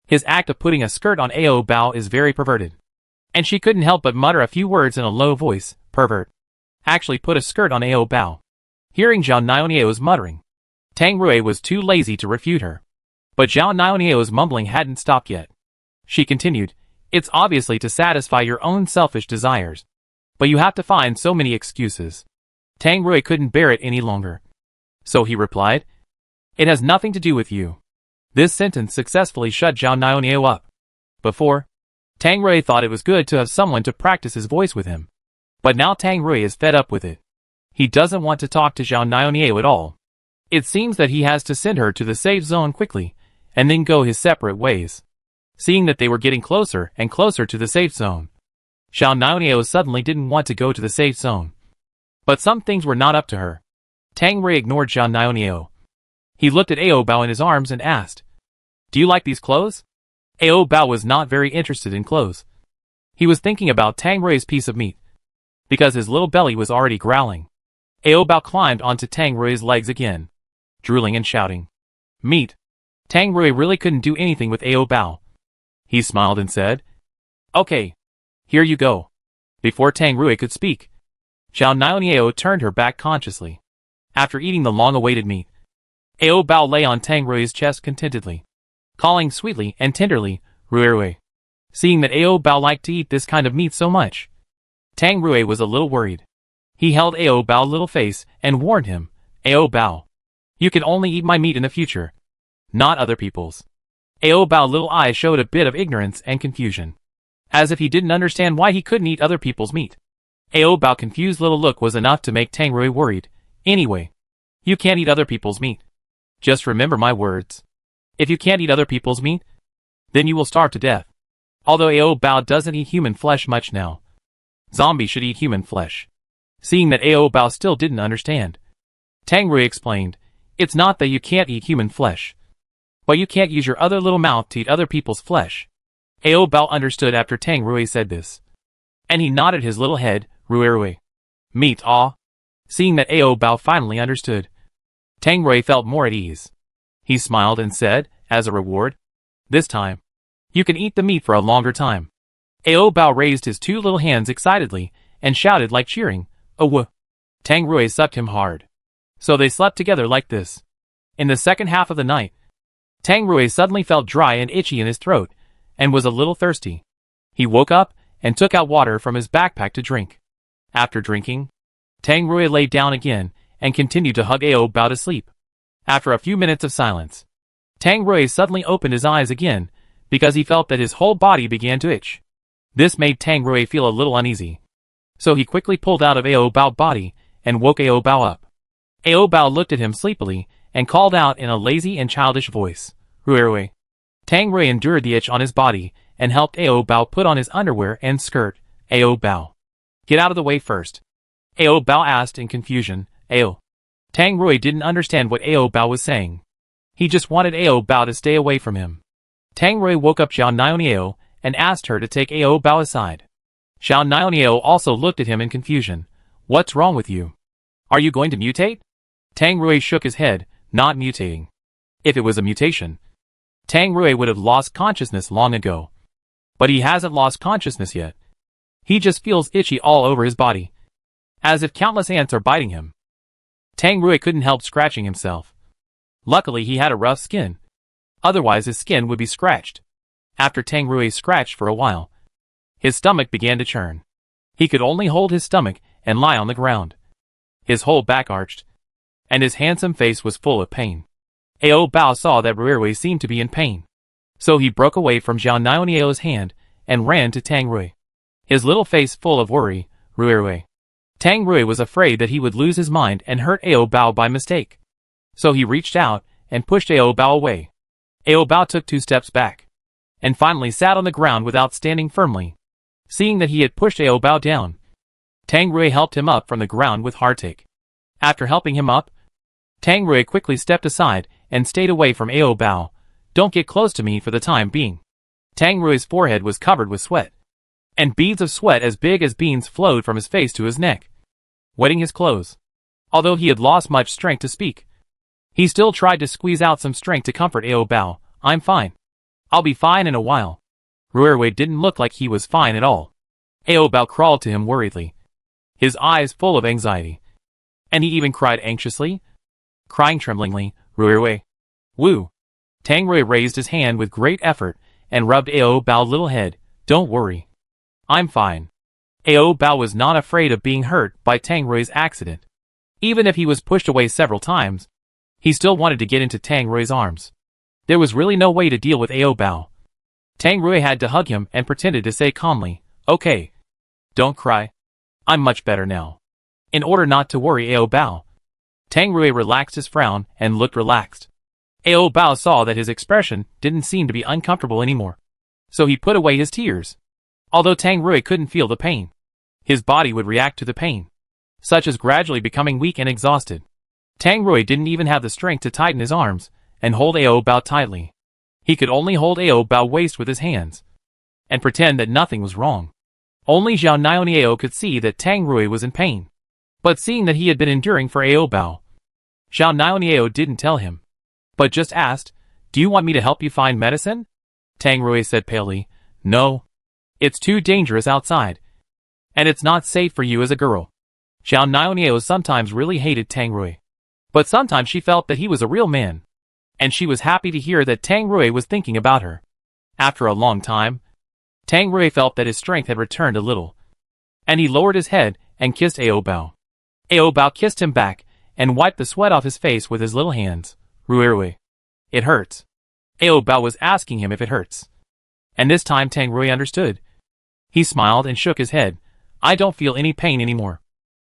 his act of putting a skirt on Ao Bao is very perverted. And she couldn't help but mutter a few words in a low voice. "Pervert. Actually put a skirt on Ao Bao." Hearing Zhao Niao's muttering, Tang Rui was too lazy to refute her. But Zhao Niao's mumbling hadn't stopped yet. She continued, "It's obviously to satisfy your own selfish desires, but you have to find so many excuses." Tang Rui couldn't bear it any longer, so he replied, "It has nothing to do with you." This sentence successfully shut Zhao Niao up. Before, Tang Rui thought it was good to have someone to practice his voice with him. But now Tang Rui is fed up with it. He doesn't want to talk to Zhao Niao at all. It seems that he has to send her to the safe zone quickly, and then go his separate ways. Seeing that they were getting closer and closer to the safe zone, Zhao Niao suddenly didn't want to go to the safe zone. But some things were not up to her. Tang Rui ignored Zhao Niao. He looked at Ao Bao in his arms and asked, "Do you like these clothes?" Ao Bao was not very interested in clothes. He was thinking about Tang Rui's piece of meat, because his little belly was already growling. Ao Bao climbed onto Tang Rui's legs again, drooling and shouting, "Meat!" Tang Rui really couldn't do anything with Ao Bao. He smiled and said, "Okay, here you go." Before Tang Rui could speak, Zhao Niao turned her back consciously. After eating the long-awaited meat, Ao Bao lay on Tang Rui's chest contentedly, calling sweetly and tenderly, "Ruirui." Seeing that Ao Bao liked to eat this kind of meat so much, Tang Rui was a little worried. He held Ao Bao's little face and warned him, "Ao Bao, you can only eat my meat in the future, not other people's." Ao Bao's little eyes showed a bit of ignorance and confusion, as if he didn't understand why he couldn't eat other people's meat. Ao Bao's confused little look was enough to make Tang Rui worried. "Anyway, you can't eat other people's meat. Just remember my words. If you can't eat other people's meat, then you will starve to death." Although Ao Bao doesn't eat human flesh much now, zombies should eat human flesh. Seeing that Ao Bao still didn't understand, Tang Rui explained, "It's not that you can't eat human flesh, but you can't use your other little mouth to eat other people's flesh." Ao Bao understood after Tang Rui said this, and he nodded his little head. "Ruirui. Meat, ah." Seeing that Ao Bao finally understood, Tang Rui felt more at ease. He smiled and said, as a reward, "This time, you can eat the meat for a longer time." Ao Bao raised his two little hands excitedly and shouted like cheering, "Oh!" Tang Rui sucked him hard. So they slept together like this. In the second half of the night, Tang Rui suddenly felt dry and itchy in his throat, and was a little thirsty. He woke up and took out water from his backpack to drink. After drinking, Tang Rui lay down again and continued to hug Ao Bao to sleep. After a few minutes of silence, Tang Rui suddenly opened his eyes again, because he felt that his whole body began to itch. This made Tang Rui feel a little uneasy. So he quickly pulled out of Ao Bao's body and woke Ao Bao up. Ao Bao looked at him sleepily and called out in a lazy and childish voice, "Ruirui." Tang Rui endured the itch on his body and helped Ao Bao put on his underwear and skirt. "Ao Bao, get out of the way first," Ao Bao asked in confusion. "Ao." Tang Rui didn't understand what Ao Bao was saying. He just wanted Ao Bao to stay away from him. Tang Rui woke up Xiao Niao and asked her to take Ao Bao aside. Xiao Niao also looked at him in confusion. What's wrong with you? Are you going to mutate? Tang Rui shook his head, not mutating. If it was a mutation, Tang Rui would have lost consciousness long ago. But he hasn't lost consciousness yet. He just feels itchy all over his body, as if countless ants are biting him. Tang Rui couldn't help scratching himself. Luckily he had a rough skin. Otherwise his skin would be scratched. After Tang Rui scratched for a while, his stomach began to churn. He could only hold his stomach and lie on the ground. His whole back arched, and his handsome face was full of pain. Ao Bao saw that Rui seemed to be in pain. So he broke away from Xiao Niao's hand and ran to Tang Rui, his little face full of worry. Rui. Tang Rui was afraid that he would lose his mind and hurt Ao Bao by mistake. So he reached out and pushed Ao Bao away. Ao Bao took 2 steps back, and finally sat on the ground without standing firmly. Seeing that he had pushed Ao Bao down, Tang Rui helped him up from the ground with heartache. After helping him up, Tang Rui quickly stepped aside and stayed away from Ao Bao. Don't get close to me for the time being. Tang Rui's forehead was covered with sweat, and beads of sweat as big as beans flowed from his face to his neck, wetting his clothes. Although he had lost much strength to speak, he still tried to squeeze out some strength to comfort Ao Bao. I'm fine. I'll be fine in a while. Rui didn't look like he was fine at all. Ao Bao crawled to him worriedly, his eyes full of anxiety, and he even cried anxiously, crying tremblingly. Rui. Woo. Tang Rui raised his hand with great effort and rubbed Ao Bao's little head. Don't worry. I'm fine. Ao Bao was not afraid of being hurt by Tang Rui's accident. Even if he was pushed away several times, he still wanted to get into Tang Rui's arms. There was really no way to deal with Ao Bao. Tang Rui had to hug him and pretended to say calmly, okay. Don't cry. I'm much better now. In order not to worry Ao Bao, Tang Rui relaxed his frown and looked relaxed. Ao Bao saw that his expression didn't seem to be uncomfortable anymore, so he put away his tears. Although Tang Rui couldn't feel the pain, his body would react to the pain, such as gradually becoming weak and exhausted. Tang Rui didn't even have the strength to tighten his arms and hold Ao Bao tightly. He could only hold Ao Bao's waist with his hands and pretend that nothing was wrong. Only Xiao Niao could see that Tang Rui was in pain. But seeing that he had been enduring for Ao Bao, Xiao Niao didn't tell him, but just asked, do you want me to help you find medicine? Tang Rui said palely, no. It's too dangerous outside, and it's not safe for you as a girl. Xiao Niao sometimes really hated Tang Rui, but sometimes she felt that he was a real man, and she was happy to hear that Tang Rui was thinking about her. After a long time, Tang Rui felt that his strength had returned a little, and he lowered his head and kissed Ao Bao. Ao Bao kissed him back and wiped the sweat off his face with his little hands. Rui. It hurts. Ao Bao was asking him if it hurts. And this time Tang Rui understood. He smiled and shook his head. I don't feel any pain anymore.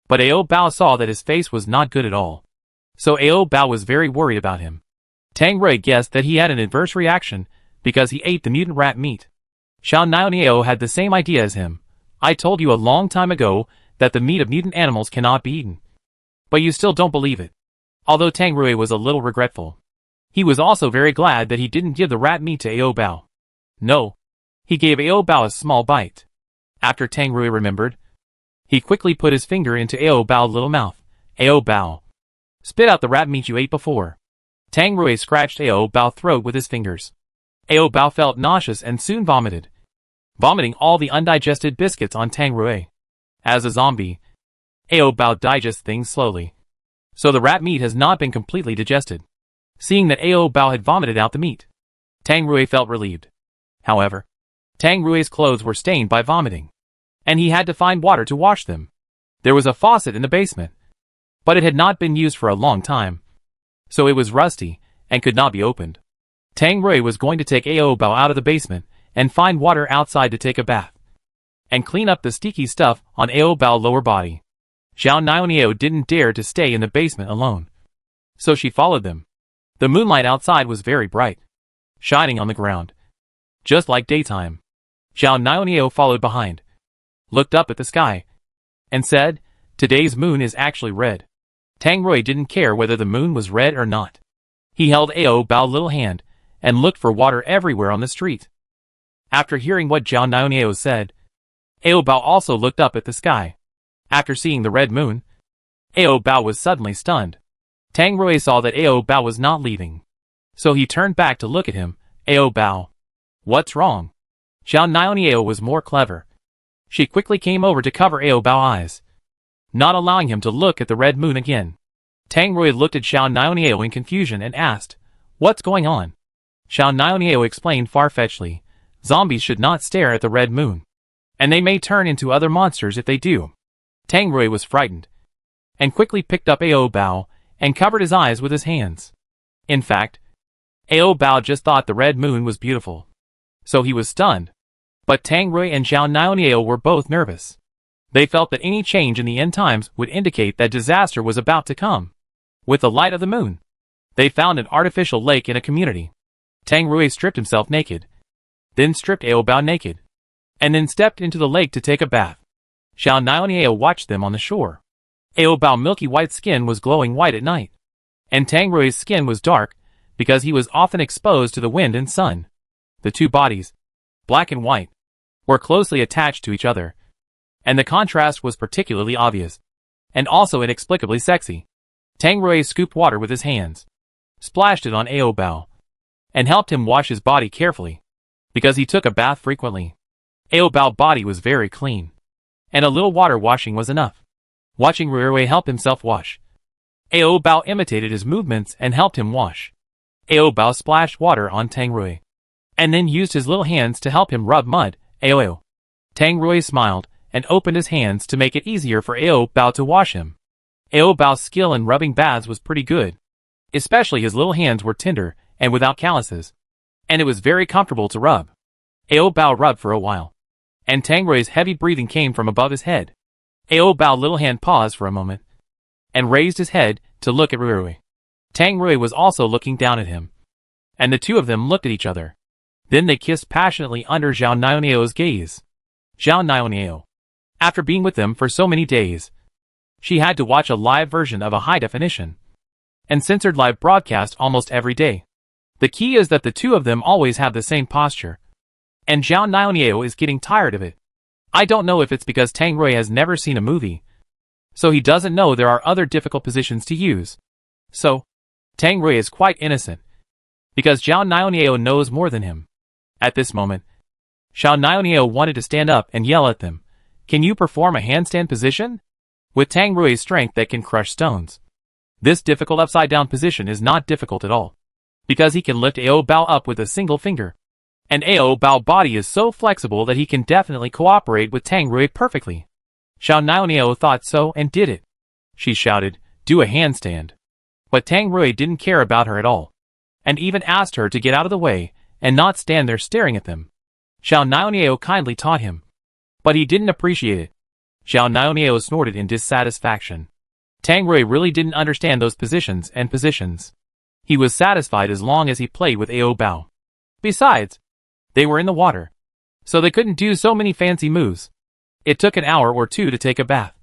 But Ao Bao saw that his face was not good at all. So Ao Bao was very worried about him. Tang Rui guessed that he had an adverse reaction because he ate the mutant rat meat. Xiao Niao had the same idea as him. I told you a long time ago that the meat of mutant animals cannot be eaten. But you still don't believe it. Although Tang Rui was a little regretful, he was also very glad that he didn't give the rat meat to Ao Bao. No. He gave Ao Bao a small bite. After Tang Rui remembered, he quickly put his finger into Ao Bao's little mouth. Ao Bao. Spit out the rat meat you ate before. Tang Rui scratched Ao Bao's throat with his fingers. Ao Bao felt nauseous and soon vomited, vomiting all the undigested biscuits on Tang Rui. As a zombie, Ao Bao digests things slowly, so the rat meat has not been completely digested. Seeing that Ao Bao had vomited out the meat, Tang Rui felt relieved. However, Tang Rui's clothes were stained by vomiting, and he had to find water to wash them. There was a faucet in the basement, but it had not been used for a long time, so it was rusty and could not be opened. Tang Rui was going to take Ao Bao out of the basement and find water outside to take a bath and clean up the sticky stuff on Ao Bao's lower body. Xiao Niao didn't dare to stay in the basement alone, so she followed them. The moonlight outside was very bright, shining on the ground, just like daytime. Xiao Niao followed behind, looked up at the sky, and said, today's moon is actually red. Tang Rui didn't care whether the moon was red or not. He held Ao Bao's little hand and looked for water everywhere on the street. After hearing what Zhao Niao said, Ao Bao also looked up at the sky. After seeing the red moon, Ao Bao was suddenly stunned. Tang Rui saw that Ao Bao was not leaving. So he turned back to look at him. Ao Bao. What's wrong? Zhao Niao was more clever. She quickly came over to cover Ao Bao's eyes, not allowing him to look at the red moon again. Tang Rui looked at Zhao Niao in confusion and asked, "What's going on?" Zhao Niao explained far-fetchedly, "Zombies should not stare at the red moon, and they may turn into other monsters if they do." Tang Rui was frightened, and quickly picked up Ao Bao and covered his eyes with his hands. In fact, Ao Bao just thought the red moon was beautiful, so he was stunned. But Tang Rui and Zhao Niao were both nervous. They felt that any change in the end times would indicate that disaster was about to come. With the light of the moon, they found an artificial lake in a community. Tang Rui stripped himself naked, then stripped Ao Bao naked, and then stepped into the lake to take a bath. Zhao Niao watched them on the shore. Ao Bao's milky white skin was glowing white at night, and Tang Rui's skin was dark because he was often exposed to the wind and sun. The two bodies, black and white, were closely attached to each other, and the contrast was particularly obvious, and also inexplicably sexy. Tang Rui scooped water with his hands, splashed it on Ao Bao, and helped him wash his body carefully, because he took a bath frequently. Ao Bao's body was very clean, and a little water washing was enough. Watching Rui help himself wash, Ao Bao imitated his movements and helped him wash. Ao Bao splashed water on Tang Rui, and then used his little hands to help him rub mud. Ao. Tang Rui smiled and opened his hands to make it easier for Ao Bao to wash him. Ao Bao's skill in rubbing baths was pretty good. Especially his little hands were tender and without calluses, and it was very comfortable to rub. Ao Bao rubbed for a while, and Tang Rui's heavy breathing came from above his head. Ao Bao's little hand paused for a moment, and raised his head to look at Rui. Tang Rui was also looking down at him, and the two of them looked at each other. Then they kissed passionately under Zhao Niao's gaze. Zhao Niao. After being with them for so many days, she had to watch a live version of a high-definition and censored live broadcast almost every day. The key is that the two of them always have the same posture, and Zhao Niao is getting tired of it. I don't know if it's because Tang Rui has never seen a movie, so he doesn't know there are other difficult positions to use. So, Tang Rui is quite innocent, because Zhao Niao knows more than him. At this moment, Zhao Niao wanted to stand up and yell at them, "Can you perform a handstand position?" With Tang Rui's strength that can crush stones, this difficult upside-down position is not difficult at all, because he can lift Ao Bao up with a single finger. And Ao Bao's body is so flexible that he can definitely cooperate with Tang Rui perfectly. Zhao Niao thought so and did it. She shouted, "Do a handstand." But Tang Rui didn't care about her at all, and even asked her to get out of the way and not stand there staring at them. Zhao Niao kindly taught him, but he didn't appreciate it. Zhao Niao snorted in dissatisfaction. Tang Rui really didn't understand those positions and positions. He was satisfied as long as he played with Ao Bao. Besides, they were in the water, so they couldn't do so many fancy moves. It took an hour or two to take a bath,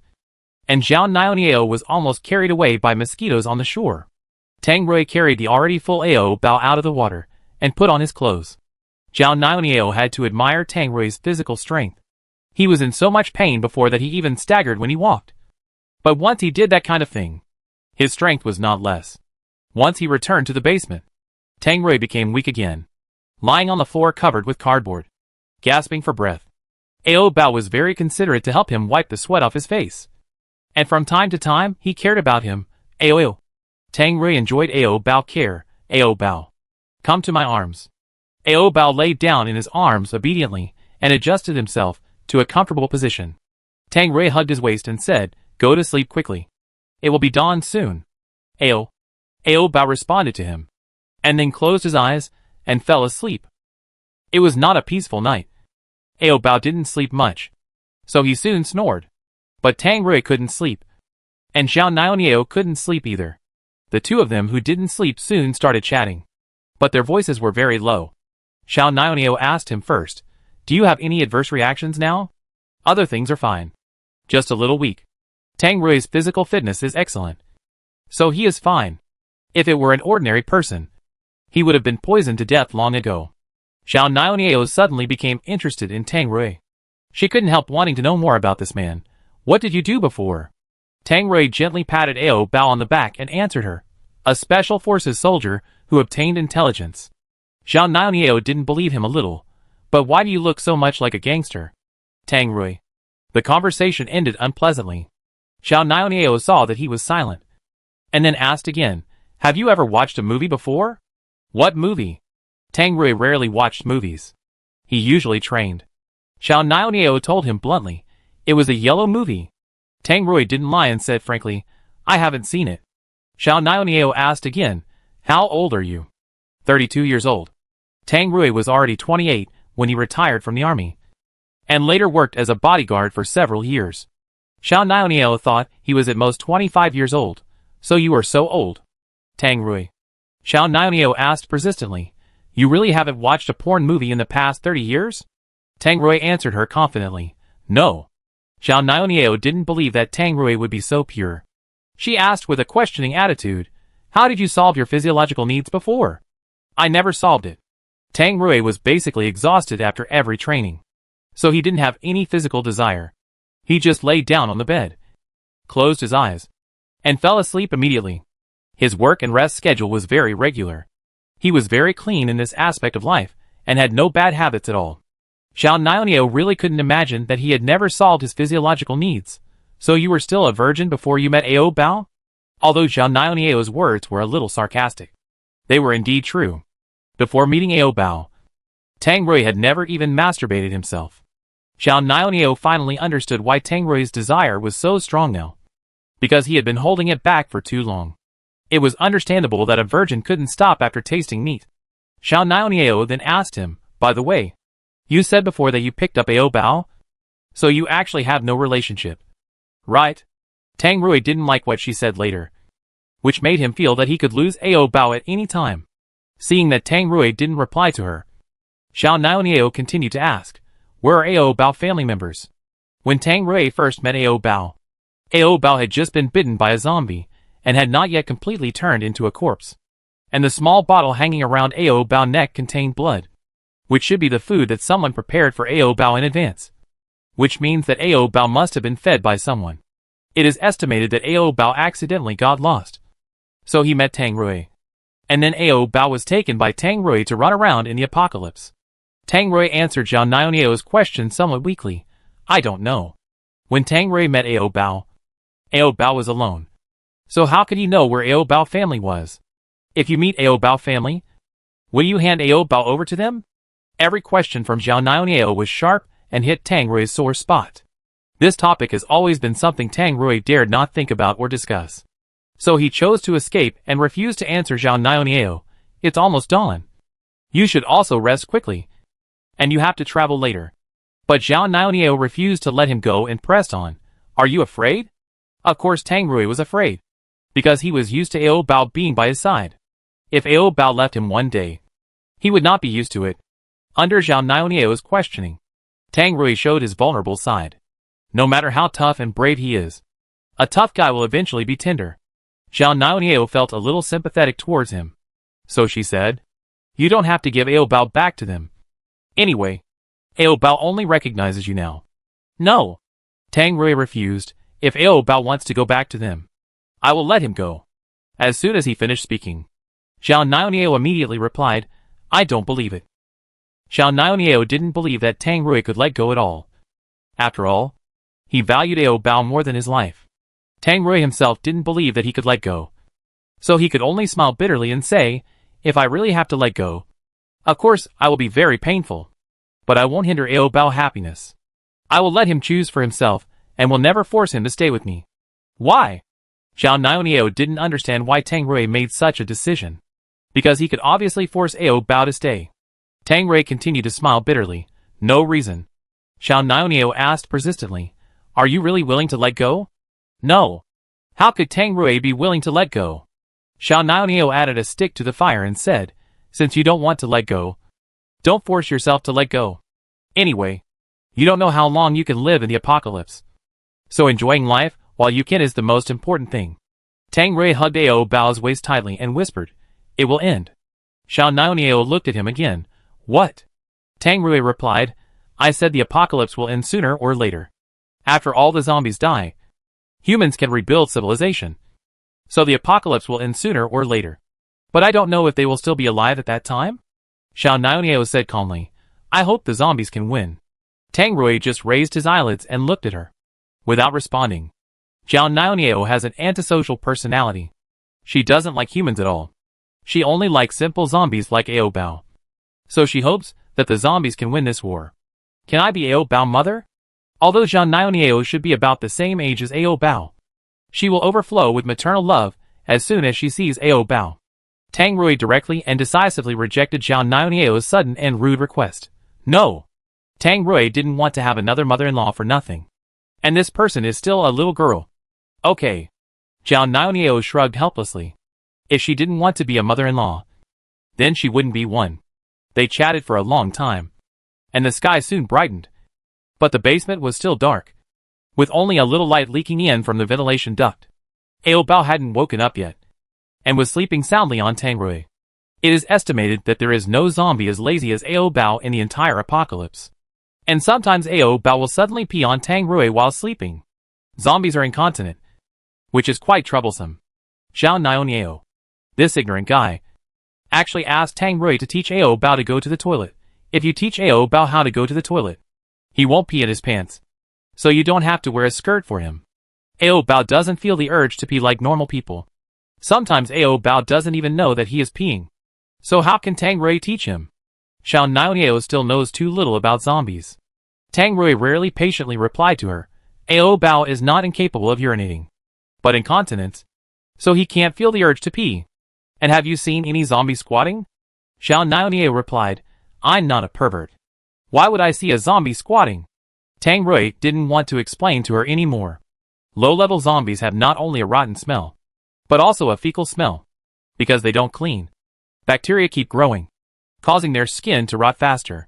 and Zhao Niao was almost carried away by mosquitoes on the shore. Tang Rui carried the already full Ao Bao out of the water and put on his clothes. Zhao Niao had to admire Tang Rui's physical strength. He was in so much pain before that he even staggered when he walked. But once he did that kind of thing, his strength was not less. Once he returned to the basement, Tang Rui became weak again, lying on the floor covered with cardboard, gasping for breath. Ao Bao was very considerate to help him wipe the sweat off his face, and from time to time he cared about him. Ao. Tang Rui enjoyed Ao Bao's care. Ao Bao, come to my arms. Ao Bao laid down in his arms obediently and adjusted himself to a comfortable position. Tang Rui hugged his waist and said, "Go to sleep quickly. It will be dawn soon." Ao Bao responded to him, and then closed his eyes and fell asleep. It was not a peaceful night. Ao Bao didn't sleep much, so he soon snored. But Tang Rui couldn't sleep, and Zhao Niao couldn't sleep either. The two of them who didn't sleep soon started chatting, but their voices were very low. Zhao Niao asked him first, "Do you have any adverse reactions now?" "Other things are fine. Just a little weak. Tang Rui's physical fitness is excellent, so he is fine. If it were an ordinary person, he would have been poisoned to death long ago. Xiao Niao suddenly became interested in Tang Rui. She couldn't help wanting to know more about this man. What did you do before? Tang Rui gently patted Ao Bao on the back and answered her. A special forces soldier who obtained intelligence. Xiao Niao didn't believe him a little. But why do you look so much like a gangster? Tang Rui. The conversation ended unpleasantly. Xiao Niao saw that he was silent. And then asked again, have you ever watched a movie before? What movie? Tang Rui rarely watched movies. He usually trained. Xiao Niao told him bluntly. It was a yellow movie. Tang Rui didn't lie and said frankly, I haven't seen it. Xiao Niao asked again, how old are you? 32 years old. Tang Rui was already 28 when he retired from the army, and later worked as a bodyguard for several years. Xiao Niao thought he was at most 25 years old. So you are so old? Tang Rui. Xiao Niao asked persistently, you really haven't watched a porn movie in the past 30 years? Tang Rui answered her confidently, no. Xiao Niao didn't believe that Tang Rui would be so pure. She asked with a questioning attitude, how did you solve your physiological needs before? I never solved it. Tang Rui was basically exhausted after every training. So he didn't have any physical desire. He just laid down on the bed, closed his eyes, and fell asleep immediately. His work and rest schedule was very regular. He was very clean in this aspect of life, and had no bad habits at all. Xiao Niao really couldn't imagine that he had never solved his physiological needs. So you were still a virgin before you met Ao Bao? Although Xiao Niao's words were a little sarcastic, they were indeed true. Before meeting Ao Bao, Tang Rui had never even masturbated himself. Xiao Niao finally understood why Tang Rui's desire was so strong now. Because he had been holding it back for too long. It was understandable that a virgin couldn't stop after tasting meat. Xiao Niao then asked him, by the way, you said before that you picked up Ao Bao? So you actually have no relationship. Right? Tang Rui didn't like what she said later, which made him feel that he could lose Ao Bao at any time. Seeing that Tang Rui didn't reply to her, Xiao Niao continued to ask, where are Ao Bao family members? When Tang Rui first met Ao Bao had just been bitten by a zombie, and had not yet completely turned into a corpse. And the small bottle hanging around Ao Bao's neck contained blood, which should be the food that someone prepared for Ao Bao in advance. Which means that Ao Bao must have been fed by someone. It is estimated that Ao Bao accidentally got lost. So he met Tang Rui. And then Ao Bao was taken by Tang Rui to run around in the apocalypse. Tang Rui answered Xiao Niao's question somewhat weakly. I don't know. When Tang Rui met Ao Bao was alone. So how could he know where Ao Bao family was? If you meet Ao Bao family, will you hand Ao Bao over to them? Every question from Xiao Niao was sharp and hit Tang Rui's sore spot. This topic has always been something Tang Rui dared not think about or discuss. So he chose to escape and refused to answer Xiao Niao. It's almost dawn. You should also rest quickly. And you have to travel later. But Xiao Niao refused to let him go and pressed on. Are you afraid? Of course Tang Rui was afraid. Because he was used to Ao Bao being by his side. If Ao Bao left him one day, he would not be used to it. Under Xiao Niao's questioning, Tang Rui showed his vulnerable side. No matter how tough and brave he is, a tough guy will eventually be tender. Xiao Niao felt a little sympathetic towards him. So she said, you don't have to give Ao Bao back to them. Anyway, Ao Bao only recognizes you now. No. Tang Rui refused. If Ao Bao wants to go back to them, I will let him go. As soon as he finished speaking, Xiao Niao immediately replied, I don't believe it. Xiao Niao didn't believe that Tang Rui could let go at all. After all, he valued Ao Bao more than his life. Tang Rui himself didn't believe that he could let go. So he could only smile bitterly and say, if I really have to let go, of course I will be very painful. But I won't hinder Ao Bao's happiness. I will let him choose for himself, and will never force him to stay with me. Why? Xiao Niao didn't understand why Tang Rui made such a decision. Because he could obviously force Ao Bao to stay. Tang Rui continued to smile bitterly. No reason. Xiao Niao asked persistently, are you really willing to let go? No. How could Tang Rui be willing to let go? Xiao Niao added a stick to the fire and said, since you don't want to let go, don't force yourself to let go. Anyway, you don't know how long you can live in the apocalypse. So enjoying life while you can is the most important thing. Tang Rui hugged Ao Bao's waist tightly and whispered, it will end. Xiao Niao looked at him again. What? Tang Rui replied, I said the apocalypse will end sooner or later. After all the zombies die, humans can rebuild civilization. So the apocalypse will end sooner or later. But I don't know if they will still be alive at that time? Xiao Niao said calmly, I hope the zombies can win. Tang Rui just raised his eyelids and looked at her. Without responding. Xiao Niao has an antisocial personality. She doesn't like humans at all. She only likes simple zombies like Ao Bao. So she hopes that the zombies can win this war. Can I be Ao Bao mother? Although Xiao Niao should be about the same age as Ao Bao, she will overflow with maternal love as soon as she sees Ao Bao. Tang Rui directly and decisively rejected Xiao Niao's sudden and rude request. No! Tang Rui didn't want to have another mother-in-law for nothing. And this person is still a little girl. Okay. Xiao Niao shrugged helplessly. If she didn't want to be a mother-in-law, then she wouldn't be one. They chatted for a long time. And the sky soon brightened. But the basement was still dark, with only a little light leaking in from the ventilation duct. Ao Bao hadn't woken up yet, and was sleeping soundly on Tang Rui. It is estimated that there is no zombie as lazy as Ao Bao in the entire apocalypse. And sometimes Ao Bao will suddenly pee on Tang Rui while sleeping. Zombies are incontinent, which is quite troublesome. Xiao Niao, this ignorant guy, actually asked Tang Rui to teach Ao Bao to go to the toilet. If you teach Ao Bao how to go to the toilet, he won't pee in his pants. So you don't have to wear a skirt for him. Ao Bao doesn't feel the urge to pee like normal people. Sometimes Ao Bao doesn't even know that he is peeing. So how can Tang Rui teach him? Xiao Niao still knows too little about zombies. Tang Rui rarely patiently replied to her. Ao Bao is not incapable of urinating, but incontinent, so he can't feel the urge to pee. And have you seen any zombies squatting? Xiao Niao replied, I'm not a pervert. Why would I see a zombie squatting? Tang Rui didn't want to explain to her anymore. Low-level zombies have not only a rotten smell, but also a fecal smell. Because they don't clean. Bacteria keep growing, causing their skin to rot faster.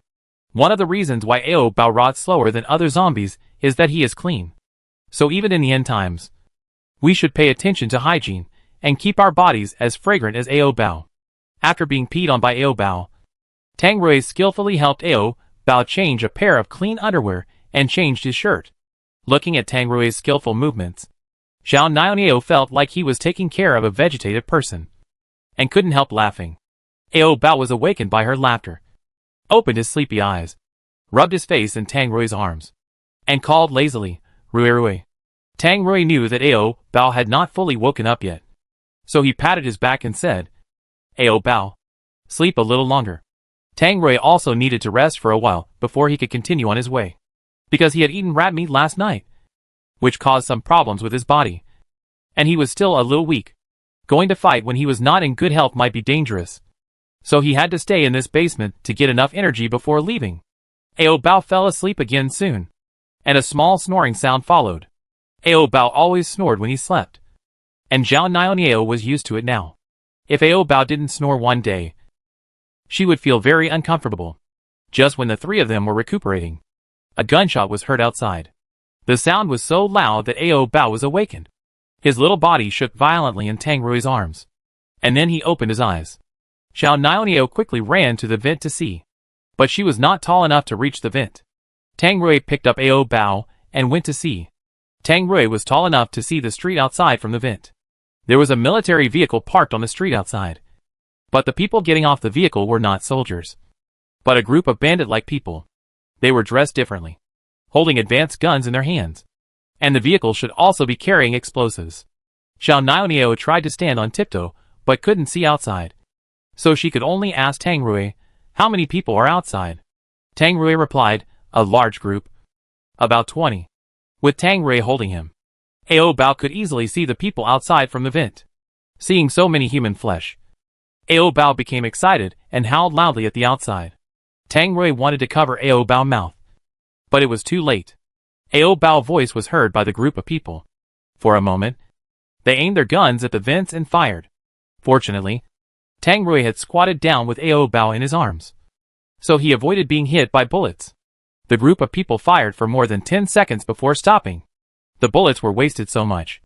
One of the reasons why Ao Bao rots slower than other zombies is that he is clean. So even in the end times, we should pay attention to hygiene and keep our bodies as fragrant as Ao Bao. After being peed on by Ao Bao, Tang Rui skillfully helped Ao Bao change a pair of clean underwear and changed his shirt. Looking at Tang Rui's skillful movements, Xiao Niao felt like he was taking care of a vegetative person, and couldn't help laughing. Ao Bao was awakened by her laughter, opened his sleepy eyes, rubbed his face in Tang Rui's arms, and called lazily, Rui Rui. Tang Rui knew that Ao Bao had not fully woken up yet, so he patted his back and said, Ao Bao, sleep a little longer. Tang Rui also needed to rest for a while before he could continue on his way, because he had eaten rat meat last night, which caused some problems with his body, and he was still a little weak. Going to fight when he was not in good health might be dangerous, so he had to stay in this basement to get enough energy before leaving. Ao Bao fell asleep again soon, and a small snoring sound followed. Ao Bao always snored when he slept, and Xiao Niao was used to it now. If Ao Bao didn't snore one day, she would feel very uncomfortable. Just when the three of them were recuperating, a gunshot was heard outside. The sound was so loud that Ao Bao was awakened. His little body shook violently in Tang Rui's arms, and then he opened his eyes. Xiao Niao quickly ran to the vent to see, but she was not tall enough to reach the vent. Tang Rui picked up Ao Bao and went to see. Tang Rui was tall enough to see the street outside from the vent. There was a military vehicle parked on the street outside, but the people getting off the vehicle were not soldiers, but a group of bandit-like people. They were dressed differently, holding advanced guns in their hands, and the vehicle should also be carrying explosives. Xiao Niao tried to stand on tiptoe, but couldn't see outside, so she could only ask Tang Rui, how many people are outside? Tang Rui replied, a large group. About 20. With Tang Rui holding him, Ao Bao could easily see the people outside from the vent. Seeing so many human flesh, Ao Bao became excited and howled loudly at the outside. Tang Rui wanted to cover Ao Bao's mouth, but it was too late. Ao Bao's voice was heard by the group of people. For a moment, they aimed their guns at the vents and fired. Fortunately, Tang Rui had squatted down with Ao Bao in his arms, so he avoided being hit by bullets. The group of people fired for more than 10 seconds before stopping. The bullets were wasted so much,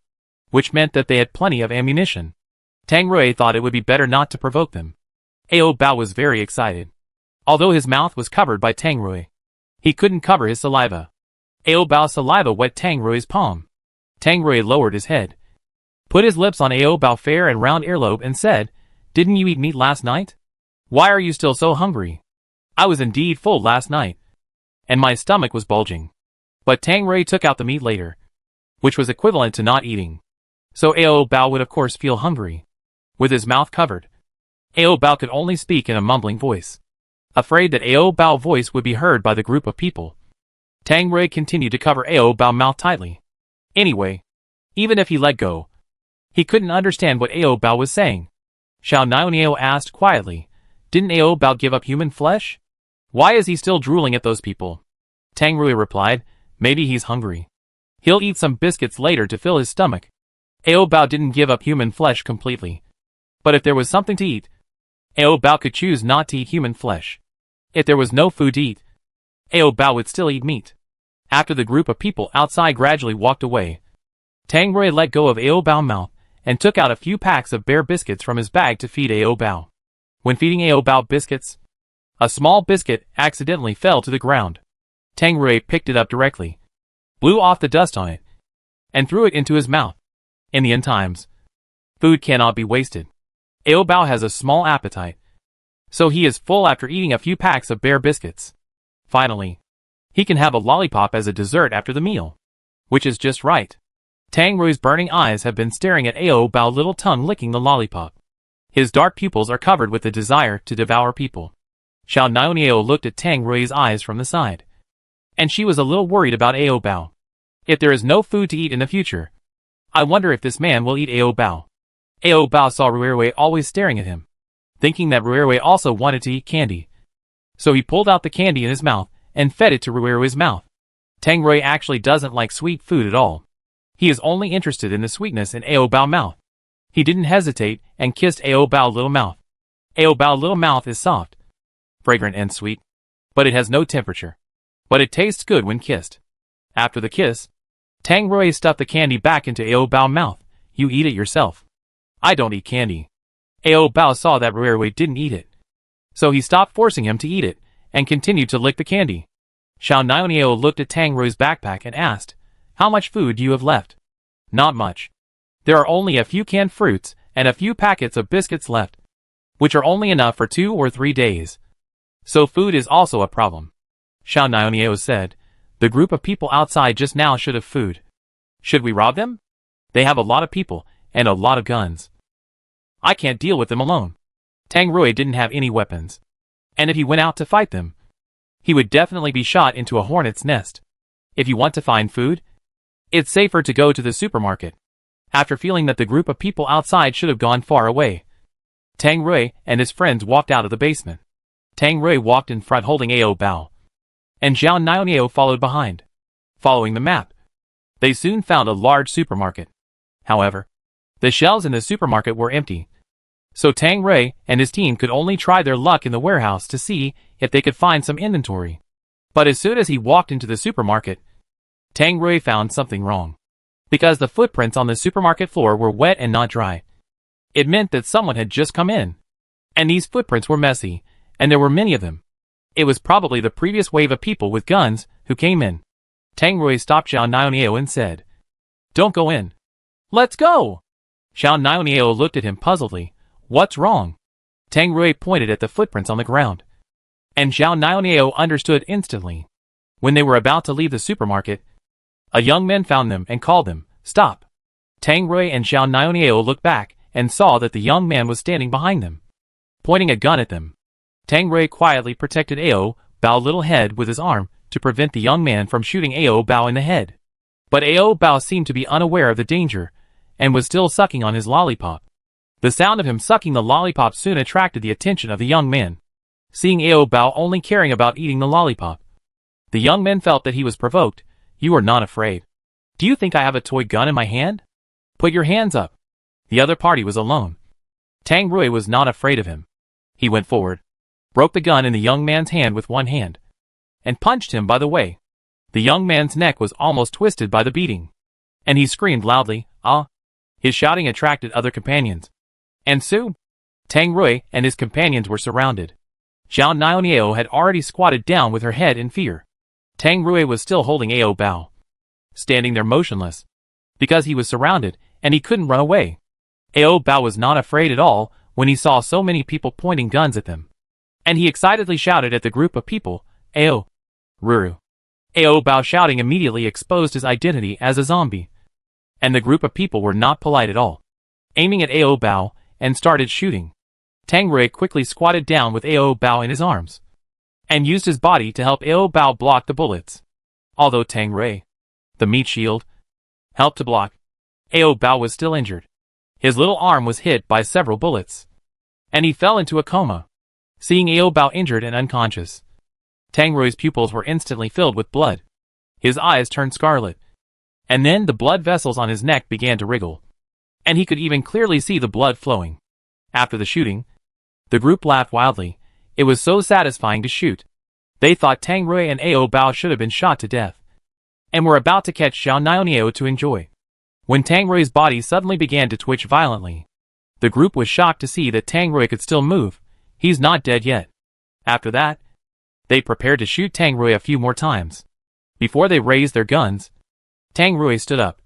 which meant that they had plenty of ammunition. Tang Rui thought it would be better not to provoke them, Ao Bao was very excited. Although his mouth was covered by Tang Rui, he couldn't cover his saliva. Ao Bao's saliva wet Tang Rui's palm. Tang Rui lowered his head, put his lips on Ao Bao's fair and round earlobe and said, "Didn't you eat meat last night? Why are you still so hungry?" "I was indeed full last night, and my stomach was bulging." But Tang Rui took out the meat later, which was equivalent to not eating. So Ao Bao would of course feel hungry. With his mouth covered, Ao Bao could only speak in a mumbling voice. Afraid that Ao Bao's voice would be heard by the group of people, Tang Rui continued to cover Ao Bao's mouth tightly. Anyway, even if he let go, he couldn't understand what Ao Bao was saying. Xiao Niao asked quietly, "Didn't Ao Bao give up human flesh? Why is he still drooling at those people?" Tang Rui replied, "Maybe he's hungry. He'll eat some biscuits later to fill his stomach." Ao Bao didn't give up human flesh completely. But if there was something to eat, Ao Bao could choose not to eat human flesh. If there was no food to eat, Ao Bao would still eat meat. After the group of people outside gradually walked away, Tang Rui let go of Ao Bao's mouth and took out a few packs of bear biscuits from his bag to feed Ao Bao. When feeding Ao Bao biscuits, a small biscuit accidentally fell to the ground. Tang Rui picked it up directly, blew off the dust on it, and threw it into his mouth. In the end times, food cannot be wasted. Ao Bao has a small appetite, so he is full after eating a few packs of bear biscuits. Finally, he can have a lollipop as a dessert after the meal, which is just right. Tang Rui's burning eyes have been staring at Ao Bao's little tongue licking the lollipop. His dark pupils are covered with the desire to devour people. Xiao Niao looked at Tang Rui's eyes from the side, and she was a little worried about Ao Bao. If there is no food to eat in the future, I wonder if this man will eat Ao Bao. Ao Bao saw Ruirui always staring at him, thinking that Ruirui also wanted to eat candy. So he pulled out the candy in his mouth and fed it to Ruirui's mouth. Tang Rui actually doesn't like sweet food at all. He is only interested in the sweetness in Ao Bao's mouth. He didn't hesitate and kissed Ao Bao's little mouth. Ao Bao's little mouth is soft, fragrant and sweet, but it has no temperature. But it tastes good when kissed. After the kiss, Tang Rui stuffed the candy back into Ao Bao's mouth. "You eat it yourself. I don't eat candy." Ao Bao saw that Ruirui didn't eat it, so he stopped forcing him to eat it and continued to lick the candy. Xiao Niao looked at Tang Rui's backpack and asked, "How much food do you have left?" "Not much. There are only a few canned fruits and a few packets of biscuits left, which are only enough for 2 or 3 days. So food is also a problem." Xiao Niao said, "The group of people outside just now should have food. Should we rob them? They have a lot of people and a lot of guns. I can't deal with them alone." Tang Rui didn't have any weapons, and if he went out to fight them, he would definitely be shot into a hornet's nest. If you want to find food, it's safer to go to the supermarket. After feeling that the group of people outside should have gone far away, Tang Rui and his friends walked out of the basement. Tang Rui walked in front holding Ao Bao, and Xiao Niao followed behind. Following the map, they soon found a large supermarket. However, the shelves in the supermarket were empty, so Tang Rui and his team could only try their luck in the warehouse to see if they could find some inventory. But as soon as he walked into the supermarket, Tang Rui found something wrong, because the footprints on the supermarket floor were wet and not dry. It meant that someone had just come in, and these footprints were messy, and there were many of them. It was probably the previous wave of people with guns who came in. Tang Rui stopped Xiao Niao and said, "Don't go in. Let's go." Xiao Niao looked at him puzzledly. "What's wrong?" Tang Rui pointed at the footprints on the ground, and Xiao Niao understood instantly. When they were about to leave the supermarket, a young man found them and called them, "Stop." Tang Rui and Xiao Niao looked back and saw that the young man was standing behind them, pointing a gun at them. Tang Rui quietly protected Ao Bao's little head with his arm to prevent the young man from shooting Ao Bao in the head. But Ao Bao seemed to be unaware of the danger and was still sucking on his lollipop. The sound of him sucking the lollipop soon attracted the attention of the young man. Seeing Ao Bao only caring about eating the lollipop, the young man felt that he was provoked. "You are not afraid. Do you think I have a toy gun in my hand? Put your hands up." The other party was alone. Tang Rui was not afraid of him. He went forward, broke the gun in the young man's hand with one hand, and punched him by the way. The young man's neck was almost twisted by the beating, and he screamed loudly, "Ah!" His shouting attracted other companions, and soon, Tang Rui and his companions were surrounded. Xiao Niao had already squatted down with her head in fear. Tang Rui was still holding Ao Bao, standing there motionless, because he was surrounded and he couldn't run away. Ao Bao was not afraid at all when he saw so many people pointing guns at them. And he excitedly shouted at the group of people, Ao Ruru. Ao Bao shouting immediately exposed his identity as a zombie. And the group of people were not polite at all, aiming at Ao Bao and started shooting. Tang Rui quickly squatted down with Ao Bao in his arms and used his body to help Ao Bao block the bullets. Although Tang Rui, the meat shield, helped to block, Ao Bao was still injured. His little arm was hit by several bullets, and he fell into a coma. Seeing Ao Bao injured and unconscious, Tang Rui's pupils were instantly filled with blood. His eyes turned scarlet, and then the blood vessels on his neck began to wriggle, and he could even clearly see the blood flowing. After the shooting, the group laughed wildly. It was so satisfying to shoot. They thought Tang Rui and Ao Bao should have been shot to death, and were about to catch Xiao Niao to enjoy, when Tang Rui's body suddenly began to twitch violently. The group was shocked to see that Tang Rui could still move. He's not dead yet. After that, they prepared to shoot Tang Rui a few more times. Before they raised their guns, Tang Rui stood up,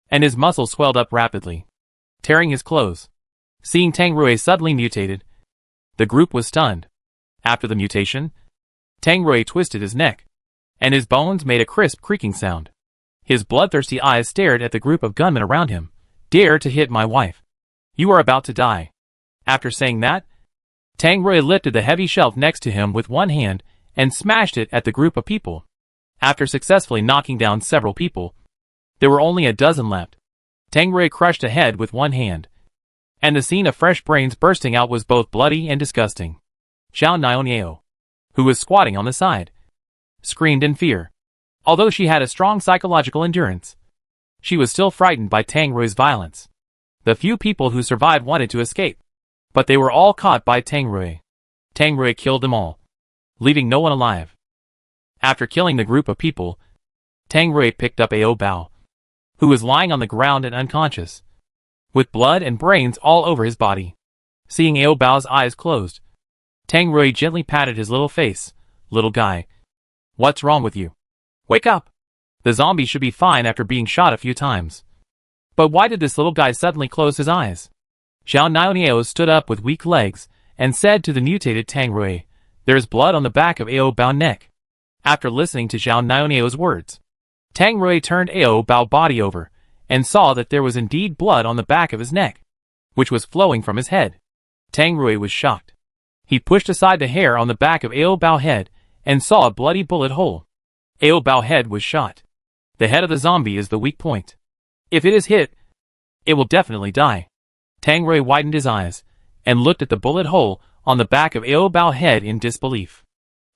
and his muscles swelled up rapidly, tearing his clothes. Seeing Tang Rui suddenly mutated, the group was stunned. After the mutation, Tang Rui twisted his neck, and his bones made a crisp creaking sound. His bloodthirsty eyes stared at the group of gunmen around him. Dare to hit my wife. You are about to die. After saying that, Tang Rui lifted the heavy shelf next to him with one hand and smashed it at the group of people. After successfully knocking down several people, there were only a dozen left. Tang Rui crushed a head with one hand, and the scene of fresh brains bursting out was both bloody and disgusting. Xiao Niao, who was squatting on the side, screamed in fear. Although she had a strong psychological endurance, she was still frightened by Tang Rui's violence. The few people who survived wanted to escape, but they were all caught by Tang Rui. Tang Rui killed them all, leaving no one alive. After killing the group of people, Tang Rui picked up Ao Bao, who was lying on the ground and unconscious, with blood and brains all over his body. Seeing Ao Bao's eyes closed, Tang Rui gently patted his little face. Little guy, what's wrong with you? Wake up! The zombie should be fine after being shot a few times. But why did this little guy suddenly close his eyes? Xiao Niao stood up with weak legs and said to the mutated Tang Rui, There's blood on the back of Ao Bao's neck. After listening to Xiao Niao's words, Tang Rui turned Ao Bao's body over and saw that there was indeed blood on the back of his neck, which was flowing from his head. Tang Rui was shocked. He pushed aside the hair on the back of Ao Bao's head and saw a bloody bullet hole. Ao Bao's head was shot. The head of the zombie is the weak point. If it is hit, it will definitely die. Tang Rui widened his eyes and looked at the bullet hole on the back of Ao Bao's head in disbelief.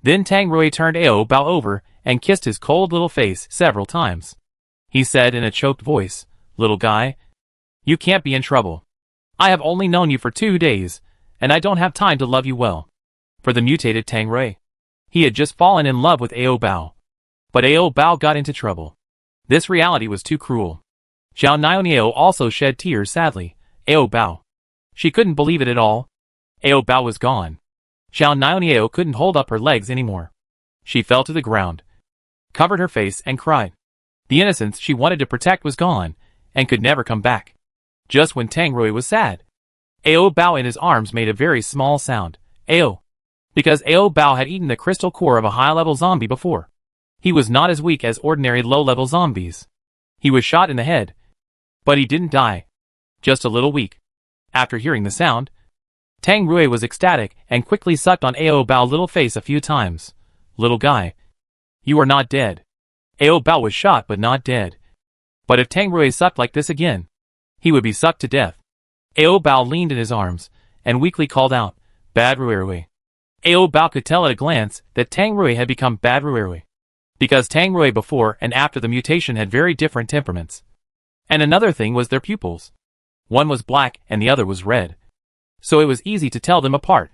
Then Tang Rui turned Ao Bao over and kissed his cold little face several times. He said in a choked voice, Little guy, you can't be in trouble. I have only known you for 2 days, and I don't have time to love you well. For the mutated Tang Rui, he had just fallen in love with Ao Bao. But Ao Bao got into trouble. This reality was too cruel. Xiao Niao also shed tears sadly. Ao Bao. She couldn't believe it at all. Ao Bao was gone. Xiao Niao couldn't hold up her legs anymore. She fell to the ground, covered her face and cried. The innocence she wanted to protect was gone, and could never come back. Just when Tang Rui was sad, Ao Bao in his arms made a very small sound. Ao. Because Ao Bao had eaten the crystal core of a high-level zombie before. He was not as weak as ordinary low-level zombies. He was shot in the head, but he didn't die. Just a little weak. After hearing the sound, Tang Rui was ecstatic and quickly sucked on Ao Bao's little face a few times. Little guy, you are not dead. Ao Bao was shot but not dead. But if Tang Rui sucked like this again, he would be sucked to death. Ao Bao leaned in his arms and weakly called out, Bad Rui. Ao Bao could tell at a glance that Tang Rui had become Bad Rui. Because Tang Rui before and after the mutation had very different temperaments. And another thing was their pupils. One was black and the other was red. So it was easy to tell them apart.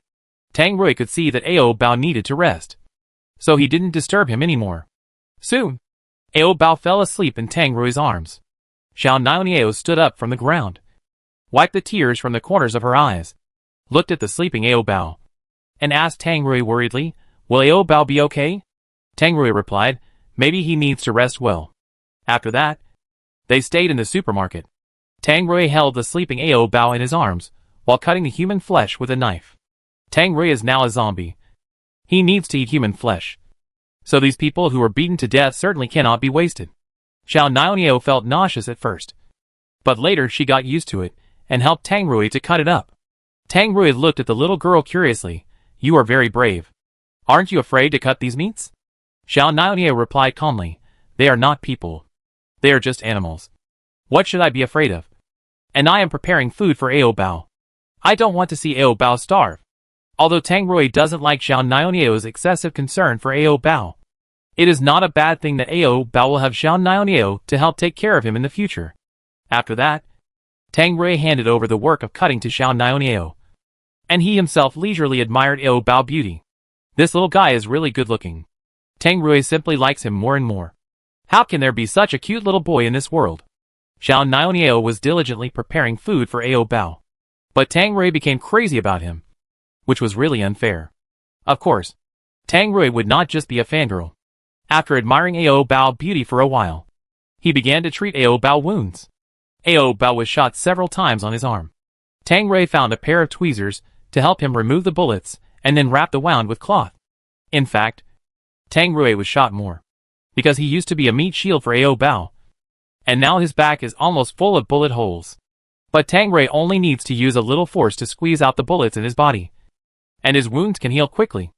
Tang Rui could see that Ao Bao needed to rest. So he didn't disturb him anymore. Soon, Ao Bao fell asleep in Tang Rui's arms. Xiao Niao stood up from the ground, wiped the tears from the corners of her eyes, looked at the sleeping Ao Bao, and asked Tang Rui worriedly, "Will Ao Bao be okay?" Tang Rui replied, "Maybe he needs to rest well." After that, they stayed in the supermarket. Tang Rui held the sleeping Ao Bao in his arms, while cutting the human flesh with a knife. Tang Rui is now a zombie. He needs to eat human flesh. So these people who were beaten to death certainly cannot be wasted. Xiao Niao felt nauseous at first, but later she got used to it, and helped Tang Rui to cut it up. Tang Rui looked at the little girl curiously. "You are very brave. Aren't you afraid to cut these meats?" Xiao Niao replied calmly, "They are not people. They are just animals. What should I be afraid of? And I am preparing food for Ao Bao. I don't want to see Ao Bao starve." Although Tang Rui doesn't like Xiao Niao's excessive concern for Ao Bao, it is not a bad thing that Ao Bao will have Xiao Niao to help take care of him in the future. After that, Tang Rui handed over the work of cutting to Xiao Niao, and he himself leisurely admired Ao Bao beauty. This little guy is really good looking. Tang Rui simply likes him more and more. How can there be such a cute little boy in this world? Xiao Niao was diligently preparing food for Ao Bao, but Tang Rui became crazy about him, which was really unfair. Of course, Tang Rui would not just be a fangirl. After admiring Ao Bao beauty for a while, he began to treat Ao Bao wounds. Ao Bao was shot several times on his arm. Tang Rui found a pair of tweezers to help him remove the bullets, and then wrap the wound with cloth. In fact, Tang Rui was shot more, because he used to be a meat shield for Ao Bao, and now his back is almost full of bullet holes. But Tang Rui only needs to use a little force to squeeze out the bullets in his body, and his wounds can heal quickly.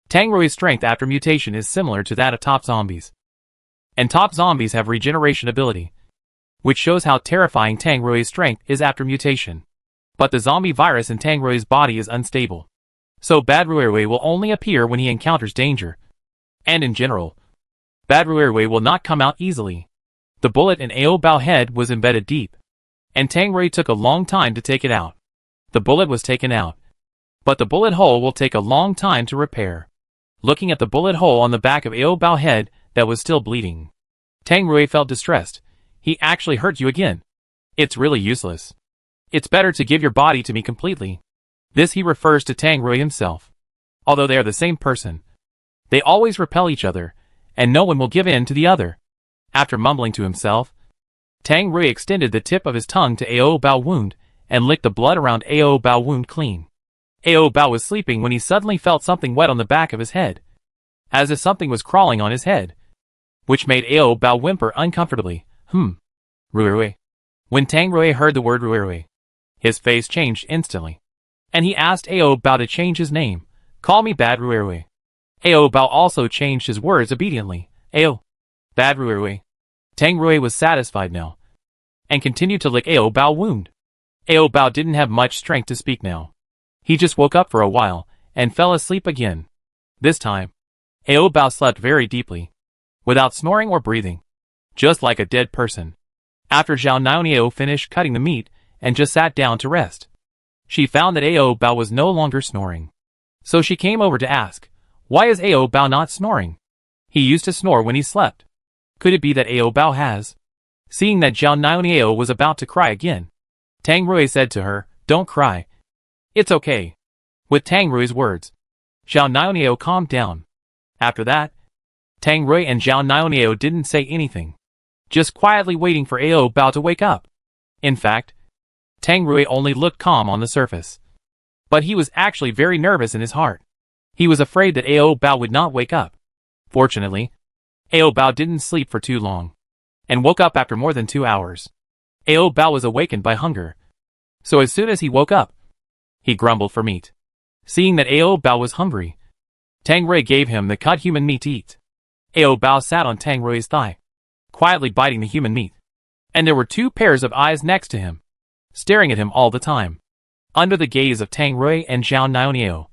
Tang Rui's strength after mutation is similar to that of top zombies. And top zombies have regeneration ability, which shows how terrifying Tang Rui's strength is after mutation. But the zombie virus in Tang Rui's body is unstable, so Bad Rui will only appear when he encounters danger. And in general, Bad Rui will not come out easily. The bullet in Ao Bao head was embedded deep, and Tang Rui took a long time to take it out. The bullet was taken out, but the bullet hole will take a long time to repair. Looking at the bullet hole on the back of Ao Bao head that was still bleeding, Tang Rui felt distressed. He actually hurt you again. It's really useless. It's better to give your body to me completely. This he refers to Tang Rui himself. Although they are the same person, they always repel each other, and no one will give in to the other. After mumbling to himself, Tang Rui extended the tip of his tongue to Ao Bao wound, and licked the blood around Ao Bao wound clean. Ao Bao was sleeping when he suddenly felt something wet on the back of his head, as if something was crawling on his head, which made Ao Bao whimper uncomfortably. Rui. When Tang Rui heard the word Rui, his face changed instantly, and he asked Ao Bao to change his name. "Call me Bad Rui." Ao Bao also changed his words obediently. "Ao Bad Rui." Tang Rui was satisfied now, and continued to lick Ao Bao wound. Ao Bao didn't have much strength to speak now. He just woke up for a while, and fell asleep again. This time, Ao Bao slept very deeply, without snoring or breathing, just like a dead person. After Xiao Niao finished cutting the meat, and just sat down to rest, she found that Ao Bao was no longer snoring. So she came over to ask, "Why is Ao Bao not snoring? He used to snore when he slept. Could it be that Ao Bao has?" Seeing that Xiao Niao was about to cry again, Tang Rui said to her, "Don't cry. It's okay." With Tang Rui's words, Xiao Niao calmed down. After that, Tang Rui and Xiao Niao didn't say anything, just quietly waiting for Ao Bao to wake up. In fact, Tang Rui only looked calm on the surface, but he was actually very nervous in his heart. He was afraid that Ao Bao would not wake up. Fortunately, Ao Bao didn't sleep for too long, and woke up after more than 2 hours. Ao Bao was awakened by hunger, so as soon as he woke up, he grumbled for meat. Seeing that Ao Bao was hungry, Tang Rui gave him the cut human meat to eat. Ao Bao sat on Tang Rui's thigh, quietly biting the human meat, and there were 2 pairs of eyes next to him, staring at him all the time. Under the gaze of Tang Rui and Xiao Niao,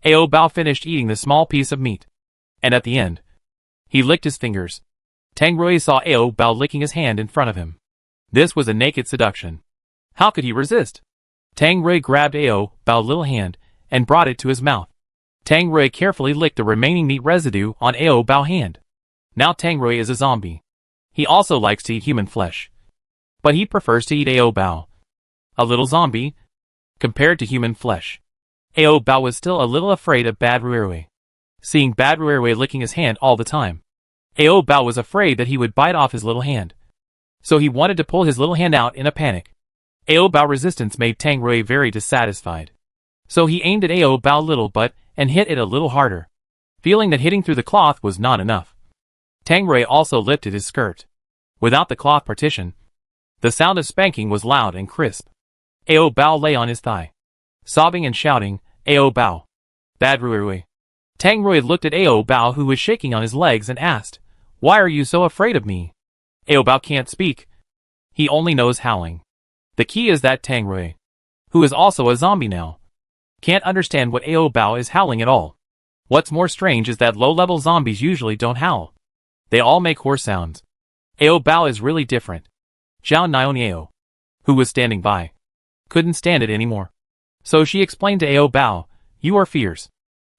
Ao Bao finished eating the small piece of meat, and at the end, he licked his fingers. Tang Rui saw Ao Bao licking his hand in front of him. This was a naked seduction. How could he resist? Tang Rui grabbed Ao Bao's little hand and brought it to his mouth. Tang Rui carefully licked the remaining meat residue on Ao Bao's hand. Now Tang Rui is a zombie. He also likes to eat human flesh, but he prefers to eat Ao Bao, a little zombie, compared to human flesh. Ao Bao was still a little afraid of Bad Ruirui. Seeing Bad Ruirui licking his hand all the time, Ao Bao was afraid that he would bite off his little hand. So he wanted to pull his little hand out in a panic. Ao Bao resistance made Tang Rui very dissatisfied. So he aimed at Ao Bao little butt and hit it a little harder. Feeling that hitting through the cloth was not enough, Tang Rui also lifted his skirt. Without the cloth partition, the sound of spanking was loud and crisp. Ao Bao lay on his thigh, sobbing and shouting, Ao Bao. Bad Ruirui. Tang Rui looked at Ao Bao, who was shaking on his legs, and asked, Why are you so afraid of me? Ao Bao can't speak. He only knows howling. The key is that Tang Rui, who is also a zombie now, can't understand what Ao Bao is howling at all. What's more strange is that low-level zombies usually don't howl. They all make horse sounds. Ao Bao is really different. Zhao Niao, who was standing by, couldn't stand it anymore. So she explained to Ao Bao, You are fierce.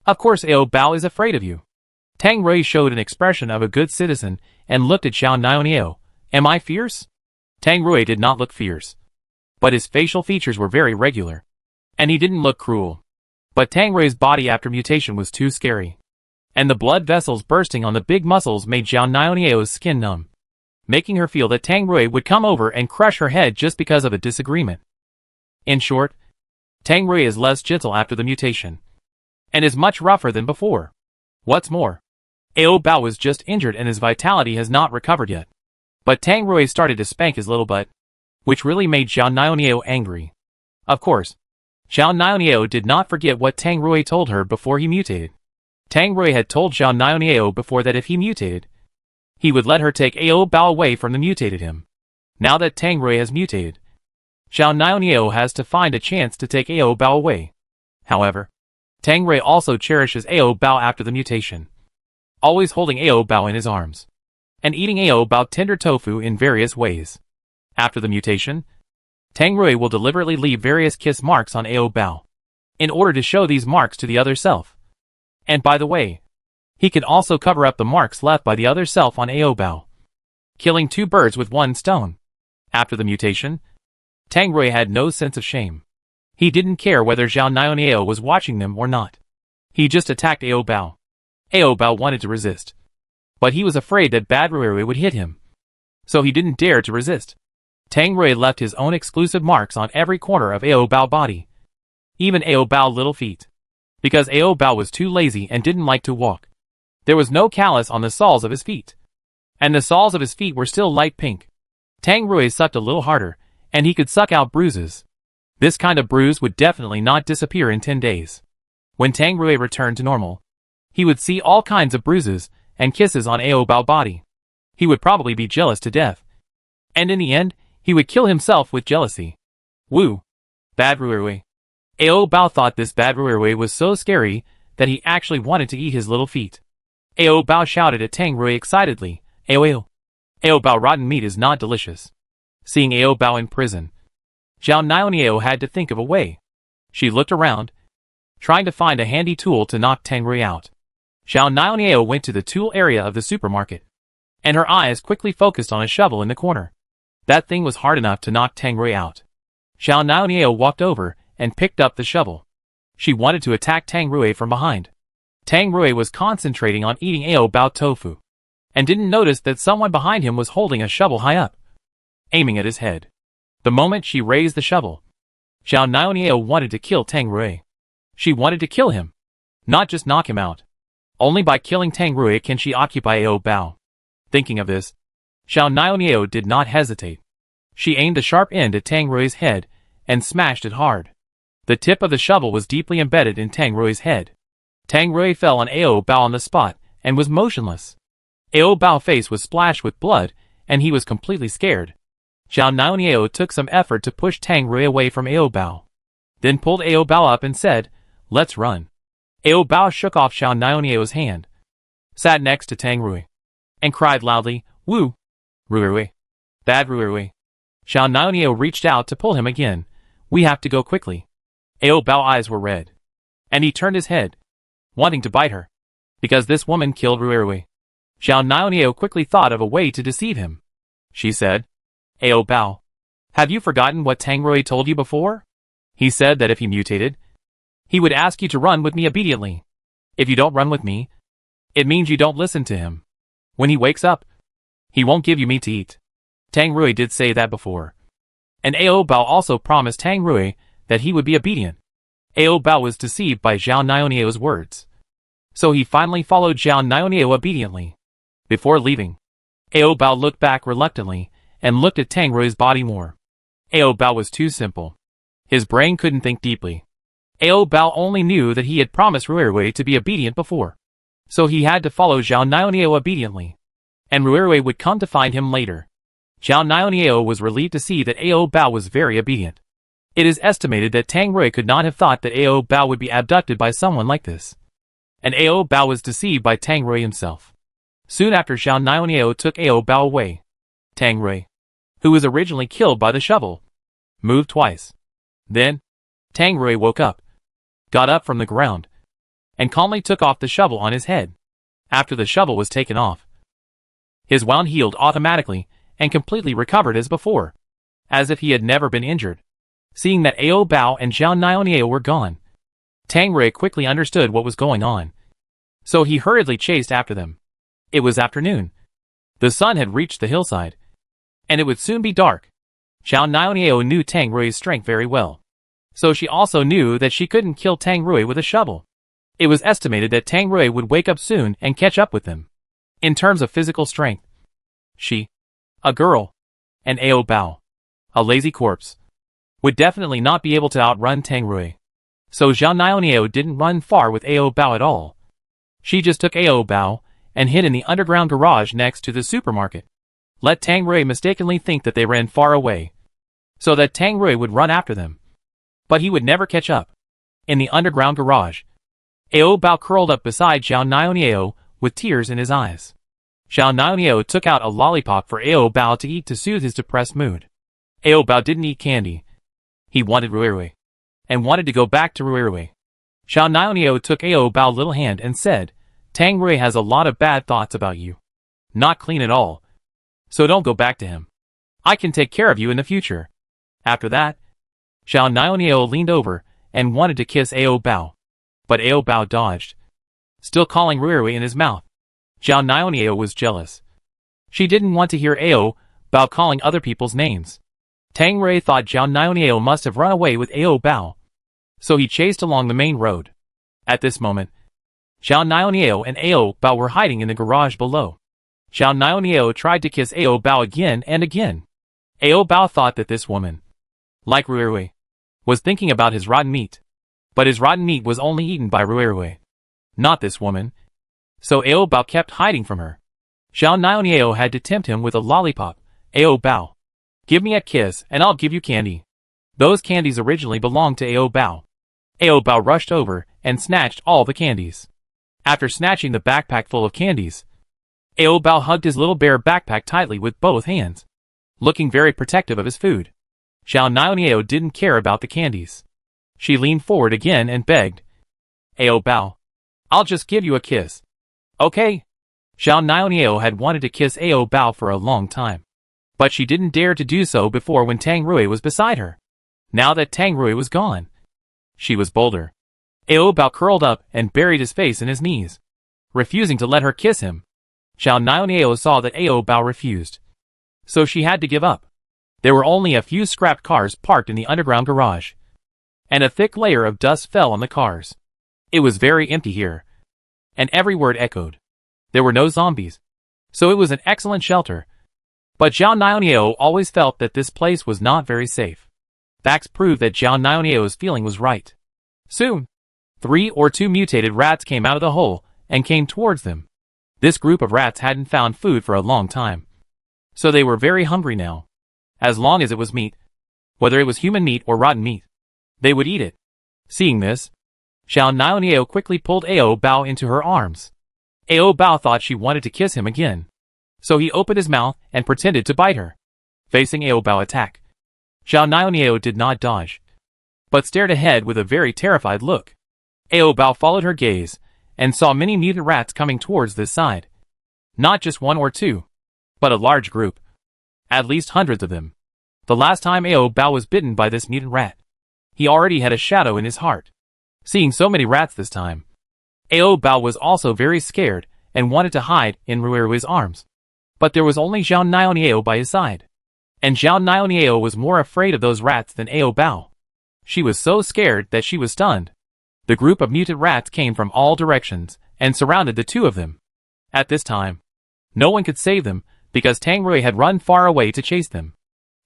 Of course Ao Bao is afraid of you. Tang Rui showed an expression of a good citizen and looked at Zhao Niao. Am I fierce? Tang Rui did not look fierce, but his facial features were very regular, and he didn't look cruel. But Tang Rui's body after mutation was too scary, and the blood vessels bursting on the big muscles made Zhao Niao's skin numb, making her feel that Tang Rui would come over and crush her head just because of a disagreement. In short, Tang Rui is less gentle after the mutation, and is much rougher than before. What's more, Ao Bao was just injured and his vitality has not recovered yet. But Tang Rui started to spank his little butt, which really made Zhao Niao angry. Of course, Zhao Niao did not forget what Tang Rui told her before he mutated. Tang Rui had told Zhao Niao before that if he mutated, he would let her take Ao Bao away from the mutated him. Now that Tang Rui has mutated, Zhao Niao has to find a chance to take Ao Bao away. However, Tang Rui also cherishes Ao Bao after the mutation, always holding Ao Bao in his arms, and eating Ao Bao tender tofu in various ways. After the mutation, Tang Rui will deliberately leave various kiss marks on Ao Bao, in order to show these marks to the other self. And by the way, he can also cover up the marks left by the other self on Ao Bao, killing two birds with one stone. After the mutation, Tang Rui had no sense of shame. He didn't care whether Zhao Niao was watching them or not. He just attacked Ao Bao. Ao Bao wanted to resist, but he was afraid that Bad Ruirui would hit him, so he didn't dare to resist. Tang Rui left his own exclusive marks on every corner of Ao Bao body, even Ao Bao little feet, because Ao Bao was too lazy and didn't like to walk. There was no callus on the soles of his feet, and the soles of his feet were still light pink. Tang Rui sucked a little harder, and he could suck out bruises. This kind of bruise would definitely not disappear in 10 days. When Tang Rui returned to normal, he would see all kinds of bruises and kisses on Ao Bao body. He would probably be jealous to death, and in the end, he would kill himself with jealousy. Woo! Bad Ruirui. Ao Bao thought this Bad Ruirui was so scary that he actually wanted to eat his little feet. Ao Bao shouted at Tang Rui excitedly, Ao Bao rotten meat is not delicious. Seeing Ao Bao in prison, Zhao Niao had to think of a way. She looked around, trying to find a handy tool to knock Tang Rui out. Zhao Niao went to the tool area of the supermarket, and her eyes quickly focused on a shovel in the corner. That thing was hard enough to knock Tang Rui out. Zhao Niao walked over and picked up the shovel. She wanted to attack Tang Rui from behind. Tang Rui was concentrating on eating Ao Bao tofu, and didn't notice that someone behind him was holding a shovel high up, aiming at his head. The moment she raised the shovel, Zhao Niao wanted to kill Tang Rui. She wanted to kill him, not just knock him out. Only by killing Tang Rui can she occupy Ao Bao. Thinking of this, Zhao Niao did not hesitate. She aimed the sharp end at Tang Rui's head and smashed it hard. The tip of the shovel was deeply embedded in Tang Rui's head. Tang Rui fell on Ao Bao on the spot and was motionless. Ao Bao's face was splashed with blood and he was completely scared. Zhao Niao took some effort to push Tang Rui away from Ao Bao, then pulled Ao Bao up and said, Let's run. Ao Bao shook off Zhao Niao's hand, sat next to Tang Rui, and cried loudly, Woo! Ruirui. Bad Ruirui. Zhao Niao reached out to pull him again. We have to go quickly. Ao Bao's eyes were red, and he turned his head, wanting to bite her, because this woman killed Ruirui. Zhao Niao quickly thought of a way to deceive him. She said, Ao Bao, have you forgotten what Tang Rui told you before? He said that if he mutated, He would ask you to run with me obediently. If you don't run with me, it means you don't listen to him. When he wakes up, he won't give you meat to eat. Tang Rui did say that before. And Ao Bao also promised Tang Rui that he would be obedient. Ao Bao was deceived by Zhao Niao's words. So he finally followed Zhao Niao obediently. Before leaving, Ao Bao looked back reluctantly and looked at Tang Rui's body more. Ao Bao was too simple. His brain couldn't think deeply. Ao Bao only knew that he had promised Ruirui to be obedient before. So he had to follow Zhao Niao obediently. And Ruirui would come to find him later. Zhao Niao was relieved to see that Ao Bao was very obedient. It is estimated that Tang Rui could not have thought that Ao Bao would be abducted by someone like this. And Ao Bao was deceived by Tang Rui himself. Soon after Zhao Niao took Ao Bao away, Tang Rui, who was originally killed by the shovel, moved twice. Then, Tang Rui woke up, got up from the ground, and calmly took off the shovel on his head. After the shovel was taken off, his wound healed automatically and completely recovered as before, as if he had never been injured. Seeing that Ao Bao and Zhao Niao were gone, Tang Rui quickly understood what was going on. So he hurriedly chased after them. It was afternoon. The sun had reached the hillside, and it would soon be dark. Zhao Niao knew Tang Rui's strength very well. So she also knew that she couldn't kill Tang Rui with a shovel. It was estimated that Tang Rui would wake up soon and catch up with them. In terms of physical strength, she, a girl, and Ao Bao, a lazy corpse, would definitely not be able to outrun Tang Rui. So Zhao Niao didn't run far with Ao Bao at all. She just took Ao Bao and hid in the underground garage next to the supermarket. Let Tang Rui mistakenly think that they ran far away, so that Tang Rui would run after them. But he would never catch up. In the underground garage, Ao Bao curled up beside Zhao Niao with tears in his eyes. Zhao Niao took out a lollipop for Ao Bao to eat to soothe his depressed mood. Ao Bao didn't eat candy. He wanted Ruirui, and wanted to go back to Ruirui. Zhao Niao took Ao Bao's little hand and said, Tang Rui has a lot of bad thoughts about you. Not clean at all. So don't go back to him. I can take care of you in the future. After that, Zhao Niao leaned over and wanted to kiss Ao Bao. But Ao Bao dodged, still calling Ruirui in his mouth. Zhao Niao was jealous. She didn't want to hear Ao Bao calling other people's names. Tang Rui thought Zhao Niao must have run away with Ao Bao. So he chased along the main road. At this moment, Zhao Niao and Ao Bao were hiding in the garage below. Zhao Niao tried to kiss Ao Bao again and again. Ao Bao thought that this woman, like Ruirui, was thinking about his rotten meat. But his rotten meat was only eaten by Ruirui, not this woman. So Ao Bao kept hiding from her. Zhao Niao had to tempt him with a lollipop. Ao Bao, give me a kiss and I'll give you candy. Those candies originally belonged to Ao Bao. Ao Bao rushed over and snatched all the candies. After snatching the backpack full of candies, Ao Bao hugged his little bear backpack tightly with both hands, looking very protective of his food. Zhao Niao didn't care about the candies. She leaned forward again and begged, Ao Bao, I'll just give you a kiss. Okay? Zhao Niao had wanted to kiss Ao Bao for a long time. But she didn't dare to do so before when Tang Rui was beside her. Now that Tang Rui was gone, she was bolder. Ao Bao curled up and buried his face in his knees, refusing to let her kiss him. Zhao Niao saw that Ao Bao refused, so she had to give up. There were only a few scrapped cars parked in the underground garage, and a thick layer of dust fell on the cars. It was very empty here, and every word echoed. There were no zombies, so it was an excellent shelter. But Zhao Niao always felt that this place was not very safe. Facts proved that Zhao Niao's feeling was right. Soon, 3 or 2 mutated rats came out of the hole and came towards them. This group of rats hadn't found food for a long time, so they were very hungry now. As long as it was meat, whether it was human meat or rotten meat, they would eat it. Seeing this, Zhao Niao quickly pulled Ao Bao into her arms. Ao Bao thought she wanted to kiss him again, so he opened his mouth and pretended to bite her. Facing Ao Bao's attack, Zhao Niao did not dodge, but stared ahead with a very terrified look. Ao Bao followed her gaze and saw many mutant rats coming towards this side. Not just 1 or 2, but a large group. At least hundreds of them. The last time Ao Bao was bitten by this mutant rat, he already had a shadow in his heart. Seeing so many rats this time, Ao Bao was also very scared and wanted to hide in Ruirui's arms. But there was only Zhao Niao by his side. And Zhao Niao was more afraid of those rats than Ao Bao. She was so scared that she was stunned. The group of mutant rats came from all directions and surrounded the two of them. At this time, no one could save them because Tang Rui had run far away to chase them.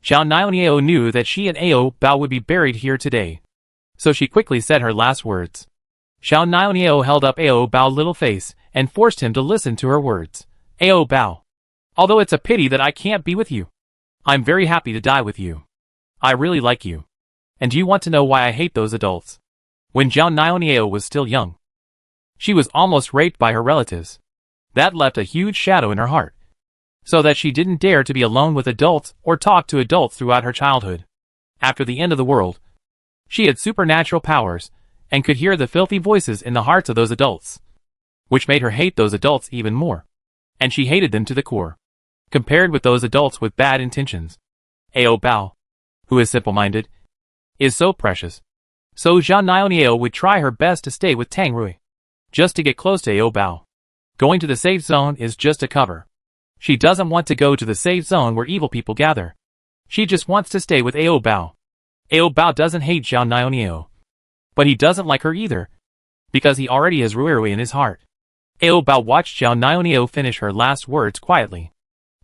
Zhao Niao knew that she and Ao Bao would be buried here today. So she quickly said her last words. Zhao Niao held up Ao Bao's little face and forced him to listen to her words. Ao Bao, although it's a pity that I can't be with you, I'm very happy to die with you. I really like you. And do you want to know why I hate those adults? When Zhao Niao was still young, she was almost raped by her relatives. That left a huge shadow in her heart, so that she didn't dare to be alone with adults or talk to adults throughout her childhood. After the end of the world, she had supernatural powers and could hear the filthy voices in the hearts of those adults, which made her hate those adults even more. And she hated them to the core, compared with those adults with bad intentions. Ao Bao, who is simple-minded, is so precious. So Zhao Niao would try her best to stay with Tang Rui, just to get close to Ao Bao. Going to the safe zone is just a cover. She doesn't want to go to the safe zone where evil people gather. She just wants to stay with Ao Bao. Ao Bao doesn't hate Zhao Niao, but he doesn't like her either, because he already has Ruirui in his heart. Ao Bao watched Zhao Niao finish her last words quietly.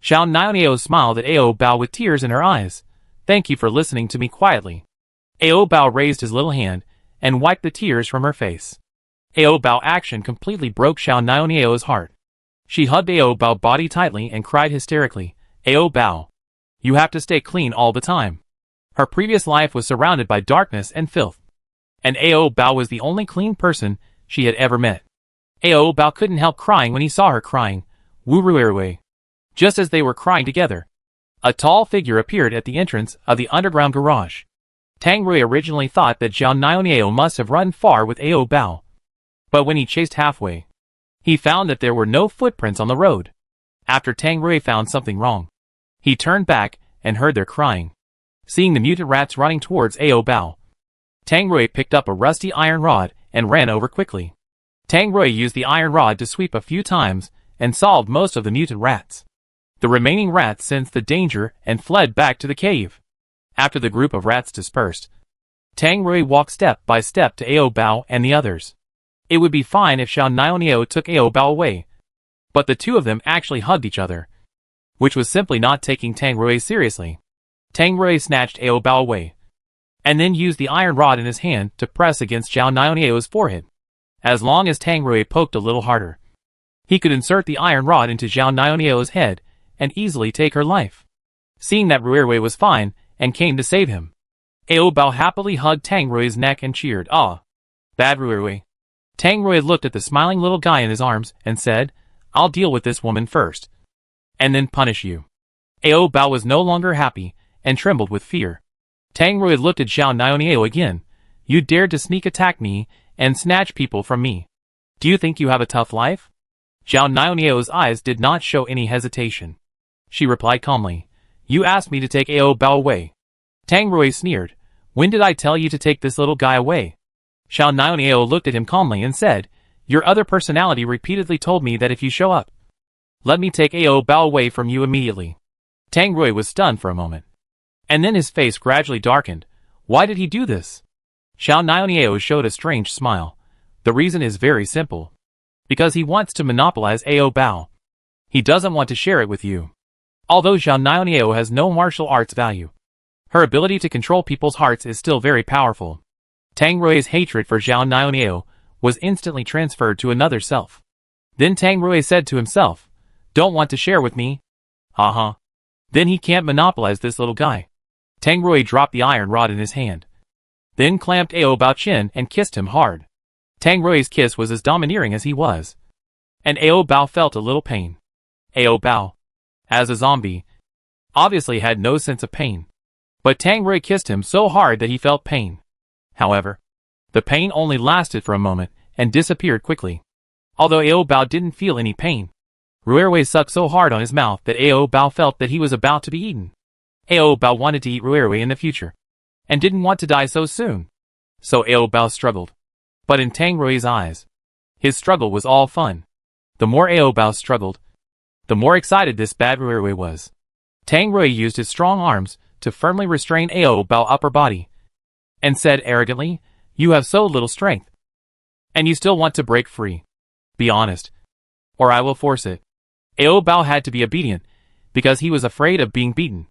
Zhao Niao smiled at Ao Bao with tears in her eyes. Thank you for listening to me quietly. Ao Bao raised his little hand and wiped the tears from her face. Ao Bao's action completely broke Zhao Niao's heart. She hugged Ao Bao's body tightly and cried hysterically. Ao Bao, you have to stay clean all the time. Her previous life was surrounded by darkness and filth, and Ao Bao was the only clean person she had ever met. Ao Bao couldn't help crying when he saw her crying. Wu Ruirui. Just as they were crying together, a tall figure appeared at the entrance of the underground garage. Tang Rui originally thought that Zhao Niao must have run far with Ao Bao, but when he chased halfway, he found that there were no footprints on the road. After Tang Rui found something wrong, he turned back and heard their crying. Seeing the mutant rats running towards Ao Bao, Tang Rui picked up a rusty iron rod and ran over quickly. Tang Rui used the iron rod to sweep a few times and solved most of the mutant rats. The remaining rats sensed the danger and fled back to the cave. After the group of rats dispersed, Tang Rui walked step by step to Ao Bao and the others. It would be fine if Zhao Niao took Ao Bao away, but the two of them actually hugged each other, which was simply not taking Tang Rui seriously. Tang Rui snatched Ao Bao away, and then used the iron rod in his hand to press against Zhao Niao's forehead. As long as Tang Rui poked a little harder, he could insert the iron rod into Zhao Niao's head and easily take her life. Seeing that Ruirui was fine and came to save him, Ao Bao happily hugged Tang Rui's neck and cheered, "Ah, bad Ruirui." Tang Rui looked at the smiling little guy in his arms and said, "I'll deal with this woman first, and then punish you." Ao Bao was no longer happy and trembled with fear. Tang Rui looked at Zhao Niao again. "You dared to sneak attack me and snatch people from me. Do you think you have a tough life?" Zhao Niao's eyes did not show any hesitation. She replied calmly, "You asked me to take Ao Bao away." Tang Rui sneered, "When did I tell you to take this little guy away?" Zhao Niao looked at him calmly and said, "Your other personality repeatedly told me that if you show up, let me take Ao Bao away from you immediately." Tang Rui was stunned for a moment, and then his face gradually darkened. Why did he do this? Zhao Niao showed a strange smile. The reason is very simple. Because he wants to monopolize Ao Bao. He doesn't want to share it with you. Although Zhao Niao has no martial arts value, her ability to control people's hearts is still very powerful. Tang Rui's hatred for Zhao Niao was instantly transferred to another self. Then Tang Rui said to himself, "Don't want to share with me? Haha. Then he can't monopolize this little guy." Tang Rui dropped the iron rod in his hand, then clamped Ao Bao's chin and kissed him hard. Tang Rui's kiss was as domineering as he was, and Ao Bao felt a little pain. Ao Bao, as a zombie, obviously had no sense of pain, but Tang Rui kissed him so hard that he felt pain. However, the pain only lasted for a moment and disappeared quickly. Although Ao Bao didn't feel any pain, Ruirui sucked so hard on his mouth that Ao Bao felt that he was about to be eaten. Ao Bao wanted to eat Ruirui in the future, and didn't want to die so soon. So Ao Bao struggled. But in Tang Rui's eyes, his struggle was all fun. The more Ao Bao struggled, the more excited this bad Ruirui was. Tang Rui used his strong arms to firmly restrain Ao Bao's upper body, and said arrogantly, "You have so little strength, and you still want to break free. Be honest, or I will force it." Ao Bao had to be obedient, because he was afraid of being beaten.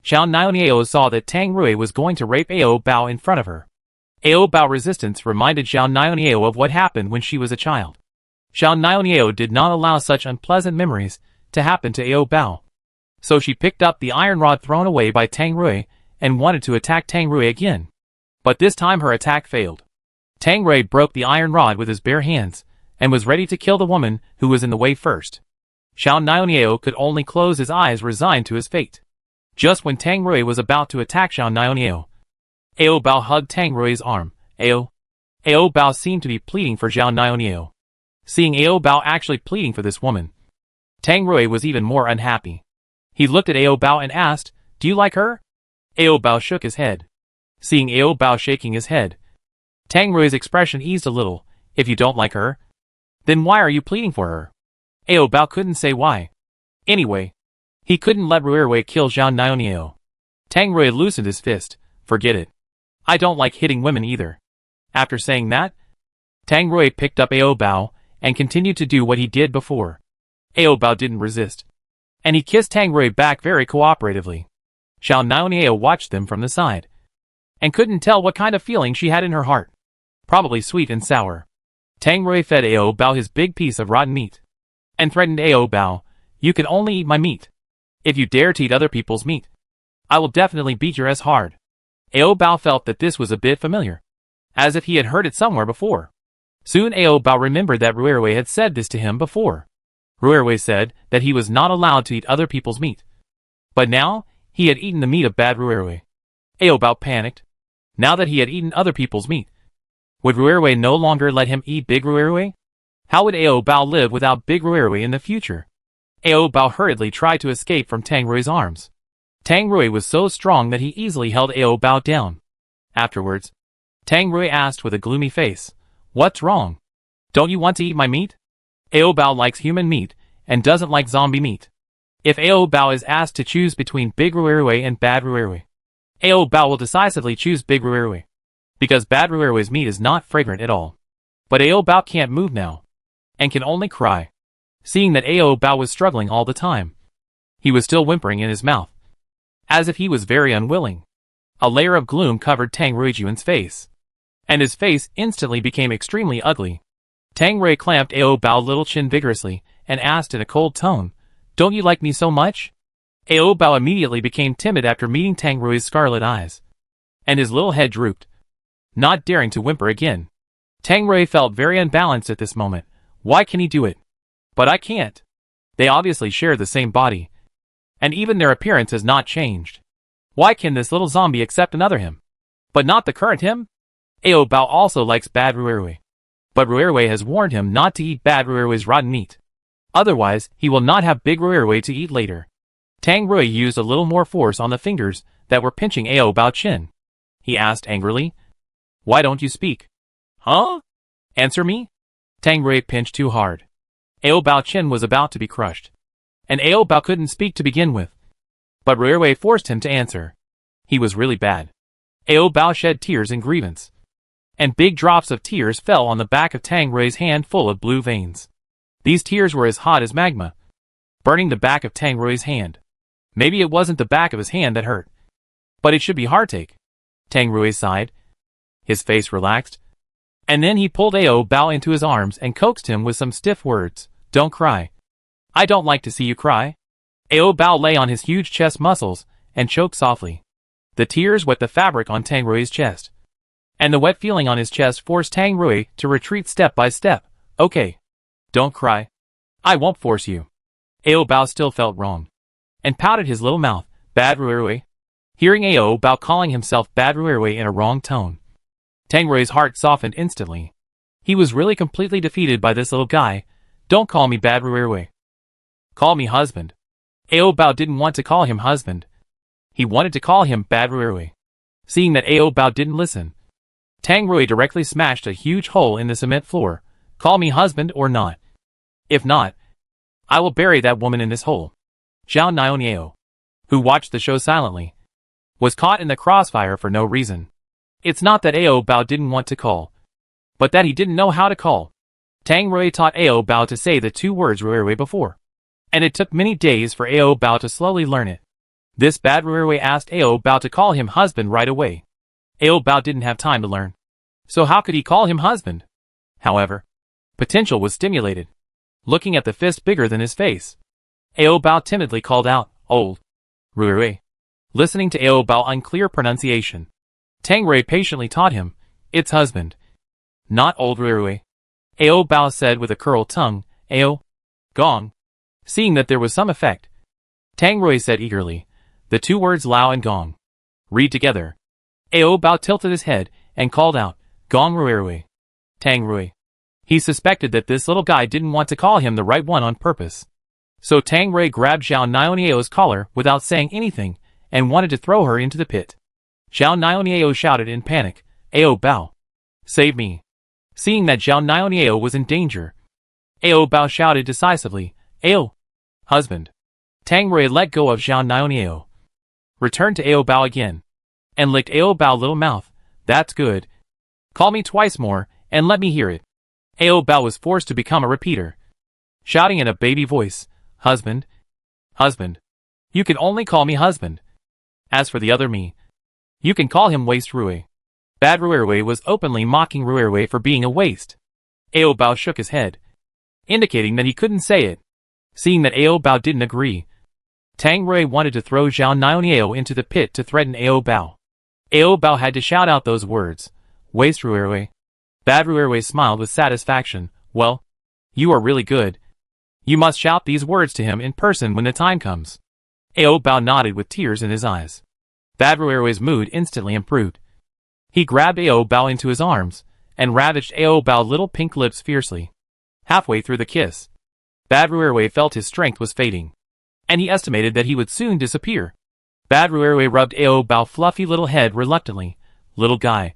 Xiao Niao saw that Tang Rui was going to rape Ao Bao in front of her. Ao Bao's resistance reminded Xiao Niao of what happened when she was a child. Xiao Niao did not allow such unpleasant memories to happen to Ao Bao. So she picked up the iron rod thrown away by Tang Rui and wanted to attack Tang Rui again. But this time her attack failed. Tang Rui broke the iron rod with his bare hands and was ready to kill the woman who was in the way first. Xiao Niao could only close his eyes, resigned to his fate. Just when Tang Rui was about to attack Xiao Niao, Ao Bao hugged Tang Rui's arm. Ao Bao seemed to be pleading for Xiao Niao. Seeing Ao Bao actually pleading for this woman, Tang Rui was even more unhappy. He looked at Ao Bao and asked, "Do you like her?" Ao Bao shook his head. Seeing Ao Bao shaking his head, Tang Rui's expression eased a little. "If you don't like her, then why are you pleading for her?" Ao Bao couldn't say why. Anyway, he couldn't let Ruirui kill Xiao Niao. Tang Rui loosened his fist. "Forget it. I don't like hitting women either." After saying that, Tang Rui picked up Ao Bao and continued to do what he did before. Ao Bao didn't resist, and he kissed Tang Rui back very cooperatively. Xiao Niao watched them from the side, and couldn't tell what kind of feeling she had in her heart. Probably sweet and sour. Tang Rui fed Ao Bao his big piece of rotten meat, and threatened Ao Bao, "You can only eat my meat. If you dare to eat other people's meat, I will definitely beat your ass hard." Ao Bao felt that this was a bit familiar, as if he had heard it somewhere before. Soon Ao Bao remembered that Ruirui had said this to him before. Ruirui said that he was not allowed to eat other people's meat. But now, he had eaten the meat of bad Ruirui. Ao Bao panicked. Now that he had eaten other people's meat, would Ruirui no longer let him eat big Ruirui? How would Ao Bao live without big Ruirui in the future? Ao Bao hurriedly tried to escape from Tang Rui's arms. Tang Rui was so strong that he easily held Ao Bao down. Afterwards, Tang Rui asked with a gloomy face, "What's wrong? Don't you want to eat my meat?" Ao Bao likes human meat and doesn't like zombie meat. If Ao Bao is asked to choose between big Ruirui and bad Ruirui, Ao Bao will decisively choose big Ruirui, because bad Ruirui's meat is not fragrant at all. But Ao Bao can't move now, and can only cry. Seeing that Ao Bao was struggling all the time, he was still whimpering in his mouth, as if he was very unwilling. A layer of gloom covered Tang Ruijuan's face, and his face instantly became extremely ugly. Tang Rui clamped Ao Bao's little chin vigorously and asked in a cold tone, "Don't you like me so much?" Ao Bao immediately became timid after meeting Tang Rui's scarlet eyes, and his little head drooped, not daring to whimper again. Tang Rui felt very unbalanced at this moment. Why can he do it? But I can't. They obviously share the same body, and even their appearance has not changed. Why can this little zombie accept another him, but not the current him? Ao Bao also likes bad Ruirui, but Ruirui has warned him not to eat bad Ruirui's rotten meat. Otherwise, he will not have big Ruirui to eat later. Tang Rui used a little more force on the fingers that were pinching Ao Bao's chin. He asked angrily, "Why don't you speak?" "Huh? Answer me?" Tang Rui pinched too hard. Ao Bao's chin was about to be crushed, and Ao Bao couldn't speak to begin with. But Ruirui forced him to answer. He was really bad. Ao Bao shed tears in grievance, and big drops of tears fell on the back of Tang Rui's hand full of blue veins. These tears were as hot as magma, burning the back of Tang Rui's hand. Maybe it wasn't the back of his hand that hurt, but it should be heartache. Tang Rui sighed. His face relaxed, and then he pulled Ao Bao into his arms and coaxed him with some stiff words. "Don't cry. I don't like to see you cry." Ao Bao lay on his huge chest muscles and choked softly. The tears wet the fabric on Tang Rui's chest, and the wet feeling on his chest forced Tang Rui to retreat step by step. "Okay. Don't cry. I won't force you." Ao Bao still felt wrong, and pouted his little mouth. "Bad Ruirui." Hearing Ao Bao calling himself Bad Ruirui in a wrong tone, Tang Rui's heart softened instantly. He was really completely defeated by this little guy. "Don't call me Bad Ruirui. Call me husband." Ao Bao didn't want to call him husband. He wanted to call him Bad Ruirui. Seeing that Ao Bao didn't listen, Tang Rui directly smashed a huge hole in the cement floor. Call me husband or not. If not, I will bury that woman in this hole. Zhao Nianniao, who watched the show silently, was caught in the crossfire for no reason. It's not that Ao Bao didn't want to call, but that he didn't know how to call. Tang Rui taught Ao Bao to say the two words Ruirui before, and it took many days for Ao Bao to slowly learn it. This bad Ruirui asked Ao Bao to call him husband right away. Ao Bao didn't have time to learn, so how could he call him husband? However, potential was stimulated. Looking at the fist bigger than his face, Ao Bao timidly called out, old Ruirui. Listening to Ao Bao unclear pronunciation, Tang Rui patiently taught him, it's husband, not old Ruirui. Ao Bao said with a curled tongue, Ao Gong. Seeing that there was some effect, Tang Rui said eagerly, the two words Lao and Gong. Read together. Ao Bao tilted his head and called out, Gong Ruirui. Tang Rui. He suspected that this little guy didn't want to call him the right one on purpose. So Tang Rui grabbed Zhao Nianniao's collar without saying anything and wanted to throw her into the pit. Zhao Nianniao shouted in panic, Ao Bao. Save me. Seeing that Zhao Nianniao was in danger, Ao Bao shouted decisively, Ao husband. Tang Rui let go of Zhao Nianniao, returned to Ao Bao again, and licked Ao Bao's little mouth. That's good. Call me twice more, and let me hear it. Ao Bao was forced to become a repeater, shouting in a baby voice, husband. Husband. You can only call me husband. As for the other me, you can call him Waste Rui. Bad Ruirui was openly mocking Ruirui for being a waste. Ao Bao shook his head, indicating that he couldn't say it. Seeing that Ao Bao didn't agree, Tang Rui wanted to throw Zhao Nianniao into the pit to threaten Ao Bao. Ao Bao had to shout out those words, Waste Ruirui. Bad Ruirui smiled with satisfaction. Well, you are really good. You must shout these words to him in person when the time comes. Ao Bao nodded with tears in his eyes. Bad Ruirui's mood instantly improved. He grabbed Ao Bao into his arms and ravaged Ao Bao's little pink lips fiercely. Halfway through the kiss, Bad Ruirui felt his strength was fading, and he estimated that he would soon disappear. Bad Ruirui rubbed Ao Bao's fluffy little head reluctantly. Little guy,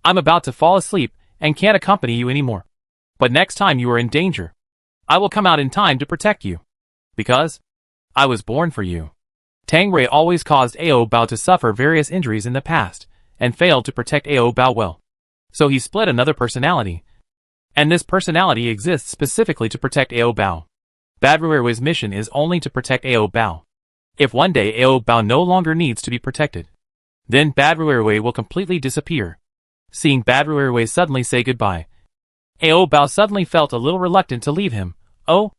I'm about to fall asleep and can't accompany you anymore. But next time you are in danger, I will come out in time to protect you. Because I was born for you. Tang Rui always caused Ao Bao to suffer various injuries in the past, and failed to protect Ao Bao well. So he split another personality. And this personality exists specifically to protect Ao Bao. Bad Ruirui's mission is only to protect Ao Bao. If one day Ao Bao no longer needs to be protected, then Bad Ruirui will completely disappear. Seeing Bad Ruirui suddenly say goodbye, Ao Bao suddenly felt a little reluctant to leave him. Oh,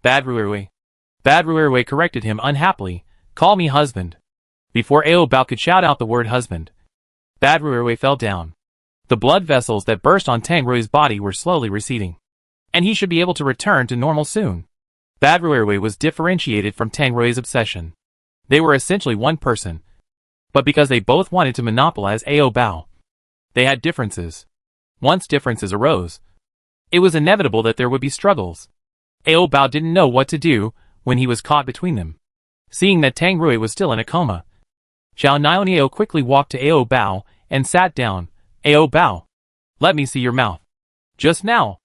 Bad Ruirui. Bad Ruirui corrected him unhappily. Call me husband. Before Ao Bao could shout out the word husband, Bad Ruirui fell down. The blood vessels that burst on Tang Rui's body were slowly receding, and he should be able to return to normal soon. Bad Ruirui was differentiated from Tang Rui's obsession. They were essentially one person, but because they both wanted to monopolize Ao Bao, they had differences. Once differences arose, it was inevitable that there would be struggles. Ao Bao didn't know what to do when he was caught between them. Seeing that Tang Rui was still in a coma, Zhao Nianniao quickly walked to Ao Bao and sat down. Ao Bao, let me see your mouth. Just now,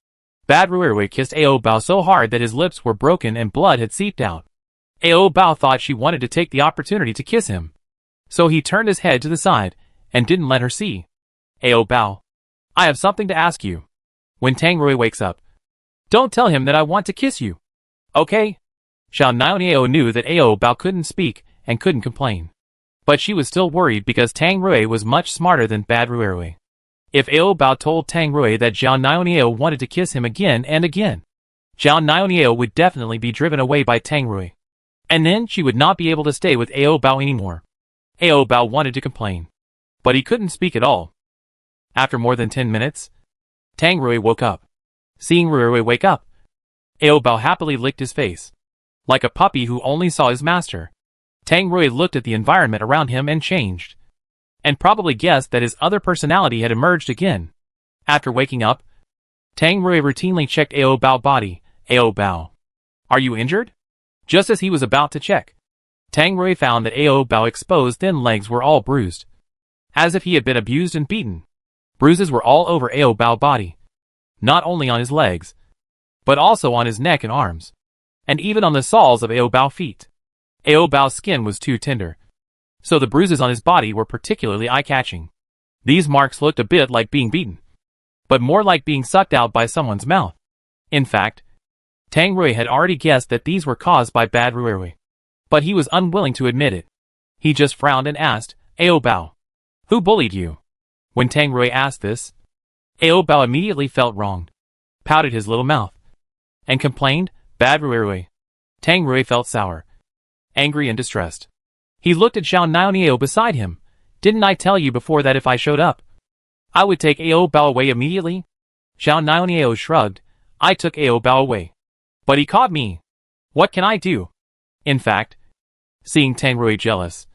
Bad Ruirui kissed Ao Bao so hard that his lips were broken and blood had seeped out. Ao Bao thought she wanted to take the opportunity to kiss him, so he turned his head to the side and didn't let her see. Ao Bao, I have something to ask you. When Tang Rui wakes up, don't tell him that I want to kiss you. Okay? Zhao Nianniao knew that Ao Bao couldn't speak and couldn't complain, but she was still worried because Tang Rui was much smarter than Bad Ruirui. If Ao Bao told Tang Rui that Zhao Nianniao wanted to kiss him again and again, Zhao Nianniao would definitely be driven away by Tang Rui, and then she would not be able to stay with Ao Bao anymore. Ao Bao wanted to complain, but he couldn't speak at all. After more than 10 minutes, Tang Rui woke up. Seeing Ruirui wake up, Ao Bao happily licked his face, like a puppy who only saw his master. Tang Rui looked at the environment around him and changed, and probably guessed that his other personality had emerged again. After waking up, Tang Rui routinely checked Ao Bao's body. Ao Bao, are you injured? Just as he was about to check, Tang Rui found that Ao Bao's exposed thin legs were all bruised, as if he had been abused and beaten. Bruises were all over Ao Bao's body, not only on his legs, but also on his neck and arms, and even on the soles of Ao Bao's feet. Ao Bao's skin was too tender, so the bruises on his body were particularly eye-catching. These marks looked a bit like being beaten, but more like being sucked out by someone's mouth. In fact, Tang Rui had already guessed that these were caused by bad Rui, but he was unwilling to admit it. He just frowned and asked, Ao Bao, who bullied you? When Tang Rui asked this, Ao Bao immediately felt wronged, pouted his little mouth, and complained, bad Rui. Tang Rui felt sour, angry and distressed. He looked at Xiao Niao beside him. Didn't I tell you before that if I showed up, I would take Ao Bao away immediately? Xiao Niao shrugged. I took Ao Bao away, but he caught me. What can I do? In fact, seeing Tang Rui jealous,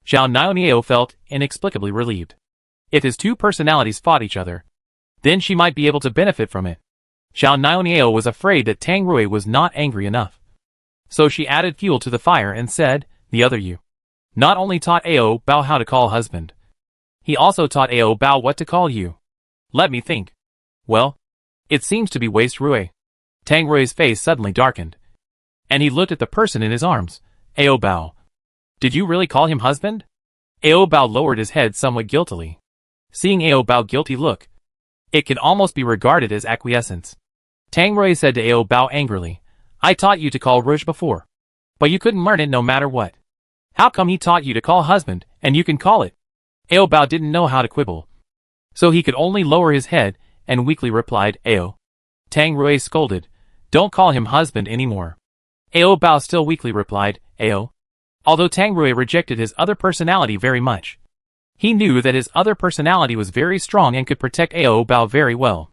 Xiao Niao felt inexplicably relieved. If his two personalities fought each other, then she might be able to benefit from it. Xiao Niao was afraid that Tang Rui was not angry enough, so she added fuel to the fire and said, the other you not only taught Ao Bao how to call husband, he also taught Ao Bao what to call you. Let me think. Well, it seems to be Waste Rui. Tang Rui's face suddenly darkened, and he looked at the person in his arms. Ao Bao, did you really call him husband? Ao Bao lowered his head somewhat guiltily. Seeing Ao Bao's guilty look, it can almost be regarded as acquiescence. Tang Rui said to Ao Bao angrily, I taught you to call Rouge before, but you couldn't learn it no matter what. How come he taught you to call husband, and you can call it? Ao Bao didn't know how to quibble, so he could only lower his head and weakly replied, Ao. Tang Rui scolded, don't call him husband anymore. Ao Bao still weakly replied, Ao. Although Tang Rui rejected his other personality very much, he knew that his other personality was very strong and could protect Ao Bao very well.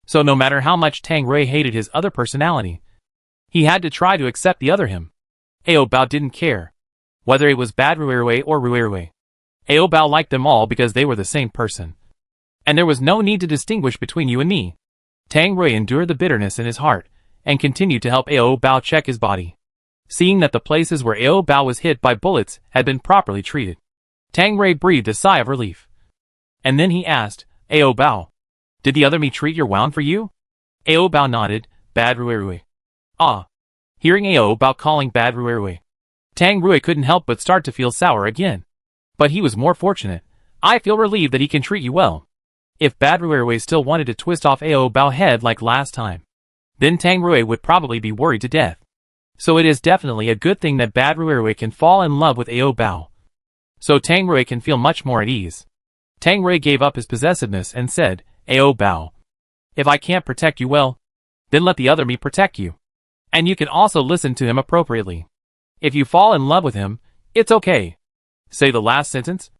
So no matter how much Tang Rui hated his other personality, he had to try to accept the other him. Ao Bao didn't care whether it was bad Rui or Rui. Ao Bao liked them all because they were the same person, and there was no need to distinguish between you and me. Tang Rui endured the bitterness in his heart and continued to help Ao Bao check his body. Seeing that the places where Ao Bao was hit by bullets had been properly treated, Tang Rui breathed a sigh of relief. And then he asked, Ao Bao, did the other me treat your wound for you? Ao Bao nodded, bad Rui. Ah. Hearing Ao Bao calling bad Rui, Tang Rui couldn't help but start to feel sour again. But he was more fortunate. I feel relieved that he can treat you well. If bad Rui still wanted to twist off Ao Bao's head like last time, then Tang Rui would probably be worried to death. So it is definitely a good thing that bad Rui can fall in love with Ao Bao, so Tang Rui can feel much more at ease. Tang Rui gave up his possessiveness and said, Ao Bao, if I can't protect you well, then let the other me protect you. And you can also listen to him appropriately. If you fall in love with him, it's okay. Say the last sentence.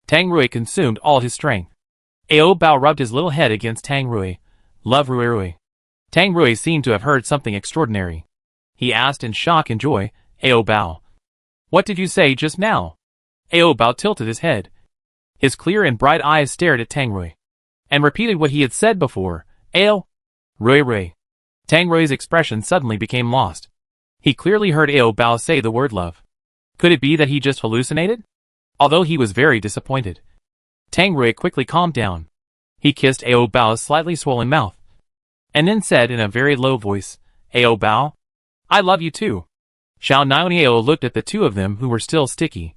Tang Rui consumed all his strength. Ao Bao rubbed his little head against Tang Rui. Love Rui. Tang Rui seemed to have heard something extraordinary. He asked in shock and joy, Ao Bao, what did you say just now? Ao Bao tilted his head. His clear and bright eyes stared at Tang Rui, and repeated what he had said before, Ao. Rui. Tang Rui's expression suddenly became lost. He clearly heard Ao Bao say the word love. Could it be that he just hallucinated? Although he was very disappointed, Tang Rui quickly calmed down. He kissed Ao Bao's slightly swollen mouth, and then said in a very low voice, Ao Bao, I love you too. Xiao Niao looked at the two of them who were still sticky,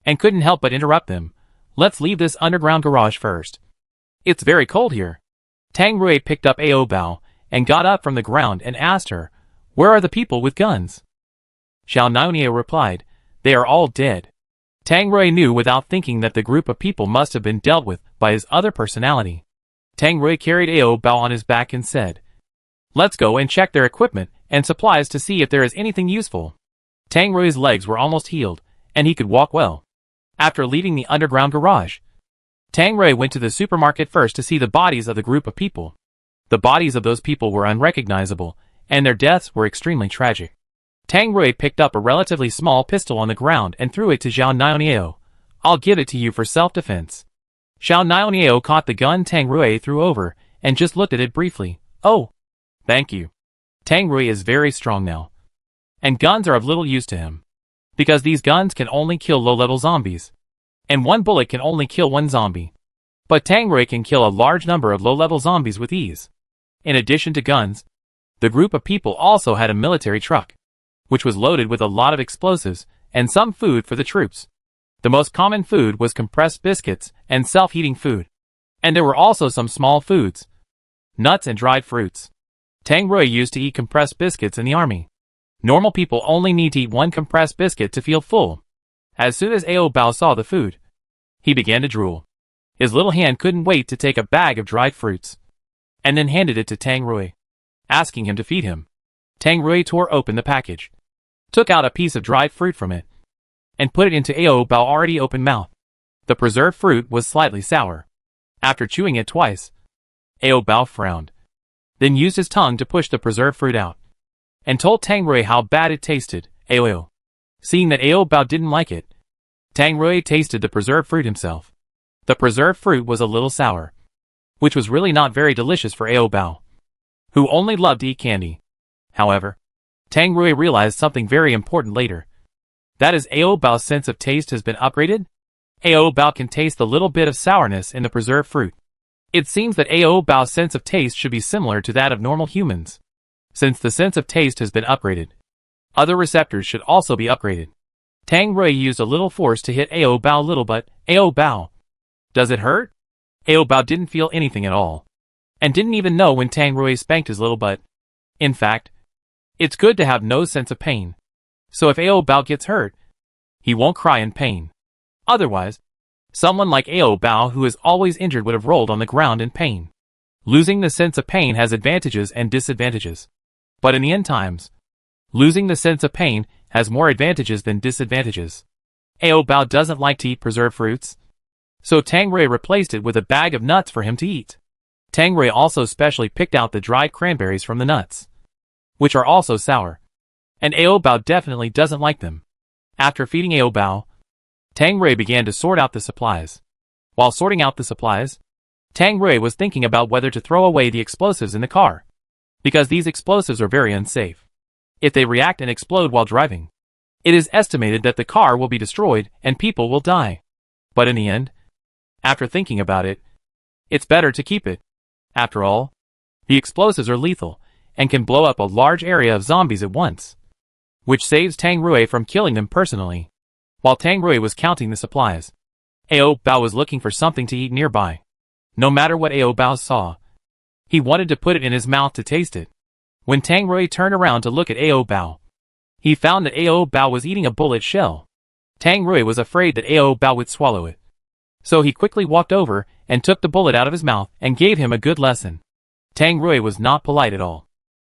and couldn't help but interrupt them. Let's leave this underground garage first. It's very cold here. Tang Rui picked up Ao Bao and got up from the ground and asked her, where are the people with guns? Xiao Niao replied, they are all dead. Tang Rui knew without thinking that the group of people must have been dealt with by his other personality. Tang Rui carried Ao Bao on his back and said, let's go and check their equipment and supplies to see if there is anything useful. Tang Rui's legs were almost healed, and he could walk well. After leaving the underground garage, Tang Rui went to the supermarket first to see the bodies of the group of people. The bodies of those people were unrecognizable, and their deaths were extremely tragic. Tang Rui picked up a relatively small pistol on the ground and threw it to Xiao Niao. I'll give it to you for self-defense. Xiao Niao caught the gun Tang Rui threw over, and just looked at it briefly. Oh, thank you. Tang Rui is very strong now, and guns are of little use to him, because these guns can only kill low-level zombies, and one bullet can only kill one zombie. But Tang Rui can kill a large number of low-level zombies with ease. In addition to guns, the group of people also had a military truck, which was loaded with a lot of explosives and some food for the troops. The most common food was compressed biscuits and self-heating food. And there were also some small foods, nuts and dried fruits. Tang Rui used to eat compressed biscuits in the army. Normal people only need to eat one compressed biscuit to feel full. As soon as Ao Bao saw the food, he began to drool. His little hand couldn't wait to take a bag of dried fruits, and then handed it to Tang Rui, asking him to feed him. Tang Rui tore open the package, took out a piece of dried fruit from it, and put it into Ao Bao's already open mouth. The preserved fruit was slightly sour. After chewing it twice, Ao Bao frowned, then used his tongue to push the preserved fruit out, and told Tang Rui how bad it tasted. Ao. Seeing that Ao Bao didn't like it, Tang Rui tasted the preserved fruit himself. The preserved fruit was a little sour, which was really not very delicious for Ao Bao, who only loved to eat candy. However, Tang Rui realized something very important later. That is, Ao Bao's sense of taste has been upgraded. Ao Bao can taste the little bit of sourness in the preserved fruit. It seems that Ao Bao's sense of taste should be similar to that of normal humans. Since the sense of taste has been upgraded, other receptors should also be upgraded. Tang Rui used a little force to hit Ao Bao a little, but Ao Bao, does it hurt? Ao Bao didn't feel anything at all, and didn't even know when Tang Rui spanked his little butt. In fact, it's good to have no sense of pain. So if Ao Bao gets hurt, he won't cry in pain. Otherwise, someone like Ao Bao who is always injured would have rolled on the ground in pain. Losing the sense of pain has advantages and disadvantages. But in the end times, losing the sense of pain has more advantages than disadvantages. Ao Bao doesn't like to eat preserved fruits, so Tang Rui replaced it with a bag of nuts for him to eat. Tang Rui also specially picked out the dried cranberries from the nuts, which are also sour, and Ao Bao definitely doesn't like them. After feeding Ao Bao, Tang Rui began to sort out the supplies. While sorting out the supplies, Tang Rui was thinking about whether to throw away the explosives in the car, because these explosives are very unsafe. If they react and explode while driving, it is estimated that the car will be destroyed and people will die. But in the end, after thinking about it, it's better to keep it. After all, the explosives are lethal and can blow up a large area of zombies at once, which saves Tang Rui from killing them personally. While Tang Rui was counting the supplies, Ao Bao was looking for something to eat nearby. No matter what Ao Bao saw, he wanted to put it in his mouth to taste it. When Tang Rui turned around to look at Ao Bao, he found that Ao Bao was eating a bullet shell. Tang Rui was afraid that Ao Bao would swallow it, so he quickly walked over and took the bullet out of his mouth and gave him a good lesson. Tang Rui was not polite at all.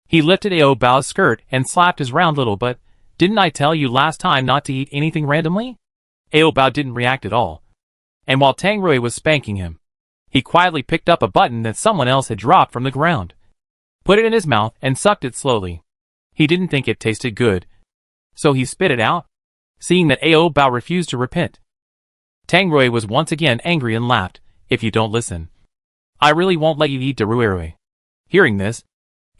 He lifted Ao Bao's skirt and slapped his round little butt. Didn't I tell you last time not to eat anything randomly? Ao Bao didn't react at all. And while Tang Rui was spanking him, he quietly picked up a button that someone else had dropped from the ground, put it in his mouth and sucked it slowly. He didn't think it tasted good, so he spit it out, seeing that Ao Bao refused to repent. Tang Rui was once again angry and laughed. If you don't listen, I really won't let you eat de Ruirui. Hearing this,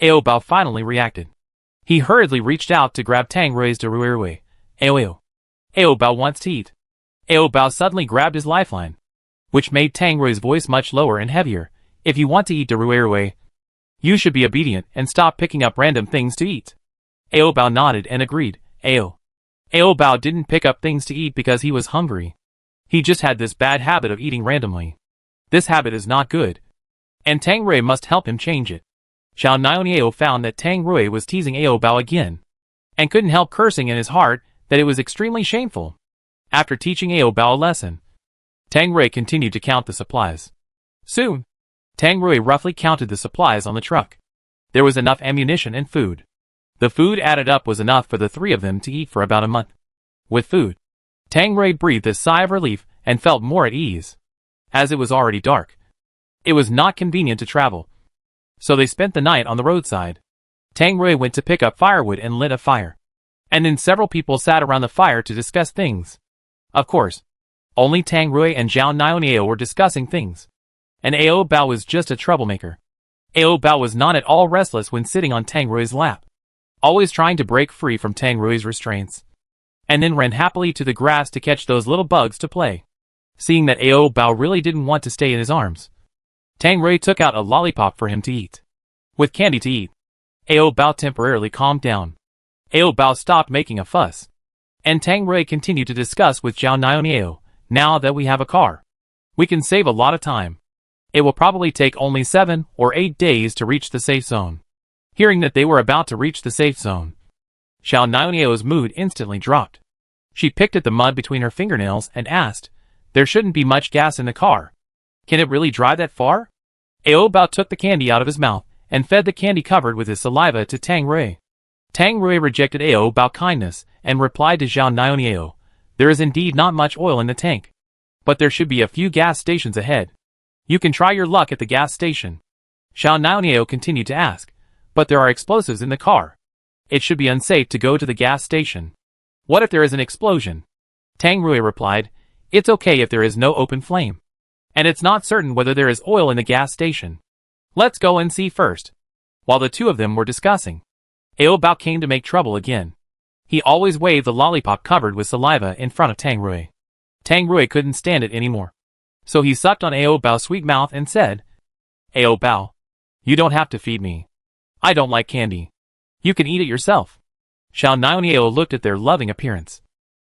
Ao Bao finally reacted. He hurriedly reached out to grab Tang Rui's de Ruirui. Ao Bao wants to eat. Ao Bao suddenly grabbed his lifeline, which made Tang Rui's voice much lower and heavier. If you want to eat de Ruirui, you should be obedient and stop picking up random things to eat. Ao Bao nodded and agreed. Ao Bao didn't pick up things to eat because he was hungry. He just had this bad habit of eating randomly. This habit is not good, and Tang Rui must help him change it. Xiao Niao found that Tang Rui was teasing Ao Bao again, and couldn't help cursing in his heart that it was extremely shameful. After teaching Ao Bao a lesson, Tang Rui continued to count the supplies. Soon, Tang Rui roughly counted the supplies on the truck. There was enough ammunition and food. The food added up was enough for the three of them to eat for about a month. With food, Tang Rui breathed a sigh of relief and felt more at ease. As it was already dark, it was not convenient to travel, so they spent the night on the roadside. Tang Rui went to pick up firewood and lit a fire, and then several people sat around the fire to discuss things. Of course, only Tang Rui and Zhao Niao were discussing things, and Ao Bao was just a troublemaker. Ao Bao was not at all restless when sitting on Tang Rui's lap, always trying to break free from Tang Rui's restraints, and then ran happily to the grass to catch those little bugs to play. Seeing that Ao Bao really didn't want to stay in his arms, Tang Rui took out a lollipop for him to eat. With candy to eat, Ao Bao temporarily calmed down. Ao Bao stopped making a fuss, and Tang Rui continued to discuss with Zhao Niao, now that we have a car, we can save a lot of time. It will probably take only 7 or 8 days to reach the safe zone. Hearing that they were about to reach the safe zone, Zhao Niao's mood instantly dropped. She picked at the mud between her fingernails and asked, there shouldn't be much gas in the car. Can it really drive that far? Ao Bao took the candy out of his mouth and fed the candy covered with his saliva to Tang Rui. Tang Rui rejected Ao Bao kindness and replied to Zhao Niao, there is indeed not much oil in the tank, but there should be a few gas stations ahead. You can try your luck at the gas station. Zhao Niao continued to ask, but there are explosives in the car. It should be unsafe to go to the gas station. What if there is an explosion? Tang Rui replied, it's okay if there is no open flame. And it's not certain whether there is oil in the gas station. Let's go and see first. While the two of them were discussing, Ao Bao came to make trouble again. He always waved the lollipop covered with saliva in front of Tang Rui. Tang Rui couldn't stand it anymore, so he sucked on Ao Bao's sweet mouth and said, Ao Bao, you don't have to feed me. I don't like candy. You can eat it yourself. Zhao Niao looked at their loving appearance.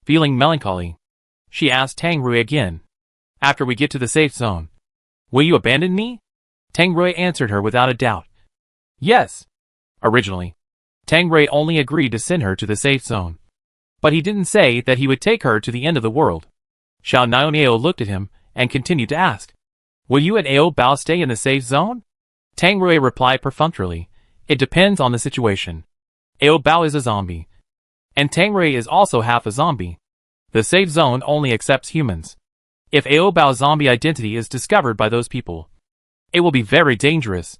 Feeling melancholy, she asked Tang Rui again, after we get to the safe zone, will you abandon me? Tang Rui answered her without a doubt. Yes. Originally, Tang Rui only agreed to send her to the safe zone, but he didn't say that he would take her to the end of the world. Zhao Niao looked at him and continued to ask, will you and Ao Bao stay in the safe zone? Tang Rui replied perfunctorily, it depends on the situation. Ao Bao is a zombie, and Tang Rui is also half a zombie. The safe zone only accepts humans. If Ao Bao's zombie identity is discovered by those people, it will be very dangerous.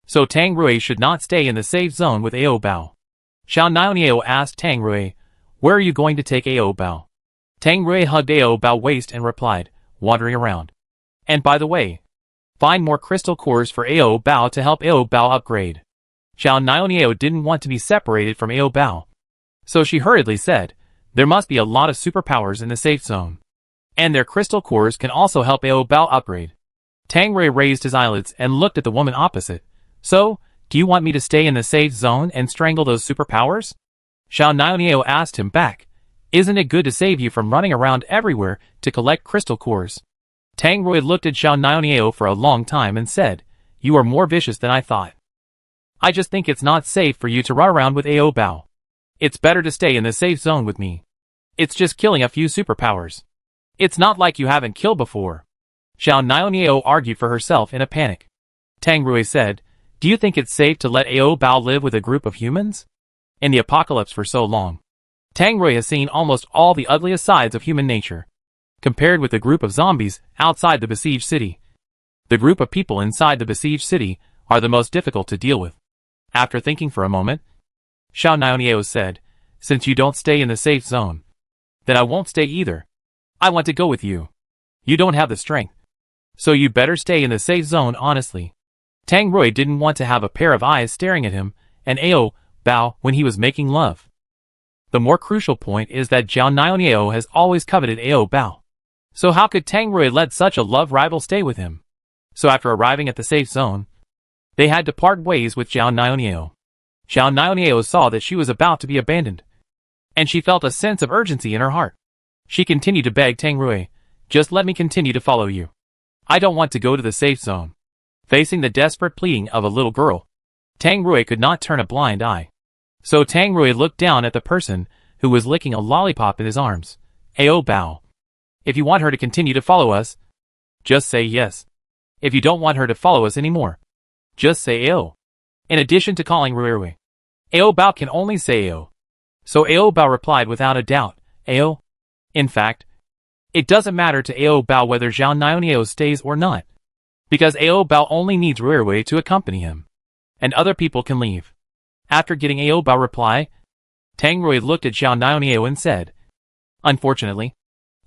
So Tang Rui should not stay in the safe zone with Ao Bao. Zhao Niao asked Tang Rui, where are you going to take Ao Bao? Tang Rui hugged Ao Bao's waist and replied, wandering around. And by the way, find more crystal cores for Ao Bao to help Ao Bao upgrade. Zhao Niao didn't want to be separated from Ao Bao, so she hurriedly said, there must be a lot of superpowers in the safe zone, and their crystal cores can also help Ao Bao upgrade. Tang Rui raised his eyelids and looked at the woman opposite. So, do you want me to stay in the safe zone and strangle those superpowers? Zhao Niao asked him back, isn't it good to save you from running around everywhere to collect crystal cores? Tang Rui looked at Zhao Niao for a long time and said, you are more vicious than I thought. I just think it's not safe for you to run around with Ao Bao. It's better to stay in the safe zone with me. It's just killing a few superpowers. It's not like you haven't killed before. Zhao Niao argued for herself in a panic. Tang Rui said, do you think it's safe to let Ao Bao live with a group of humans? In the apocalypse for so long, Tang Rui has seen almost all the ugliest sides of human nature. Compared with the group of zombies outside the besieged city, the group of people inside the besieged city are the most difficult to deal with. After thinking for a moment, Zhao Niao said, since you don't stay in the safe zone, then I won't stay either. I want to go with you. You don't have the strength, so you better stay in the safe zone honestly. Tang Rui didn't want to have a pair of eyes staring at him and Ao Bao when he was making love. The more crucial point is that Zhao Niao has always coveted Ao Bao. So how could Tang Rui let such a love rival stay with him? So after arriving at the safe zone, they had to part ways with Zhao Niao. Zhao Niao saw that she was about to be abandoned, and she felt a sense of urgency in her heart. She continued to beg Tang Rui, just let me continue to follow you. I don't want to go to the safe zone. Facing the desperate pleading of a little girl, Tang Rui could not turn a blind eye. So Tang Rui looked down at the person who was licking a lollipop in his arms. Ao Bao. If you want her to continue to follow us, just say yes. If you don't want her to follow us anymore, just say Ao. In addition to calling Rui, Ao Bao can only say Ao. So Ao Bao replied without a doubt, Ao. In fact, it doesn't matter to Ao Bao whether Zhao Niao stays or not, because Ao Bao only needs Rui to accompany him, and other people can leave. After getting Ao Bao reply, Tang Rui looked at Zhao Niao and said, unfortunately,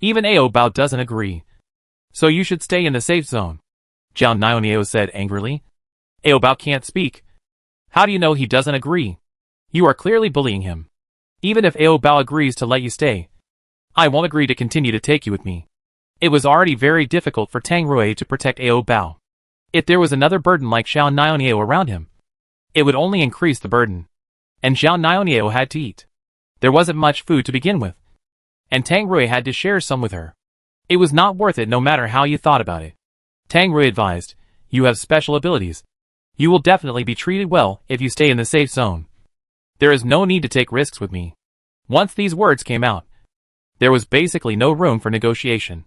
even Ao Bao doesn't agree, so you should stay in the safe zone. Zhao Niao said angrily. Ao Bao can't speak. How do you know he doesn't agree? You are clearly bullying him. Even if Ao Bao agrees to let you stay, I won't agree to continue to take you with me. It was already very difficult for Tang Rui to protect Ao Bao. If there was another burden like Xiao Niao around him, it would only increase the burden. And Xiao Niao had to eat. There wasn't much food to begin with, and Tang Rui had to share some with her. It was not worth it no matter how you thought about it. Tang Rui advised, "You have special abilities. You will definitely be treated well if you stay in the safe zone. There is no need to take risks with me." Once these words came out, there was basically no room for negotiation.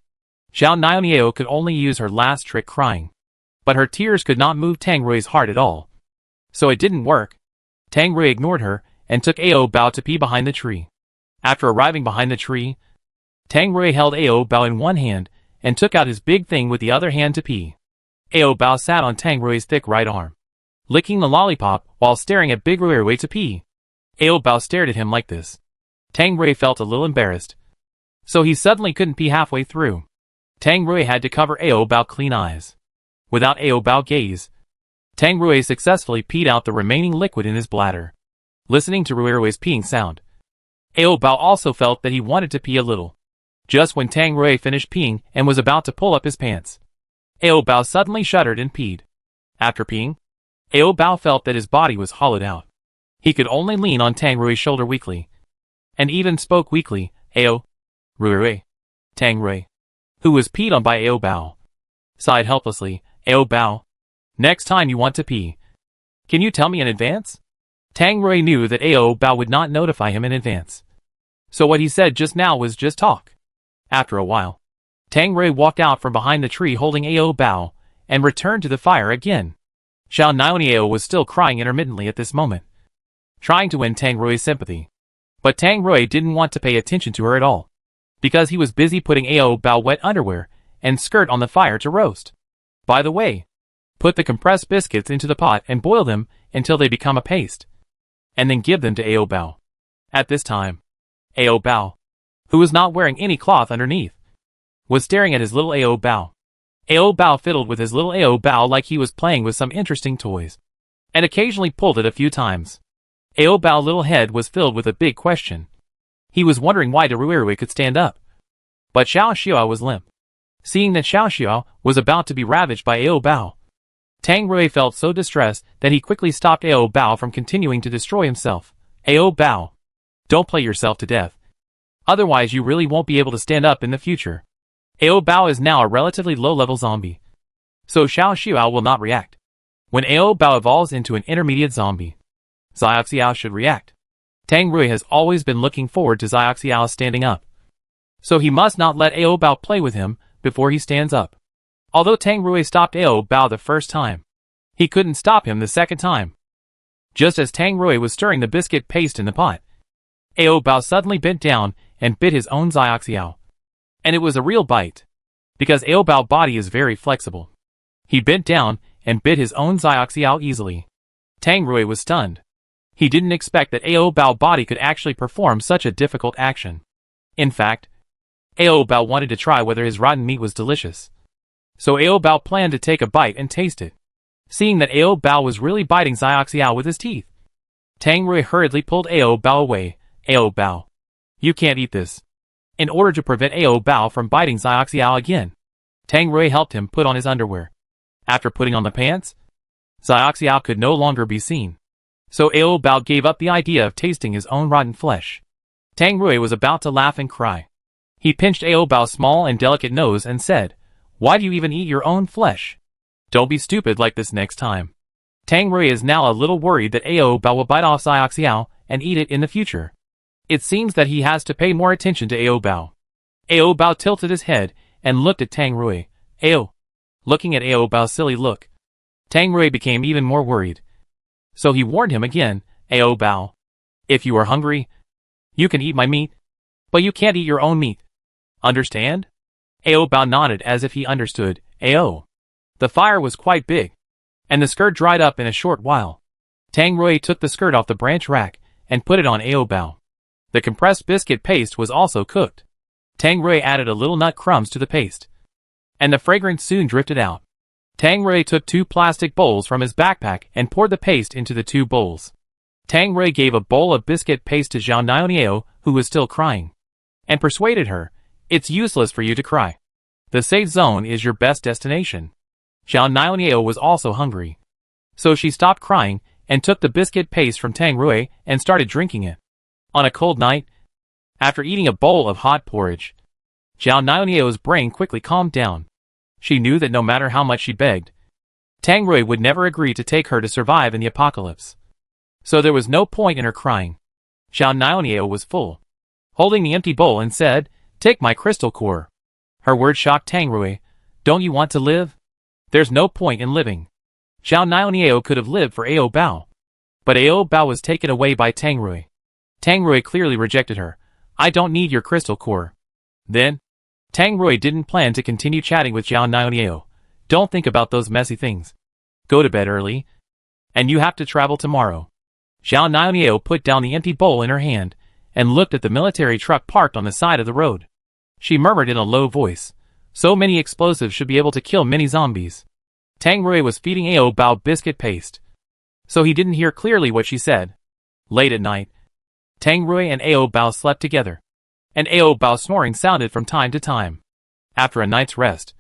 Xiao Niao could only use her last trick, crying. But her tears could not move Tang Rui's heart at all. So it didn't work. Tang Rui ignored her and took Ao Bao to pee behind the tree. After arriving behind the tree, Tang Rui held Ao Bao in one hand and took out his big thing with the other hand to pee. Ao Bao sat on Tang Rui's thick right arm, licking the lollipop while staring at Big Rui to pee. Ao Bao stared at him like this. Tang Rui felt a little embarrassed, so he suddenly couldn't pee halfway through. Tang Rui had to cover Ao Bao clean eyes. Without Ao Bao gaze, Tang Rui successfully peed out the remaining liquid in his bladder. Listening to Rui's peeing sound, Ao Bao also felt that he wanted to pee a little. Just when Tang Rui finished peeing and was about to pull up his pants, Ao Bao suddenly shuddered and peed. After peeing, Ao Bao felt that his body was hollowed out. He could only lean on Tang Rui's shoulder weakly, and even spoke weakly. "Ao Rui." Tang Rui, who was peed on by Ao Bao, sighed helplessly. "Ao Bao, next time you want to pee, can you tell me in advance?" Tang Rui knew that Ao Bao would not notify him in advance, so what he said just now was just talk. After a while, Tang Rui walked out from behind the tree holding Ao Bao and returned to the fire again. Xiao Niao was still crying intermittently at this moment, trying to win Tang Rui's sympathy. But Tang Rui didn't want to pay attention to her at all, because he was busy putting Ao Bao wet underwear and skirt on the fire to roast. By the way, put the compressed biscuits into the pot and boil them until they become a paste, and then give them to Ao Bao. At this time, Ao Bao, who was not wearing any cloth underneath, was staring at his little Ao Bao. Ao Bao fiddled with his little Ao Bao like he was playing with some interesting toys, and occasionally pulled it a few times. Ao Bao's little head was filled with a big question. He was wondering why Rui could stand up, but Xiao Xiao was limp. Seeing that Xiao Xiao was about to be ravaged by Ao Bao, Tang Rui felt so distressed that he quickly stopped Ao Bao from continuing to destroy himself. "Ao Bao, don't play yourself to death. Otherwise you really won't be able to stand up in the future." Ao Bao is now a relatively low-level zombie, so Xiao Xiao will not react. When Ao Bao evolves into an intermediate zombie, Xiao should react. Tang Rui has always been looking forward to Xiao standing up, so he must not let Ao Bao play with him before he stands up. Although Tang Rui stopped Ao Bao the first time, he couldn't stop him the second time. Just as Tang Rui was stirring the biscuit paste in the pot, Ao Bao suddenly bent down and bit his own Xiao. And it was a real bite, because Ao Bao's body is very flexible. He bent down and bit his own Xiao easily. Tang Rui was stunned. He didn't expect that Ao Bao's body could actually perform such a difficult action. In fact, Ao Bao wanted to try whether his rotten meat was delicious, so Ao Bao planned to take a bite and taste it. Seeing that Ao Bao was really biting Xiao with his teeth, Tang Rui hurriedly pulled Ao Bao away. "Ao Bao, you can't eat this." In order to prevent Ao Bao from biting Xiao again, Tang Rui helped him put on his underwear. After putting on the pants, Xiao could no longer be seen, so Ao Bao gave up the idea of tasting his own rotten flesh. Tang Rui was about to laugh and cry. He pinched Ao Bao's small and delicate nose and said, "Why do you even eat your own flesh? Don't be stupid like this next time." Tang Rui is now a little worried that Ao Bao will bite off Xiao and eat it in the future. It seems that he has to pay more attention to Ao Bao. Ao Bao tilted his head and looked at Tang Rui. Looking at Ao Bao's silly look, Tang Rui became even more worried. So he warned him again, "Ao Bao, if you are hungry, you can eat my meat, but you can't eat your own meat. Understand?" Ao Bao nodded as if he understood. The fire was quite big, and the skirt dried up in a short while. Tang Rui took the skirt off the branch rack and put it on Ao Bao. The compressed biscuit paste was also cooked. Tang Rui added a little nut crumbs to the paste, and the fragrance soon drifted out. Tang Rui took 2 plastic bowls from his backpack and poured the paste into the 2 bowls. Tang Rui gave a bowl of biscuit paste to Xiao Niao, who was still crying, and persuaded her, "It's useless for you to cry. The safe zone is your best destination. Xiao Niao was also hungry. So she stopped crying and took the biscuit paste from Tang Rui and started drinking it. On a cold night, after eating a bowl of hot porridge, Xiao Niao's brain quickly calmed down. She knew that no matter how much she begged, Tang Rui would never agree to take her to survive in the apocalypse. So there was no point in her crying. Xiao Niao was full, holding the empty bowl, and said, "Take my crystal core." Her words shocked Tang Rui. "Don't you want to live? There's no point in living." Xiao Niao could have lived for Ao Bao. But Ao Bao was taken away by Tang Rui. Tang Rui clearly rejected her. "I don't need your crystal core." Then, Tang Rui didn't plan to continue chatting with Xiao Niao. "Don't think about those messy things. Go to bed early. And you have to travel tomorrow." Xiao Niao put down the empty bowl in her hand and looked at the military truck parked on the side of the road. She murmured in a low voice, "So many explosives should be able to kill many zombies." Tang Rui was feeding Ao Bao biscuit paste, so he didn't hear clearly what she said. Late at night, Tang Rui and Ao Bao slept together, and Ao Bao snoring sounded from time to time. After a night's rest,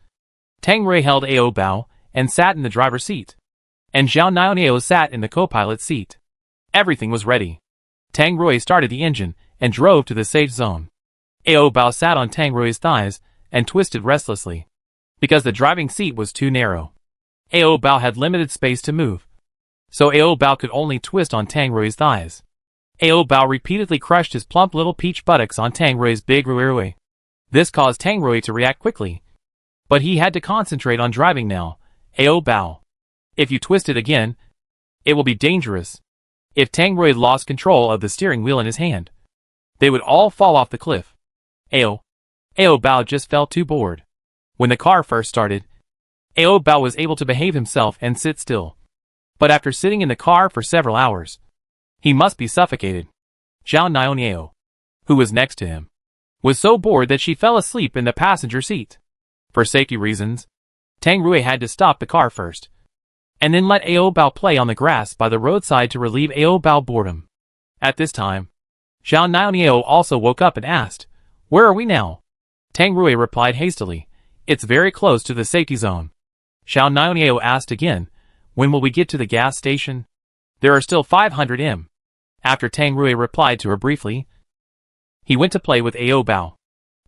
Tang Rui held Ao Bao and sat in the driver's seat, and Xiao Niao sat in the co-pilot seat. Everything was ready. Tang Rui started the engine and drove to the safe zone. Ao Bao sat on Tang Rui's thighs and twisted restlessly, because the driving seat was too narrow. Ao Bao had limited space to move, so Ao Bao could only twist on Tang Rui's thighs. Ao Bao repeatedly crushed his plump little peach buttocks on Tang Rui's big Rui. This caused Tang Rui to react quickly, but he had to concentrate on driving now. "Ao Bao, if you twist it again, it will be dangerous." If Tang Rui lost control of the steering wheel in his hand, they would all fall off the cliff. Ao Bao just felt too bored. When the car first started, Ao Bao was able to behave himself and sit still. But after sitting in the car for several hours, he must be suffocated. Xiao Niao, who was next to him, was so bored that she fell asleep in the passenger seat. For safety reasons, Tang Rui had to stop the car first, and then let Ao Bao play on the grass by the roadside to relieve Ao Bao boredom. At this time, Xiao Niao also woke up and asked, "Where are we now?" Tang Rui replied hastily, "It's very close to the safety zone." Xiao Niao asked again, "When will we get to the gas station?" "There are still 500 m." After Tang Rui replied to her briefly, he went to play with Ao Bao.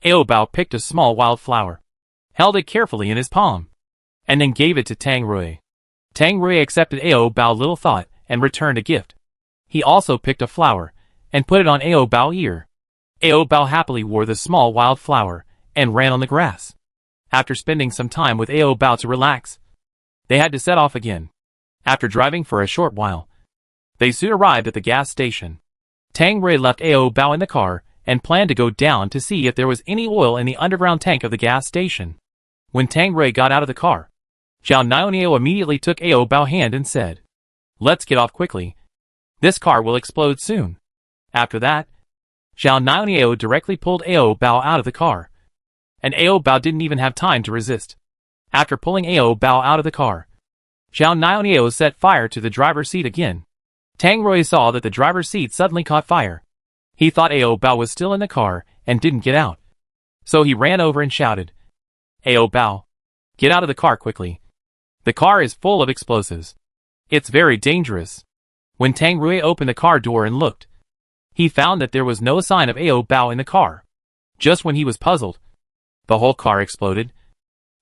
Ao Bao picked a small wildflower, held it carefully in his palm, and then gave it to Tang Rui. Tang Rui accepted Ao Bao's little thought and returned a gift. He also picked a flower and put it on Ao Bao's ear. Ao Bao happily wore the small wildflower and ran on the grass. After spending some time with Ao Bao to relax, they had to set off again. After driving for a short while, they soon arrived at the gas station. Tang Rui left Ao Bao in the car and planned to go down to see if there was any oil in the underground tank of the gas station. When Tang Rui got out of the car, Xiao Niao immediately took Ao Bao's hand and said, "Let's get off quickly. This car will explode soon." After that, Xiao Niao directly pulled Ao Bao out of the car, and Ao Bao didn't even have time to resist. After pulling Ao Bao out of the car, Xiao Niao set fire to the driver's seat again. Tang Rui saw that the driver's seat suddenly caught fire. He thought Ao Bao was still in the car and didn't get out. So he ran over and shouted, "Ao Bao, get out of the car quickly. The car is full of explosives. It's very dangerous." When Tang Rui opened the car door and looked, he found that there was no sign of Ao Bao in the car. Just when he was puzzled, the whole car exploded,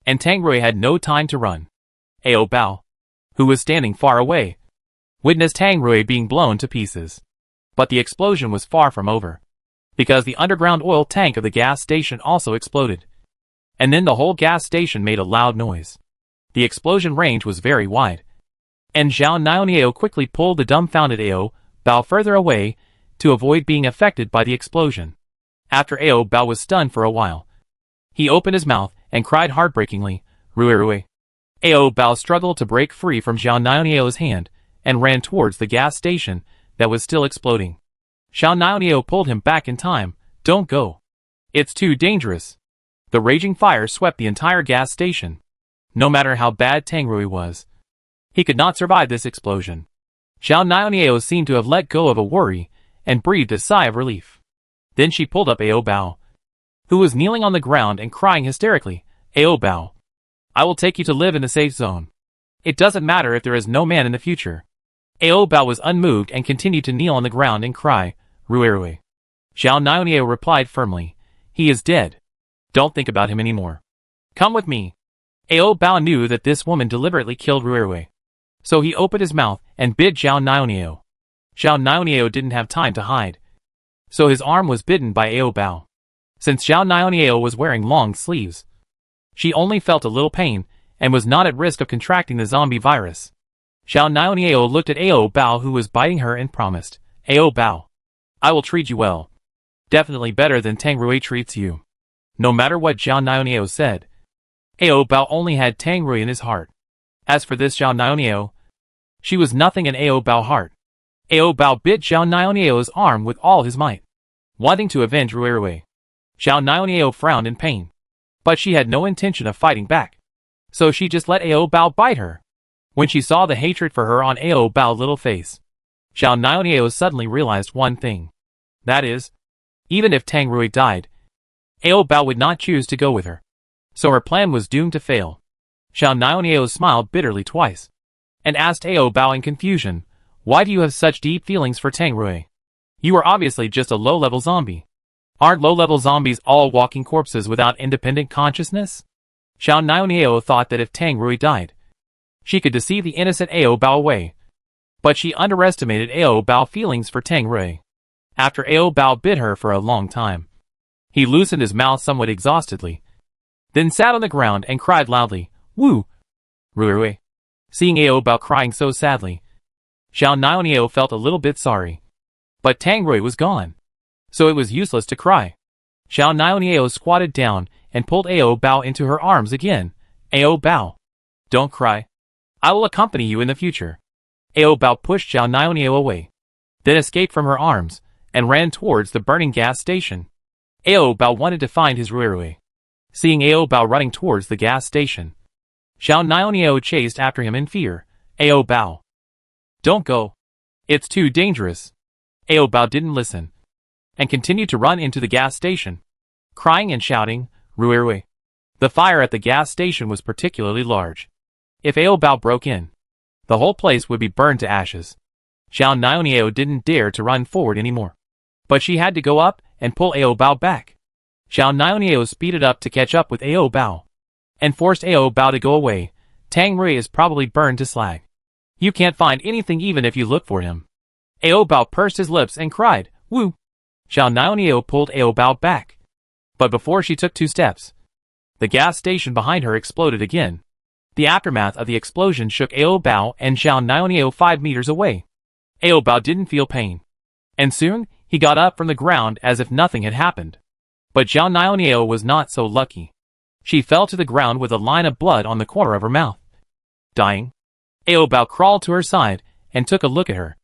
and Tang Rui had no time to run. Ao Bao, who was standing far away, witnessed Tang Rui being blown to pieces. But the explosion was far from over, because the underground oil tank of the gas station also exploded. And then the whole gas station made a loud noise. The explosion range was very wide, and Xiao Niao quickly pulled the dumbfounded Ao Bao further away to avoid being affected by the explosion. After Ao Bao was stunned for a while, he opened his mouth and cried heartbreakingly, "Rui." Ao Bao struggled to break free from Xiao Niao's hand and ran towards the gas station that was still exploding. Xiao Niao pulled him back in time. "Don't go. It's too dangerous." The raging fire swept the entire gas station. No matter how bad Tang Rui was, he could not survive this explosion. Xiao Niao seemed to have let go of a worry and breathed a sigh of relief. Then she pulled up Ao Bao, who was kneeling on the ground and crying hysterically. Ao Bao. I will take you to live in the safe zone. It doesn't matter if there is no man in the future. Ao Bao was unmoved and continued to kneel on the ground and cry, Ruirui. Xiao Nianliao replied firmly, he is dead. Don't think about him anymore. Come with me. Ao Bao knew that this woman deliberately killed Ruirui. So he opened his mouth and bit Xiao Nianliao. Xiao Nianliao didn't have time to hide. So his arm was bitten by Ao Bao. Since Xiao Nianliao was wearing long sleeves, she only felt a little pain and was not at risk of contracting the zombie virus. Xiao Nianliao looked at Ao Bao who was biting her and promised, Ao Bao, I will treat you well. Definitely better than Tang Rui treats you. No matter what Xiao Nianliao said, Ao Bao only had Tang Rui in his heart. As for this Xiao Nianliao, she was nothing in Ao Bao's heart. Ao Bao bit Xiao Nianliao's arm with all his might, wanting to avenge Ruirui. Xiao Nianliao frowned in pain, but she had no intention of fighting back, so she just let Ao Bao bite her. When she saw the hatred for her on Ao Bao's little face, Xiao Nianliao suddenly realized one thing. That is, even if Tang Rui died, Ao Bao would not choose to go with her. So her plan was doomed to fail. Xiao Nianliao smiled bitterly twice, and asked Ao Bao in confusion, why do you have such deep feelings for Tang Rui? You are obviously just a low-level zombie. Aren't low-level zombies all walking corpses without independent consciousness? Xiao Nianliao thought that if Tang Rui died, she could deceive the innocent Ao Bao away. But she underestimated Ao Bao's feelings for Tang Rui. After Ao Bao bit her for a long time, he loosened his mouth somewhat exhaustedly, then sat on the ground and cried loudly, Woo! Ruirui. Seeing Ao Bao crying so sadly, Xiao Nianliao felt a little bit sorry. But Tang Rui was gone, so it was useless to cry. Xiao Nianliao squatted down and pulled Ao Bao into her arms again. Ao Bao, don't cry. I will accompany you in the future. Ao Bao pushed Xiao Nianliao away, then escaped from her arms and ran towards the burning gas station. Ao Bao wanted to find his Ruirui. Seeing Ao Bao running towards the gas station, Xiao Nianliao chased after him in fear. Ao Bao, don't go. It's too dangerous. Ao Bao didn't listen, and continued to run into the gas station, crying and shouting, Ruirui. The fire at the gas station was particularly large. If Ao Bao broke in, the whole place would be burned to ashes. Xiao Nianliao didn't dare to run forward anymore, but she had to go up and pull Ao Bao back. Xiao Nianliao speeded up to catch up with Ao Bao, and forced Ao Bao to go away. Tang Rui is probably burned to slag. You can't find anything even if you look for him. Ao Bao pursed his lips and cried, Woo! Xiao Nianliao pulled Ao Bao back, but before she took 2 steps, the gas station behind her exploded again. The aftermath of the explosion shook Ao Bao and Xiao Nianliao 5 meters away. Ao Bao didn't feel pain, and soon he got up from the ground as if nothing had happened. But Xiao Nianliao was not so lucky. She fell to the ground with a line of blood on the corner of her mouth. Dying, Ao Bao crawled to her side and took a look at her.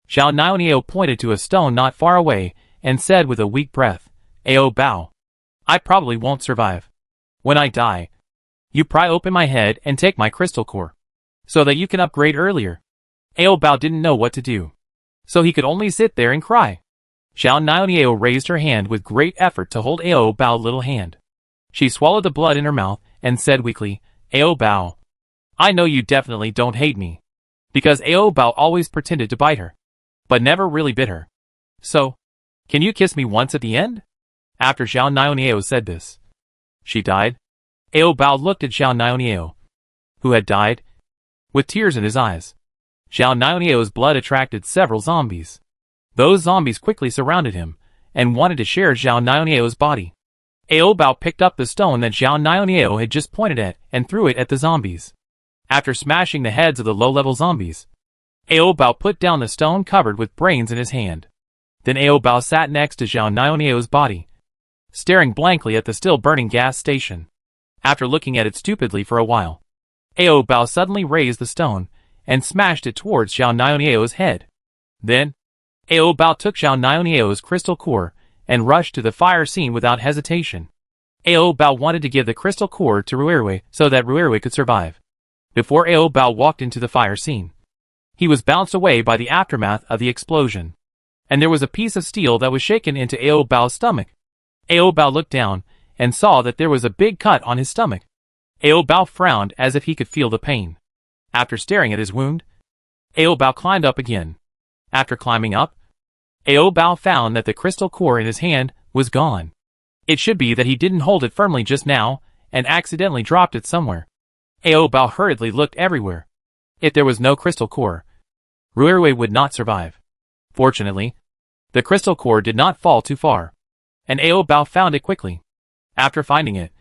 Xiao Nianliao pointed to a stone not far away and said with a weak breath, Ao Bao, I probably won't survive. When I die, you pry open my head and take my crystal core, so that you can upgrade earlier. Ao Bao didn't know what to do, so he could only sit there and cry. Xiao Nianliao raised her hand with great effort to hold Ao Bao's little hand. She swallowed the blood in her mouth and said weakly, Ao Bao, I know you definitely don't hate me, because Ao Bao always pretended to bite her, but never really bit her. So, can you kiss me once at the end? After Xiao Nianliao said this, she died. Ao Bao looked at Xiao Nianliao, who had died, with tears in his eyes. Xiao Nianliao's blood attracted several zombies. Those zombies quickly surrounded him, and wanted to share Xiao Nianliao's body. Ao Bao picked up the stone that Xiao Nianliao had just pointed at, and threw it at the zombies. After smashing the heads of the low-level zombies, Ao Bao put down the stone covered with brains in his hand. Then Ao Bao sat next to Xiao Nianliao's body, staring blankly at the still burning gas station. After looking at it stupidly for a while, Ao Bao suddenly raised the stone, and smashed it towards Xiao Nianliao's head. Then, Ao Bao took Xiao Nianliao's crystal core, and rushed to the fire scene without hesitation. Ao Bao wanted to give the crystal core to Ruirui so that Ruirui could survive. Before Ao Bao walked into the fire scene, he was bounced away by the aftermath of the explosion, and there was a piece of steel that was shaken into Ao Bao's stomach. Ao Bao looked down, and saw that there was a big cut on his stomach. Ao Bao frowned as if he could feel the pain. After staring at his wound, Ao Bao climbed up again. After climbing up, Ao Bao found that the crystal core in his hand was gone. It should be that he didn't hold it firmly just now, and accidentally dropped it somewhere. Ao Bao hurriedly looked everywhere. If there was no crystal core, Ruirui would not survive. Fortunately, the crystal core did not fall too far, and Ao Bao found it quickly. After finding it,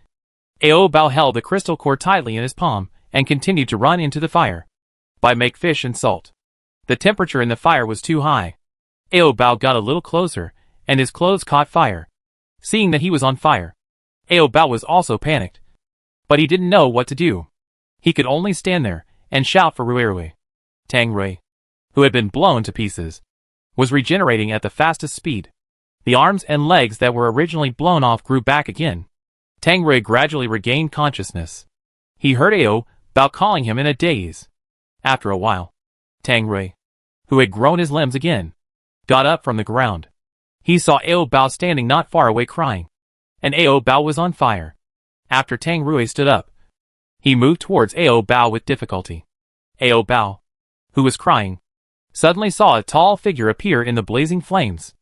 Ao Bao held the crystal core tightly in his palm and continued to run into the fire. By make fish and salt. The temperature in the fire was too high. Ao Bao got a little closer, and his clothes caught fire. Seeing that he was on fire, Ao Bao was also panicked. But he didn't know what to do. He could only stand there and shout for Ruirui. Tang Rui, who had been blown to pieces, was regenerating at the fastest speed. The arms and legs that were originally blown off grew back again. Tang Rui gradually regained consciousness. He heard Ao Bao calling him in a daze. After a while, Tang Rui, who had grown his limbs again, got up from the ground. He saw Ao Bao standing not far away crying, and Ao Bao was on fire. After Tang Rui stood up, he moved towards Ao Bao with difficulty. Ao Bao, who was crying, suddenly saw a tall figure appear in the blazing flames.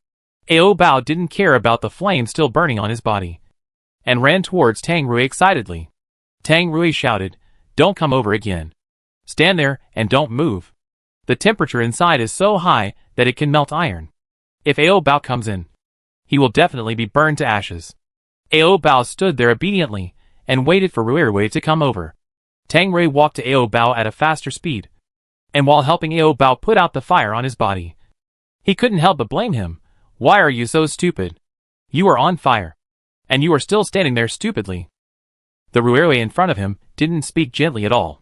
Ao Bao didn't care about the flame still burning on his body, and ran towards Tang Rui excitedly. Tang Rui shouted, "Don't come over again. Stand there and don't move. The temperature inside is so high that it can melt iron. If Ao Bao comes in, he will definitely be burned to ashes." Ao Bao stood there obediently and waited for Ruirui to come over. Tang Rui walked to Ao Bao at a faster speed, and while helping Ao Bao put out the fire on his body, he couldn't help but blame him. "Why are you so stupid? You are on fire, and you are still standing there stupidly." The Ruirui in front of him didn't speak gently at all.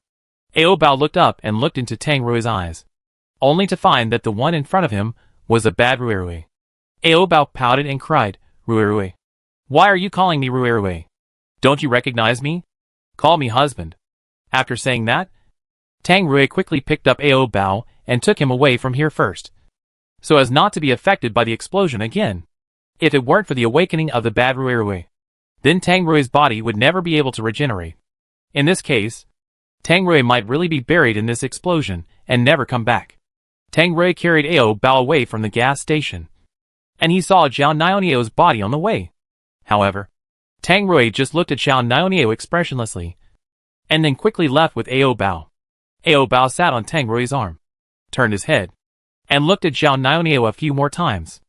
Ao Bao looked up and looked into Tang Rui's eyes, only to find that the one in front of him was a bad Ruirui. Ao Bao pouted and cried, "Ruirui, why are you calling me Ruirui? Don't you recognize me? Call me husband." After saying that, Tang Rui quickly picked up Ao Bao and took him away from here first, so as not to be affected by the explosion again. If it weren't for the awakening of the bad Ruirui, then Tang Rui's body would never be able to regenerate. In this case, Tang Rui might really be buried in this explosion and never come back. Tang Rui carried Ao Bao away from the gas station, and he saw Zhao Niao's body on the way. However, Tang Rui just looked at Zhao Niao expressionlessly, and then quickly left with Ao Bao. Ao Bao sat on Tang Rui's arm, turned his head, and looked at Zhao Niao a few more times.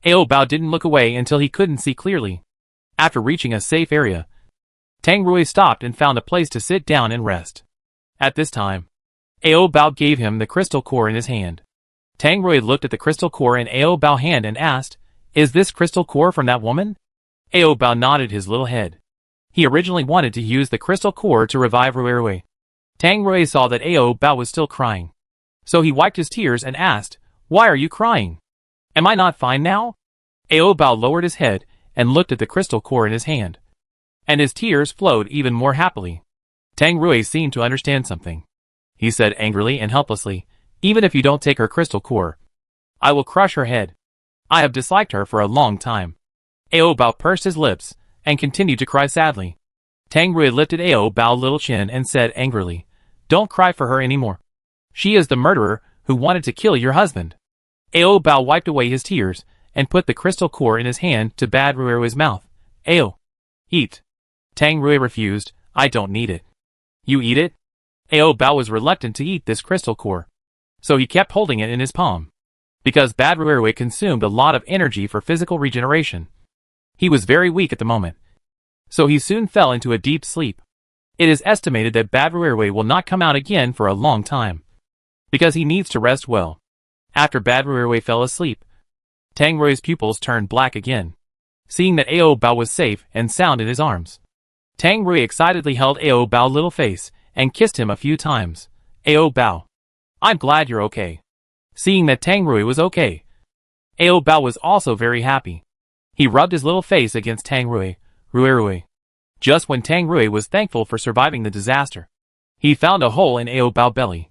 Ao Bao didn't look away until he couldn't see clearly. After reaching a safe area, Tang Rui stopped and found a place to sit down and rest. At this time, Ao Bao gave him the crystal core in his hand. Tang Rui looked at the crystal core in Ao Bao's hand and asked, "Is this crystal core from that woman?" Ao Bao nodded his little head. He originally wanted to use the crystal core to revive Ruirui. Tang Rui saw that Ao Bao was still crying, so he wiped his tears and asked, "Why are you crying? Am I not fine now?" Ao Bao lowered his head and looked at the crystal core in his hand, and his tears flowed even more happily. Tang Rui seemed to understand something. He said angrily and helplessly, "Even if you don't take her crystal core, I will crush her head. I have disliked her for a long time." Ao Bao pursed his lips and continued to cry sadly. Tang Rui lifted Ao Bao's little chin and said angrily, "Don't cry for her anymore. She is the murderer who wanted to kill your husband." Ao Bao wiped away his tears and put the crystal core in his hand to Bad Ruirui's mouth. "Ao, eat." Tang Rui refused. "I don't need it." "You eat it?" Ao Bao was reluctant to eat this crystal core, so he kept holding it in his palm. Because Bad Ruirui consumed a lot of energy for physical regeneration, he was very weak at the moment, so he soon fell into a deep sleep. It is estimated that Bad Ruirui will not come out again for a long time, because he needs to rest well. After Bad Ruirui fell asleep, Tang Rui's pupils turned black again, seeing that Ao Bao was safe and sound in his arms. Tang Rui excitedly held Ao Bao's little face and kissed him a few times. "Ao Bao, I'm glad you're okay." Seeing that Tang Rui was okay, Ao Bao was also very happy. He rubbed his little face against Tang Rui. Ruirui. Just when Tang Rui was thankful for surviving the disaster, he found a hole in Ao Bao's belly,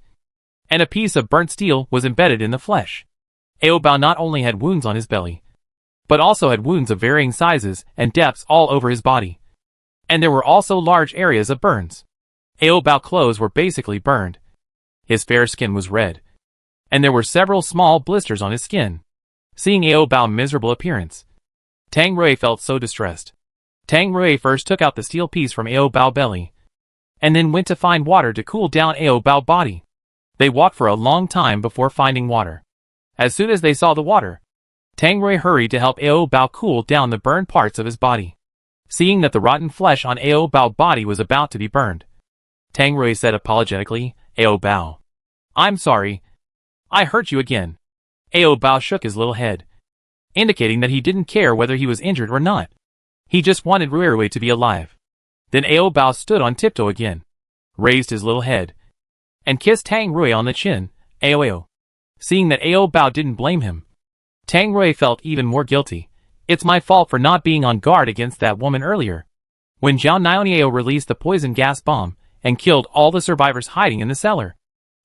and a piece of burnt steel was embedded in the flesh. Ao Bao not only had wounds on his belly, but also had wounds of varying sizes and depths all over his body. And there were also large areas of burns. Ao Bao's clothes were basically burned. His fair skin was red, and there were several small blisters on his skin. Seeing Ao Bao's miserable appearance, Tang Rui felt so distressed. Tang Rui first took out the steel piece from Ao Bao's belly, and then went to find water to cool down Ao Bao's body. They walked for a long time before finding water. As soon as they saw the water, Tang Rui hurried to help Ao Bao cool down the burned parts of his body. Seeing that the rotten flesh on Ao Bao's body was about to be burned, Tang Rui said apologetically, "Ao Bao, I'm sorry. I hurt you again." Ao Bao shook his little head, indicating that he didn't care whether he was injured or not. He just wanted Rui to be alive. Then Ao Bao stood on tiptoe again, raised his little head, and kissed Tang Rui on the chin. Ao. Seeing that Ao Bao didn't blame him, Tang Rui felt even more guilty. It's my fault for not being on guard against that woman earlier. When Zhao Niao released the poison gas bomb and killed all the survivors hiding in the cellar,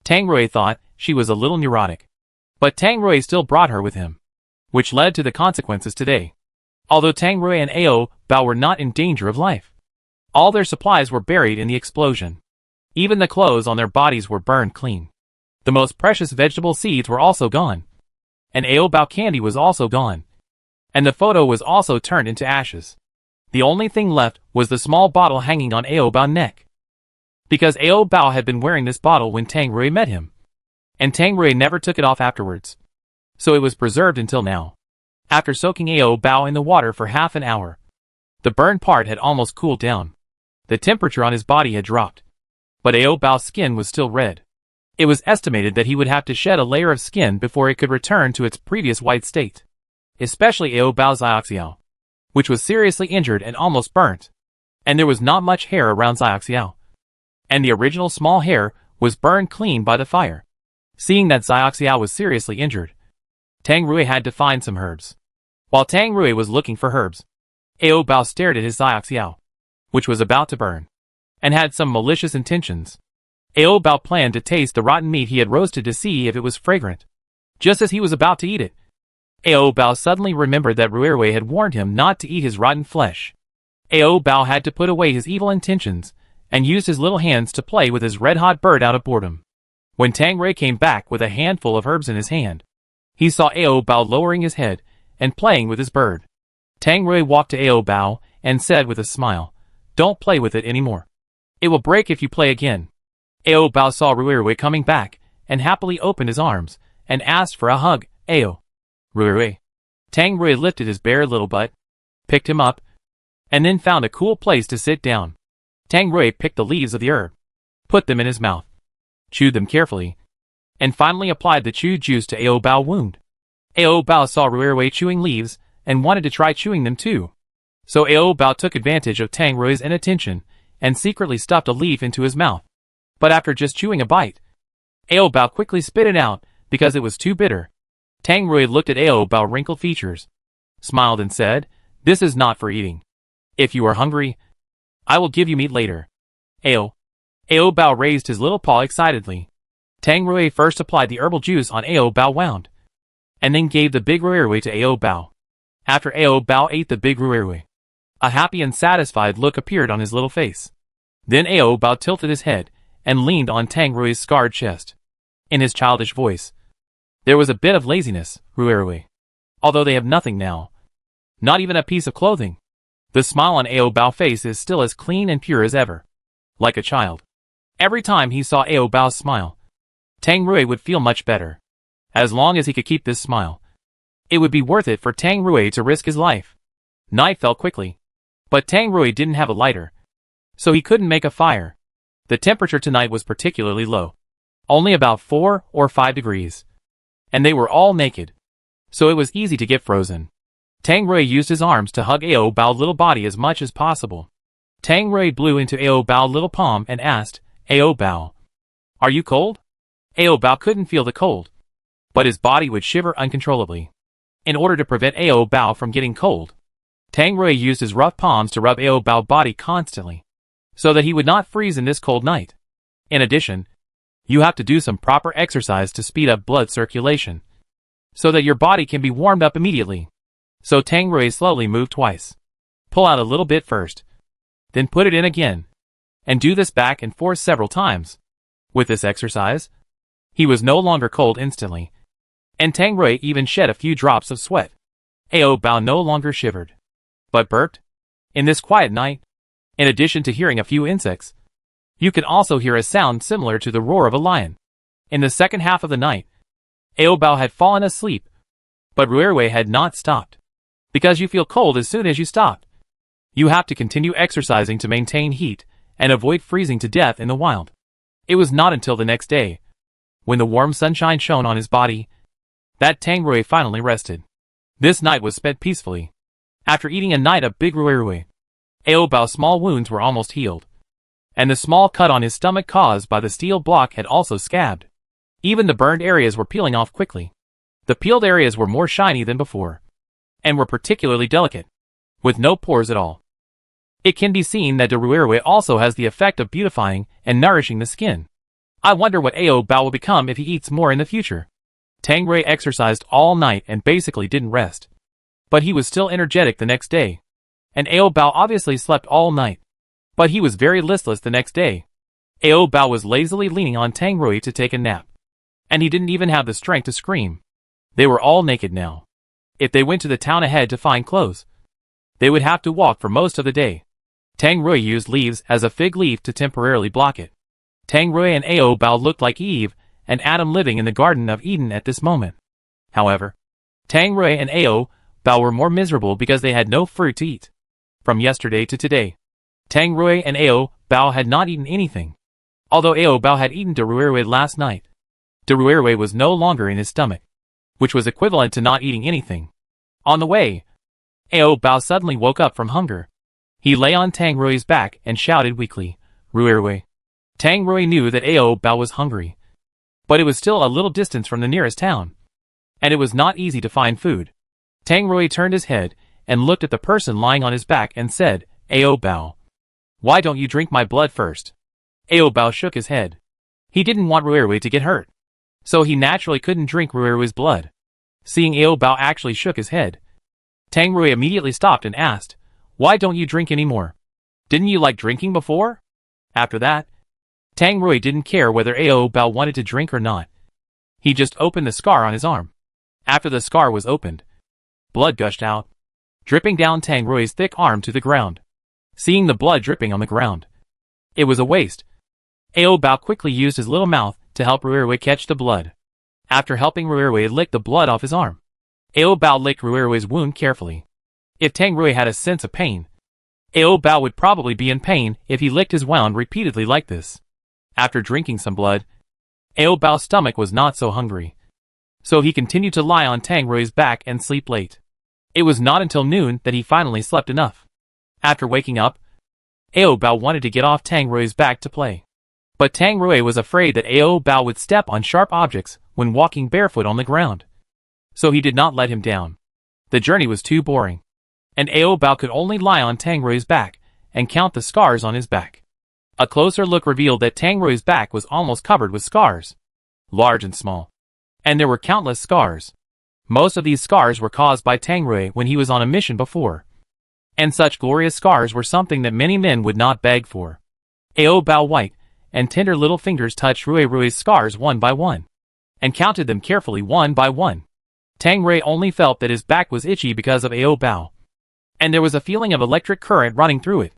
Tang Rui thought she was a little neurotic. But Tang Rui still brought her with him, which led to the consequences today. Although Tang Rui and Ao Bao were not in danger of life, all their supplies were buried in the explosion. Even the clothes on their bodies were burned clean. The most precious vegetable seeds were also gone, and Ao Bao candy was also gone, and the photo was also turned into ashes. The only thing left was the small bottle hanging on Ao Bao's neck, because Ao Bao had been wearing this bottle when Tang Rui met him, and Tang Rui never took it off afterwards, so it was preserved until now. After soaking Ao Bao in the water for half an hour, the burned part had almost cooled down. The temperature on his body had dropped, but Ao Bao's skin was still red. It was estimated that he would have to shed a layer of skin before it could return to its previous white state, especially Ao Bao's Xiaoxiao, which was seriously injured and almost burnt, and there was not much hair around Xiaoxiao, and the original small hair was burned clean by the fire. Seeing that Xiaoxiao was seriously injured, Tang Rui had to find some herbs. While Tang Rui was looking for herbs, Ao Bao stared at his Xiaoxiao, which was about to burn, and had some malicious intentions. Ao Bao planned to taste the rotten meat he had roasted to see if it was fragrant. Just as he was about to eat it, Ao Bao suddenly remembered that Rui had warned him not to eat his rotten flesh. Ao Bao had to put away his evil intentions and used his little hands to play with his red-hot bird out of boredom. When Tang Rui came back with a handful of herbs in his hand, he saw Ao Bao lowering his head and playing with his bird. Tang Rui walked to Ao Bao and said with a smile, "Don't play with it anymore. It will break if you play again." Ao Bao saw Rui coming back and happily opened his arms and asked for a hug. "Ao, Rui." Tang Rui lifted his bare little butt, picked him up, and then found a cool place to sit down. Tang Rui picked the leaves of the herb, put them in his mouth, chewed them carefully, and finally applied the chewed juice to Ao Bao's wound. Ao Bao saw Rui chewing leaves and wanted to try chewing them too. So Ao Bao took advantage of Tang Rui's inattention and secretly stuffed a leaf into his mouth. But after just chewing a bite, Ao Bao quickly spit it out because it was too bitter. Tang Rui looked at Ao Bao's wrinkled features, smiled and said, "This is not for eating. If you are hungry, I will give you meat later." Ao Bao raised his little paw excitedly. Tang Rui first applied the herbal juice on Ao Bao's wound, and then gave the big Rui to Ao Bao. After Ao Bao ate the big Rui, a happy and satisfied look appeared on his little face. Then Ao Bao tilted his head and leaned on Tang Rui's scarred chest. In his childish voice, there was a bit of laziness. "Rui, although they have nothing now, not even a piece of clothing, the smile on Ao Bao's face is still as clean and pure as ever, like a child." Every time he saw Ao Bao's smile, Tang Rui would feel much better. As long as he could keep this smile, it would be worth it for Tang Rui to risk his life. Night fell quickly, but Tang Rui didn't have a lighter, so he couldn't make a fire. The temperature tonight was particularly low, only about 4 or 5 degrees, and they were all naked, so it was easy to get frozen. Tang Rui used his arms to hug Ao Bao's little body as much as possible. Tang Rui blew into Ao Bao's little palm and asked, "Ao Bao, are you cold?" Ao Bao couldn't feel the cold, but his body would shiver uncontrollably. In order to prevent Ao Bao from getting cold, Tang Rui used his rough palms to rub Ao Bao's body constantly, so that he would not freeze in this cold night. In addition, you have to do some proper exercise to speed up blood circulation, so that your body can be warmed up immediately. So Tang Rui slowly moved twice. Pull out a little bit first, then put it in again, and do this back and forth several times. With this exercise, he was no longer cold instantly, and Tang Rui even shed a few drops of sweat. Ao Bao no longer shivered, but burped. In this quiet night, in addition to hearing a few insects, you could also hear a sound similar to the roar of a lion. In the second half of the night, Ao Bao had fallen asleep, but Ruerui had not stopped. Because you feel cold as soon as you stop, you have to continue exercising to maintain heat and avoid freezing to death in the wild. It was not until the next day, when the warm sunshine shone on his body, that Tang Rui finally rested. This night was spent peacefully. After eating a night of big Ruerui, Ao Bao's small wounds were almost healed, and the small cut on his stomach caused by the steel block had also scabbed. Even the burned areas were peeling off quickly. The peeled areas were more shiny than before, and were particularly delicate, with no pores at all. It can be seen that the Ruerui also has the effect of beautifying and nourishing the skin. I wonder what Ao Bao will become if he eats more in the future. Tang Rui exercised all night and basically didn't rest. But he was still energetic the next day. And Ao Bao obviously slept all night. But he was very listless the next day. Ao Bao was lazily leaning on Tang Rui to take a nap. And he didn't even have the strength to scream. They were all naked now. If they went to the town ahead to find clothes, they would have to walk for most of the day. Tang Rui used leaves as a fig leaf to temporarily block it. Tang Rui and Ao Bao looked like Eve and Adam living in the Garden of Eden at this moment. However, Tang Rui and Ao Bao were more miserable because they had no fruit to eat. From yesterday to today, Tang Rui and Ao Bao had not eaten anything. Although Ao Bao had eaten de Ruerui last night, de Ruerui was no longer in his stomach, which was equivalent to not eating anything. On the way, Ao Bao suddenly woke up from hunger. He lay on Tang Rui's back and shouted weakly, "Ruerui." Tang Rui knew that Ao Bao was hungry, but it was still a little distance from the nearest town, and it was not easy to find food. Tang Rui turned his head and looked at the person lying on his back and said, "Ao Bao, why don't you drink my blood first?" Ao Bao shook his head. He didn't want Ruerui to get hurt, so he naturally couldn't drink Ruerui's blood. Seeing Ao Bao actually shook his head, Tang Rui immediately stopped and asked, "Why don't you drink anymore? Didn't you like drinking before?" After that, Tang Rui didn't care whether Ao Bao wanted to drink or not. He just opened the scar on his arm. After the scar was opened, blood gushed out, dripping down Tang Rui's thick arm to the ground. Seeing the blood dripping on the ground, it was a waste. Ao Bao quickly used his little mouth to help Ruerui catch the blood. After helping Ruerui lick the blood off his arm, Ao Bao licked Ruerui's wound carefully. If Tang Rui had a sense of pain, Ao Bao would probably be in pain if he licked his wound repeatedly like this. After drinking some blood, Ao Bao's stomach was not so hungry, so he continued to lie on Tang Rui's back and sleep late. It was not until noon that he finally slept enough. After waking up, Ao Bao wanted to get off Tang Rui's back to play. But Tang Rui was afraid that Ao Bao would step on sharp objects when walking barefoot on the ground, so he did not let him down. The journey was too boring, and Ao Bao could only lie on Tang Rui's back and count the scars on his back. A closer look revealed that Tang Rui's back was almost covered with scars, large and small, and there were countless scars. Most of these scars were caused by Tang Rui when he was on a mission before, and such glorious scars were something that many men would not beg for. Ao Bao white and tender little fingers touched Ruerui's scars one by one, and counted them carefully one by one. Tang Rui only felt that his back was itchy because of Ao Bao, and there was a feeling of electric current running through it.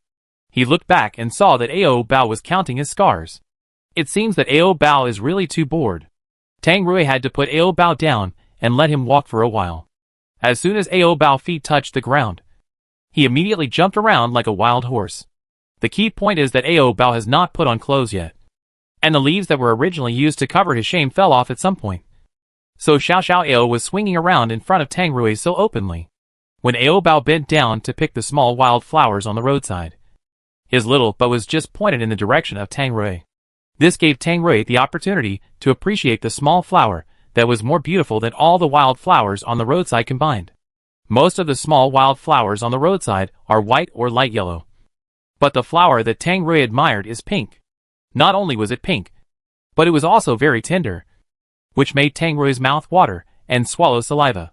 He looked back and saw that Ao Bao was counting his scars. It seems that Ao Bao is really too bored. Tang Rui had to put Ao Bao down and let him walk for a while. As soon as Ao Bao's feet touched the ground, he immediately jumped around like a wild horse. The key point is that Ao Bao has not put on clothes yet, and the leaves that were originally used to cover his shame fell off at some point. So Xiao Ao was swinging around in front of Tang Rui so openly. When Ao Bao bent down to pick the small wild flowers on the roadside, his little butt was just pointed in the direction of Tang Rui. This gave Tang Rui the opportunity to appreciate the small flower that was more beautiful than all the wild flowers on the roadside combined. Most of the small wild flowers on the roadside are white or light yellow, but the flower that Tang Rui admired is pink. Not only was it pink, but it was also very tender, which made Tang Rui's mouth water and swallow saliva.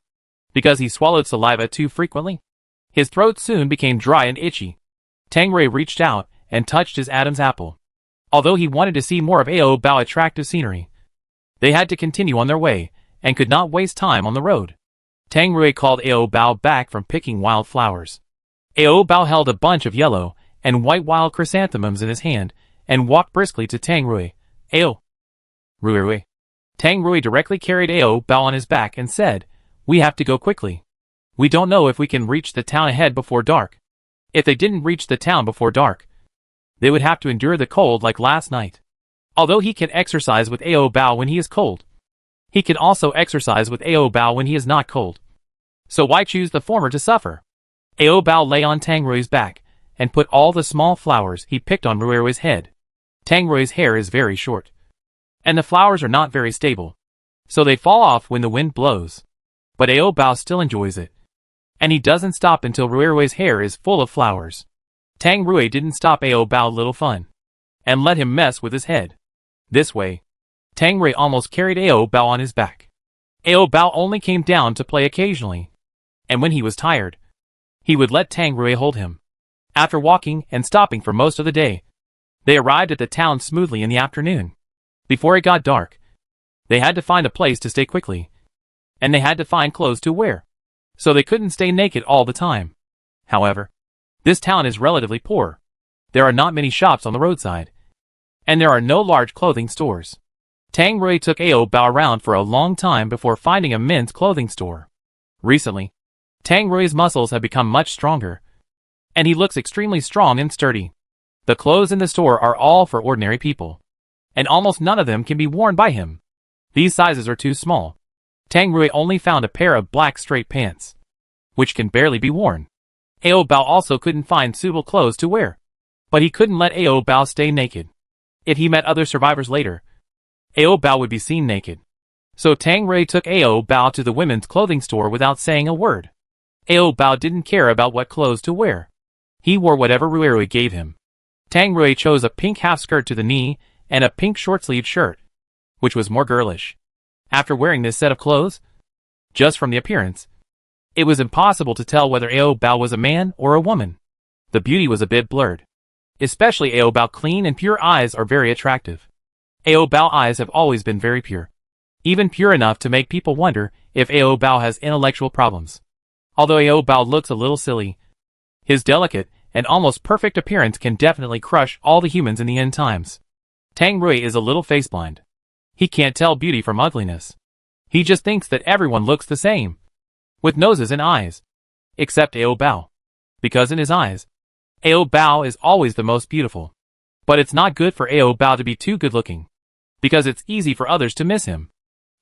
Because he swallowed saliva too frequently, his throat soon became dry and itchy. Tang Rui reached out and touched his Adam's apple. Although he wanted to see more of Ao Bao's attractive scenery, they had to continue on their way, and could not waste time on the road. Tang Rui called Ao Bao back from picking wild flowers. Ao Bao held a bunch of yellow and white wild chrysanthemums in his hand, and walked briskly to Tang Rui. Ao Rui. Tang Rui directly carried Ao Bao on his back and said, "We have to go quickly. We don't know if we can reach the town ahead before dark. If they didn't reach the town before dark, they would have to endure the cold like last night." Although he can exercise with Ao Bao when he is cold, he can also exercise with Ao Bao when he is not cold. So why choose the former to suffer? Ao Bao lay on Tang Rui's back, and put all the small flowers he picked on Rui's head. Tang Rui's hair is very short, and the flowers are not very stable, so they fall off when the wind blows. But Ao Bao still enjoys it, and he doesn't stop until Rui's hair is full of flowers. Tang Rui didn't stop Ao Bao's little fun, and let him mess with his head. This way, Tang Rui almost carried Ao Bao on his back. Ao Bao only came down to play occasionally, and when he was tired, he would let Tang Rui hold him. After walking and stopping for most of the day, they arrived at the town smoothly in the afternoon. Before it got dark, they had to find a place to stay quickly, and they had to find clothes to wear, so they couldn't stay naked all the time. However, this town is relatively poor. There are not many shops on the roadside, and there are no large clothing stores. Tang Rui took Ao Bao around for a long time before finding a men's clothing store. Recently, Tang Rui's muscles have become much stronger, and he looks extremely strong and sturdy. The clothes in the store are all for ordinary people, and almost none of them can be worn by him. These sizes are too small. Tang Rui only found a pair of black straight pants, which can barely be worn. Ao Bao also couldn't find suitable clothes to wear, but he couldn't let Ao Bao stay naked. If he met other survivors later, Ao Bao would be seen naked. So Tang Rui took Ao Bao to the women's clothing store without saying a word. Ao Bao didn't care about what clothes to wear. He wore whatever Rui gave him. Tang Rui chose a pink half-skirt to the knee and a pink short-sleeved shirt, which was more girlish. After wearing this set of clothes, just from the appearance, it was impossible to tell whether Ao Bao was a man or a woman. The beauty was a bit blurred. Especially Ao Bao's clean and pure eyes are very attractive. Ao Bao's eyes have always been very pure, even pure enough to make people wonder if Ao Bao has intellectual problems. Although Ao Bao looks a little silly, his delicate and almost perfect appearance can definitely crush all the humans in the end times. Tang Rui is a little face-blind. He can't tell beauty from ugliness. He just thinks that everyone looks the same, with noses and eyes, except Ao Bao, because in his eyes, Ao Bao is always the most beautiful. But it's not good for Ao Bao to be too good-looking, because it's easy for others to miss him.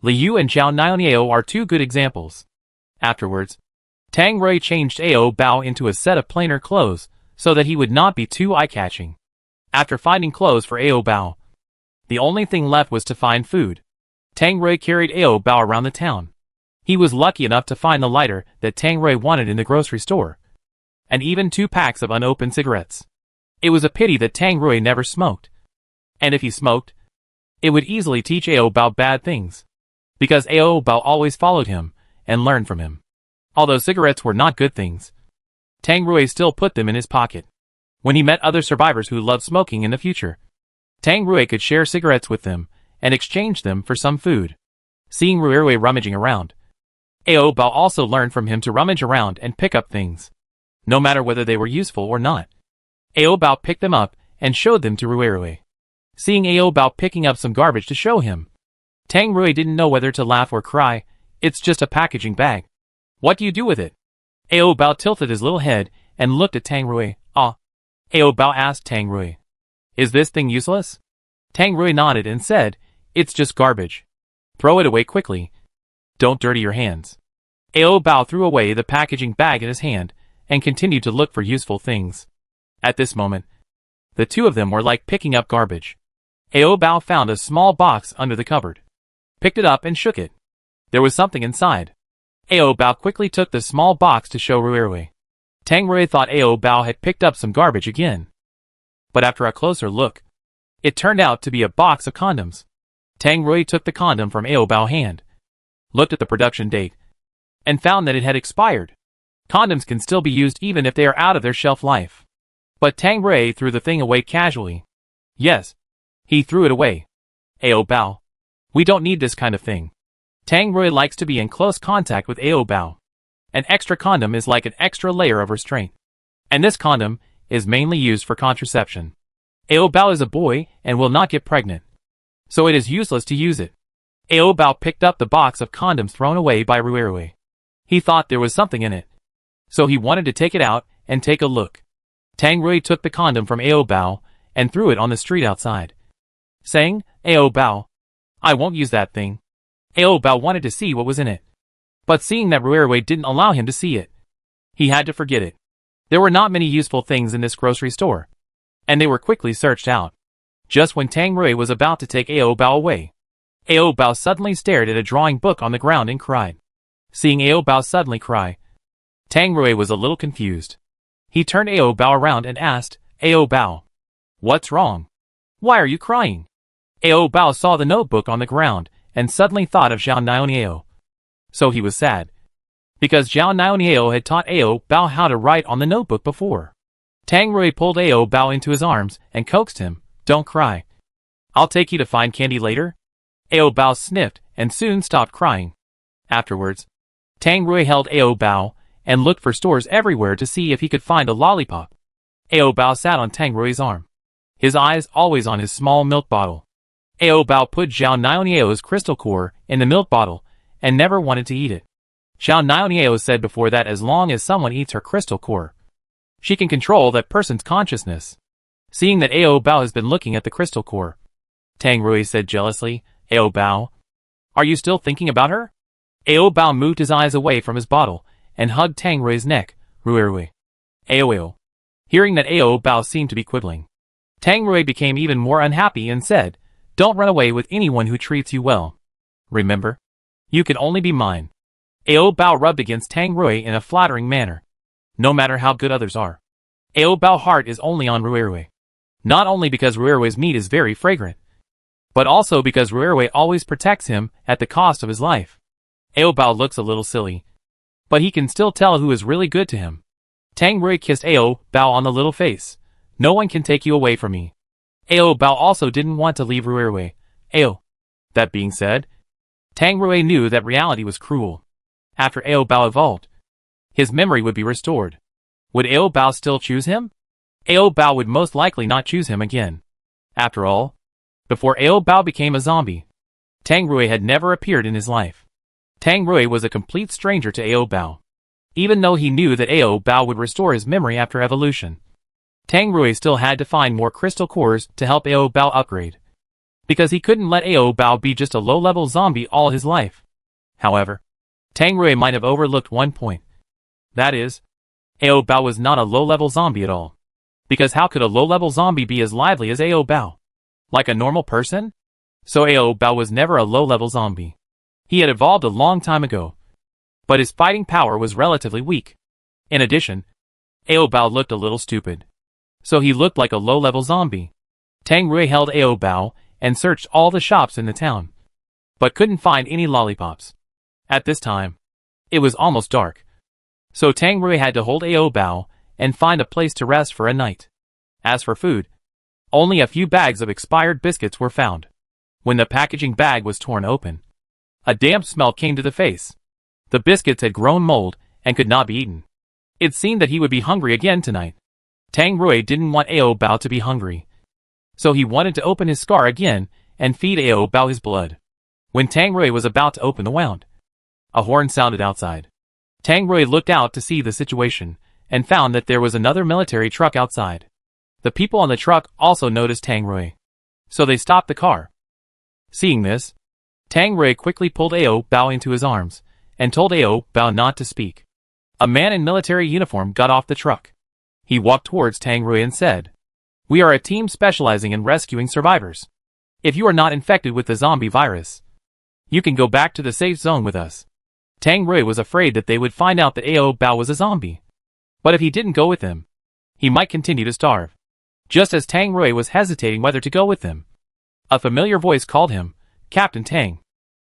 Liu and Zhao Niao are two good examples. Afterwards, Tang Rui changed Ao Bao into a set of plainer clothes so that he would not be too eye-catching. After finding clothes for Ao Bao, the only thing left was to find food. Tang Rui carried Ao Bao around the town. He was lucky enough to find the lighter that Tang Rui wanted in the grocery store, and even 2 packs of unopened cigarettes. It was a pity that Tang Rui never smoked, and if he smoked, it would easily teach Ao Bao bad things, because Ao Bao always followed him and learned from him. Although cigarettes were not good things, Tang Rui still put them in his pocket. When he met other survivors who loved smoking in the future, Tang Rui could share cigarettes with them and exchange them for some food. Seeing Rui rummaging around, Ao Bao also learned from him to rummage around and pick up things, no matter whether they were useful or not. Ao Bao picked them up and showed them to Rui. Seeing Ao Bao picking up some garbage to show him, Tang Rui didn't know whether to laugh or cry. It's just a packaging bag. What do you do with it? Ao Bao tilted his little head and looked at Tang Rui. Ah. Ao Bao asked Tang Rui, "Is this thing useless?" Tang Rui nodded and said, "It's just garbage. Throw it away quickly. Don't dirty your hands." Ao Bao threw away the packaging bag in his hand and continued to look for useful things. At this moment, the two of them were like picking up garbage. Ao Bao found a small box under the cupboard, picked it up and shook it. There was something inside. Ao Bao quickly took the small box to show Rui. Tang Rui thought Ao Bao had picked up some garbage again, but after a closer look, it turned out to be a box of condoms. Tang Rui took the condom from Ao Bao's hand, looked at the production date, and found that it had expired. Condoms can still be used even if they are out of their shelf life, But Tang Rui threw the thing away casually. Yes. He threw it away. Ao Bao. We don't need this kind of thing. Tang Rui likes to be in close contact with Ao Bao. An extra condom is like an extra layer of restraint. And this condom is mainly used for contraception. Ao Bao is a boy and will not get pregnant. So it is useless to use it. Ao Bao picked up the box of condoms thrown away by Rui. He thought there was something in it. So he wanted to take it out and take a look. Tang Rui took the condom from Ao Bao and threw it on the street outside, saying, Ao Bao, I won't use that thing. Ao Bao wanted to see what was in it. But seeing that Rui didn't allow him to see it, he had to forget it. There were not many useful things in this grocery store, and they were quickly searched out. Just when Tang Rui was about to take Ao Bao away, Ao Bao suddenly stared at a drawing book on the ground and cried. Seeing Ao Bao suddenly cry, Tang Rui was a little confused. He turned Ao Bao around and asked, Ao Bao, what's wrong? Why are you crying? Ao Bao saw the notebook on the ground and suddenly thought of Zhao Niao. So he was sad. Because Zhao Niao had taught Ao Bao how to write on the notebook before. Tang Rui pulled Ao Bao into his arms and coaxed him, don't cry. I'll take you to find candy later. Ao Bao sniffed and soon stopped crying. Afterwards, Tang Rui held Ao Bao and looked for stores everywhere to see if he could find a lollipop. Ao Bao sat on Tang Rui's arm, his eyes always on his small milk bottle. Ao Bao put Zhao Niao's crystal core in the milk bottle and never wanted to eat it. Zhao Niao said before that as long as someone eats her crystal core, she can control that person's consciousness. Seeing that Ao Bao has been looking at the crystal core, Tang Rui said jealously, Ao Bao, are you still thinking about her? Ao Bao moved his eyes away from his bottle and hugged Tang Rui's neck. Rui. Ao. Hearing that Ao Bao seemed to be quibbling, Tang Rui became even more unhappy and said, don't run away with anyone who treats you well. Remember, you can only be mine. Ao Bao rubbed against Tang Rui in a flattering manner. No matter how good others are, Ao Bao's heart is only on Rui. Not only because Rui's meat is very fragrant, but also because Rui always protects him at the cost of his life. Ao Bao looks a little silly, but he can still tell who is really good to him. Tang Rui kissed Ao Bao on the little face. No one can take you away from me. Ao Bao also didn't want to leave Rui. Ao. That being said, Tang Rui knew that reality was cruel. After Ao Bao evolved, his memory would be restored. Would Ao Bao still choose him? Ao Bao would most likely not choose him again. After all, before Ao Bao became a zombie, Tang Rui had never appeared in his life. Tang Rui was a complete stranger to Ao Bao. Even though he knew that Ao Bao would restore his memory after evolution, Tang Rui still had to find more crystal cores to help Ao Bao upgrade. Because he couldn't let Ao Bao be just a low-level zombie all his life. However, Tang Rui might have overlooked one point. That is, Ao Bao was not a low-level zombie at all. Because how could a low-level zombie be as lively as Ao Bao? Like a normal person? So Ao Bao was never a low-level zombie. He had evolved a long time ago. But his fighting power was relatively weak. In addition, Ao Bao looked a little stupid. So he looked like a low-level zombie. Tang Rui held Ao Bao and searched all the shops in the town, but couldn't find any lollipops. At this time, it was almost dark. So Tang Rui had to hold Ao Bao and find a place to rest for a night. As for food, only a few bags of expired biscuits were found. When the packaging bag was torn open, a damp smell came to the face. The biscuits had grown mold and could not be eaten. It seemed that he would be hungry again tonight. Tang Rui didn't want Ao Bao to be hungry, so he wanted to open his scar again and feed Ao Bao his blood. When Tang Rui was about to open the wound, a horn sounded outside. Tang Rui looked out to see the situation and found that there was another military truck outside. The people on the truck also noticed Tang Rui, so they stopped the car. Seeing this, Tang Rui quickly pulled Ao Bao into his arms and told Ao Bao not to speak. A man in military uniform got off the truck. He walked towards Tang Rui and said, "We are a team specializing in rescuing survivors. If you are not infected with the zombie virus, you can go back to the safe zone with us." Tang Rui was afraid that they would find out that Ao Bao was a zombie. But if he didn't go with them, he might continue to starve. Just as Tang Rui was hesitating whether to go with them, a familiar voice called him, "Captain Tang."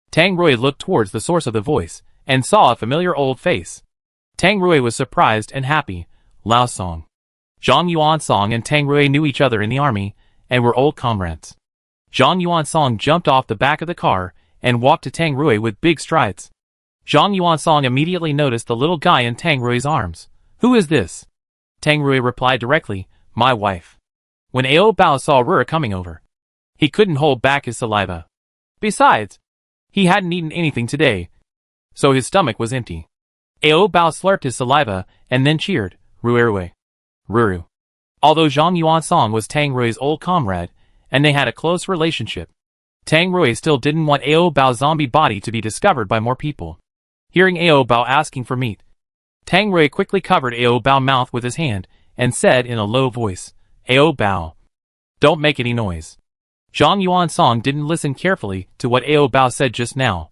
Tang Rui looked towards the source of the voice and saw a familiar old face. Tang Rui was surprised and happy. Lao Song. Zhang Yuansong and Tang Rui knew each other in the army, and were old comrades. Zhang Yuansong jumped off the back of the car, and walked to Tang Rui with big strides. Zhang Yuansong immediately noticed the little guy in Tang Rui's arms. "Who is this?" Tang Rui replied directly, "My wife." When Ao Bao saw Rui coming over, he couldn't hold back his saliva. Besides, he hadn't eaten anything today, so his stomach was empty. Ao Bao slurped his saliva, and then cheered, "Rui. Ruru." Although Zhang Yuansong was Tang Rui's old comrade, and they had a close relationship, Tang Rui still didn't want Ao Bao's zombie body to be discovered by more people. Hearing Ao Bao asking for meat, Tang Rui quickly covered Ao Bao's mouth with his hand, and said in a low voice, "Ao Bao, don't make any noise." Zhang Yuansong didn't listen carefully to what Ao Bao said just now,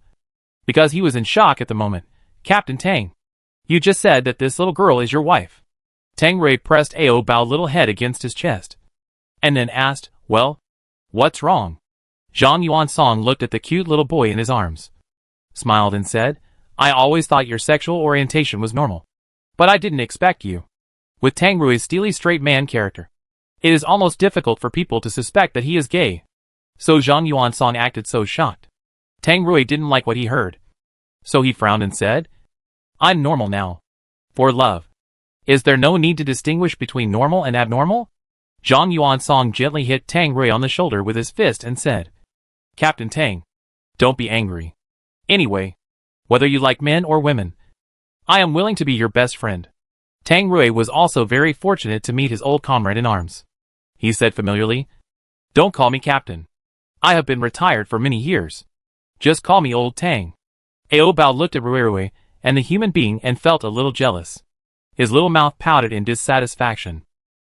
because he was in shock at the moment. "Captain Tang, you just said that this little girl is your wife." Tang Rui pressed Ao Bao's little head against his chest, and then asked, "Well, what's wrong?" Zhang Yuansong looked at the cute little boy in his arms, smiled and said, "I always thought your sexual orientation was normal, but I didn't expect you." With Tang Rui's steely straight man character, it is almost difficult for people to suspect that he is gay. So Zhang Yuansong acted so shocked. Tang Rui didn't like what he heard, so he frowned and said, "I'm normal now. For love. Is there no need to distinguish between normal and abnormal?" Zhang Yuansong gently hit Tang Rui on the shoulder with his fist and said, "Captain Tang, don't be angry. Anyway, whether you like men or women, I am willing to be your best friend." Tang Rui was also very fortunate to meet his old comrade in arms. He said familiarly, "Don't call me Captain. I have been retired for many years. Just call me Old Tang." Ao Bao looked at Rui and the human being and felt a little jealous. His little mouth pouted in dissatisfaction.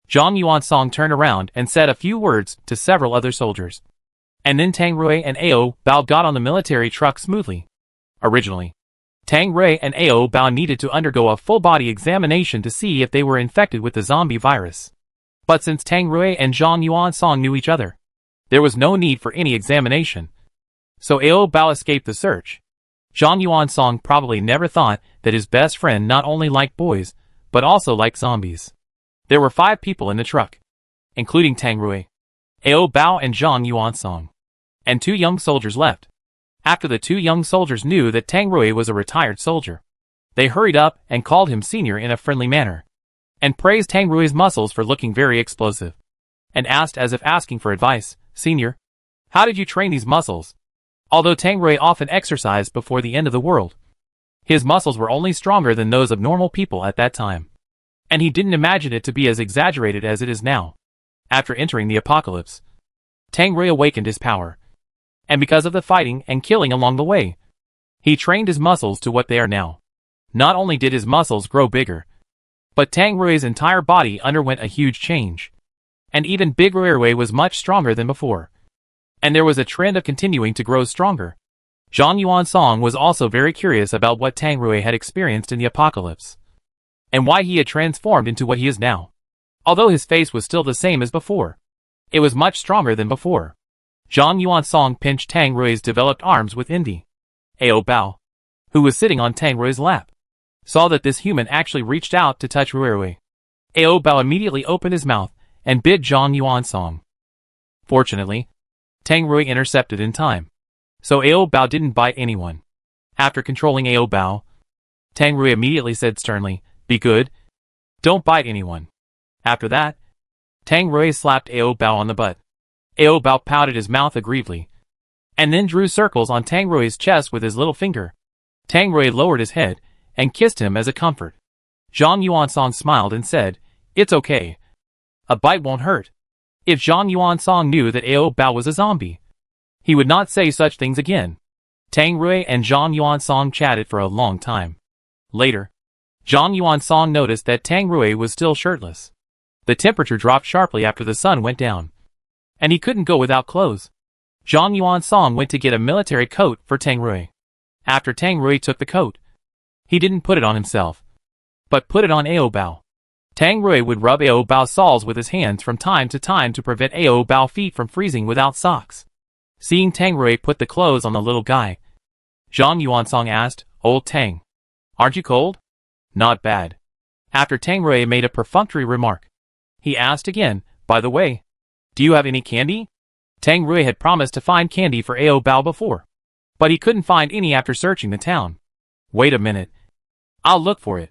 Zhang Yuansong turned around and said a few words to several other soldiers. And then Tang Rui and Ao Bao got on the military truck smoothly. Originally, Tang Rui and Ao Bao needed to undergo a full-body examination to see if they were infected with the zombie virus. But since Tang Rui and Zhang Yuansong knew each other, there was no need for any examination. So Ao Bao escaped the search. Zhang Yuansong probably never thought that his best friend not only liked boys, but also liked zombies. There were 5 people in the truck, including Tang Rui, Ao Bao and Zhang Yuansong, and 2 young soldiers left. After the 2 young soldiers knew that Tang Rui was a retired soldier, they hurried up and called him senior in a friendly manner, and praised Tang Rui's muscles for looking very explosive, and asked as if asking for advice, "Senior, how did you train these muscles?" Although Tang Rui often exercised before the end of the world, his muscles were only stronger than those of normal people at that time, and he didn't imagine it to be as exaggerated as it is now. After entering the apocalypse, Tang Rui awakened his power, and because of the fighting and killing along the way, he trained his muscles to what they are now. Not only did his muscles grow bigger, but Tang Rui's entire body underwent a huge change, and even Big Rui was much stronger than before, and there was a trend of continuing to grow stronger. Zhang Yuansong was also very curious about what Tang Rui had experienced in the apocalypse, and why he had transformed into what he is now. Although his face was still the same as before, it was much stronger than before. Zhang Yuansong pinched Tang Rui's developed arms with envy. Ao Bao, who was sitting on Tang Rui's lap, saw that this human actually reached out to touch Rui. Ao Bao immediately opened his mouth and bit Zhang Yuansong. Fortunately, Tang Rui intercepted in time, so Ao Bao didn't bite anyone. After controlling Ao Bao, Tang Rui immediately said sternly, "Be good. Don't bite anyone." After that, Tang Rui slapped Ao Bao on the butt. Ao Bao pouted his mouth aggrievedly, and then drew circles on Tang Rui's chest with his little finger. Tang Rui lowered his head and kissed him as a comfort. Zhang Yuansong smiled and said, "It's okay. A bite won't hurt." If Zhang Yuansong knew that Ao Bao was a zombie, he would not say such things again. Tang Rui and Zhang Yuansong chatted for a long time. Later, Zhang Yuansong noticed that Tang Rui was still shirtless. The temperature dropped sharply after the sun went down, and he couldn't go without clothes. Zhang Yuansong went to get a military coat for Tang Rui. After Tang Rui took the coat, he didn't put it on himself, but put it on Ao Bao. Tang Rui would rub Ao Bao's soles with his hands from time to time to prevent Ao Bao's feet from freezing without socks. Seeing Tang Rui put the clothes on the little guy, Zhang Yuansong asked, "Old Tang, aren't you cold?" "Not bad." After Tang Rui made a perfunctory remark, He asked again, by the way, do you have any candy? Tang Rui had promised to find candy for Ao Bao before, but he couldn't find any after searching the town. Wait a minute. I'll look for it.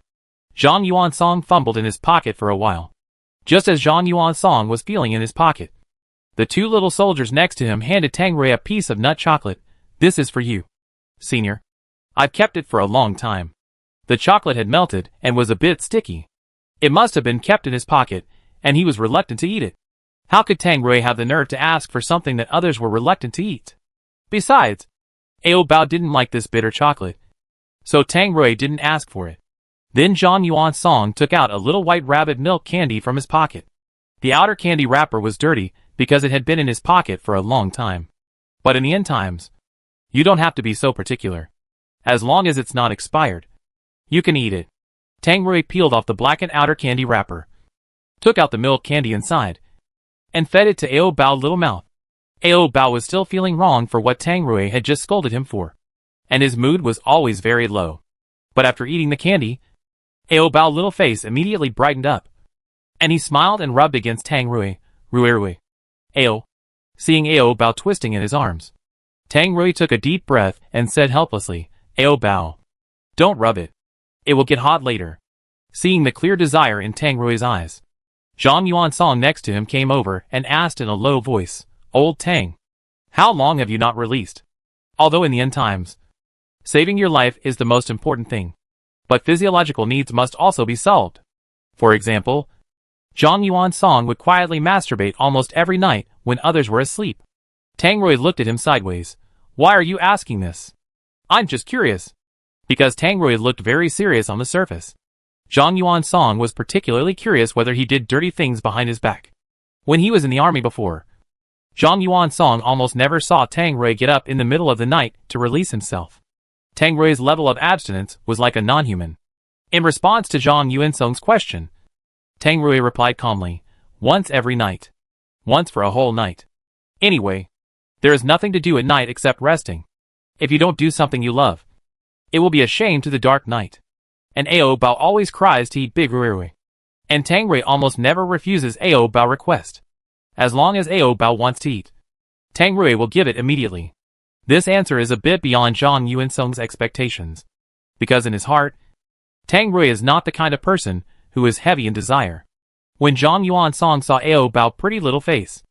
Zhang Yuansong fumbled in his pocket for a while. Just as Zhang Yuansong was feeling in his pocket, the two little soldiers next to him handed Tang Rui a piece of nut chocolate. This is for you, senior. I've kept it for a long time. The chocolate had melted and was a bit sticky. It must have been kept in his pocket, and he was reluctant to eat it. How could Tang Rui have the nerve to ask for something that others were reluctant to eat? Besides, Ao Bao didn't like this bitter chocolate, so Tang Rui didn't ask for it. Then Zhang Yuansong took out a little white rabbit milk candy from his pocket. The outer candy wrapper was dirty because it had been in his pocket for a long time. But in the end times, you don't have to be so particular. As long as it's not expired, you can eat it. Tang Rui peeled off the blackened outer candy wrapper, took out the milk candy inside, and fed it to Ao Bao's little mouth. Ao Bao was still feeling wrong for what Tang Rui had just scolded him for, and his mood was always very low. But after eating the candy, Ao Bao's little face immediately brightened up, and he smiled and rubbed against Tang Rui. Rui. Ao. Seeing Ao Bao twisting in his arms, Tang Rui took a deep breath and said helplessly, Ao Bao, don't rub it. It will get hot later. Seeing the clear desire in Tang Rui's eyes, Zhang Yuansong next to him came over and asked in a low voice, Old Tang, how long have you not released? Although in the end times, saving your life is the most important thing, but physiological needs must also be solved. For example, Zhang Yuansong would quietly masturbate almost every night when others were asleep. Tang Rui looked at him sideways. Why are you asking this? I'm just curious. Because Tang Rui looked very serious on the surface, Zhang Yuansong was particularly curious whether he did dirty things behind his back. When he was in the army before, Zhang Yuansong almost never saw Tang Rui get up in the middle of the night to release himself. Tang Rui's level of abstinence was like a non-human. In response to Zhang Yuansong's question, Tang Rui replied calmly, once every night. Once for a whole night. Anyway, there is nothing to do at night except resting. If you don't do something you love, it will be a shame to the dark night. And Ao Bao always cries to eat Big Rui. And Tang Rui almost never refuses Ao Bao request. As long as Ao Bao wants to eat, Tang Rui will give it immediately. This answer is a bit beyond Zhang Yuansong's expectations, because in his heart, Tang Rui is not the kind of person who is heavy in desire. When Zhang Yuansong saw Ao Bao's pretty little face,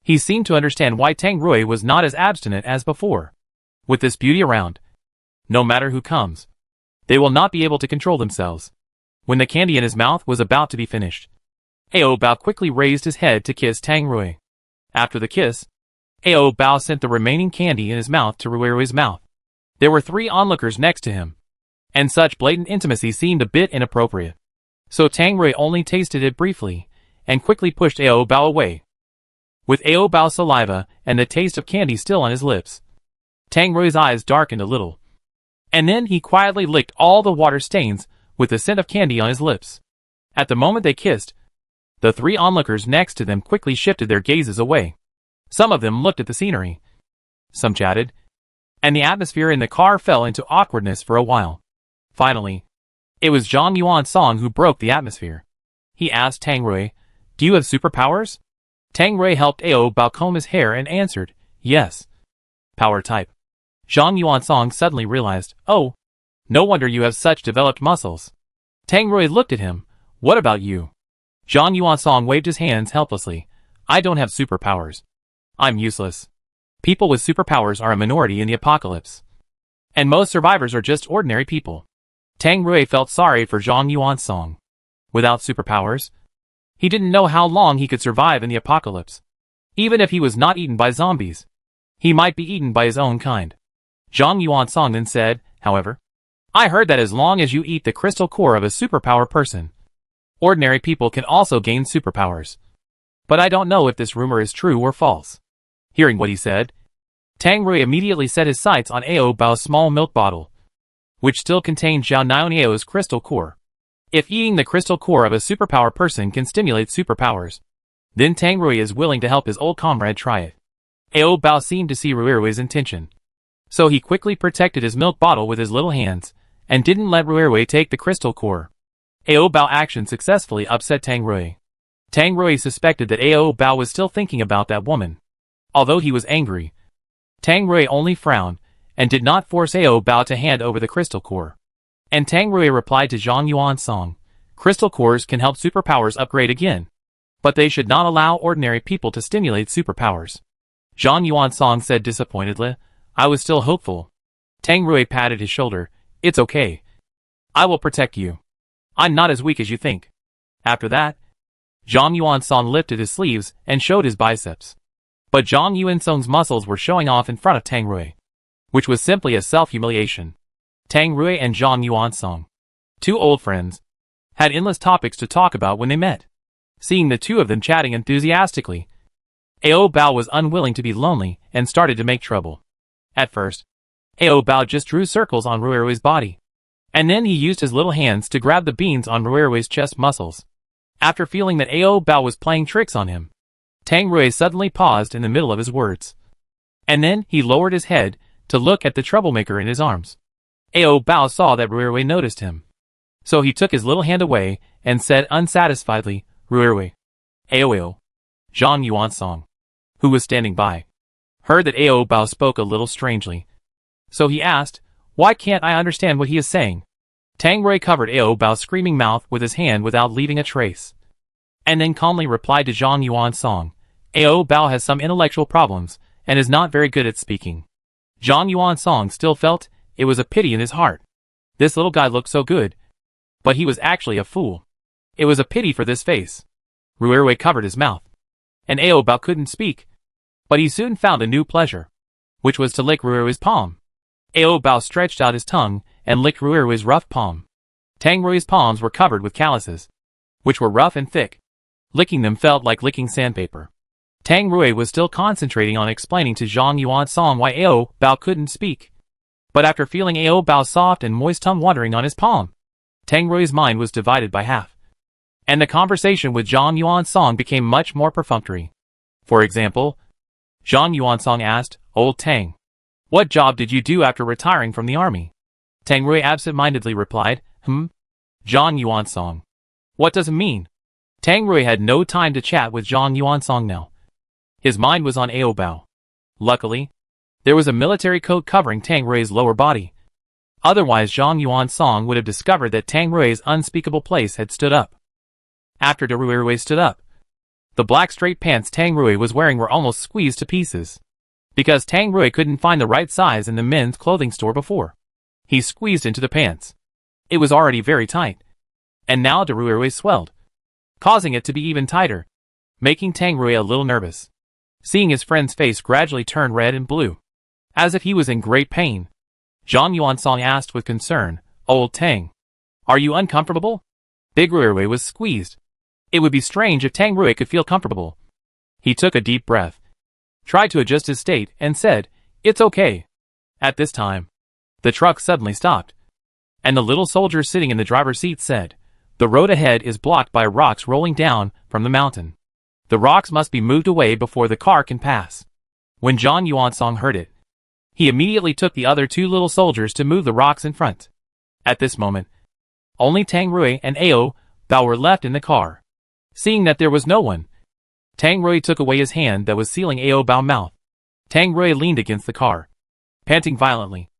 he seemed to understand why Tang Rui was not as abstinent as before. With this beauty around, no matter who comes, they will not be able to control themselves. When the candy in his mouth was about to be finished, Ao Bao quickly raised his head to kiss Tang Rui. After the kiss, Ao Bao sent the remaining candy in his mouth to Rui's mouth. There were 3 onlookers next to him, and such blatant intimacy seemed a bit inappropriate. So Tang Rui only tasted it briefly, and quickly pushed Ao Bao away. With Ao Bao's saliva and the taste of candy still on his lips, Tang Rui's eyes darkened a little. And then he quietly licked all the water stains with the scent of candy on his lips. At the moment they kissed, the 3 onlookers next to them quickly shifted their gazes away. Some of them looked at the scenery. Some chatted. And the atmosphere in the car fell into awkwardness for a while. Finally, it was Zhang Yuansong who broke the atmosphere. He asked Tang Rui, do you have superpowers? Tang Rui helped Ao Bao comb his hair and answered, yes. Power type. Zhang Yuansong suddenly realized, oh, no wonder you have such developed muscles. Tang Rui looked at him. What about you? Zhang Yuansong waved his hands helplessly. I don't have superpowers. I'm useless. People with superpowers are a minority in the apocalypse. And most survivors are just ordinary people. Tang Rui felt sorry for Zhang Yuansong. Without superpowers, he didn't know how long he could survive in the apocalypse. Even if he was not eaten by zombies, he might be eaten by his own kind. Zhang Yuansong then said, however, I heard that as long as you eat the crystal core of a superpower person, ordinary people can also gain superpowers. But I don't know if this rumor is true or false. Hearing what he said, Tang Rui immediately set his sights on Ao Bao's small milk bottle, which still contained Zhao Niao's crystal core. If eating the crystal core of a superpower person can stimulate superpowers, then Tang Rui is willing to help his old comrade try it. Ao Bao seemed to see Rui's intention, so he quickly protected his milk bottle with his little hands, and didn't let Rui take the crystal core. Ao Bao's action successfully upset Tang Rui. Tang Rui suspected that Ao Bao was still thinking about that woman. Although he was angry, Tang Rui only frowned and did not force Ao Bao to hand over the crystal core. And Tang Rui replied to Zhang Yuan's song, "Crystal cores can help superpowers upgrade again, but they should not allow ordinary people to stimulate superpowers." Zhang Yuan's song said disappointedly, "I was still hopeful." Tang Rui patted his shoulder, "It's okay. I will protect you. I'm not as weak as you think." After that, Zhang Yuansong lifted his sleeves and showed his biceps. But Zhang Yuansong's muscles were showing off in front of Tang Rui, which was simply a self-humiliation. Tang Rui and Zhang Yuansong, two old friends, had endless topics to talk about when they met. Seeing the two of them chatting enthusiastically, Ao Bao was unwilling to be lonely and started to make trouble. At first, Ao Bao just drew circles on Ruirui's body, and then he used his little hands to grab the beans on Ruirui's chest muscles. After feeling that Ao Bao was playing tricks on him, Tang Rui suddenly paused in the middle of his words. And then he lowered his head to look at the troublemaker in his arms. Ao Bao saw that Ruirui noticed him. So he took his little hand away and said unsatisfiedly, "Ruirui." Ao Zhang Yuansong, who was standing by, heard that Ao Bao spoke a little strangely. So he asked, "Why can't I understand what he is saying?" Tang Rui covered Ao Bao's screaming mouth with his hand without leaving a trace, and then calmly replied to Zhang Yuansong, "Ao Bao has some intellectual problems and is not very good at speaking." Zhang Yuansong still felt it was a pity in his heart. This little guy looked so good, but he was actually a fool. It was a pity for this face. Ruirui covered his mouth, and Ao Bao couldn't speak, but he soon found a new pleasure, which was to lick Ruirui's palm. Ao Bao stretched out his tongue and licked Ruirui's rough palm. Tang Rui's palms were covered with calluses, which were rough and thick. Licking them felt like licking sandpaper. Tang Rui was still concentrating on explaining to Zhang Yuansong why Ao Bao couldn't speak. But after feeling Ao Bao's soft and moist tongue wandering on his palm, Tang Rui's mind was divided by half, and the conversation with Zhang Yuansong became much more perfunctory. For example, Zhang Yuansong asked, "Old Tang, what job did you do after retiring from the army?" Tang Rui absent-mindedly replied, Zhang Yuansong, what does it mean?" Tang Rui had no time to chat with Zhang Yuansong now. His mind was on Ao Bao. Luckily, there was a military coat covering Tang Rui's lower body. Otherwise Zhang Yuansong would have discovered that Tang Rui's unspeakable place had stood up. After the Ruirui stood up, the black straight pants Tang Rui was wearing were almost squeezed to pieces. Because Tang Rui couldn't find the right size in the men's clothing store before, he squeezed into the pants. It was already very tight, and now the Ruirui swelled, causing it to be even tighter, making Tang Rui a little nervous. Seeing his friend's face gradually turn red and blue, as if he was in great pain, Zhang Yuansong asked with concern, "Old Tang, are you uncomfortable?" Big Ruirui was squeezed. It would be strange if Tang Rui could feel comfortable. He took a deep breath, tried to adjust his state, and said, "It's okay." At this time, the truck suddenly stopped, and the little soldier sitting in the driver's seat said, "The road ahead is blocked by rocks rolling down from the mountain. The rocks must be moved away before the car can pass." When Zhang Yuansong heard it, he immediately took the other two little soldiers to move the rocks in front. At this moment, only Tang Rui and Ao Bao were left in the car. Seeing that there was no one, Tang Rui took away his hand that was sealing Ao Bao's mouth. Tang Rui leaned against the car, panting violently,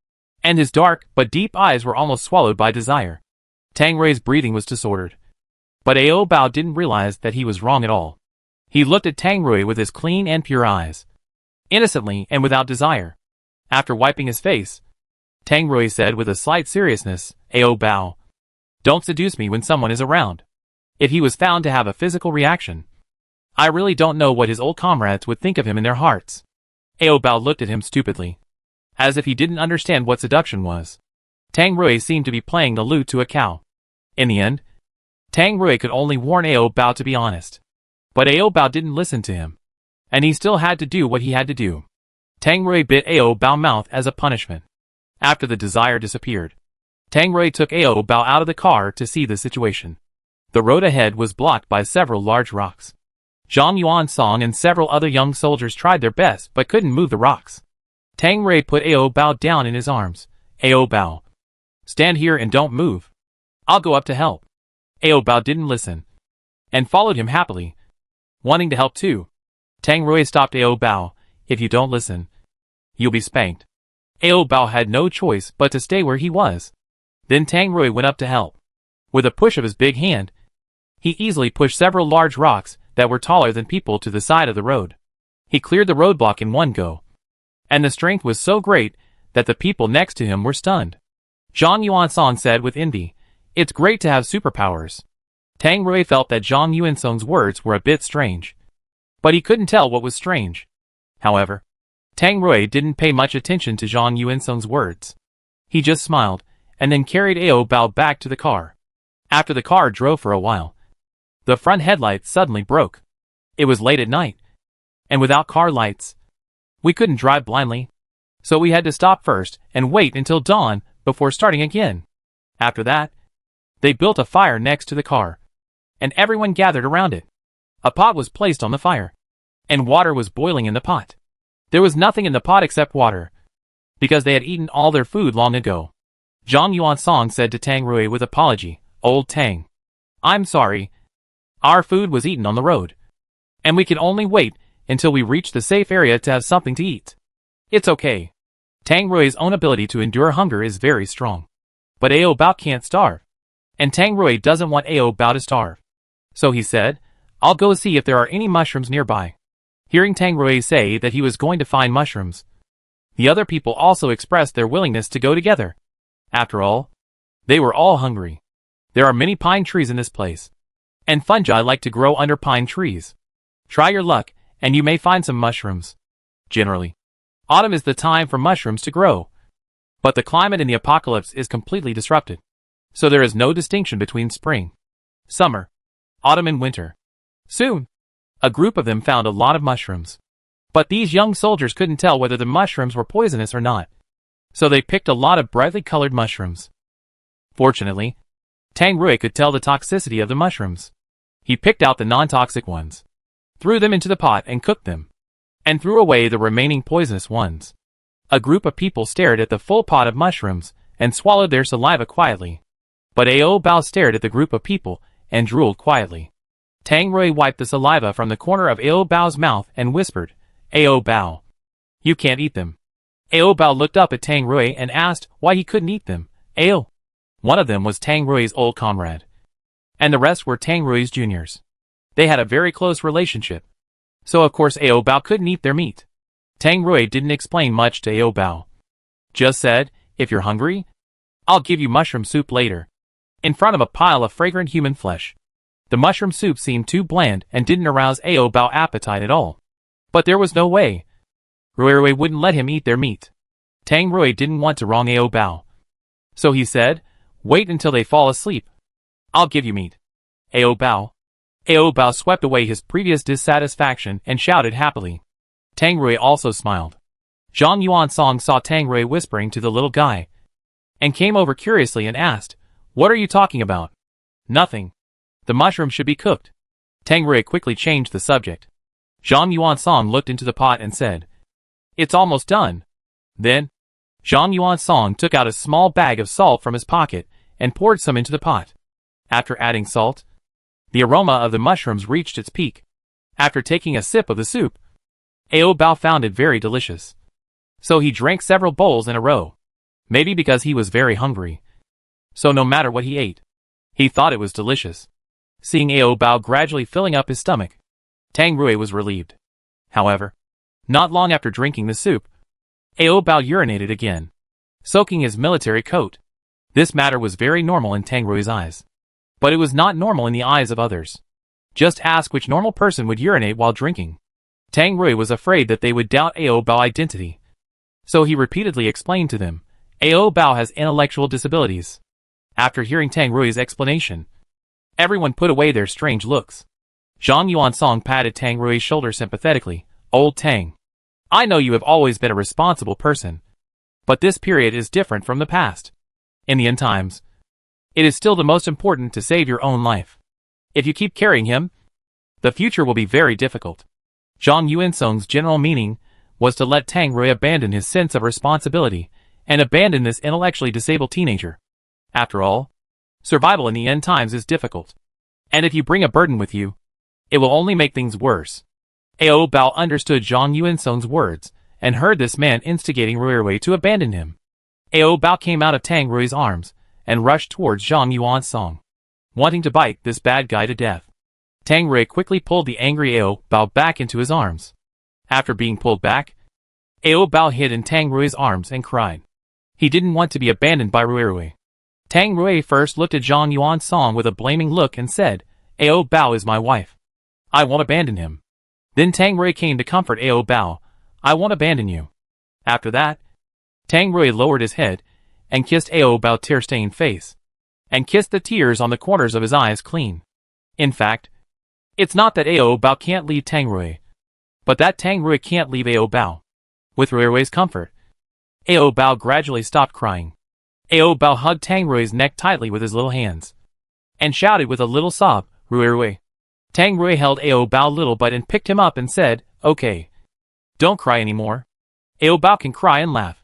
and his dark but deep eyes were almost swallowed by desire. Tang Rui's breathing was disordered, but Ao Bao didn't realize that he was wrong at all. He looked at Tang Rui with his clean and pure eyes, innocently and without desire. After wiping his face, Tang Rui said with a slight seriousness, "Ao Bao, don't seduce me when someone is around." If he was found to have a physical reaction, I really don't know what his old comrades would think of him in their hearts. Ao Bao looked at him stupidly, as if he didn't understand what seduction was. Tang Rui seemed to be playing the lute to a cow. In the end, Tang Rui could only warn Ao Bao to be honest. But Ao Bao didn't listen to him, and he still had to do what he had to do. Tang Rui bit Ao Bao's mouth as a punishment. After the desire disappeared, Tang Rui took Ao Bao out of the car to see the situation. The road ahead was blocked by several large rocks. Zhang Yuansong and several other young soldiers tried their best but couldn't move the rocks. Tang Rui put Ao Bao down in his arms. "Ao Bao, stand here and don't move. I'll go up to help." Ao Bao didn't listen, and followed him happily, wanting to help too. Tang Rui stopped Ao Bao. If you don't listen, you'll be spanked. Ao Bao had no choice but to stay where he was. Then Tang Rui went up to help. With a push of his big hand, he easily pushed several large rocks that were taller than people to the side of the road. He cleared the roadblock in one go. And the strength was so great that the people next to him were stunned. Zhang Yuansong said with envy, "It's great to have superpowers." Tang Rui felt that Zhang Yuansong's words were a bit strange. But he couldn't tell what was strange. However, Tang Rui didn't pay much attention to Zhang Yuansong's words. He just smiled, and then carried Ao Bao back to the car. After the car drove for a while, the front headlights suddenly broke. It was late at night, and without car lights, we couldn't drive blindly. So we had to stop first and wait until dawn before starting again. After that, they built a fire next to the car, and everyone gathered around it. A pot was placed on the fire, and water was boiling in the pot. There was nothing in the pot except water, because they had eaten all their food long ago. Zhang Yuansong said to Tang Rui with apology, "Old Tang, I'm sorry. Our food was eaten on the road, and we can only wait until we reach the safe area to have something to eat." It's okay. Tang Rui's own ability to endure hunger is very strong. But Ao Bao can't starve, and Tang Rui doesn't want Ao Bao to starve. So he said, "I'll go see if there are any mushrooms nearby." Hearing Tang Rui say that he was going to find mushrooms, the other people also expressed their willingness to go together. After all, they were all hungry. There are many pine trees in this place, and fungi like to grow under pine trees. Try your luck, and you may find some mushrooms. Generally, autumn is the time for mushrooms to grow. But the climate in the apocalypse is completely disrupted. So there is no distinction between spring, summer, autumn and winter. Soon, a group of them found a lot of mushrooms. But these young soldiers couldn't tell whether the mushrooms were poisonous or not. So they picked a lot of brightly colored mushrooms. Fortunately, Tang Rui could tell the toxicity of the mushrooms. He picked out the non-toxic ones, threw them into the pot and cooked them, and threw away the remaining poisonous ones. A group of people stared at the full pot of mushrooms and swallowed their saliva quietly. But Ao Bao stared at the group of people and drooled quietly. Tang Rui wiped the saliva from the corner of Ao Bao's mouth and whispered, "Ao Bao, you can't eat them." Ao Bao looked up at Tang Rui and asked why he couldn't eat them. Ao. One of them was Tang Rui's old comrade, and the rest were Tang Rui's juniors. They had a very close relationship, so of course Ao Bao couldn't eat their meat. Tang Rui didn't explain much to Ao Bao. Just said, "If you're hungry, I'll give you mushroom soup later," in front of a pile of fragrant human flesh. The mushroom soup seemed too bland and didn't arouse Ao Bao's appetite at all. But there was no way. Rui wouldn't let him eat their meat. Tang Rui didn't want to wrong Ao Bao. So he said, "Wait until they fall asleep. I'll give you meat." Ao Bao. Ao Bao swept away his previous dissatisfaction and shouted happily. Tang Rui also smiled. Zhang Yuansong saw Tang Rui whispering to the little guy, and came over curiously and asked, "What are you talking about?" "Nothing. The mushroom should be cooked." Tang Rui quickly changed the subject. Zhang Yuansong looked into the pot and said, "It's almost done." Then, Zhang Yuansong took out a small bag of salt from his pocket and poured some into the pot. After adding salt, the aroma of the mushrooms reached its peak. After taking a sip of the soup, Ao Bao found it very delicious. So he drank several bowls in a row. Maybe because he was very hungry. So no matter what he ate, he thought it was delicious. Seeing Ao Bao gradually filling up his stomach, Tang Rui was relieved. However, not long after drinking the soup, Ao Bao urinated again, soaking his military coat. This matter was very normal in Tang Rui's eyes. But it was not normal in the eyes of others. Just ask which normal person would urinate while drinking. Tang Rui was afraid that they would doubt Ao Bao's identity. So he repeatedly explained to them, Ao Bao has intellectual disabilities. After hearing Tang Rui's explanation, everyone put away their strange looks. Zhang Yuansong patted Tang Rui's shoulder sympathetically. "Old Tang, I know you have always been a responsible person. But this period is different from the past. In the end times, it is still the most important to save your own life. If you keep carrying him, the future will be very difficult." Zhang Yuansong's general meaning was to let Tang Rui abandon his sense of responsibility and abandon this intellectually disabled teenager. After all, survival in the end times is difficult. And if you bring a burden with you, It will only make things worse. Ao Bao understood Zhang Yuansong's words, and heard this man instigating Ruirui to abandon him. Ao Bao came out of Tang Rui's arms, and rushed towards Zhang Yuansong, wanting to bite this bad guy to death. Tang Rui quickly pulled the angry Ao Bao back into his arms. After being pulled back, Ao Bao hid in Tang Rui's arms and cried. He didn't want to be abandoned by Ruirui. Tang Rui first looked at Zhang Yuansong with a blaming look and said, Ao Bao is my wife. I won't abandon him. Then Tang Rui came to comfort Ao Bao. I won't abandon you. After that, Tang Rui lowered his head and kissed Ao Bao's tear-stained face, and kissed the tears on the corners of his eyes clean. In fact, it's not that Ao Bao can't leave Tang Rui, but that Tang Rui can't leave Ao Bao. With Ruirui's comfort, Ao Bao gradually stopped crying. Ao Bao hugged Tang Rui's neck tightly with his little hands, and shouted with a little sob, Ruirui. Tang Rui held Ao Bao little butt and picked him up and said, okay, don't cry anymore. Ao Bao can cry and laugh,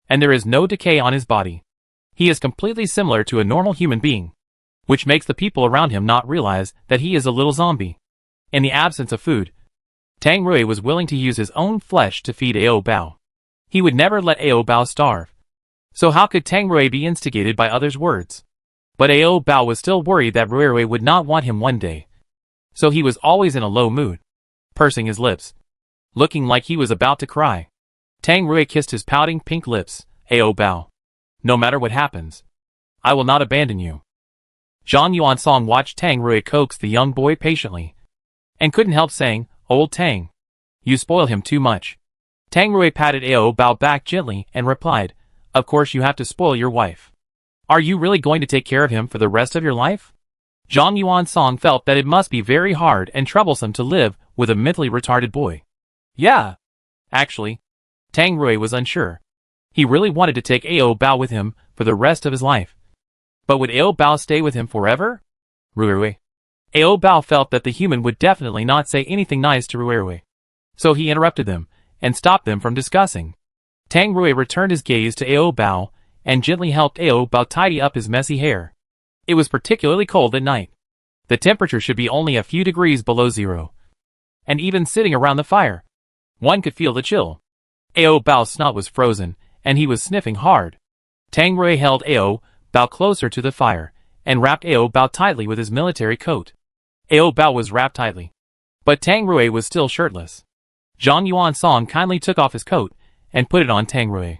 and there is no decay on his body. He is completely similar to a normal human being, which makes the people around him not realize that he is a little zombie. In the absence of food, Tang Rui was willing to use his own flesh to feed Ao Bao. He would never let Ao Bao starve. So how could Tang Rui be instigated by others' words? But Ao Bao was still worried that Ruirui would not want him one day. So he was always in a low mood, pursing his lips, looking like he was about to cry. Tang Rui kissed his pouting pink lips. Ao Bao, no matter what happens, I will not abandon you. Zhang Yuansong watched Tang Rui coax the young boy patiently, and couldn't help saying, Old Tang, you spoil him too much. Tang Rui patted Ao Bao back gently and replied, of course you have to spoil your wife. Are you really going to take care of him for the rest of your life? Zhang Yuansong felt that it must be very hard and troublesome to live with a mentally retarded boy. Yeah. Actually, Tang Rui was unsure. He really wanted to take Ao Bao with him for the rest of his life. But would Ao Bao stay with him forever? Ruirui. Ao Bao felt that the human would definitely not say anything nice to Ruirui. So he interrupted them, and stopped them from discussing. Tang Rui returned his gaze to Ao Bao, and gently helped Ao Bao tidy up his messy hair. It was particularly cold at night. The temperature should be only a few degrees below zero. And even sitting around the fire, one could feel the chill. Ao Bao's snot was frozen, and he was sniffing hard. Tang Rui held Ao Bao closer to the fire, and wrapped Ao Bao tightly with his military coat. Ao Bao was wrapped tightly, but Tang Rui was still shirtless. Zhang Yuansong kindly took off his coat, and put it on Tang Rui.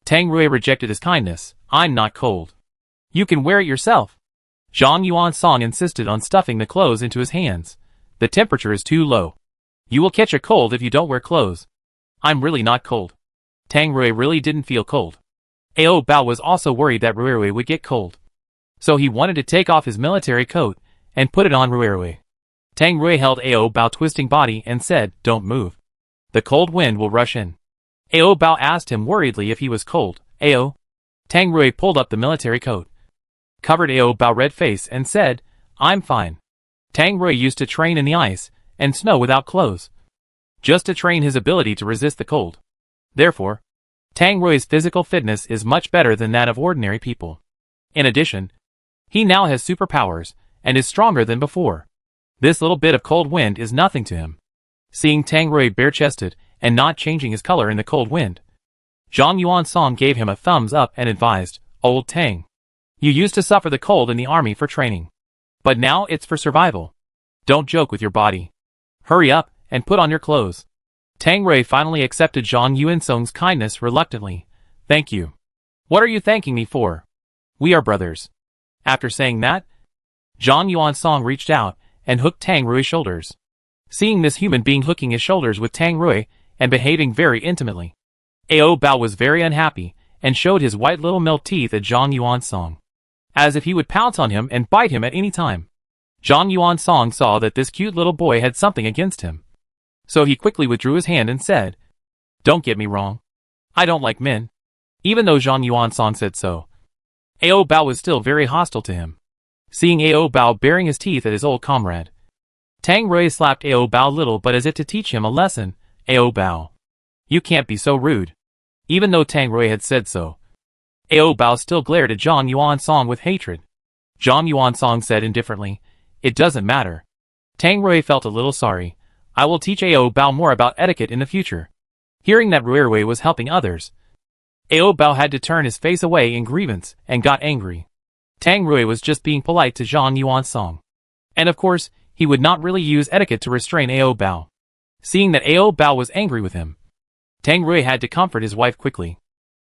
Tang Rui rejected his kindness. I'm not cold. You can wear it yourself. Zhang Yuansong insisted on stuffing the clothes into his hands. The temperature is too low. You will catch a cold if you don't wear clothes. I'm really not cold. Tang Rui really didn't feel cold. Ao Bao was also worried that Ruirui would get cold. So he wanted to take off his military coat, and put it on Ruirui. Tang Rui held Ao Bao's twisting body and said, don't move. The cold wind will rush in. Ao Bao asked him worriedly if he was cold. Ao. Tang Rui pulled up the military coat, covered Ao Bao's red face and said, I'm fine. Tang Rui used to train in the ice and snow without clothes, just to train his ability to resist the cold. Therefore, Tang Rui's physical fitness is much better than that of ordinary people. In addition, he now has superpowers, and is stronger than before. This little bit of cold wind is nothing to him. Seeing Tang Rui bare-chested, and not changing his color in the cold wind, Zhang Yuansong gave him a thumbs up and advised, Old Tang, you used to suffer the cold in the army for training. But now it's for survival. Don't joke with your body. Hurry up, and put on your clothes. Tang Rui finally accepted Zhang Yuansong's kindness reluctantly. Thank you. What are you thanking me for? We are brothers. After saying that, Zhang Yuansong reached out, and hooked Tang Rui's shoulders. Seeing this human being hooking his shoulders with Tang Rui, and behaving very intimately, Ao Bao was very unhappy, and showed his white little milk teeth at Zhang Yuansong, as if he would pounce on him and bite him at any time. Zhang Yuansong saw that this cute little boy had something against him. So he quickly withdrew his hand and said, Don't get me wrong. I don't like men. Even though Zhang Yuansong said so, Ao Bao was still very hostile to him. Seeing Ao Bao baring his teeth at his old comrade, Tang Rui slapped Ao Bao little but as if to teach him a lesson. Ao Bao, you can't be so rude. Even though Tang Rui had said so, Ao Bao still glared at Zhang Yuansong with hatred. Zhang Yuansong said indifferently, It doesn't matter. Tang Rui felt a little sorry. I will teach Ao Bao more about etiquette in the future. Hearing that Rui was helping others, Ao Bao had to turn his face away in grievance and got angry. Tang Rui was just being polite to Zhang Yuansong. And of course, he would not really use etiquette to restrain Ao Bao. Seeing that Ao Bao was angry with him, Tang Rui had to comfort his wife quickly.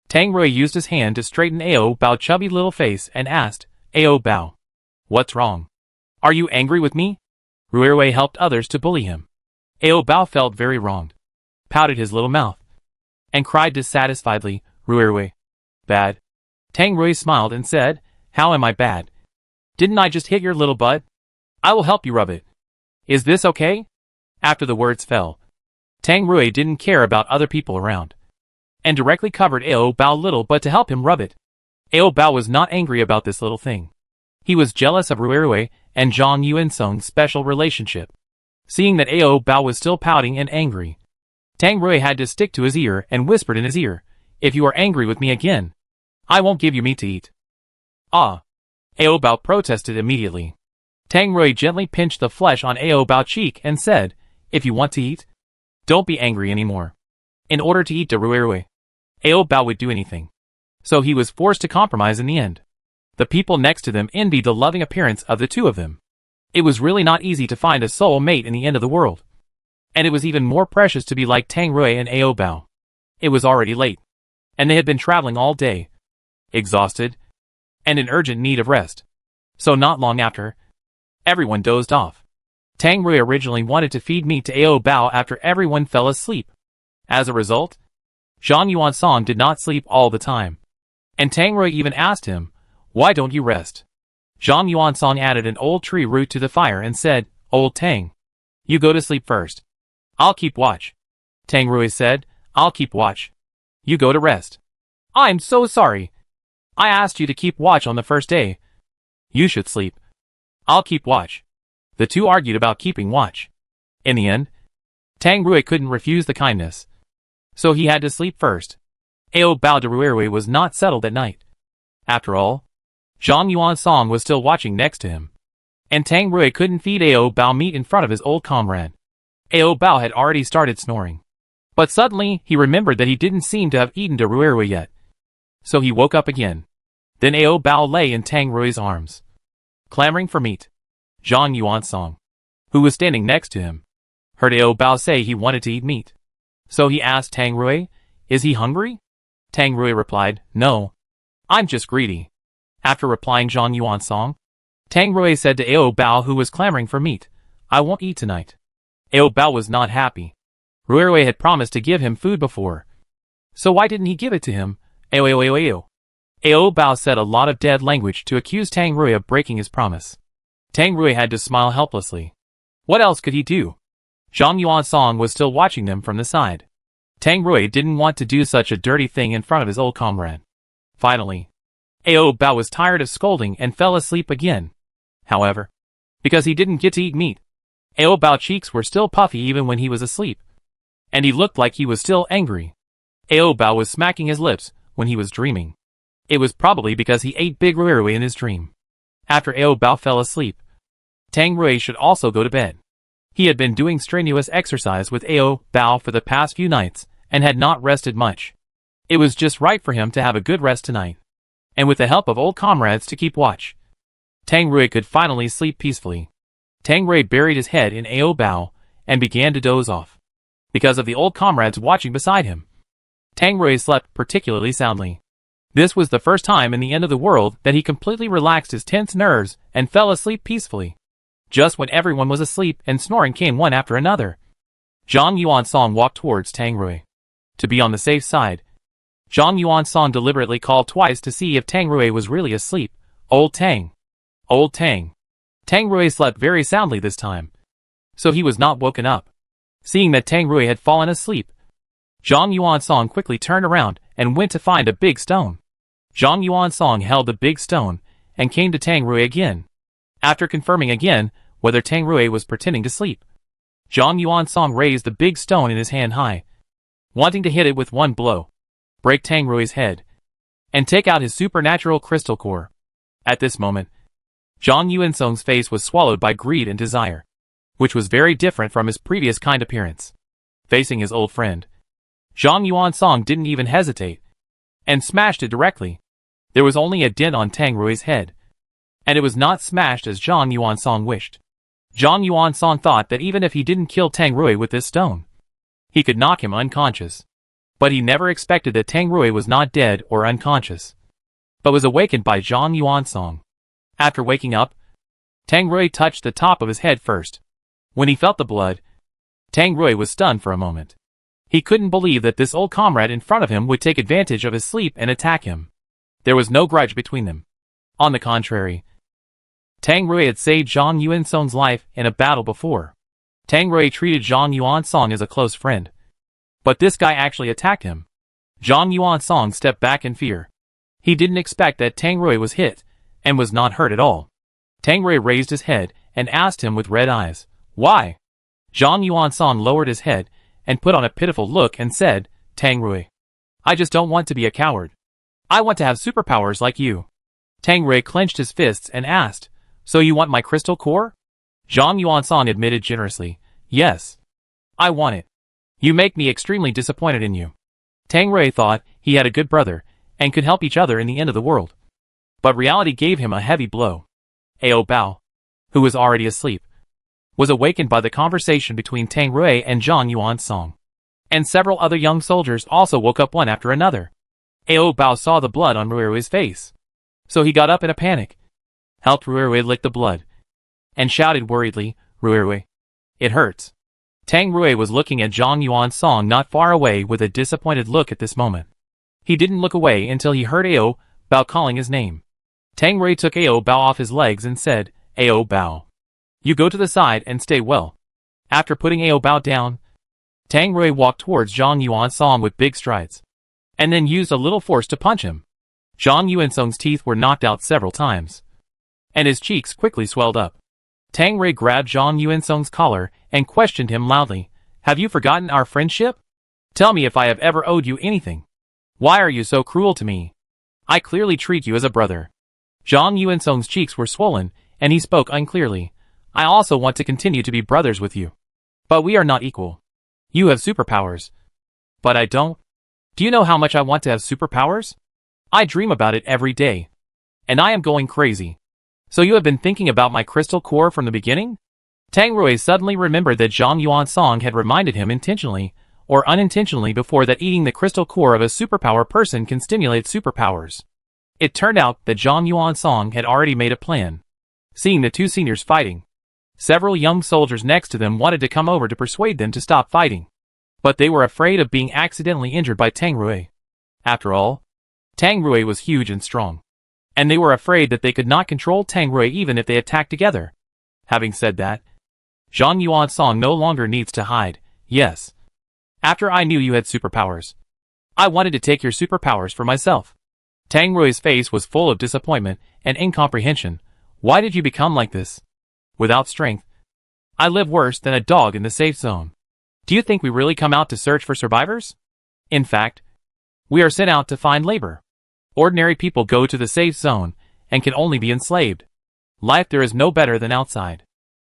Tang Rui used his hand to straighten Ao Bao's chubby little face and asked, Ao Bao, what's wrong? Are you angry with me? Rui helped others to bully him. Ao Bao felt very wronged, pouted his little mouth, and cried dissatisfiedly, Rui. Bad? Tang Rui smiled and said, how am I bad? Didn't I just hit your little butt? I will help you rub it. Is this okay? After the words fell, Tang Rui didn't care about other people around, and directly covered Ao Bao little butt to help him rub it. Ao Bao was not angry about this little thing. He was jealous of Rui and Zhang Yuansong's special relationship. Seeing that Ao Bao was still pouting and angry, Tang Rui had to stick to his ear and whispered in his ear, if you are angry with me again, I won't give you meat to eat. Ah! Ao Bao protested immediately. Tang Rui gently pinched the flesh on Ao Bao's cheek and said, if you want to eat, don't be angry anymore. In order to eat to Rui, Ao Bao would do anything. So he was forced to compromise in the end. The people next to them envied the loving appearance of the two of them. It was really not easy to find a soul mate in the end of the world. And it was even more precious to be like Tang Rui and Ao Bao. It was already late, and they had been traveling all day, exhausted, and in urgent need of rest. So not long after, everyone dozed off. Tang Rui originally wanted to feed meat to Ao Bao after everyone fell asleep. As a result, Zhang Yuansong did not sleep all the time. And Tang Rui even asked him, why don't you rest? Zhang Yuansong added an old tree root to the fire and said, Old Tang, you go to sleep first. I'll keep watch. Tang Rui said, I'll keep watch. You go to rest. I'm so sorry. I asked you to keep watch on the first day. You should sleep. I'll keep watch. The two argued about keeping watch. In the end, Tang Rui couldn't refuse the kindness, so he had to sleep first. Ao Bao de Rui was not settled at night. After all, Zhang Yuansong was still watching next to him, and Tang Rui couldn't feed Ao Bao meat in front of his old comrade. Ao Bao had already started snoring, but suddenly he remembered that he didn't seem to have eaten de Rui yet. So he woke up again. Then Ao Bao lay in Tang Rui's arms, clamoring for meat. Zhang Yuansong, who was standing next to him, heard Ao Bao say he wanted to eat meat. So he asked Tang Rui, is he hungry? Tang Rui replied, no. I'm just greedy. After replying Zhang Yuansong, Tang Rui said to Ao Bao, who was clamoring for meat, I won't eat tonight. Ao Bao was not happy. Rui had promised to give him food before, so why didn't he give it to him? Ao Bao said a lot of dead language to accuse Tang Rui of breaking his promise. Tang Rui had to smile helplessly. What else could he do? Zhang Yuansong was still watching them from the side. Tang Rui didn't want to do such a dirty thing in front of his old comrade. Finally, Ao Bao was tired of scolding and fell asleep again. However, because he didn't get to eat meat, Ao Bao's cheeks were still puffy even when he was asleep, and he looked like he was still angry. Ao Bao was smacking his lips when he was dreaming. It was probably because he ate Big Rui in his dream. After Ao Bao fell asleep, Tang Rui should also go to bed. He had been doing strenuous exercise with Ao Bao for the past few nights and had not rested much. It was just right for him to have a good rest tonight, and with the help of old comrades to keep watch, Tang Rui could finally sleep peacefully. Tang Rui buried his head in Ao Bao and began to doze off. Because of the old comrades watching beside him, Tang Rui slept particularly soundly. This was the first time in the end of the world that he completely relaxed his tense nerves and fell asleep peacefully. Just when everyone was asleep and snoring came one after another, Zhang Yuansong walked towards Tang Rui. To be on the safe side, Zhang Yuansong deliberately called twice to see if Tang Rui was really asleep. Old Tang. Old Tang. Tang Rui slept very soundly this time, so he was not woken up. Seeing that Tang Rui had fallen asleep, Zhang Yuansong quickly turned around and went to find a big stone. Zhang Yuansong held the big stone and came to Tang Rui again. After confirming again whether Tang Rui was pretending to sleep, Zhang Yuansong raised the big stone in his hand high, wanting to hit it with one blow, break Tang Rui's head, and take out his supernatural crystal core. At this moment, Zhang Yuansong's face was swallowed by greed and desire. which was very different from his previous kind appearance. Facing his old friend, Zhang Yuansong didn't even hesitate, and smashed it directly. There was only a dent on Tang Rui's head, and it was not smashed as Zhang Yuansong wished. Zhang Yuansong thought that even if he didn't kill Tang Rui with this stone, he could knock him unconscious. But he never expected that Tang Rui was not dead or unconscious, but was awakened by Zhang Yuansong. After waking up, Tang Rui touched the top of his head first. When he felt the blood, Tang Rui was stunned for a moment. He couldn't believe that this old comrade in front of him would take advantage of his sleep and attack him. There was no grudge between them. On the contrary, Tang Rui had saved Zhang Yuansong's life in a battle before. Tang Rui treated Zhang Yuansong as a close friend, but this guy actually attacked him. Zhang Yuansong stepped back in fear. He didn't expect that Tang Rui was hit, and was not hurt at all. Tang Rui raised his head and asked him with red eyes, "Why?" Zhang Yuansong lowered his head and put on a pitiful look and said, "Tang Rui, I just don't want to be a coward. I want to have superpowers like you." Tang Rui clenched his fists and asked, "So you want my crystal core?" Zhang Yuansong admitted generously, "Yes. I want it. You make me extremely disappointed in you." Tang Rui thought he had a good brother, and could help each other in the end of the world. But reality gave him a heavy blow. Ao Bao, who was already asleep, was awakened by the conversation between Tang Rui and Zhang Yuansong. And several other young soldiers also woke up one after another. Ao Bao saw the blood on Ruirui's face, so he got up in a panic, helped Ruirui lick the blood, and shouted worriedly, "Ruirui, it hurts." Tang Rui was looking at Zhang Yuansong not far away with a disappointed look at this moment. He didn't look away until he heard Ao Bao calling his name. Tang Rui took Ao Bao off his legs and said, "Ao Bao, you go to the side and stay well." After putting Ao Bao down, Tang Rui walked towards Zhang Yuansong with big strides, and then used a little force to punch him. Zhang Yuansong's teeth were knocked out several times, and his cheeks quickly swelled up. Tang Rui grabbed Zhang Yuansong's collar and questioned him loudly, "Have you forgotten our friendship? Tell me if I have ever owed you anything. Why are you so cruel to me? I clearly treat you as a brother." Zhang Yuansong's cheeks were swollen, and he spoke unclearly, "I also want to continue to be brothers with you. But we are not equal. You have superpowers, but I don't. Do you know how much I want to have superpowers? I dream about it every day, and I am going crazy. So you have been thinking about my crystal core from the beginning?" Tang Rui suddenly remembered that Zhang Yuansong had reminded him intentionally or unintentionally before that eating the crystal core of a superpower person can stimulate superpowers. It turned out that Zhang Yuansong had already made a plan. Seeing the two seniors fighting, several young soldiers next to them wanted to come over to persuade them to stop fighting, but they were afraid of being accidentally injured by Tang Rui. After all, Tang Rui was huge and strong, and they were afraid that they could not control Tang Rui even if they attacked together. Having said that, Zhang Yuansong no longer needs to hide. "Yes. After I knew you had superpowers, I wanted to take your superpowers for myself." Tang Rui's face was full of disappointment and incomprehension. "Why did you become like this? Without strength, I live worse than a dog in the safe zone. Do you think we really come out to search for survivors? In fact, we are sent out to find labor. Ordinary people go to the safe zone and can only be enslaved. Life there is no better than outside.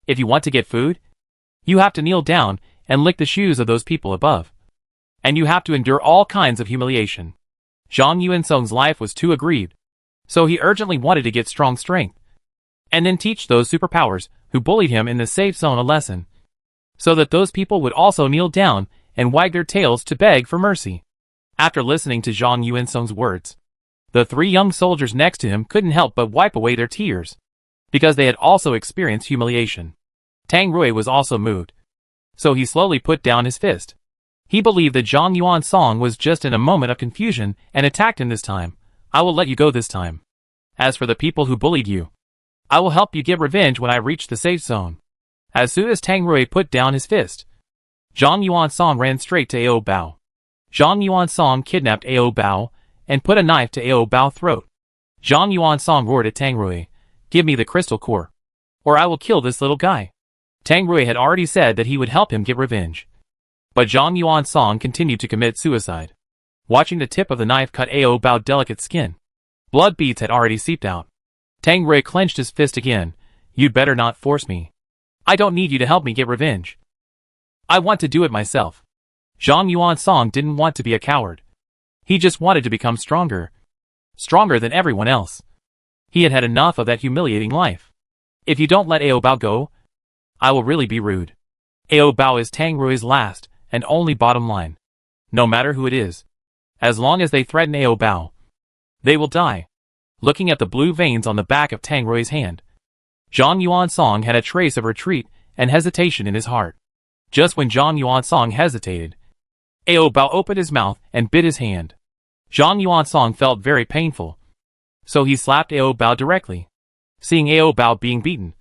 If you want to get food, you have to kneel down and lick the shoes of those people above. And you have to endure all kinds of humiliation." Zhang Yuansong's life was too aggrieved, so he urgently wanted to get strong strength, and then teach those superpowers who bullied him in the safe zone a lesson, so that those people would also kneel down and wag their tails to beg for mercy. After listening to Zhang Yuansong's words, the three young soldiers next to him couldn't help but wipe away their tears, because they had also experienced humiliation. Tang Rui was also moved, so he slowly put down his fist. He believed that Zhang Yuansong was just in a moment of confusion and attacked him this time. "I will let you go this time. As for the people who bullied you, I will help you get revenge when I reach the safe zone." As soon as Tang Rui put down his fist, Zhang Yuansong ran straight to Ao Bao. Zhang Yuansong kidnapped Ao Bao and put a knife to Ao Bao's throat. Zhang Yuansong roared at Tang Rui, "Give me the crystal core, or I will kill this little guy." Tang Rui had already said that he would help him get revenge, but Zhang Yuansong continued to commit suicide. Watching the tip of the knife cut Ao Bao's delicate skin, blood beads had already seeped out. Tang Rui clenched his fist again. "You'd better not force me. I don't need you to help me get revenge. I want to do it myself. Zhang Yuansong didn't want to be a coward. He just wanted to become stronger. Stronger than everyone else. He had had enough of that humiliating life. If you don't let Ao Bao go, I will really be rude. Ao Bao is Tang Rui's last and only bottom line. No matter who it is. As long as they threaten Ao Bao, they will die. Looking at the blue veins on the back of Tang Rui's hand, Zhang Yuansong had a trace of retreat and hesitation in his heart. Just when Zhang Yuansong hesitated, Ao Bao opened his mouth and bit his hand. Zhang Yuansong felt very painful, so he slapped Ao Bao directly. Seeing Ao Bao being beaten,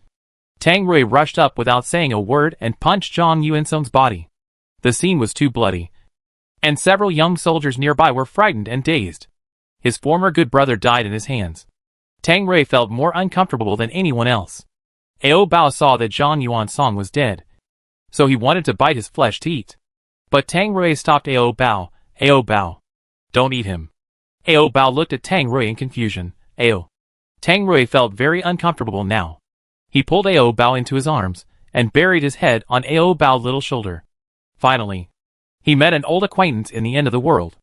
Tang Rui rushed up without saying a word and punched Zhang Yuansong's body. The scene was too bloody, and several young soldiers nearby were frightened and dazed. His former good brother died in his hands. Tang Rui felt more uncomfortable than anyone else. Ao Bao saw that Zhang Yuansong was dead, so he wanted to bite his flesh to eat. But Tang Rui stopped Ao Bao. Ao Bao, don't eat him. Ao Bao looked at Tang Rui in confusion. Ao. Tang Rui felt very uncomfortable now. He pulled Ao Bao into his arms and buried his head on Ao Bao's little shoulder. Finally, he met an old acquaintance in the end of the world.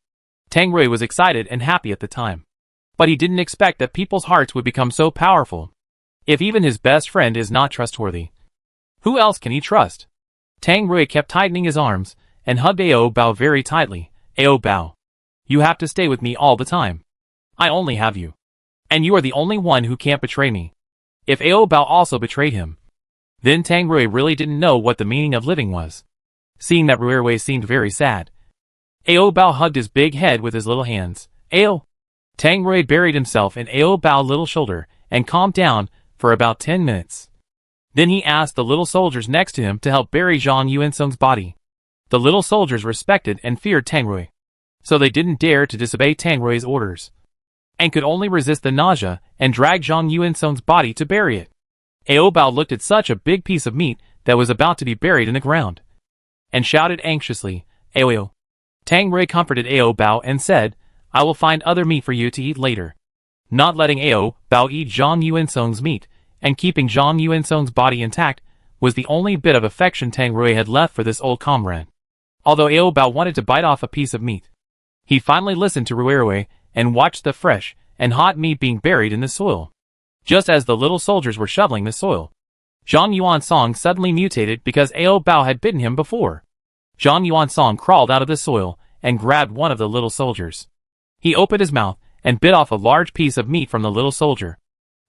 Tang Rui was excited and happy at the time. But he didn't expect that people's hearts would become so powerful. If even his best friend is not trustworthy, who else can he trust? Tang Rui kept tightening his arms and hugged Ao Bao very tightly. Ao Bao, you have to stay with me all the time. I only have you. And you are the only one who can't betray me. If Ao Bao also betrayed him, then Tang Rui really didn't know what the meaning of living was. Seeing that Ruirui seemed very sad, Ao Bao hugged his big head with his little hands. Ao. Tang Rui buried himself in Ao Bao's little shoulder and calmed down for about 10 minutes. Then he asked the little soldiers next to him to help bury Zhang Yuansong's body. The little soldiers respected and feared Tang Rui, so they didn't dare to disobey Tang Rui's orders, and could only resist the nausea and drag Zhang Yuansong's body to bury it. Ao Bao looked at such a big piece of meat that was about to be buried in the ground, and shouted anxiously, Ao. Tang Rui comforted Ao Bao and said, I will find other meat for you to eat later. Not letting Ao Bao eat Zhang Yuansong's meat and keeping Zhang Yuansong's body intact was the only bit of affection Tang Rui had left for this old comrade. Although Ao Bao wanted to bite off a piece of meat, he finally listened to Ruirui and watched the fresh and hot meat being buried in the soil. Just as the little soldiers were shoveling the soil, Zhang Yuansong suddenly mutated because Ao Bao had bitten him before. Zhang Yuansong crawled out of the soil and grabbed one of the little soldiers. He opened his mouth and bit off a large piece of meat from the little soldier.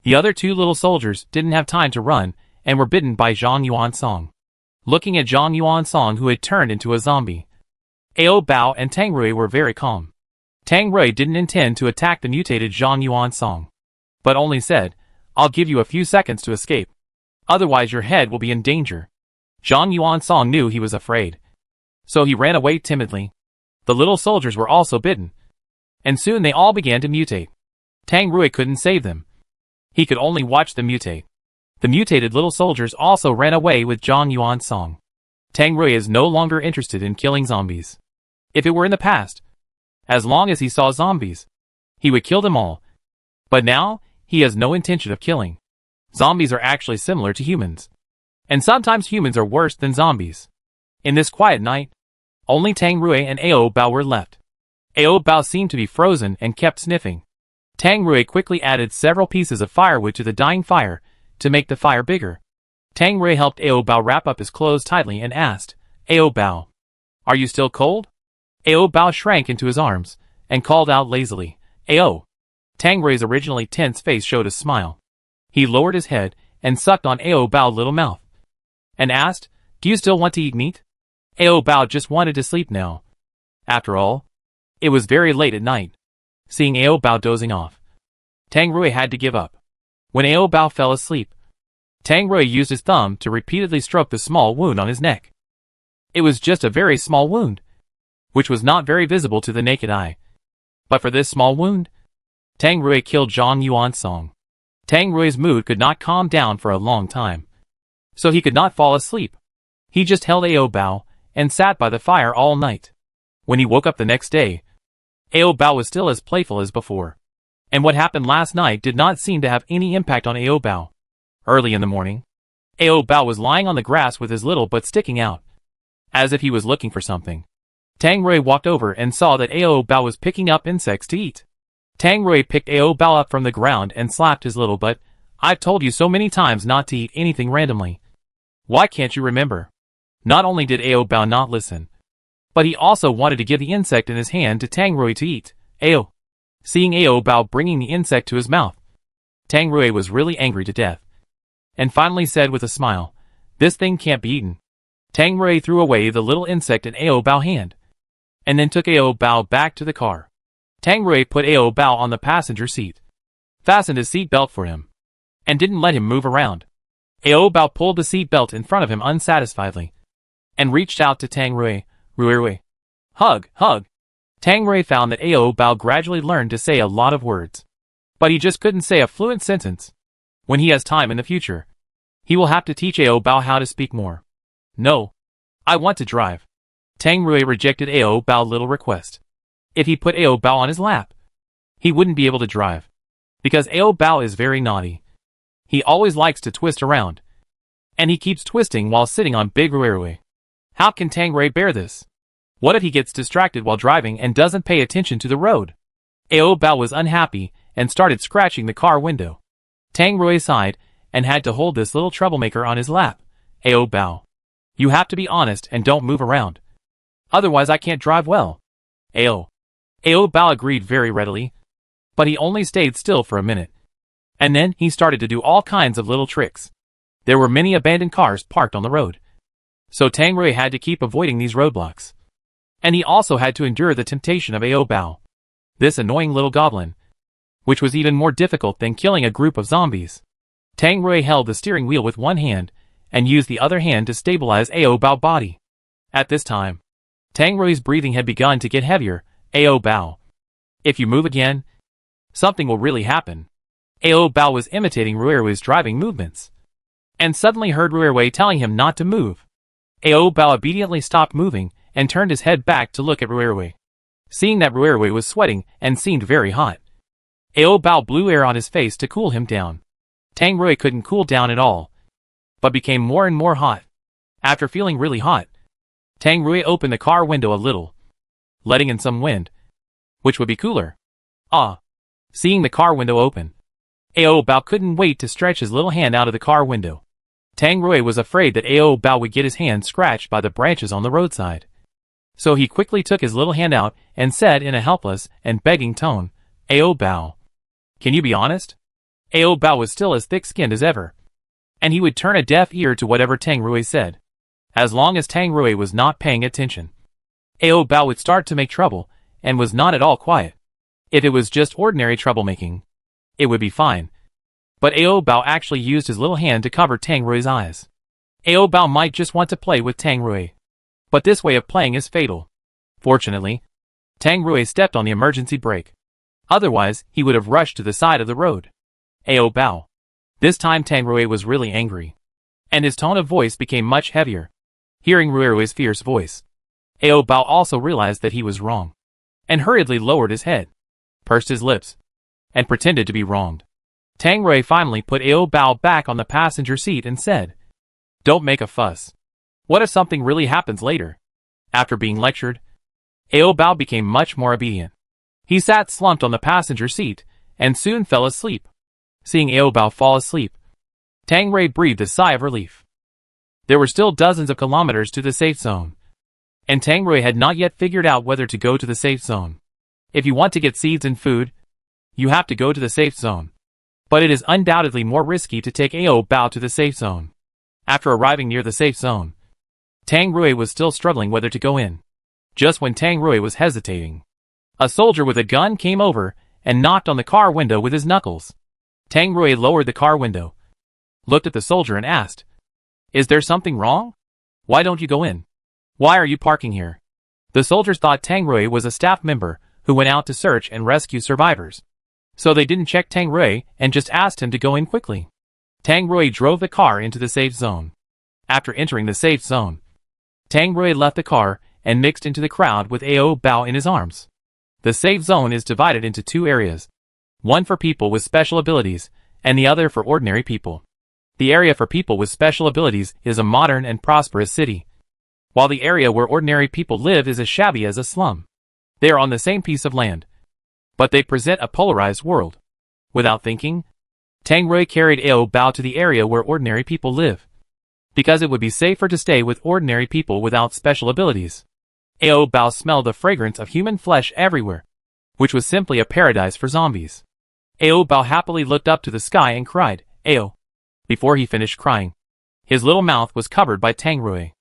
The other two little soldiers didn't have time to run and were bitten by Zhang Yuansong. Looking at Zhang Yuansong, who had turned into a zombie, Ao Bao and Tang Rui were very calm. Tang Rui didn't intend to attack the mutated Zhang Yuansong, but only said, I'll give you a few seconds to escape. Otherwise your head will be in danger. Zhang Yuansong knew he was afraid, so he ran away timidly. The little soldiers were also bitten, and soon they all began to mutate. Tang Rui couldn't save them. He could only watch them mutate. The mutated little soldiers also ran away with Zhang Yuansong. Tang Rui is no longer interested in killing zombies. If it were in the past, as long as he saw zombies, he would kill them all. But now, he has no intention of killing. Zombies are actually similar to humans, and sometimes humans are worse than zombies. In this quiet night, only Tang Rui and Ao Bao were left. Ao Bao seemed to be frozen and kept sniffing. Tang Rui quickly added several pieces of firewood to the dying fire to make the fire bigger. Tang Rui helped Ao Bao wrap up his clothes tightly and asked, Ao Bao, are you still cold? Ao Bao shrank into his arms and called out lazily, Ao. Tang Rui's originally tense face showed a smile. He lowered his head and sucked on Ao Bao's little mouth and asked, do you still want to eat meat? Ao Bao just wanted to sleep now. After all, it was very late at night. Seeing Ao Bao dozing off, Tang Rui had to give up. When Ao Bao fell asleep, Tang Rui used his thumb to repeatedly stroke the small wound on his neck. It was just a very small wound, which was not very visible to the naked eye. But for this small wound, Tang Rui killed Zhang Yuansong. Tang Rui's mood could not calm down for a long time, so he could not fall asleep. He just held Ao Bao and sat by the fire all night. When he woke up the next day, Ao Bao was still as playful as before, and what happened last night did not seem to have any impact on Ao Bao. Early in the morning, Ao Bao was lying on the grass with his little butt sticking out, as if he was looking for something. Tang Rui walked over and saw that Ao Bao was picking up insects to eat. Tang Rui picked Ao Bao up from the ground and slapped his little butt. I've told you so many times not to eat anything randomly. Why can't you remember? Not only did Ao Bao not listen, but he also wanted to give the insect in his hand to Tang Rui to eat. Seeing Ao Bao bringing the insect to his mouth, Tang Rui was really angry to death, and finally said with a smile, "This thing can't be eaten." Tang Rui threw away the little insect in Ao Bao's hand, and then took Ao Bao back to the car. Tang Rui put Ao Bao on the passenger seat, fastened his seat belt for him, and didn't let him move around. Ao Bao pulled the seat belt in front of him unsatisfiedly, and reached out to Tang Rui. Rui. Hug, hug. Tang Rui found that Ao Bao gradually learned to say a lot of words, but he just couldn't say a fluent sentence. When he has time in the future, he will have to teach Ao Bao how to speak more. No. I want to drive. Tang Rui rejected Ao Bao's little request. If he put Ao Bao on his lap, he wouldn't be able to drive, because Ao Bao is very naughty. He always likes to twist around, and he keeps twisting while sitting on Big Rui. How can Tang Rui bear this? What if he gets distracted while driving and doesn't pay attention to the road? Ao Bao was unhappy and started scratching the car window. Tang Rui sighed and had to hold this little troublemaker on his lap. Ao Bao, you have to be honest and don't move around. Otherwise I can't drive well. Ao Bao agreed very readily, but he only stayed still for a minute. And then he started to do all kinds of little tricks. There were many abandoned cars parked on the road, so Tang Rui had to keep avoiding these roadblocks. And he also had to endure the temptation of Ao Bao, this annoying little goblin, which was even more difficult than killing a group of zombies. Tang Rui held the steering wheel with one hand and used the other hand to stabilize Ao Bao's body. At this time, Tang Rui's breathing had begun to get heavier. Ao Bao, if you move again, something will really happen. Ao Bao was imitating Rui's driving movements, and suddenly heard Rui telling him not to move. Ao Bao obediently stopped moving and turned his head back to look at Rui. Seeing that Rui was sweating and seemed very hot, Ao Bao blew air on his face to cool him down. Tang Rui couldn't cool down at all, but became more and more hot. After feeling really hot, Tang Rui opened the car window a little, letting in some wind, which would be cooler. Seeing the car window open, Ao Bao couldn't wait to stretch his little hand out of the car window. Tang Rui was afraid that Ao Bao would get his hand scratched by the branches on the roadside, so he quickly took his little hand out and said in a helpless and begging tone, Ao Bao, can you be honest? Ao Bao was still as thick-skinned as ever, and he would turn a deaf ear to whatever Tang Rui said, as long as Tang Rui was not paying attention. Ao Bao would start to make trouble, and was not at all quiet. If it was just ordinary troublemaking, it would be fine. But Ao Bao actually used his little hand to cover Tang Rui's eyes. Ao Bao might just want to play with Tang Rui, but this way of playing is fatal. Fortunately, Tang Rui stepped on the emergency brake. Otherwise, he would have rushed to the side of the road. Ao Bao. This time Tang Rui was really angry, and his tone of voice became much heavier. Hearing Rui's fierce voice, Ao Bao also realized that he was wrong, and hurriedly lowered his head, pursed his lips, and pretended to be wronged. Tang Rui finally put Ao Bao back on the passenger seat and said, "Don't make a fuss. What if something really happens later?" After being lectured, Ao Bao became much more obedient. He sat slumped on the passenger seat, and soon fell asleep. Seeing Ao Bao fall asleep, Tang Rui breathed a sigh of relief. There were still dozens of kilometers to the safe zone, and Tang Rui had not yet figured out whether to go to the safe zone. If you want to get seeds and food, you have to go to the safe zone. But it is undoubtedly more risky to take Ao Bao to the safe zone. After arriving near the safe zone, Tang Rui was still struggling whether to go in. Just when Tang Rui was hesitating, a soldier with a gun came over and knocked on the car window with his knuckles. Tang Rui lowered the car window, looked at the soldier and asked, "Is there something wrong? Why don't you go in? Why are you parking here?" The soldiers thought Tang Rui was a staff member who went out to search and rescue survivors, so they didn't check Tang Rui and just asked him to go in quickly. Tang Rui drove the car into the safe zone. After entering the safe zone, Tang Rui left the car and mixed into the crowd with Ao Bao in his arms. The safe zone is divided into two areas, one for people with special abilities, and the other for ordinary people. The area for people with special abilities is a modern and prosperous city, while the area where ordinary people live is as shabby as a slum. They are on the same piece of land, but they present a polarized world. Without thinking, Tang Rui carried Ao Bao to the area where ordinary people live, because it would be safer to stay with ordinary people without special abilities. Ao Bao smelled the fragrance of human flesh everywhere, which was simply a paradise for zombies. Ao Bao happily looked up to the sky and cried, Ao. Before he finished crying, his little mouth was covered by Tang Rui.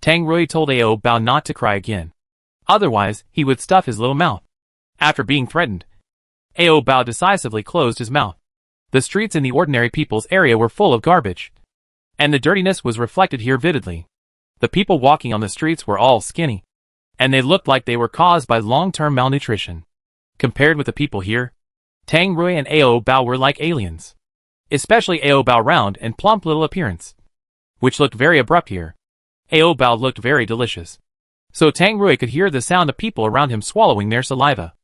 Tang Rui told Ao Bao not to cry again. Otherwise, he would stuff his little mouth. After being threatened, Ao Bao decisively closed his mouth. The streets in the ordinary people's area were full of garbage, and the dirtiness was reflected here vividly. The people walking on the streets were all skinny, and they looked like they were caused by long-term malnutrition. Compared with the people here, Tang Rui and Ao Bao were like aliens. Especially Ao Bao round and plump little appearance, which looked very abrupt here. Ao Bao looked very delicious. So Tang Rui could hear the sound of people around him swallowing their saliva,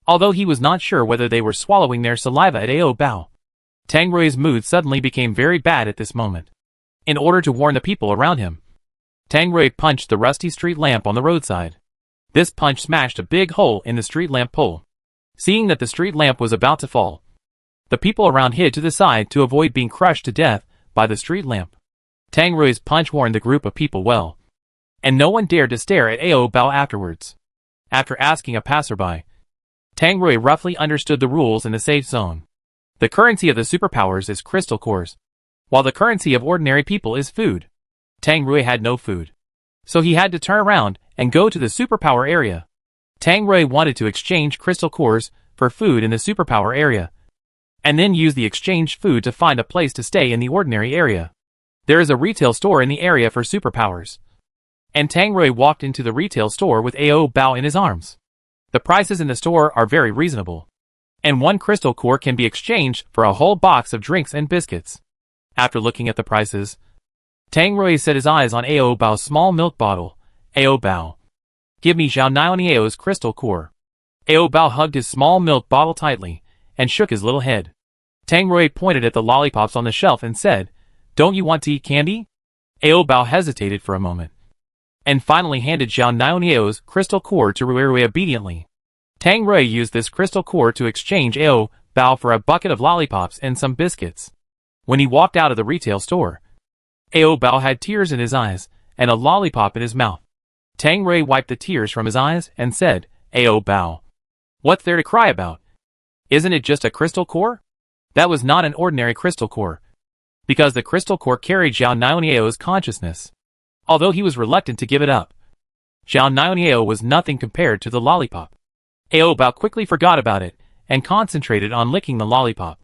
although he was not sure whether they were swallowing their saliva at Ao Bao. Tang Rui's mood suddenly became very bad at this moment. In order to warn the people around him, Tang Rui punched the rusty street lamp on the roadside. This punch smashed a big hole in the street lamp pole. Seeing that the street lamp was about to fall, the people around hid to the side to avoid being crushed to death by the street lamp. Tang Rui's punch warned the group of people well, and no one dared to stare at Ao Bao afterwards. After asking a passerby, Tang Rui roughly understood the rules in the safe zone. The currency of the superpowers is crystal cores, while the currency of ordinary people is food. Tang Rui had no food, so he had to turn around and go to the superpower area. Tang Rui wanted to exchange crystal cores for food in the superpower area, and then use the exchanged food to find a place to stay in the ordinary area. There is a retail store in the area for superpowers, and Tang Rui walked into the retail store with Ao Bao in his arms. The prices in the store are very reasonable, and one crystal core can be exchanged for a whole box of drinks and biscuits. After looking at the prices, Tang Rui set his eyes on Ao Bao's small milk bottle. Ao Bao, give me Zhao Niao's crystal core. Ao Bao hugged his small milk bottle tightly and shook his little head. Tang Rui pointed at the lollipops on the shelf and said, Don't you want to eat candy? Ao Bao hesitated for a moment, and finally handed Zhao Niao's crystal core to Rui obediently. Tang Rui used this crystal core to exchange Ao Bao for a bucket of lollipops and some biscuits. When he walked out of the retail store, Ao Bao had tears in his eyes and a lollipop in his mouth. Tang Rui wiped the tears from his eyes and said, Ao Bao, what's there to cry about? Isn't it just a crystal core? That was not an ordinary crystal core, because the crystal core carried Zhao Niao's consciousness. Although he was reluctant to give it up, Zhao Niao was nothing compared to the lollipop. Ao Bao quickly forgot about it and concentrated on licking the lollipop.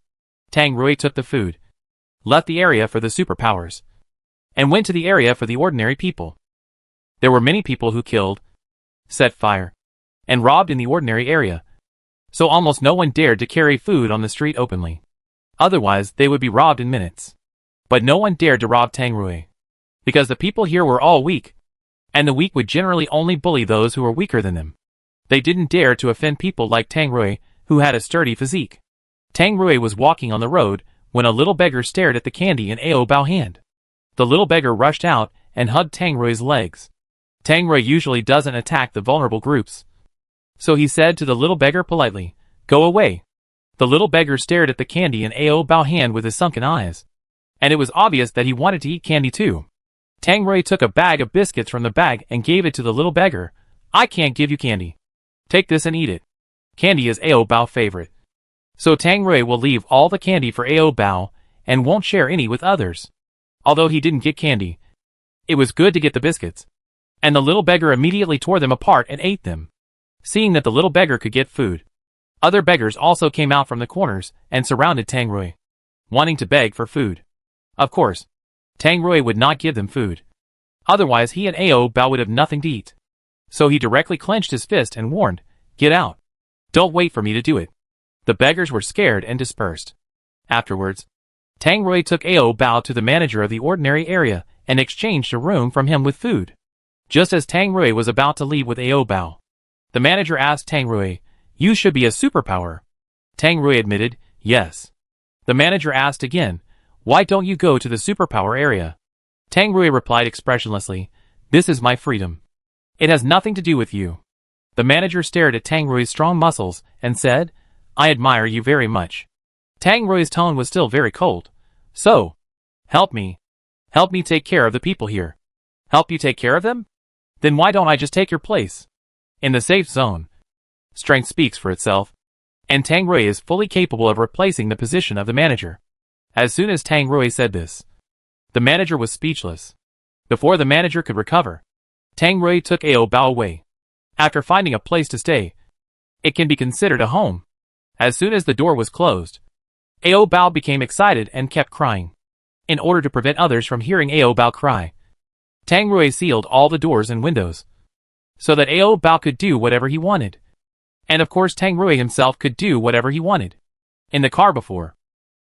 Tang Rui took the food, left the area for the superpowers, and went to the area for the ordinary people. There were many people who killed, set fire, and robbed in the ordinary area, so almost no one dared to carry food on the street openly. Otherwise, they would be robbed in minutes. But no one dared to rob Tang Rui, because the people here were all weak, and the weak would generally only bully those who were weaker than them. They didn't dare to offend people like Tang Rui, who had a sturdy physique. Tang Rui was walking on the road when a little beggar stared at the candy in Ao Bao's hand. The little beggar rushed out and hugged Tang Rui's legs. Tang Rui usually doesn't attack the vulnerable groups, so he said to the little beggar politely, Go away. The little beggar stared at the candy in Ao Bao's hand with his sunken eyes, and it was obvious that he wanted to eat candy too. Tang Rui took a bag of biscuits from the bag and gave it to the little beggar. I can't give you candy. Take this and eat it. Candy is Ao Bao's favorite, so Tang Rui will leave all the candy for Ao Bao and won't share any with others. Although he didn't get candy, it was good to get the biscuits, and the little beggar immediately tore them apart and ate them. Seeing that the little beggar could get food, other beggars also came out from the corners and surrounded Tang Rui, wanting to beg for food. Of course, Tang Rui would not give them food. Otherwise he and Ao Bao would have nothing to eat. So he directly clenched his fist and warned, Get out. Don't wait for me to do it. The beggars were scared and dispersed. Afterwards, Tang Rui took Ao Bao to the manager of the ordinary area and exchanged a room from him with food. Just as Tang Rui was about to leave with Ao Bao, the manager asked Tang Rui, You should be a superpower. Tang Rui admitted, Yes. The manager asked again, Why don't you go to the superpower area? Tang Rui replied expressionlessly, this is my freedom. It has nothing to do with you. The manager stared at Tang Rui's strong muscles and said, I admire you very much. Tang Rui's tone was still very cold. So, help me. Help me take care of the people here. Help you take care of them? Then why don't I just take your place? In the safe zone. Strength speaks for itself. And Tang Rui is fully capable of replacing the position of the manager. As soon as Tang Rui said this, the manager was speechless. Before the manager could recover, Tang Rui took Ao Bao away. After finding a place to stay, it can be considered a home. As soon as the door was closed, Ao Bao became excited and kept crying. In order to prevent others from hearing Ao Bao cry, Tang Rui sealed all the doors and windows, so that Ao Bao could do whatever he wanted. And of course Tang Rui himself could do whatever he wanted. In the car before,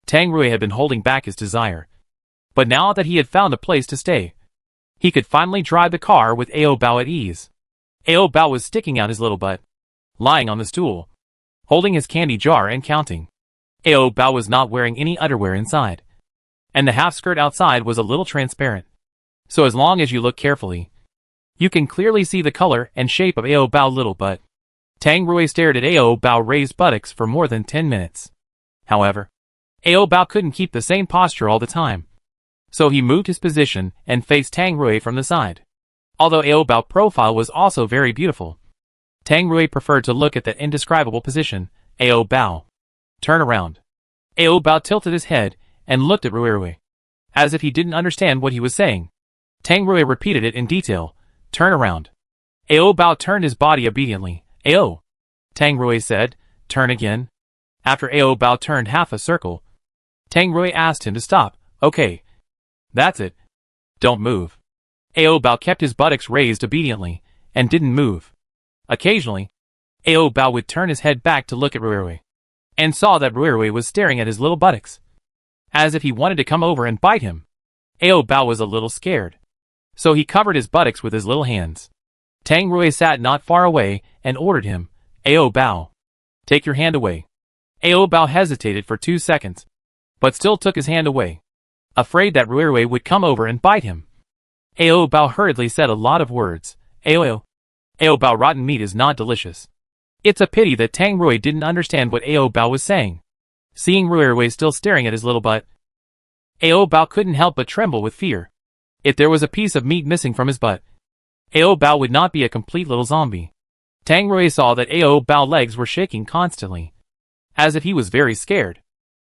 Tang Rui had been holding back his desire. But now that he had found a place to stay, he could finally drive the car with Ao Bao at ease. Ao Bao was sticking out his little butt, lying on the stool, holding his candy jar and counting. Ao Bao was not wearing any underwear inside, and the half skirt outside was a little transparent. So as long as you look carefully, you can clearly see the color and shape of Ao Bao's little butt. Tang Rui stared at Ao Bao raised buttocks for more than 10 minutes. However, Ao Bao couldn't keep the same posture all the time. So he moved his position and faced Tang Rui from the side. Although Ao Bao's profile was also very beautiful, Tang Rui preferred to look at that indescribable position. Ao Bao. Turn around. Ao Bao tilted his head and looked at Rui, as if he didn't understand what he was saying. Tang Rui repeated it in detail. Turn around. Ao Bao turned his body obediently. Ao. Tang Rui said, turn again. After Ao Bao turned half a circle, Tang Rui asked him to stop. Okay. That's it. Don't move. Ao Bao kept his buttocks raised obediently, and didn't move. Occasionally, Ao Bao would turn his head back to look at Rui, and saw that Rui was staring at his little buttocks, as if he wanted to come over and bite him. Ao Bao was a little scared, so he covered his buttocks with his little hands. Tang Rui sat not far away and ordered him, Ao Bao, take your hand away. Ao Bao hesitated for 2 seconds, but still took his hand away, afraid that Rui would come over and bite him. Ao Bao hurriedly said a lot of words. Ao Bao, rotten meat is not delicious. It's a pity that Tang Rui didn't understand what Ao Bao was saying. Seeing Rui still staring at his little butt, Ao Bao couldn't help but tremble with fear. If there was a piece of meat missing from his butt, Ao Bao would not be a complete little zombie. Tang Rui saw that Ao Bao's legs were shaking constantly, as if he was very scared.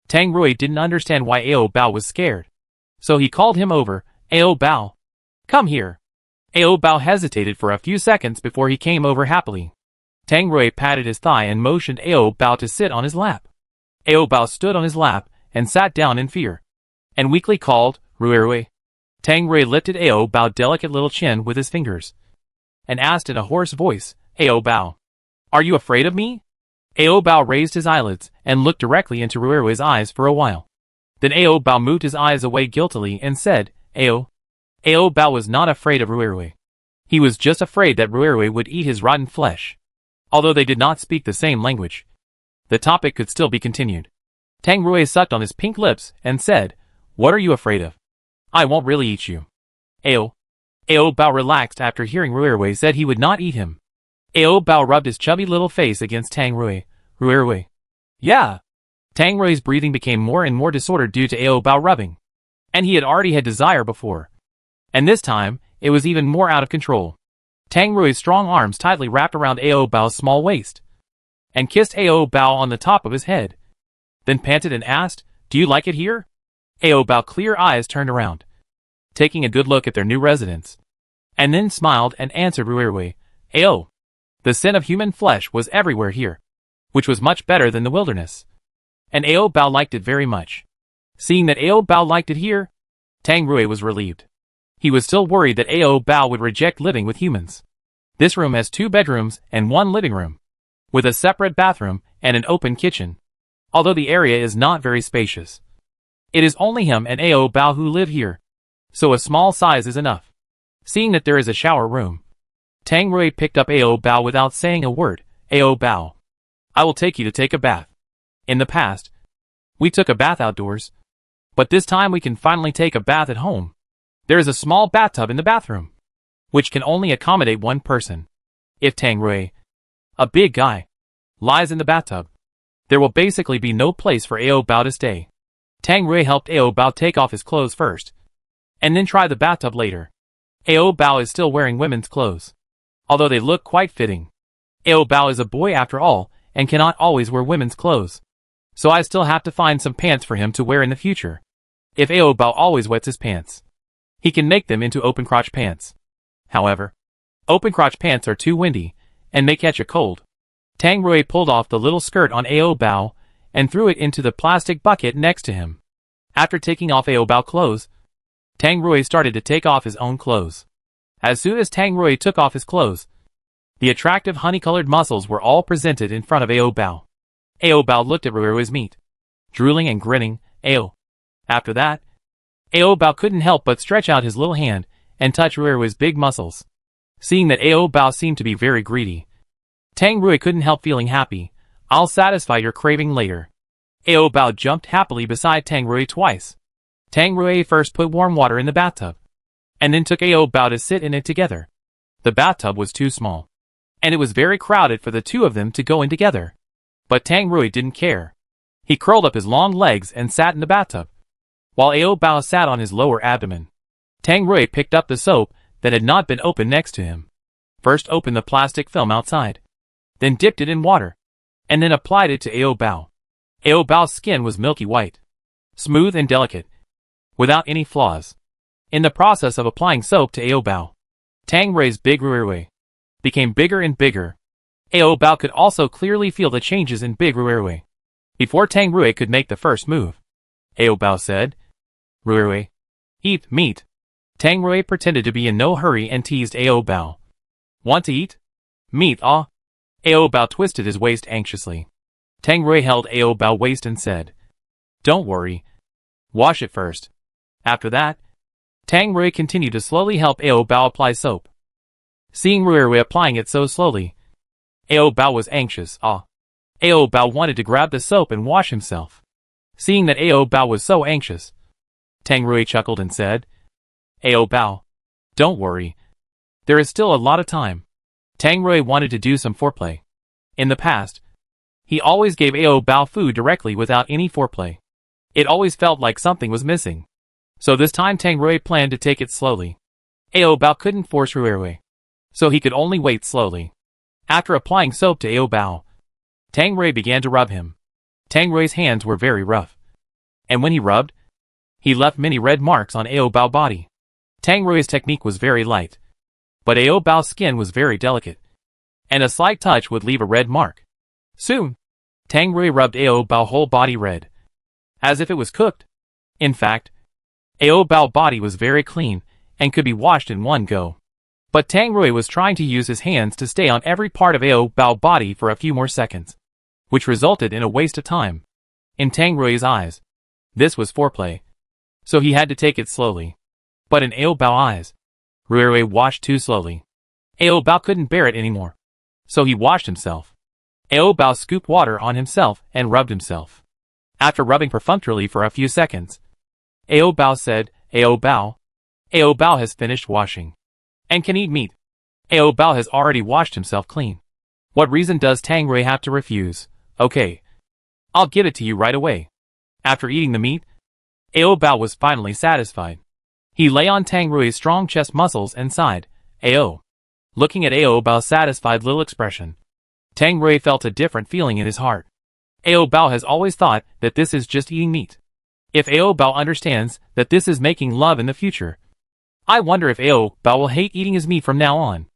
Tang Rui didn't understand why Ao Bao was scared, so he called him over. Ao Bao, come here. Ao Bao hesitated for a few seconds before he came over happily. Tang Rui patted his thigh and motioned Ao Bao to sit on his lap. Ao Bao stood on his lap and sat down in fear, and weakly called, Rui. Tang Rui lifted Ao Bao's delicate little chin with his fingers, and asked in a hoarse voice, Ao Bao, are you afraid of me? Ao Bao raised his eyelids and looked directly into Rui's eyes for a while. Then Ao Bao moved his eyes away guiltily and said, Ao Bao was not afraid of Rui. He was just afraid that Rui would eat his rotten flesh. Although they did not speak the same language, the topic could still be continued. Tang Rui sucked on his pink lips and said, what are you afraid of? I won't really eat you. Ao Bao relaxed after hearing Rui said he would not eat him. Ao Bao rubbed his chubby little face against Tang Rui. Rui. Yeah. Tang Rui's breathing became more and more disordered due to Ao Bao rubbing. And he had already had desire before. And this time, it was even more out of control. Tang Rui's strong arms tightly wrapped around Ao Bao's small waist, and kissed Ao Bao on the top of his head. Then panted and asked, do you like it here? Ao Bao's clear eyes turned around, taking a good look at their new residence, and then smiled and answered Rui. Ao. The scent of human flesh was everywhere here, which was much better than the wilderness. And Ao Bao liked it very much. Seeing that Ao Bao liked it here, Tang Rui was relieved. He was still worried that Ao Bao would reject living with humans. This room has 2 bedrooms and 1 living room, with a separate bathroom and an open kitchen. Although the area is not very spacious, it is only him and Ao Bao who live here, so a small size is enough. Seeing that there is a shower room, Tang Rui picked up Ao Bao without saying a word. Ao Bao, I will take you to take a bath. In the past, we took a bath outdoors, But this time we can finally take a bath at home. There is a small bathtub in the bathroom, which can only accommodate one person. If Tang Rui, a big guy, lies in the bathtub, there will basically be no place for Ao Bao to stay. Tang Rui helped Ao Bao take off his clothes first, and then try the bathtub later. Ao Bao is still wearing women's clothes, although they look quite fitting. Ao Bao is a boy after all, and cannot always wear women's clothes. So I still have to find some pants for him to wear in the future. If Ao Bao always wets his pants, he can make them into open crotch pants. However, open crotch pants are too windy, and may catch a cold. Tang Rui pulled off the little skirt on Ao Bao, and threw it into the plastic bucket next to him. After taking off Ao Bao clothes, Tang Rui started to take off his own clothes. As soon as Tang Rui took off his clothes, the attractive honey-colored muscles were all presented in front of Ao Bao. Ao Bao looked at Ruirui's meat, drooling and grinning. After that, Ao Bao couldn't help but stretch out his little hand and touch Ruirui's big muscles. Seeing that Ao Bao seemed to be very greedy, Tang Rui couldn't help feeling happy. I'll satisfy your craving later. Ao Bao jumped happily beside Tang Rui twice. Tang Rui first put warm water in the bathtub, and then took Ao Bao to sit in it together. The bathtub was too small, and it was very crowded for the two of them to go in together. But Tang Rui didn't care. He curled up his long legs and sat in the bathtub, while Ao Bao sat on his lower abdomen. Tang Rui picked up the soap that had not been opened next to him. First opened the plastic film outside, then dipped it in water, and then applied it to Ao Bao. Ao Bao's skin was milky white, smooth and delicate, without any flaws. In the process of applying soap to Ao Bao, Tang Rui's big Ruirui became bigger and bigger. Ao Bao could also clearly feel the changes in big Ruirui. Before Tang Rui could make the first move, Ao Bao said, "Ruirui, eat meat." Tang Rui pretended to be in no hurry and teased Ao Bao. "Want to eat meat, ah?" Ao Bao twisted his waist anxiously. Tang Rui held Ao Bao's waist and said, "Don't worry. Wash it first." After that, Tang Rui continued to slowly help Ao Bao apply soap. Seeing Ruirui applying it so slowly, Ao Bao was anxious. Ao Bao wanted to grab the soap and wash himself. Seeing that Ao Bao was so anxious, Tang Rui chuckled and said, "Ao Bao, don't worry. There is still a lot of time." Tang Rui wanted to do some foreplay. In the past, he always gave Ao Bao food directly without any foreplay. It always felt like something was missing. So this time Tang Rui planned to take it slowly. Ao Bao couldn't force Ruirui, so he could only wait slowly. After applying soap to Ao Bao, Tang Rui began to rub him. Tang Rui's hands were very rough, and when he rubbed, he left many red marks on Ao Bao's body. Tang Rui's technique was very light, but Ao Bao's skin was very delicate, and a slight touch would leave a red mark. Soon, Tang Rui rubbed Ao Bao's whole body red, as if it was cooked. In fact, Ao Bao's body was very clean and could be washed in one go. But Tang Rui was trying to use his hands to stay on every part of Ao Bao's body for a few more seconds, which resulted in a waste of time. In Tang Rui's eyes, this was foreplay, so he had to take it slowly. But in Ao Bao's eyes, Ruirui washed too slowly. Ao Bao couldn't bear it anymore, so he washed himself. Ao Bao scooped water on himself and rubbed himself. After rubbing perfunctorily for a few seconds, Ao Bao said, Ao Bao has finished washing and can eat meat. Ao Bao has already washed himself clean. What reason does Tang Rui have to refuse? Okay, I'll give it to you right away. After eating the meat, Ao Bao was finally satisfied. He lay on Tang Rui's strong chest muscles and sighed, Ao. Looking at Ao Bao's satisfied little expression, Tang Rui felt a different feeling in his heart. Ao Bao has always thought that this is just eating meat. If Ao Bao understands that this is making love in the future, I wonder if Ao Bao will hate eating his meat from now on.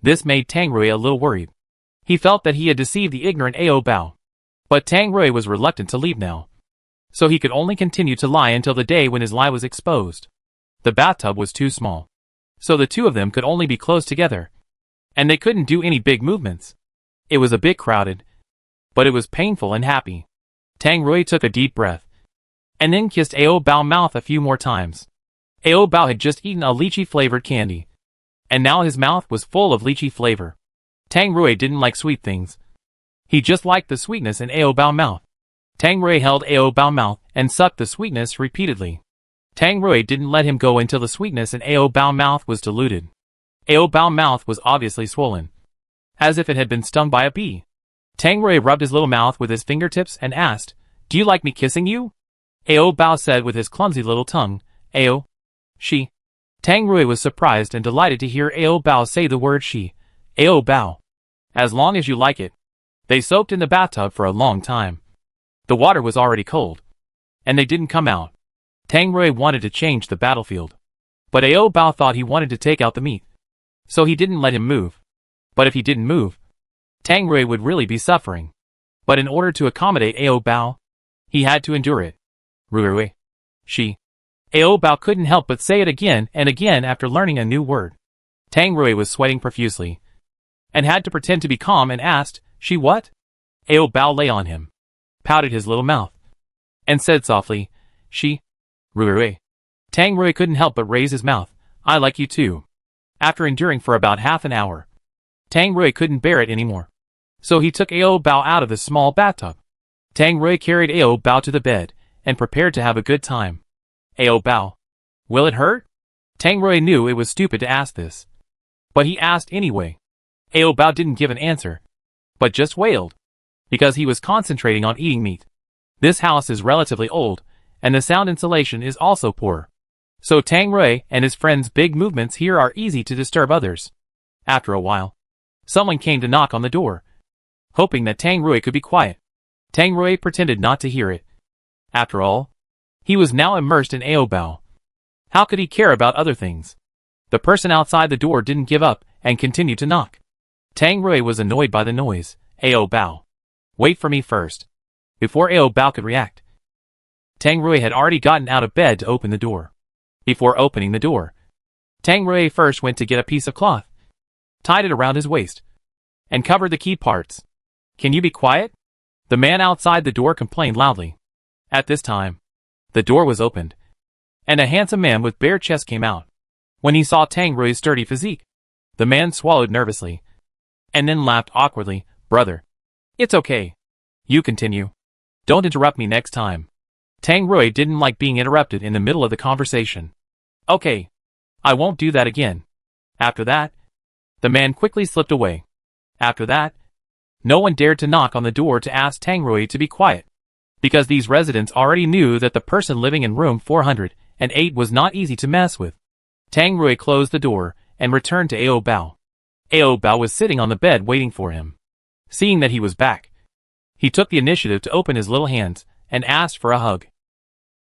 This made Tang Rui a little worried. He felt that he had deceived the ignorant Ao Bao. But Tang Rui was reluctant to leave now, so he could only continue to lie until the day when his lie was exposed. The bathtub was too small, so the two of them could only be close together, and they couldn't do any big movements. It was a bit crowded, but it was painful and happy. Tang Rui took a deep breath, and then kissed Ao Bao's mouth a few more times. Ao Bao had just eaten a lychee-flavored candy, and now his mouth was full of lychee flavor. Tang Rui didn't like sweet things. He just liked the sweetness in Ao Bao's mouth. Tang Rui held Ao Bao mouth and sucked the sweetness repeatedly. Tang Rui didn't let him go until the sweetness in Ao Bao mouth was diluted. Ao Bao mouth was obviously swollen, as if it had been stung by a bee. Tang Rui rubbed his little mouth with his fingertips and asked, "Do you like me kissing you?" Ao Bao said with his clumsy little tongue, "Ao, she." Tang Rui was surprised and delighted to hear Ao Bao say the word she. Ao Bao. As long as you like it. They soaked in the bathtub for a long time. The water was already cold, and they didn't come out. Tang Rui wanted to change the battlefield, but Ao Bao thought he wanted to take out the meat, so he didn't let him move. But if he didn't move, Tang Rui would really be suffering. But in order to accommodate Ao Bao, he had to endure it. Rui. She. Ao Bao couldn't help but say it again and again after learning a new word. Tang Rui was sweating profusely, and had to pretend to be calm and asked, "She what?" Ao Bao lay on him, pouted his little mouth, and said softly, "She." Rui. Tang Rui couldn't help but raise his mouth, "I like you too." After enduring for about half an hour, Tang Rui couldn't bear it anymore. So he took Ao Bao out of the small bathtub. Tang Rui carried Ao Bao to the bed, and prepared to have a good time. Ao Bao. Will it hurt? Tang Rui knew it was stupid to ask this, but he asked anyway. Ao Bao didn't give an answer, but just wailed, because he was concentrating on eating meat. This house is relatively old, and the sound insulation is also poor. So Tang Rui and his friend's big movements here are easy to disturb others. After a while, someone came to knock on the door, hoping that Tang Rui could be quiet. Tang Rui pretended not to hear it. After all, he was now immersed in Ao Bao. How could he care about other things? The person outside the door didn't give up and continued to knock. Tang Rui was annoyed by the noise. Ao Bao. Wait for me first. Before Ao Bao could react, Tang Rui had already gotten out of bed to open the door. Before opening the door, Tang Rui first went to get a piece of cloth, tied it around his waist, and covered the key parts. "Can you be quiet?" The man outside the door complained loudly. At this time, the door was opened, and a handsome man with bare chest came out. When he saw Tang Rui's sturdy physique, the man swallowed nervously, and then laughed awkwardly. "Brother. It's okay. You continue. Don't interrupt me next time." Tang Rui didn't like being interrupted in the middle of the conversation. "Okay. I won't do that again." After that, the man quickly slipped away. After that, no one dared to knock on the door to ask Tang Rui to be quiet, because these residents already knew that the person living in room 408 was not easy to mess with. Tang Rui closed the door and returned to Ao Bao. Ao Bao was sitting on the bed waiting for him. Seeing that he was back, he took the initiative to open his little hands and asked for a hug.